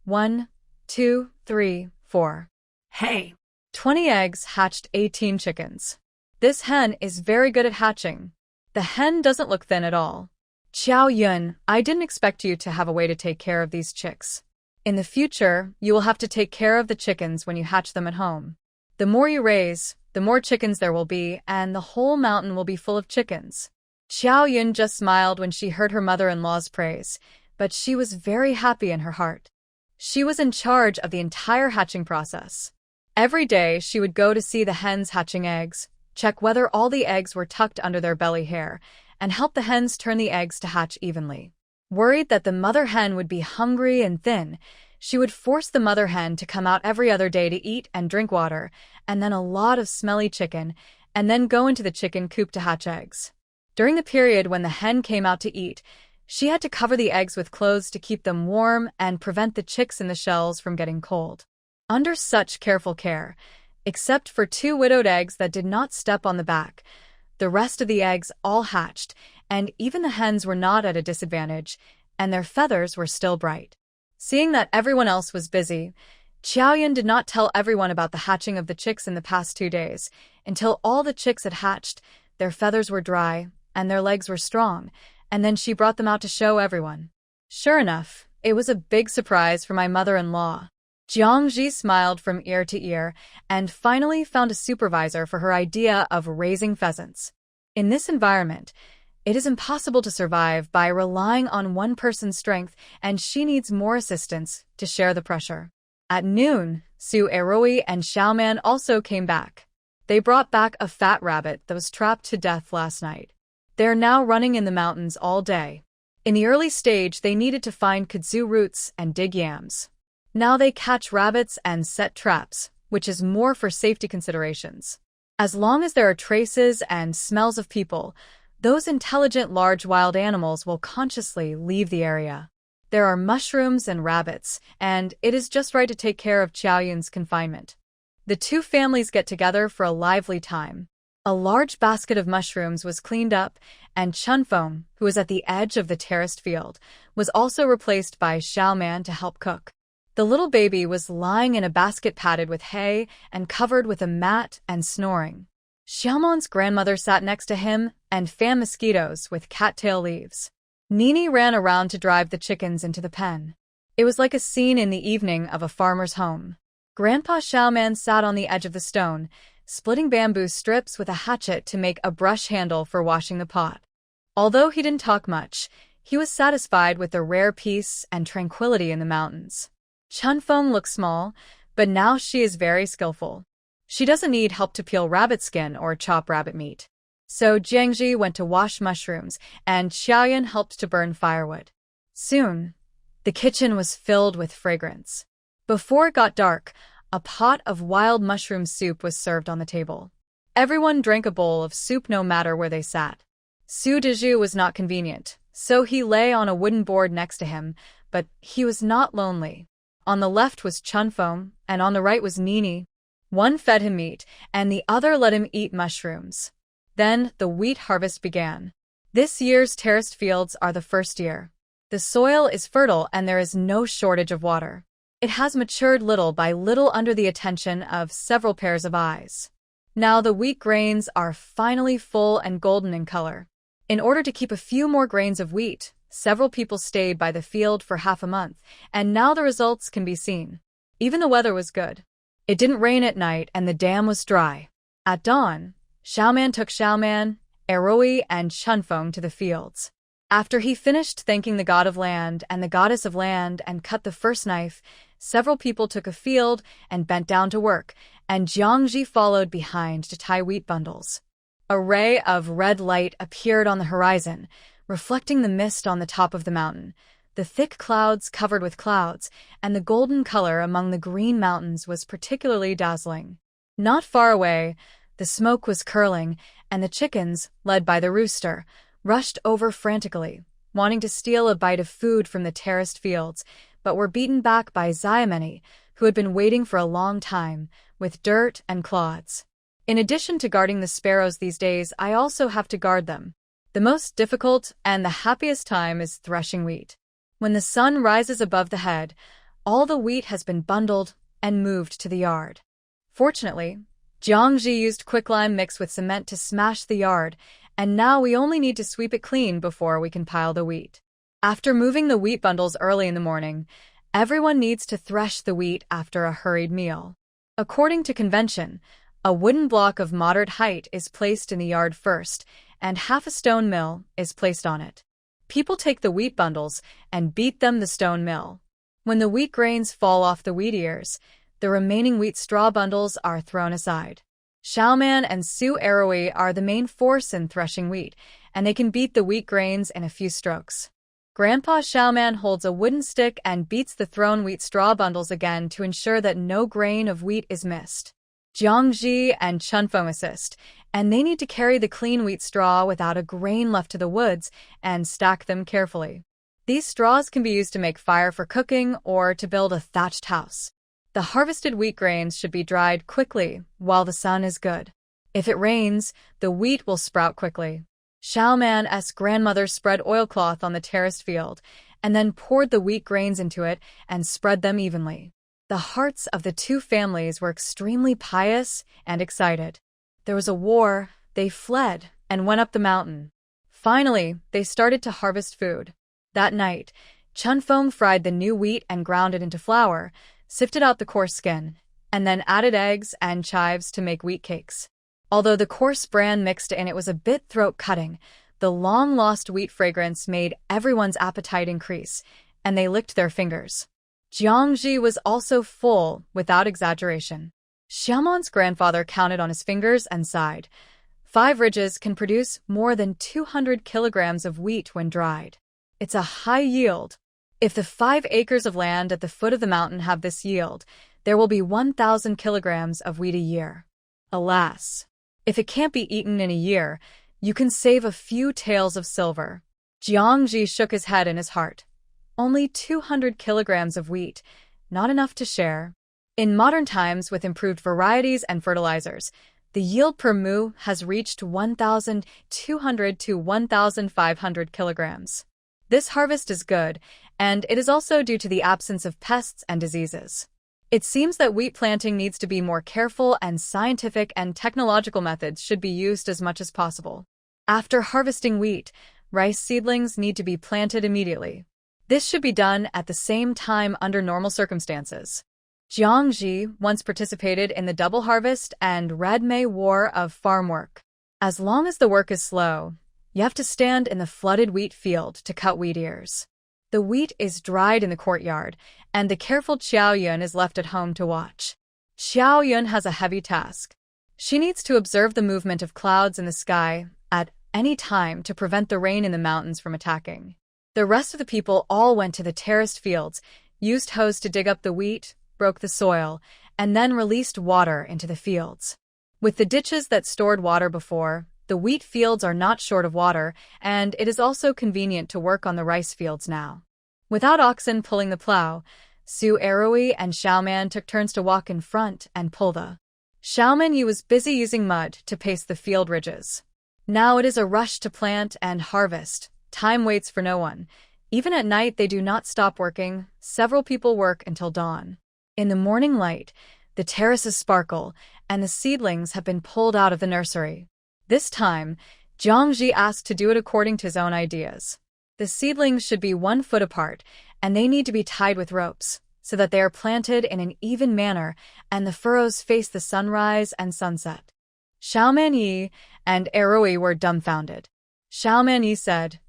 1, 2, 3, 4. Hey! 20 eggs hatched 18 chickens. This hen is very good at hatching. The hen doesn't look thin at all. Xiaoyun, I didn't expect you to have a way to take care of these chicks. In the future, you will have to take care of the chickens when you hatch them at home. The more you raise, the more chickens there will be, and the whole mountain will be full of chickens. Xiaoyun just smiled when she heard her mother-in-law's praise, but she was very happy in her heart. She was in charge of the entire hatching process. Every day, she would go to see the hens hatching eggs, check whether all the eggs were tucked under their belly hair, and help the hens turn the eggs to hatch evenly. Worried that the mother hen would be hungry and thin, She would force the mother hen to come out every other day to eat and drink water, and then a lot of smelly chicken, and then go into the chicken coop to hatch eggs. During the period when the hen came out to eat, she had to cover the eggs with clothes to keep them warm and prevent the chicks in the shells from getting cold. Under such careful care, except for 2 widowed eggs that did not step on the back, the rest of the eggs all hatched, and even the hens were not at a disadvantage, and their feathers were still bright. Seeing that everyone else was busy, Qiaoyan did not tell everyone about the hatching of the chicks in the past 2 days. Until all the chicks had hatched, their feathers were dry, and their legs were strong, and then she brought them out to show everyone. Sure enough, it was a big surprise for my mother-in-law. Jiangji smiled from ear to ear and finally found a supervisor for her idea of raising pheasants. In this environment, it is impossible to survive by relying on one person's strength, and she needs more assistance to share the pressure. At noon, Su Eroi and Xiaoman also came back. They brought back a fat rabbit that was trapped to death last night. They are now running in the mountains all day. In the early stage, they needed to find kudzu roots and dig yams. Now they catch rabbits and set traps, which is more for safety considerations. As long as there are traces and smells of people, those intelligent large wild animals will consciously leave the area. There are mushrooms and rabbits, and it is just right to take care of Qiaoyan's confinement. The 2 families get together for a lively time. A large basket of mushrooms was cleaned up, and Chunfeng, who was at the edge of the terraced field, was also replaced by Xiaoman to help cook. The little baby was lying in a basket padded with hay and covered with a mat and snoring. Xiaoman's grandmother sat next to him and fanned mosquitoes with cattail leaves. Nini ran around to drive the chickens into the pen. It was like a scene in the evening of a farmer's home. Grandpa Xiaoman sat on the edge of the stone, splitting bamboo strips with a hatchet to make a brush handle for washing the pot. Although he didn't talk much, he was satisfied with the rare peace and tranquility in the mountains. Chunfeng looked small, but now she is very skillful. She doesn't need help to peel rabbit skin or chop rabbit meat. So Jiangji went to wash mushrooms, and Qiaoyan helped to burn firewood. Soon, the kitchen was filled with fragrance. Before it got dark, a pot of wild mushroom soup was served on the table. Everyone drank a bowl of soup no matter where they sat. Su Dezhu was not convenient, so he lay on a wooden board next to him, but he was not lonely. On the left was Chunfeng, and on the right was Nini. One fed him meat, and the other let him eat mushrooms. Then the wheat harvest began. This year's terraced fields are the first year. The soil is fertile and there is no shortage of water. It has matured little by little under the attention of several pairs of eyes. Now the wheat grains are finally full and golden in color. In order to keep a few more grains of wheat, several people stayed by the field for half a month, and now the results can be seen. Even the weather was good. It didn't rain at night and the dam was dry. At dawn, Xiaoman took Xiaoman, Eroi, and Chunfeng to the fields. After he finished thanking the god of land and the goddess of land and cut the first knife, several people took a field and bent down to work, and Jiangji followed behind to tie wheat bundles. A ray of red light appeared on the horizon, reflecting the mist on the top of the mountain. The thick clouds covered with clouds, and the golden color among the green mountains was particularly dazzling. Not far away, the smoke was curling, and the chickens, led by the rooster, rushed over frantically, wanting to steal a bite of food from the terraced fields, but were beaten back by Xiaomeni, who had been waiting for a long time, with dirt and clods. In addition to guarding the sparrows these days, I also have to guard them. The most difficult and the happiest time is threshing wheat. When the sun rises above the head, all the wheat has been bundled and moved to the yard. Fortunately, Jiangji used quicklime mixed with cement to smash the yard, and now we only need to sweep it clean before we can pile the wheat. After moving the wheat bundles early in the morning, everyone needs to thresh the wheat after a hurried meal. According to convention, a wooden block of moderate height is placed in the yard first, and half a stone mill is placed on it. People take the wheat bundles and beat them the stone mill. When the wheat grains fall off the wheat ears, the remaining wheat straw bundles are thrown aside. Xiaoman and Su Eroi are the main force in threshing wheat, and they can beat the wheat grains in a few strokes. Grandpa Xiaoman holds a wooden stick and beats the thrown wheat straw bundles again to ensure that no grain of wheat is missed. Jiangji and Chunfeng assist, and they need to carry the clean wheat straw without a grain left to the woods and stack them carefully. These straws can be used to make fire for cooking or to build a thatched house. The harvested wheat grains should be dried quickly while the sun is good. If it rains, the wheat will sprout quickly. Xiaoman's grandmother spread oilcloth on the terraced field and then poured the wheat grains into it and spread them evenly. The hearts of the two families were extremely pious and excited. There was a war, they fled and went up the mountain. Finally, they started to harvest food. That night, Chunfeng fried the new wheat and ground it into flour, sifted out the coarse skin, and then added eggs and chives to make wheat cakes. Although the coarse bran mixed in it was a bit throat-cutting, the long-lost wheat fragrance made everyone's appetite increase, and they licked their fingers. Jiangji was also full, without exaggeration. Xiaoman's grandfather counted on his fingers and sighed. 5 ridges can produce more than 200 kilograms of wheat when dried. It's a high yield. If the 5 acres of land at the foot of the mountain have this yield, there will be 1,000 kilograms of wheat a year. Alas, if it can't be eaten in a year, you can save a few taels of silver. Jiangji shook his head in his heart. Only 200 kilograms of wheat, not enough to share. In modern times, with improved varieties and fertilizers, the yield per mu has reached 1,200 to 1,500 kilograms. This harvest is good, and it is also due to the absence of pests and diseases. It seems that wheat planting needs to be more careful, and scientific and technological methods should be used as much as possible. After harvesting wheat, rice seedlings need to be planted immediately. This should be done at the same time under normal circumstances. Jiangji once participated in the double harvest and red May war of farm work. As long as the work is slow, you have to stand in the flooded wheat field to cut wheat ears. The wheat is dried in the courtyard, and the careful Xiaoyun is left at home to watch. Xiaoyun has a heavy task. She needs to observe the movement of clouds in the sky at any time to prevent the rain in the mountains from attacking. The rest of the people all went to the terraced fields, used hose to dig up the wheat, broke the soil, and then released water into the fields. With the ditches that stored water before, the wheat fields are not short of water, and it is also convenient to work on the rice fields now. Without oxen pulling the plow, Su Eroi and Xiaoman took turns to walk in front and pull the. Xiaoman Yu was busy using mud to paste the field ridges. Now it is a rush to plant and harvest. Time waits for no one. Even at night they do not stop working. Several people work until dawn. In the morning light, the terraces sparkle, and the seedlings have been pulled out of the nursery. This time, Jiangji asked to do it according to his own ideas. The seedlings should be 1 foot apart, and they need to be tied with ropes, so that they are planted in an even manner and the furrows face the sunrise and sunset. Xiaoman Yi and Eroi were dumbfounded. Xiaoman Yi said,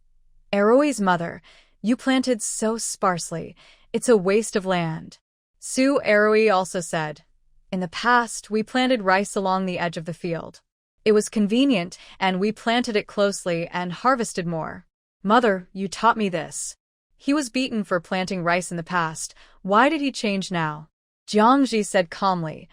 "Eroi's mother, you planted so sparsely, it's a waste of land." Su Eroi also said, "In the past, we planted rice along the edge of the field. It was convenient, and we planted it closely and harvested more. Mother, you taught me this." He was beaten for planting rice in the past. Why did he change now? Jiangji said calmly,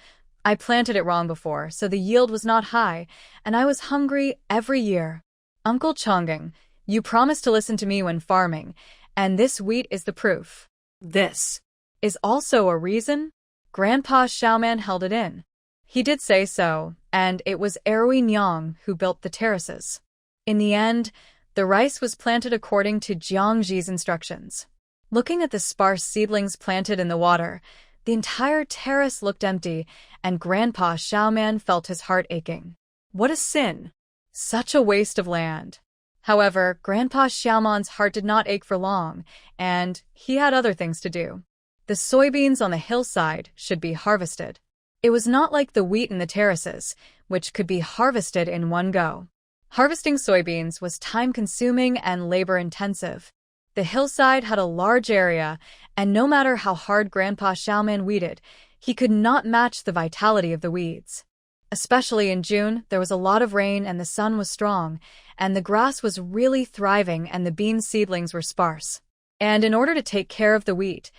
"I planted it wrong before, so the yield was not high, and I was hungry every year. Uncle Chongqing, you promised to listen to me when farming, and this wheat is the proof." "This is also a reason?" Grandpa Xiaoman held it in. He did say so, and it was Eroi Nyang who built the terraces. In the end, the rice was planted according to Jiangji's instructions. Looking at the sparse seedlings planted in the water, the entire terrace looked empty, and Grandpa Xiaoman felt his heart aching. What a sin! Such a waste of land. However, Grandpa Xiaoman's heart did not ache for long, and he had other things to do. The soybeans on the hillside should be harvested. It was not like the wheat in the terraces, which could be harvested in one go. Harvesting soybeans was time-consuming and labor-intensive. The hillside had a large area, and no matter how hard Grandpa Xiaoman weeded, he could not match the vitality of the weeds. Especially in June, there was a lot of rain and the sun was strong, and the grass was really thriving and the bean seedlings were sparse. And in order to take care of the wheat,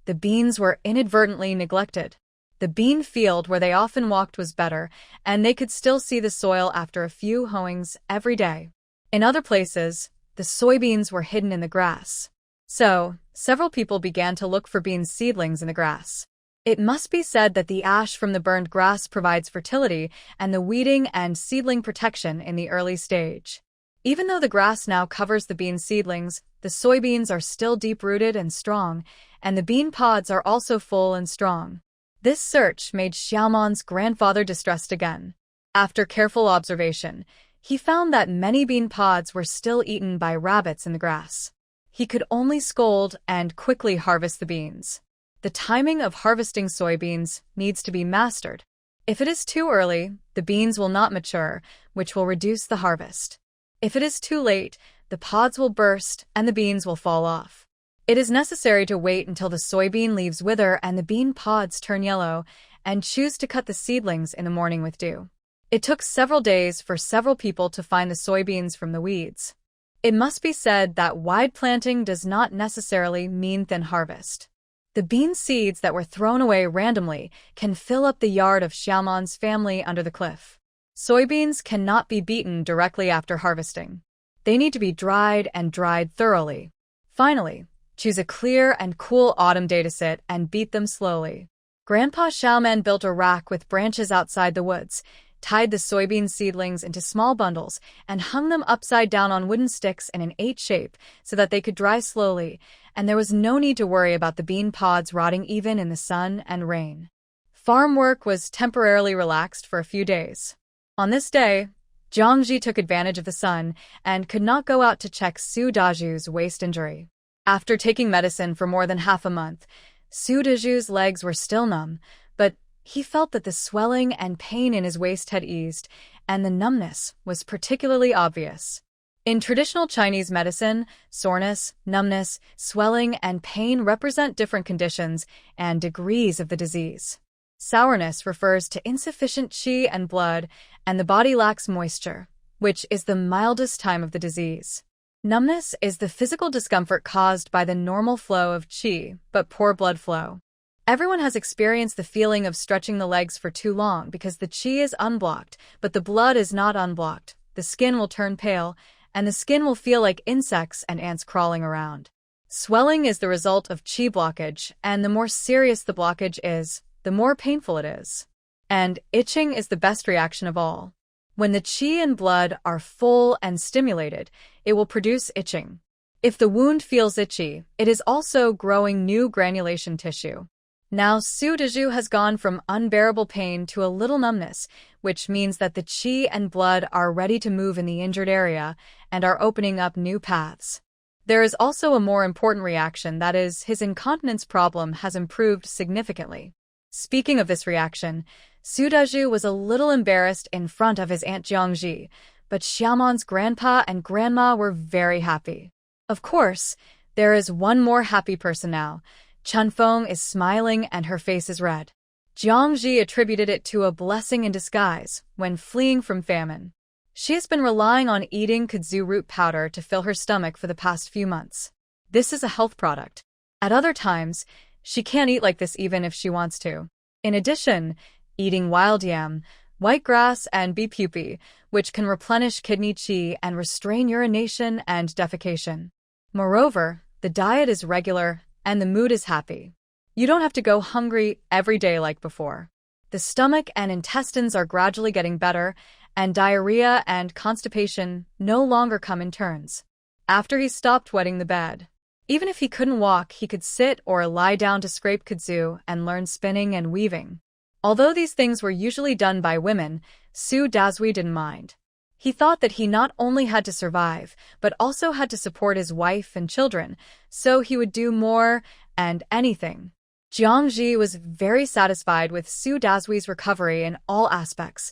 the beans were inadvertently neglected. The bean field where they often walked was better, and they could still see the soil after a few hoeings every day. In other places, the soybeans were hidden in the grass. So, several people began to look for bean seedlings in the grass. It must be said that the ash from the burned grass provides fertility and the weeding and seedling protection in the early stage. Even though the grass now covers the bean seedlings, the soybeans are still deep-rooted and strong, and the bean pods are also full and strong. This search made Xiaomon's grandfather distressed again. After careful observation, he found that many bean pods were still eaten by rabbits in the grass. He could only scold and quickly harvest the beans. The timing of harvesting soybeans needs to be mastered. If it is too early, the beans will not mature, which will reduce the harvest. If it is too late, the pods will burst and the beans will fall off. It is necessary to wait until the soybean leaves wither and the bean pods turn yellow, and choose to cut the seedlings in the morning with dew. It took several days for several people to find the soybeans from the weeds. It must be said that wide planting does not necessarily mean thin harvest. The bean seeds that were thrown away randomly can fill up the yard of Xiaomon's family under the cliff. Soybeans cannot be beaten directly after harvesting. They need to be dried and dried thoroughly. Finally, choose a clear and cool autumn day to sit and beat them slowly. Grandpa Xiaoman built a rack with branches outside the woods, tied the soybean seedlings into small bundles, and hung them upside down on wooden sticks in an 8 shape so that they could dry slowly, and there was no need to worry about the bean pods rotting even in the sun and rain. Farm work was temporarily relaxed for a few days. On this day, Jiangji took advantage of the sun and could not go out to check Su Daju's waist injury. After taking medicine for more than half a month, Su Daju's legs were still numb, but he felt that the swelling and pain in his waist had eased, and the numbness was particularly obvious. In traditional Chinese medicine, soreness, numbness, swelling, and pain represent different conditions and degrees of the disease. Sourness refers to insufficient qi and blood, and the body lacks moisture, which is the mildest time of the disease. Numbness is the physical discomfort caused by the normal flow of qi, but poor blood flow. Everyone has experienced the feeling of stretching the legs for too long because the qi is unblocked, but the blood is not unblocked. The skin will turn pale, and the skin will feel like insects and ants crawling around. Swelling is the result of qi blockage, and the more serious the blockage is, the more painful it is. And itching is the best reaction of all. When the qi and blood are full and stimulated, it will produce itching. If the wound feels itchy, it is also growing new granulation tissue. Now Su Daju has gone from unbearable pain to a little numbness, which means that the qi and blood are ready to move in the injured area and are opening up new paths. There is also a more important reaction, that is, his incontinence problem has improved significantly. Speaking of this reaction, Su Daju was a little embarrassed in front of his Aunt Jiangji, but Xiaomon's grandpa and grandma were very happy. Of course, there is one more happy person now. Chunfeng is smiling and her face is red. Jiangji attributed it to a blessing in disguise when fleeing from famine. She has been relying on eating kudzu root powder to fill her stomach for the past few months. This is a health product. At other times, she can't eat like this even if she wants to. In addition, eating wild yam, white grass, and bee pupae, which can replenish kidney qi and restrain urination and defecation. Moreover, the diet is regular and the mood is happy. You don't have to go hungry every day like before. The stomach and intestines are gradually getting better, and diarrhea and constipation no longer come in turns. After he stopped wetting the bed, even if he couldn't walk, he could sit or lie down to scrape kudzu and learn spinning and weaving. Although these things were usually done by women, Su Dazui didn't mind. He thought that he not only had to survive, but also had to support his wife and children, so he would do more and anything. Jiangji was very satisfied with Su Dazui's recovery in all aspects.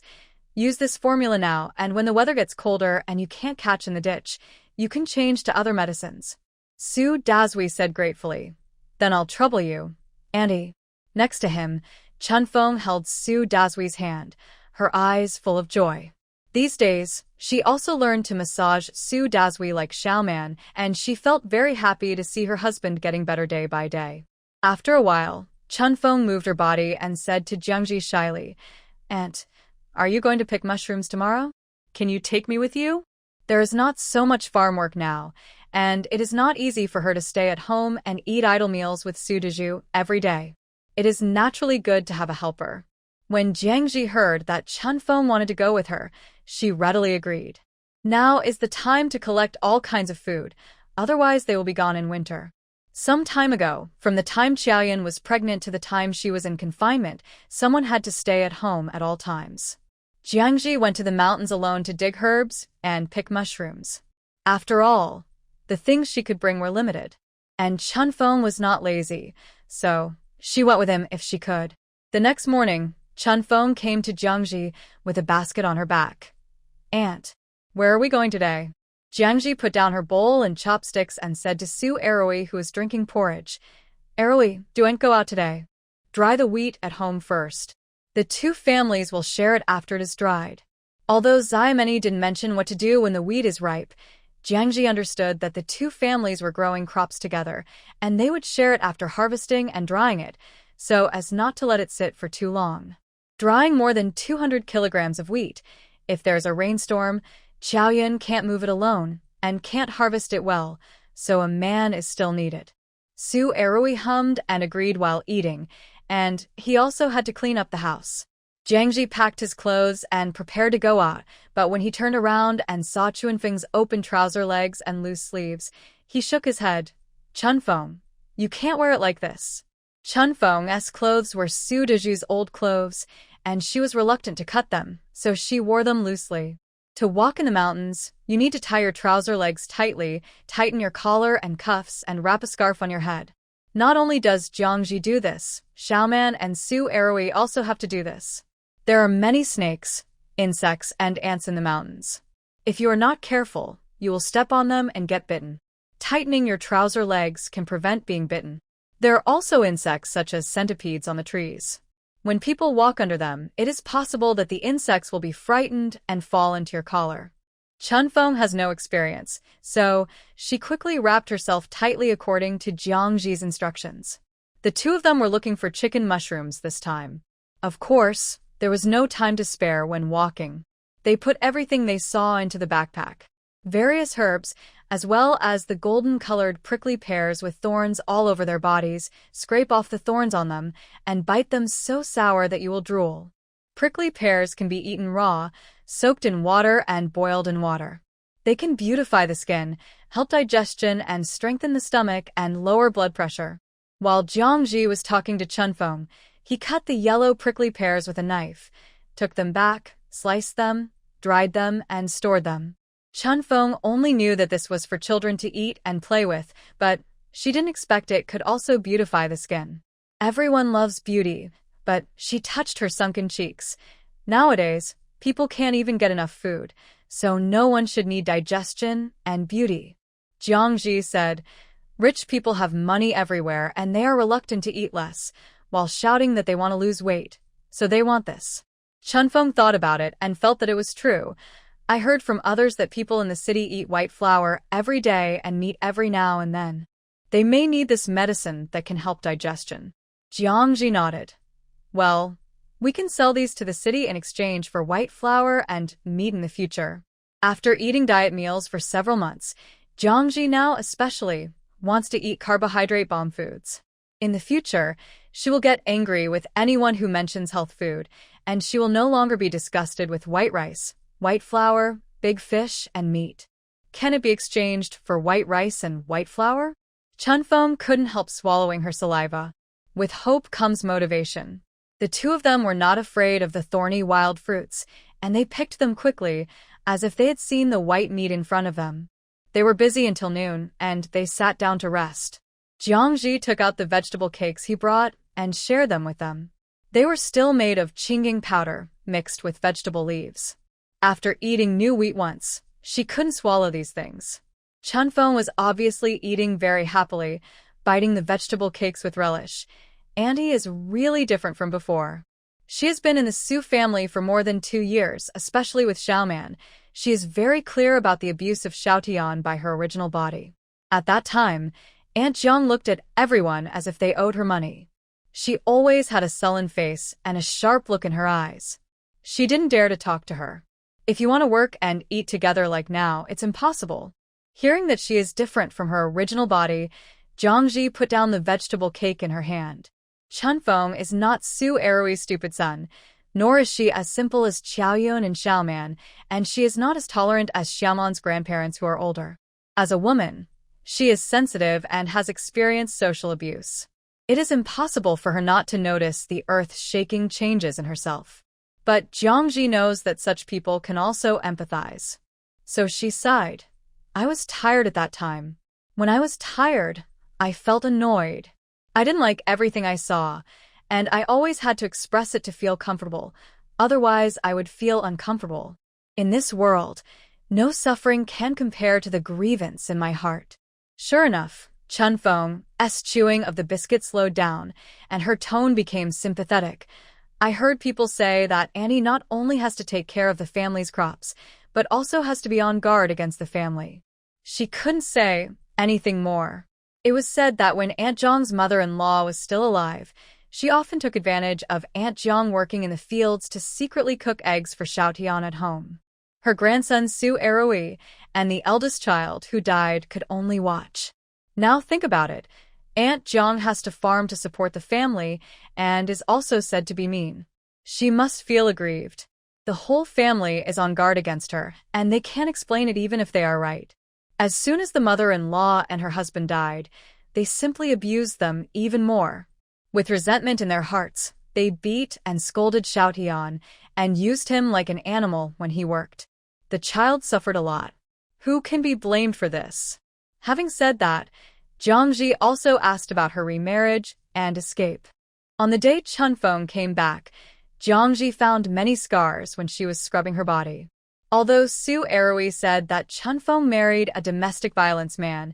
Use this formula now, and when the weather gets colder and you can't catch in the ditch, you can change to other medicines. Su Dazui said gratefully. Then I'll trouble you, Auntie. Next to him, Chunfeng held Su Dazui's hand, her eyes full of joy. These days, she also learned to massage Su Dazui like Xiaoman, and she felt very happy to see her husband getting better day by day. After a while, Chunfeng moved her body and said to Jiangji shyly, "Aunt, are you going to pick mushrooms tomorrow? Can you take me with you?" There is not so much farm work now, and it is not easy for her to stay at home and eat idle meals with Su Dazui every day. It is naturally good to have a helper. When Jiangji heard that Chunfeng wanted to go with her, she readily agreed. Now is the time to collect all kinds of food, otherwise they will be gone in winter. Some time ago, from the time Qiaoyan was pregnant to the time she was in confinement, someone had to stay at home at all times. Jiangji went to the mountains alone to dig herbs and pick mushrooms. After all, the things she could bring were limited. And Chunfeng was not lazy, so she went with him if she could. The next morning, Chunfeng came to Jiangji with a basket on her back. "Aunt, where are we going today?" Jiangji put down her bowl and chopsticks and said to Su Erui, who was drinking porridge, "Erui, don't go out today. Dry the wheat at home first. The two families will share it after it is dried." Although Xiaomeni didn't mention what to do when the wheat is ripe, Jiangji understood that the two families were growing crops together, and they would share it after harvesting and drying it, so as not to let it sit for too long. Drying more than 200 kilograms of wheat, if there's a rainstorm, Qiaoyan can't move it alone and can't harvest it well, so a man is still needed. Su Erui hummed and agreed while eating, and he also had to clean up the house. Jiangji packed his clothes and prepared to go out, but when he turned around and saw Chunfeng's open trouser legs and loose sleeves, he shook his head. "Chunfeng, you can't wear it like this." Chunfeng's clothes were Su Deju's old clothes, and she was reluctant to cut them, so she wore them loosely. To walk in the mountains, you need to tie your trouser legs tightly, tighten your collar and cuffs, and wrap a scarf on your head. Not only does Jiangji do this, Xiaoman and Su Erui also have to do this. There are many snakes, insects, and ants in the mountains. If you are not careful, you will step on them and get bitten. Tightening your trouser legs can prevent being bitten. There are also insects such as centipedes on the trees. When people walk under them, it is possible that the insects will be frightened and fall into your collar. Chunfeng has no experience, so she quickly wrapped herself tightly according to Jiangji's instructions. The two of them were looking for chicken mushrooms this time. Of course, there was no time to spare when walking. They put everything they saw into the backpack. Various herbs, as well as the golden-colored prickly pears with thorns all over their bodies, scrape off the thorns on them and bite them so sour that you will drool. Prickly pears can be eaten raw, soaked in water, and boiled in water. They can beautify the skin, help digestion, and strengthen the stomach and lower blood pressure. While Jiangji was talking to Chunfeng, he cut the yellow prickly pears with a knife, took them back, sliced them, dried them, and stored them. Chunfeng only knew that this was for children to eat and play with, but she didn't expect it could also beautify the skin. Everyone loves beauty, but she touched her sunken cheeks. Nowadays, people can't even get enough food, so no one should need digestion and beauty. Jiangji said, "Rich people have money everywhere and they are reluctant to eat less, while shouting that they want to lose weight, so they want this." Chunfeng thought about it and felt that it was true. "I heard from others that people in the city eat white flour every day and meat every now and then. They may need this medicine that can help digestion." Jiangji nodded. "Well, we can sell these to the city in exchange for white flour and meat in the future." After eating diet meals for several months, Jiangji now especially wants to eat carbohydrate bomb foods. In the future, she will get angry with anyone who mentions health food, and she will no longer be disgusted with white rice, white flour, big fish, and meat. Can it be exchanged for white rice and white flour? Chunfeng couldn't help swallowing her saliva. With hope comes motivation. The two of them were not afraid of the thorny wild fruits, and they picked them quickly, as if they had seen the white meat in front of them. They were busy until noon, and they sat down to rest. Jiangji took out the vegetable cakes he brought and shared them with them. They were still made of qinging powder, mixed with vegetable leaves. After eating new wheat once, she couldn't swallow these things. Chunfeng was obviously eating very happily, biting the vegetable cakes with relish. Andy is really different from before. She has been in the Su family for more than 2 years, especially with Xiaoman. She is very clear about the abuse of Xiaotian by her original body. At that time, Aunt Jiang looked at everyone as if they owed her money. She always had a sullen face and a sharp look in her eyes. She didn't dare to talk to her. If you want to work and eat together like now, it's impossible. Hearing that she is different from her original body, Jiangji put down the vegetable cake in her hand. Chunfeng is not Su Erui's stupid son, nor is she as simple as Qiaoyun and Xiaoman, and she is not as tolerant as Xiaoman's grandparents who are older. As a woman, she is sensitive and has experienced social abuse. It is impossible for her not to notice the earth-shaking changes in herself. But Jiangji knows that such people can also empathize. So she sighed. I was tired at that time. When I was tired, I felt annoyed. I didn't like everything I saw, and I always had to express it to feel comfortable. Otherwise, I would feel uncomfortable. In this world, no suffering can compare to the grievance in my heart. Sure enough, Chunfeng's chewing of the biscuit slowed down, and her tone became sympathetic. I heard people say that Annie not only has to take care of the family's crops, but also has to be on guard against the family. She couldn't say anything more. It was said that when Aunt Jiang's mother-in-law was still alive, she often took advantage of Aunt Jiang working in the fields to secretly cook eggs for Xiaotian at home. Her grandson Su Erui and the eldest child who died could only watch. Now think about it. Aunt Jiang has to farm to support the family and is also said to be mean. She must feel aggrieved. The whole family is on guard against her, and they can't explain it even if they are right. As soon as the mother-in-law and her husband died, they simply abused them even more. With resentment in their hearts, they beat and scolded Xiaotian and used him like an animal when he worked. The child suffered a lot. Who can be blamed for this? Having said that, Jiangji also asked about her remarriage and escape. On the day Chunfeng came back, Jiangji found many scars when she was scrubbing her body. Although Su Erui said that Chunfeng married a domestic violence man,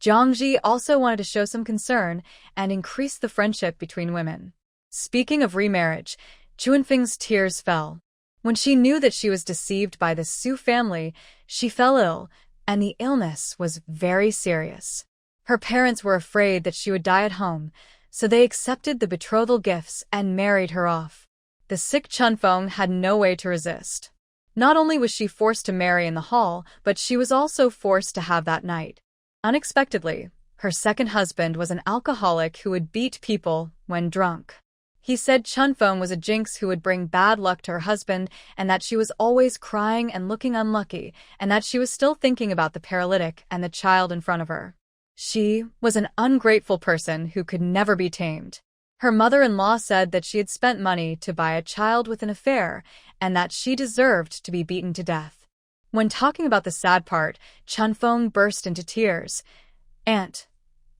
Jiangji also wanted to show some concern and increase the friendship between women. Speaking of remarriage, Chunfeng's tears fell. When she knew that she was deceived by the Su family, she fell ill, and the illness was very serious. Her parents were afraid that she would die at home, so they accepted the betrothal gifts and married her off. The sick Chunfeng had no way to resist. Not only was she forced to marry in the hall, but she was also forced to have that night. Unexpectedly, her second husband was an alcoholic who would beat people when drunk. He said Chunfeng was a jinx who would bring bad luck to her husband, and that she was always crying and looking unlucky, and that she was still thinking about the paralytic and the child in front of her. She was an ungrateful person who could never be tamed. Her mother-in-law said that she had spent money to buy a child with an affair, and that she deserved to be beaten to death. When talking about the sad part, Chunfeng burst into tears. Aunt,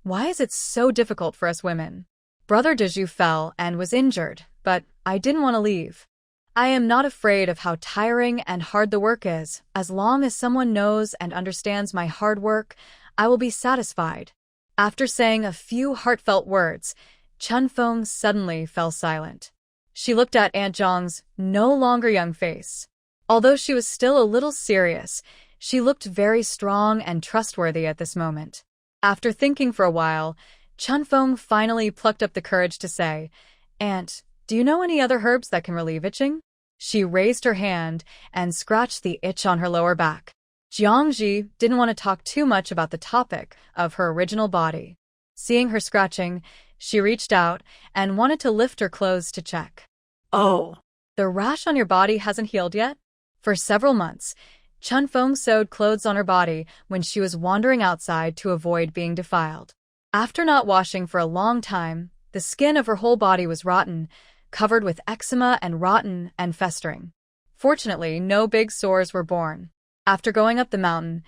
why is it so difficult for us women? Brother Deju fell and was injured, but I didn't want to leave. I am not afraid of how tiring and hard the work is. As long as someone knows and understands my hard work, I will be satisfied. After saying a few heartfelt words, Chunfeng suddenly fell silent. She looked at Aunt Jiang's no longer young face. Although she was still a little serious, she looked very strong and trustworthy at this moment. After thinking for a while, Chunfeng finally plucked up the courage to say, Aunt, do you know any other herbs that can relieve itching? She raised her hand and scratched the itch on her lower back. Jiangji didn't want to talk too much about the topic of her original body. Seeing her scratching, she reached out and wanted to lift her clothes to check. Oh, The rash on your body hasn't healed yet? For several months, Chunfeng sewed clothes on her body when she was wandering outside to avoid being defiled. After not washing for a long time, the skin of her whole body was rotten, covered with eczema and rotten and festering. Fortunately, no big sores were born. After going up the mountain,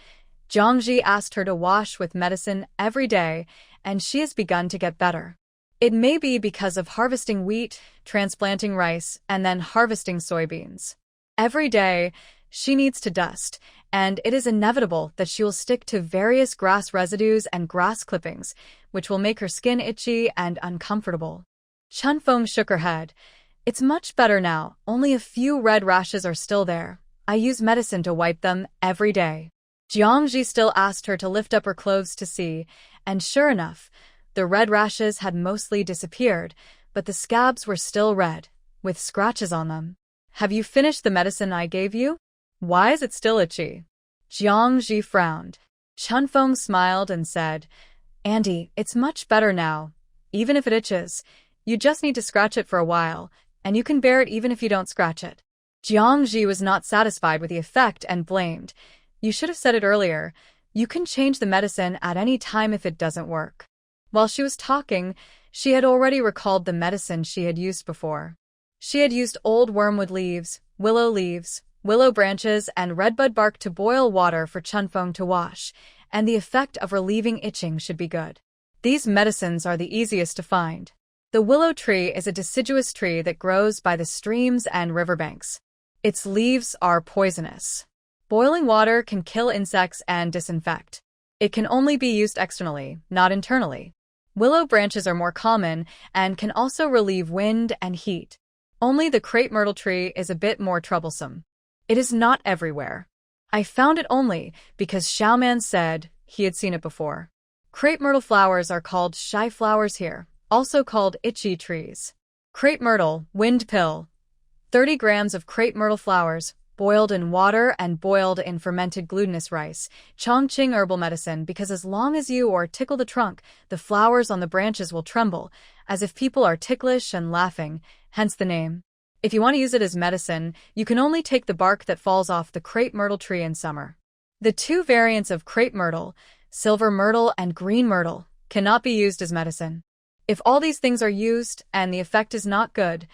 Jiangji asked her to wash with medicine every day, and she has begun to get better. It may be because of harvesting wheat, transplanting rice, and then harvesting soybeans. Every day, she needs to dust, and it is inevitable that she will stick to various grass residues and grass clippings, which will make her skin itchy and uncomfortable. Chunfeng shook her head. It's much better now, only a few red rashes are still there. I use medicine to wipe them every day. Jiangji still asked her to lift up her clothes to see, and sure enough, the red rashes had mostly disappeared, but the scabs were still red, with scratches on them. Have you finished the medicine I gave you? Why is it still itchy? Jiangji frowned. Chunfeng smiled and said, Auntie, it's much better now. Even if it itches, you just need to scratch it for a while, and you can bear it even if you don't scratch it. Jiangji was not satisfied with the effect and blamed. You should have said it earlier. You can change the medicine at any time if it doesn't work. While she was talking, she had already recalled the medicine she had used before. She had used old wormwood leaves, willow branches, and redbud bark to boil water for Chunfeng to wash, and the effect of relieving itching should be good. These medicines are the easiest to find. The willow tree is a deciduous tree that grows by the streams and riverbanks. Its leaves are poisonous. Boiling water can kill insects and disinfect. It can only be used externally, not internally. Willow branches are more common and can also relieve wind and heat. Only the crepe myrtle tree is a bit more troublesome. It is not everywhere. I found it only because Xiaoman said he had seen it before. Crepe myrtle flowers are called shy flowers here, also called itchy trees. Crepe myrtle, wind pill. 30 grams of crepe myrtle flowers, boiled in water and boiled in fermented glutinous rice. Chongqing herbal medicine, because as long as you or tickle the trunk, the flowers on the branches will tremble, as if people are ticklish and laughing, hence the name. If you want to use it as medicine, you can only take the bark that falls off the crepe myrtle tree in summer. The two variants of crepe myrtle, silver myrtle and green myrtle, cannot be used as medicine. If all these things are used and the effect is not good,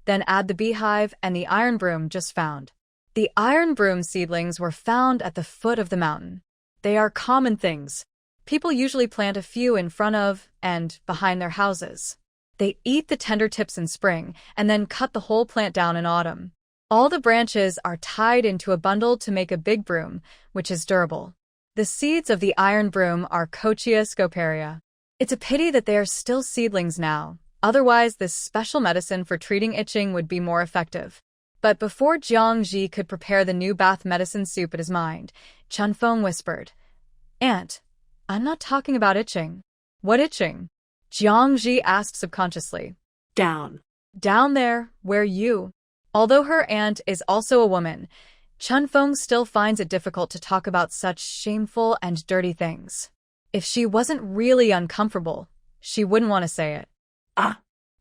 then add the beehive and the iron broom just found. The iron broom seedlings were found at the foot of the mountain. They are common things. People usually plant a few in front of and behind their houses. They eat the tender tips in spring and then cut the whole plant down in autumn. All the branches are tied into a bundle to make a big broom, which is durable. The seeds of the iron broom are Kochia scoparia. It's a pity that they are still seedlings now, otherwise this special medicine for treating itching would be more effective. But before Jiangji could prepare the new bath medicine soup at his mind, Chunfeng whispered, Aunt, I'm not talking about itching. What itching? Jiangji asked subconsciously. Down. Down there, where you? Although her aunt is also a woman, Chunfeng still finds it difficult to talk about such shameful and dirty things. If she wasn't really uncomfortable, she wouldn't want to say it.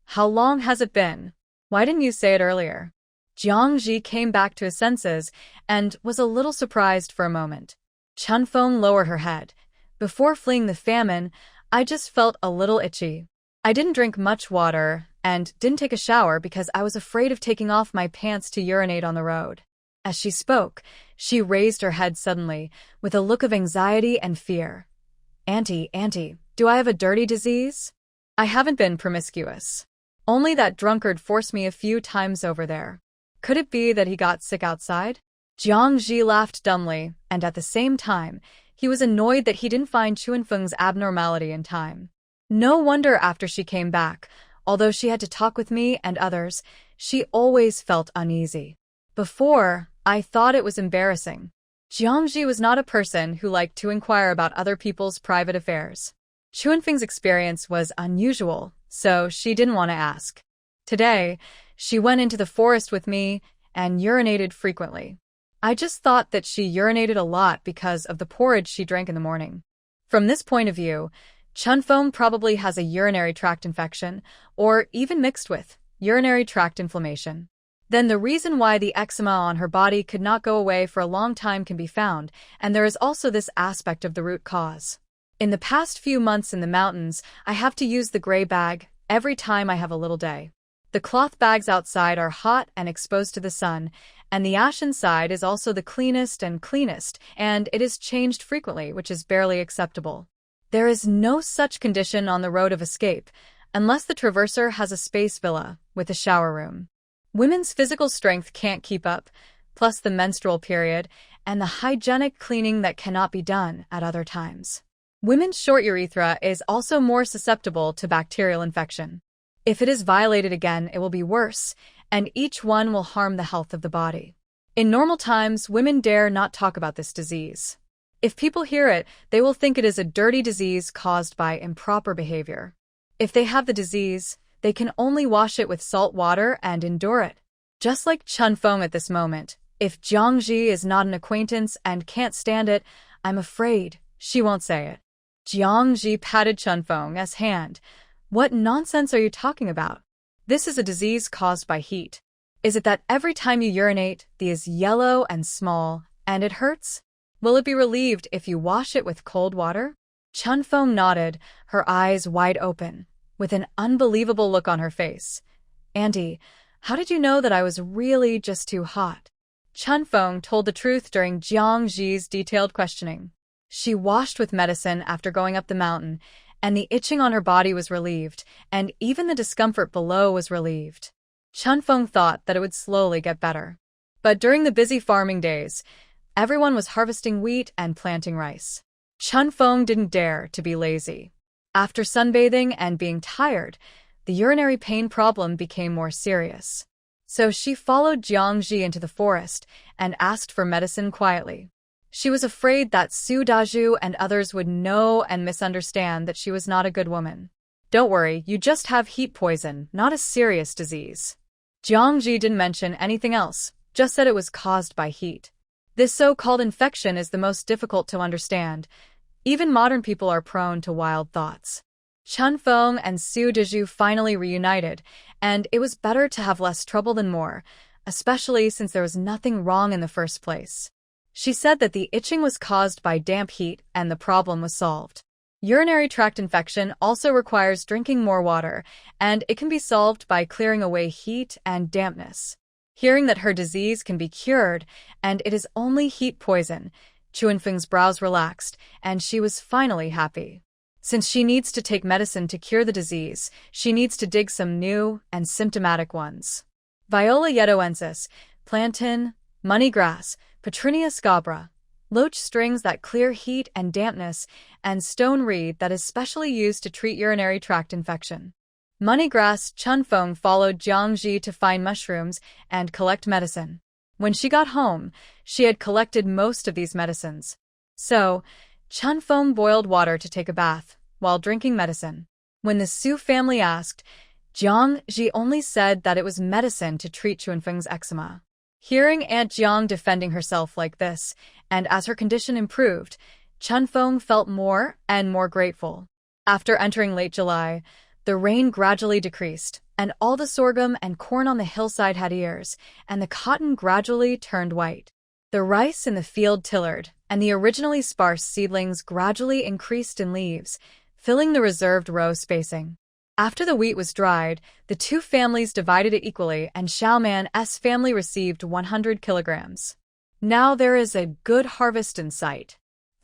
How long has it been? Why didn't you say it earlier? Jiangji came back to his senses and was a little surprised for a moment. Chunfeng lowered her head. Before fleeing the famine, I just felt a little itchy. I didn't drink much water and didn't take a shower because I was afraid of taking off my pants to urinate on the road. As she spoke, she raised her head suddenly, with a look of anxiety and fear. Auntie, do I have a dirty disease? I haven't been promiscuous. Only that drunkard forced me a few times over there. Could it be that he got sick outside? Jiangji laughed dumbly, and at the same time, he was annoyed that he didn't find Chunfeng's abnormality in time. No wonder after she came back, although she had to talk with me and others, she always felt uneasy. Before, I thought it was embarrassing. Jiangji was not a person who liked to inquire about other people's private affairs. Chunfeng's experience was unusual, so she didn't want to ask. Today, she went into the forest with me and urinated frequently. I just thought that she urinated a lot because of the porridge she drank in the morning. From this point of view, Chunfeng probably has a urinary tract infection, or even mixed with urinary tract inflammation. Then the reason why the eczema on her body could not go away for a long time can be found, and there is also this aspect of the root cause. In the past few months in the mountains, I have to use the gray bag every time I have a little day. The cloth bags outside are hot and exposed to the sun, and the ash inside is also the cleanest, and it is changed frequently, which is barely acceptable. There is no such condition on the road of escape, unless the traverser has a space villa with a shower room. Women's physical strength can't keep up, plus the menstrual period, and the hygienic cleaning that cannot be done at other times. Women's short urethra is also more susceptible to bacterial infection. If it is violated again, it will be worse, and each one will harm the health of the body. In normal times, women dare not talk about this disease. If people hear it, they will think it is a dirty disease caused by improper behavior. If they have the disease, they can only wash it with salt water and endure it. Just like Chunfeng at this moment, if Jiangji is not an acquaintance and can't stand it, I'm afraid she won't say it. Jiangji patted Chunfeng's hand. What nonsense are you talking about? This is a disease caused by heat. Is it that every time you urinate, the is yellow and small, and it hurts? Will it be relieved if you wash it with cold water? Chunfeng nodded, her eyes wide open, with an unbelievable look on her face. Auntie, how did you know that I was really just too hot? Chunfeng told the truth during Jiangji's detailed questioning. She washed with medicine after going up the mountain, and the itching on her body was relieved, and even the discomfort below was relieved. Chunfeng thought that it would slowly get better. But during the busy farming days, everyone was harvesting wheat and planting rice. Chunfeng didn't dare to be lazy. After sunbathing and being tired, the urinary pain problem became more serious. So she followed Jiangji into the forest and asked for medicine quietly. She was afraid that Su Daju and others would know and misunderstand that she was not a good woman. Don't worry, you just have heat poison, not a serious disease. Jiangji didn't mention anything else, just said it was caused by heat. This so-called infection is the most difficult to understand. Even modern people are prone to wild thoughts. Chunfeng and Su Daju finally reunited, and it was better to have less trouble than more, especially since there was nothing wrong in the first place. She said that the itching was caused by damp heat and the problem was solved. Urinary tract infection also requires drinking more water, and it can be solved by clearing away heat and dampness. Hearing that her disease can be cured, and it is only heat poison, Chunfeng's brows relaxed, and she was finally happy. Since she needs to take medicine to cure the disease, she needs to dig some new and symptomatic ones. Viola yedoensis, plantain, money grass, Petrinia scabra, loach strings that clear heat and dampness, and stone reed that is specially used to treat urinary tract infection. Money grass, Chunfeng followed Jiangji to find mushrooms and collect medicine. When she got home, she had collected most of these medicines. So, Chunfeng boiled water to take a bath, while drinking medicine. When the Su family asked, Jiangji only said that it was medicine to treat Chunfeng's eczema. Hearing Aunt Jiang defending herself like this, and as her condition improved, Chunfeng felt more and more grateful. After entering late July, the rain gradually decreased, and all the sorghum and corn on the hillside had ears, and the cotton gradually turned white. The rice in the field tillered, and the originally sparse seedlings gradually increased in leaves, filling the reserved row spacing. After the wheat was dried, the two families divided it equally, and Xiaoman's family received 100 kilograms. Now there is a good harvest in sight.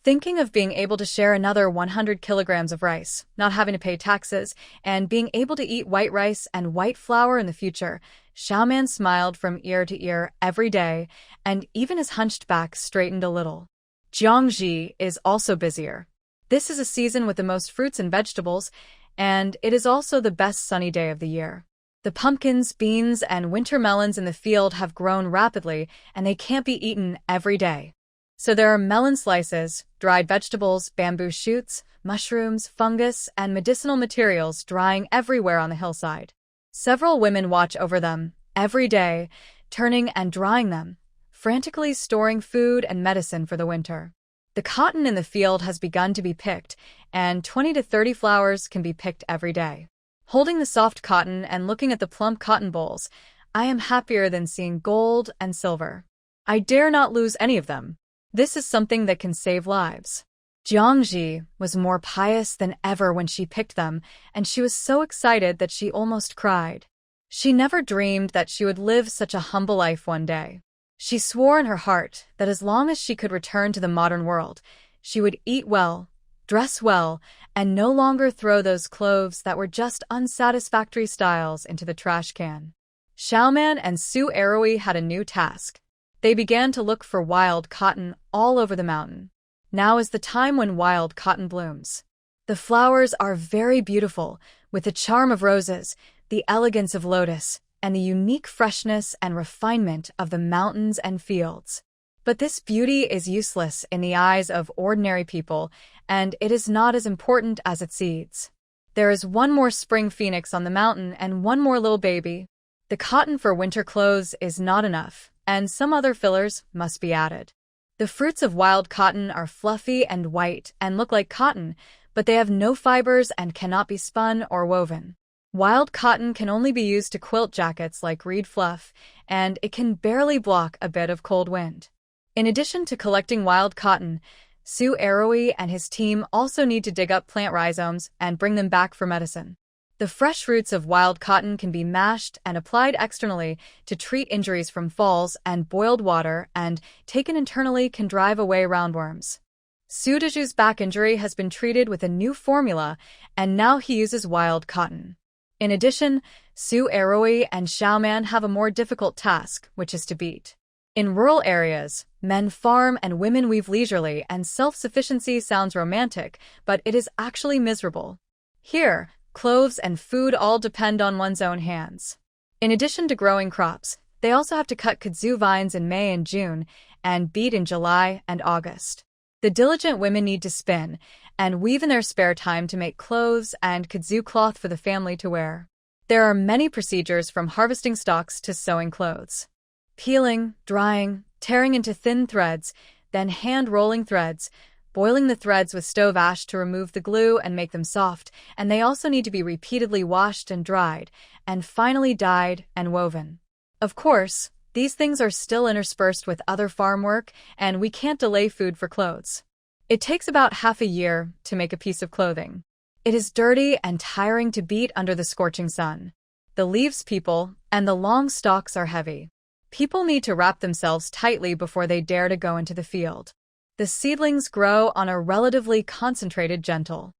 Thinking of being able to share another 100 kilograms of rice, not having to pay taxes, and being able to eat white rice and white flour in the future, Xiaoman smiled from ear to ear every day, and even his hunched back straightened a little. Jiangji is also busier. This is a season with the most fruits and vegetables, and it is also the best sunny day of the year. The pumpkins, beans, and winter melons in the field have grown rapidly, and they can't be eaten every day. So there are melon slices, dried vegetables, bamboo shoots, mushrooms, fungus, and medicinal materials drying everywhere on the hillside. Several women watch over them, every day, turning and drying them, frantically storing food and medicine for the winter. The cotton in the field has begun to be picked, and 20 to 30 flowers can be picked every day. Holding the soft cotton and looking at the plump cotton bolls, I am happier than seeing gold and silver. I dare not lose any of them. This is something that can save lives. Jiangji was more pious than ever when she picked them, and she was so excited that she almost cried. She never dreamed that she would live such a humble life one day. She swore in her heart that as long as she could return to the modern world, she would eat well, dress well, and no longer throw those clothes that were just unsatisfactory styles into the trash can. Xiaoman and Su Erui had a new task. They began to look for wild cotton all over the mountain. Now is the time when wild cotton blooms. The flowers are very beautiful, with the charm of roses, the elegance of lotus, and the unique freshness and refinement of the mountains and fields. But this beauty is useless in the eyes of ordinary people, and it is not as important as its seeds. There is one more spring phoenix on the mountain and one more little baby. The cotton for winter clothes is not enough, and some other fillers must be added. The fruits of wild cotton are fluffy and white and look like cotton, but they have no fibers and cannot be spun or woven. Wild cotton can only be used to quilt jackets like reed fluff, and it can barely block a bit of cold wind. In addition to collecting wild cotton, Su Aroi and his team also need to dig up plant rhizomes and bring them back for medicine. The fresh roots of wild cotton can be mashed and applied externally to treat injuries from falls, and boiled water and taken internally can drive away roundworms. Su Daju's back injury has been treated with a new formula, and now he uses wild cotton. In addition, Su Aroi and Xiaoman have a more difficult task, which is to beat. In rural areas, men farm and women weave leisurely, and self-sufficiency sounds romantic, but it is actually miserable. Here, clothes and food all depend on one's own hands. In addition to growing crops, they also have to cut kudzu vines in May and June, and beet in July and August. The diligent women need to spin and weave in their spare time to make clothes and kudzu cloth for the family to wear. There are many procedures from harvesting stalks to sewing clothes. Peeling, drying, tearing into thin threads, then hand-rolling threads, boiling the threads with stove ash to remove the glue and make them soft, and they also need to be repeatedly washed and dried, and finally dyed and woven. Of course, these things are still interspersed with other farm work, and we can't delay food for clothes. It takes about half a year to make a piece of clothing. It is dirty and tiring to beat under the scorching sun. The leaves people, and the long stalks are heavy. People need to wrap themselves tightly before they dare to go into the field. The seedlings grow on a relatively concentrated gentle.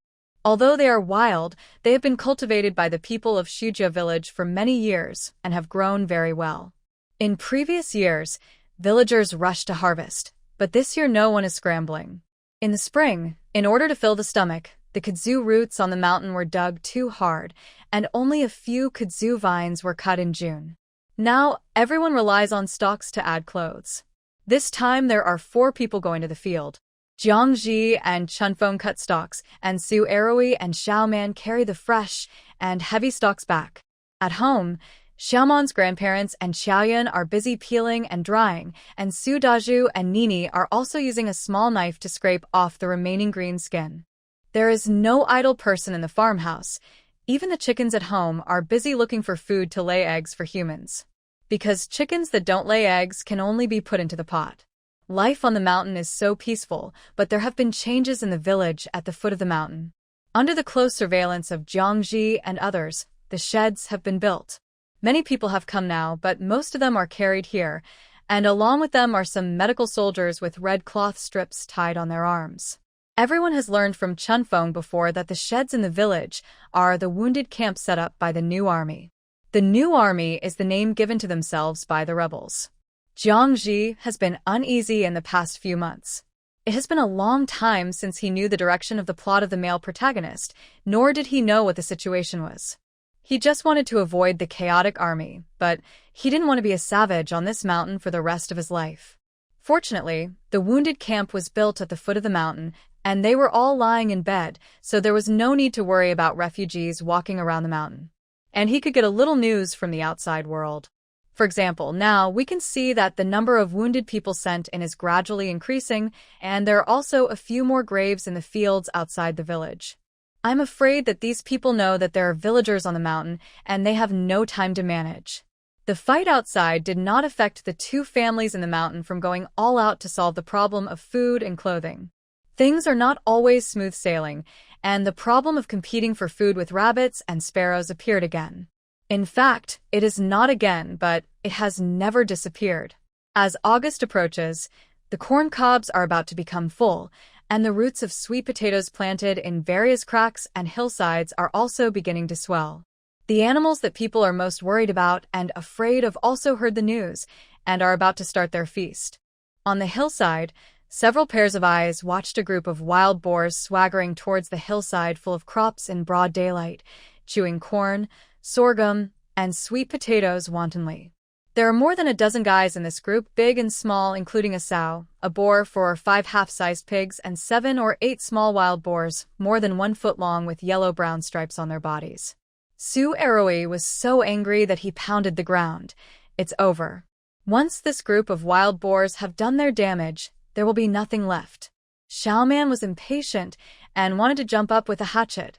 Although they are wild, they have been cultivated by the people of Shujia village for many years and have grown very well. In previous years, villagers rushed to harvest, but this year no one is scrambling. In the spring, in order to fill the stomach, the kudzu roots on the mountain were dug too hard, and only a few kudzu vines were cut in June. Now, everyone relies on stalks to add clothes. This time there are 4 people going to the field. Jiangji and Chunfeng cut stalks, and Su Aroi and Xiaoman carry the fresh and heavy stalks back. At home, Xiaoman's grandparents and Xiaoyan are busy peeling and drying, and Su Daju and Nini are also using a small knife to scrape off the remaining green skin. There is no idle person in the farmhouse. Even the chickens at home are busy looking for food to lay eggs for humans. Because chickens that don't lay eggs can only be put into the pot. Life on the mountain is so peaceful, but there have been changes in the village at the foot of the mountain. Under the close surveillance of Jiangji and others, the sheds have been built. Many people have come now, but most of them are carried here, and along with them are some medical soldiers with red cloth strips tied on their arms. Everyone has learned from Chunfeng before that the sheds in the village are the wounded camp set up by the new army. The new army is the name given to themselves by the rebels. Jiangji has been uneasy in the past few months. It has been a long time since he knew the direction of the plot of the male protagonist, nor did he know what the situation was. He just wanted to avoid the chaotic army, but he didn't want to be a savage on this mountain for the rest of his life. Fortunately, the wounded camp was built at the foot of the mountain, and they were all lying in bed, so there was no need to worry about refugees walking around the mountain. And he could get a little news from the outside world. For example, now we can see that the number of wounded people sent in is gradually increasing, and there are also a few more graves in the fields outside the village. I'm afraid that these people know that there are villagers on the mountain, and they have no time to manage. The fight outside did not affect the 2 families in the mountain from going all out to solve the problem of food and clothing. Things are not always smooth sailing, and the problem of competing for food with rabbits and sparrows appeared again. In fact, it is not again, but it has never disappeared. As August approaches, the corn cobs are about to become full, and the roots of sweet potatoes planted in various cracks and hillsides are also beginning to swell. The animals that people are most worried about and afraid of also heard the news and are about to start their feast. On the hillside, several pairs of eyes watched a group of wild boars swaggering towards the hillside full of crops in broad daylight, chewing corn, sorghum, and sweet potatoes wantonly. There are more than a dozen guys in this group, big and small, including a sow, a boar, 4 or 5 half-sized pigs, and 7 or 8 small wild boars, more than 1 foot long with yellow-brown stripes on their bodies. Su Eroi was so angry that he pounded the ground. It's over. Once this group of wild boars have done their damage, there will be nothing left. Xiaoman was impatient and wanted to jump up with a hatchet.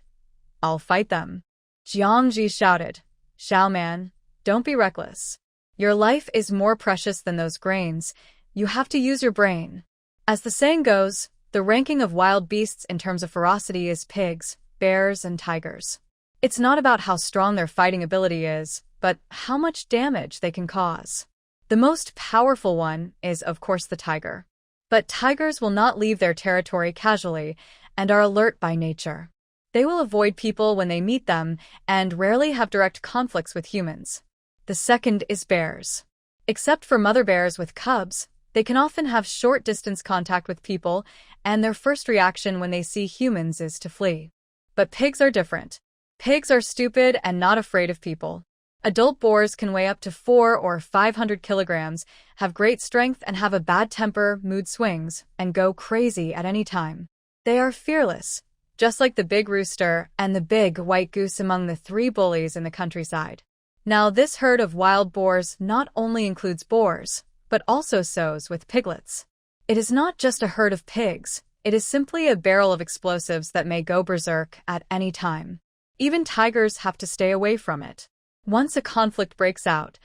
I'll fight them. Jiangji shouted. Xiaoman, don't be reckless. Your life is more precious than those grains. You have to use your brain. As the saying goes, the ranking of wild beasts in terms of ferocity is pigs, bears, and tigers. It's not about how strong their fighting ability is, but how much damage they can cause. The most powerful one is, of course, the tiger. But tigers will not leave their territory casually and are alert by nature. They will avoid people when they meet them and rarely have direct conflicts with humans. The second is bears. Except for mother bears with cubs, they can often have short-distance contact with people, and their first reaction when they see humans is to flee. But pigs are different. Pigs are stupid and not afraid of people. Adult boars can weigh up to 400 or 500 kilograms, have great strength and have a bad temper, mood swings, and go crazy at any time. They are fearless, just like the big rooster and the big white goose among the 3 bullies in the countryside. Now, this herd of wild boars not only includes boars, but also sows with piglets. It is not just a herd of pigs, it is simply a barrel of explosives that may go berserk at any time. Even tigers have to stay away from it. Once a conflict breaks out,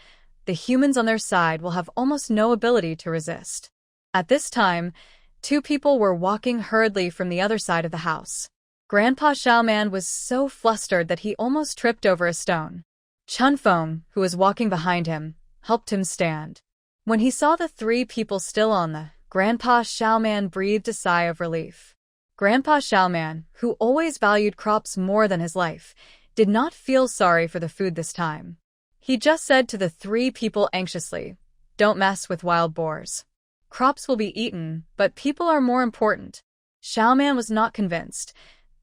the humans on their side will have almost no ability to resist. At this time, 2 people were walking hurriedly from the other side of the house. Grandpa Xiaoman was so flustered that he almost tripped over a stone. Chunfeng, who was walking behind him, helped him stand. When he saw the 3 people still on the Grandpa Xiaoman breathed a sigh of relief. Grandpa Xiaoman, who always valued crops more than his life, did not feel sorry for the food this time. He just said to the 3 people anxiously, "Don't mess with wild boars. Crops will be eaten, but people are more important." Xiaoman was not convinced.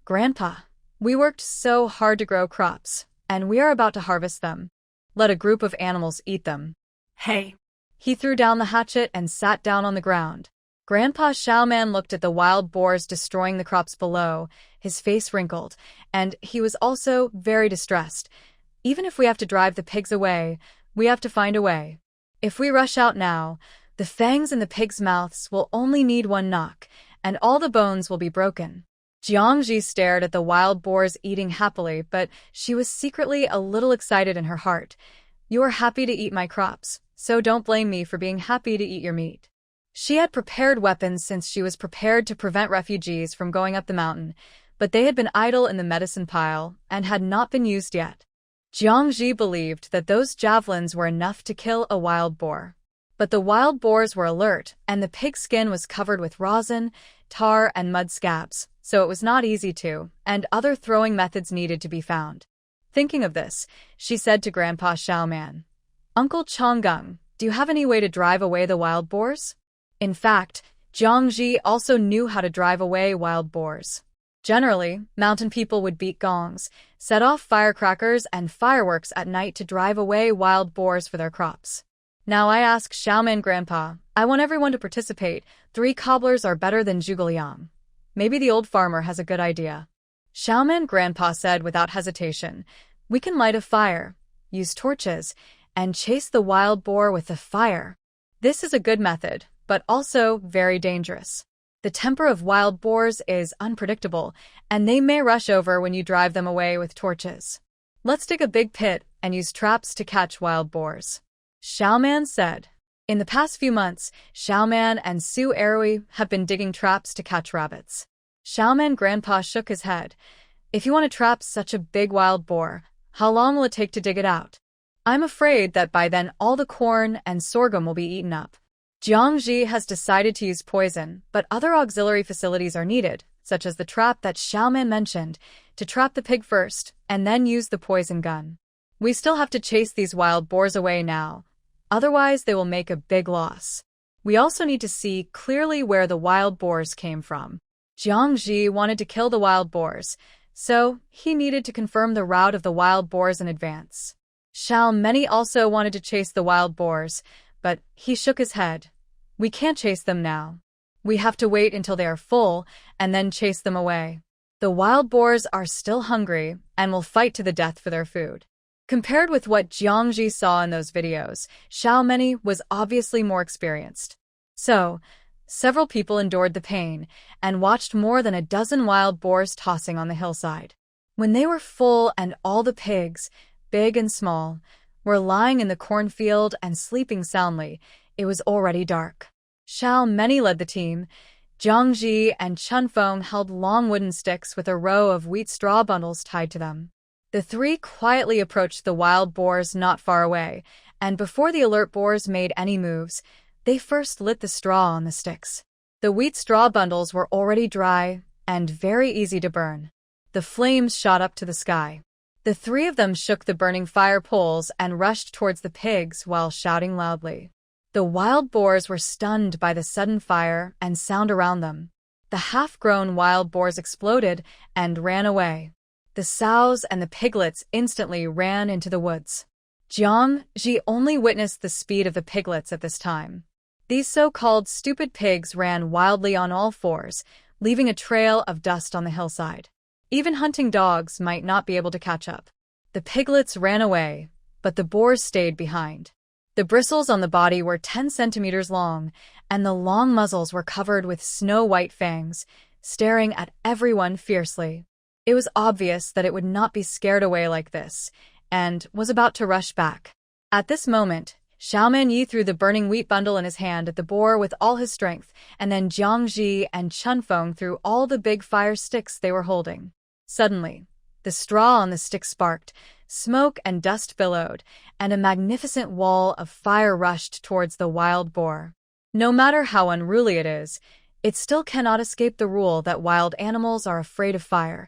"Grandpa, we worked so hard to grow crops, and we are about to harvest them. Let a group of animals eat them." Hey. He threw down the hatchet and sat down on the ground. Grandpa Xiaoman looked at the wild boars destroying the crops below, his face wrinkled, and he was also very distressed. "Even if we have to drive the pigs away, we have to find a way. If we rush out now, the fangs in the pigs' mouths will only need one knock, and all the bones will be broken." Jiangji stared at the wild boars eating happily, but she was secretly a little excited in her heart. "You are happy to eat my crops, so don't blame me for being happy to eat your meat." She had prepared weapons since she was prepared to prevent refugees from going up the mountain, but they had been idle in the medicine pile and had not been used yet. Jiangji believed that those javelins were enough to kill a wild boar. But the wild boars were alert, and the pig skin was covered with rosin, tar, and mud scabs, so it was not easy to, and other throwing methods needed to be found. Thinking of this, she said to Grandpa Xiaoman, "Uncle Chonggung, do you have any way to drive away the wild boars?" In fact, Jiangji also knew how to drive away wild boars. Generally, mountain people would beat gongs, set off firecrackers and fireworks at night to drive away wild boars for their crops. Now I ask Xiaoman Grandpa, I want everyone to participate. 3 cobblers are better than zhuge. Maybe the old farmer has a good idea. Xiaoman Grandpa said without hesitation, "We can light a fire, use torches, and chase the wild boar with the fire. This is a good method, but also very dangerous. The temper of wild boars is unpredictable, and they may rush over when you drive them away with torches. Let's dig a big pit and use traps to catch wild boars." Xiaoman said. In the past few months, Xiaoman and Su Erui have been digging traps to catch rabbits. Xiaoman Grandpa shook his head. "If you want to trap such a big wild boar, how long will it take to dig it out? I'm afraid that by then all the corn and sorghum will be eaten up." Jiangji has decided to use poison, but other auxiliary facilities are needed, such as the trap that Xiaoman mentioned, to trap the pig first, and then use the poison gun. We still have to chase these wild boars away now. Otherwise, they will make a big loss. We also need to see clearly where the wild boars came from. Jiangji wanted to kill the wild boars, so he needed to confirm the route of the wild boars in advance. Many also wanted to chase the wild boars, but he shook his head. We can't chase them now. We have to wait until they are full and then chase them away. The wild boars are still hungry and will fight to the death for their food. Compared with what Jiangji saw in those videos, Many was obviously more experienced. So, several people endured the pain and watched more than a dozen wild boars tossing on the hillside. When they were full and all the pigs, big and small, were lying in the cornfield and sleeping soundly, it was already dark. Many led the team. Jiangji and Chunfeng held long wooden sticks with a row of wheat straw bundles tied to them. The three quietly approached the wild boars not far away, and before the alert boars made any moves, they first lit the straw on the sticks. The wheat straw bundles were already dry and very easy to burn. The flames shot up to the sky. The three of them shook the burning fire poles and rushed towards the pigs while shouting loudly. The wild boars were stunned by the sudden fire and sound around them. The half-grown wild boars exploded and ran away. The sows and the piglets instantly ran into the woods. Jiangji only witnessed the speed of the piglets at this time. These so-called stupid pigs ran wildly on all fours, leaving a trail of dust on the hillside. Even hunting dogs might not be able to catch up. The piglets ran away, but the boars stayed behind. The bristles on the body were 10 centimeters long, and the long muzzles were covered with snow-white fangs, staring at everyone fiercely. It was obvious that it would not be scared away like this, and was about to rush back. At this moment, Xiaoman threw the burning wheat bundle in his hand at the boar with all his strength, and then Jiangji and Chunfeng threw all the big fire sticks they were holding. Suddenly, the straw on the stick sparked, smoke and dust billowed, and a magnificent wall of fire rushed towards the wild boar. No matter how unruly it is, it still cannot escape the rule that wild animals are afraid of fire,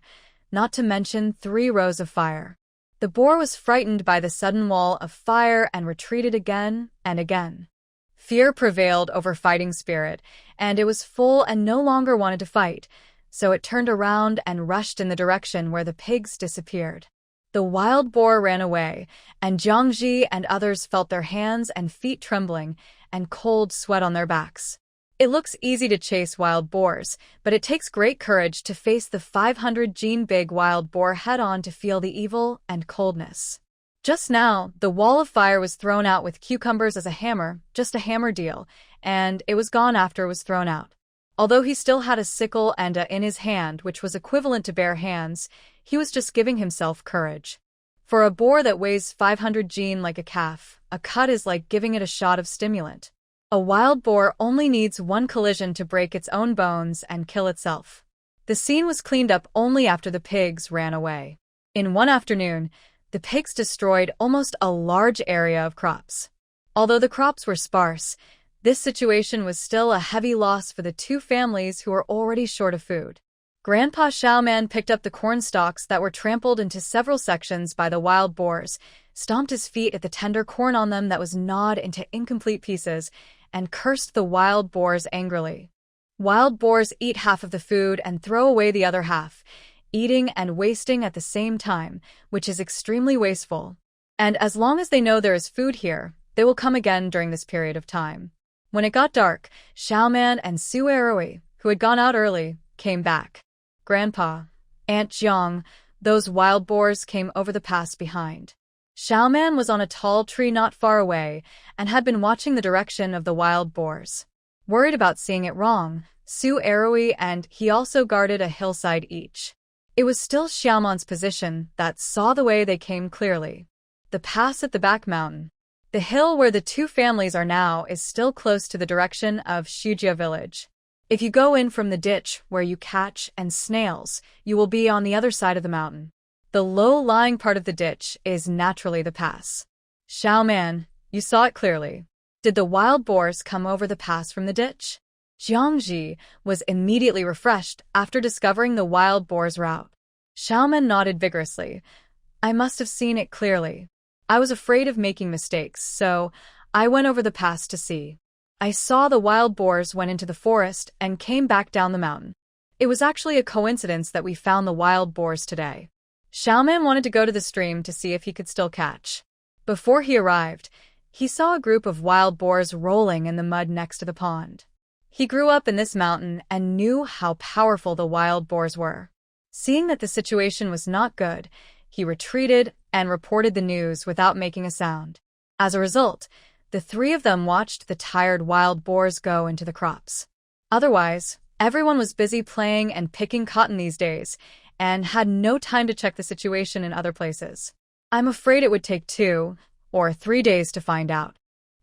not to mention 3 rows of fire. The boar was frightened by the sudden wall of fire and retreated again and again. Fear prevailed over fighting spirit, and it was full and no longer wanted to fight, so it turned around and rushed in the direction where the pigs disappeared. The wild boar ran away, and Jiangji and others felt their hands and feet trembling and cold sweat on their backs. It looks easy to chase wild boars, but it takes great courage to face the 500-gene big wild boar head-on to feel the evil and coldness. Just now, the wall of fire was thrown out with cucumbers as a hammer, just a hammer deal, and it was gone after it was thrown out. Although he still had a sickle and in his hand, which was equivalent to bare hands, he was just giving himself courage. For a boar that weighs 500-gene like a calf, a cut is like giving it a shot of stimulant. A wild boar only needs one collision to break its own bones and kill itself. The scene was cleaned up only after the pigs ran away. In one afternoon, the pigs destroyed almost a large area of crops. Although the crops were sparse, this situation was still a heavy loss for the 2 families who were already short of food. Grandpa Xiaoman picked up the corn stalks that were trampled into several sections by the wild boars, stomped his feet at the tender corn on them that was gnawed into incomplete pieces, and cursed the wild boars angrily. Wild boars eat half of the food and throw away the other half, eating and wasting at the same time, which is extremely wasteful. And as long as they know there is food here, they will come again during this period of time. When it got dark, Xiaoman and Su Erui, who had gone out early, came back. Grandpa, Aunt Jiang, those wild boars came over the pass behind. Xiaoman was on a tall tree not far away and had been watching the direction of the wild boars. Worried about seeing it wrong, Su Erui and he also guarded a hillside each. It was still Xiaoman's position that saw the way they came clearly. The pass at the back mountain. The hill where the 2 families are now is still close to the direction of Shujia village. If you go in from the ditch where you catch and snails, you will be on the other side of the mountain. The low-lying part of the ditch is naturally the pass. Xiaoman, you saw it clearly. Did the wild boars come over the pass from the ditch? Jiangji was immediately refreshed after discovering the wild boars' route. Xiaoman nodded vigorously. I must have seen it clearly. I was afraid of making mistakes, so I went over the pass to see. I saw the wild boars went into the forest and came back down the mountain. It was actually a coincidence that we found the wild boars today. Xiaoman wanted to go to the stream to see if he could still catch. Before he arrived, he saw a group of wild boars rolling in the mud next to the pond. He grew up in this mountain and knew how powerful the wild boars were. Seeing that the situation was not good, he retreated and reported the news without making a sound. As a result, the three of them watched the tired wild boars go into the crops. Otherwise, everyone was busy playing and picking cotton these days, and had no time to check the situation in other places. I'm afraid it would take 2 or 3 days to find out.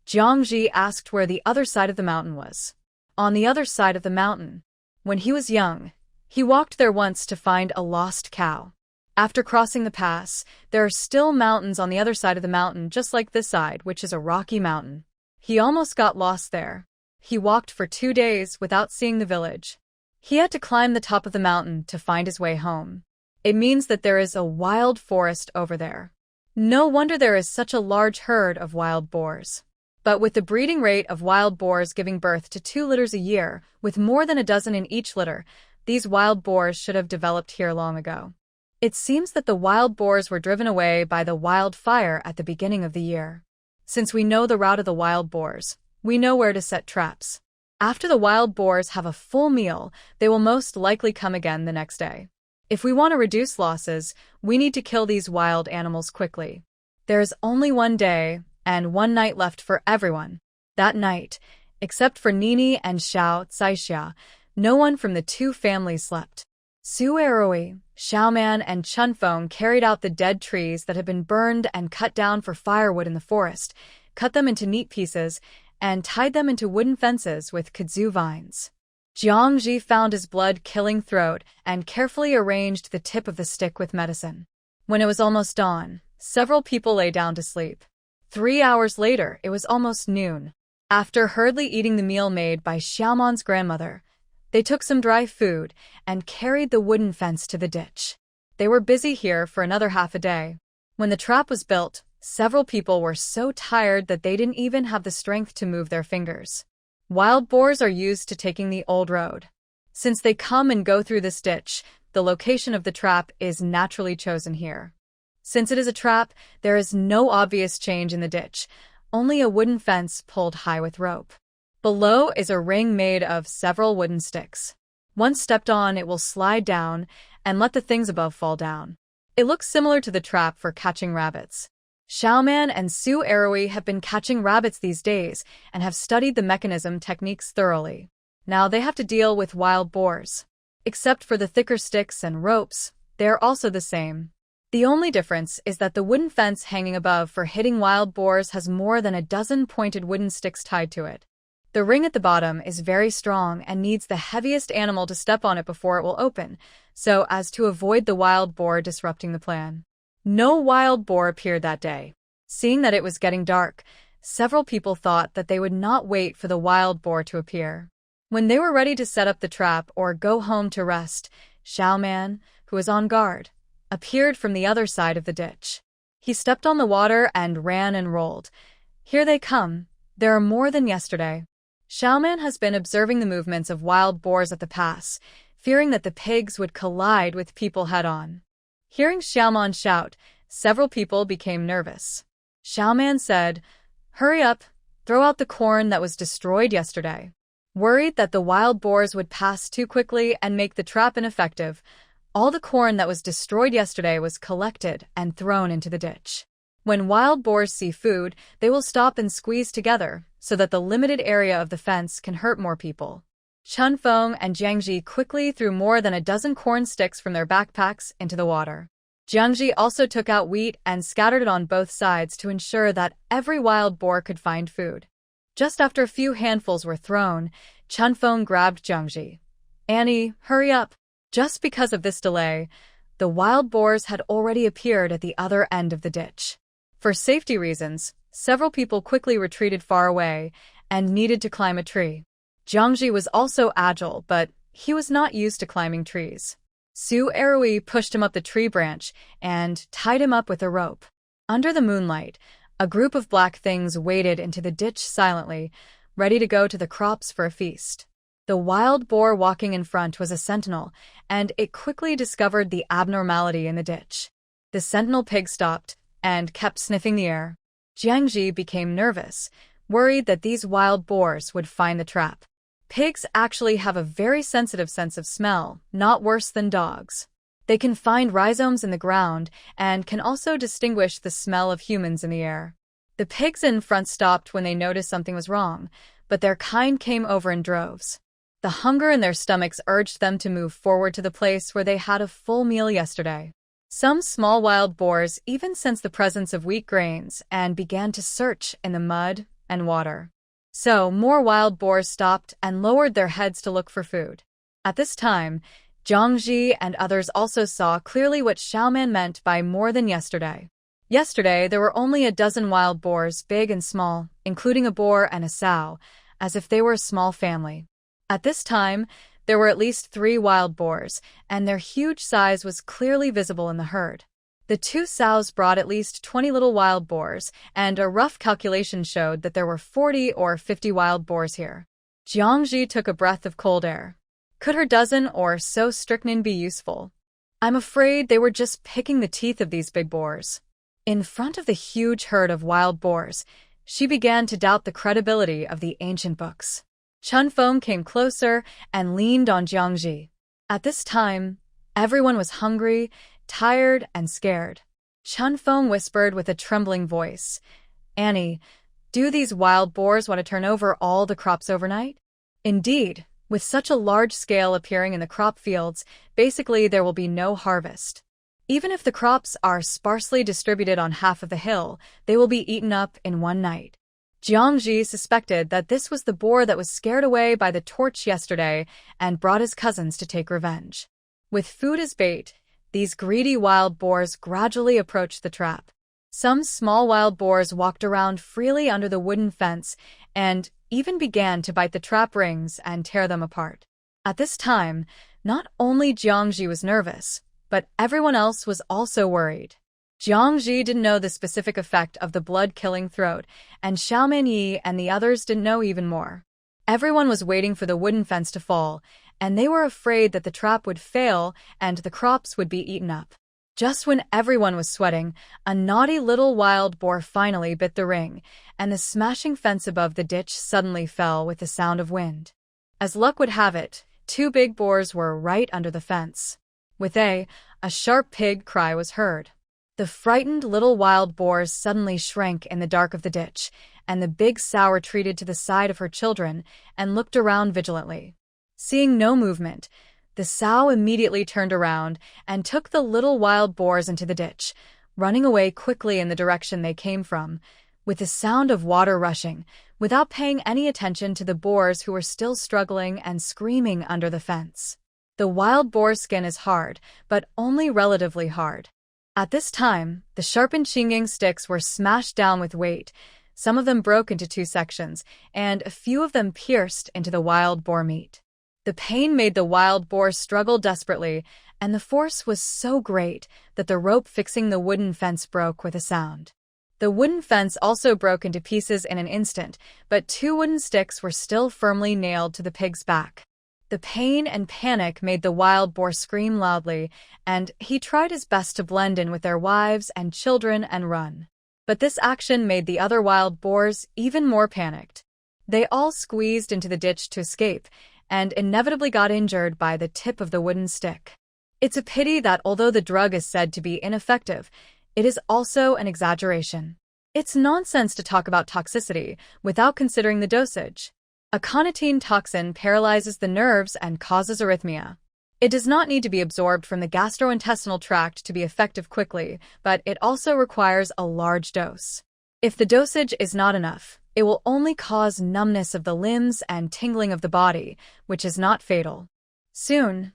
Jiangji asked where the other side of the mountain was. On the other side of the mountain. When he was young, he walked there once to find a lost cow. After crossing the pass, there are still mountains on the other side of the mountain just like this side, which is a rocky mountain. He almost got lost there. He walked for 2 days without seeing the village. He had to climb the top of the mountain to find his way home. It means that there is a wild forest over there. No wonder there is such a large herd of wild boars. But with the breeding rate of wild boars giving birth to 2 litters a year, with more than a dozen in each litter, these wild boars should have developed here long ago. It seems that the wild boars were driven away by the wildfire at the beginning of the year. Since we know the route of the wild boars, we know where to set traps. After the wild boars have a full meal, they will most likely come again the next day. If we want to reduce losses, we need to kill these wild animals quickly. There is only 1 day and 1 night left for everyone. That night, except for Nini and Xiao Caixia, no one from the 2 families slept. Su Eroi, Xiaoman, and Chunfeng carried out the dead trees that had been burned and cut down for firewood in the forest, cut them into neat pieces, and tied them into wooden fences with kudzu vines. Jiangji found his blood-killing throat and carefully arranged the tip of the stick with medicine. When it was almost dawn, several people lay down to sleep. 3 hours later, it was almost noon. After hurriedly eating the meal made by Xiaoman's grandmother, they took some dry food and carried the wooden fence to the ditch. They were busy here for another half a day. When the trap was built, several people were so tired that they didn't even have the strength to move their fingers. Wild boars are used to taking the old road. Since they come and go through this ditch, the location of the trap is naturally chosen here. Since it is a trap, there is no obvious change in the ditch, only a wooden fence pulled high with rope. Below is a ring made of several wooden sticks. Once stepped on, it will slide down and let the things above fall down. It looks similar to the trap for catching rabbits. Xiaoman and Su Eroi have been catching rabbits these days and have studied the mechanism techniques thoroughly. Now they have to deal with wild boars. Except for the thicker sticks and ropes, they are also the same. The only difference is that the wooden fence hanging above for hitting wild boars has more than a dozen pointed wooden sticks tied to it. The ring at the bottom is very strong and needs the heaviest animal to step on it before it will open, so as to avoid the wild boar disrupting the plan. No wild boar appeared that day. Seeing that it was getting dark, several people thought that they would not wait for the wild boar to appear. When they were ready to set up the trap or go home to rest, Xiaoman, who was on guard, appeared from the other side of the ditch. He stepped on the water and ran and rolled. Here they come. There are more than yesterday. Xiaoman has been observing the movements of wild boars at the pass, fearing that the pigs would collide with people head-on. Hearing Xiaoman shout, several people became nervous. Xiaoman said, "Hurry up, throw out the corn that was destroyed yesterday." Worried that the wild boars would pass too quickly and make the trap ineffective, all the corn that was destroyed yesterday was collected and thrown into the ditch. When wild boars see food, they will stop and squeeze together, so that the limited area of the fence can hurt more people. Chunfeng and Jiangji quickly threw more than a dozen corn sticks from their backpacks into the water. Jiangji also took out wheat and scattered it on both sides to ensure that every wild boar could find food. Just after a few handfuls were thrown, Chunfeng grabbed Jiangji. "Annie, hurry up." Just because of this delay, the wild boars had already appeared at the other end of the ditch. For safety reasons, several people quickly retreated far away and needed to climb a tree. Jiangji was also agile, but he was not used to climbing trees. Su Eroi pushed him up the tree branch and tied him up with a rope. Under the moonlight, a group of black things waded into the ditch silently, ready to go to the crops for a feast. The wild boar walking in front was a sentinel, and it quickly discovered the abnormality in the ditch. The sentinel pig stopped and kept sniffing the air. Jiangji became nervous, worried that these wild boars would find the trap. Pigs actually have a very sensitive sense of smell, not worse than dogs. They can find rhizomes in the ground and can also distinguish the smell of humans in the air. The pigs in front stopped when they noticed something was wrong, but their kind came over in droves. The hunger in their stomachs urged them to move forward to the place where they had a full meal yesterday. Some small wild boars even sensed the presence of wheat grains and began to search in the mud and water. So, more wild boars stopped and lowered their heads to look for food. At this time, Jiangji and others also saw clearly what Xiaoman meant by more than yesterday. Yesterday, there were only a dozen wild boars, big and small, including a boar and a sow, as if they were a small family. At this time, there were at least 3 wild boars, and their huge size was clearly visible in the herd. The 2 sows brought at least 20 little wild boars, and a rough calculation showed that there were 40 or 50 wild boars here. Jiangji took a breath of cold air. Could her dozen or so strychnine be useful? I'm afraid they were just picking the teeth of these big boars. In front of the huge herd of wild boars, she began to doubt the credibility of the ancient books. Chun Feng came closer and leaned on Jiangji. At this time, everyone was hungry, tired, and scared. Chun Feng whispered with a trembling voice, "Annie, do these wild boars want to turn over all the crops overnight?" Indeed, with such a large scale appearing in the crop fields, basically there will be no harvest. Even if the crops are sparsely distributed on half of the hill, they will be eaten up in one night. Jiangji suspected that this was the boar that was scared away by the torch yesterday and brought his cousins to take revenge. With food as bait, these greedy wild boars gradually approached the trap. Some small wild boars walked around freely under the wooden fence and even began to bite the trap rings and tear them apart. At this time, not only Jiangji was nervous, but everyone else was also worried. Jiangji didn't know the specific effect of the blood-killing throat, and Xiaoman Yi and the others didn't know even more. Everyone was waiting for the wooden fence to fall, and they were afraid that the trap would fail and the crops would be eaten up. Just when everyone was sweating, a naughty little wild boar finally bit the ring, and the smashing fence above the ditch suddenly fell with the sound of wind. As luck would have it, 2 big boars were right under the fence. With a sharp pig cry was heard. The frightened little wild boars suddenly shrank in the dark of the ditch, and the big sow retreated to the side of her children and looked around vigilantly. Seeing no movement, the sow immediately turned around and took the little wild boars into the ditch, running away quickly in the direction they came from, with the sound of water rushing, without paying any attention to the boars who were still struggling and screaming under the fence. The wild boar's skin is hard, but only relatively hard. At this time, the sharpened chinging sticks were smashed down with weight. Some of them broke into 2 sections, and a few of them pierced into the wild boar meat. The pain made the wild boar struggle desperately, and the force was so great that the rope fixing the wooden fence broke with a sound. The wooden fence also broke into pieces in an instant, but 2 wooden sticks were still firmly nailed to the pig's back. The pain and panic made the wild boar scream loudly, and he tried his best to blend in with their wives and children and run. But this action made the other wild boars even more panicked. They all squeezed into the ditch to escape, and inevitably got injured by the tip of the wooden stick. It's a pity that although the drug is said to be ineffective, it is also an exaggeration. It's nonsense to talk about toxicity without considering the dosage. Aconitine toxin paralyzes the nerves and causes arrhythmia. It does not need to be absorbed from the gastrointestinal tract to be effective quickly, but it also requires a large dose. If the dosage is not enough, it will only cause numbness of the limbs and tingling of the body, which is not fatal. Soon,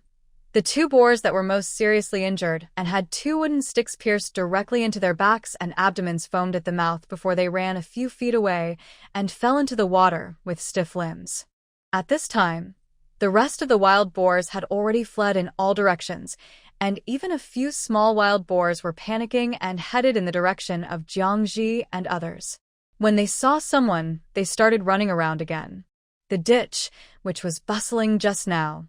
the 2 boars that were most seriously injured and had 2 wooden sticks pierced directly into their backs and abdomens foamed at the mouth before they ran a few feet away and fell into the water with stiff limbs. At this time, the rest of the wild boars had already fled in all directions, and even a few small wild boars were panicking and headed in the direction of Jiangji and others. When they saw someone, they started running around again. The ditch, which was bustling just now,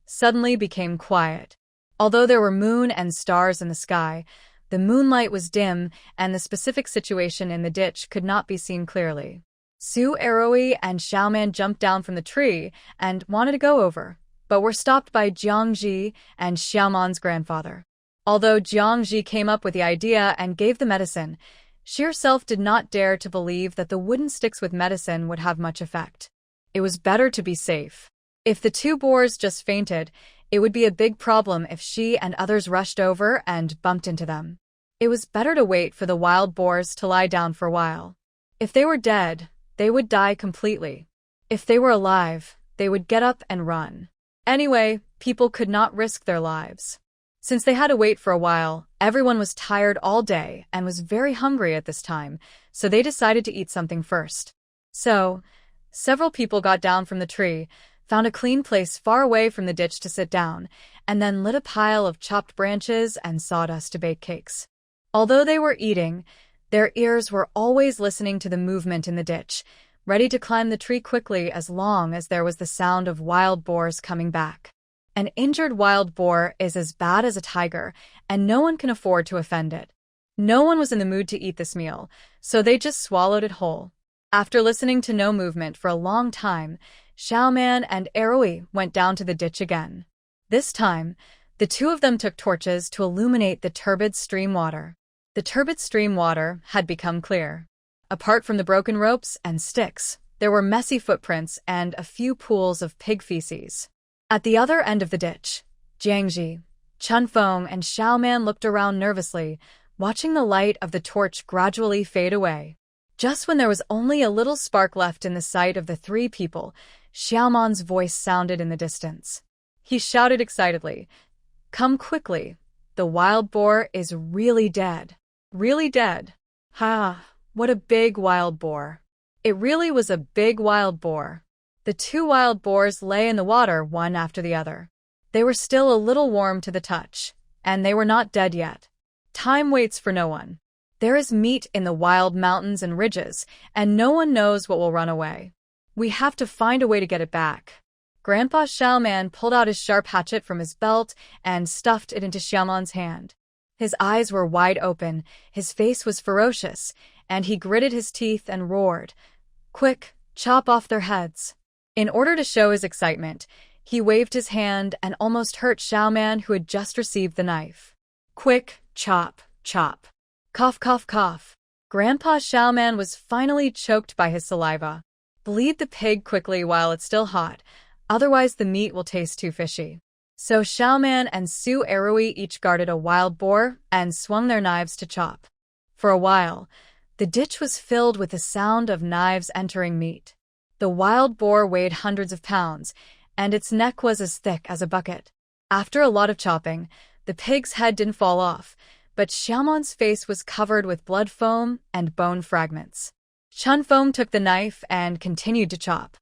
suddenly became quiet. Although there were moon and stars in the sky, the The moonlight was dim, and the specific situation in the ditch could not be seen clearly. Su Eroi and Xiaoman jumped down from the tree and wanted to go over, but were stopped by Jiangji and Xiaoman's grandfather. Although Jiangji came up with the idea and gave the medicine, she herself did not dare to believe that the wooden sticks with medicine would have much effect. It was better to be safe. If the two boars just fainted, it would be a big problem if she and others rushed over and bumped into them. It was better to wait for the wild boars to lie down for a while. If they were dead, they would die completely. If they were alive, they would get up and run. Anyway, people could not risk their lives. Since they had to wait for a while, everyone was tired all day and was very hungry at this time, so they decided to eat something first. So, several people got down from the tree, found a clean place far away from the ditch to sit down, and then lit a pile of chopped branches and sawdust to bake cakes. Although they were eating, their ears were always listening to the movement in the ditch, ready to climb the tree quickly as long as there was the sound of wild boars coming back. An injured wild boar is as bad as a tiger, and no one can afford to offend it. No one was in the mood to eat this meal, so they just swallowed it whole. After listening to no movement for a long time, Xiaoman and Eroi went down to the ditch again. This time, the two of them took torches to illuminate the turbid stream water. The turbid stream water had become clear. Apart from the broken ropes and sticks, there were messy footprints and a few pools of pig feces. At the other end of the ditch, Jiangji, Chunfeng, and Xiaoman looked around nervously, watching the light of the torch gradually fade away. Just when there was only a little spark left in the sight of the three people, Xiaoman's voice sounded in the distance. He shouted excitedly, "Come quickly. The wild boar is really dead. Really dead. Ha, what a big wild boar." It really was a big wild boar. The two wild boars lay in the water one after the other. They were still a little warm to the touch, and they were not dead yet. Time waits for no one. There is meat in the wild mountains and ridges, and no one knows what will run away. We have to find a way to get it back. Grandpa Xiaoman pulled out his sharp hatchet from his belt and stuffed it into Xiaoman's hand. His eyes were wide open, his face was ferocious, and he gritted his teeth and roared, "Quick, chop off their heads." In order to show his excitement, he waved his hand and almost hurt Xiaoman, who had just received the knife. "Quick, chop, chop." Cough, cough, cough. Grandpa Xiaoman was finally choked by his saliva. Bleed the pig quickly while it's still hot, otherwise the meat will taste too fishy. So Xiaoman and Su Eroi each guarded a wild boar and swung their knives to chop. For a while, the ditch was filled with the sound of knives entering meat. The wild boar weighed hundreds of pounds, and its neck was as thick as a bucket. After a lot of chopping, the pig's head didn't fall off, but Xiaoman's face was covered with blood foam and bone fragments. Chunfeng took the knife and continued to chop.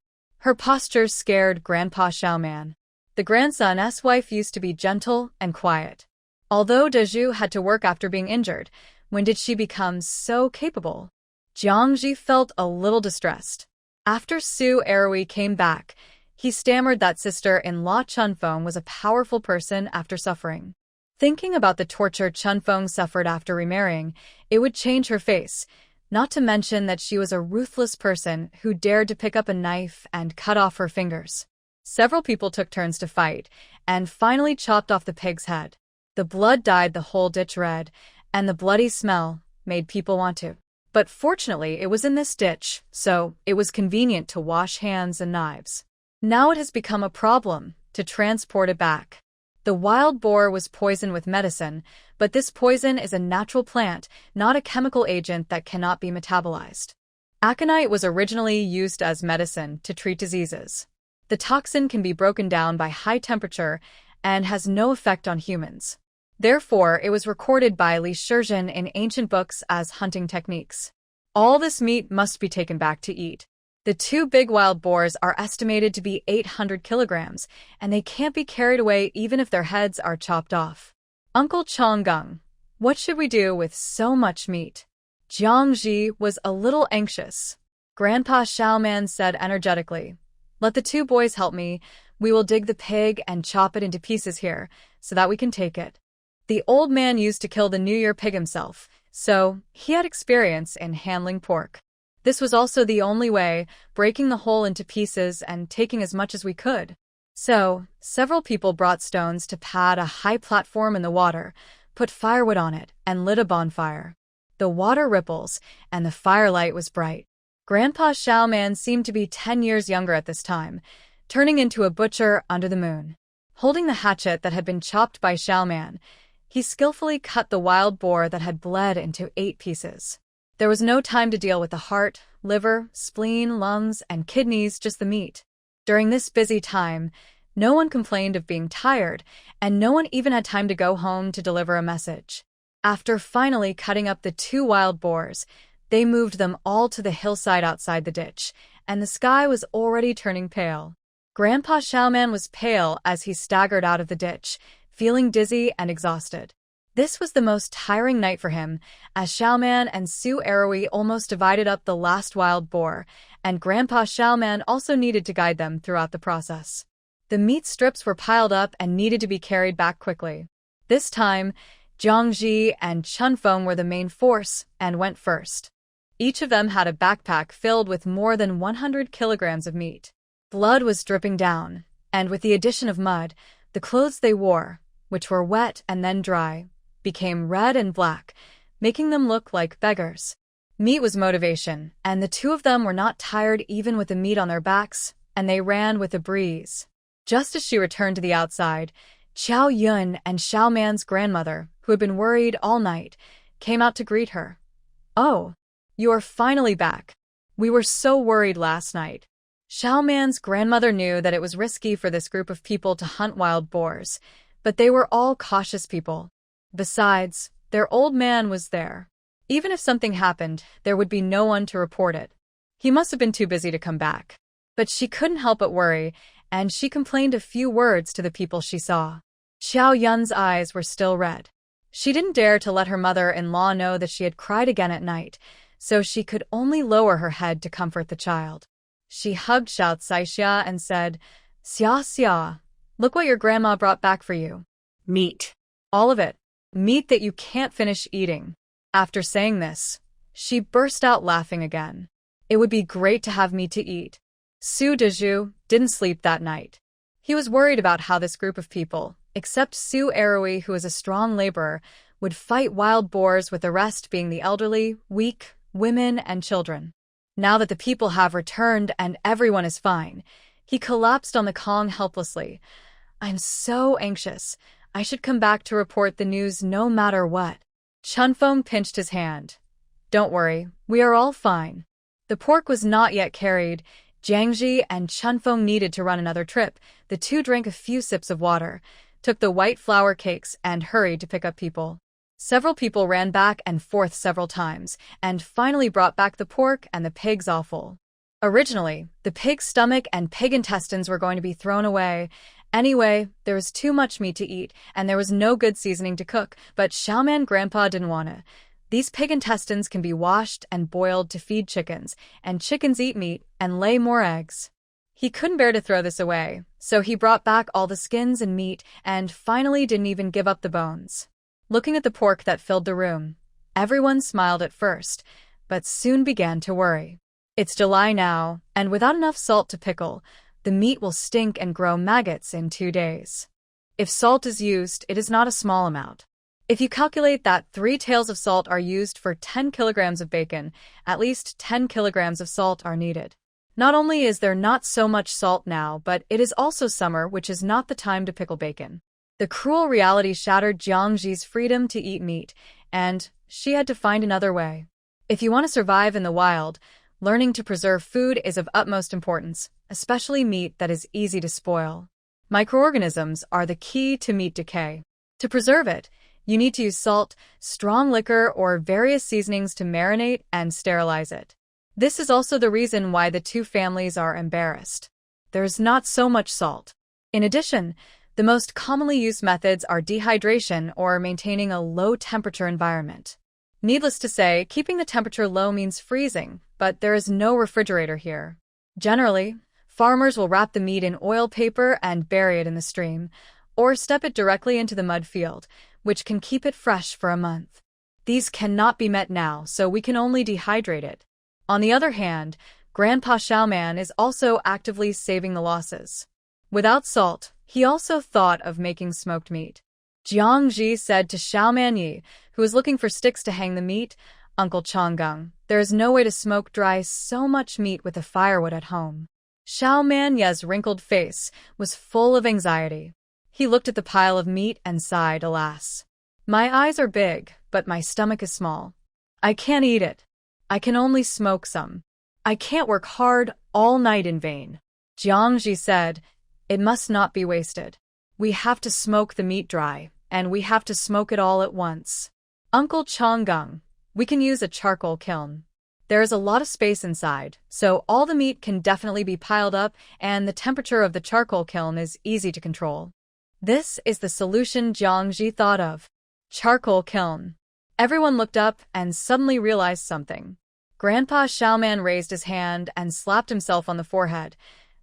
Her posture scared Grandpa Xiaoman. The grandson's wife used to be gentle and quiet. Although Dezhu had to work after being injured, when did she become so capable? Jiangji felt a little distressed. After Su Eroi came back, he stammered that sister-in-law Chunfeng was a powerful person after suffering. Thinking about the torture Chunfeng suffered after remarrying, it would change her face, not to mention that she was a ruthless person who dared to pick up a knife and cut off her fingers. Several people took turns to fight, and finally chopped off the pig's head. The blood dyed the whole ditch red, and the bloody smell made people want to. But fortunately, it was in this ditch, so it was convenient to wash hands and knives. Now it has become a problem to transport it back. The wild boar was poisoned with medicine, but this poison is a natural plant, not a chemical agent that cannot be metabolized. Aconite was originally used as medicine to treat diseases. The toxin can be broken down by high temperature and has no effect on humans. Therefore, it was recorded by Li Shizhen in ancient books as hunting techniques. All this meat must be taken back to eat. The two big wild boars are estimated to be 800 kilograms, and they can't be carried away even if their heads are chopped off. Uncle Chonggung, what should we do with so much meat? Jiangji was a little anxious. Grandpa Xiaoman said energetically, "Let the two boys help me. We will dig the pig and chop it into pieces here, so that we can take it." The old man used to kill the New Year pig himself, so he had experience in handling pork. This was also the only way, breaking the whole into pieces and taking as much as we could. So, several people brought stones to pad a high platform in the water, put firewood on it, and lit a bonfire. The water ripples, and the firelight was bright. Grandpa Xiaoman seemed to be 10 years younger at this time, turning into a butcher under the moon. Holding the hatchet that had been chopped by Xiaoman, he skillfully cut the wild boar that had bled into 8 pieces. There was no time to deal with the heart, liver, spleen, lungs, and kidneys, just the meat. During this busy time, no one complained of being tired, and no one even had time to go home to deliver a message. After finally cutting up the 2 wild boars, they moved them all to the hillside outside the ditch, and the sky was already turning pale. Grandpa Xiaoman was pale as he staggered out of the ditch, feeling dizzy and exhausted. This was the most tiring night for him, as Xiaoman and Su Erui almost divided up the last wild boar, and Grandpa Xiaoman also needed to guide them throughout the process. The meat strips were piled up and needed to be carried back quickly. This time, Jiangji and Chunfeng were the main force and went first. Each of them had a backpack filled with more than 100 kilograms of meat. Blood was dripping down, and with the addition of mud, the clothes they wore, which were wet and then dry, became red and black, making them look like beggars. Meat was motivation, and the 2 of them were not tired even with the meat on their backs, and they ran with a breeze. Just as she returned to the outside, Qiao Yun and Xiaoman's grandmother, who had been worried all night, came out to greet her. "Oh, you are finally back. We were so worried last night." Xiaoman's grandmother knew that it was risky for this group of people to hunt wild boars, but they were all cautious people. Besides, their old man was there. Even if something happened, there would be no one to report it. He must have been too busy to come back. But she couldn't help but worry, and she complained a few words to the people she saw. Xiao Yun's eyes were still red. She didn't dare to let her mother-in-law know that she had cried again at night, so she could only lower her head to comfort the child. She hugged Xiao Caixia and said, "Xia Xia, look what your grandma brought back for you." Meat. All of it. Meat that you can't finish eating. After saying this, she burst out laughing again. It would be great to have meat to eat. Su Dezhu didn't sleep that night. He was worried about how this group of people, except Su Erui, who was a strong laborer, would fight wild boars, with the rest being the elderly, weak, women, and children. Now that the people have returned and everyone is fine, he collapsed on the Kong helplessly. "I'm so anxious. I should come back to report the news no matter what." Chunfeng pinched his hand. "Don't worry, we are all fine." The pork was not yet carried. Jiangji and Chunfeng needed to run another trip. The 2 drank a few sips of water, took the white flour cakes, and hurried to pick up people. Several people ran back and forth several times, and finally brought back the pork and the pig's offal. Originally, the pig's stomach and pig intestines were going to be thrown away. Anyway, there was too much meat to eat, and there was no good seasoning to cook, but Xiaoman Grandpa didn't want it. These pig intestines can be washed and boiled to feed chickens, and chickens eat meat and lay more eggs. He couldn't bear to throw this away, so he brought back all the skins and meat, and finally didn't even give up the bones. Looking at the pork that filled the room, everyone smiled at first, but soon began to worry. It's July now, and without enough salt to pickle, the meat will stink and grow maggots in 2 days. If salt is used, it is not a small amount. If you calculate that 3 taels of salt are used for 10 kilograms of bacon, at least 10 kilograms of salt are needed. Not only is there not so much salt now, but it is also summer, which is not the time to pickle bacon. The cruel reality shattered Jiangji's freedom to eat meat, and she had to find another way. If you want to survive in the wild, learning to preserve food is of utmost importance, especially meat that is easy to spoil. Microorganisms are the key to meat decay. To preserve it, you need to use salt, strong liquor, or various seasonings to marinate and sterilize it. This is also the reason why the 2 families are embarrassed. There is not so much salt. In addition, the most commonly used methods are dehydration or maintaining a low-temperature environment. Needless to say, keeping the temperature low means freezing, but there is no refrigerator here. Generally, farmers will wrap the meat in oil paper and bury it in the stream, or step it directly into the mud field, which can keep it fresh for a month. These cannot be met now, so we can only dehydrate it. On the other hand, Grandpa Xiaoman is also actively saving the losses. Without salt, he also thought of making smoked meat. Jiang Ji said to Xiaoman Yi, who was looking for sticks to hang the meat, "Uncle Changgang, there is no way to smoke dry so much meat with the firewood at home." Xiaoman Ye's wrinkled face was full of anxiety. He looked at the pile of meat and sighed, "Alas. My eyes are big, but my stomach is small. I can't eat it. I can only smoke some. I can't work hard all night in vain." Jiang Ji said, "It must not be wasted. We have to smoke the meat dry, and we have to smoke it all at once. Uncle Changgang, we can use a charcoal kiln. There is a lot of space inside, so all the meat can definitely be piled up, and the temperature of the charcoal kiln is easy to control." This is the solution Jiang Ji thought of. Charcoal kiln. Everyone looked up and suddenly realized something. Grandpa Xiaoman raised his hand and slapped himself on the forehead.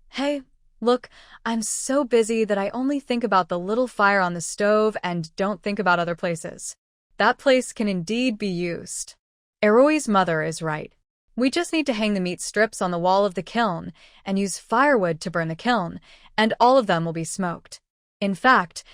"Hey, look, I'm so busy that I only think about the little fire on the stove and don't think about other places. That place can indeed be used. Eroi's mother is right. We just need to hang the meat strips on the wall of the kiln and use firewood to burn the kiln, and all of them will be smoked." In fact,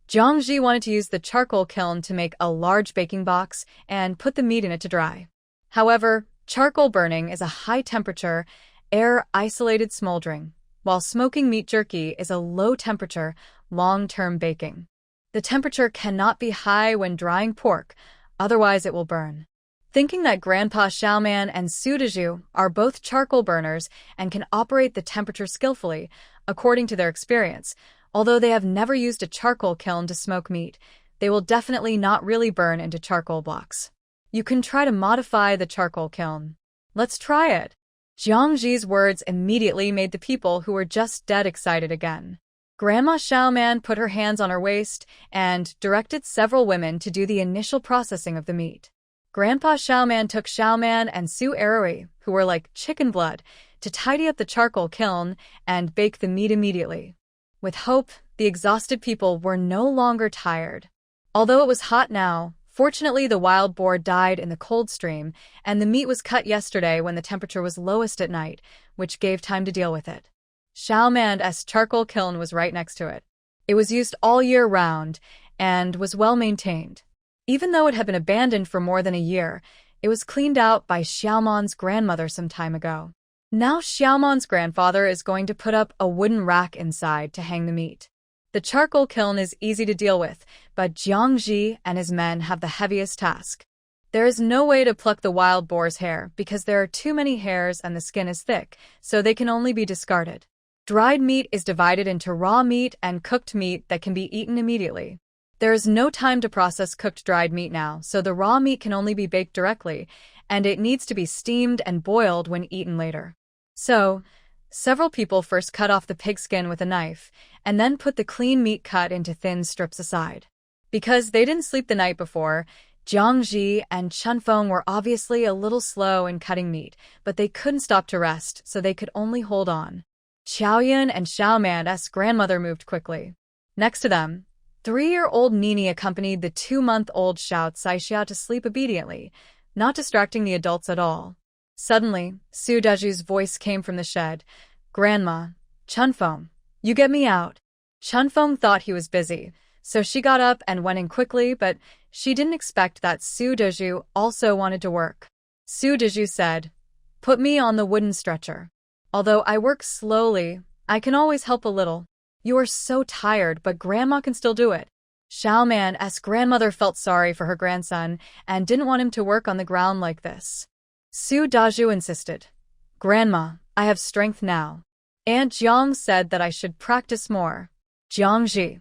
Jiang Ji wanted to use the charcoal kiln to make a large baking box and put the meat in it to dry. However, charcoal burning is a high-temperature, air-isolated smoldering, while smoking meat jerky is a low-temperature, long-term baking. The temperature cannot be high when drying pork, otherwise it will burn. Thinking that Grandpa Xiaoman and Su Dezhu are both charcoal burners and can operate the temperature skillfully, according to their experience, although they have never used a charcoal kiln to smoke meat, they will definitely not really burn into charcoal blocks. You can try to modify the charcoal kiln. Let's try it. Jiang Ji's words immediately made the people who were just dead excited again. Grandma Xiaoman put her hands on her waist and directed several women to do the initial processing of the meat. Grandpa Xiaoman took Xiaoman and Su Erui, who were like chicken blood, to tidy up the charcoal kiln and bake the meat immediately. With hope, the exhausted people were no longer tired. Although it was hot now, fortunately the wild boar died in the cold stream, and the meat was cut yesterday when the temperature was lowest at night, which gave time to deal with it. Xiaoman's charcoal kiln was right next to it. It was used all year round and was well maintained. Even though it had been abandoned for more than a year, it was cleaned out by Xiaoman's grandmother some time ago. Now Xiaoman's grandfather is going to put up a wooden rack inside to hang the meat. The charcoal kiln is easy to deal with, but Jiang Ji and his men have the heaviest task. There is no way to pluck the wild boar's hair because there are too many hairs and the skin is thick, so they can only be discarded. Dried meat is divided into raw meat and cooked meat that can be eaten immediately. There is no time to process cooked dried meat now, so the raw meat can only be baked directly, and it needs to be steamed and boiled when eaten later. So, several people first cut off the pigskin with a knife, and then put the clean meat cut into thin strips aside. Because they didn't sleep the night before, Jiang Ji and Chunfeng were obviously a little slow in cutting meat, but they couldn't stop to rest, so they could only hold on. Xiaoyan and Xiaoman's grandmother moved quickly. Next to them, 3-year-old Nini accompanied the 2-month-old Xiao Caixia to sleep obediently, not distracting the adults at all. Suddenly, Su Dezhu's voice came from the shed. "Grandma, Chunfeng, you get me out." Chunfeng thought he was busy, so she got up and went in quickly, but she didn't expect that Su Dezhu also wanted to work. Su Dezhu said, "Put me on the wooden stretcher. Although I work slowly, I can always help a little. You are so tired, but Grandma can still do it." Xiaoman's grandmother felt sorry for her grandson and didn't want him to work on the ground like this. Su Dezhu insisted, "Grandma, I have strength now. Aunt Jiang said that I should practice more." Jiang Ji.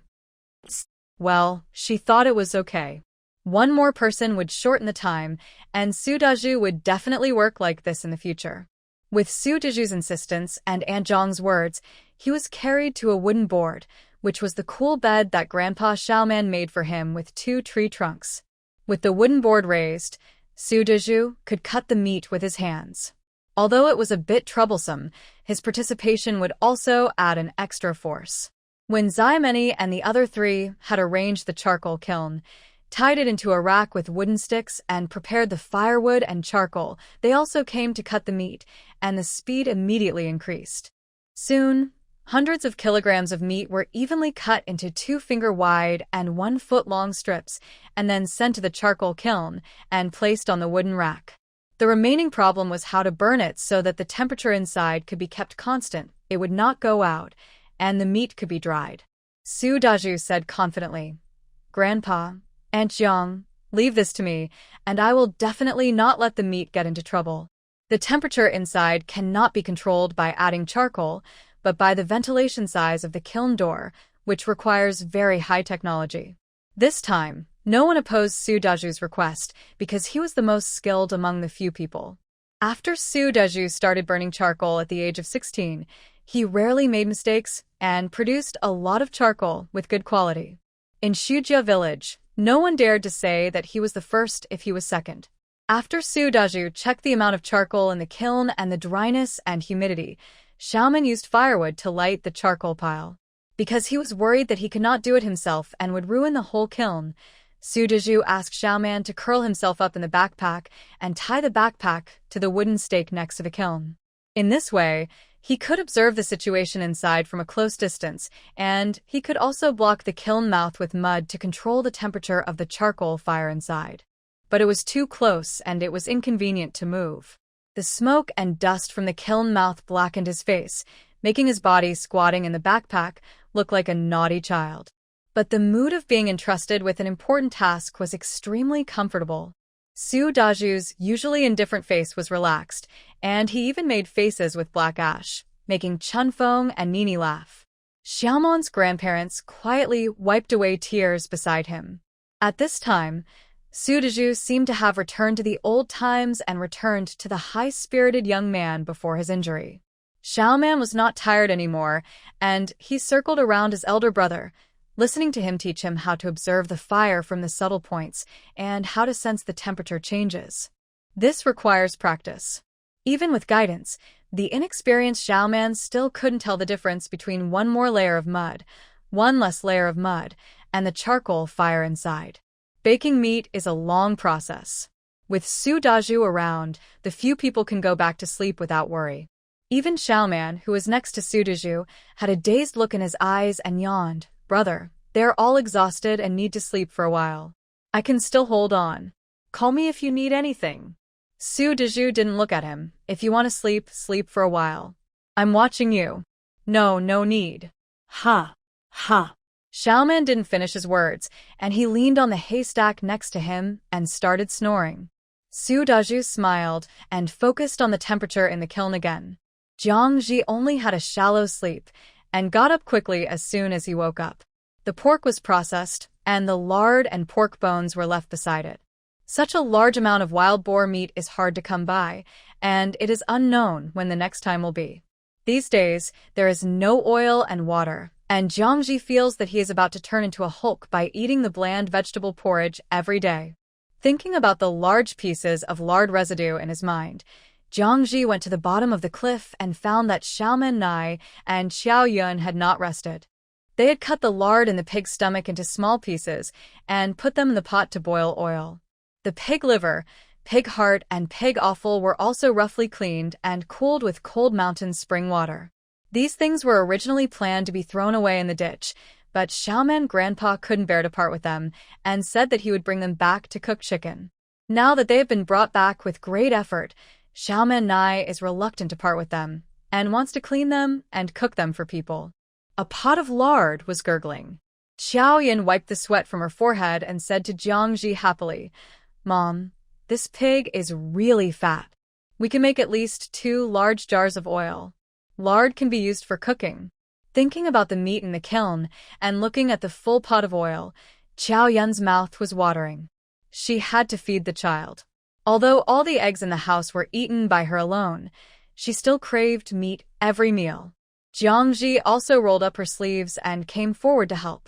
Well, she thought it was okay. One more person would shorten the time, and Su Dezhu would definitely work like this in the future. With Su Dezhu's insistence and Aunt Jiang's words, he was carried to a wooden board, which was the cool bed that Grandpa Xiaoman made for him with 2 tree trunks. With the wooden board raised, Su Dezhu could cut the meat with his hands. Although it was a bit troublesome, his participation would also add an extra force. When Zaimeni and the other 3 had arranged the charcoal kiln, tied it into a rack with wooden sticks, and prepared the firewood and charcoal. They also came to cut the meat, and the speed immediately increased. Soon, hundreds of kilograms of meat were evenly cut into 2-finger-wide and 1-foot-long strips, and then sent to the charcoal kiln and placed on the wooden rack. The remaining problem was how to burn it so that the temperature inside could be kept constant, it would not go out, and the meat could be dried. Su Daju said confidently, "Grandpa, Aunt Jiang, leave this to me, and I will definitely not let the meat get into trouble. The temperature inside cannot be controlled by adding charcoal, but by the ventilation size of the kiln door, which requires very high technology." This time, no one opposed Su Daju's request because he was the most skilled among the few people. After Su Daju started burning charcoal at the age of 16, he rarely made mistakes and produced a lot of charcoal with good quality. In Shujia village, no one dared to say that he was the first if he was second. After Su Daju checked the amount of charcoal in the kiln and the dryness and humidity, Xiaoman used firewood to light the charcoal pile. Because he was worried that he could not do it himself and would ruin the whole kiln, Su Daju asked Xiaoman to curl himself up in the backpack and tie the backpack to the wooden stake next to the kiln. In this way, he could observe the situation inside from a close distance, and he could also block the kiln mouth with mud to control the temperature of the charcoal fire inside. But it was too close and it was inconvenient to move. The smoke and dust from the kiln mouth blackened his face, making his body squatting in the backpack look like a naughty child. But the mood of being entrusted with an important task was extremely comfortable. Su Daju's usually indifferent face was relaxed, and he even made faces with black ash, making Chunfeng and Nini laugh. Xiaomon's grandparents quietly wiped away tears beside him. At this time, Su Daju seemed to have returned to the old times and returned to the high-spirited young man before his injury. Xiaoman was not tired anymore, and he circled around his elder brother, listening to him teach him how to observe the fire from the subtle points and how to sense the temperature changes. This requires practice. Even with guidance, the inexperienced Xiaoman still couldn't tell the difference between one more layer of mud, one less layer of mud, and the charcoal fire inside. Baking meat is a long process. With Su Daju around, the few people can go back to sleep without worry. Even Xiaoman, who was next to Su Daju, had a dazed look in his eyes and yawned. "Brother, they're all exhausted and need to sleep for a while. I can still hold on. Call me if you need anything." Su Daju didn't look at him. "If you want to sleep, sleep for a while. I'm watching you." "No need." Ha, ha. Xiaoman didn't finish his words, and he leaned on the haystack next to him and started snoring. Su Daju smiled and focused on the temperature in the kiln again. Jiang Ji only had a shallow sleep and got up quickly as soon as he woke up. The pork was processed, and the lard and pork bones were left beside it. Such a large amount of wild boar meat is hard to come by, and it is unknown when the next time will be. These days, there is no oil and water, and Jiang Ji feels that he is about to turn into a Hulk by eating the bland vegetable porridge every day. Thinking about the large pieces of lard residue in his mind, Jiang Ji went to the bottom of the cliff and found that Xiaoman Nai and Xiao Yun had not rested. They had cut the lard in the pig's stomach into small pieces and put them in the pot to boil oil. The pig liver, pig heart, and pig offal were also roughly cleaned and cooled with cold mountain spring water. These things were originally planned to be thrown away in the ditch, but Xiaoman grandpa couldn't bear to part with them and said that he would bring them back to cook chicken. Now that they have been brought back with great effort, Xiaoman Nai is reluctant to part with them and wants to clean them and cook them for people. A pot of lard was gurgling. Xiao Yin wiped the sweat from her forehead and said to Jiang Ji happily, "Mom, this pig is really fat. We can make at least 2 large jars of oil. Lard can be used for cooking." Thinking about the meat in the kiln and looking at the full pot of oil, Xiao Yun's mouth was watering. She had to feed the child. Although all the eggs in the house were eaten by her alone, she still craved meat every meal. Jiang Ji also rolled up her sleeves and came forward to help.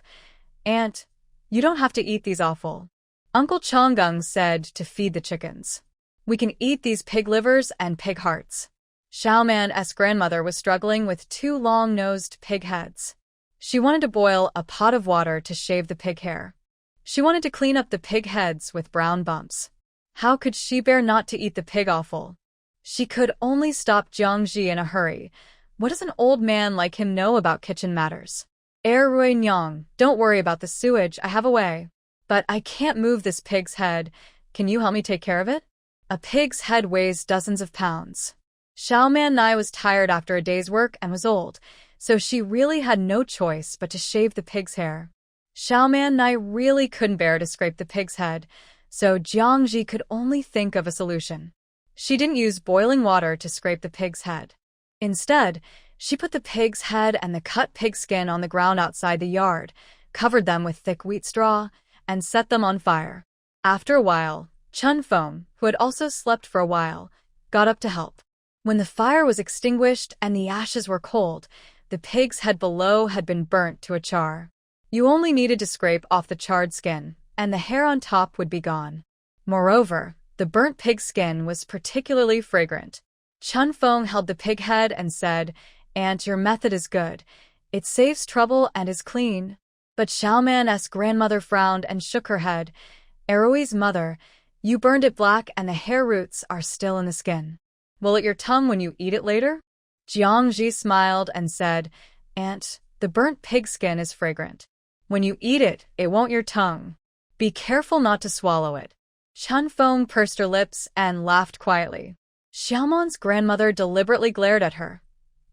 "Aunt, you don't have to eat these offal." Uncle Chonggung said to feed the chickens. "We can eat these pig livers and pig hearts." Xiaoman's grandmother was struggling with 2 long-nosed pig heads. She wanted to boil a pot of water to shave the pig hair. She wanted to clean up the pig heads with brown bumps. How could she bear not to eat the pig offal? She could only stop Jiangji in a hurry. What does an old man like him know about kitchen matters? Rui Nyang, don't worry about the sewage, I have a way. But I can't move this pig's head. Can you help me take care of it? A pig's head weighs dozens of pounds. Xiaoman Nai was tired after a day's work and was old, so she really had no choice but to shave the pig's hair. Xiaoman Nai really couldn't bear to scrape the pig's head, so Jiangji could only think of a solution. She didn't use boiling water to scrape the pig's head. Instead, she put the pig's head and the cut pig skin on the ground outside the yard, covered them with thick wheat straw, and set them on fire. After a while, Chun Feng, who had also slept for a while, got up to help. When the fire was extinguished and the ashes were cold, the pig's head below had been burnt to a char. You only needed to scrape off the charred skin, and the hair on top would be gone. Moreover, the burnt pig skin was particularly fragrant. Chun Feng held the pig head and said, "Aunt, your method is good. It saves trouble and is clean." But Xiaoman's grandmother frowned and shook her head. "Erui's mother, you burned it black and the hair roots are still in the skin. Will it your tongue when you eat it later?" Jiangji smiled and said, "Aunt, the burnt pig skin is fragrant. When you eat it, it won't your tongue. Be careful not to swallow it." Chun Feng pursed her lips and laughed quietly. Xiaoman's grandmother deliberately glared at her.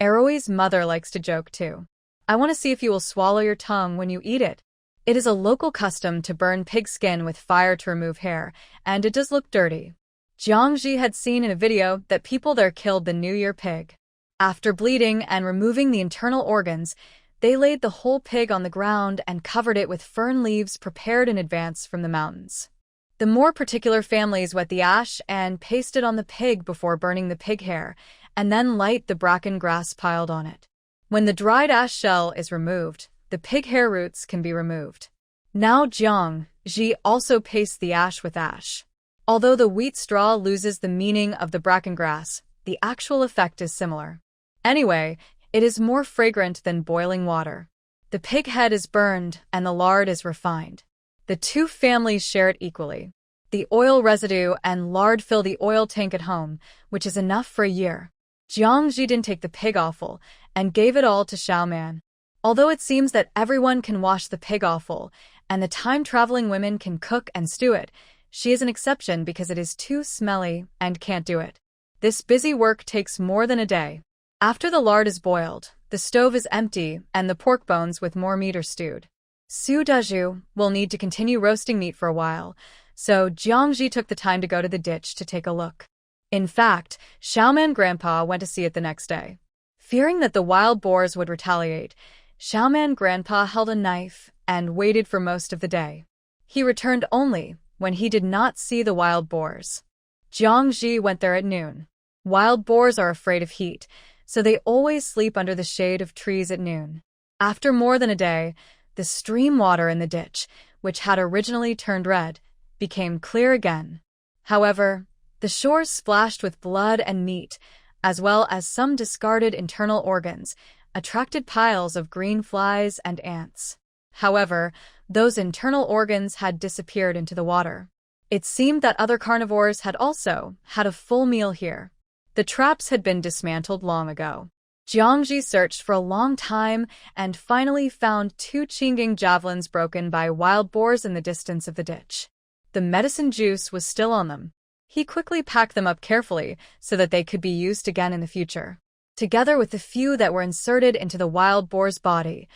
Erui's mother likes to joke too. "I want to see if you will swallow your tongue when you eat it." It is a local custom to burn pig skin with fire to remove hair, and it does look dirty. Jiangji had seen in a video that people there killed the New Year pig. After bleeding and removing the internal organs, they laid the whole pig on the ground and covered it with fern leaves prepared in advance from the mountains. The more particular families wet the ash and paste it on the pig before burning the pig hair, and then light the bracken grass piled on it. When the dried ash shell is removed, the pig hair roots can be removed. Now Jiangji also pastes the ash with ash. Although the wheat straw loses the meaning of the bracken grass, the actual effect is similar. Anyway, it is more fragrant than boiling water. The pig head is burned and the lard is refined. The two families share it equally. The oil residue and lard fill the oil tank at home, which is enough for a year. Jiangji didn't take the pig offal and gave it all to Xiaoman. Although it seems that everyone can wash the pig offal and the time-traveling women can cook and stew it, she is an exception because it is too smelly and can't do it. This busy work takes more than a day. After the lard is boiled, the stove is empty and the pork bones with more meat are stewed. Su Dezhu will need to continue roasting meat for a while, so Jiangji took the time to go to the ditch to take a look. In fact, Xiaoman Grandpa went to see it the next day. Fearing that the wild boars would retaliate, Xiaoman Grandpa held a knife and waited for most of the day. He returned only when he did not see the wild boars. Jiangji went there at noon. Wild boars are afraid of heat, so they always sleep under the shade of trees at noon. After more than a day, the stream water in the ditch, which had originally turned red, became clear again. However, the shores splashed with blood and meat, as well as some discarded internal organs, attracted piles of green flies and ants. However, those internal organs had disappeared into the water. It seemed that other carnivores had also had a full meal here. The traps had been dismantled long ago. Jiangji searched for a long time and finally found 2 Qingging javelins broken by wild boars in the distance of the ditch. The medicine juice was still on them. He quickly packed them up carefully so that they could be used again in the future. Together with the few that were inserted into the wild boar's body,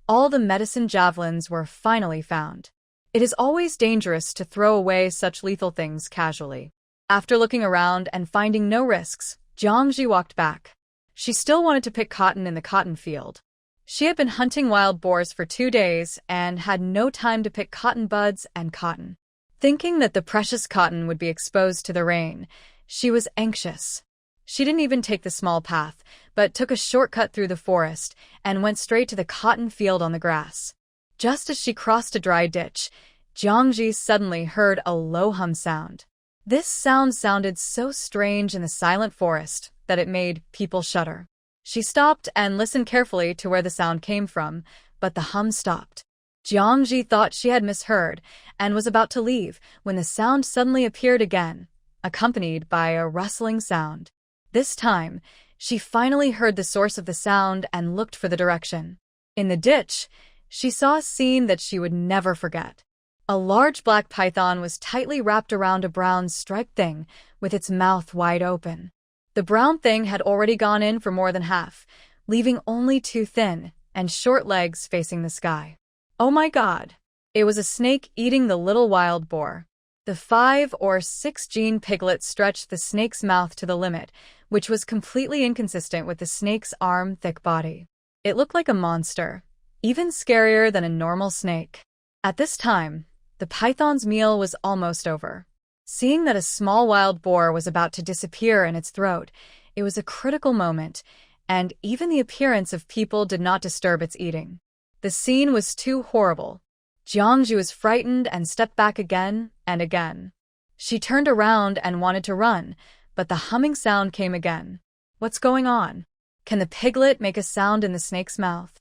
all the medicine javelins were finally found. It is always dangerous to throw away such lethal things casually. After looking around and finding no risks, Jiangji walked back. She still wanted to pick cotton in the cotton field. She had been hunting wild boars for 2 days and had no time to pick cotton buds and cotton. Thinking that the precious cotton would be exposed to the rain, she was anxious. She didn't even take the small path, but took a shortcut through the forest and went straight to the cotton field on the grass. Just as she crossed a dry ditch, Jiangji suddenly heard a low hum sound. This sound sounded so strange in the silent forest that it made people shudder. She stopped and listened carefully to where the sound came from, but the hum stopped. Jiangji thought she had misheard and was about to leave when the sound suddenly appeared again, accompanied by a rustling sound. This time, she finally heard the source of the sound and looked for the direction. In the ditch, she saw a scene that she would never forget. A large black python was tightly wrapped around a brown striped thing with its mouth wide open. The brown thing had already gone in for more than half, leaving only two thin and short legs facing the sky. Oh my God! It was a snake eating the little wild boar. The 5 or 6 gene piglet stretched the snake's mouth to the limit, which was completely inconsistent with the snake's arm-thick body. It looked like a monster, even scarier than a normal snake. At this time, the python's meal was almost over. Seeing that a small wild boar was about to disappear in its throat, it was a critical moment, and even the appearance of people did not disturb its eating. The scene was too horrible. Jiangji was frightened and stepped back again and again. She turned around and wanted to run, but the humming sound came again. What's going on? Can the piglet make a sound in the snake's mouth?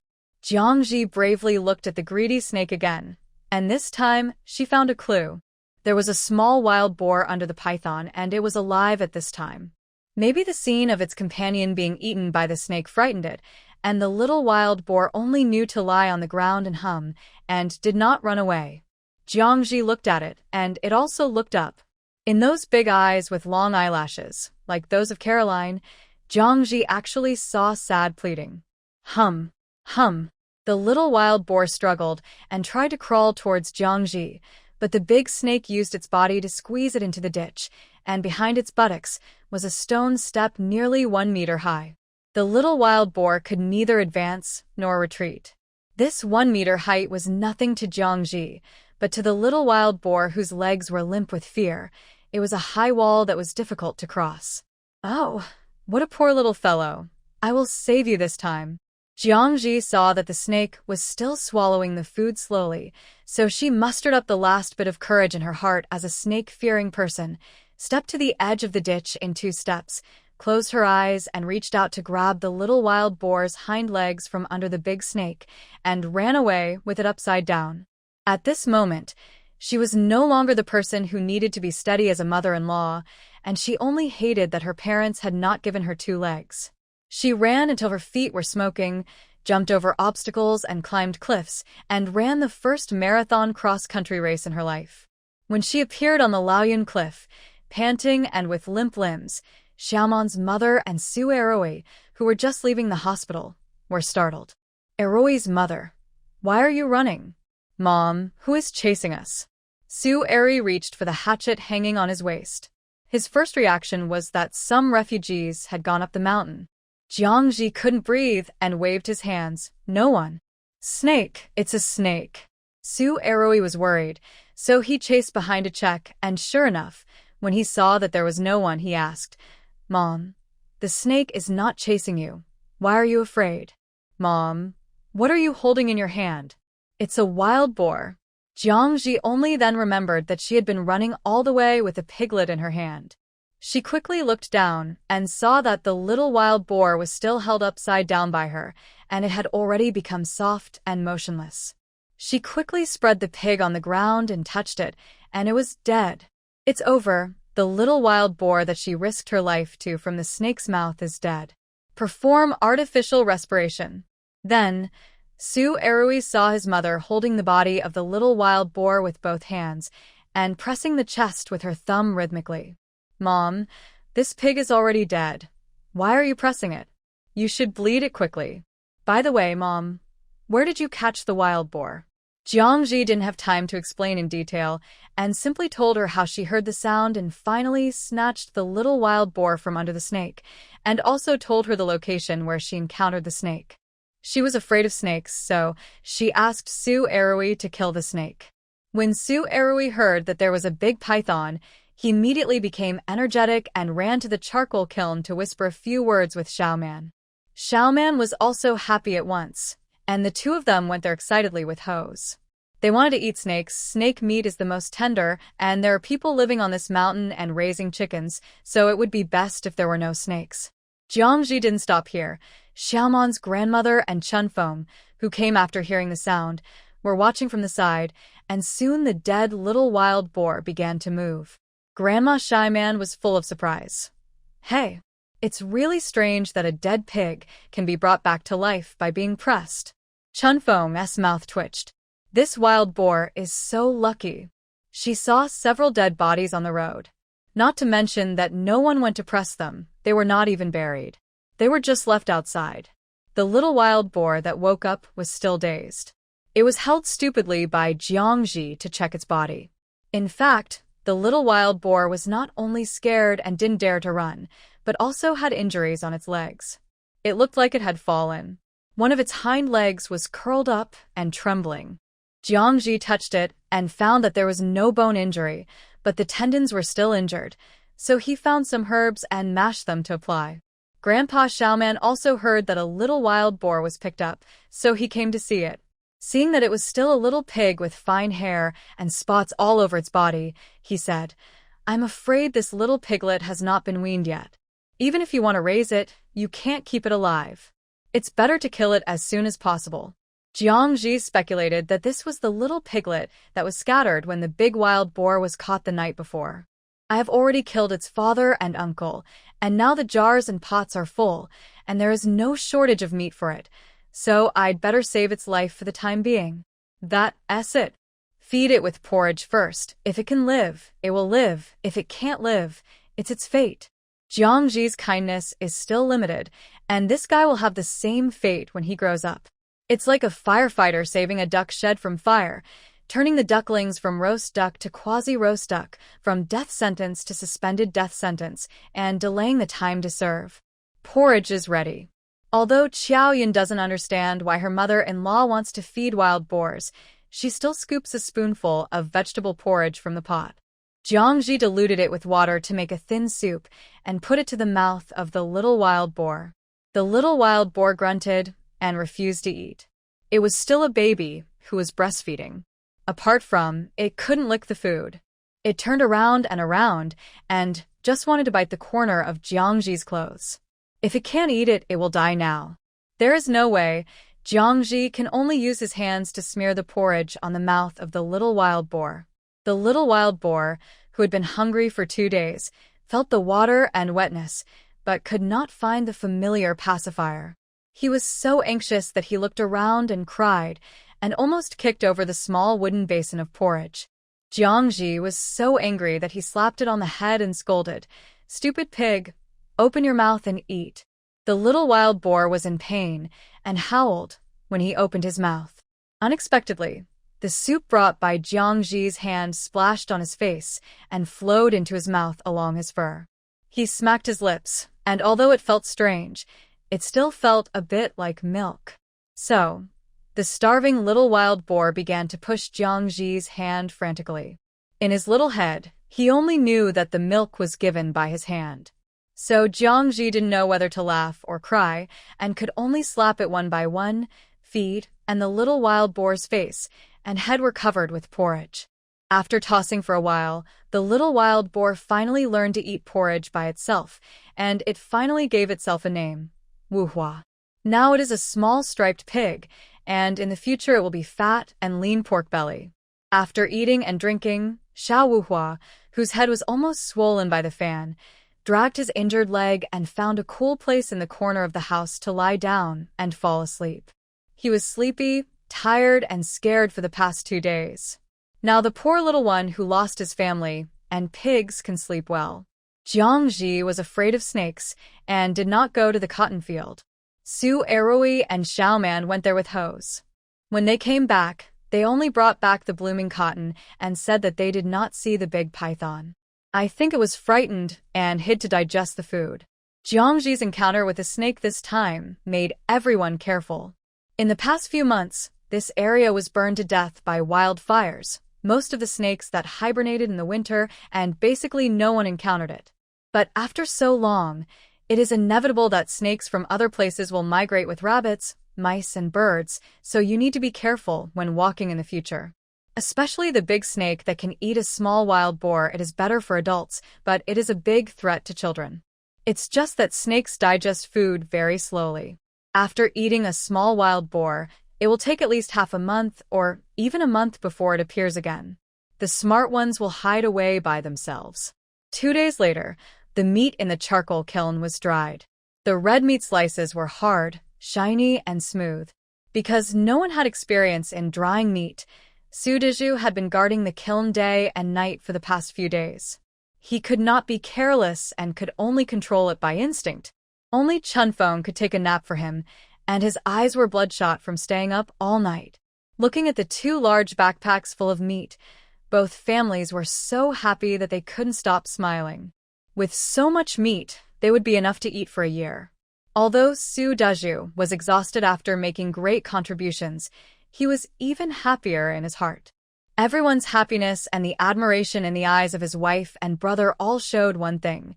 Jiangji bravely looked at the greedy snake again, and this time she found a clue. There was a small wild boar under the python, and it was alive at this time. Maybe the scene of its companion being eaten by the snake frightened it, and the little wild boar only knew to lie on the ground and hum, and did not run away. Jiangji looked at it, and it also looked up. In those big eyes with long eyelashes, like those of Caroline, Jiangji actually saw sad pleading. Hum, hum. The little wild boar struggled and tried to crawl towards Jiangji, but the big snake used its body to squeeze it into the ditch, and behind its buttocks was a stone step nearly 1 meter high. The little wild boar could neither advance nor retreat. This 1 meter height was nothing to Jiangji, but to the little wild boar whose legs were limp with fear, it was a high wall that was difficult to cross. Oh, what a poor little fellow. I will save you this time. Jiangji saw that the snake was still swallowing the food slowly, so she mustered up the last bit of courage in her heart as a snake-fearing person, stepped to the edge of the ditch in 2 steps, closed her eyes and reached out to grab the little wild boar's hind legs from under the big snake, and ran away with it upside down. At this moment, she was no longer the person who needed to be steady as a mother-in-law, and she only hated that her parents had not given her 2 legs. She ran until her feet were smoking, jumped over obstacles and climbed cliffs, and ran the first marathon cross-country race in her life. When she appeared on the Laoyuan cliff, panting and with limp limbs, Xiaoman's mother and Su Eroi, who were just leaving the hospital, were startled. Eroi's mother. Why are you running? Mom, who is chasing us? Su Eroi reached for the hatchet hanging on his waist. His first reaction was that some refugees had gone up the mountain. Jiangji couldn't breathe and waved his hands. No one. Snake, it's a snake. Su Eroi was worried, so he chased behind a check, and sure enough, when he saw that there was no one, he asked, Mom, the snake is not chasing you. Why are you afraid? Mom, what are you holding in your hand? It's a wild boar. Jiangji only then remembered that she had been running all the way with a piglet in her hand. She quickly looked down and saw that the little wild boar was still held upside down by her, and it had already become soft and motionless. She quickly spread the pig on the ground and touched it, and it was dead. It's over. The little wild boar that she risked her life to from the snake's mouth is dead. Perform artificial respiration. Then, Su Eroi saw his mother holding the body of the little wild boar with both hands and pressing the chest with her thumb rhythmically. Mom, this pig is already dead. Why are you pressing it? You should bleed it quickly. By the way, Mom, where did you catch the wild boar? Jiangji didn't have time to explain in detail and simply told her how she heard the sound and finally snatched the little wild boar from under the snake, and also told her the location where she encountered the snake. She was afraid of snakes, so she asked Su Eroi to kill the snake. When Su Eroi heard that there was a big python, he immediately became energetic and ran to the charcoal kiln to whisper a few words with Xiaoman. Xiaoman was also happy at once, and the 2 of them went there excitedly with hoes. They wanted to eat snakes. Snake meat is the most tender, and there are people living on this mountain and raising chickens, so it would be best if there were no snakes. Jiangji didn't stop here. Xiaoman's grandmother and Chunfeng, who came after hearing the sound, were watching from the side, and soon the dead little wild boar began to move. Grandma Shy Man was full of surprise. Hey, it's really strange that a dead pig can be brought back to life by being pressed. Chun Feng's mouth twitched. This wild boar is so lucky. She saw several dead bodies on the road. Not to mention that no one went to press them, they were not even buried. They were just left outside. The little wild boar that woke up was still dazed. It was held stupidly by Jiangji to check its body. In fact, the little wild boar was not only scared and didn't dare to run, but also had injuries on its legs. It looked like it had fallen. One of its hind legs was curled up and trembling. Jiangji touched it and found that there was no bone injury, but the tendons were still injured, so he found some herbs and mashed them to apply. Grandpa Xiaoman also heard that a little wild boar was picked up, so he came to see it. Seeing that it was still a little pig with fine hair and spots all over its body, he said, "I'm afraid this little piglet has not been weaned yet. Even if you want to raise it, you can't keep it alive. It's better to kill it as soon as possible." Jiangji speculated that this was the little piglet that was scattered when the big wild boar was caught the night before. "I have already killed its father and uncle, and now the jars and pots are full, and there is no shortage of meat for it, so I'd better save its life for the time being. That's it. Feed it with porridge first. If it can live, it will live. If it can't live, it's its fate." Jiangji's kindness is still limited, and this guy will have the same fate when he grows up. It's like a firefighter saving a duck shed from fire, turning the ducklings from roast duck to quasi-roast duck, from death sentence to suspended death sentence, and delaying the time to serve. Porridge is ready. Although Qiaoyun doesn't understand why her mother-in-law wants to feed wild boars, she still scoops a spoonful of vegetable porridge from the pot. Jiangji diluted it with water to make a thin soup and put it to the mouth of the little wild boar. The little wild boar grunted and refused to eat. It was still a baby who was breastfeeding. Apart from, it couldn't lick the food. It turned around and just wanted to bite the corner of Jiangji's clothes. If it can't eat it, it will die now. There is no way. Jiangji can only use his hands to smear the porridge on the mouth of the little wild boar. The little wild boar, who had been hungry for 2 days, felt the water and wetness, but could not find the familiar pacifier. He was so anxious that he looked around and cried, and almost kicked over the small wooden basin of porridge. Jiangji was so angry that he slapped it on the head and scolded, "Stupid pig, open your mouth and eat." The little wild boar was in pain and howled when he opened his mouth. Unexpectedly, the soup brought by Jiangji's hand splashed on his face and flowed into his mouth along his fur. He smacked his lips, and although it felt strange, it still felt a bit like milk. So, the starving little wild boar began to push Jiangji's hand frantically. In his little head, he only knew that the milk was given by his hand. So Jiangji didn't know whether to laugh or cry, and could only slap it one by one. Feed, and the little wild boar's face and head were covered with porridge. After tossing for a while, the little wild boar finally learned to eat porridge by itself, and it finally gave itself a name, Wuhua. Now it is a small striped pig, and in the future it will be fat and lean pork belly. After eating and drinking, Xiao Wuhua, whose head was almost swollen by the fan, dragged his injured leg and found a cool place in the corner of the house to lie down and fall asleep. He was sleepy, tired, and scared for the past 2 days. Now the poor little one who lost his family, and pigs can sleep well. Jiangji was afraid of snakes and did not go to the cotton field. Su Erui and Xiaoman went there with hoes. When they came back, they only brought back the blooming cotton and said that they did not see the big python. I think it was frightened and hid to digest the food. Jiangji's encounter with the snake this time made everyone careful. In the past few months, this area was burned to death by wildfires, most of the snakes that hibernated in the winter, and basically no one encountered it. But after so long, it is inevitable that snakes from other places will migrate with rabbits, mice, and birds, so you need to be careful when walking in the future. Especially the big snake that can eat a small wild boar. It is better for adults, but it is a big threat to children. It's just that snakes digest food very slowly. After eating a small wild boar, It will take at least half a month or even a month before it appears again. The smart ones will hide away by themselves. 2 days later, the meat in the charcoal kiln was dried. The red meat slices were hard, shiny, and smooth. Because no one had experience in drying meat, Sudiju had been guarding the kiln day and night for the past few days. He could not be careless and could only control it by instinct. Only Chunfeng could take a nap for him, and his eyes were bloodshot from staying up all night. Looking at the 2 large backpacks full of meat, both families were so happy that they couldn't stop smiling. With so much meat, they would be enough to eat for a year. Although Su Daju was exhausted after making great contributions, he was even happier in his heart. Everyone's happiness and the admiration in the eyes of his wife and brother all showed one thing: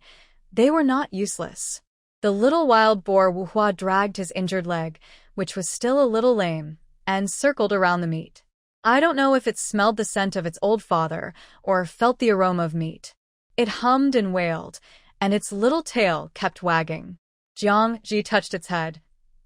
they were not useless. The little wild boar Wuhua dragged his injured leg, which was still a little lame, and circled around the meat. I don't know if it smelled the scent of its old father or felt the aroma of meat. It hummed and wailed, and its little tail kept wagging. Jiang Ji touched its head.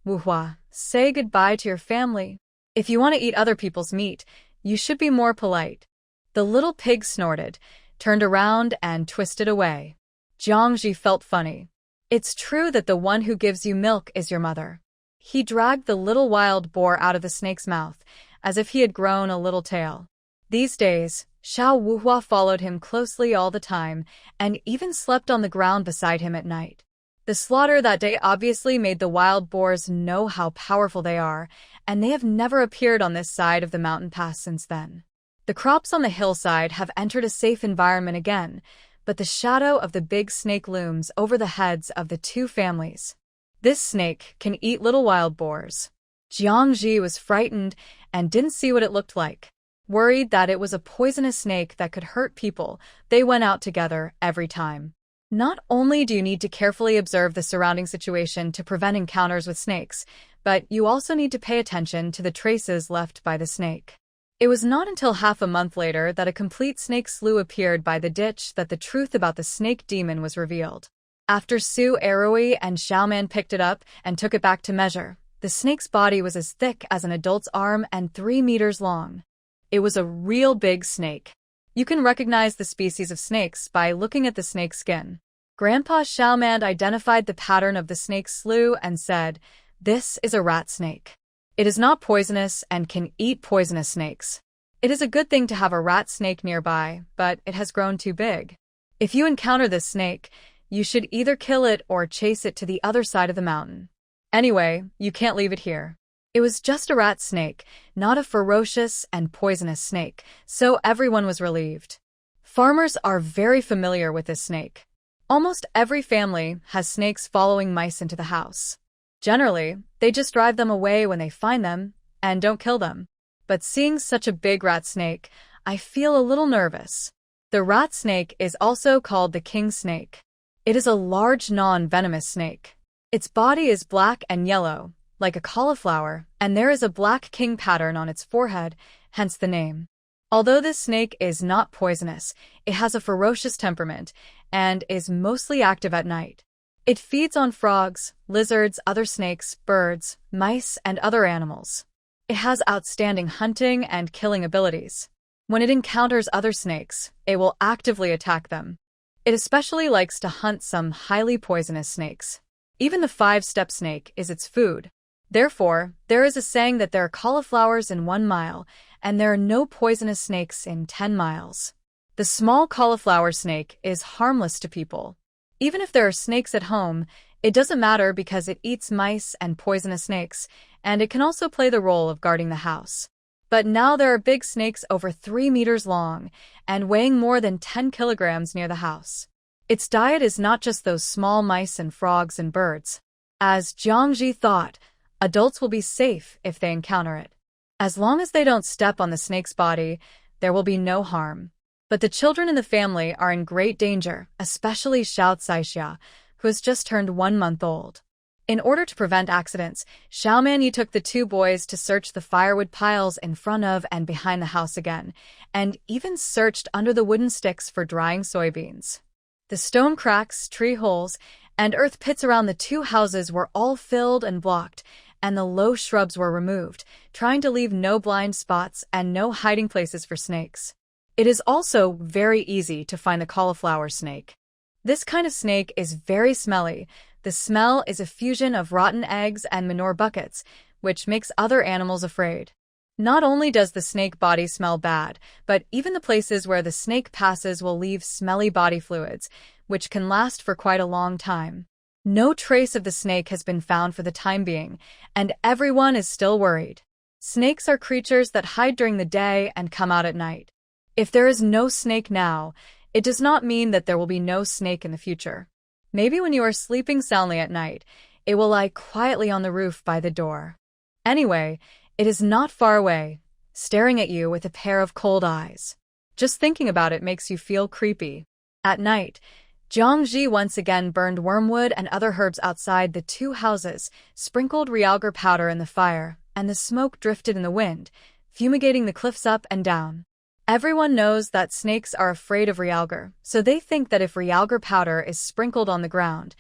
Wuhua, say goodbye to your family. If you want to eat other people's meat, you should be more polite. The little pig snorted, turned around, and twisted away. Jiang Ji felt funny. It's true that the one who gives you milk is your mother. He dragged the little wild boar out of the snake's mouth, as if he had grown a little tail. These days, Xiao Wuhua followed him closely all the time, and even slept on the ground beside him at night. The slaughter that day obviously made the wild boars know how powerful they are, and they have never appeared on this side of the mountain pass since then. The crops on the hillside have entered a safe environment again, but the shadow of the big snake looms over the heads of the 2 families. This snake can eat little wild boars. Jiang Ji was frightened and didn't see what it looked like. Worried that it was a poisonous snake that could hurt people, they went out together every time. Not only do you need to carefully observe the surrounding situation to prevent encounters with snakes, but you also need to pay attention to the traces left by the snake. It was not until half a month later that a complete snake slough appeared by the ditch that the truth about the snake demon was revealed. After Su Erui and Xiaoman picked it up and took it back to measure, the snake's body was as thick as an adult's arm and 3 meters long. It was a real big snake. You can recognize the species of snakes by looking at the snake's skin. Grandpa Xiaoman identified the pattern of the snake's slough and said, "This is a rat snake. It is not poisonous and can eat poisonous snakes. It is a good thing to have a rat snake nearby, but it has grown too big. If you encounter this snake, you should either kill it or chase it to the other side of the mountain. Anyway, you can't leave it here." It was just a rat snake, not a ferocious and poisonous snake, so everyone was relieved. Farmers are very familiar with this snake. Almost every family has snakes following mice into the house. Generally, they just drive them away when they find them and don't kill them. But seeing such a big rat snake, I feel a little nervous. The rat snake is also called the king snake. It is a large non-venomous snake. Its body is black and yellow, like a cauliflower, and there is a black king pattern on its forehead, hence the name. Although this snake is not poisonous, it has a ferocious temperament and is mostly active at night. It feeds on frogs, lizards, other snakes, birds, mice, and other animals. It has outstanding hunting and killing abilities. When it encounters other snakes, it will actively attack them. It especially likes to hunt some highly poisonous snakes. Even the 5-step snake is its food. Therefore, there is a saying that there are cauliflowers in 1 mile, and there are no poisonous snakes in 10 miles. The small cauliflower snake is harmless to people. Even if there are snakes at home, it doesn't matter because it eats mice and poisonous snakes, and it can also play the role of guarding the house. But now there are big snakes over 3 meters long and weighing more than 10 kilograms near the house. Its diet is not just those small mice and frogs and birds. As Jiang Ji thought, adults will be safe if they encounter it. As long as they don't step on the snake's body, there will be no harm. But the children in the family are in great danger, especially Xiao Caixia, who has just turned 1 month old. In order to prevent accidents, Xiaoman Yi took the 2 boys to search the firewood piles in front of and behind the house again, and even searched under the wooden sticks for drying soybeans. The stone cracks, tree holes, and earth pits around the 2 houses were all filled and blocked, and the low shrubs were removed, trying to leave no blind spots and no hiding places for snakes. It is also very easy to find the cauliflower snake. This kind of snake is very smelly. The smell is a fusion of rotten eggs and manure buckets, which makes other animals afraid. Not only does the snake body smell bad, but even the places where the snake passes will leave smelly body fluids, which can last for quite a long time. No trace of the snake has been found for the time being, and everyone is still worried. Snakes are creatures that hide during the day and come out at night. If there is no snake now, it does not mean that there will be no snake in the future. Maybe when you are sleeping soundly at night, it will lie quietly on the roof by the door. Anyway, it is not far away, staring at you with a pair of cold eyes. Just thinking about it makes you feel creepy. At night, Jiangji once again burned wormwood and other herbs outside the two houses, sprinkled realgar powder in the fire, and the smoke drifted in the wind, fumigating the cliffs up and down. Everyone knows that snakes are afraid of realgar, so they think that if realgar powder is sprinkled on the ground,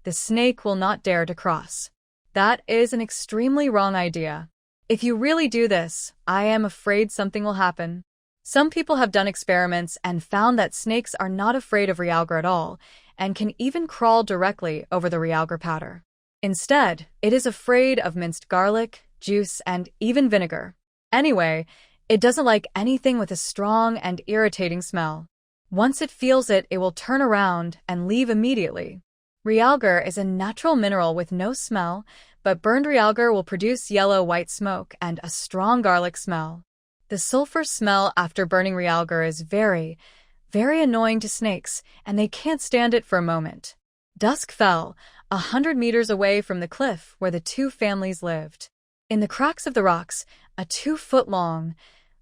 the snake will not dare to cross. That is an extremely wrong idea. If you really do this, I am afraid something will happen. Some people have done experiments and found that snakes are not afraid of realgar at all, and can even crawl directly over the realgar powder. Instead, it is afraid of minced garlic, juice, and even vinegar. Anyway, it doesn't like anything with a strong and irritating smell. Once it feels it, it will turn around and leave immediately. Realgar is a natural mineral with no smell, but burned realgar will produce yellow-white smoke and a strong garlic smell. The sulfur smell after burning realgar is very, very annoying to snakes, and they can't stand it for a moment. Dusk fell, 100 meters away from the cliff where the two families lived. In the cracks of the rocks, a 2-foot-long,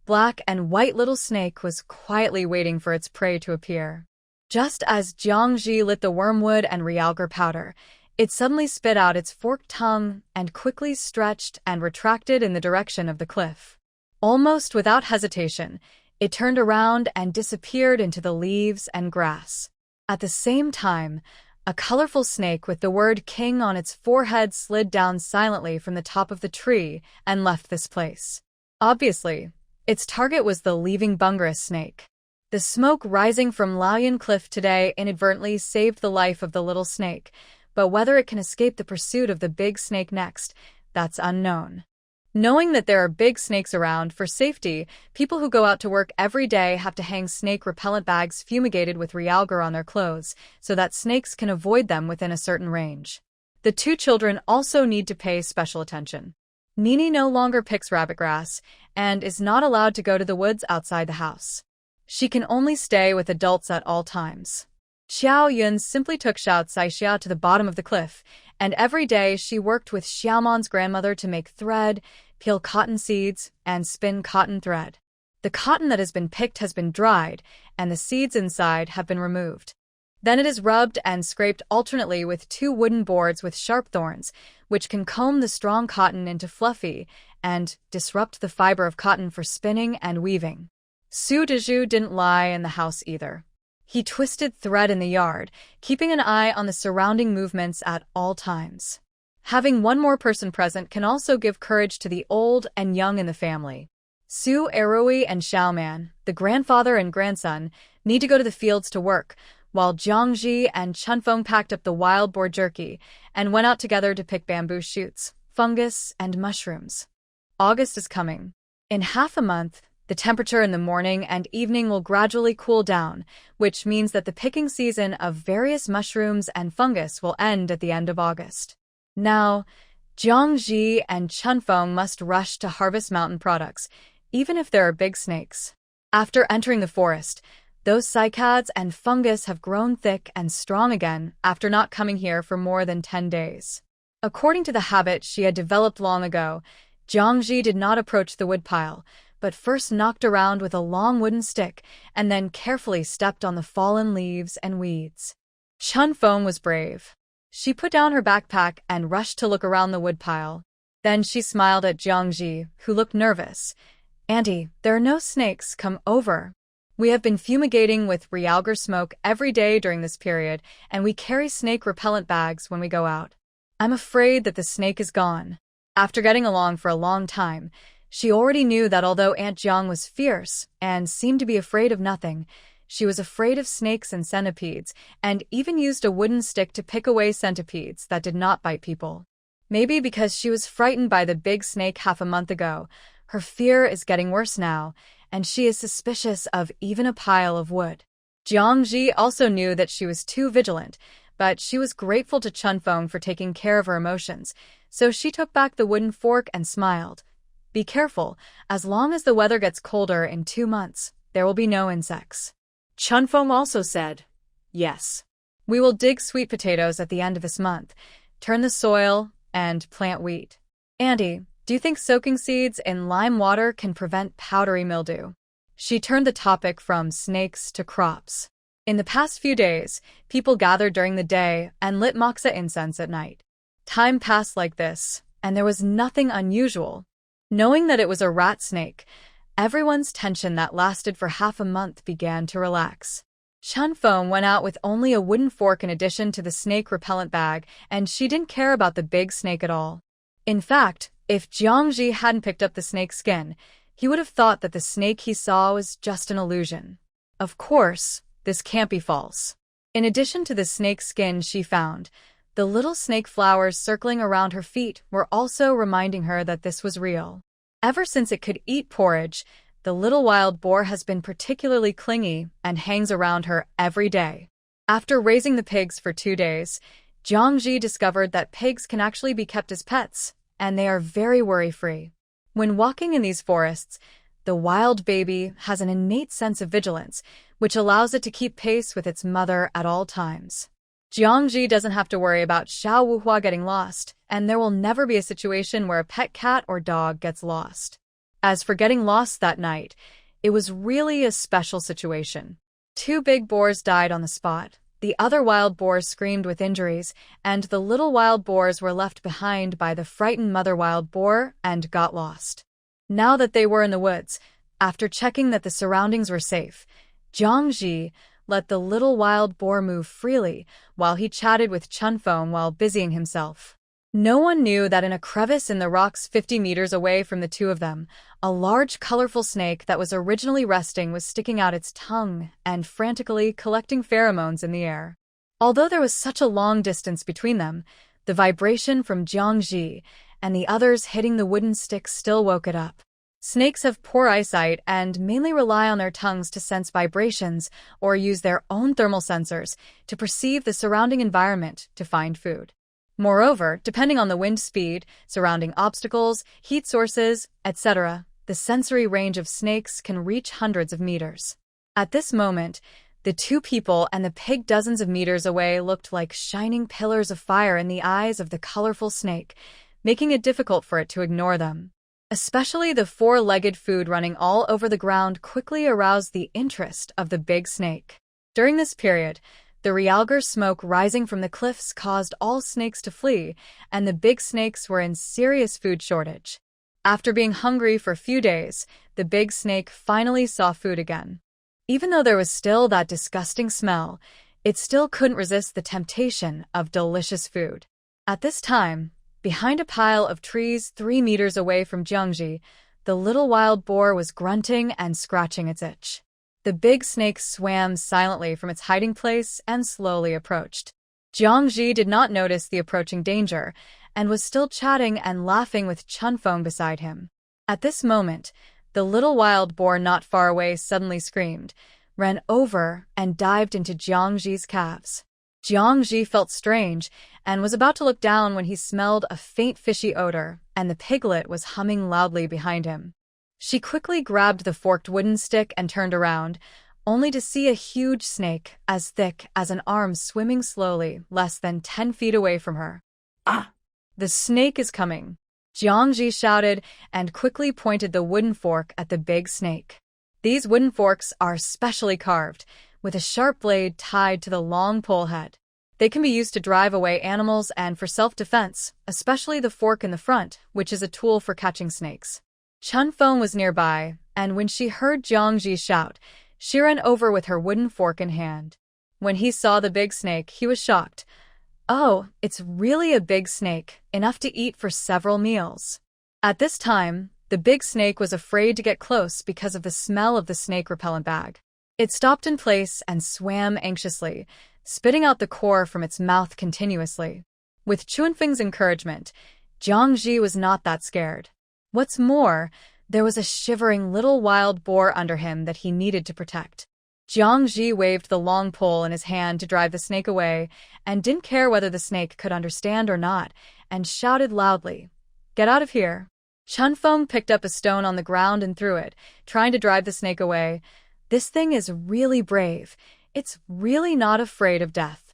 black and white little snake was quietly waiting for its prey to appear. Just as Jiangji lit the wormwood and realgar powder, it suddenly spit out its forked tongue and quickly stretched and retracted in the direction of the cliff. Almost without hesitation, it turned around and disappeared into the leaves and grass. At the same time, a colorful snake with the word king on its forehead slid down silently from the top of the tree and left this place. Obviously, its target was the leaving bungarus snake. The smoke rising from Laoyan Cliff today inadvertently saved the life of the little snake, but whether it can escape the pursuit of the big snake next, that's unknown. Knowing that there are big snakes around, for safety, people who go out to work every day have to hang snake repellent bags fumigated with realgar on their clothes so that snakes can avoid them within a certain range. The two children also need to pay special attention. Nini no longer picks rabbitgrass and is not allowed to go to the woods outside the house. She can only stay with adults at all times. Xiao Yun simply took Xiao Caixia to the bottom of the cliff, and every day she worked with Xiaomon's grandmother to make thread, peel cotton seeds, and spin cotton thread. The cotton that has been picked has been dried, and the seeds inside have been removed. Then it is rubbed and scraped alternately with 2 wooden boards with sharp thorns, which can comb the strong cotton into fluffy and disrupt the fiber of cotton for spinning and weaving. Su Dezhu didn't lie in the house either. He twisted thread in the yard, keeping an eye on the surrounding movements at all times. Having one more person present can also give courage to the old and young in the family. Su Erui and Xiaoman, the grandfather and grandson, need to go to the fields to work, while Jiangji and Chunfeng packed up the wild boar jerky and went out together to pick bamboo shoots, fungus, and mushrooms. August is coming. In half a month, the temperature in the morning and evening will gradually cool down, which means that the picking season of various mushrooms and fungus will end at the end of August. Now, Jiangji and Chunfeng must rush to harvest mountain products, even if there are big snakes. After entering the forest, those cycads and fungus have grown thick and strong again after not coming here for more than 10 days. According to the habit she had developed long ago, Jiangji did not approach the woodpile, but first knocked around with a long wooden stick and then carefully stepped on the fallen leaves and weeds. Chunfeng was brave. She put down her backpack and rushed to look around the woodpile. Then she smiled at Jiangji, who looked nervous. "Auntie, there are no snakes, come over. We have been fumigating with realgar smoke every day during this period, and we carry snake repellent bags when we go out. I'm afraid that the snake is gone." After getting along for a long time, she already knew that although Aunt Jiang was fierce and seemed to be afraid of nothing, she was afraid of snakes and centipedes, and even used a wooden stick to pick away centipedes that did not bite people. Maybe because she was frightened by the big snake half a month ago, her fear is getting worse now, and she is suspicious of even a pile of wood. Jiangji also knew that she was too vigilant, but she was grateful to Chunfeng for taking care of her emotions, so she took back the wooden fork and smiled. Be careful, as long as the weather gets colder in 2 months, there will be no insects. Chunfeng also said, yes. We will dig sweet potatoes at the end of this month, turn the soil, and plant wheat. Andy, do you think soaking seeds in lime water can prevent powdery mildew? She turned the topic from snakes to crops. In the past few days, people gathered during the day and lit moxa incense at night. Time passed like this, and there was nothing unusual. Knowing that it was a rat snake, everyone's tension that lasted for half a month began to relax. Chunfeng went out with only a wooden fork in addition to the snake repellent bag, and she didn't care about the big snake at all. In fact, if Jiangji hadn't picked up the snake's skin, he would have thought that the snake he saw was just an illusion. Of course, this can't be false. In addition to the snake skin she found, the little snake flowers circling around her feet were also reminding her that this was real. Ever since it could eat porridge, the little wild boar has been particularly clingy and hangs around her every day. After raising the pigs for 2 days, Jiangji discovered that pigs can actually be kept as pets, and they are very worry-free. When walking in these forests, the wild baby has an innate sense of vigilance, which allows it to keep pace with its mother at all times. Jiangji doesn't have to worry about Xiao Wuhua getting lost, and there will never be a situation where a pet cat or dog gets lost. As for getting lost that night, it was really a special situation. 2 big boars died on the spot, the other wild boars screamed with injuries, and the little wild boars were left behind by the frightened mother wild boar and got lost. Now that they were in the woods, after checking that the surroundings were safe, Jiangji let the little wild boar move freely while he chatted with Chunfeng while busying himself. No one knew that in a crevice in the rocks 50 meters away from the two of them, a large colorful snake that was originally resting was sticking out its tongue and frantically collecting pheromones in the air. Although there was such a long distance between them, the vibration from Jiangji and the others hitting the wooden stick still woke it up. Snakes have poor eyesight and mainly rely on their tongues to sense vibrations or use their own thermal sensors to perceive the surrounding environment to find food. Moreover, depending on the wind speed, surrounding obstacles, heat sources, etc., the sensory range of snakes can reach hundreds of meters. At this moment, the 2 people and the pig dozens of meters away looked like shining pillars of fire in the eyes of the colorful snake, making it difficult for it to ignore them. Especially the 4-legged food running all over the ground quickly aroused the interest of the big snake. During this period, the realgar smoke rising from the cliffs caused all snakes to flee, and the big snakes were in serious food shortage. After being hungry for a few days, the big snake finally saw food again. Even though there was still that disgusting smell, it still couldn't resist the temptation of delicious food. At this time, behind a pile of trees 3 meters away from Jiangji, the little wild boar was grunting and scratching its itch. The big snake swam silently from its hiding place and slowly approached. Jiangji did not notice the approaching danger and was still chatting and laughing with Chunfeng beside him. At this moment, the little wild boar not far away suddenly screamed, ran over, and dived into Jiangji's calves. Jiangji felt strange and was about to look down when he smelled a faint fishy odor, and the piglet was humming loudly behind him. She quickly grabbed the forked wooden stick and turned around, only to see a huge snake, as thick as an arm, swimming slowly, less than 10 feet away from her. Ah! The snake is coming! Jiangji shouted and quickly pointed the wooden fork at the big snake. These wooden forks are specially carved, with a sharp blade tied to the long pole head. They can be used to drive away animals and for self-defense, especially the fork in the front, which is a tool for catching snakes. Chunfeng was nearby, and when she heard Jiangji shout, she ran over with her wooden fork in hand. When he saw the big snake, he was shocked. Oh, it's really a big snake, enough to eat for several meals. At this time, the big snake was afraid to get close because of the smell of the snake repellent bag. It stopped in place and swam anxiously, spitting out the core from its mouth continuously. With Chunfeng's encouragement, Jiangji was not that scared. What's more, there was a shivering little wild boar under him that he needed to protect. Jiangji waved the long pole in his hand to drive the snake away and didn't care whether the snake could understand or not, and shouted loudly, "Get out of here." Chunfeng picked up a stone on the ground and threw it, trying to drive the snake away. This thing is really brave. It's really not afraid of death.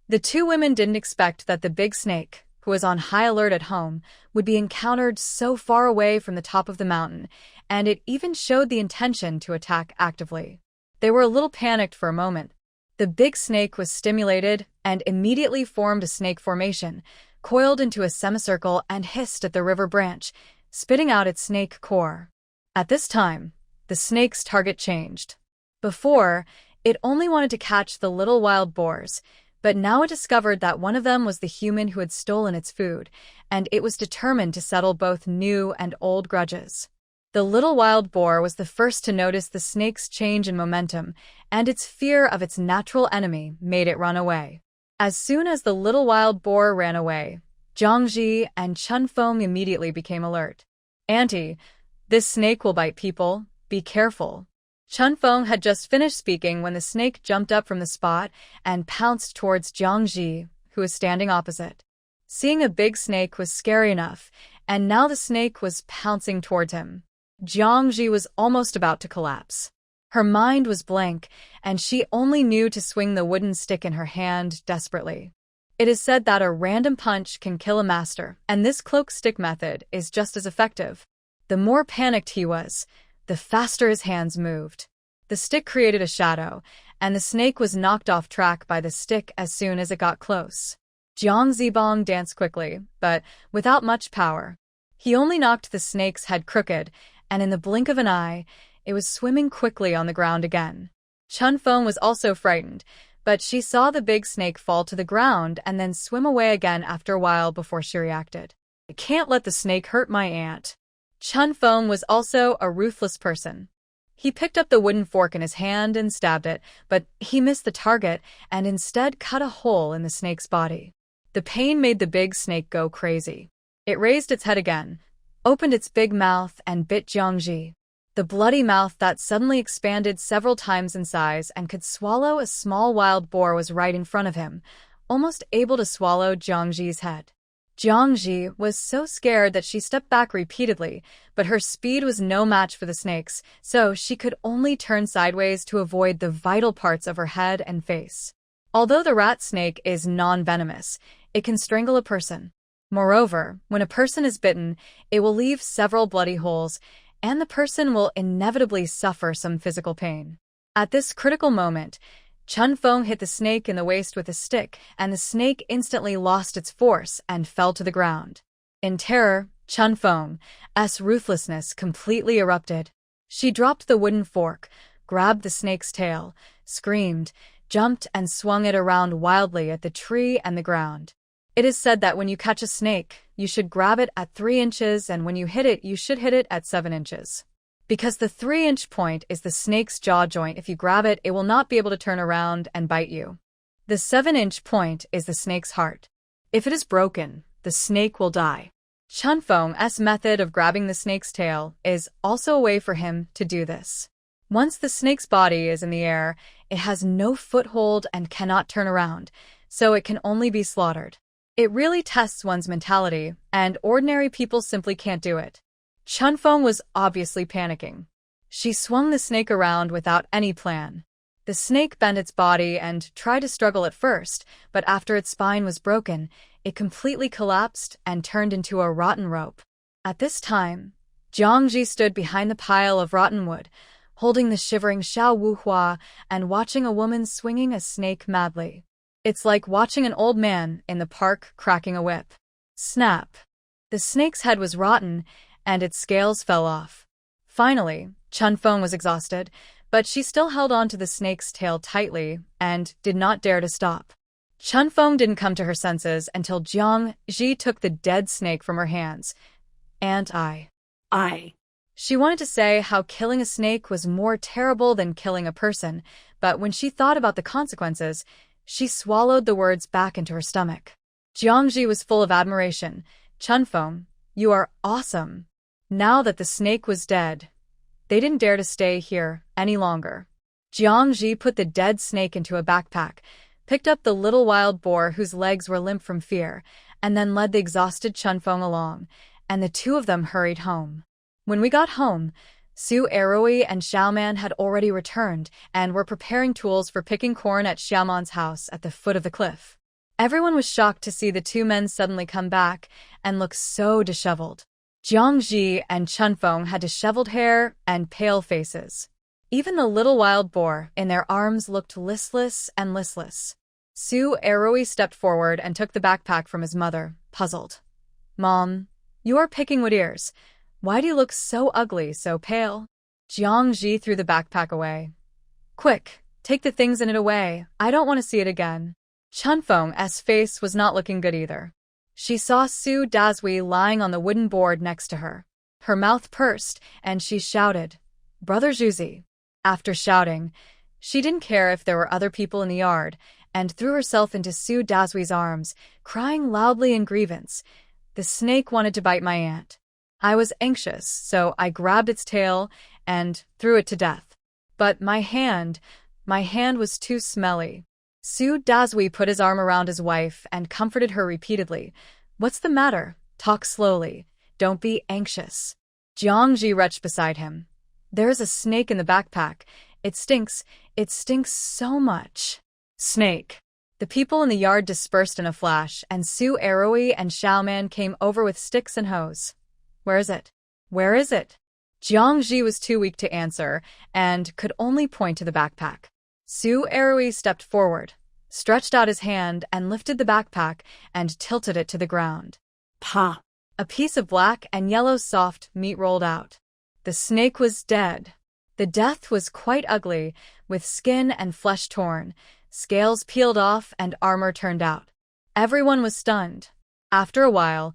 The two women didn't expect that the big snake, who was on high alert at home, would be encountered so far away from the top of the mountain, and it even showed the intention to attack actively. They were a little panicked for a moment. The big snake was stimulated and immediately formed a snake formation, coiled into a semicircle and hissed at the river branch, spitting out its snake core. At this time, the snake's target changed. Before, it only wanted to catch the little wild boars, but now it discovered that one of them was the human who had stolen its food, and it was determined to settle both new and old grudges. The little wild boar was the first to notice the snake's change in momentum, and its fear of its natural enemy made it run away. As soon as the little wild boar ran away, Jiangji and Chunfeng immediately became alert. "Auntie, this snake will bite people. Be careful." Chunfeng had just finished speaking when the snake jumped up from the spot and pounced towards Jiangji, who was standing opposite. Seeing a big snake was scary enough, and now the snake was pouncing towards him. Jiangji was almost about to collapse. Her mind was blank, and she only knew to swing the wooden stick in her hand desperately. It is said that a random punch can kill a master, and this cloak stick method is just as effective. The more panicked he was, the faster his hands moved. The stick created a shadow, and the snake was knocked off track by the stick as soon as it got close. Jiang Zibong danced quickly, but without much power. He only knocked the snake's head crooked, and in the blink of an eye, it was swimming quickly on the ground again. Chunfeng was also frightened, but she saw the big snake fall to the ground and then swim away again after a while before she reacted. "I can't let the snake hurt my aunt." Chunfeng was also a ruthless person. He picked up the wooden fork in his hand and stabbed it, but he missed the target and instead cut a hole in the snake's body. The pain made the big snake go crazy. It raised its head again, opened its big mouth, and bit Jiangji. The bloody mouth that suddenly expanded several times in size and could swallow a small wild boar was right in front of him, almost able to swallow Jiangji's head. Jiangji was so scared that she stepped back repeatedly, but her speed was no match for the snake's, so she could only turn sideways to avoid the vital parts of her head and face. Although the rat snake is non-venomous, it can strangle a person. Moreover, when a person is bitten, it will leave several bloody holes, and the person will inevitably suffer some physical pain. At this critical moment, Chunfeng hit the snake in the waist with a stick, and the snake instantly lost its force and fell to the ground. In terror, Chunfeng's ruthlessness completely erupted. She dropped the wooden fork, grabbed the snake's tail, screamed, jumped, and swung it around wildly at the tree and the ground. It is said that when you catch a snake, you should grab it at 3 inches, and when you hit it, you should hit it at 7 inches. Because the 3-inch point is the snake's jaw joint, if you grab it, it will not be able to turn around and bite you. The 7-inch point is the snake's heart. If it is broken, the snake will die. Chunfeng's method of grabbing the snake's tail is also a way for him to do this. Once the snake's body is in the air, it has no foothold and cannot turn around, so it can only be slaughtered. It really tests one's mentality, and ordinary people simply can't do it. Chunfeng was obviously panicking. She swung the snake around without any plan. The snake bent its body and tried to struggle at first, but after its spine was broken, it completely collapsed and turned into a rotten rope. At this time, Jiangji stood behind the pile of rotten wood, holding the shivering Xiao Wuhua and watching a woman swinging a snake madly. It's like watching an old man in the park cracking a whip. Snap! The snake's head was rotten, and its scales fell off. Finally, Chunfeng was exhausted, but she still held on to the snake's tail tightly and did not dare to stop. Chunfeng didn't come to her senses until Jiang Ji took the dead snake from her hands. And I. She wanted to say how killing a snake was more terrible than killing a person, but when she thought about the consequences, she swallowed the words back into her stomach. Jiang Ji was full of admiration. Chunfeng, you are awesome. Now that the snake was dead, they didn't dare to stay here any longer. Jiang Ji put the dead snake into a backpack, picked up the little wild boar whose legs were limp from fear, and then led the exhausted Chunfeng along, and the two of them hurried home. When we got home, Su Eroi and Xiaoman had already returned and were preparing tools for picking corn at Xiaoman's house at the foot of the cliff. Everyone was shocked to see the two men suddenly come back and look so disheveled. Jiang Ji and Chunfeng had disheveled hair and pale faces. Even the little wild boar in their arms looked listless and listless. Su Eroi stepped forward and took the backpack from his mother, puzzled. Mom, you are picking wood ears. Why do you look so ugly, so pale? Jiang Ji threw the backpack away. Quick, take the things in it away. I don't want to see it again. Chunfeng's face was not looking good either. She saw Su Dazui lying on the wooden board next to her. Her mouth pursed, and she shouted, Brother Zhuzi. After shouting, she didn't care if there were other people in the yard, and threw herself into Su Dazui's arms, crying loudly in grievance. The snake wanted to bite my aunt. I was anxious, so I grabbed its tail and threw it to death. But my hand was too smelly. Su Dazui put his arm around his wife and comforted her repeatedly. What's the matter? Talk slowly. Don't be anxious. Jiang Ji retched beside him. There's a snake in the backpack. It stinks. It stinks so much. Snake. The people in the yard dispersed in a flash, and Su Eroi and Xiaoman came over with sticks and hose. Where is it? Where is it? Jiang Ji was too weak to answer and could only point to the backpack. Su Eroi stepped forward, stretched out his hand and lifted the backpack and tilted it to the ground. Pa! A piece of black and yellow soft meat rolled out. The snake was dead. The death was quite ugly, with skin and flesh torn, scales peeled off and armor turned out. Everyone was stunned. After a while,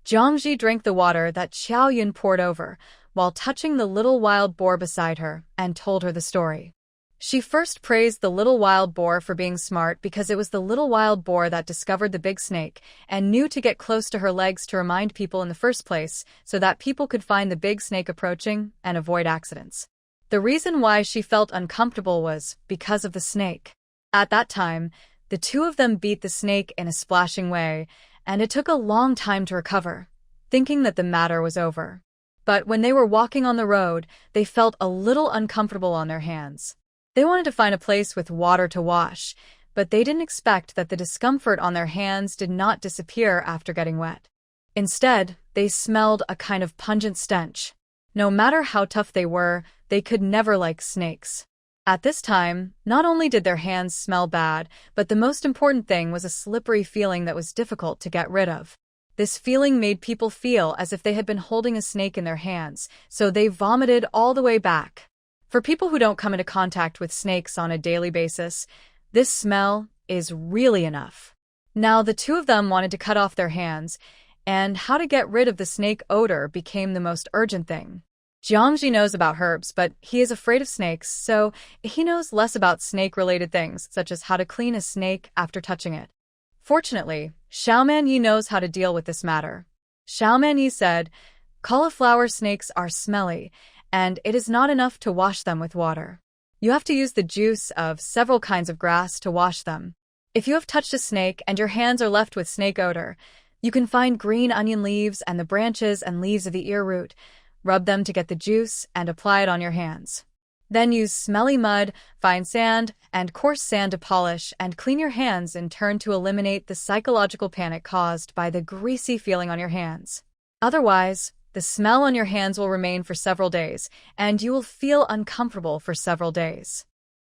Jiang Ji drank the water that Qiao Yun poured over, while touching the little wild boar beside her, and told her the story. She first praised the little wild boar for being smart because it was the little wild boar that discovered the big snake and knew to get close to her legs to remind people in the first place so that people could find the big snake approaching and avoid accidents. The reason why she felt uncomfortable was because of the snake. At that time, the two of them beat the snake in a splashing way, and it took a long time to recover, thinking that the matter was over. But when they were walking on the road, they felt a little uncomfortable on their hands. They wanted to find a place with water to wash, but they didn't expect that the discomfort on their hands did not disappear after getting wet. Instead, they smelled a kind of pungent stench. No matter how tough they were, they could never like snakes. At this time, not only did their hands smell bad, but the most important thing was a slippery feeling that was difficult to get rid of. This feeling made people feel as if they had been holding a snake in their hands, so they vomited all the way back. For people who don't come into contact with snakes on a daily basis, this smell is really enough. Now the two of them wanted to cut off their hands, and how to get rid of the snake odor became the most urgent thing. Jiang Ji knows about herbs, but he is afraid of snakes, so he knows less about snake-related things, such as how to clean a snake after touching it. Fortunately, Xiaoman Yi knows how to deal with this matter. Xiaoman Yi said, cauliflower snakes are smelly, and it is not enough to wash them with water. You have to use the juice of several kinds of grass to wash them. If you have touched a snake and your hands are left with snake odor, you can find green onion leaves and the branches and leaves of the ear root, rub them to get the juice, and apply it on your hands. Then use smelly mud, fine sand, and coarse sand to polish and clean your hands in turn to eliminate the psychological panic caused by the greasy feeling on your hands. Otherwise, the smell on your hands will remain for several days, and you will feel uncomfortable for several days.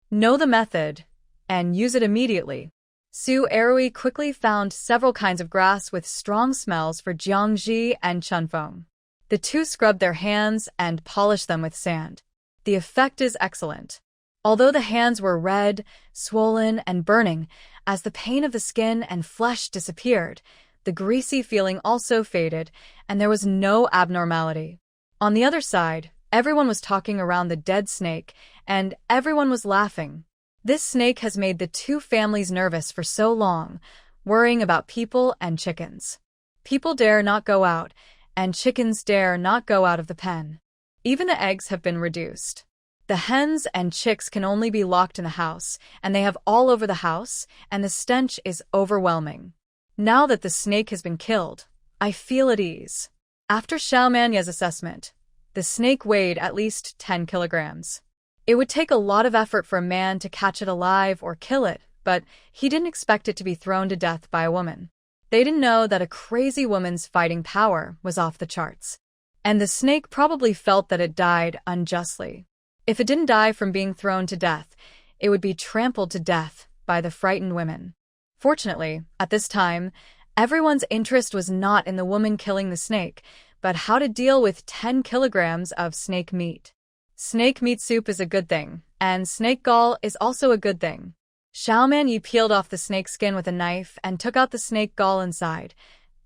Know the method, and use it immediately. Su Eroi quickly found several kinds of grass with strong smells for Jiang Ji and Chunfeng. The two scrubbed their hands and polished them with sand. The effect is excellent. Although the hands were red, swollen, and burning, as the pain of the skin and flesh disappeared, the greasy feeling also faded, and there was no abnormality. On the other side, everyone was talking around the dead snake, and everyone was laughing. This snake has made the two families nervous for so long, worrying about people and chickens. People dare not go out, and chickens dare not go out of the pen. Even the eggs have been reduced. The hens and chicks can only be locked in the house, and they have all over the house, and the stench is overwhelming. Now that the snake has been killed, I feel at ease. After Xiaoman's assessment, the snake weighed at least 10 kilograms. It would take a lot of effort for a man to catch it alive or kill it, but he didn't expect it to be thrown to death by a woman. They didn't know that a crazy woman's fighting power was off the charts. And the snake probably felt that it died unjustly. If it didn't die from being thrown to death, it would be trampled to death by the frightened women. Fortunately, at this time, everyone's interest was not in the woman killing the snake, but how to deal with 10 kilograms of snake meat. Snake meat soup is a good thing, and snake gall is also a good thing. Xiaoman Yi peeled off the snake skin with a knife and took out the snake gall inside.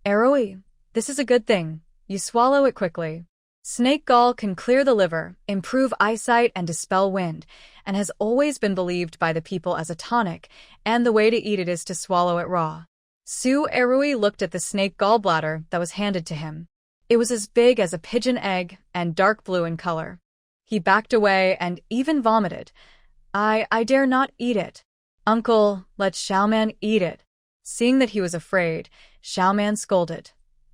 Aroi, this is a good thing. You swallow it quickly. Snake gall can clear the liver, improve eyesight, and dispel wind, and has always been believed by the people as a tonic, and the way to eat it is to swallow it raw. Su Erui looked at the snake gallbladder that was handed to him. It was as big as a pigeon egg and dark blue in color. He backed away and even vomited. I dare not eat it. Uncle, let Xiaoman eat it. Seeing that he was afraid, Xiaoman scolded.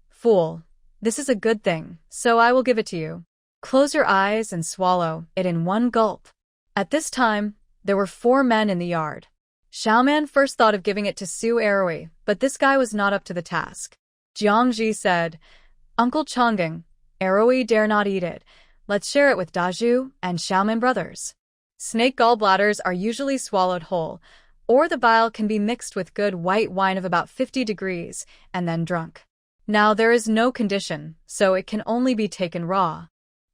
Fool. This is a good thing, so I will give it to you. Close your eyes and swallow it in one gulp. At this time, there were 4 men in the yard. Xiaoman first thought of giving it to Su Erui, but this guy was not up to the task. Jiangji said, Uncle Chang'eng, Erui dare not eat it. Let's share it with Daju and Xiaoman brothers. Snake gallbladders are usually swallowed whole, or the bile can be mixed with good white wine of about 50 degrees and then drunk. Now, there is no condition, so it can only be taken raw.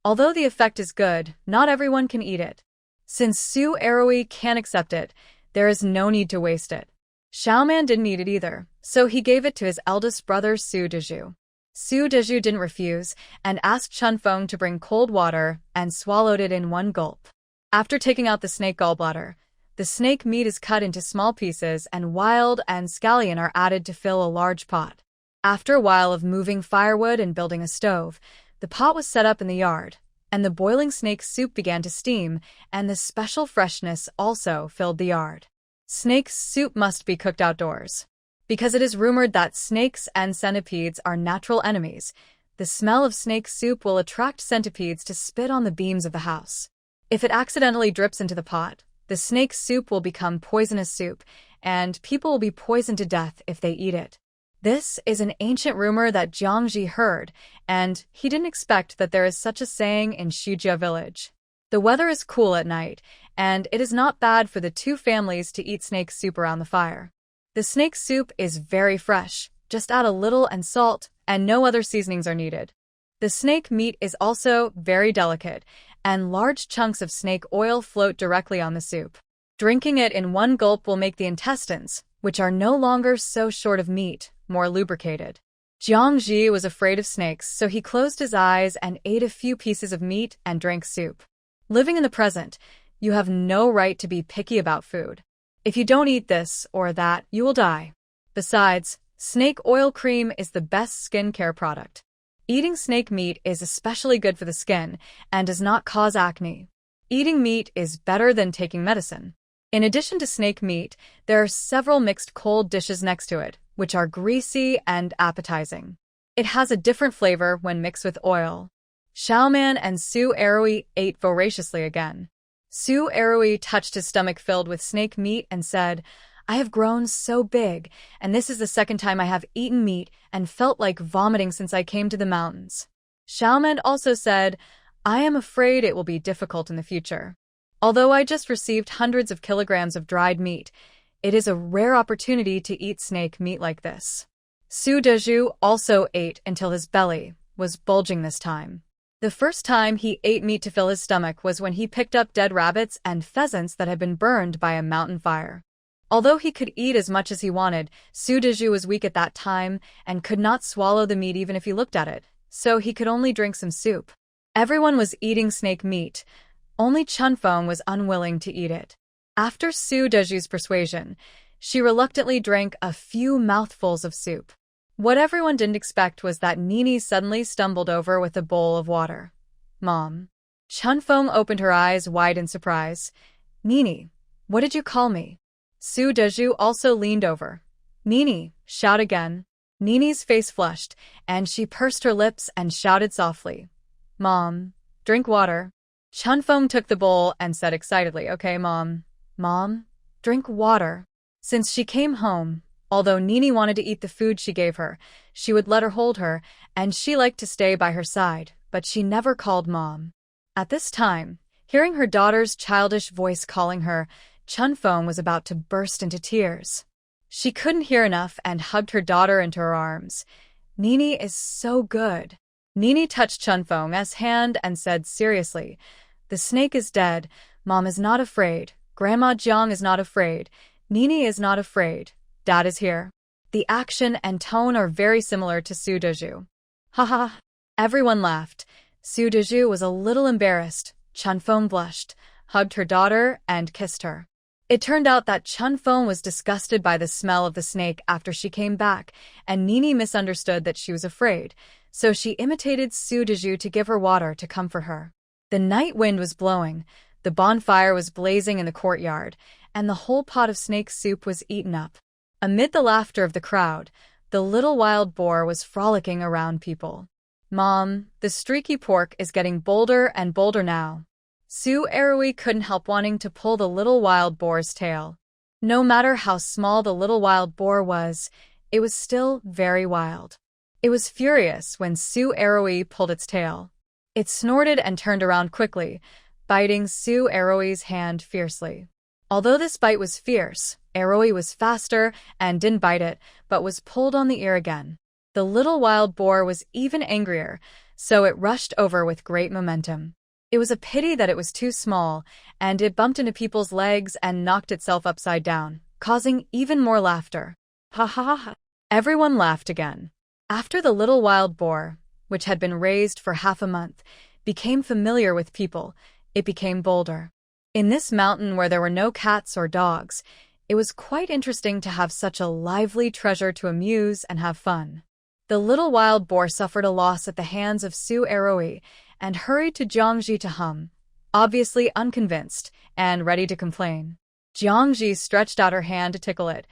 Although the effect is good, not everyone can eat it. Since Su Erui can't accept it, there is no need to waste it. Xiaoman didn't eat it either, so he gave it to his eldest brother Su Deju. Su Deju didn't refuse and asked Chun Feng to bring cold water and swallowed it in one gulp. After taking out the snake gallbladder, the snake meat is cut into small pieces and wild and scallion are added to fill a large pot. After a while of moving firewood and building a stove, the pot was set up in the yard, and the boiling snake soup began to steam, and the special freshness also filled the yard. Snake soup must be cooked outdoors. Because it is rumored that snakes and centipedes are natural enemies, the smell of snake soup will attract centipedes to spit on the beams of the house. If it accidentally drips into the pot, the snake soup will become poisonous soup, and people will be poisoned to death if they eat it. This is an ancient rumor that Jiangji heard, and he didn't expect that there is such a saying in Shijia village. The weather is cool at night, and it is not bad for the two families to eat snake soup around the fire. The snake soup is very fresh, just add a little and salt, and no other seasonings are needed. The snake meat is also very delicate, and large chunks of snake oil float directly on the soup. Drinking it in one gulp will make the intestines, which are no longer so short of meat, more lubricated. Jiangji was afraid of snakes, so he closed his eyes and ate a few pieces of meat and drank soup. Living in the present, you have no right to be picky about food. If you don't eat this or that, you will die. Besides, snake oil cream is the best skincare product. Eating snake meat is especially good for the skin and does not cause acne. Eating meat is better than taking medicine. In addition to snake meat, there are several mixed cold dishes next to it, which are greasy and appetizing. It has a different flavor when mixed with oil. Xiaoman and Su Erui ate voraciously again. Su Erui touched his stomach filled with snake meat and said, I have grown so big, and this is the second time I have eaten meat and felt like vomiting since I came to the mountains. Xiaoman also said, I am afraid it will be difficult in the future. Although I just received hundreds of kilograms of dried meat, it is a rare opportunity to eat snake meat like this. Su Deju also ate until his belly was bulging this time. The first time he ate meat to fill his stomach was when he picked up dead rabbits and pheasants that had been burned by a mountain fire. Although he could eat as much as he wanted, Su Deju was weak at that time and could not swallow the meat even if he looked at it, so he could only drink some soup. Everyone was eating snake meat. Only Chunfeng was unwilling to eat it. After Su Deju's persuasion, she reluctantly drank a few mouthfuls of soup. What everyone didn't expect was that Nini suddenly stumbled over with a bowl of water. "Mom." Chunfeng opened her eyes wide in surprise. "Nini, what did you call me?" Su Deju also leaned over. "Nini, shout again." Nini's face flushed, and she pursed her lips and shouted softly, "Mom, drink water." Chunfeng took the bowl and said excitedly, "Okay, Mom. Mom, drink water." Since she came home, although Nini wanted to eat the food she gave her, she would let her hold her, and she liked to stay by her side, but she never called Mom. At this time, hearing her daughter's childish voice calling her, Chunfeng was about to burst into tears. She couldn't hear enough and hugged her daughter into her arms. "Nini is so good." Nini touched Chunfeng's hand and said seriously, "The snake is dead. Mom is not afraid. Grandma Jiang is not afraid. Nini is not afraid. Dad is here." The action and tone are very similar to Su Deju. "Ha ha." Everyone laughed. Su Deju was a little embarrassed. Chunfeng blushed, hugged her daughter, and kissed her. It turned out that Chunfeng was disgusted by the smell of the snake after she came back, and Nini misunderstood that she was afraid, so she imitated Su Deju to give her water to comfort her. The night wind was blowing, the bonfire was blazing in the courtyard, and the whole pot of snake soup was eaten up. Amid the laughter of the crowd, the little wild boar was frolicking around people. "Mom, the streaky pork is getting bolder and bolder now." Su Erui couldn't help wanting to pull the little wild boar's tail. No matter how small the little wild boar was, it was still very wild. It was furious when Su Erui pulled its tail. It snorted and turned around quickly, biting Su Erui's hand fiercely. Although this bite was fierce, Erui was faster and didn't bite it, but was pulled on the ear again. The little wild boar was even angrier, so it rushed over with great momentum. It was a pity that it was too small, and it bumped into people's legs and knocked itself upside down, causing even more laughter. Ha ha ha. Everyone laughed again. After the little wild boar, which had been raised for half a month, became familiar with people, it became bolder. In this mountain where there were no cats or dogs, it was quite interesting to have such a lively treasure to amuse and have fun. The little wild boar suffered a loss at the hands of Su Erui and hurried to Jiangji to hum, obviously unconvinced and ready to complain. Jiangji stretched out her hand to tickle it.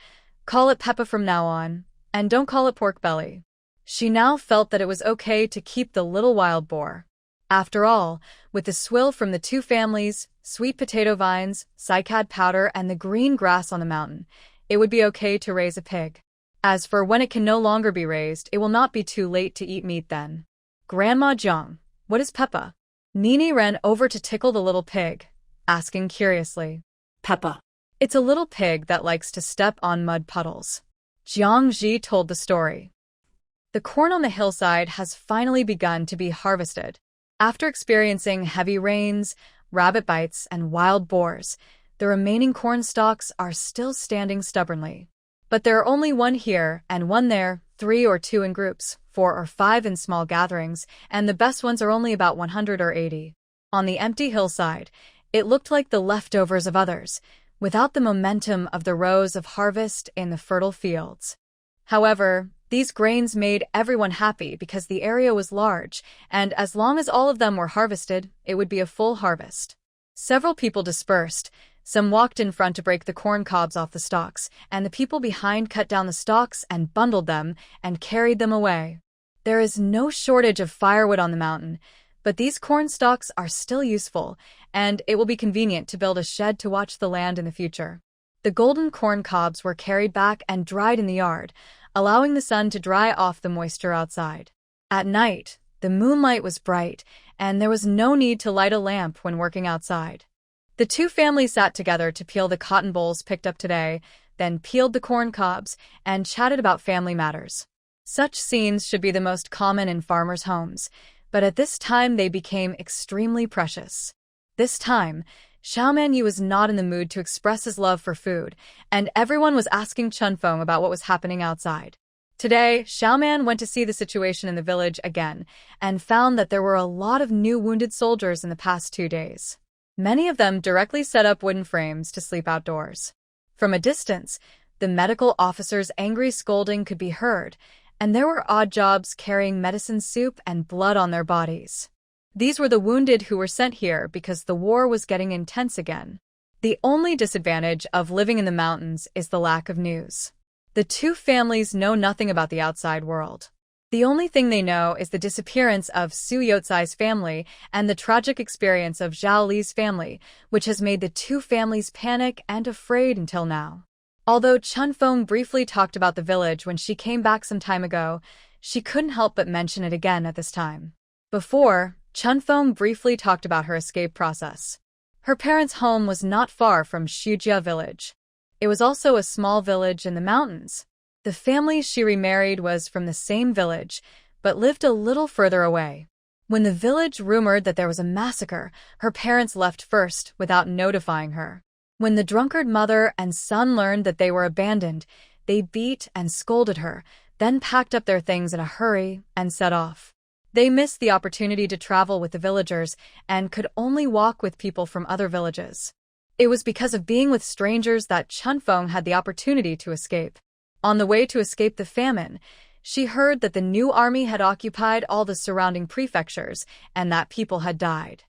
"Call it Peppa from now on, and don't call it pork belly." She now felt that it was okay to keep the little wild boar. After all, with the swill from the two families, sweet potato vines, cycad powder, and the green grass on the mountain, it would be okay to raise a pig. As for when it can no longer be raised, it will not be too late to eat meat then. "Grandma Jiang, what is Peppa?" Nini ran over to tickle the little pig, asking curiously. Peppa. "It's a little pig that likes to step on mud puddles." Jiangji told the story. The corn on the hillside has finally begun to be harvested. After experiencing heavy rains, rabbit bites, and wild boars, the remaining corn stalks are still standing stubbornly. But there are only one here and one there, 3 or 2 in groups, 4 or 5 in small gatherings, and the best ones are only about 100 or 80. On the empty hillside, it looked like the leftovers of others, without the momentum of the rows of harvest in the fertile fields. However, these grains made everyone happy because the area was large, and as long as all of them were harvested, it would be a full harvest. Several people dispersed. Some walked in front to break the corn cobs off the stalks, and the people behind cut down the stalks and bundled them and carried them away. There is no shortage of firewood on the mountain, but these corn stalks are still useful, and it will be convenient to build a shed to watch the land in the future. The golden corn cobs were carried back and dried in the yard, allowing the sun to dry off the moisture outside. At night, the moonlight was bright, and there was no need to light a lamp when working outside. The two families sat together to peel the cotton bolls picked up today, then peeled the corn cobs, and chatted about family matters. Such scenes should be the most common in farmers' homes. but at this time they became extremely precious. This time, Xiao Manyu was not in the mood to express his love for food, and everyone was asking Chunfeng about what was happening outside. Today, Xiaoman went to see the situation in the village again and found that there were a lot of new wounded soldiers in the past 2 days. Many of them directly set up wooden frames to sleep outdoors. From a distance, the medical officer's angry scolding could be heard, and there were odd jobs carrying medicine soup and blood on their bodies. These were the wounded who were sent here because the war was getting intense again. The only disadvantage of living in the mountains is the lack of news. The two families know nothing about the outside world. The only thing they know is the disappearance of Su Yotsai's family and the tragic experience of Zhao Li's family, which has made the two families panic and afraid until now. Although Chunfeng briefly talked about the village when she came back some time ago, she couldn't help but mention it again at this time. Before, Chunfeng briefly talked about her escape process. Her parents' home was not far from Shujia village. It was also a small village in the mountains. The family she remarried was from the same village, but lived a little further away. When the village rumored that there was a massacre, her parents left first without notifying her. When the drunkard mother and son learned that they were abandoned, they beat and scolded her, then packed up their things in a hurry and set off. They missed the opportunity to travel with the villagers and could only walk with people from other villages. It was because of being with strangers that Chunfeng had the opportunity to escape. On the way to escape the famine, she heard that the new army had occupied all the surrounding prefectures and that people had died.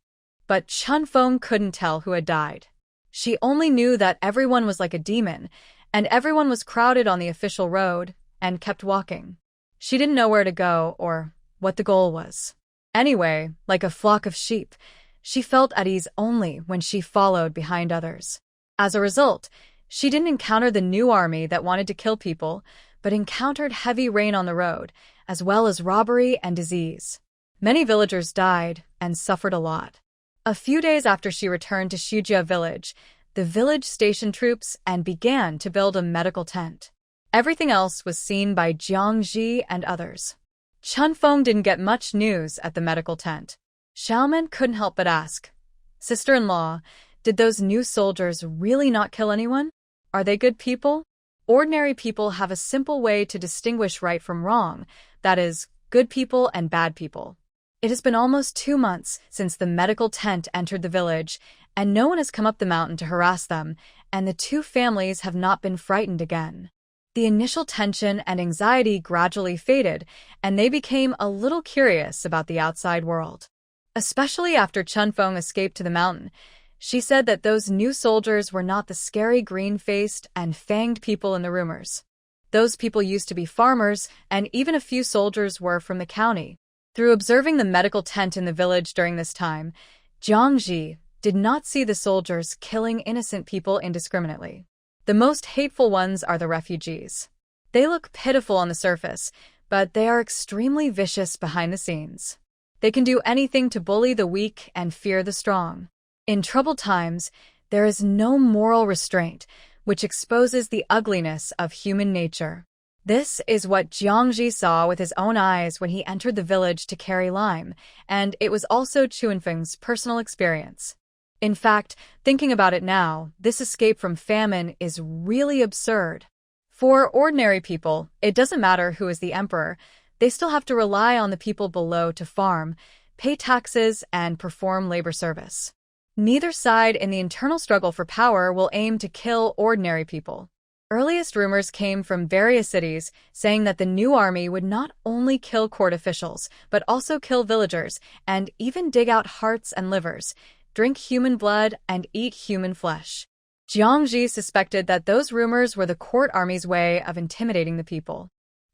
But Chunfeng couldn't tell who had died. She only knew that everyone was like a demon, and everyone was crowded on the official road and kept walking. She didn't know where to go or what the goal was. Anyway, like a flock of sheep, she felt at ease only when she followed behind others. As a result, she didn't encounter the new army that wanted to kill people, but encountered heavy rain on the road, as well as robbery and disease. Many villagers died and suffered a lot. A few days after she returned to Shujia village, the village stationed troops and began to build a medical tent. Everything else was seen by Jiang Ji and others. Chunfeng didn't get much news at the medical tent. Xiaoman couldn't help but ask, "Sister-in-law, did those new soldiers really not kill anyone? Are they good people?" Ordinary people have a simple way to distinguish right from wrong, that is, good people and bad people. It has been almost 2 months since the medical tent entered the village, and no one has come up the mountain to harass them, and the two families have not been frightened again. The initial tension and anxiety gradually faded, and they became a little curious about the outside world. Especially after Chunfeng escaped to the mountain, she said that those new soldiers were not the scary green-faced and fanged people in the rumors. Those people used to be farmers, and even a few soldiers were from the county. Through observing the medical tent in the village during this time, Jiang Ji did not see the soldiers killing innocent people indiscriminately. The most hateful ones are the refugees. They look pitiful on the surface, but they are extremely vicious behind the scenes. They can do anything to bully the weak and fear the strong. In troubled times, there is no moral restraint, which exposes the ugliness of human nature. This is what Jiangji saw with his own eyes when he entered the village to carry lime, and it was also Chunfeng's personal experience. In fact, thinking about it now, this escape from famine is really absurd. For ordinary people, it doesn't matter who is the emperor. They still have to rely on the people below to farm, pay taxes, and perform labor service. Neither side in the internal struggle for power will aim to kill ordinary people. Earliest rumors came from various cities saying that the new army would not only kill court officials, but also kill villagers and even dig out hearts and livers, drink human blood, and eat human flesh. Jiangji suspected that those rumors were the court army's way of intimidating the people.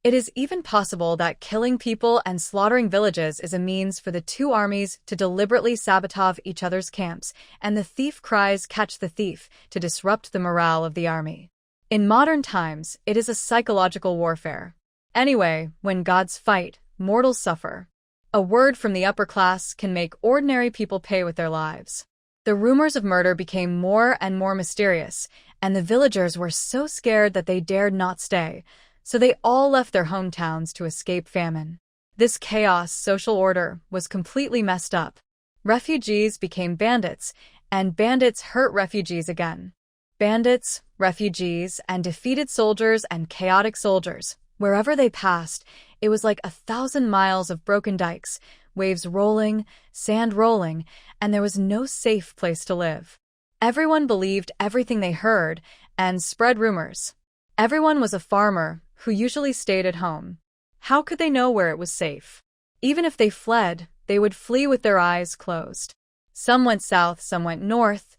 It is even possible that killing people and slaughtering villages is a means for the two armies to deliberately sabotage each other's camps, and the thief cries "catch the thief" to disrupt the morale of the army. In modern times, it is a psychological warfare. Anyway, when gods fight, mortals suffer. A word from the upper class can make ordinary people pay with their lives. The rumors of murder became more and more mysterious, and the villagers were so scared that they dared not stay, so they all left their hometowns to escape famine. This chaos social order was completely messed up. Refugees became bandits, and bandits hurt refugees again. Bandits, refugees, and defeated soldiers and chaotic soldiers. Wherever they passed, it was like 1,000 miles of broken dikes, waves rolling, sand rolling, and there was no safe place to live. Everyone believed everything they heard and spread rumors. Everyone was a farmer who usually stayed at home. How could they know where it was safe? Even if they fled, they would flee with their eyes closed. Some went south, some went north,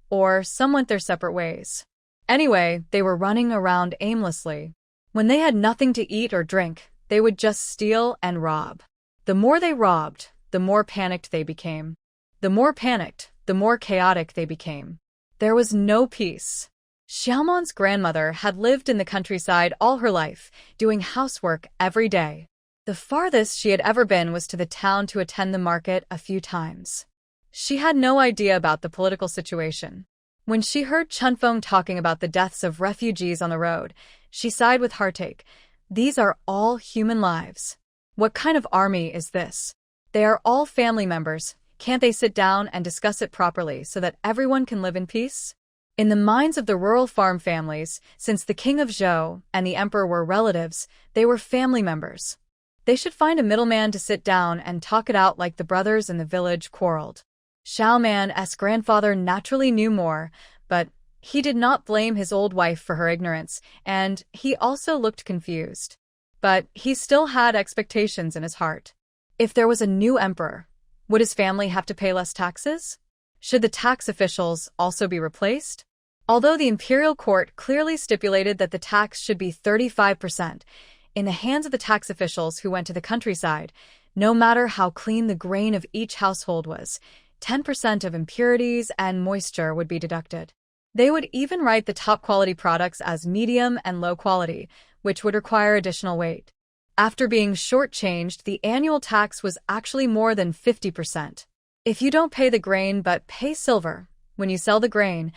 or some went their separate ways. Anyway, they were running around aimlessly. When they had nothing to eat or drink, they would just steal and rob. The more they robbed, the more panicked they became. The more panicked, the more chaotic they became. There was no peace. Xiaomon's grandmother had lived in the countryside all her life, doing housework every day. The farthest she had ever been was to the town to attend the market a few times. She had no idea about the political situation. When she heard Chunfeng talking about the deaths of refugees on the road, she sighed with heartache. These are all human lives. What kind of army is this? They are all family members. Can't they sit down and discuss it properly so that everyone can live in peace? In the minds of the rural farm families, since the king of Zhou and the emperor were relatives, they were family members. They should find a middleman to sit down and talk it out like the brothers in the village quarreled. Xiaoman's grandfather naturally knew more, but he did not blame his old wife for her ignorance, and he also looked confused. But he still had expectations in his heart. If there was a new emperor, would his family have to pay less taxes? Should the tax officials also be replaced? Although the imperial court clearly stipulated that the tax should be 35%, in the hands of the tax officials who went to the countryside, no matter how clean the grain of each household was, 10% of impurities and moisture would be deducted. They would even write the top quality products as medium and low quality, which would require additional weight. After being shortchanged, the annual tax was actually more than 50%. If you don't pay the grain but pay silver, when you sell the grain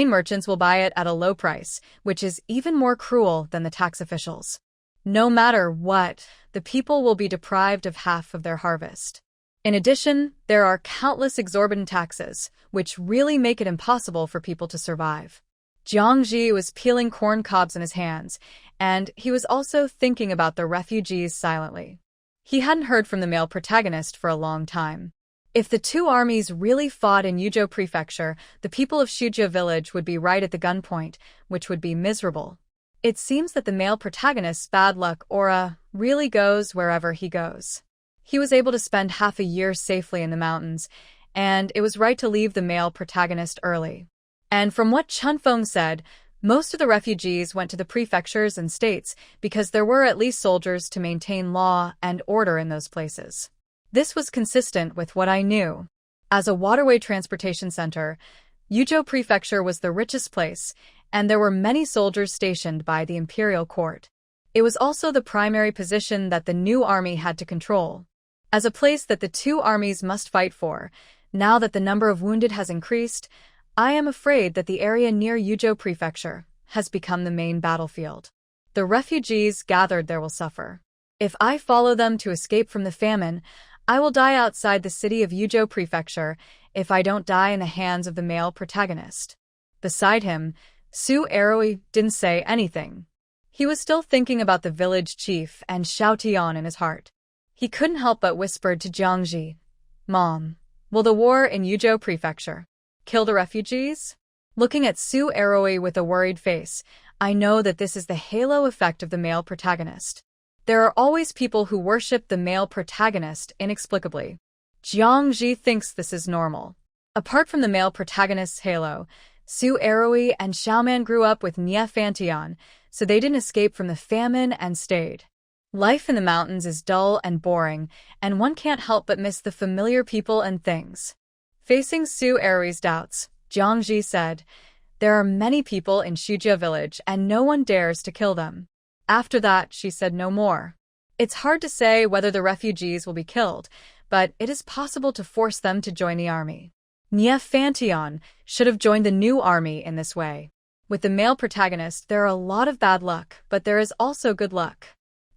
merchants will buy it at a low price, which is even more cruel than the tax officials. No matter what, the people will be deprived of half of their harvest. In addition, there are countless exorbitant taxes, which really make it impossible for people to survive. Jiangji was peeling corn cobs in his hands, and he was also thinking about the refugees silently. He hadn't heard from the male protagonist for a long time. If the two armies really fought in Yuzhou Prefecture, the people of Shujia village would be right at the gunpoint, which would be miserable. It seems that the male protagonist's bad luck aura really goes wherever he goes. He was able to spend half a year safely in the mountains, and it was right to leave the male protagonist early. And from what Chunfeng said, most of the refugees went to the prefectures and states because there were at least soldiers to maintain law and order in those places. This was consistent with what I knew. As a waterway transportation center, Yuzhou Prefecture was the richest place, and there were many soldiers stationed by the imperial court. It was also the primary position that the new army had to control. As a place that the two armies must fight for, now that the number of wounded has increased, I am afraid that the area near Yuzhou Prefecture has become the main battlefield. The refugees gathered there will suffer. If I follow them to escape from the famine, I will die outside the city of Yuzhou Prefecture if I don't die in the hands of the male protagonist. Beside him, Su Eroi didn't say anything. He was still thinking about the village chief and Xiao Tian in his heart. He couldn't help but whispered to Jiangji, "Mom, will the war in Yuzhou Prefecture kill the refugees?" Looking at Su Eroi with a worried face, I know that this is the halo effect of the male protagonist. There are always people who worship the male protagonist inexplicably. Jiangji thinks this is normal. Apart from the male protagonist's halo, Su Eroi and Xiaoman grew up with Nie Fantian, so they didn't escape from the famine and stayed. Life in the mountains is dull and boring, and one can't help but miss the familiar people and things. Facing Su Eroi's doubts, Jiangji said, "There are many people in Shujia village and no one dares to kill them." After that, she said no more. It's hard to say whether the refugees will be killed, but it is possible to force them to join the army. Nie Fantian should have joined the new army in this way. With the male protagonist, there are a lot of bad luck, but there is also good luck.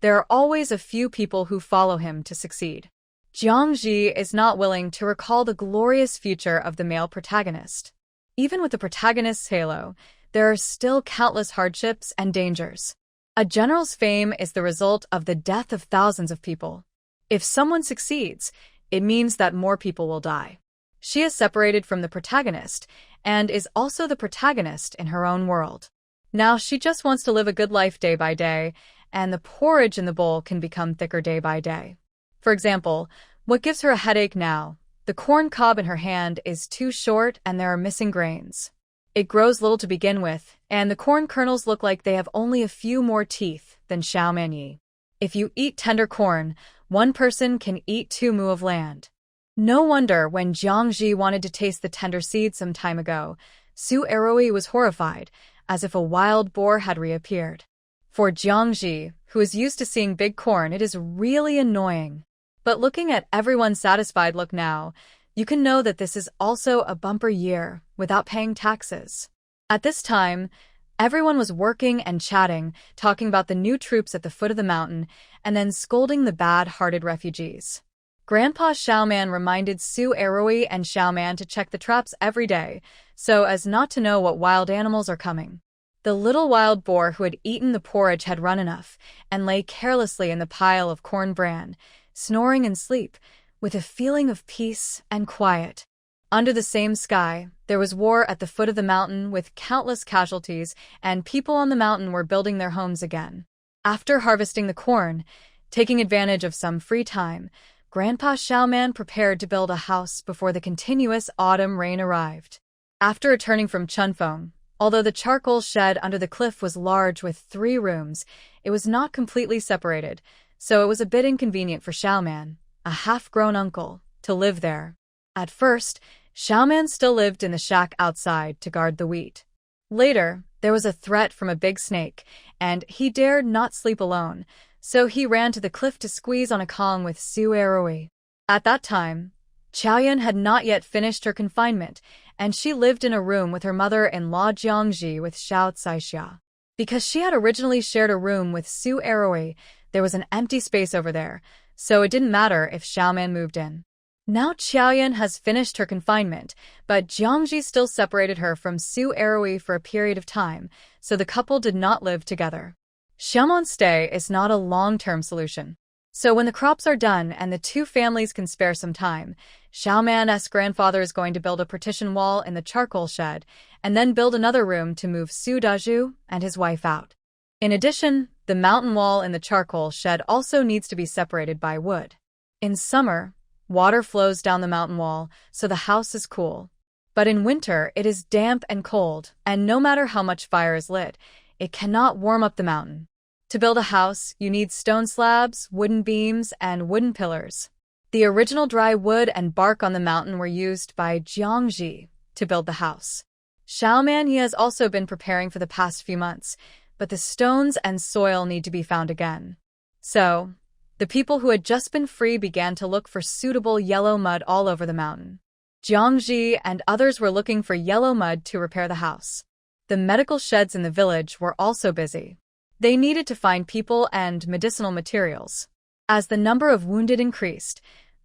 there are always a few people who follow him to succeed. Jiangji is not willing to recall the glorious future of the male protagonist. Even with the protagonist's halo, there are still countless hardships and dangers. A general's fame is the result of the death of thousands of people. If someone succeeds, it means that more people will die. She is separated from the protagonist and is also the protagonist in her own world. Now she just wants to live a good life day by day, and the porridge in the bowl can become thicker day by day. For example, what gives her a headache now? The corn cob in her hand is too short and there are missing grains. It grows little to begin with, and the corn kernels look like they have only a few more teeth than Xiaomanyi. If you eat tender corn, one person can eat 2 mu of land. No wonder when Jiangji wanted to taste the tender seed some time ago, Su Eroi was horrified, as if a wild boar had reappeared. For Jiangji, who is used to seeing big corn, it is really annoying. But looking at everyone's satisfied look now, you can know that this is also a bumper year without paying taxes. At this time, everyone was working and chatting, talking about the new troops at the foot of the mountain, and then scolding the bad-hearted refugees. Grandpa Xiaoman reminded Su Eroi and Xiaoman to check the traps every day, so as not to know what wild animals are coming. The little wild boar who had eaten the porridge had run enough, and lay carelessly in the pile of corn bran, snoring in sleep, with a feeling of peace and quiet. Under the same sky, there was war at the foot of the mountain with countless casualties, and people on the mountain were building their homes again. After harvesting the corn, taking advantage of some free time, Grandpa Xiaoman prepared to build a house before the continuous autumn rain arrived. After returning from Chunfeng, although the charcoal shed under the cliff was large with 3 rooms, it was not completely separated, so it was a bit inconvenient for Xiaoman, a half-grown uncle, to live there. At first, Xiaoman still lived in the shack outside to guard the wheat. Later, there was a threat from a big snake, and he dared not sleep alone, so he ran to the cliff to squeeze on a Kong with Su Eroi. At that time, Chaoyan had not yet finished her confinement, and she lived in a room with her mother-in-law Jiangji with Xiao Caixia. Because she had originally shared a room with Su Eroi, there was an empty space over there, so it didn't matter if Xiaoman moved in. Now Chaoyan has finished her confinement, but Jiangji still separated her from Su Eroi for a period of time, so the couple did not live together. Xiaoman's stay is not a long-term solution. So when the crops are done and the 2 families can spare some time, Xiaoman's grandfather is going to build a partition wall in the charcoal shed, and then build another room to move Su Dazhu and his wife out. In addition, the mountain wall in the charcoal shed also needs to be separated by wood. In summer, water flows down the mountain wall, so the house is cool. But in winter, it is damp and cold, and no matter how much fire is lit, it cannot warm up the mountain. To build a house, you need stone slabs, wooden beams, and wooden pillars. The original dry wood and bark on the mountain were used by Jiangji to build the house. Xiaoman has also been preparing for the past few months, but the stones and soil need to be found again. So, the people who had just been free began to look for suitable yellow mud all over the mountain. Jiangji and others were looking for yellow mud to repair the house. The medical sheds in the village were also busy. They needed to find people and medicinal materials. As the number of wounded increased,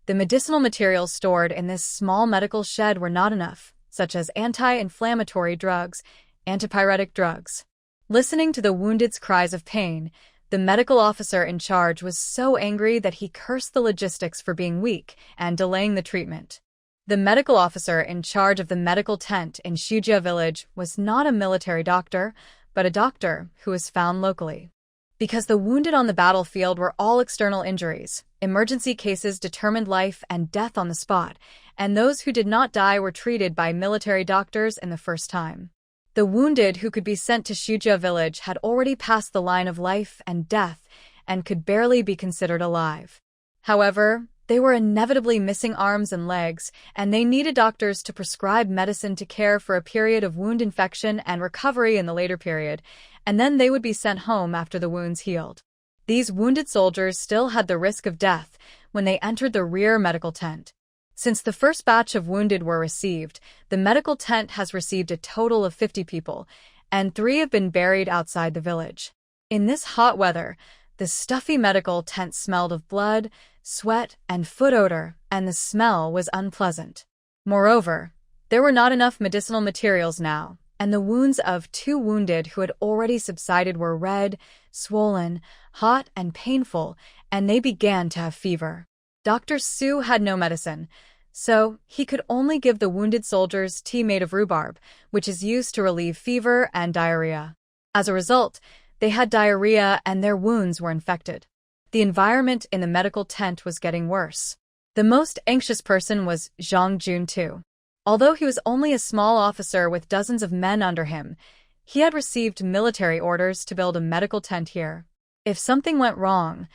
the medicinal materials stored in this small medical shed were not enough, such as anti-inflammatory drugs, antipyretic drugs. Listening to the wounded's cries of pain, the medical officer in charge was so angry that he cursed the logistics for being weak and delaying the treatment. The medical officer in charge of the medical tent in Shijia village was not a military doctor, but a doctor who was found locally. Because the wounded on the battlefield were all external injuries, emergency cases determined life and death on the spot, and those who did not die were treated by military doctors in the first time. The wounded who could be sent to Shijia village had already passed the line of life and death and could barely be considered alive. However, they were inevitably missing arms and legs, and they needed doctors to prescribe medicine to care for a period of wound infection and recovery in the later period, and then they would be sent home after the wounds healed. These wounded soldiers still had the risk of death when they entered the rear medical tent. Since the first batch of wounded were received, the medical tent has received a total of 50 people, and 3 have been buried outside the village. In this hot weather, The stuffy medical tent smelled of blood, sweat, and foot odor, and the smell was unpleasant. Moreover, there were not enough medicinal materials now, and the wounds of 2 wounded who had already subsided were red, swollen, hot, and painful, and they began to have fever. Dr. Su had no medicine, so he could only give the wounded soldiers tea made of rhubarb, which is used to relieve fever and diarrhea. As a result, they had diarrhea and their wounds were infected. The environment in the medical tent was getting worse. The most anxious person was Zhang Juntu. Although he was only a small officer with dozens of men under him, he had received military orders to build a medical tent here. If something went wrong,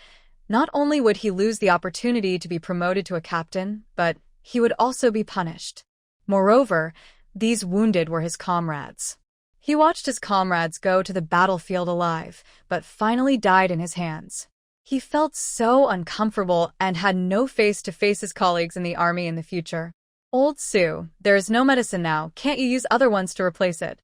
not only would he lose the opportunity to be promoted to a captain, but he would also be punished. Moreover, these wounded were his comrades. He watched his comrades go to the battlefield alive, but finally died in his hands. He felt so uncomfortable and had no face to face his colleagues in the army in the future. Old Su, there is no medicine now, can't you use other ones to replace it?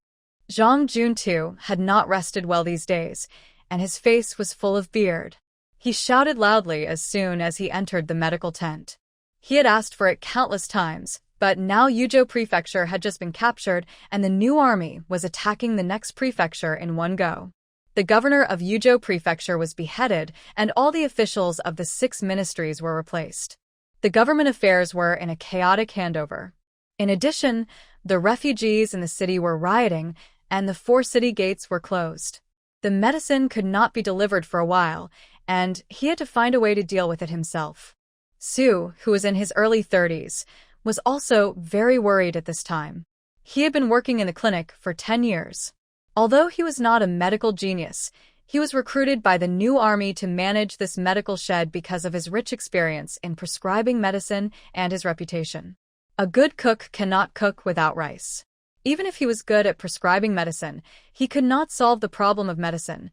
Zhang Juntu had not rested well these days, and his face was full of beard. He shouted loudly as soon as he entered the medical tent. He had asked for it countless times, but now Yuzhou Prefecture had just been captured and the new army was attacking the next prefecture in one go. The governor of Yuzhou Prefecture was beheaded and all the officials of the 6 ministries were replaced. The government affairs were in a chaotic handover. In addition, the refugees in the city were rioting and the 4 city gates were closed. The medicine could not be delivered for a while, and he had to find a way to deal with it himself. Su, who was in his early 30s, was also very worried at this time. He had been working in the clinic for 10 years. Although he was not a medical genius, he was recruited by the new army to manage this medical shed because of his rich experience in prescribing medicine and his reputation. A good cook cannot cook without rice. Even if he was good at prescribing medicine, he could not solve the problem of medicine.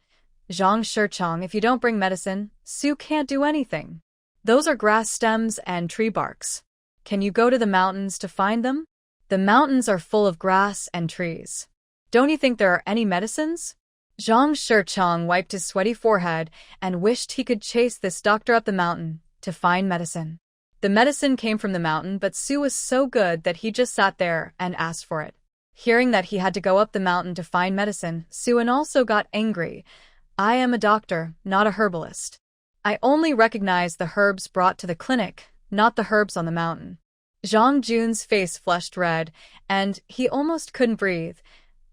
Zhang Shichong, if you don't bring medicine, Su can't do anything. Those are grass stems and tree barks. Can you go to the mountains to find them? The mountains are full of grass and trees. Don't you think there are any medicines? Zhang Shichong wiped his sweaty forehead and wished he could chase this doctor up the mountain to find medicine. The medicine came from the mountain, but Su was so good that he just sat there and asked for it. Hearing that he had to go up the mountain to find medicine, Suan also got angry. I am a doctor, not a herbalist. I only recognize the herbs brought to the clinic, not the herbs on the mountain. Zhang Jun's face flushed red, and he almost couldn't breathe.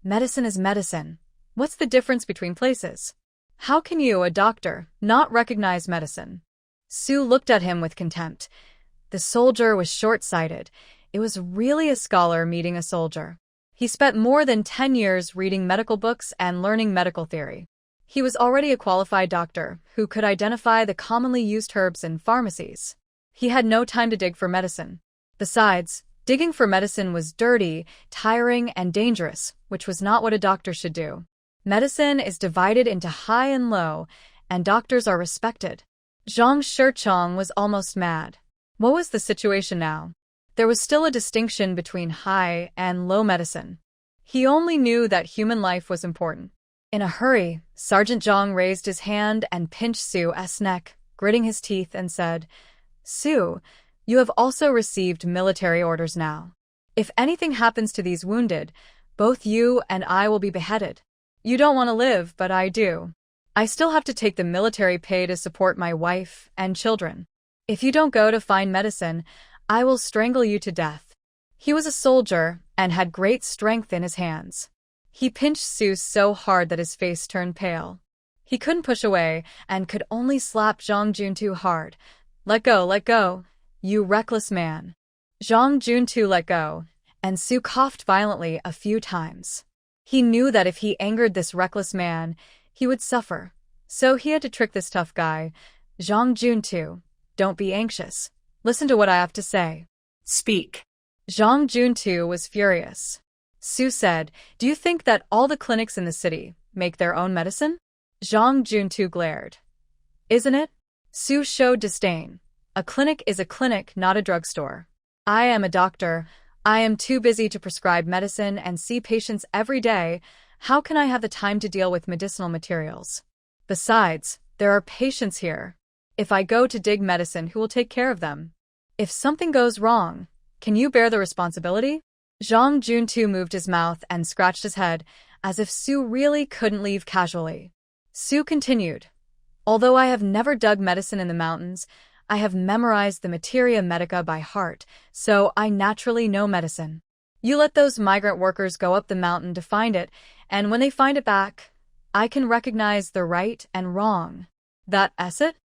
Medicine is medicine. What's the difference between places? How can you, a doctor, not recognize medicine? Su looked at him with contempt. The soldier was short-sighted. It was really a scholar meeting a soldier. He spent more than 10 years reading medical books and learning medical theory. He was already a qualified doctor who could identify the commonly used herbs in pharmacies. He had no time to dig for medicine. Besides, digging for medicine was dirty, tiring, and dangerous, which was not what a doctor should do. Medicine is divided into high and low, and doctors are respected. Zhang Shichong was almost mad. What was the situation now? There was still a distinction between high and low medicine. He only knew that human life was important. In a hurry, Sergeant Zhang raised his hand and pinched Su's neck, gritting his teeth, and said, Su, you have also received military orders now. If anything happens to these wounded, both you and I will be beheaded. You don't want to live, but I do. I still have to take the military pay to support my wife and children. If you don't go to find medicine, I will strangle you to death. He was a soldier and had great strength in his hands. He pinched Su so hard that his face turned pale. He couldn't push away and could only slap Zhang Juntu hard. Let go, you reckless man. Zhang Juntu let go, and Su coughed violently a few times. He knew that if he angered this reckless man, he would suffer. So he had to trick this tough guy. Zhang Juntu, don't be anxious. Listen to what I have to say. Speak. Zhang Juntu was furious. Su said, do you think that all the clinics in the city make their own medicine? Zhang Juntu glared. Isn't it? Su showed disdain. A clinic is a clinic, not a drugstore. I am a doctor. I am too busy to prescribe medicine and see patients every day. How can I have the time to deal with medicinal materials? Besides, There are patients here. If I go to dig medicine, who will take care of them? If something goes wrong, can you bear the responsibility? Zhang Juntu moved his mouth and scratched his head, as if Su really couldn't leave casually. Su continued, although I have never dug medicine in the mountains, I have memorized the Materia Medica by heart, so I naturally know medicine. You let those migrant workers go up the mountain to find it, and when they find it back, I can recognize the right and wrong. That's it?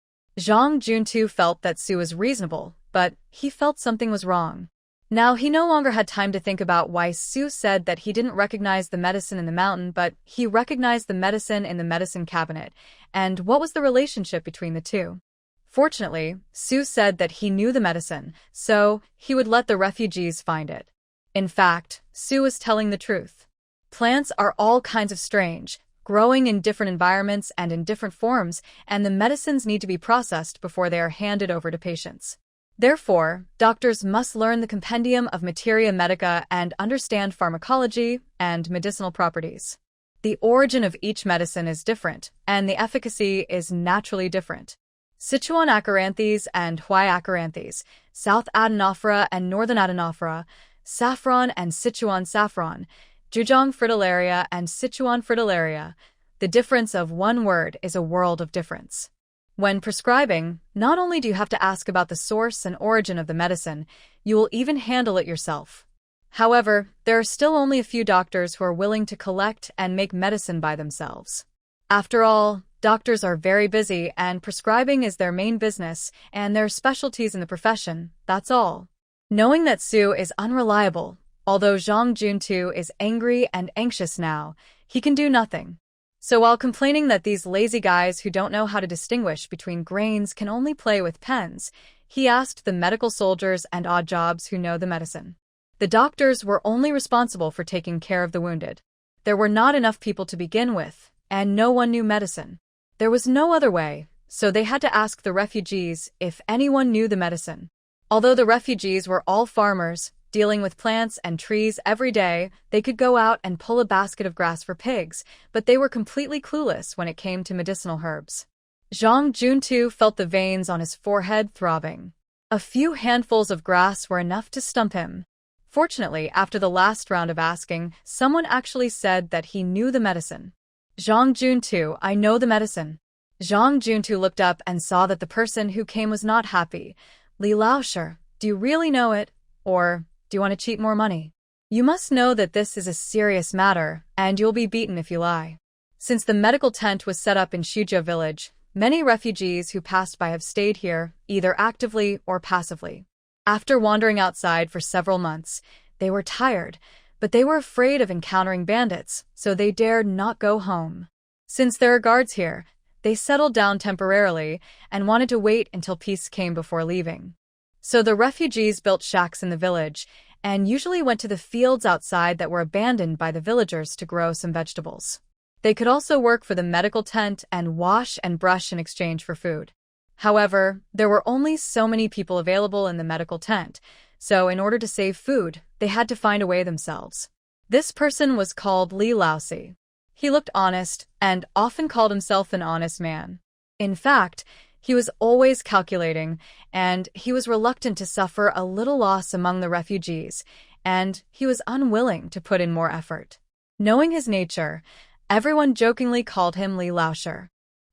Zhang Juntu felt that Su was reasonable, but he felt something was wrong. Now he no longer had time to think about why Su said that he didn't recognize the medicine in the mountain, but he recognized the medicine in the medicine cabinet, and what was the relationship between the two? Fortunately, Su said that he knew the medicine, so he would let the refugees find it. In fact, Su was telling the truth. Plants are all kinds of strange, growing in different environments and in different forms, and the medicines need to be processed before they are handed over to patients. Therefore, doctors must learn the compendium of Materia Medica and understand pharmacology and medicinal properties. The origin of each medicine is different, and the efficacy is naturally different. Sichuan Acaranthes and Huai Acaranthes, South Adenophora and Northern Adenophora, saffron and Sichuan saffron, Zhejiang fritillaria and Sichuan fritillaria. The difference of one word is a world of difference. When prescribing, not only do you have to ask about the source and origin of the medicine, you will even handle it yourself. However, there are still only a few doctors who are willing to collect and make medicine by themselves. After all, doctors are very busy and prescribing is their main business and their specialties in the profession, that's all. Knowing that Su is unreliable, although Zhang Juntu is angry and anxious now, he can do nothing. So while complaining that these lazy guys who don't know how to distinguish between grains can only play with pens, he asked the medical soldiers and odd jobs who know the medicine. The doctors were only responsible for taking care of the wounded. There were not enough people to begin with, and no one knew medicine. There was no other way, so they had to ask the refugees if anyone knew the medicine. Although the refugees were all farmers, dealing with plants and trees every day, they could go out and pull a basket of grass for pigs, but they were completely clueless when it came to medicinal herbs. Zhang Juntu felt the veins on his forehead throbbing. A few handfuls of grass were enough to stump him. Fortunately, after the last round of asking, someone actually said that he knew the medicine. Zhang Juntu, I know the medicine. Zhang Juntu looked up and saw that the person who came was not happy. Li Laosher, do you really know it? Or do you want to cheat more money? You must know that this is a serious matter, and you'll be beaten if you lie. Since the medical tent was set up in Shujia village, many refugees who passed by have stayed here, either actively or passively. After wandering outside for several months, they were tired, but they were afraid of encountering bandits, so they dared not go home. Since there are guards here, they settled down temporarily and wanted to wait until peace came before leaving. So the refugees built shacks in the village and usually went to the fields outside that were abandoned by the villagers to grow some vegetables. They could also work for the medical tent and wash and brush in exchange for food. However, there were only so many people available in the medical tent, so in order to save food, they had to find a way themselves. This person was called Li Laosi. He looked honest and often called himself an honest man. In fact, he was always calculating, and he was reluctant to suffer a little loss among the refugees, and he was unwilling to put in more effort. Knowing his nature, everyone jokingly called him Li Laosher.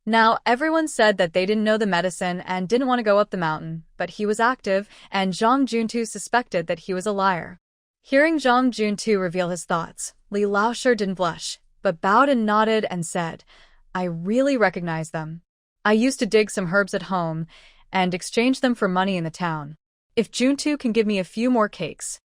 Now, everyone said that they didn't know the medicine and didn't want to go up the mountain, but he was active, and Zhang Juntu suspected that he was a liar. Hearing Zhang Juntu reveal his thoughts, Li Laosher didn't blush, but bowed and nodded and said, I really recognize them. I used to dig some herbs at home and exchange them for money in the town. If Juntu can give me a few more cakes.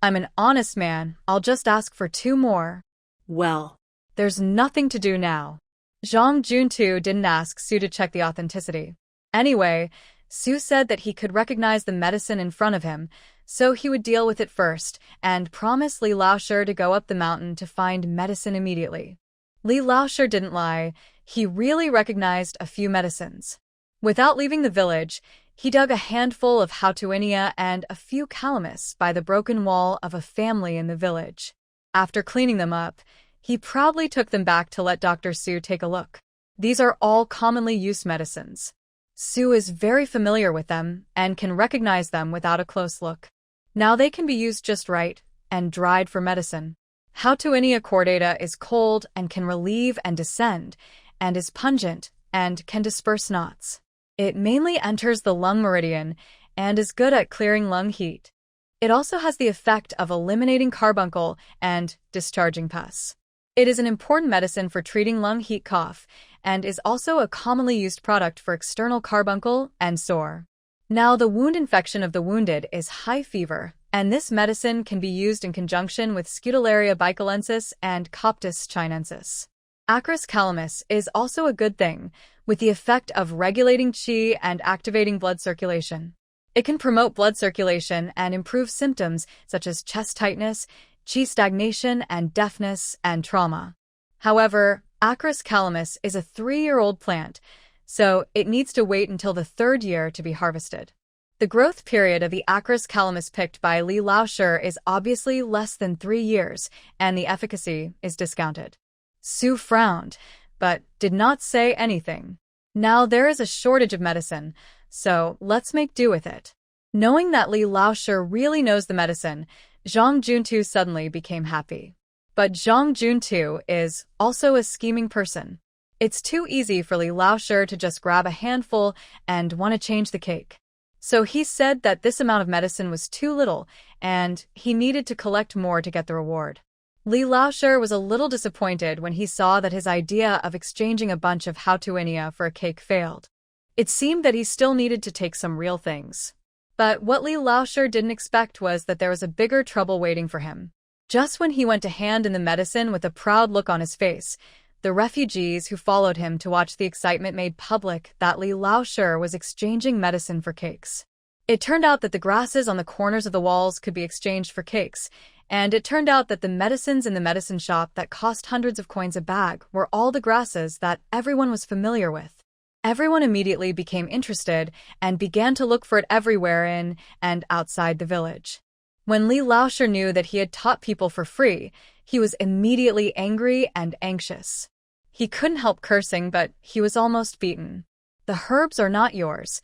I'm an honest man, I'll just ask for 2 more. Well, there's nothing to do now. Zhang Juntu didn't ask Su to check the authenticity. Anyway, Su said that he could recognize the medicine in front of him, so he would deal with it first, and promised Li Laosher to go up the mountain to find medicine immediately. Li Laosher didn't lie, he really recognized a few medicines. Without leaving the village, he dug a handful of hautuinia and a few calamus by the broken wall of a family in the village. After cleaning them up, he proudly took them back to let Dr. Su take a look. These are all commonly used medicines. Su is very familiar with them and can recognize them without a close look. Now they can be used just right and dried for medicine. Houtuinia cordata is cold and can relieve and descend, and is pungent and can disperse knots. It mainly enters the lung meridian and is good at clearing lung heat. It also has the effect of eliminating carbuncle and discharging pus. It is an important medicine for treating lung heat cough and is also a commonly used product for external carbuncle and sore. Now, the wound infection of the wounded is high fever, and this medicine can be used in conjunction with Scutularia bicalensis and Coptis chinensis. Acris calamus is also a good thing, with the effect of regulating qi and activating blood circulation. It can promote blood circulation and improve symptoms such as chest tightness, qi stagnation, and deafness and trauma. However, Acris calamus is a 3-year-old plant, so it needs to wait until the 3rd year to be harvested. The growth period of the Acris calamus picked by Li Laoshi is obviously less than 3 years, and the efficacy is discounted. Su frowned, but did not say anything. Now there is a shortage of medicine, so let's make do with it. Knowing that Li Laoshi really knows the medicine, Zhang Juntu suddenly became happy. But Zhang Juntu is also a scheming person. It's too easy for Li Laoshi to just grab a handful and want to change the cake. So he said that this amount of medicine was too little, and he needed to collect more to get the reward. Li Laoshi was a little disappointed when he saw that his idea of exchanging a bunch of Houtuinia for a cake failed. It seemed that he still needed to take some real things. But what Li Laoshi didn't expect was that there was a bigger trouble waiting for him. Just when he went to hand in the medicine with a proud look on his face, the refugees who followed him to watch the excitement made public that Li Laoshi was exchanging medicine for cakes. It turned out that the grasses on the corners of the walls could be exchanged for cakes, and it turned out that the medicines in the medicine shop that cost hundreds of coins a bag were all the grasses that everyone was familiar with. Everyone immediately became interested and began to look for it everywhere in and outside the village. When Li Laoshi knew that he had taught people for free, he was immediately angry and anxious. He couldn't help cursing, but he was almost beaten. The herbs are not yours.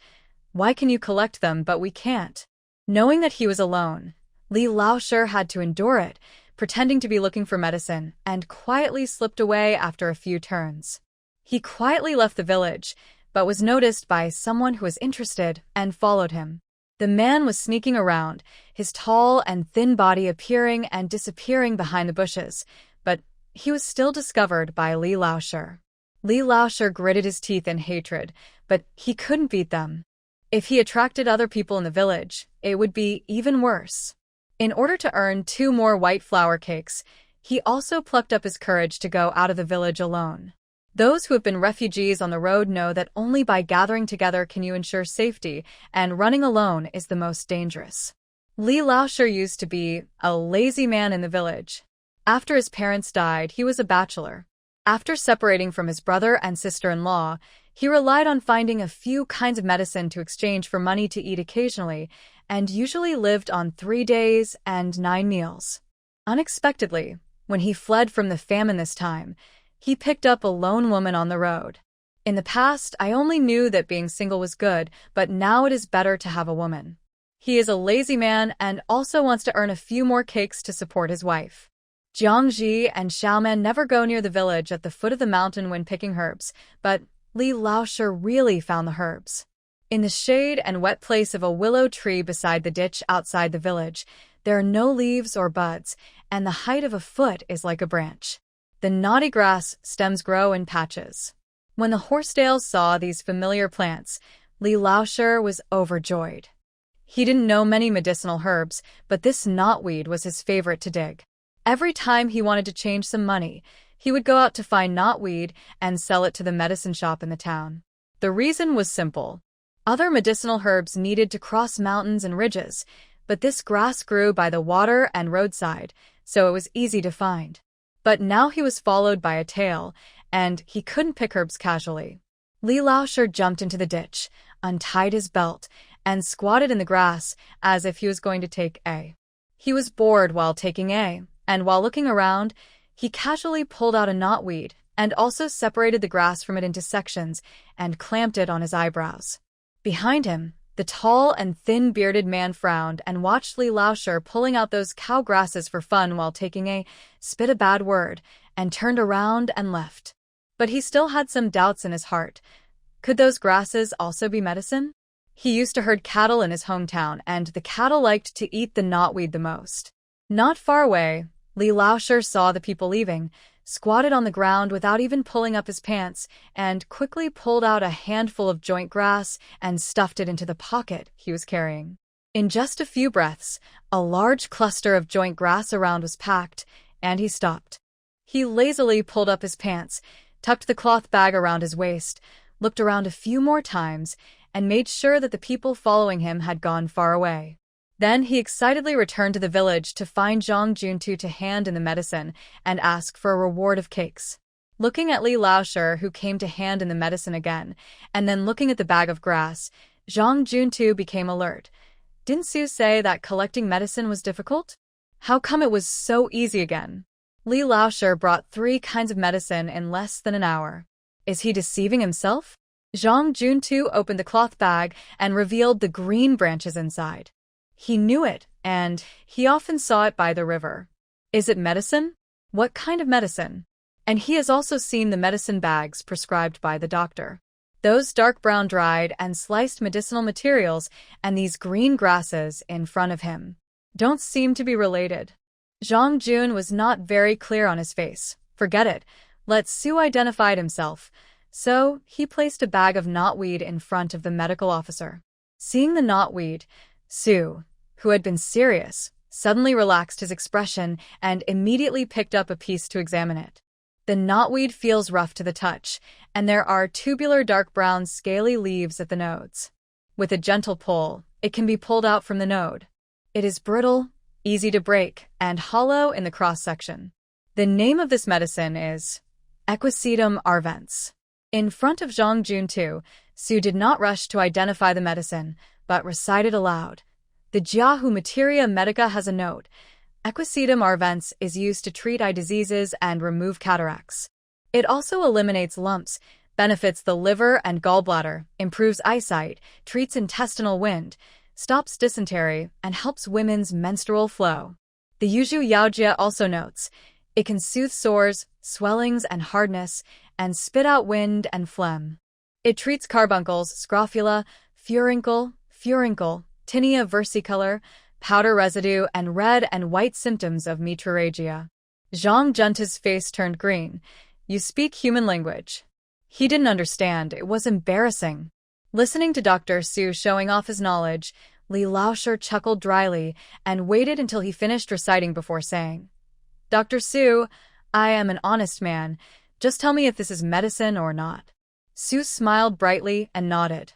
Why can you collect them but we can't? Knowing that he was alone, Li Laoshi had to endure it, pretending to be looking for medicine, and quietly slipped away after a few turns. He quietly left the village, but was noticed by someone who was interested and followed him. The man was sneaking around, his tall and thin body appearing and disappearing behind the bushes, but he was still discovered by Li Laoshi. Li Laoshi gritted his teeth in hatred, but he couldn't beat them. If he attracted other people in the village, it would be even worse. In order to earn 2 more white flour cakes, he also plucked up his courage to go out of the village alone. Those who have been refugees on the road know that only by gathering together can you ensure safety, and running alone is the most dangerous. Li Laoshi used to be a lazy man in the village. After his parents died, he was a bachelor. After separating from his brother and sister-in-law, he relied on finding a few kinds of medicine to exchange for money to eat occasionally, and usually lived on 3 days and 9 meals. Unexpectedly, when he fled from the famine this time, he picked up a lone woman on the road. In the past, I only knew that being single was good, but now it is better to have a woman. He is a lazy man and also wants to earn a few more cakes to support his wife. Jiangji and Xiaoman never go near the village at the foot of the mountain when picking herbs, but Li Laoshi really found the herbs. In the shade and wet place of a willow tree beside the ditch outside the village, there are no leaves or buds, and the height of a foot is like a branch. The knotty grass stems grow in patches. When the horsetails saw these familiar plants, Li Laoshi was overjoyed. He didn't know many medicinal herbs, but this knotweed was his favorite to dig. Every time he wanted to change some money, he would go out to find knotweed and sell it to the medicine shop in the town. The reason was simple. Other medicinal herbs needed to cross mountains and ridges, but this grass grew by the water and roadside, so it was easy to find. But now he was followed by a tail, and he couldn't pick herbs casually. Li Laoshi jumped into the ditch, untied his belt, and squatted in the grass as if he was going to take A. He was bored while taking A, and while looking around, he casually pulled out a knotweed and also separated the grass from it into sections and clamped it on his eyebrows. Behind him, the tall and thin-bearded man frowned and watched Li Laoshi pulling out those cow grasses for fun while taking a spit a bad word and turned around and left. But he still had some doubts in his heart. Could those grasses also be medicine? He used to herd cattle in his hometown, and the cattle liked to eat the knotweed the most. Not far away, Li Laoshi saw the people leaving, squatted on the ground without even pulling up his pants, and quickly pulled out a handful of joint grass and stuffed it into the pocket he was carrying. In just a few breaths, a large cluster of joint grass around was packed, and he stopped. He lazily pulled up his pants, tucked the cloth bag around his waist, looked around a few more times, and made sure that the people following him had gone far away. Then he excitedly returned to the village to find Zhang Juntu to hand in the medicine and ask for a reward of cakes. Looking at Li Laoshi, who came to hand in the medicine again, and then looking at the bag of grass, Zhang Juntu became alert. Didn't Su say that collecting medicine was difficult? How come it was so easy again? Li Laoshi brought 3 kinds of medicine in less than an hour. Is he deceiving himself? Zhang Juntu opened the cloth bag and revealed the green branches inside. He knew it, and he often saw it by the river. Is it medicine? What kind of medicine? And he has also seen the medicine bags prescribed by the doctor. Those dark brown dried and sliced medicinal materials and these green grasses in front of him don't seem to be related. Zhang Jun was not very clear on his face. Forget it. Let Su identify himself. So he placed a bag of knotweed in front of the medical officer. Seeing the knotweed, Su, who had been serious, suddenly relaxed his expression and immediately picked up a piece to examine it. The knotweed feels rough to the touch, and there are tubular dark brown scaly leaves at the nodes. With a gentle pull, it can be pulled out from the node. It is brittle, easy to break, and hollow in the cross-section. The name of this medicine is Equisetum arvens. In front of Zhang Juntu, Su did not rush to identify the medicine, but recited aloud. The Jiahu Materia Medica has a note. Equisetum arvens is used to treat eye diseases and remove cataracts. It also eliminates lumps, benefits the liver and gallbladder, improves eyesight, treats intestinal wind, stops dysentery, and helps women's menstrual flow. The Yuzhu Yaojia also notes, it can soothe sores, swellings and hardness, and spit out wind and phlegm. It treats carbuncles, scrofula, furuncle, tinea versicolor, powder residue, and red and white symptoms of metrorrhagia. Zhang Juntu's face turned green. You speak human language. He didn't understand. It was embarrassing. Listening to Dr. Su showing off his knowledge, Li Laoshi chuckled dryly and waited until he finished reciting before saying, Dr. Su, I am an honest man. Just tell me if this is medicine or not. Su smiled brightly and nodded.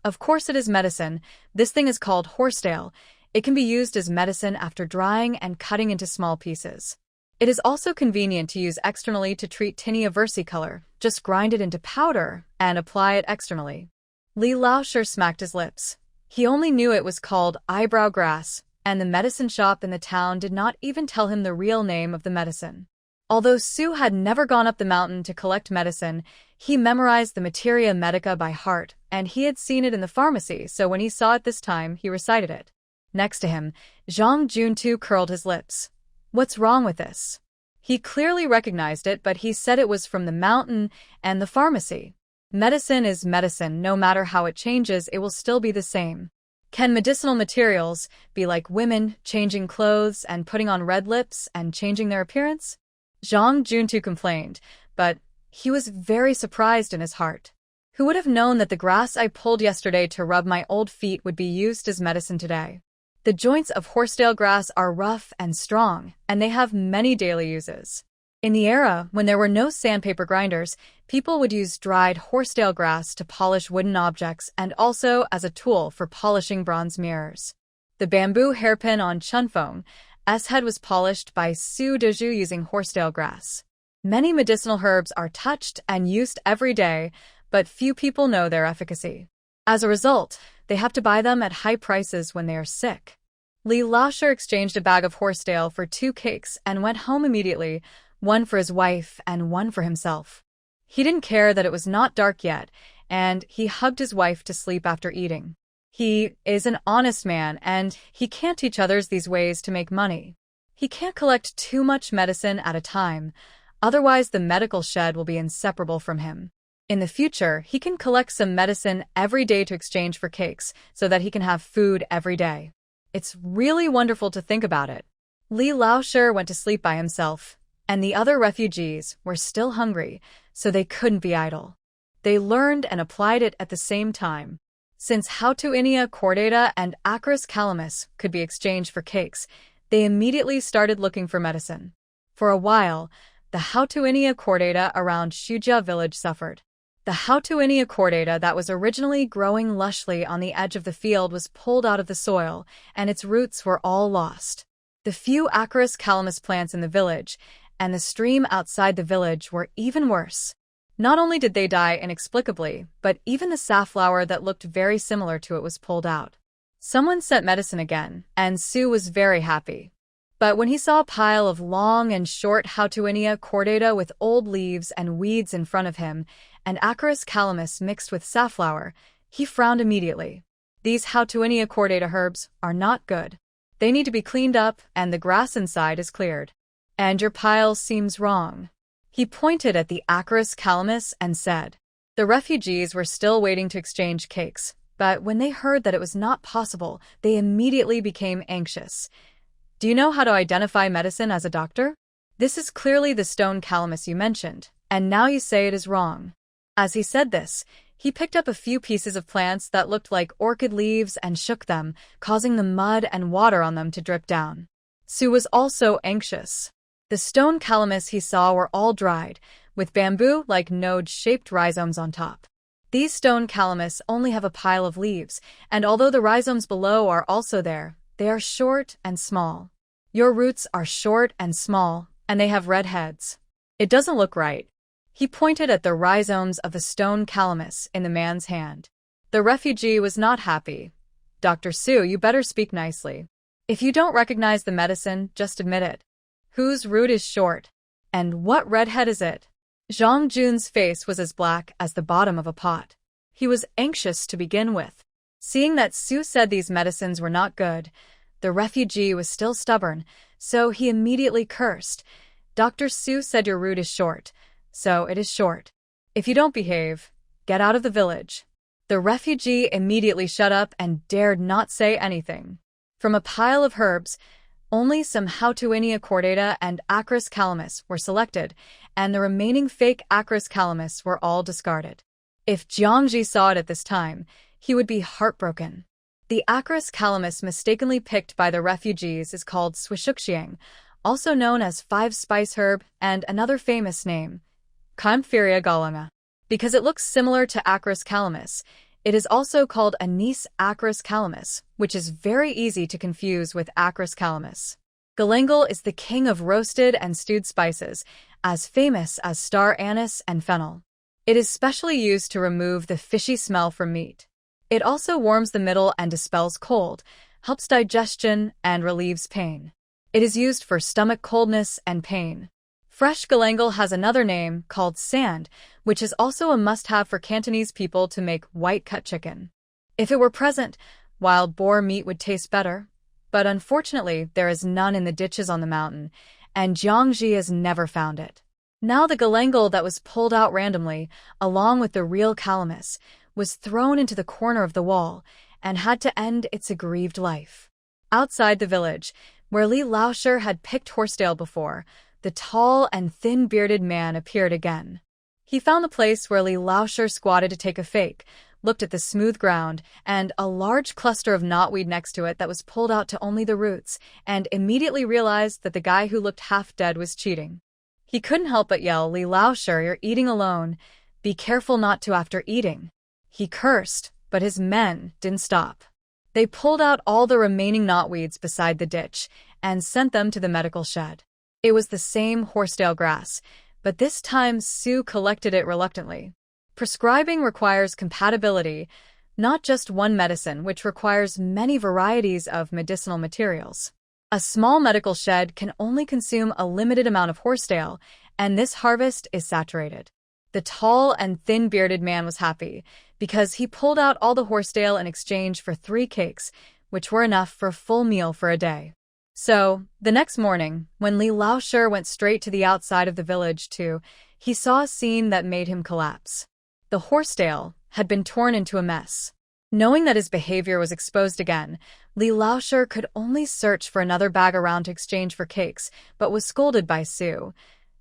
Of course it is medicine. This thing is called horsetail. It can be used as medicine after drying and cutting into small pieces. It is also convenient to use externally to treat tinea versicolor. Just grind it into powder and apply it externally. Li Laoshi smacked his lips. He only knew it was called eyebrow grass, and the medicine shop in the town did not even tell him the real name of the medicine. Although Su had never gone up the mountain to collect medicine, he memorized the Materia Medica by heart, and he had seen it in the pharmacy, so when he saw it this time, he recited it. Next to him, Zhang Juntu curled his lips. What's wrong with this? He clearly recognized it, but he said it was from the mountain and the pharmacy. Medicine is medicine. No matter how it changes, it will still be the same. Can medicinal materials be like women changing clothes and putting on red lips and changing their appearance? Zhang Juntu complained, but he was very surprised in his heart. Who would have known that the grass I pulled yesterday to rub my old feet would be used as medicine today? The joints of horsetail grass are rough and strong, and they have many daily uses. In the era when there were no sandpaper grinders, people would use dried horsetail grass to polish wooden objects and also as a tool for polishing bronze mirrors. The bamboo hairpin on Chunfeng S head was polished by Su Dezhu using horsetail grass. Many medicinal herbs are touched and used every day, but few people know their efficacy. As a result, they have to buy them at high prices when they are sick. Li Laoshi exchanged a bag of horsetail for 2 cakes and went home immediately, one for his wife and one for himself. He didn't care that it was not dark yet, and he hugged his wife to sleep after eating. He is an honest man, and he can't teach others these ways to make money. He can't collect too much medicine at a time, otherwise the medical shed will be inseparable from him. In the future, he can collect some medicine every day to exchange for cakes, so that he can have food every day. It's really wonderful to think about it. Li Laoshi went to sleep by himself, and the other refugees were still hungry, so they couldn't be idle. They learned and applied it at the same time. Since Hautuinia cordata and Acris calamus could be exchanged for cakes, they immediately started looking for medicine. For a while, the Hautuinia cordata around Shujia village suffered. The Hautuinia cordata that was originally growing lushly on the edge of the field was pulled out of the soil, and its roots were all lost. The few Acris calamus plants in the village and the stream outside the village were even worse. Not only did they die inexplicably, but even the safflower that looked very similar to it was pulled out. Someone sent medicine again, and Su was very happy. But when he saw a pile of long and short Hautuinia cordata with old leaves and weeds in front of him, and Acris calamus mixed with safflower, he frowned immediately. These Hautuinia cordata herbs are not good. They need to be cleaned up, and the grass inside is cleared. And your pile seems wrong. He pointed at the Acris calamus and said. The refugees were still waiting to exchange cakes, but when they heard that it was not possible, they immediately became anxious. Do you know how to identify medicine as a doctor? This is clearly the stone calamus you mentioned, and now you say it is wrong. As he said this, he picked up a few pieces of plants that looked like orchid leaves and shook them, causing the mud and water on them to drip down. Su was also anxious. The stone calamus he saw were all dried, with bamboo-like node-shaped rhizomes on top. These stone calamus only have a pile of leaves, and although the rhizomes below are also there, they are short and small. Your roots are short and small, and they have red heads. It doesn't look right. He pointed at the rhizomes of the stone calamus in the man's hand. The refugee was not happy. Dr. Su, you better speak nicely. If you don't recognize the medicine, just admit it. Whose root is short? And what redhead is it? Zhang Jun's face was as black as the bottom of a pot. He was anxious to begin with. Seeing that Su said these medicines were not good, the refugee was still stubborn, so he immediately cursed. Dr. Su said your root is short, so it is short. If you don't behave, get out of the village. The refugee immediately shut up and dared not say anything. From a pile of herbs, only some Hautuinia cordata and Acris calamus were selected, and the remaining fake Acris calamus were all discarded. If Jiangji saw it at this time, he would be heartbroken. The Acris calamus mistakenly picked by the refugees is called Swishuxiang, also known as five-spice herb, and another famous name, Kaempferia galunga. Because it looks similar to Acris calamus, it is also called anise Acris calamus, which is very easy to confuse with Acris calamus. Galangal is the king of roasted and stewed spices, as famous as star anise and fennel. It is specially used to remove the fishy smell from meat. It also warms the middle and dispels cold, helps digestion, and relieves pain. It is used for stomach coldness and pain. Fresh galangal has another name, called sand, which is also a must-have for Cantonese people to make white-cut chicken. If it were present, wild boar meat would taste better, but unfortunately there is none in the ditches on the mountain, and Jiangji has never found it. Now the galangal that was pulled out randomly, along with the real calamus, was thrown into the corner of the wall and had to end its aggrieved life. Outside the village, where Li Laoshi had picked horsetail before, the tall and thin-bearded man appeared again. He found the place where Li Laoshi squatted to take a fake, looked at the smooth ground, and a large cluster of knotweed next to it that was pulled out to only the roots, and immediately realized that the guy who looked half dead was cheating. He couldn't help but yell, "Li Laoshi, you're eating alone. Be careful not to after eating." He cursed, but his men didn't stop. They pulled out all the remaining knotweeds beside the ditch and sent them to the medical shed. It was the same horsetail grass, but this time Su collected it reluctantly. Prescribing requires compatibility, not just one medicine, which requires many varieties of medicinal materials. A small medical shed can only consume a limited amount of horsetail, and this harvest is saturated. The tall and thin-bearded man was happy because he pulled out all the horsetail in exchange for 3 cakes, which were enough for a full meal for a day. So, the next morning, when Li Laoshi went straight to the outside of the village he saw a scene that made him collapse. The horsetail had been torn into a mess. Knowing that his behavior was exposed again, Li Laoshi could only search for another bag around to exchange for cakes, but was scolded by Su.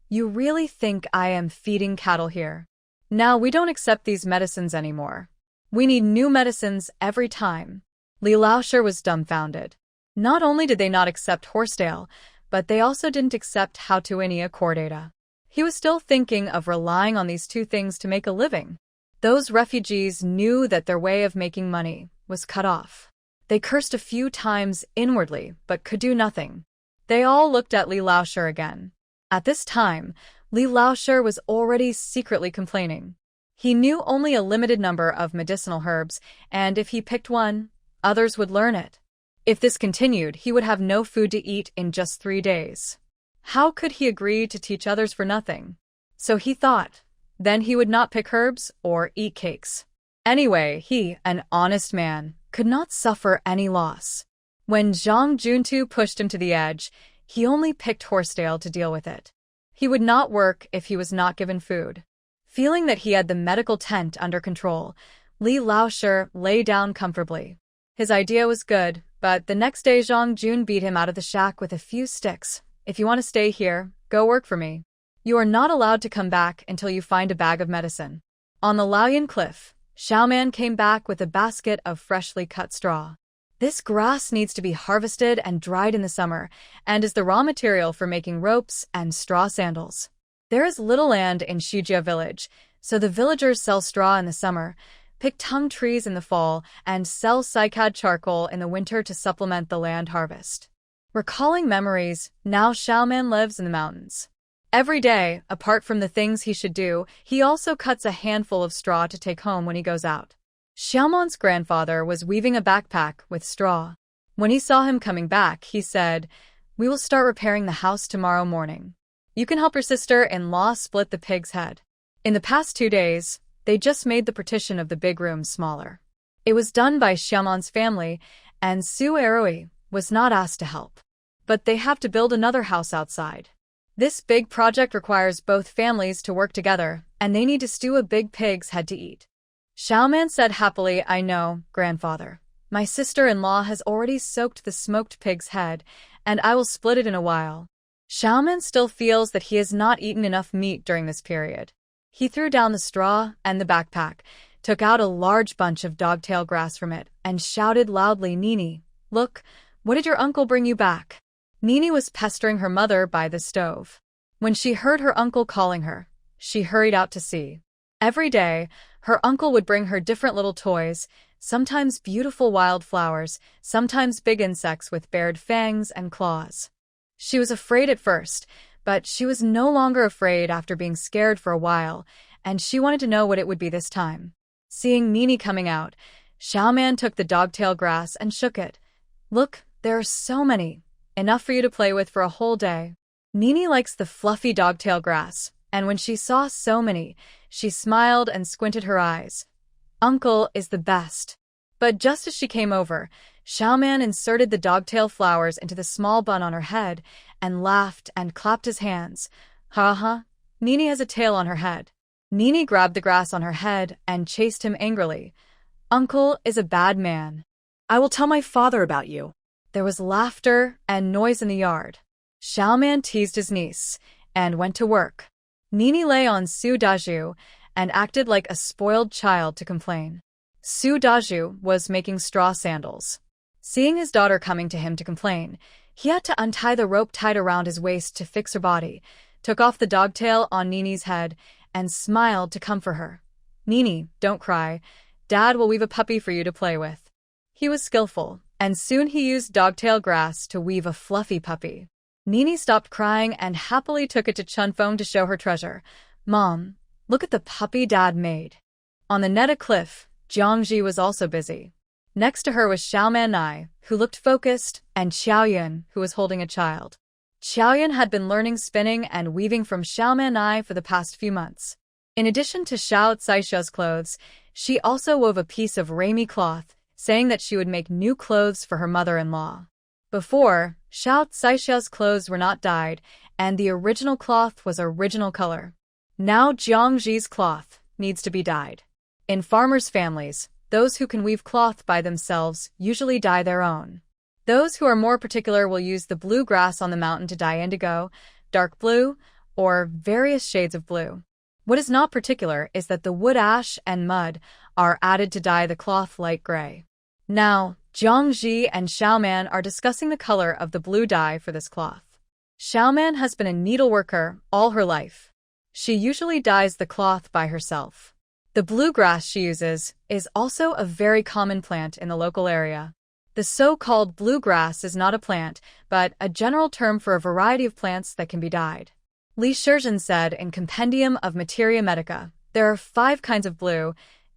"You really think I am feeding cattle here? Now we don't accept these medicines anymore. We need new medicines every time." Li Laoshi was dumbfounded. Not only did they not accept horsetail, but they also didn't accept hautuinia cordata. He was still thinking of relying on these 2 things to make a living. Those refugees knew that their way of making money was cut off. They cursed a few times inwardly, but could do nothing. They all looked at Li Laoshi again. At this time, Li Laoshi was already secretly complaining. He knew only a limited number of medicinal herbs, and if he picked one, others would learn it. If this continued, he would have no food to eat in just 3 days. How could he agree to teach others for nothing? So he thought, then he would not pick herbs or eat cakes. Anyway, he, an honest man, could not suffer any loss. When Zhang Juntu pushed him to the edge, he only picked horsetail to deal with it. He would not work if he was not given food. Feeling that he had the medical tent under control, Li Laoshi lay down comfortably. His idea was good, but the next day Zhang Jun beat him out of the shack with a few sticks. "If you want to stay here, go work for me. You are not allowed to come back until you find a bag of medicine." On the Laoyan cliff, Xiaoman came back with a basket of freshly cut straw. This grass needs to be harvested and dried in the summer, and is the raw material for making ropes and straw sandals. There is little land in Shijia village, so the villagers sell straw in the summer, pick tung trees in the fall, and sell cycad charcoal in the winter to supplement the land harvest. Recalling memories, now Xiaoman lives in the mountains. Every day, apart from the things he should do, he also cuts a handful of straw to take home when he goes out. Xiaoman's grandfather was weaving a backpack with straw. When he saw him coming back, he said, "We will start repairing the house tomorrow morning. You can help your sister-in-law split the pig's head." In the past 2 days, they just made the partition of the big room smaller. It was done by Xiaoman's family, and Su Erui was not asked to help. But they have to build another house outside. This big project requires both families to work together, and they need to stew a big pig's head to eat. Xiaoman said happily, "I know, grandfather. My sister-in-law has already soaked the smoked pig's head, and I will split it in a while." Xiaoman still feels that he has not eaten enough meat during this period. He threw down the straw and the backpack, took out a large bunch of dogtail grass from it, and shouted loudly, "Nini, look, what did your uncle bring you back?" Nini was pestering her mother by the stove. When she heard her uncle calling her, she hurried out to see. Every day, her uncle would bring her different little toys, sometimes beautiful wild flowers, sometimes big insects with bared fangs and claws. She was afraid at first, but she was no longer afraid after being scared for a while, and she wanted to know what it would be this time. Seeing Nini coming out, Xiaoman took the dogtail grass and shook it. "Look, there are so many. Enough for you to play with for a whole day." Nini likes the fluffy dogtail grass, and when she saw so many, she smiled and squinted her eyes. "Uncle is the best." But just as she came over, Xiaoman inserted the dogtail flowers into the small bun on her head and laughed and clapped his hands. "Ha ha, Nini has a tail on her head." Nini grabbed the grass on her head and chased him angrily. "Uncle is a bad man. I will tell my father about you." There was laughter and noise in the yard. Xiaoman teased his niece and went to work. Nini lay on Su Daju and acted like a spoiled child to complain. Su Daju was making straw sandals. Seeing his daughter coming to him to complain, he had to untie the rope tied around his waist to fix her body, took off the dogtail on Nini's head, and smiled to comfort her. "Nini, don't cry. Dad will weave a puppy for you to play with." He was skillful, and soon he used dogtail grass to weave a fluffy puppy. Nini stopped crying and happily took it to Chunfeng to show her treasure. "Mom, look at the puppy Dad made." On the Neta cliff, Jiangji was also busy. Next to her was Xiaoman Nai, who looked focused, and Xiaoyun, who was holding a child. Xiaoyun had been learning spinning and weaving from Xiaoman Nai for the past few months. In addition to Xiao Caixua's clothes, she also wove a piece of Raimi cloth, saying that she would make new clothes for her mother-in-law. Before, Xiao Caixua's clothes were not dyed, and the original cloth was original color. Now Jiangji's cloth needs to be dyed. In farmers' families, those who can weave cloth by themselves usually dye their own. Those who are more particular will use the blue grass on the mountain to dye indigo, dark blue, or various shades of blue. What is not particular is that the wood ash and mud are added to dye the cloth light gray. Now, Jiangji and Xiaoman are discussing the color of the blue dye for this cloth. Xiaoman has been a needleworker all her life. She usually dyes the cloth by herself. The bluegrass she uses is also a very common plant in the local area. The so-called bluegrass is not a plant, but a general term for a variety of plants that can be dyed. Li Shizhen said in Compendium of Materia Medica, there are 5 kinds of blue,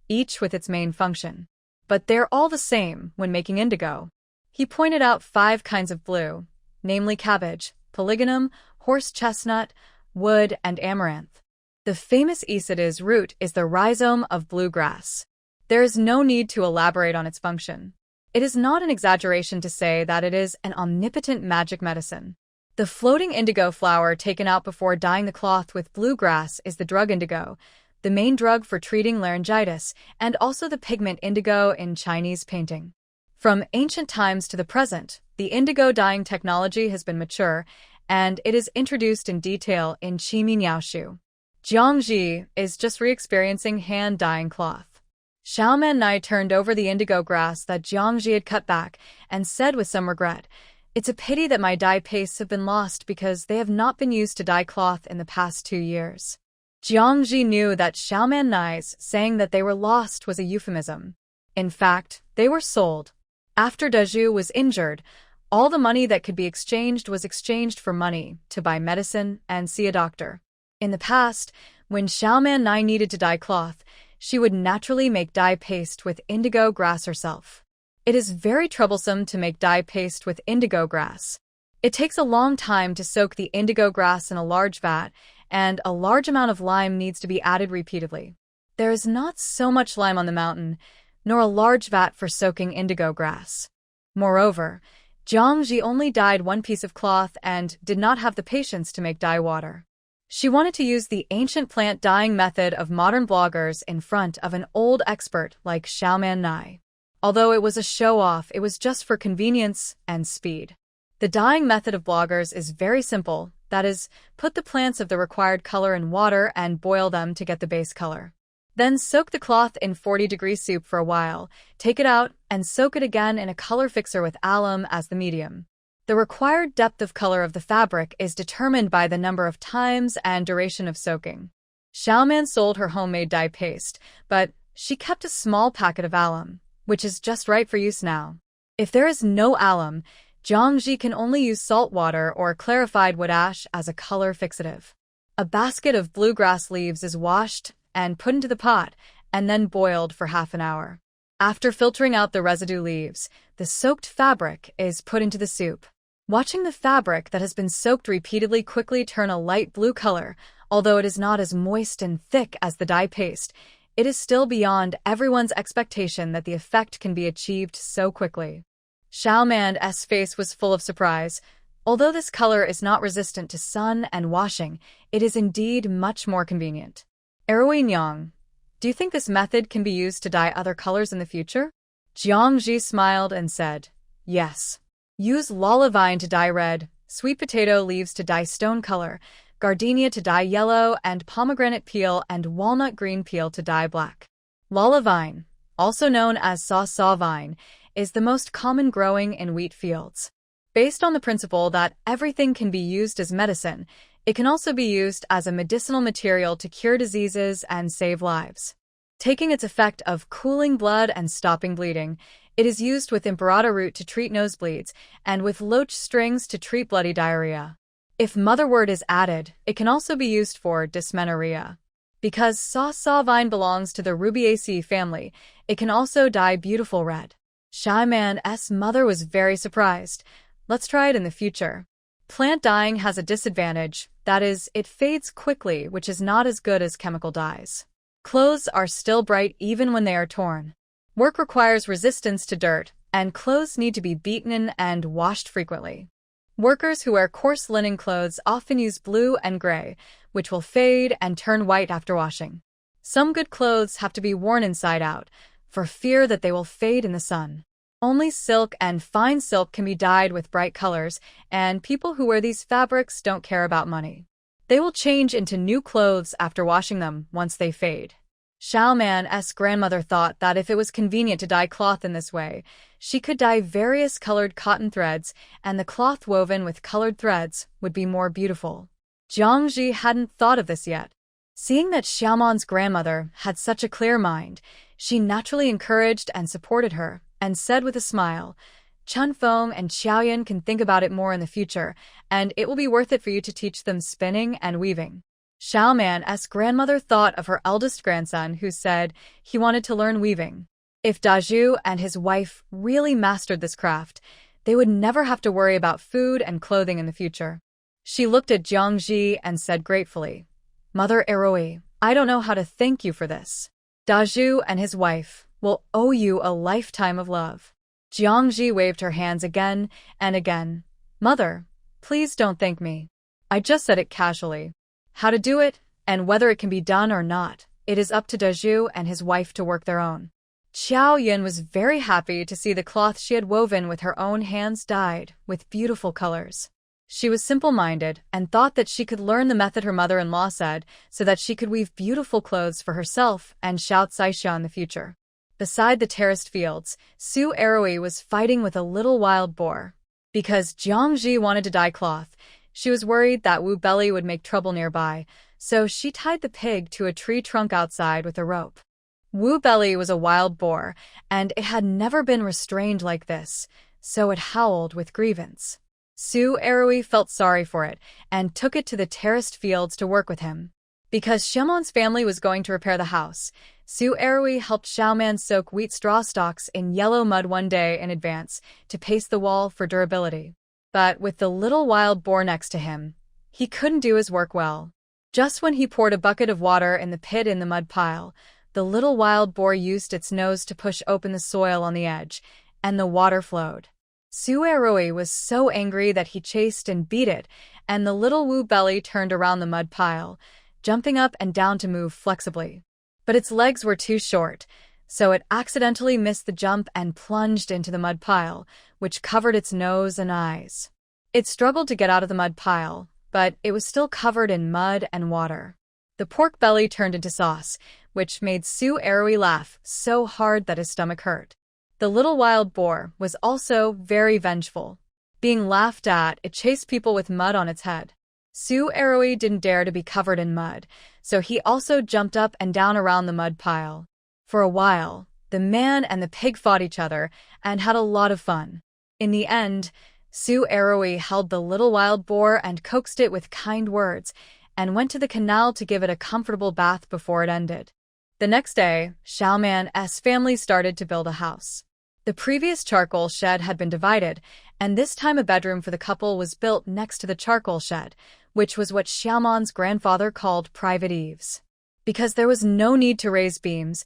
each with its main function. But they're all the same when making indigo. He pointed out 5 kinds of blue, namely cabbage, polygonum, horse chestnut, wood, and amaranth. The famous Isida's root is the rhizome of bluegrass. There is no need to elaborate on its function. It is not an exaggeration to say that it is an omnipotent magic medicine. The floating indigo flower taken out before dyeing the cloth with bluegrass is the drug indigo, the main drug for treating laryngitis, and also the pigment indigo in Chinese painting. From ancient times to the present, the indigo dyeing technology has been mature, and it is introduced in detail in Qimi Niaoshu. Jiangji is just re-experiencing hand-dyeing cloth. Xiaoman Nai turned over the indigo grass that Jiangji had cut back and said with some regret, "It's a pity that my dye pastes have been lost because they have not been used to dye cloth in the past 2 years." Jiangji knew that Xiaoman Nai's saying that they were lost was a euphemism. In fact, they were sold. After Dezhu was injured, all the money that could be exchanged was exchanged for money to buy medicine and see a doctor. In the past, when Xiaoman Nai needed to dye cloth, she would naturally make dye paste with indigo grass herself. It is very troublesome to make dye paste with indigo grass. It takes a long time to soak the indigo grass in a large vat, and a large amount of lime needs to be added repeatedly. There is not so much lime on the mountain, nor a large vat for soaking indigo grass. Moreover, Jiangji only dyed 1 piece of cloth and did not have the patience to make dye water. She wanted to use the ancient plant dyeing method of modern bloggers in front of an old expert like Xiaoman Nai. Although it was a show-off, it was just for convenience and speed. The dyeing method of bloggers is very simple, that is, put the plants of the required color in water and boil them to get the base color. Then soak the cloth in 40-degree soup for a while, take it out, and soak it again in a color fixer with alum as the medium. The required depth of color of the fabric is determined by the number of times and duration of soaking. Xiaoman sold her homemade dye paste, but she kept a small packet of alum, which is just right for use now. If there is no alum, Jiangji can only use salt water or clarified wood ash as a color fixative. A basket of bluegrass leaves is washed and put into the pot, and then boiled for half an hour. After filtering out the residue leaves, the soaked fabric is put into the soup. Watching the fabric that has been soaked repeatedly quickly turn a light blue color, although it is not as moist and thick as the dye paste, it is still beyond everyone's expectation that the effect can be achieved so quickly. Xiaoman's face was full of surprise. Although this color is not resistant to sun and washing, it is indeed much more convenient. Erui Nyang, do you think this method can be used to dye other colors in the future? Jiangji smiled and said, yes. Use lala vine to dye red, sweet potato leaves to dye stone color, gardenia to dye yellow, and pomegranate peel and walnut green peel to dye black. Lala vine, also known as saw vine, is the most common growing in wheat fields. Based on the principle that everything can be used as medicine, it can also be used as a medicinal material to cure diseases and save lives. Taking its effect of cooling blood and stopping bleeding, it is used with imparator root to treat nosebleeds and with loach strings to treat bloody diarrhea. If motherwort is added, it can also be used for dysmenorrhea. Because saw vine belongs to the Rubiaceae family, it can also dye beautiful red. Xiaoman's mother was very surprised. Let's try it in the future. Plant dyeing has a disadvantage, that is, it fades quickly, which is not as good as chemical dyes. Clothes are still bright even when they are torn. Work requires resistance to dirt, and clothes need to be beaten and washed frequently. Workers who wear coarse linen clothes often use blue and gray, which will fade and turn white after washing. Some good clothes have to be worn inside out, for fear that they will fade in the sun. Only silk and fine silk can be dyed with bright colors, and people who wear these fabrics don't care about money. They will change into new clothes after washing them once they fade. Xiaoman's grandmother thought that if it was convenient to dye cloth in this way, she could dye various colored cotton threads, and the cloth woven with colored threads would be more beautiful. Jiangji hadn't thought of this yet. Seeing that Xiaoman's grandmother had such a clear mind, she naturally encouraged and supported her, and said with a smile, "Chunfeng and Xiaoyan can think about it more in the future, and it will be worth it for you to teach them spinning and weaving." Xiaoman's grandmother thought of her eldest grandson who said he wanted to learn weaving. If Dazhu and his wife really mastered this craft, they would never have to worry about food and clothing in the future. She looked at Jiangji and said gratefully, "Mother Eroi, I don't know how to thank you for this. Dazhu and his wife will owe you a lifetime of love." Jiangji waved her hands again and again. "Mother, please don't thank me. I just said it casually. How to do it, and whether it can be done or not, it is up to Dazhu and his wife to work their own." Xiao Yin was very happy to see the cloth she had woven with her own hands dyed with beautiful colors. She was simple-minded and thought that she could learn the method her mother-in-law said so that she could weave beautiful clothes for herself and Xiao Caixia in the future. Beside the terraced fields, Su Eroi was fighting with a little wild boar. Because Jiangji wanted to dye cloth, she was worried that Wu Belly would make trouble nearby, so she tied the pig to a tree trunk outside with a rope. Wu Belly was a wild boar, and it had never been restrained like this, so it howled with grievance. Su Eroi felt sorry for it and took it to the terraced fields to work with him. Because Xiaoman's family was going to repair the house, Su Eroi helped Xiaoman soak wheat straw stalks in yellow mud one day in advance to paste the wall for durability. But with the little wild boar next to him, he couldn't do his work well. Just when he poured a bucket of water in the pit in the mud pile, the little wild boar used its nose to push open the soil on the edge, and the water flowed. Su Eroi was so angry that he chased and beat it, and the little Wu Belly turned around the mud pile, jumping up and down to move flexibly. But its legs were too short, so it accidentally missed the jump and plunged into the mud pile, which covered its nose and eyes. It struggled to get out of the mud pile, but it was still covered in mud and water. The pork belly turned into sauce, which made Su Eroi laugh so hard that his stomach hurt. The little wild boar was also very vengeful. Being laughed at, it chased people with mud on its head. Su Eroi didn't dare to be covered in mud, so he also jumped up and down around the mud pile. For a while, the man and the pig fought each other and had a lot of fun. In the end, Su Eroi held the little wild boar and coaxed it with kind words, and went to the canal to give it a comfortable bath before it ended. The next day, Xiaoman's family started to build a house. The previous charcoal shed had been divided, and this time a bedroom for the couple was built next to the charcoal shed, which was what Xiaoman's grandfather called private eaves. Because there was no need to raise beams,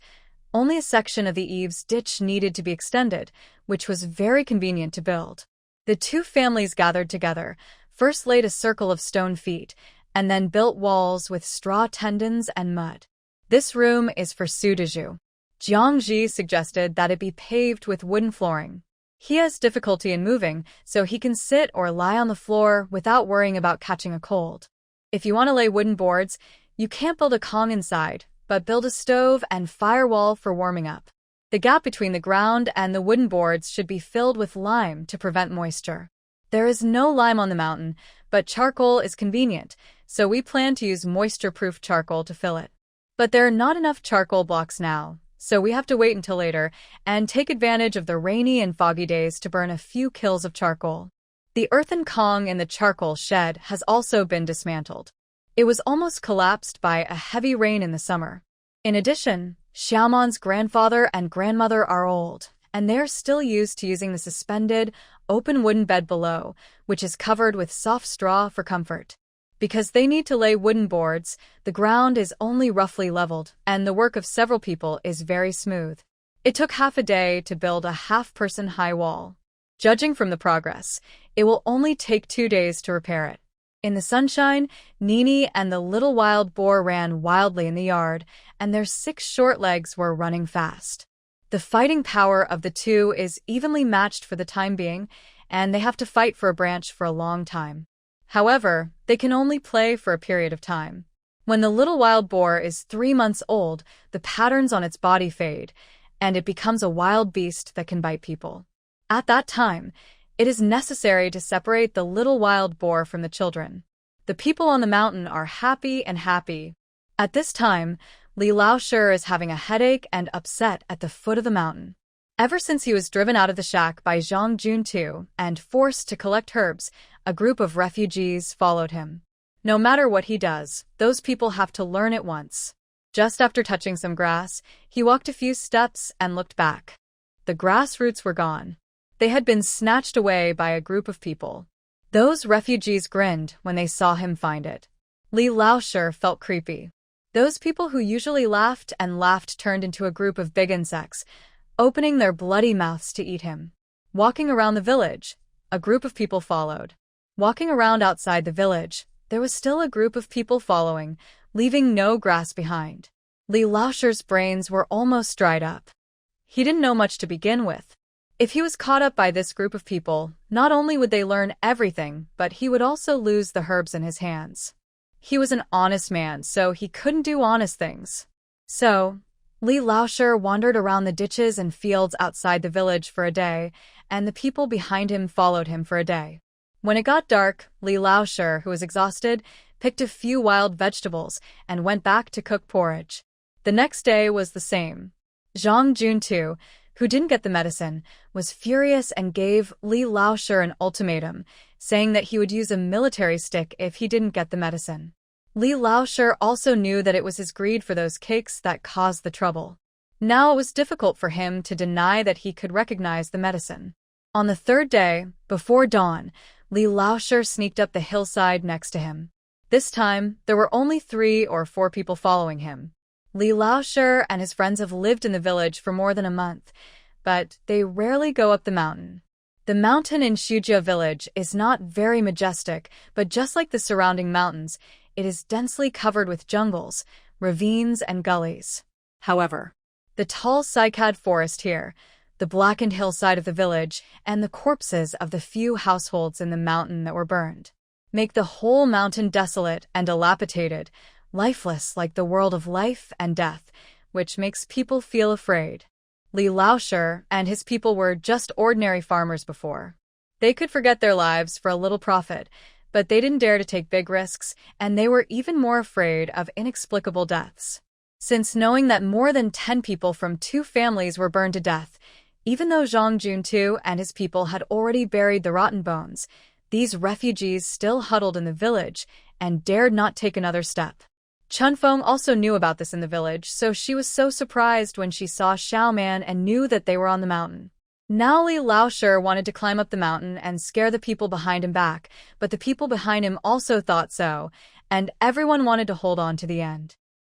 only a section of the eaves ditch needed to be extended, which was very convenient to build. The two families gathered together, first laid a circle of stone feet, and then built walls with straw tendons and mud. This room is for Su Dazhu. Jiangji suggested that it be paved with wooden flooring. He has difficulty in moving, so he can sit or lie on the floor without worrying about catching a cold. If you want to lay wooden boards, you can't build a Kong inside, but build a stove and firewall for warming up. The gap between the ground and the wooden boards should be filled with lime to prevent moisture. There is no lime on the mountain, but charcoal is convenient, so we plan to use moisture-proof charcoal to fill it. But there are not enough charcoal blocks now, so we have to wait until later and take advantage of the rainy and foggy days to burn a few kills of charcoal. The earthen Kong in the charcoal shed has also been dismantled. It was almost collapsed by a heavy rain in the summer. In addition, Xiaoman's grandfather and grandmother are old, and they are still used to using the suspended, open wooden bed below, which is covered with soft straw for comfort. Because they need to lay wooden boards, the ground is only roughly leveled, and the work of several people is very smooth. It took half a day to build a half-person high wall. Judging from the progress, it will only take 2 days to repair it. In the sunshine, Nini and the little wild boar ran wildly in the yard, and their 6 short legs were running fast. The fighting power of the two is evenly matched for the time being, and they have to fight for a branch for a long time. However, they can only play for a period of time. When the little wild boar is 3 months old, the patterns on its body fade, and it becomes a wild beast that can bite people. At that time, it is necessary to separate the little wild boar from the children. The people on the mountain are happy and happy. At this time, Li Laoshi is having a headache and upset at the foot of the mountain. Ever since he was driven out of the shack by Zhang Juntu and forced to collect herbs, a group of refugees followed him. No matter what he does, those people have to learn it once. Just after touching some grass, he walked a few steps and looked back. The grass roots were gone. They had been snatched away by a group of people. Those refugees grinned when they saw him find it. Li Laoshi felt creepy. Those people who usually laughed and laughed turned into a group of big insects, opening their bloody mouths to eat him. Walking around the village, a group of people followed. Walking around outside the village, there was still a group of people following, leaving no grass behind. Li Laoshi's brains were almost dried up. He didn't know much to begin with. If he was caught up by this group of people, not only would they learn everything, but he would also lose the herbs in his hands. He was an honest man, so he couldn't do honest things. So, Li Laoshi wandered around the ditches and fields outside the village for a day, and the people behind him followed him for a day. When it got dark, Li Laoshi, who was exhausted, picked a few wild vegetables and went back to cook porridge. The next day was the same. Zhang Juntu, who didn't get the medicine, was furious and gave Li Laoshi an ultimatum, saying that he would use a military stick if he didn't get the medicine. Li Laoshi also knew that it was his greed for those cakes that caused the trouble. Now it was difficult for him to deny that he could recognize the medicine. On the 3rd day, before dawn, Li Laoshi sneaked up the hillside next to him. This time, there were only 3 or 4 people following him. Li Laoshi and his friends have lived in the village for more than a month, but they rarely go up the mountain. The mountain in Shujia village is not very majestic, but just like the surrounding mountains, it is densely covered with jungles, ravines, and gullies. However, the tall cycad forest here, the blackened hillside of the village, and the corpses of the few households in the mountain that were burned, make the whole mountain desolate and dilapidated, lifeless like the world of life and death, which makes people feel afraid. Li Laoshi and his people were just ordinary farmers before. They could forget their lives for a little profit, but they didn't dare to take big risks, and they were even more afraid of inexplicable deaths. Since knowing that more than 10 people from 2 families were burned to death, even though Zhang Juntu and his people had already buried the rotten bones, these refugees still huddled in the village and dared not take another step. Chunfeng also knew about this in the village, so she was so surprised when she saw Xiaoman and knew that they were on the mountain. Now Li Laoshi wanted to climb up the mountain and scare the people behind him back, but the people behind him also thought so, and everyone wanted to hold on to the end.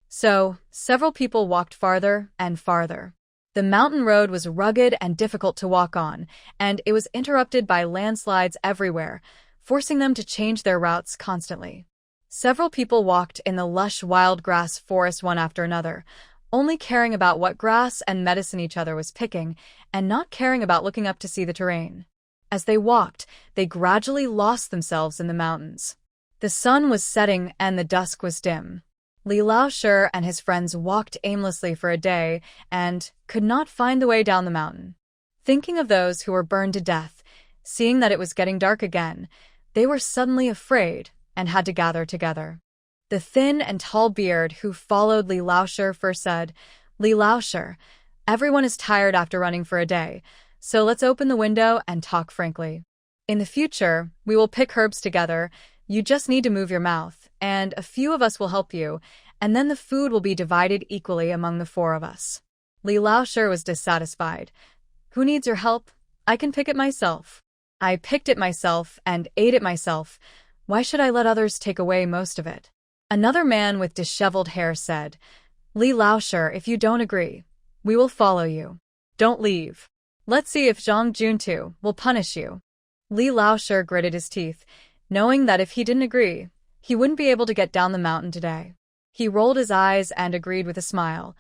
So, several people walked farther and farther. The mountain road was rugged and difficult to walk on, and it was interrupted by landslides everywhere, forcing them to change their routes constantly. Several people walked in the lush wild grass forest one after another, only caring about what grass and medicine each other was picking, and not caring about looking up to see the terrain. As they walked, they gradually lost themselves in the mountains. The sun was setting and the dusk was dim. Li Laoshi and his friends walked aimlessly for a day and could not find the way down the mountain. Thinking of those who were burned to death, seeing that it was getting dark again, they were suddenly afraid and had to gather together. The thin and tall beard who followed Li Laoshi first said, "Li Laoshi, everyone is tired after running for a day, so let's open the window and talk frankly. In the future, we will pick herbs together. You just need to move your mouth, and a few of us will help you, and then the food will be divided equally among the 4 of us." Li Laoshi was dissatisfied. Who needs your help? I can pick it myself. I picked it myself and ate it myself. Why should I let others take away most of it? Another man with disheveled hair said, Li Laoshi, if you don't agree, we will follow you. Don't leave. Let's see if Zhang Juntu will punish you. Li Laoshi gritted his teeth, knowing that if he didn't agree, he wouldn't be able to get down the mountain today. He rolled his eyes and agreed with a smile.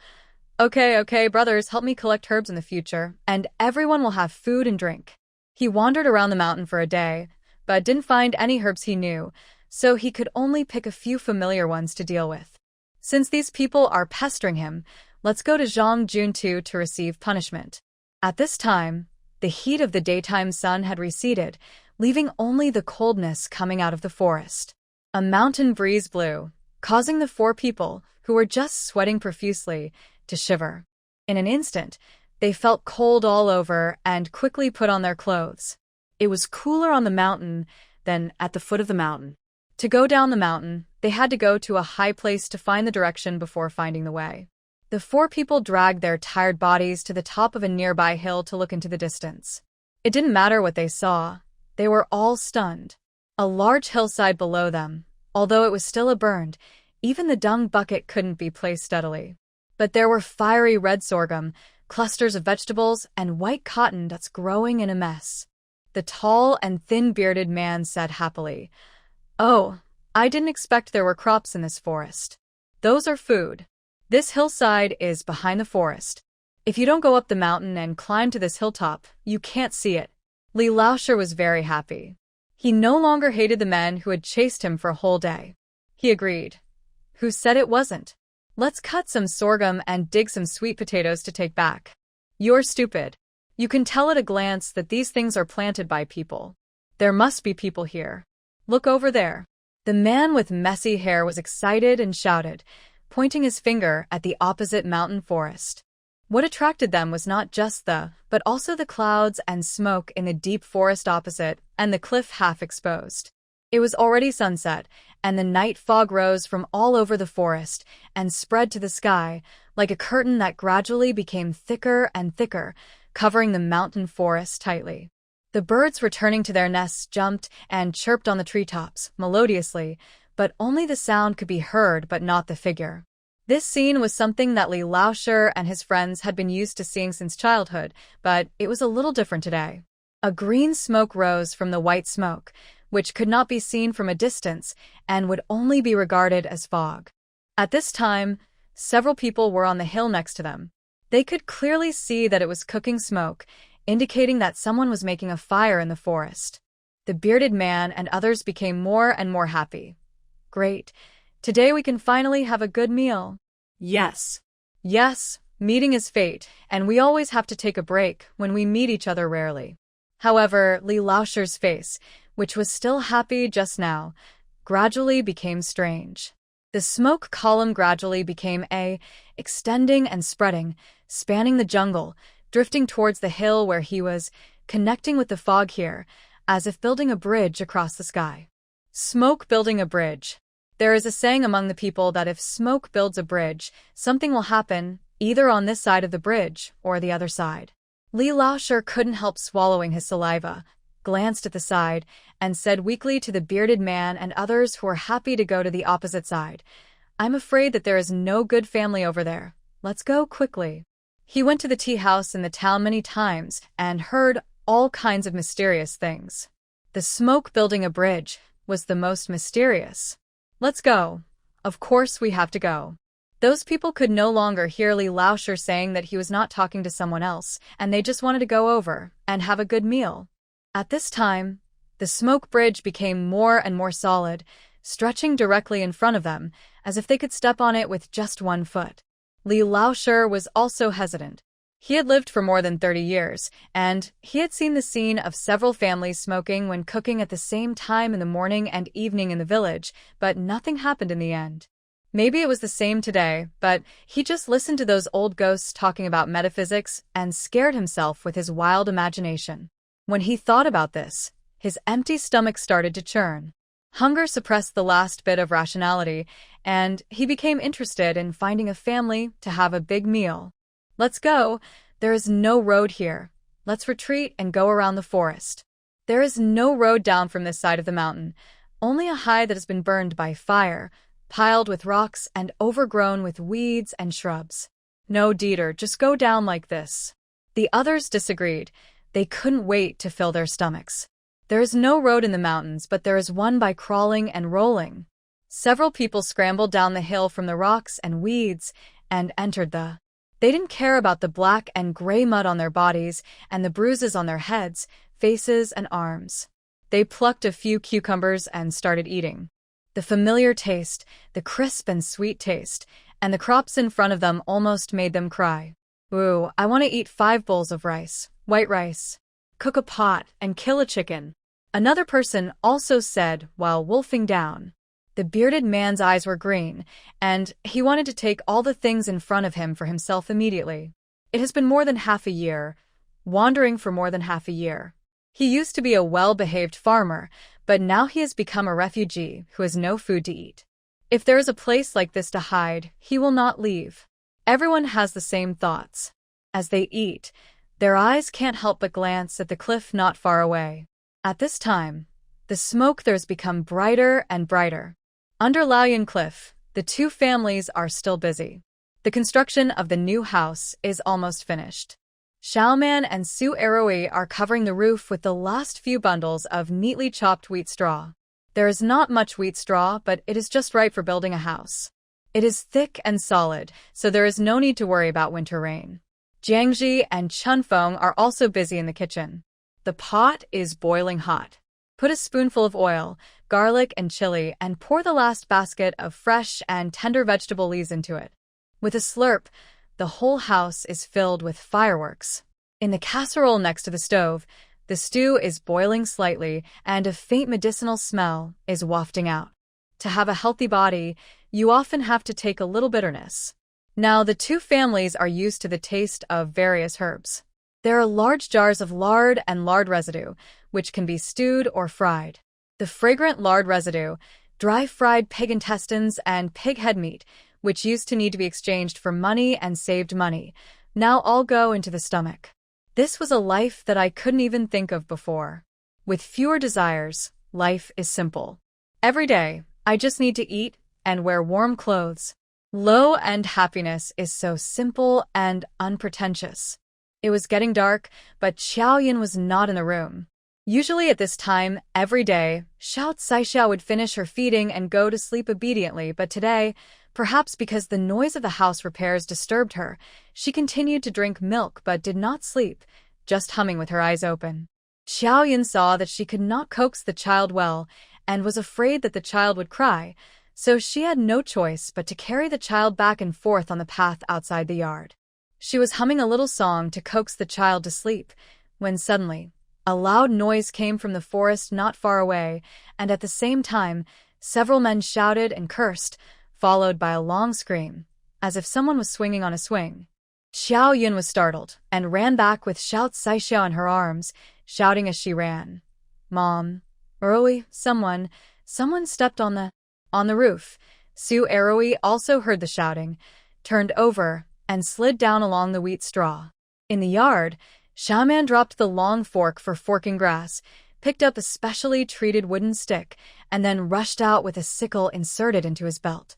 Okay, brothers, help me collect herbs in the future, and everyone will have food and drink. He wandered around the mountain for a day, but didn't find any herbs he knew, so he could only pick a few familiar ones to deal with. Since these people are pestering him, let's go to Zhang Juntu to receive punishment. At this time, the heat of the daytime sun had receded, leaving only the coldness coming out of the forest. A mountain breeze blew, causing the 4 people, who were just sweating profusely, to shiver. In an instant, they felt cold all over and quickly put on their clothes. It was cooler on the mountain than at the foot of the mountain. To go down the mountain, they had to go to a high place to find the direction before finding the way. The 4 people dragged their tired bodies to the top of a nearby hill to look into the distance. It didn't matter what they saw. They were all stunned. A large hillside below them, although it was still a burned, even the dung bucket couldn't be placed steadily. But there were fiery red sorghum, clusters of vegetables, and white cotton that's growing in a mess. The tall and thin-bearded man said happily, Oh, I didn't expect there were crops in this forest. Those are food. This hillside is behind the forest. If you don't go up the mountain and climb to this hilltop, you can't see it. Li Laoshi was very happy. He no longer hated the men who had chased him for a whole day. He agreed. Who said it wasn't? Let's cut some sorghum and dig some sweet potatoes to take back. You're stupid. You can tell at a glance that these things are planted by people. There must be people here. Look over there. The man with messy hair was excited and shouted, pointing his finger at the opposite mountain forest. What attracted them was not just but also the clouds and smoke in the deep forest opposite and the cliff half exposed. It was already sunset, and the night fog rose from all over the forest and spread to the sky like a curtain that gradually became thicker and thicker, covering the mountain forest tightly. The birds returning to their nests jumped and chirped on the treetops, melodiously, but only the sound could be heard but not the figure. This scene was something that Li Laoshi and his friends had been used to seeing since childhood, but it was a little different today. A green smoke rose from the white smoke, which could not be seen from a distance and would only be regarded as fog. At this time, several people were on the hill next to them. They could clearly see that it was cooking smoke, indicating that someone was making a fire in the forest. The bearded man and others became more and more happy. Great. Today we can finally have a good meal. Yes. Yes, meeting is fate, and we always have to take a break when we meet each other rarely. However, Li Laoshi's face, which was still happy just now, gradually became strange. The smoke column gradually became extending and spreading, spanning the jungle, drifting towards the hill where he was, connecting with the fog here, as if building a bridge across the sky. Smoke building a bridge. There is a saying among the people that if smoke builds a bridge, something will happen, either on this side of the bridge or the other side. Li Laoshi couldn't help swallowing his saliva, glanced at the side, and said weakly to the bearded man and others who were happy to go to the opposite side, I'm afraid that there is no good family over there. Let's go quickly. He went to the tea house in the town many times and heard all kinds of mysterious things. The smoke building a bridge was the most mysterious. Let's go. Of course we have to go. Those people could no longer hear Li Laoshi saying that he was not talking to someone else, and they just wanted to go over and have a good meal. At this time, the smoke bridge became more and more solid, stretching directly in front of them, as if they could step on it with just one foot. Li Laoshi was also hesitant. He had lived for more than 30 years, and he had seen the scene of several families smoking when cooking at the same time in the morning and evening in the village, but nothing happened in the end. Maybe it was the same today, but he just listened to those old ghosts talking about metaphysics and scared himself with his wild imagination. When he thought about this, his empty stomach started to churn. Hunger suppressed the last bit of rationality, and he became interested in finding a family to have a big meal. Let's go. There is no road here. Let's retreat and go around the forest. There is no road down from this side of the mountain, only a hide that has been burned by fire, piled with rocks and overgrown with weeds and shrubs. No, Dieter, just go down like this. The others disagreed. They couldn't wait to fill their stomachs. There is no road in the mountains, but there is one by crawling and rolling. Several people scrambled down the hill from the rocks and weeds and entered the. They didn't care about the black and gray mud on their bodies and the bruises on their heads, faces, and arms. They plucked a few cucumbers and started eating. The familiar taste, the crisp and sweet taste, and the crops in front of them almost made them cry. Ooh, I want to eat 5 bowls of rice, white rice. Cook a pot and kill a chicken. Another person also said while wolfing down. The bearded man's eyes were green, and he wanted to take all the things in front of him for himself immediately. It has been more than half a year, wandering for more than half a year. He used to be a well-behaved farmer, but now he has become a refugee who has no food to eat. If there is a place like this to hide, he will not leave. Everyone has the same thoughts. As they eat, their eyes can't help but glance at the cliff not far away. At this time, the smoke there has become brighter and brighter. Under Laoyan Cliff, the two families are still busy. The construction of the new house is almost finished. Xiaoman and Su Eroi are covering the roof with the last few bundles of neatly chopped wheat straw. There is not much wheat straw, but it is just right for building a house. It is thick and solid, so there is no need to worry about winter rain. Jiangji and Chunfeng are also busy in the kitchen. The pot is boiling hot. Put a spoonful of oil, garlic, and chili, and pour the last basket of fresh and tender vegetable leaves into it. With a slurp, the whole house is filled with fireworks. In the casserole next to the stove, the stew is boiling slightly, and a faint medicinal smell is wafting out. To have a healthy body, you often have to take a little bitterness. Now, the two families are used to the taste of various herbs. There are large jars of lard and lard residue, which can be stewed or fried. The fragrant lard residue, dry fried pig intestines, and pig head meat, which used to need to be exchanged for money and saved money, now all go into the stomach. This was a life that I couldn't even think of before. With fewer desires, life is simple. Every day, I just need to eat and wear warm clothes. Low-end happiness is so simple and unpretentious. It was getting dark, but Xiaoyan was not in the room. Usually at this time, every day, Xiao Caixia would finish her feeding and go to sleep obediently, but today, perhaps because the noise of the house repairs disturbed her, she continued to drink milk but did not sleep, just humming with her eyes open. Xiaoyan saw that she could not coax the child well and was afraid that the child would cry, so she had no choice but to carry the child back and forth on the path outside the yard. She was humming a little song to coax the child to sleep, when suddenly, a loud noise came from the forest not far away, and at the same time, several men shouted and cursed, followed by a long scream, as if someone was swinging on a swing. Xiaoyan was startled and ran back with Xiao Caixia in her arms, shouting as she ran. "Mom, Eroi, someone stepped on the roof." Su Eroi also heard the shouting, turned over, and slid down along the wheat straw. In the yard, Xiaoman dropped the long fork for forking grass, picked up a specially treated wooden stick, and then rushed out with a sickle inserted into his belt.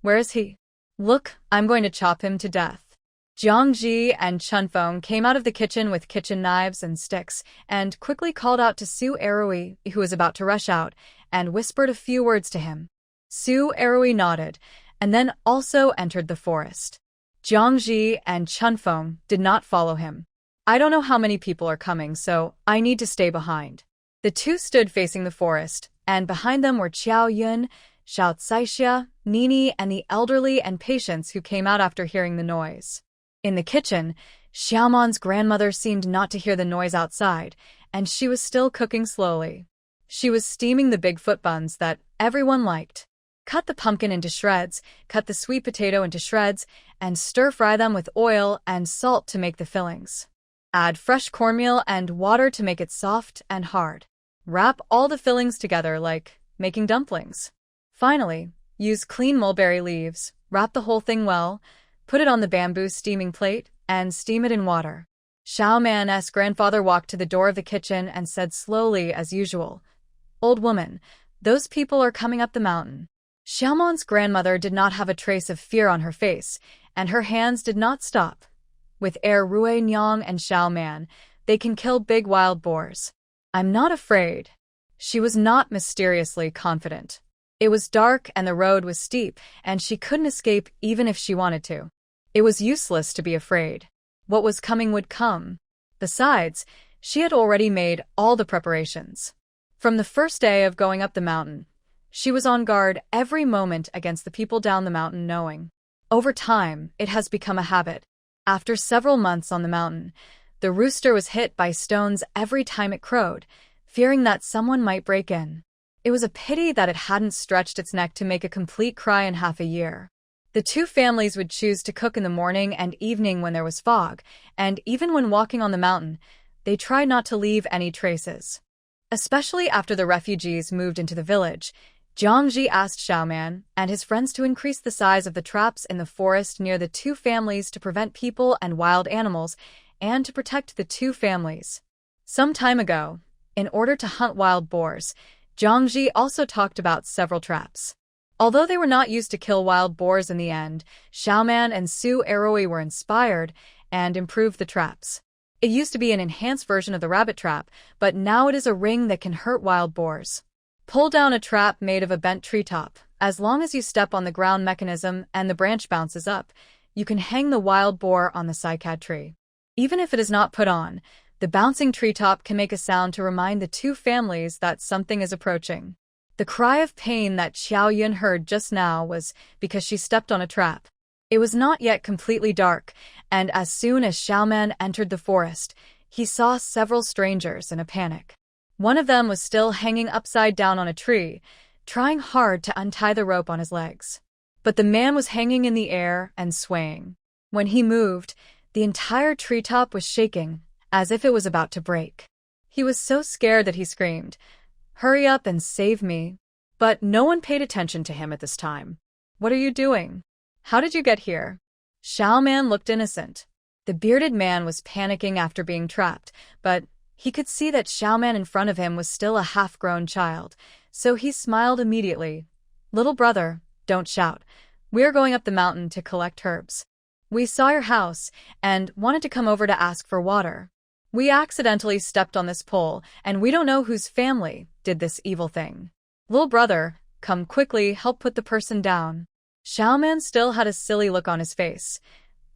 "Where is he? Look, I'm going to chop him to death." Jiangji and Chunfeng came out of the kitchen with kitchen knives and sticks, and quickly called out to Su Eroi, who was about to rush out, and whispered a few words to him. Su Eroi nodded, and then also entered the forest. Jiangji and Chunfeng did not follow him. "I don't know how many people are coming, so I need to stay behind." The two stood facing the forest, and behind them were Xiaoyan, Xiao Caixia, Nini, and the elderly and patients who came out after hearing the noise. In the kitchen, Xiaoman's grandmother seemed not to hear the noise outside, and she was still cooking slowly. She was steaming the Bigfoot buns that everyone liked. Cut the pumpkin into shreds, cut the sweet potato into shreds, and stir-fry them with oil and salt to make the fillings. Add fresh cornmeal and water to make it soft and hard. Wrap all the fillings together like making dumplings. Finally, use clean mulberry leaves, wrap the whole thing well, put it on the bamboo steaming plate, and steam it in water. Xiaoman's grandfather walked to the door of the kitchen and said slowly as usual, "Old woman, those people are coming up the mountain." Xiaoman's grandmother did not have a trace of fear on her face, and her hands did not stop. With Rui Nyang and Xiaoman, they can kill big wild boars. "I'm not afraid." She was not mysteriously confident. It was dark and the road was steep, and she couldn't escape even if she wanted to. It was useless to be afraid. What was coming would come. Besides, she had already made all the preparations. From the first day of going up the mountain, she was on guard every moment against the people down the mountain knowing. Over time, it has become a habit. After several months on the mountain, the rooster was hit by stones every time it crowed, fearing that someone might break in. It was a pity that it hadn't stretched its neck to make a complete cry in half a year. The two families would choose to cook in the morning and evening when there was fog, and even when walking on the mountain, they tried not to leave any traces. Especially after the refugees moved into the village, Jiangji asked Xiaoman and his friends to increase the size of the traps in the forest near the two families to prevent people and wild animals, and to protect the two families. Some time ago, in order to hunt wild boars, Jiangji also talked about several traps. Although they were not used to kill wild boars in the end, Xiaoman and Su Eroi were inspired and improved the traps. It used to be an enhanced version of the rabbit trap, but now it is a ring that can hurt wild boars. Pull down a trap made of a bent treetop. As long as you step on the ground mechanism and the branch bounces up, you can hang the wild boar on the cycad tree. Even if it is not put on, the bouncing treetop can make a sound to remind the two families that something is approaching. The cry of pain that Xiao Yun heard just now was because she stepped on a trap. It was not yet completely dark, and as soon as Xiaoman entered the forest, he saw several strangers in a panic. One of them was still hanging upside down on a tree, trying hard to untie the rope on his legs. But the man was hanging in the air and swaying. When he moved, the entire treetop was shaking, as if it was about to break. He was so scared that he screamed, "Hurry up and save me." But no one paid attention to him at this time. "What are you doing? How did you get here?" Xiaoman looked innocent. The bearded man was panicking after being trapped, but he could see that Xiaoman in front of him was still a half-grown child, so he smiled immediately. "Little brother, don't shout. We're going up the mountain to collect herbs. We saw your house and wanted to come over to ask for water. We accidentally stepped on this pole, and we don't know whose family did this evil thing. Little brother, come quickly, help put the person down." Xiaoman still had a silly look on his face.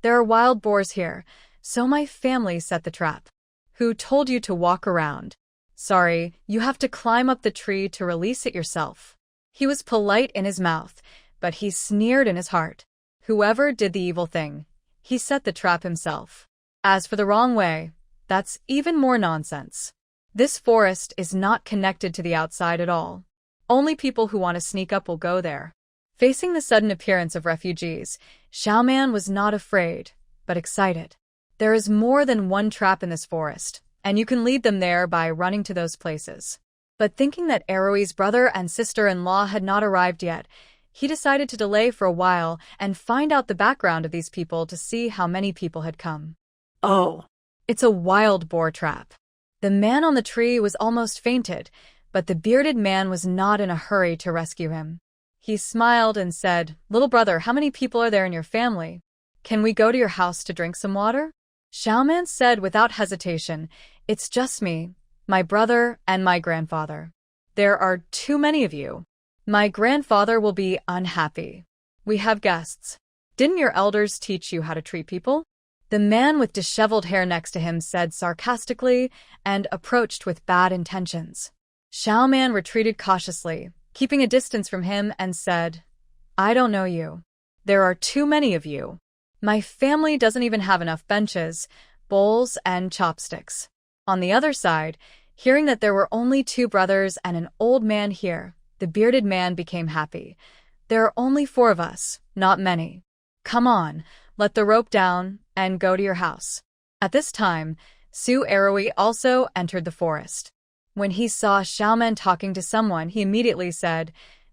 "There are wild boars here, so my family set the trap." "Who told you to walk around?" "Sorry, you have to climb up the tree to release it yourself." He was polite in his mouth, but he sneered in his heart. Whoever did the evil thing, he set the trap himself. As for the wrong way, that's even more nonsense. This forest is not connected to the outside at all. Only people who want to sneak up will go there. Facing the sudden appearance of refugees, Xiaoman was not afraid, but excited. There is more than one trap in this forest, and you can lead them there by running to those places. But thinking that Eroi's brother and sister-in-law had not arrived yet, he decided to delay for a while and find out the background of these people to see how many people had come. Oh. It's a wild boar trap. The man on the tree was almost fainted, but the bearded man was not in a hurry to rescue him. He smiled and said, "Little brother, how many people are there in your family? Can we go to your house to drink some water?" Xiaoman said without hesitation, "It's just me, my brother, and my grandfather. There are too many of you. My grandfather will be unhappy. We have guests. Didn't your elders teach you how to treat people?" The man with disheveled hair next to him said sarcastically and approached with bad intentions. Xiaoman retreated cautiously, keeping a distance from him, and said, "I don't know you. There are too many of you. My family doesn't even have enough benches, bowls, and chopsticks." On the other side, hearing that there were only two brothers and an old man here, the bearded man became happy. "There are only 4 of us, not many. Come on, let the rope down, and go to your house." At this time, Su Eroi also entered the forest. When he saw Xiaoman talking to someone, he immediately said,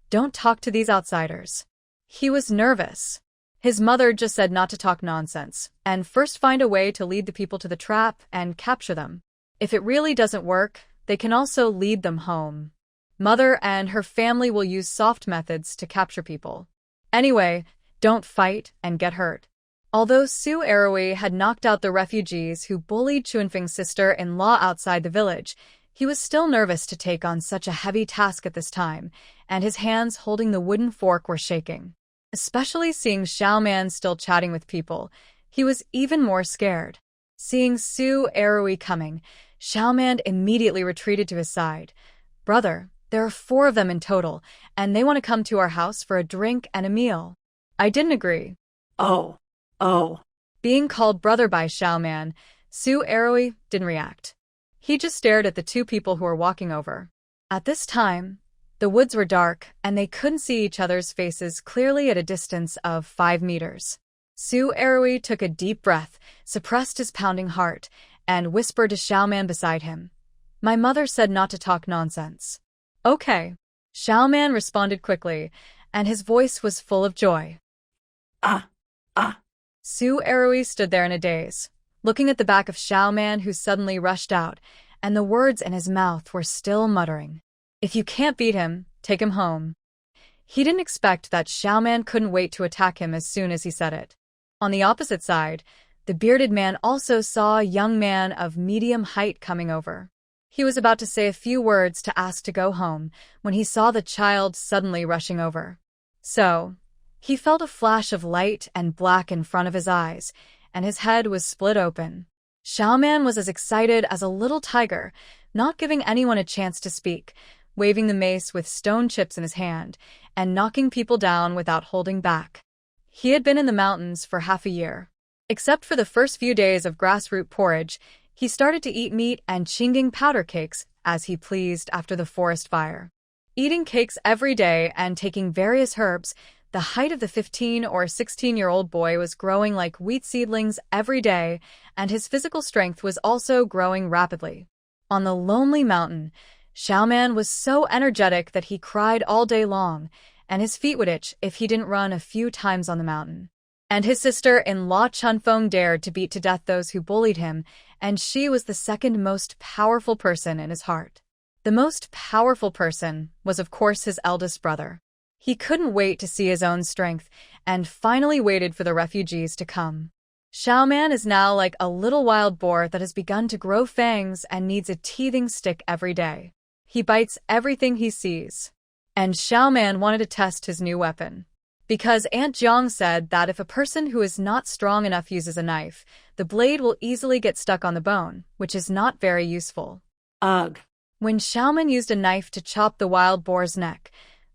"Don't talk to these outsiders." He was nervous. His mother just said not to talk nonsense, and first find a way to lead the people to the trap and capture them. If it really doesn't work, they can also lead them home. Mother and her family will use soft methods to capture people. Anyway, don't fight and get hurt. Although Su Arui had knocked out the refugees who bullied Chunfeng's sister-in-law outside the village, he was still nervous to take on such a heavy task at this time, and his hands holding the wooden fork were shaking. Especially seeing Xiaoman still chatting with people, he was even more scared. Seeing Su Arui coming, Xiaoman immediately retreated to his side. "Brother, there are 4 of them in total, and they want to come to our house for a drink and a meal." I didn't agree. Oh. Being called brother by Xiaoman, Su Arui didn't react. He just stared at the 2 people who were walking over. At this time, the woods were dark, and they couldn't see each other's faces clearly at a distance of 5 meters. Su Arui took a deep breath, suppressed his pounding heart, and whispered to Xiaoman beside him. "My mother said not to talk nonsense." "Okay." Xiaoman responded quickly, and his voice was full of joy. Su Arui stood there in a daze, looking at the back of Xiaoman, who suddenly rushed out, and the words in his mouth were still muttering. "If you can't beat him, take him home." He didn't expect that Xiaoman couldn't wait to attack him as soon as he said it. On the opposite side, the bearded man also saw a young man of medium height coming over. He was about to say a few words to ask to go home when he saw the child suddenly rushing over. So, he felt a flash of light and black in front of his eyes, and his head was split open. Xiaoman was as excited as a little tiger, not giving anyone a chance to speak, waving the mace with stone chips in his hand, and knocking people down without holding back. He had been in the mountains for half a year. Except for the first few days of grassroot porridge, he started to eat meat and chinging powder cakes as he pleased after the forest fire. Eating cakes every day and taking various herbs, the height of the 15 or 16-year-old boy was growing like wheat seedlings every day, and his physical strength was also growing rapidly. On the lonely mountain, Xiaoman was so energetic that he cried all day long, and his feet would itch if he didn't run a few times on the mountain. And his sister-in-law Chunfeng dared to beat to death those who bullied him, and she was the second most powerful person in his heart. The most powerful person was, of course, his eldest brother. He couldn't wait to see his own strength, and finally waited for the refugees to come. Xiaoman is now like a little wild boar that has begun to grow fangs and needs a teething stick every day. He bites everything he sees. And Xiaoman wanted to test his new weapon. Because Aunt Jiang said that if a person who is not strong enough uses a knife, the blade will easily get stuck on the bone, which is not very useful. Ugh. When Xiaoman used a knife to chop the wild boar's neck,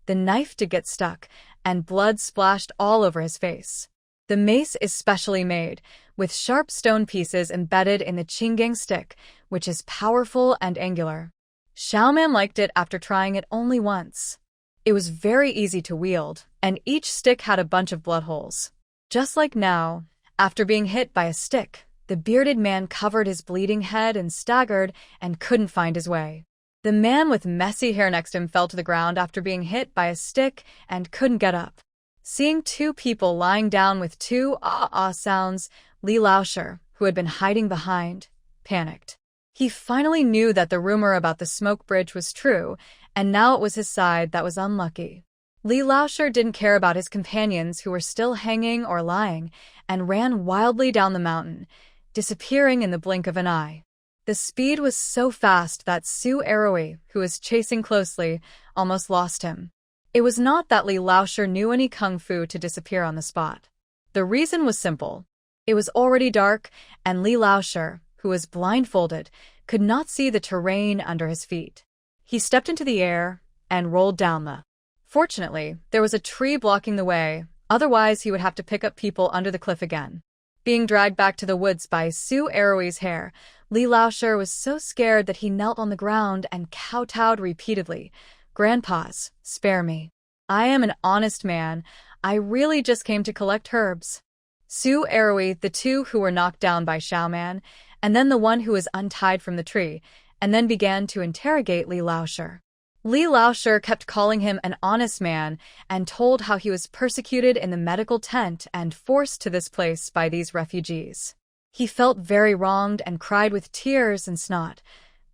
the knife did get stuck, and blood splashed all over his face. The mace is specially made, with sharp stone pieces embedded in the Qinggang stick, which is powerful and angular. Xiaoman liked it after trying it only once. It was very easy to wield, and each stick had a bunch of blood holes. Just like now, after being hit by a stick, the bearded man covered his bleeding head and staggered and couldn't find his way. The man with messy hair next to him fell to the ground after being hit by a stick and couldn't get up. Seeing 2 people lying down with 2 ah-ah sounds, Li Laoshi, who had been hiding behind, panicked. He finally knew that the rumor about the smoke bridge was true, and now it was his side that was unlucky. Li Laoshi didn't care about his companions who were still hanging or lying, and ran wildly down the mountain, disappearing in the blink of an eye. The speed was so fast that Su Arui, who was chasing closely, almost lost him. It was not that Li Laoshi knew any kung fu to disappear on the spot. The reason was simple. It was already dark, and Li Laoshi, who was blindfolded, could not see the terrain under his feet. He stepped into the air and rolled down the. Fortunately, there was a tree blocking the way, otherwise he would have to pick up people under the cliff again. Being dragged back to the woods by Su Arui's hair, Li Laoshi was so scared that he knelt on the ground and kowtowed repeatedly. "Grandpas, spare me. I am an honest man. I really just came to collect herbs." Su Arui, the 2 who were knocked down by Xiaoman, and then the one who was untied from the tree, and then began to interrogate Li Laoshi. Li Laoshi kept calling him an honest man and told how he was persecuted in the medical tent and forced to this place by these refugees. He felt very wronged and cried with tears and snot.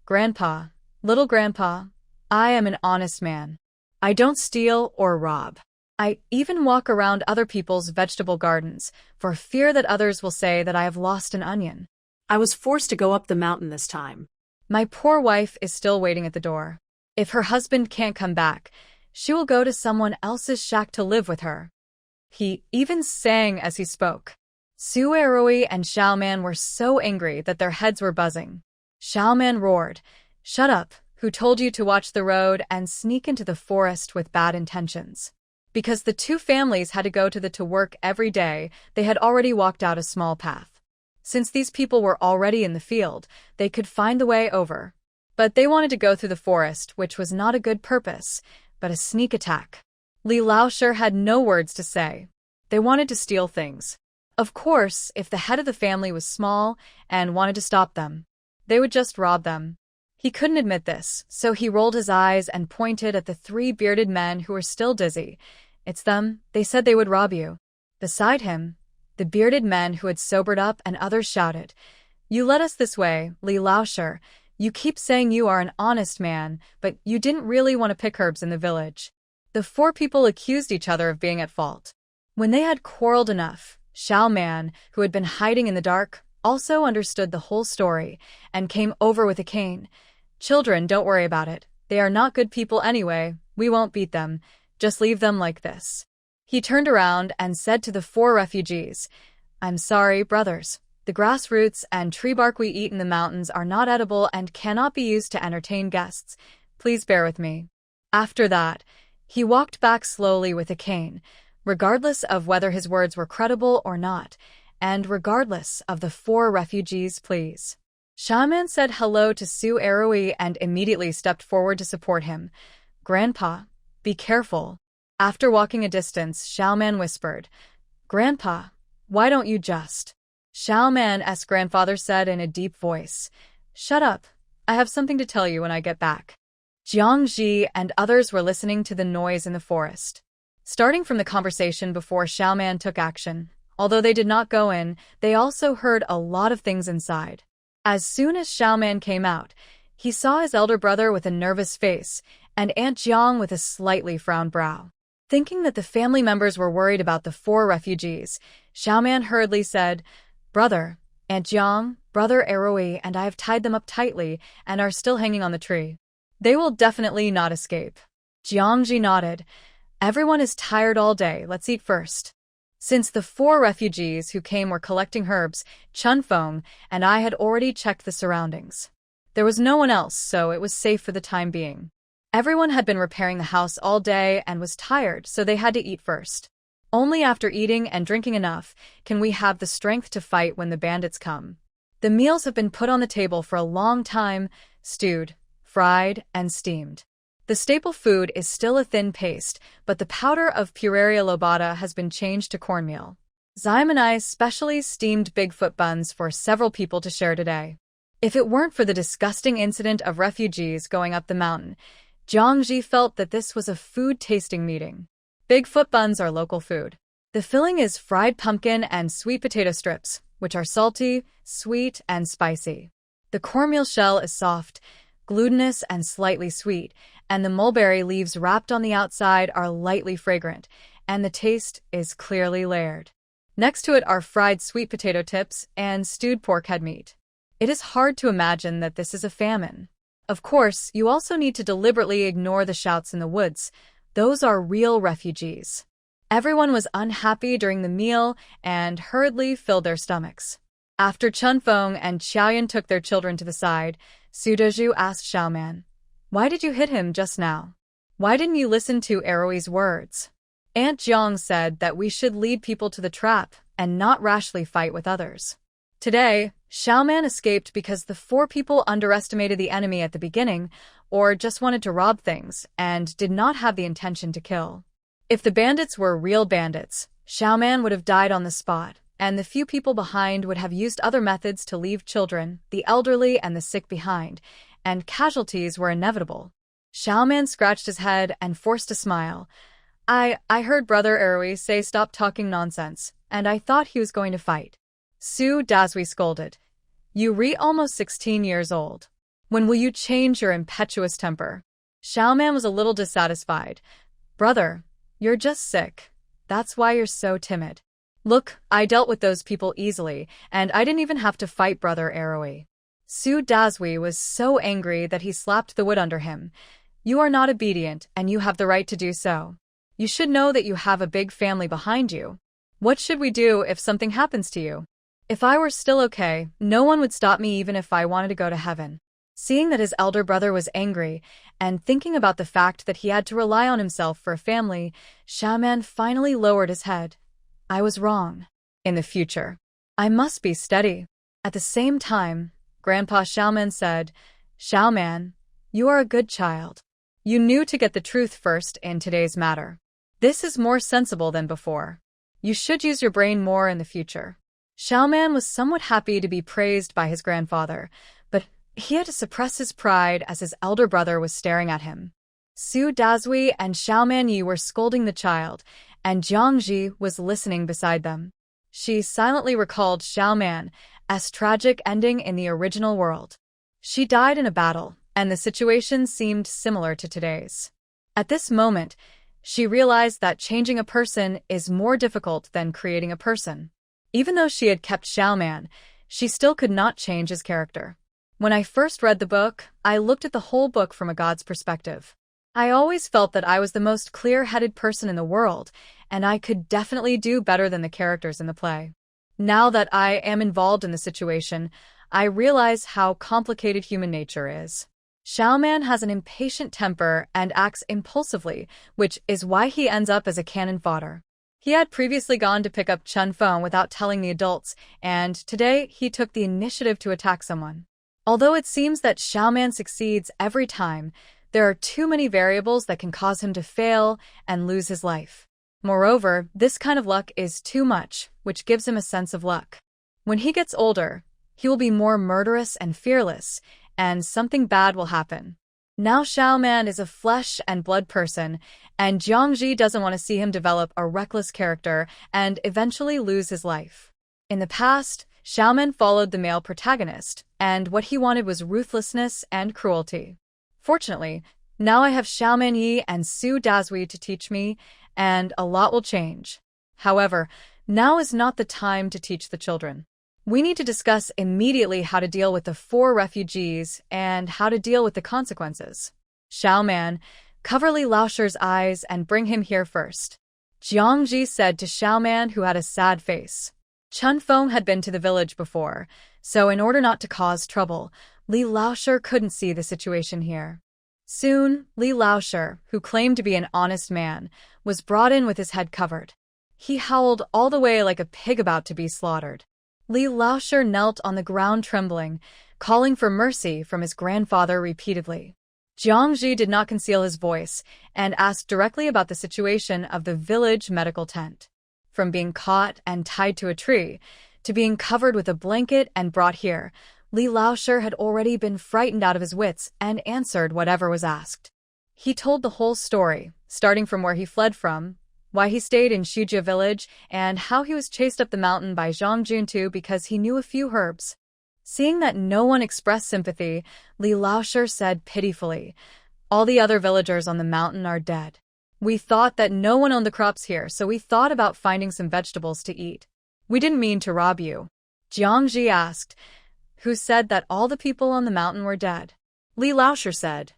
Grandpa, little grandpa, I am an honest man. I don't steal or rob. I even walk around other people's vegetable gardens for fear that others will say that I have lost an onion. I was forced to go up the mountain this time. My poor wife is still waiting at the door. If her husband can't come back, she will go to someone else's shack to live with her. He even sang as he spoke. Suerui and Xiaoman were so angry that their heads were buzzing. Xiaoman roared, "Shut up, who told you to watch the road and sneak into the forest with bad intentions?" Because the two families had to go to work every day, they had already walked out a small path. Since these people were already in the field, they could find the way over. But they wanted to go through the forest, which was not a good purpose, but a sneak attack. Li Laoshi had no words to say. They wanted to steal things. Of course, if the head of the family was small and wanted to stop them, they would just rob them. He couldn't admit this, so he rolled his eyes and pointed at the three bearded men who were still dizzy. "It's them, they said they would rob you." Beside him, the bearded men who had sobered up and others shouted, "You led us this way, Li Laoshi. You keep saying you are an honest man, but you didn't really want to pick herbs in the village." The four people accused each other of being at fault. When they had quarreled enough, Xiaoman, who had been hiding in the dark, also understood the whole story and came over with a cane. "Children, don't worry about it. They are not good people anyway. We won't beat them. Just leave them like this." He turned around and said to the four refugees, "I'm sorry, brothers. The grass roots and tree bark we eat in the mountains are not edible and cannot be used to entertain guests. Please bear with me." After that, he walked back slowly with a cane, regardless of whether his words were credible or not, and regardless of the four refugees' pleas. Xiaoman said hello to Suerui and immediately stepped forward to support him. "Grandpa, be careful." After walking a distance, Xiaoman whispered, "Grandpa, why don't you just?" Xiaoman's grandfather said in a deep voice, "Shut up. I have something to tell you when I get back." Jiangji and others were listening to the noise in the forest. Starting from the conversation before Xiaoman took action, although they did not go in, they also heard a lot of things inside. As soon as Xiaoman came out, he saw his elder brother with a nervous face and Aunt Jiang with a slightly frowned brow. Thinking that the family members were worried about the four refugees, Xiaoman hurriedly said, "Brother, Aunt Jiang, Brother Eroi, and I have tied them up tightly and are still hanging on the tree. They will definitely not escape." Jiangji nodded. "Everyone is tired all day, let's eat first." Since the four refugees who came were collecting herbs, Chunfeng and I had already checked the surroundings. There was no one else, so it was safe for the time being. Everyone had been repairing the house all day and was tired, so they had to eat first. Only after eating and drinking enough can we have the strength to fight when the bandits come. The meals have been put on the table for a long time, stewed, fried, and steamed. The staple food is still a thin paste, but the powder of Pueraria lobata has been changed to cornmeal. Zyme and I specially steamed Bigfoot buns for several people to share today. If it weren't for the disgusting incident of refugees going up the mountain, Jiangji felt that this was a food-tasting meeting. Bigfoot buns are local food. The filling is fried pumpkin and sweet potato strips, which are salty, sweet, and spicy. The cornmeal shell is soft, glutinous, and slightly sweet, and the mulberry leaves wrapped on the outside are lightly fragrant, and the taste is clearly layered. Next to it are fried sweet potato tips and stewed pork head meat. It is hard to imagine that this is a famine. Of course, you also need to deliberately ignore the shouts in the woods. Those are real refugees. Everyone was unhappy during the meal and hurriedly filled their stomachs. After Chunfeng and Xiaoyan took their children to the side, Sudoju asked Xiaoman, "Why did you hit him just now? Why didn't you listen to Eroi's words?" Aunt Jiang said that we should lead people to the trap and not rashly fight with others. Today, Xiaoman escaped because the four people underestimated the enemy at the beginning or just wanted to rob things and did not have the intention to kill. If the bandits were real bandits, Xiaoman would have died on the spot, and the few people behind would have used other methods to leave children, the elderly, and the sick behind, and casualties were inevitable. Xiaoman scratched his head and forced a smile. I heard Brother Erui say stop talking nonsense, and I thought he was going to fight. Su Dazui scolded. You almost 16 years old. When will you change your impetuous temper? Xiaoman was a little dissatisfied. Brother, you're just sick. That's why you're so timid. Look, I dealt with those people easily, and I didn't even have to fight Brother Erui. Su Dazui was so angry that he slapped the wood under him. You are not obedient, and you have the right to do so. You should know that you have a big family behind you. What should we do if something happens to you? If I were still okay, no one would stop me even if I wanted to go to heaven. Seeing that his elder brother was angry, and thinking about the fact that he had to rely on himself for a family, Xiaoman finally lowered his head. I was wrong. In the future, I must be steady. At the same time, Grandpa Xiaoman said, Xiaoman, you are a good child. You knew to get the truth first in today's matter. This is more sensible than before. You should use your brain more in the future. Xiaoman was somewhat happy to be praised by his grandfather, but he had to suppress his pride as his elder brother was staring at him. Su Dazui and Xiaoman Yi were scolding the child, and Jiangji was listening beside them. She silently recalled Xiaoman's tragic ending in the original world. She died in a battle, and the situation seemed similar to today's. At this moment, she realized that changing a person is more difficult than creating a person. Even though she had kept Xiaoman, she still could not change his character. When I first read the book, I looked at the whole book from a god's perspective. I always felt that I was the most clear-headed person in the world, and I could definitely do better than the characters in the play. Now that I am involved in the situation, I realize how complicated human nature is. Xiaoman has an impatient temper and acts impulsively, which is why he ends up as a cannon fodder. He had previously gone to pick up Chun Feng without telling the adults, and today he took the initiative to attack someone. Although it seems that Xiaoman succeeds every time, there are too many variables that can cause him to fail and lose his life. Moreover, this kind of luck is too much, which gives him a sense of luck. When he gets older, he will be more murderous and fearless, and something bad will happen. Now Xiaoman is a flesh and blood person, and Jiangji doesn't want to see him develop a reckless character and eventually lose his life. In the past, Xiaoman followed the male protagonist, and what he wanted was ruthlessness and cruelty. Fortunately, now I have Xiaoman Yi and Su Dazui to teach me, and a lot will change. However, now is not the time to teach the children. We need to discuss immediately how to deal with the 4 refugees and how to deal with the consequences. Xiaoman, cover Li Laosher's eyes and bring him here first. Jiangji said to Xiaoman, who had a sad face. Chun Feng had been to the village before, so in order not to cause trouble, Li Laosher couldn't see the situation here. Soon, Li Laosher, who claimed to be an honest man, was brought in with his head covered. He howled all the way like a pig about to be slaughtered. Li Laosher knelt on the ground trembling, calling for mercy from his grandfather repeatedly. Jiangji did not conceal his voice and asked directly about the situation of the village medical tent. From being caught and tied to a tree, to being covered with a blanket and brought here, Li Laosher had already been frightened out of his wits and answered whatever was asked. He told the whole story, starting from where he fled from, why he stayed in Shijia village, and how he was chased up the mountain by Zhang Juntu because he knew a few herbs. Seeing that no one expressed sympathy, Li Laosher said pitifully, all the other villagers on the mountain are dead. We thought that no one owned the crops here, so we thought about finding some vegetables to eat. We didn't mean to rob you. Jiangji asked, who said that all the people on the mountain were dead. Li Laosher said,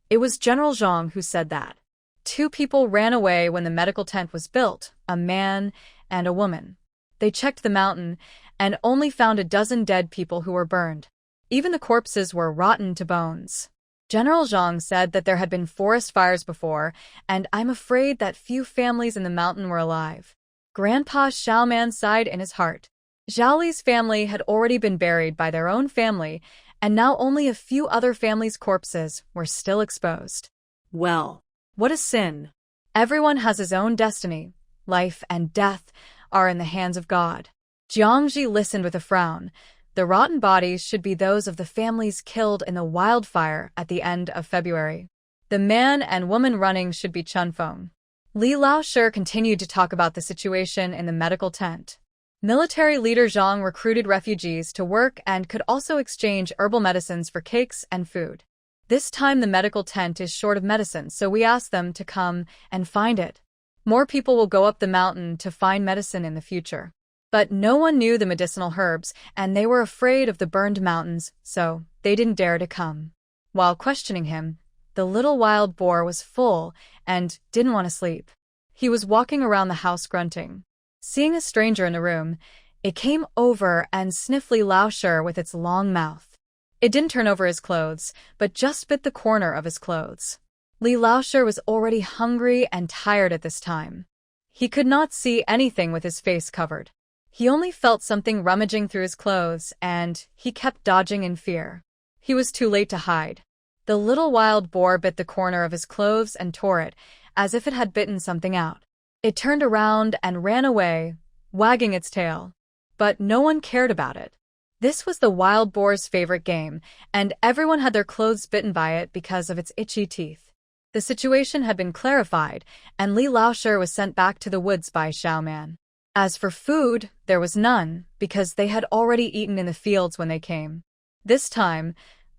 it was General Zhang who said that. 2 people ran away when the medical tent was built, a man and a woman. They checked the mountain and only found a dozen dead people who were burned. Even the corpses were rotten to bones. General Zhang said that there had been forest fires before, and I'm afraid that few families in the mountain were alive. Grandpa Xiaoman sighed in his heart. Zhao Li's family had already been buried by their own family, and now only a few other families' corpses were still exposed. Well, what a sin. Everyone has his own destiny. Life and death are in the hands of God. Jiangji listened with a frown. The rotten bodies should be those of the families killed in the wildfire at the end of February. The man and woman running should be Chunfeng. Li Laoshi continued to talk about the situation in the medical tent. Military leader Zhang recruited refugees to work and could also exchange herbal medicines for cakes and food. This time the medical tent is short of medicine, so we asked them to come and find it. More people will go up the mountain to find medicine in the future. But no one knew the medicinal herbs, and they were afraid of the burned mountains, so they didn't dare to come. While questioning him, the little wild boar was full and didn't want to sleep. He was walking around the house grunting. Seeing a stranger in the room, it came over and sniffed Li Laoshi with its long mouth. It didn't turn over his clothes, but just bit the corner of his clothes. Li Laoshi was already hungry and tired at this time. He could not see anything with his face covered. He only felt something rummaging through his clothes, and he kept dodging in fear. He was too late to hide. The little wild boar bit the corner of his clothes and tore it, as if it had bitten something out. It turned around and ran away, wagging its tail. But no one cared about it. This was the wild boar's favorite game, and everyone had their clothes bitten by it because of its itchy teeth. The situation had been clarified, and Li Laoshi was sent back to the woods by Xiaoman. As for food, there was none, because they had already eaten in the fields when they came. This time,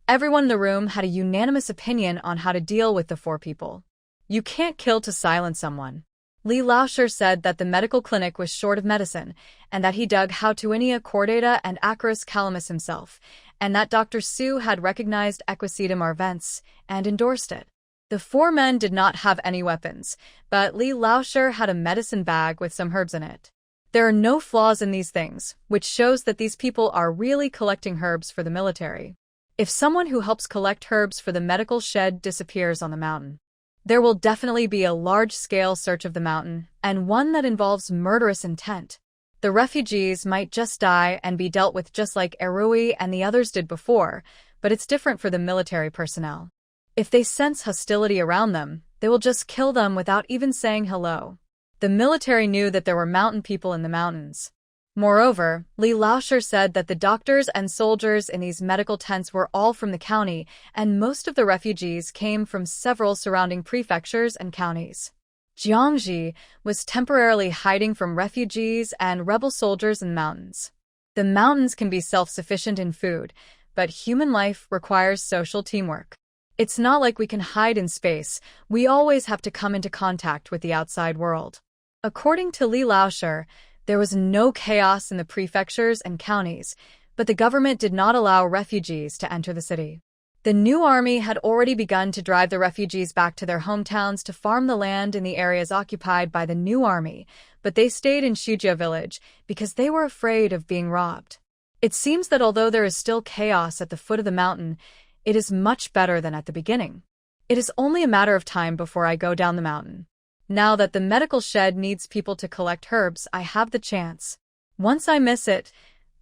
everyone in the room had a unanimous opinion on how to deal with the four people. You can't kill to silence someone. Li Laoshi said that the medical clinic was short of medicine, and that he dug Hautuinia cordata and Acarus calamus himself, and that Dr. Su had recognized Equisetum arvense and endorsed it. The four men did not have any weapons, but Li Laoshi had a medicine bag with some herbs in it. There are no flaws in these things, which shows that these people are really collecting herbs for the military. If someone who helps collect herbs for the medical shed disappears on the mountain, there will definitely be a large-scale search of the mountain, and one that involves murderous intent. The refugees might just die and be dealt with just like Erui and the others did before, but it's different for the military personnel. If they sense hostility around them, they will just kill them without even saying hello. The military knew that there were mountain people in the mountains. Moreover, Li Laoshi said that the doctors and soldiers in these medical tents were all from the county, and most of the refugees came from several surrounding prefectures and counties. Jiangxi was temporarily hiding from refugees and rebel soldiers in the mountains. The mountains can be self-sufficient in food, but human life requires social teamwork. It's not like we can hide in space, we always have to come into contact with the outside world. According to Li Laoshi, there was no chaos in the prefectures and counties, but the government did not allow refugees to enter the city. The new army had already begun to drive the refugees back to their hometowns to farm the land in the areas occupied by the new army, but they stayed in Shujia village because they were afraid of being robbed. It seems that although there is still chaos at the foot of the mountain, it is much better than at the beginning. It is only a matter of time before I go down the mountain. Now that the medical shed needs people to collect herbs, I have the chance. Once I miss it,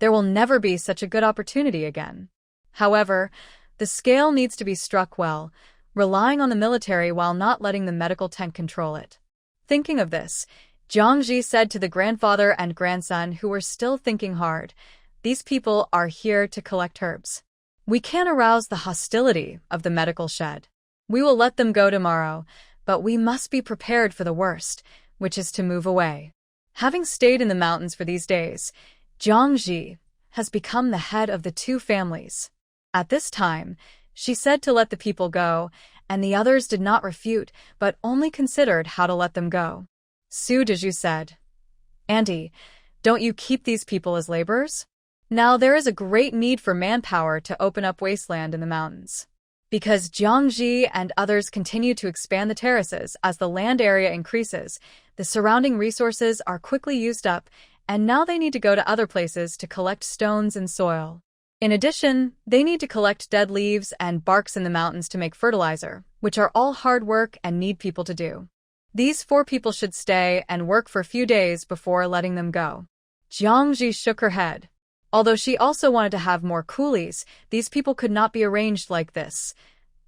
there will never be such a good opportunity again. However, the scale needs to be struck well, relying on the military while not letting the medical tent control it. Thinking of this, Jiangxi said to the grandfather and grandson who were still thinking hard, "These people are here to collect herbs. We can't arouse the hostility of the medical shed. We will let them go tomorrow, but we must be prepared for the worst, which is to move away." Having stayed in the mountains for these days, Jiangxi has become the head of the two families. At this time, she said to let the people go, and the others did not refute, but only considered how to let them go. Su Dezhu said, "Auntie, don't you keep these people as laborers? Now there is a great need for manpower to open up wasteland in the mountains." Because Jiangxi and others continue to expand the terraces as the land area increases, the surrounding resources are quickly used up, and now they need to go to other places to collect stones and soil. In addition, they need to collect dead leaves and barks in the mountains to make fertilizer, which are all hard work and need people to do. These four people should stay and work for a few days before letting them go. Jiangxi shook her head. Although she also wanted to have more coolies, these people could not be arranged like this.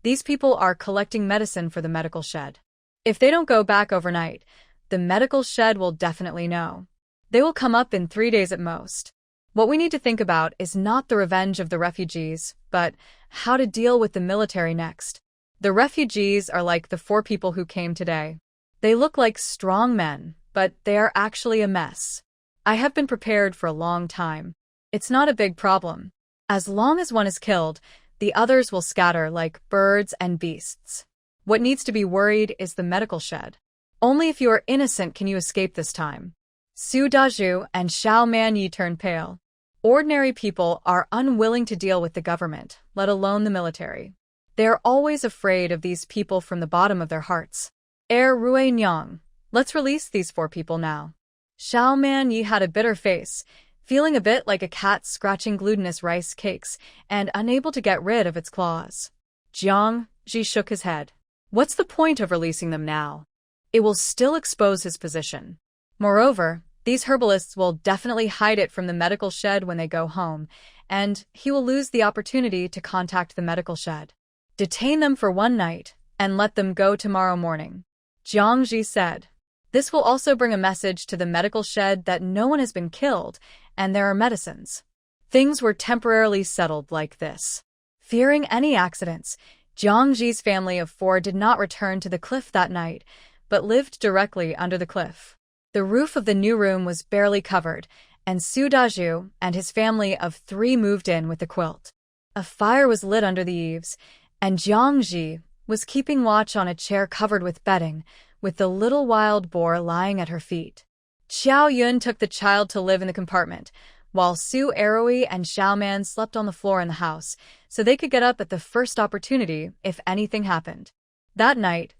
These people are collecting medicine for the medical shed. If they don't go back overnight, the medical shed will definitely know. They will come up in 3 days at most. What we need to think about is not the revenge of the refugees, but how to deal with the military next. The refugees are like the 4 people who came today. They look like strong men, but they are actually a mess. I have been prepared for a long time. It's not a big problem. As long as one is killed, the others will scatter like birds and beasts. What needs to be worried is the medical shed. Only if you are innocent can you escape this time. Su Daju and Xiao Manyi turned pale. Ordinary people are unwilling to deal with the government, let alone the military. They are always afraid of these people from the bottom of their hearts. Rui Nyang, let's release these 4 people now. Xiao Manyi had a bitter face, feeling a bit like a cat scratching glutinous rice cakes and unable to get rid of its claws. Jiang Ji shook his head. What's the point of releasing them now? It will still expose his position. Moreover, these herbalists will definitely hide it from the medical shed when they go home, and he will lose the opportunity to contact the medical shed. Detain them for 1 night, and let them go tomorrow morning. Jiang Ji said. This will also bring a message to the medical shed that no one has been killed, and there are medicines. Things were temporarily settled like this. Fearing any accidents, Jiang Ji's family of 4 did not return to the cliff that night, but lived directly under the cliff. The roof of the new room was barely covered, and Su Daju and his family of 3 moved in with the quilt. A fire was lit under the eaves, and Jiang Ji was keeping watch on a chair covered with bedding, with the little wild boar lying at her feet. Xiao Yun took the child to live in the compartment, while Su Eroi and Xiao Man slept on the floor in the house, so they could get up at the first opportunity if anything happened. That night,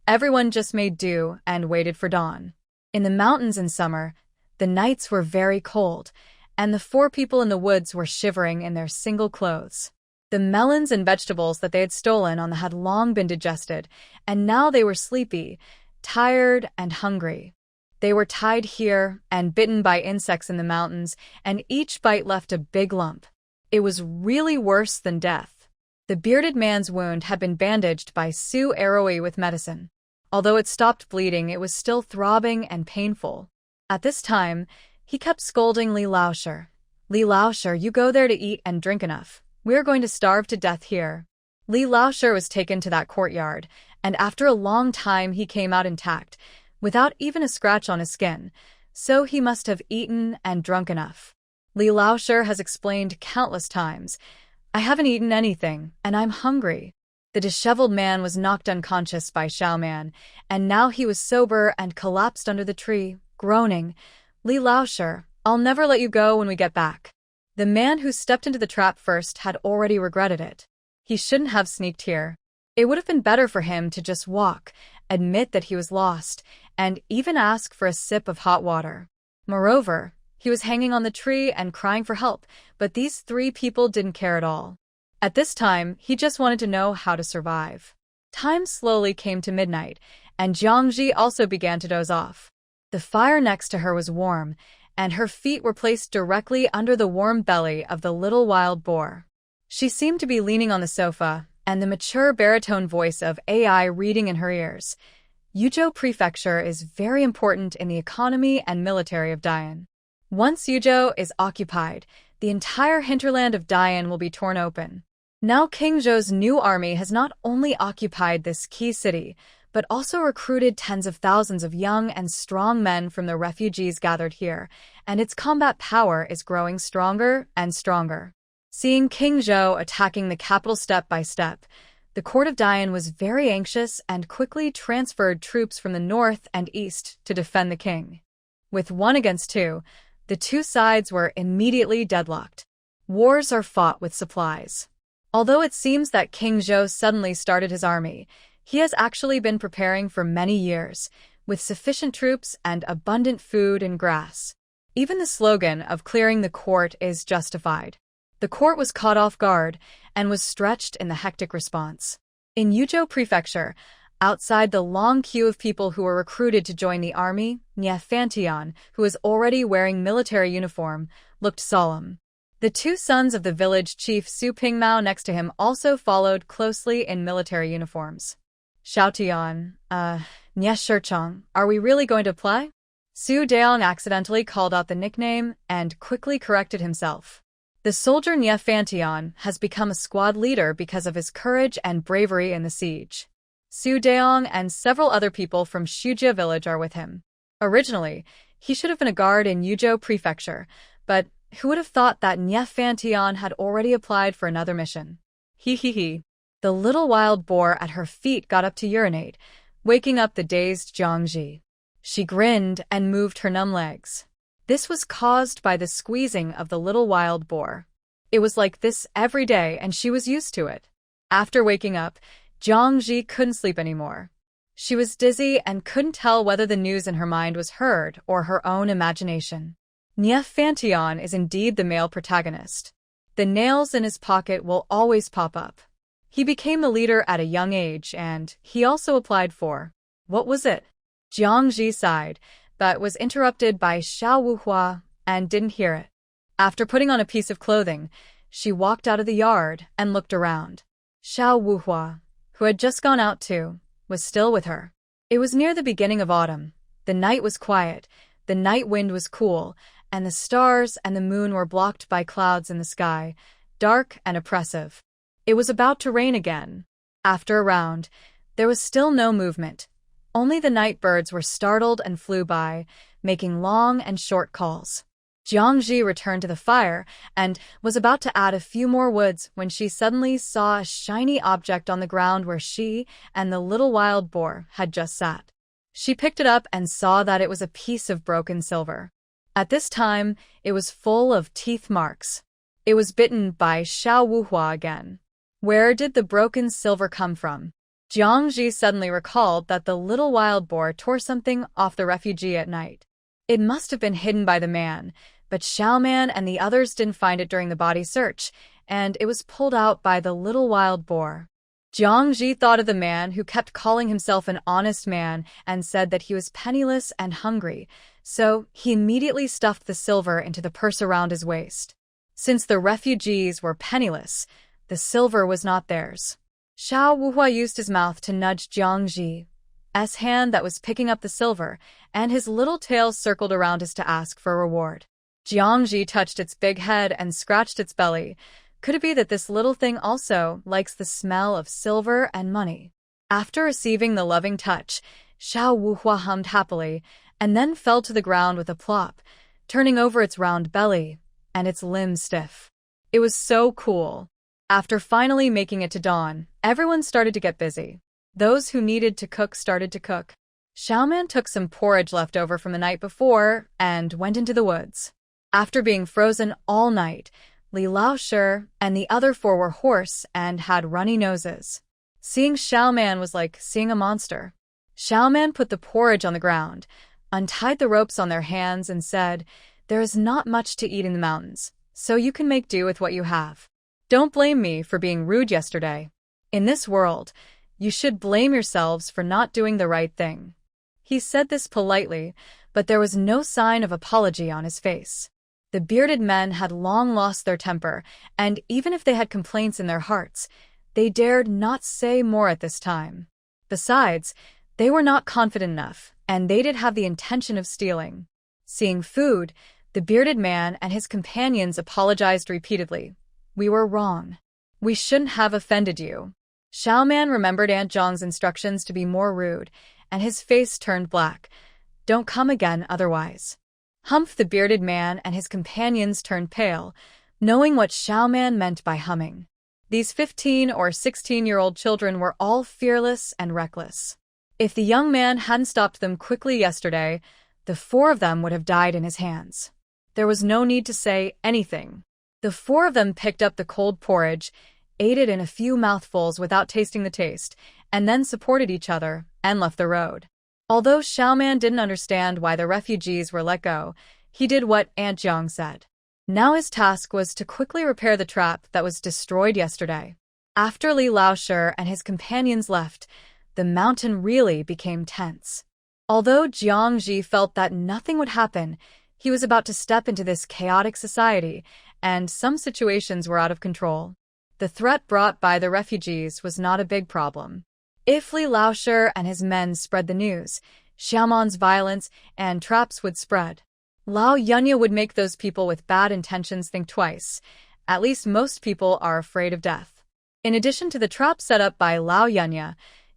everyone just made do and waited for dawn. In the mountains in summer, the nights were very cold, and the 4 people in the woods were shivering in their single clothes. The melons and vegetables that they had stolen had long been digested, and now they were sleepy, tired, and hungry. They were tied here and bitten by insects in the mountains, and each bite left a big lump. It was really worse than death. The bearded man's wound had been bandaged by Su Eroi with medicine. Although it stopped bleeding, it was still throbbing and painful. At this time, he kept scolding Li Laosher. Li Laosher, you go there to eat and drink enough. We're going to starve to death here. Li Laosher was taken to that courtyard, and after a long time he came out intact, without even a scratch on his skin, so he must have eaten and drunk enough. Li Laosher has explained countless times, I haven't eaten anything, and I'm hungry. The disheveled man was knocked unconscious by Xiao Man, and now he was sober and collapsed under the tree, groaning, Li Laosher, I'll never let you go when we get back. The man who stepped into the trap first had already regretted it. He shouldn't have sneaked here. It would have been better for him to just walk, admit that he was lost, and even ask for a sip of hot water. Moreover, he was hanging on the tree and crying for help, but these 3 people didn't care at all. At this time, he just wanted to know how to survive. Time slowly came to midnight, and Jiang Ji also began to doze off. The fire next to her was warm, and her feet were placed directly under the warm belly of the little wild boar. She seemed to be leaning on the sofa, and the mature baritone voice of AI reading in her ears. Yuzhou Prefecture is very important in the economy and military of Dian. Once Yuzhou is occupied, the entire hinterland of Dian will be torn open. Now King Zhou's new army has not only occupied this key city, but also recruited tens of thousands of young and strong men from the refugees gathered here, and its combat power is growing stronger and stronger. Seeing King Zhou attacking the capital step by step, the court of Dian was very anxious and quickly transferred troops from the north and east to defend the king. With 1 against 2, the 2 sides were immediately deadlocked. Wars are fought with supplies. Although it seems that King Zhou suddenly started his army, he has actually been preparing for many years, with sufficient troops and abundant food and grass. Even the slogan of clearing the court is justified. The court was caught off guard and was stretched in the hectic response. In Yuzhou Prefecture, outside the long queue of people who were recruited to join the army, Nie Fantian, who was already wearing military uniform, looked solemn. The 2 sons of the village chief Su Pingmao next to him also followed closely in military uniforms. Xiaotian, Nie Shichong, are we really going to play? Su Daong accidentally called out the nickname and quickly corrected himself. The soldier Fantion has become a squad leader because of his courage and bravery in the siege. Su Deong and several other people from Shujia village are with him. Originally, he should have been a guard in Yuzhou Prefecture, but who would have thought that Fantion had already applied for another mission? He. The little wild boar at her feet got up to urinate, waking up the dazed Jiangji. She grinned and moved her numb legs. This was caused by the squeezing of the little wild boar. It was like this every day, and she was used to it. After waking up, Jiangji couldn't sleep anymore. She was dizzy and couldn't tell whether the news in her mind was heard or her own imagination. Fantion is indeed the male protagonist. The nails in his pocket will always pop up. He became the leader at a young age, and he also applied for— what was it? Jiangji sighed, but was interrupted by Xiao Wuhua and didn't hear it. After putting on a piece of clothing, she walked out of the yard and looked around. Xiao Wuhua, who had just gone out too, was still with her. It was near the beginning of autumn. The night was quiet, the night wind was cool, and the stars and the moon were blocked by clouds in the sky, dark and oppressive. It was about to rain again. After a round, there was still no movement. Only the night birds were startled and flew by, making long and short calls. Jiangji returned to the fire and was about to add a few more woods when she suddenly saw a shiny object on the ground where she and the little wild boar had just sat. She picked it up and saw that it was a piece of broken silver. At this time, it was full of teeth marks. It was bitten by Xiao Wuhua again. Where did the broken silver come from? Jiangji suddenly recalled that the little wild boar tore something off the refugee at night. It must have been hidden by the man, but Xiaoman and the others didn't find it during the body search, and it was pulled out by the little wild boar. Jiangji thought of the man who kept calling himself an honest man and said that he was penniless and hungry, so he immediately stuffed the silver into the purse around his waist. Since the refugees were penniless, the silver was not theirs. Xiao Wuhua used his mouth to nudge Jiangji's hand that was picking up the silver, and his little tail circled around as to ask for a reward. Jiangji touched its big head and scratched its belly. Could it be that this little thing also likes the smell of silver and money? After receiving the loving touch, Xiao Wuhua hummed happily, and then fell to the ground with a plop, turning over its round belly and its limbs stiff. It was so cool. After finally making it to dawn, everyone started to get busy. Those who needed to cook started to cook. Xiaoman took some porridge left over from the night before and went into the woods. After being frozen all night, Li Laoshi and the other four were hoarse and had runny noses. Seeing Xiaoman was like seeing a monster. Xiaoman put the porridge on the ground, untied the ropes on their hands, and said, "There is not much to eat in the mountains, so you can make do with what you have. Don't blame me for being rude yesterday. In this world, you should blame yourselves for not doing the right thing." He said this politely, but there was no sign of apology on his face. The bearded men had long lost their temper, and even if they had complaints in their hearts, they dared not say more at this time. Besides, they were not confident enough, and they did have the intention of stealing. Seeing food, the bearded man and his companions apologized repeatedly. "We were wrong. We shouldn't have offended you." Xiaoman remembered Aunt Zhang's instructions to be more rude, and his face turned black. "Don't come again otherwise." Humph! The bearded man and his companions turned pale, knowing what Xiaoman meant by humming. These 15 or 16-year-old children were all fearless and reckless. If the young man hadn't stopped them quickly yesterday, the four of them would have died in his hands. There was no need to say anything. The four of them picked up the cold porridge, ate it in a few mouthfuls without tasting the taste, and then supported each other and left the road. Although Xiaoman didn't understand why the refugees were let go, he did what Aunt Zhang said. Now his task was to quickly repair the trap that was destroyed yesterday. After Li Laoshi and his companions left, the mountain really became tense. Although Jiangji felt that nothing would happen, he was about to step into this chaotic society, and some situations were out of control. The threat brought by the refugees was not a big problem. If Li Laoshi and his men spread the news, Xiaoman's violence and traps would spread. Lao Yunya would make those people with bad intentions think twice, At least most people are afraid of death. In addition to the trap set up by Lao Yunya,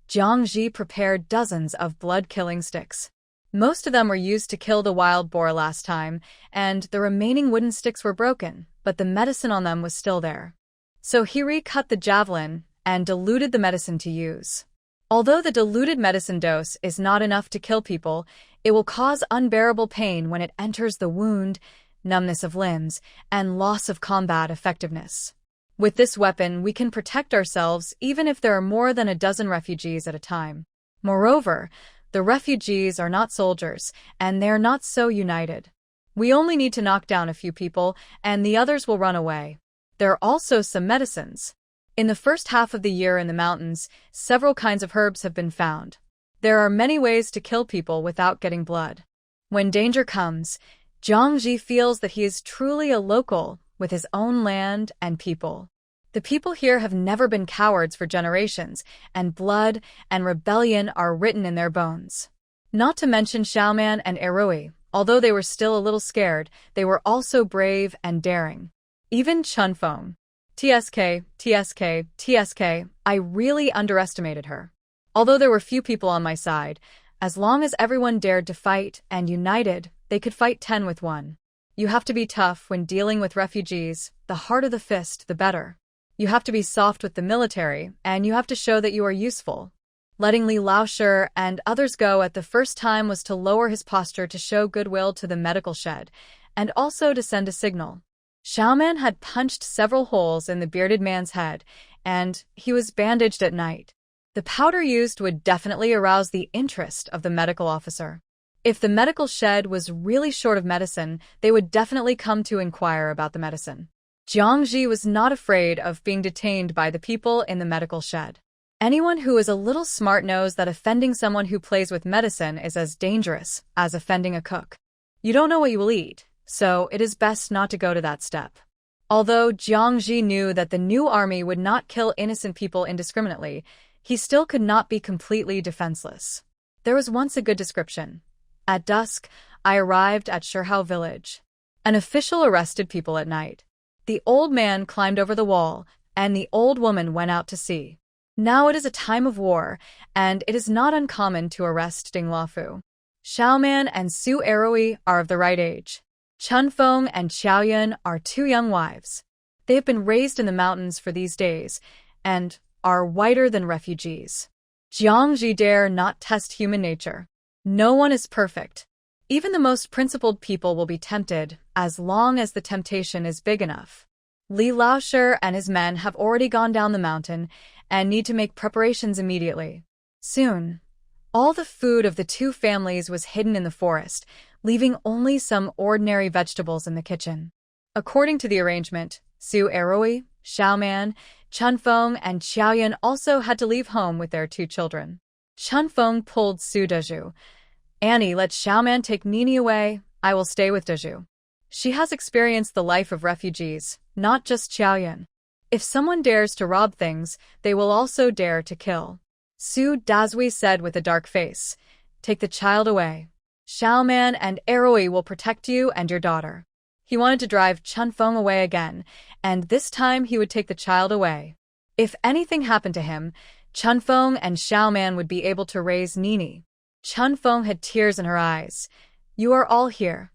Jiang Ji prepared dozens of blood-killing sticks. Most of them were used to kill the wild boar last time, and the remaining wooden sticks were broken, but the medicine on them was still there. So he recut the javelin and diluted the medicine to use. Although the diluted medicine dose is not enough to kill people, it will cause unbearable pain when it enters the wound, numbness of limbs, and loss of combat effectiveness. With this weapon, we can protect ourselves even if there are more than a dozen refugees at a time. Moreover, the refugees are not soldiers, and they're not so united. We only need to knock down a few people, and the others will run away. There are also some medicines. In the first half of the year in the mountains, several kinds of herbs have been found. There are many ways to kill people without getting blood. When danger comes, Jiang Ji feels that he is truly a local with his own land and people. The people here have never been cowards for generations, and blood and rebellion are written in their bones. Not to mention Xiaoman and Erui, although they were still a little scared, they were also brave and daring. Even Chunfeng. TSK, I really underestimated her. Although there were few people on my side, as long as everyone dared to fight and united, they could fight 10 with 1. You have to be tough when dealing with refugees. The harder the fist, the better. You have to be soft with the military, and you have to show that you are useful. Letting Li Laoshi and others go at the first time was to lower his posture to show goodwill to the medical shed, and also to send a signal. Xiaoman had punched several holes in the bearded man's head, and he was bandaged at night. The powder used would definitely arouse the interest of the medical officer. If the medical shed was really short of medicine, they would definitely come to inquire about the medicine. Jiang Ji was not afraid of being detained by the people in the medical shed. Anyone who is a little smart knows that offending someone who plays with medicine is as dangerous as offending a cook. You don't know what you will eat, so it is best not to go to that step. Although Jiang Ji knew that the new army would not kill innocent people indiscriminately, he still could not be completely defenseless. There was once a good description. At dusk, I arrived at Shihao village. An official arrested people at night. The old man climbed over the wall, and the old woman went out to sea. Now it is a time of war, and it is not uncommon to arrest Ding Lafu. Xiaoman and Su Erui are of the right age. Chunfeng and Xiaoyun are 2 young wives. They have been raised in the mountains for these days, and are whiter than refugees. Jiang Ji dare not test human nature. No one is perfect. Even the most principled people will be tempted, as long as the temptation is big enough. Li Laoshi and his men have already gone down the mountain, and need to make preparations immediately. Soon, all the food of the 2 families was hidden in the forest, leaving only some ordinary vegetables in the kitchen. According to the arrangement, Su Erui, Xiaoman, Chunfeng, and Xiaoyun also had to leave home with their 2 children. Chunfeng pulled Su Deju. Annie, let Xiaoman take Nini away. I will stay with Deju. She has experienced the life of refugees, not just Xiaoyun. If someone dares to rob things, they will also dare to kill. Su Dazui said with a dark face, take the child away. Xiaoman and Erui will protect you and your daughter. He wanted to drive Chunfeng away again, and this time he would take the child away. If anything happened to him, Chunfeng and Xiaoman would be able to raise Nini. Chunfeng had tears in her eyes. You are all here.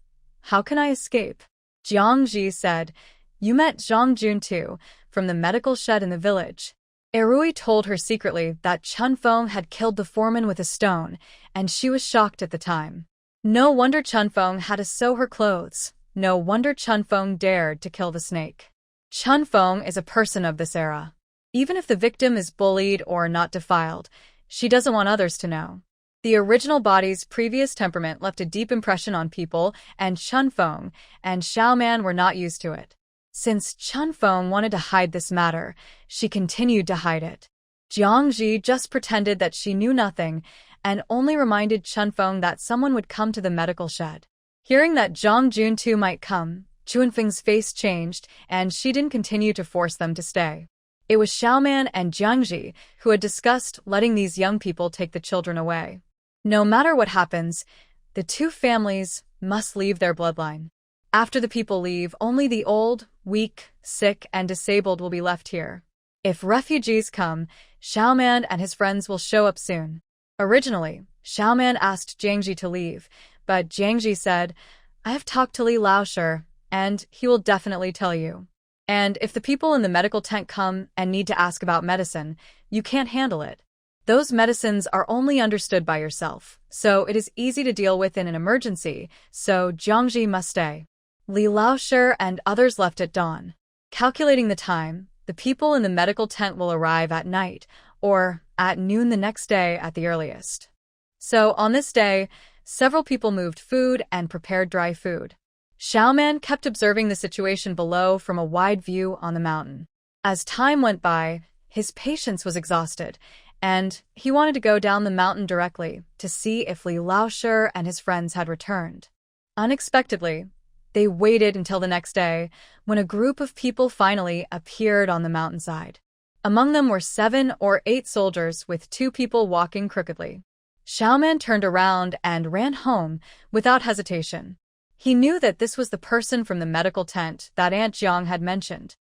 How can I escape? Jiang Ji said, you met Zhang Jun too, from the medical shed in the village. Erui told her secretly that Chunfeng had killed the foreman with a stone, and she was shocked at the time. No wonder Chunfeng had to sew her clothes. No wonder Chunfeng dared to kill the snake. Chunfeng is a person of this era. Even if the victim is bullied or not defiled, she doesn't want others to know. The original body's previous temperament left a deep impression on people, and Chunfeng and Xiaoman were not used to it. Since Chunfeng wanted to hide this matter, she continued to hide it. Jiang Ji just pretended that she knew nothing, and only reminded Chunfeng that someone would come to the medical shed. Hearing that Zhang Jun too might come, Chunfeng's face changed, and she didn't continue to force them to stay. It was Xiaoman and Jiang Ji who had discussed letting these young people take the children away. No matter what happens, the 2 families must leave their bloodline. After the people leave, only the old, weak, sick, and disabled will be left here. If refugees come, Xiaoman and his friends will show up soon. Originally, Xiaoman asked Jiangji to leave, but Jiangji said, I have talked to Li Laoshe, and he will definitely tell you. And if the people in the medical tent come and need to ask about medicine, you can't handle it. Those medicines are only understood by yourself, so it is easy to deal with in an emergency, so Jiangji must stay. Li Laoshe and others left at dawn. Calculating the time, the people in the medical tent will arrive at night, or at noon the next day at the earliest. So on this day, several people moved food and prepared dry food. Xiaoman kept observing the situation below from a wide view on the mountain. As time went by, his patience was exhausted, and he wanted to go down the mountain directly to see if Li Laoshe and his friends had returned. Unexpectedly, they waited until the next day, when a group of people finally appeared on the mountainside. Among them were 7 or 8 soldiers with 2 people walking crookedly. Xiaoman turned around and ran home without hesitation. He knew that this was the person from the medical tent that Aunt Jiang had mentioned.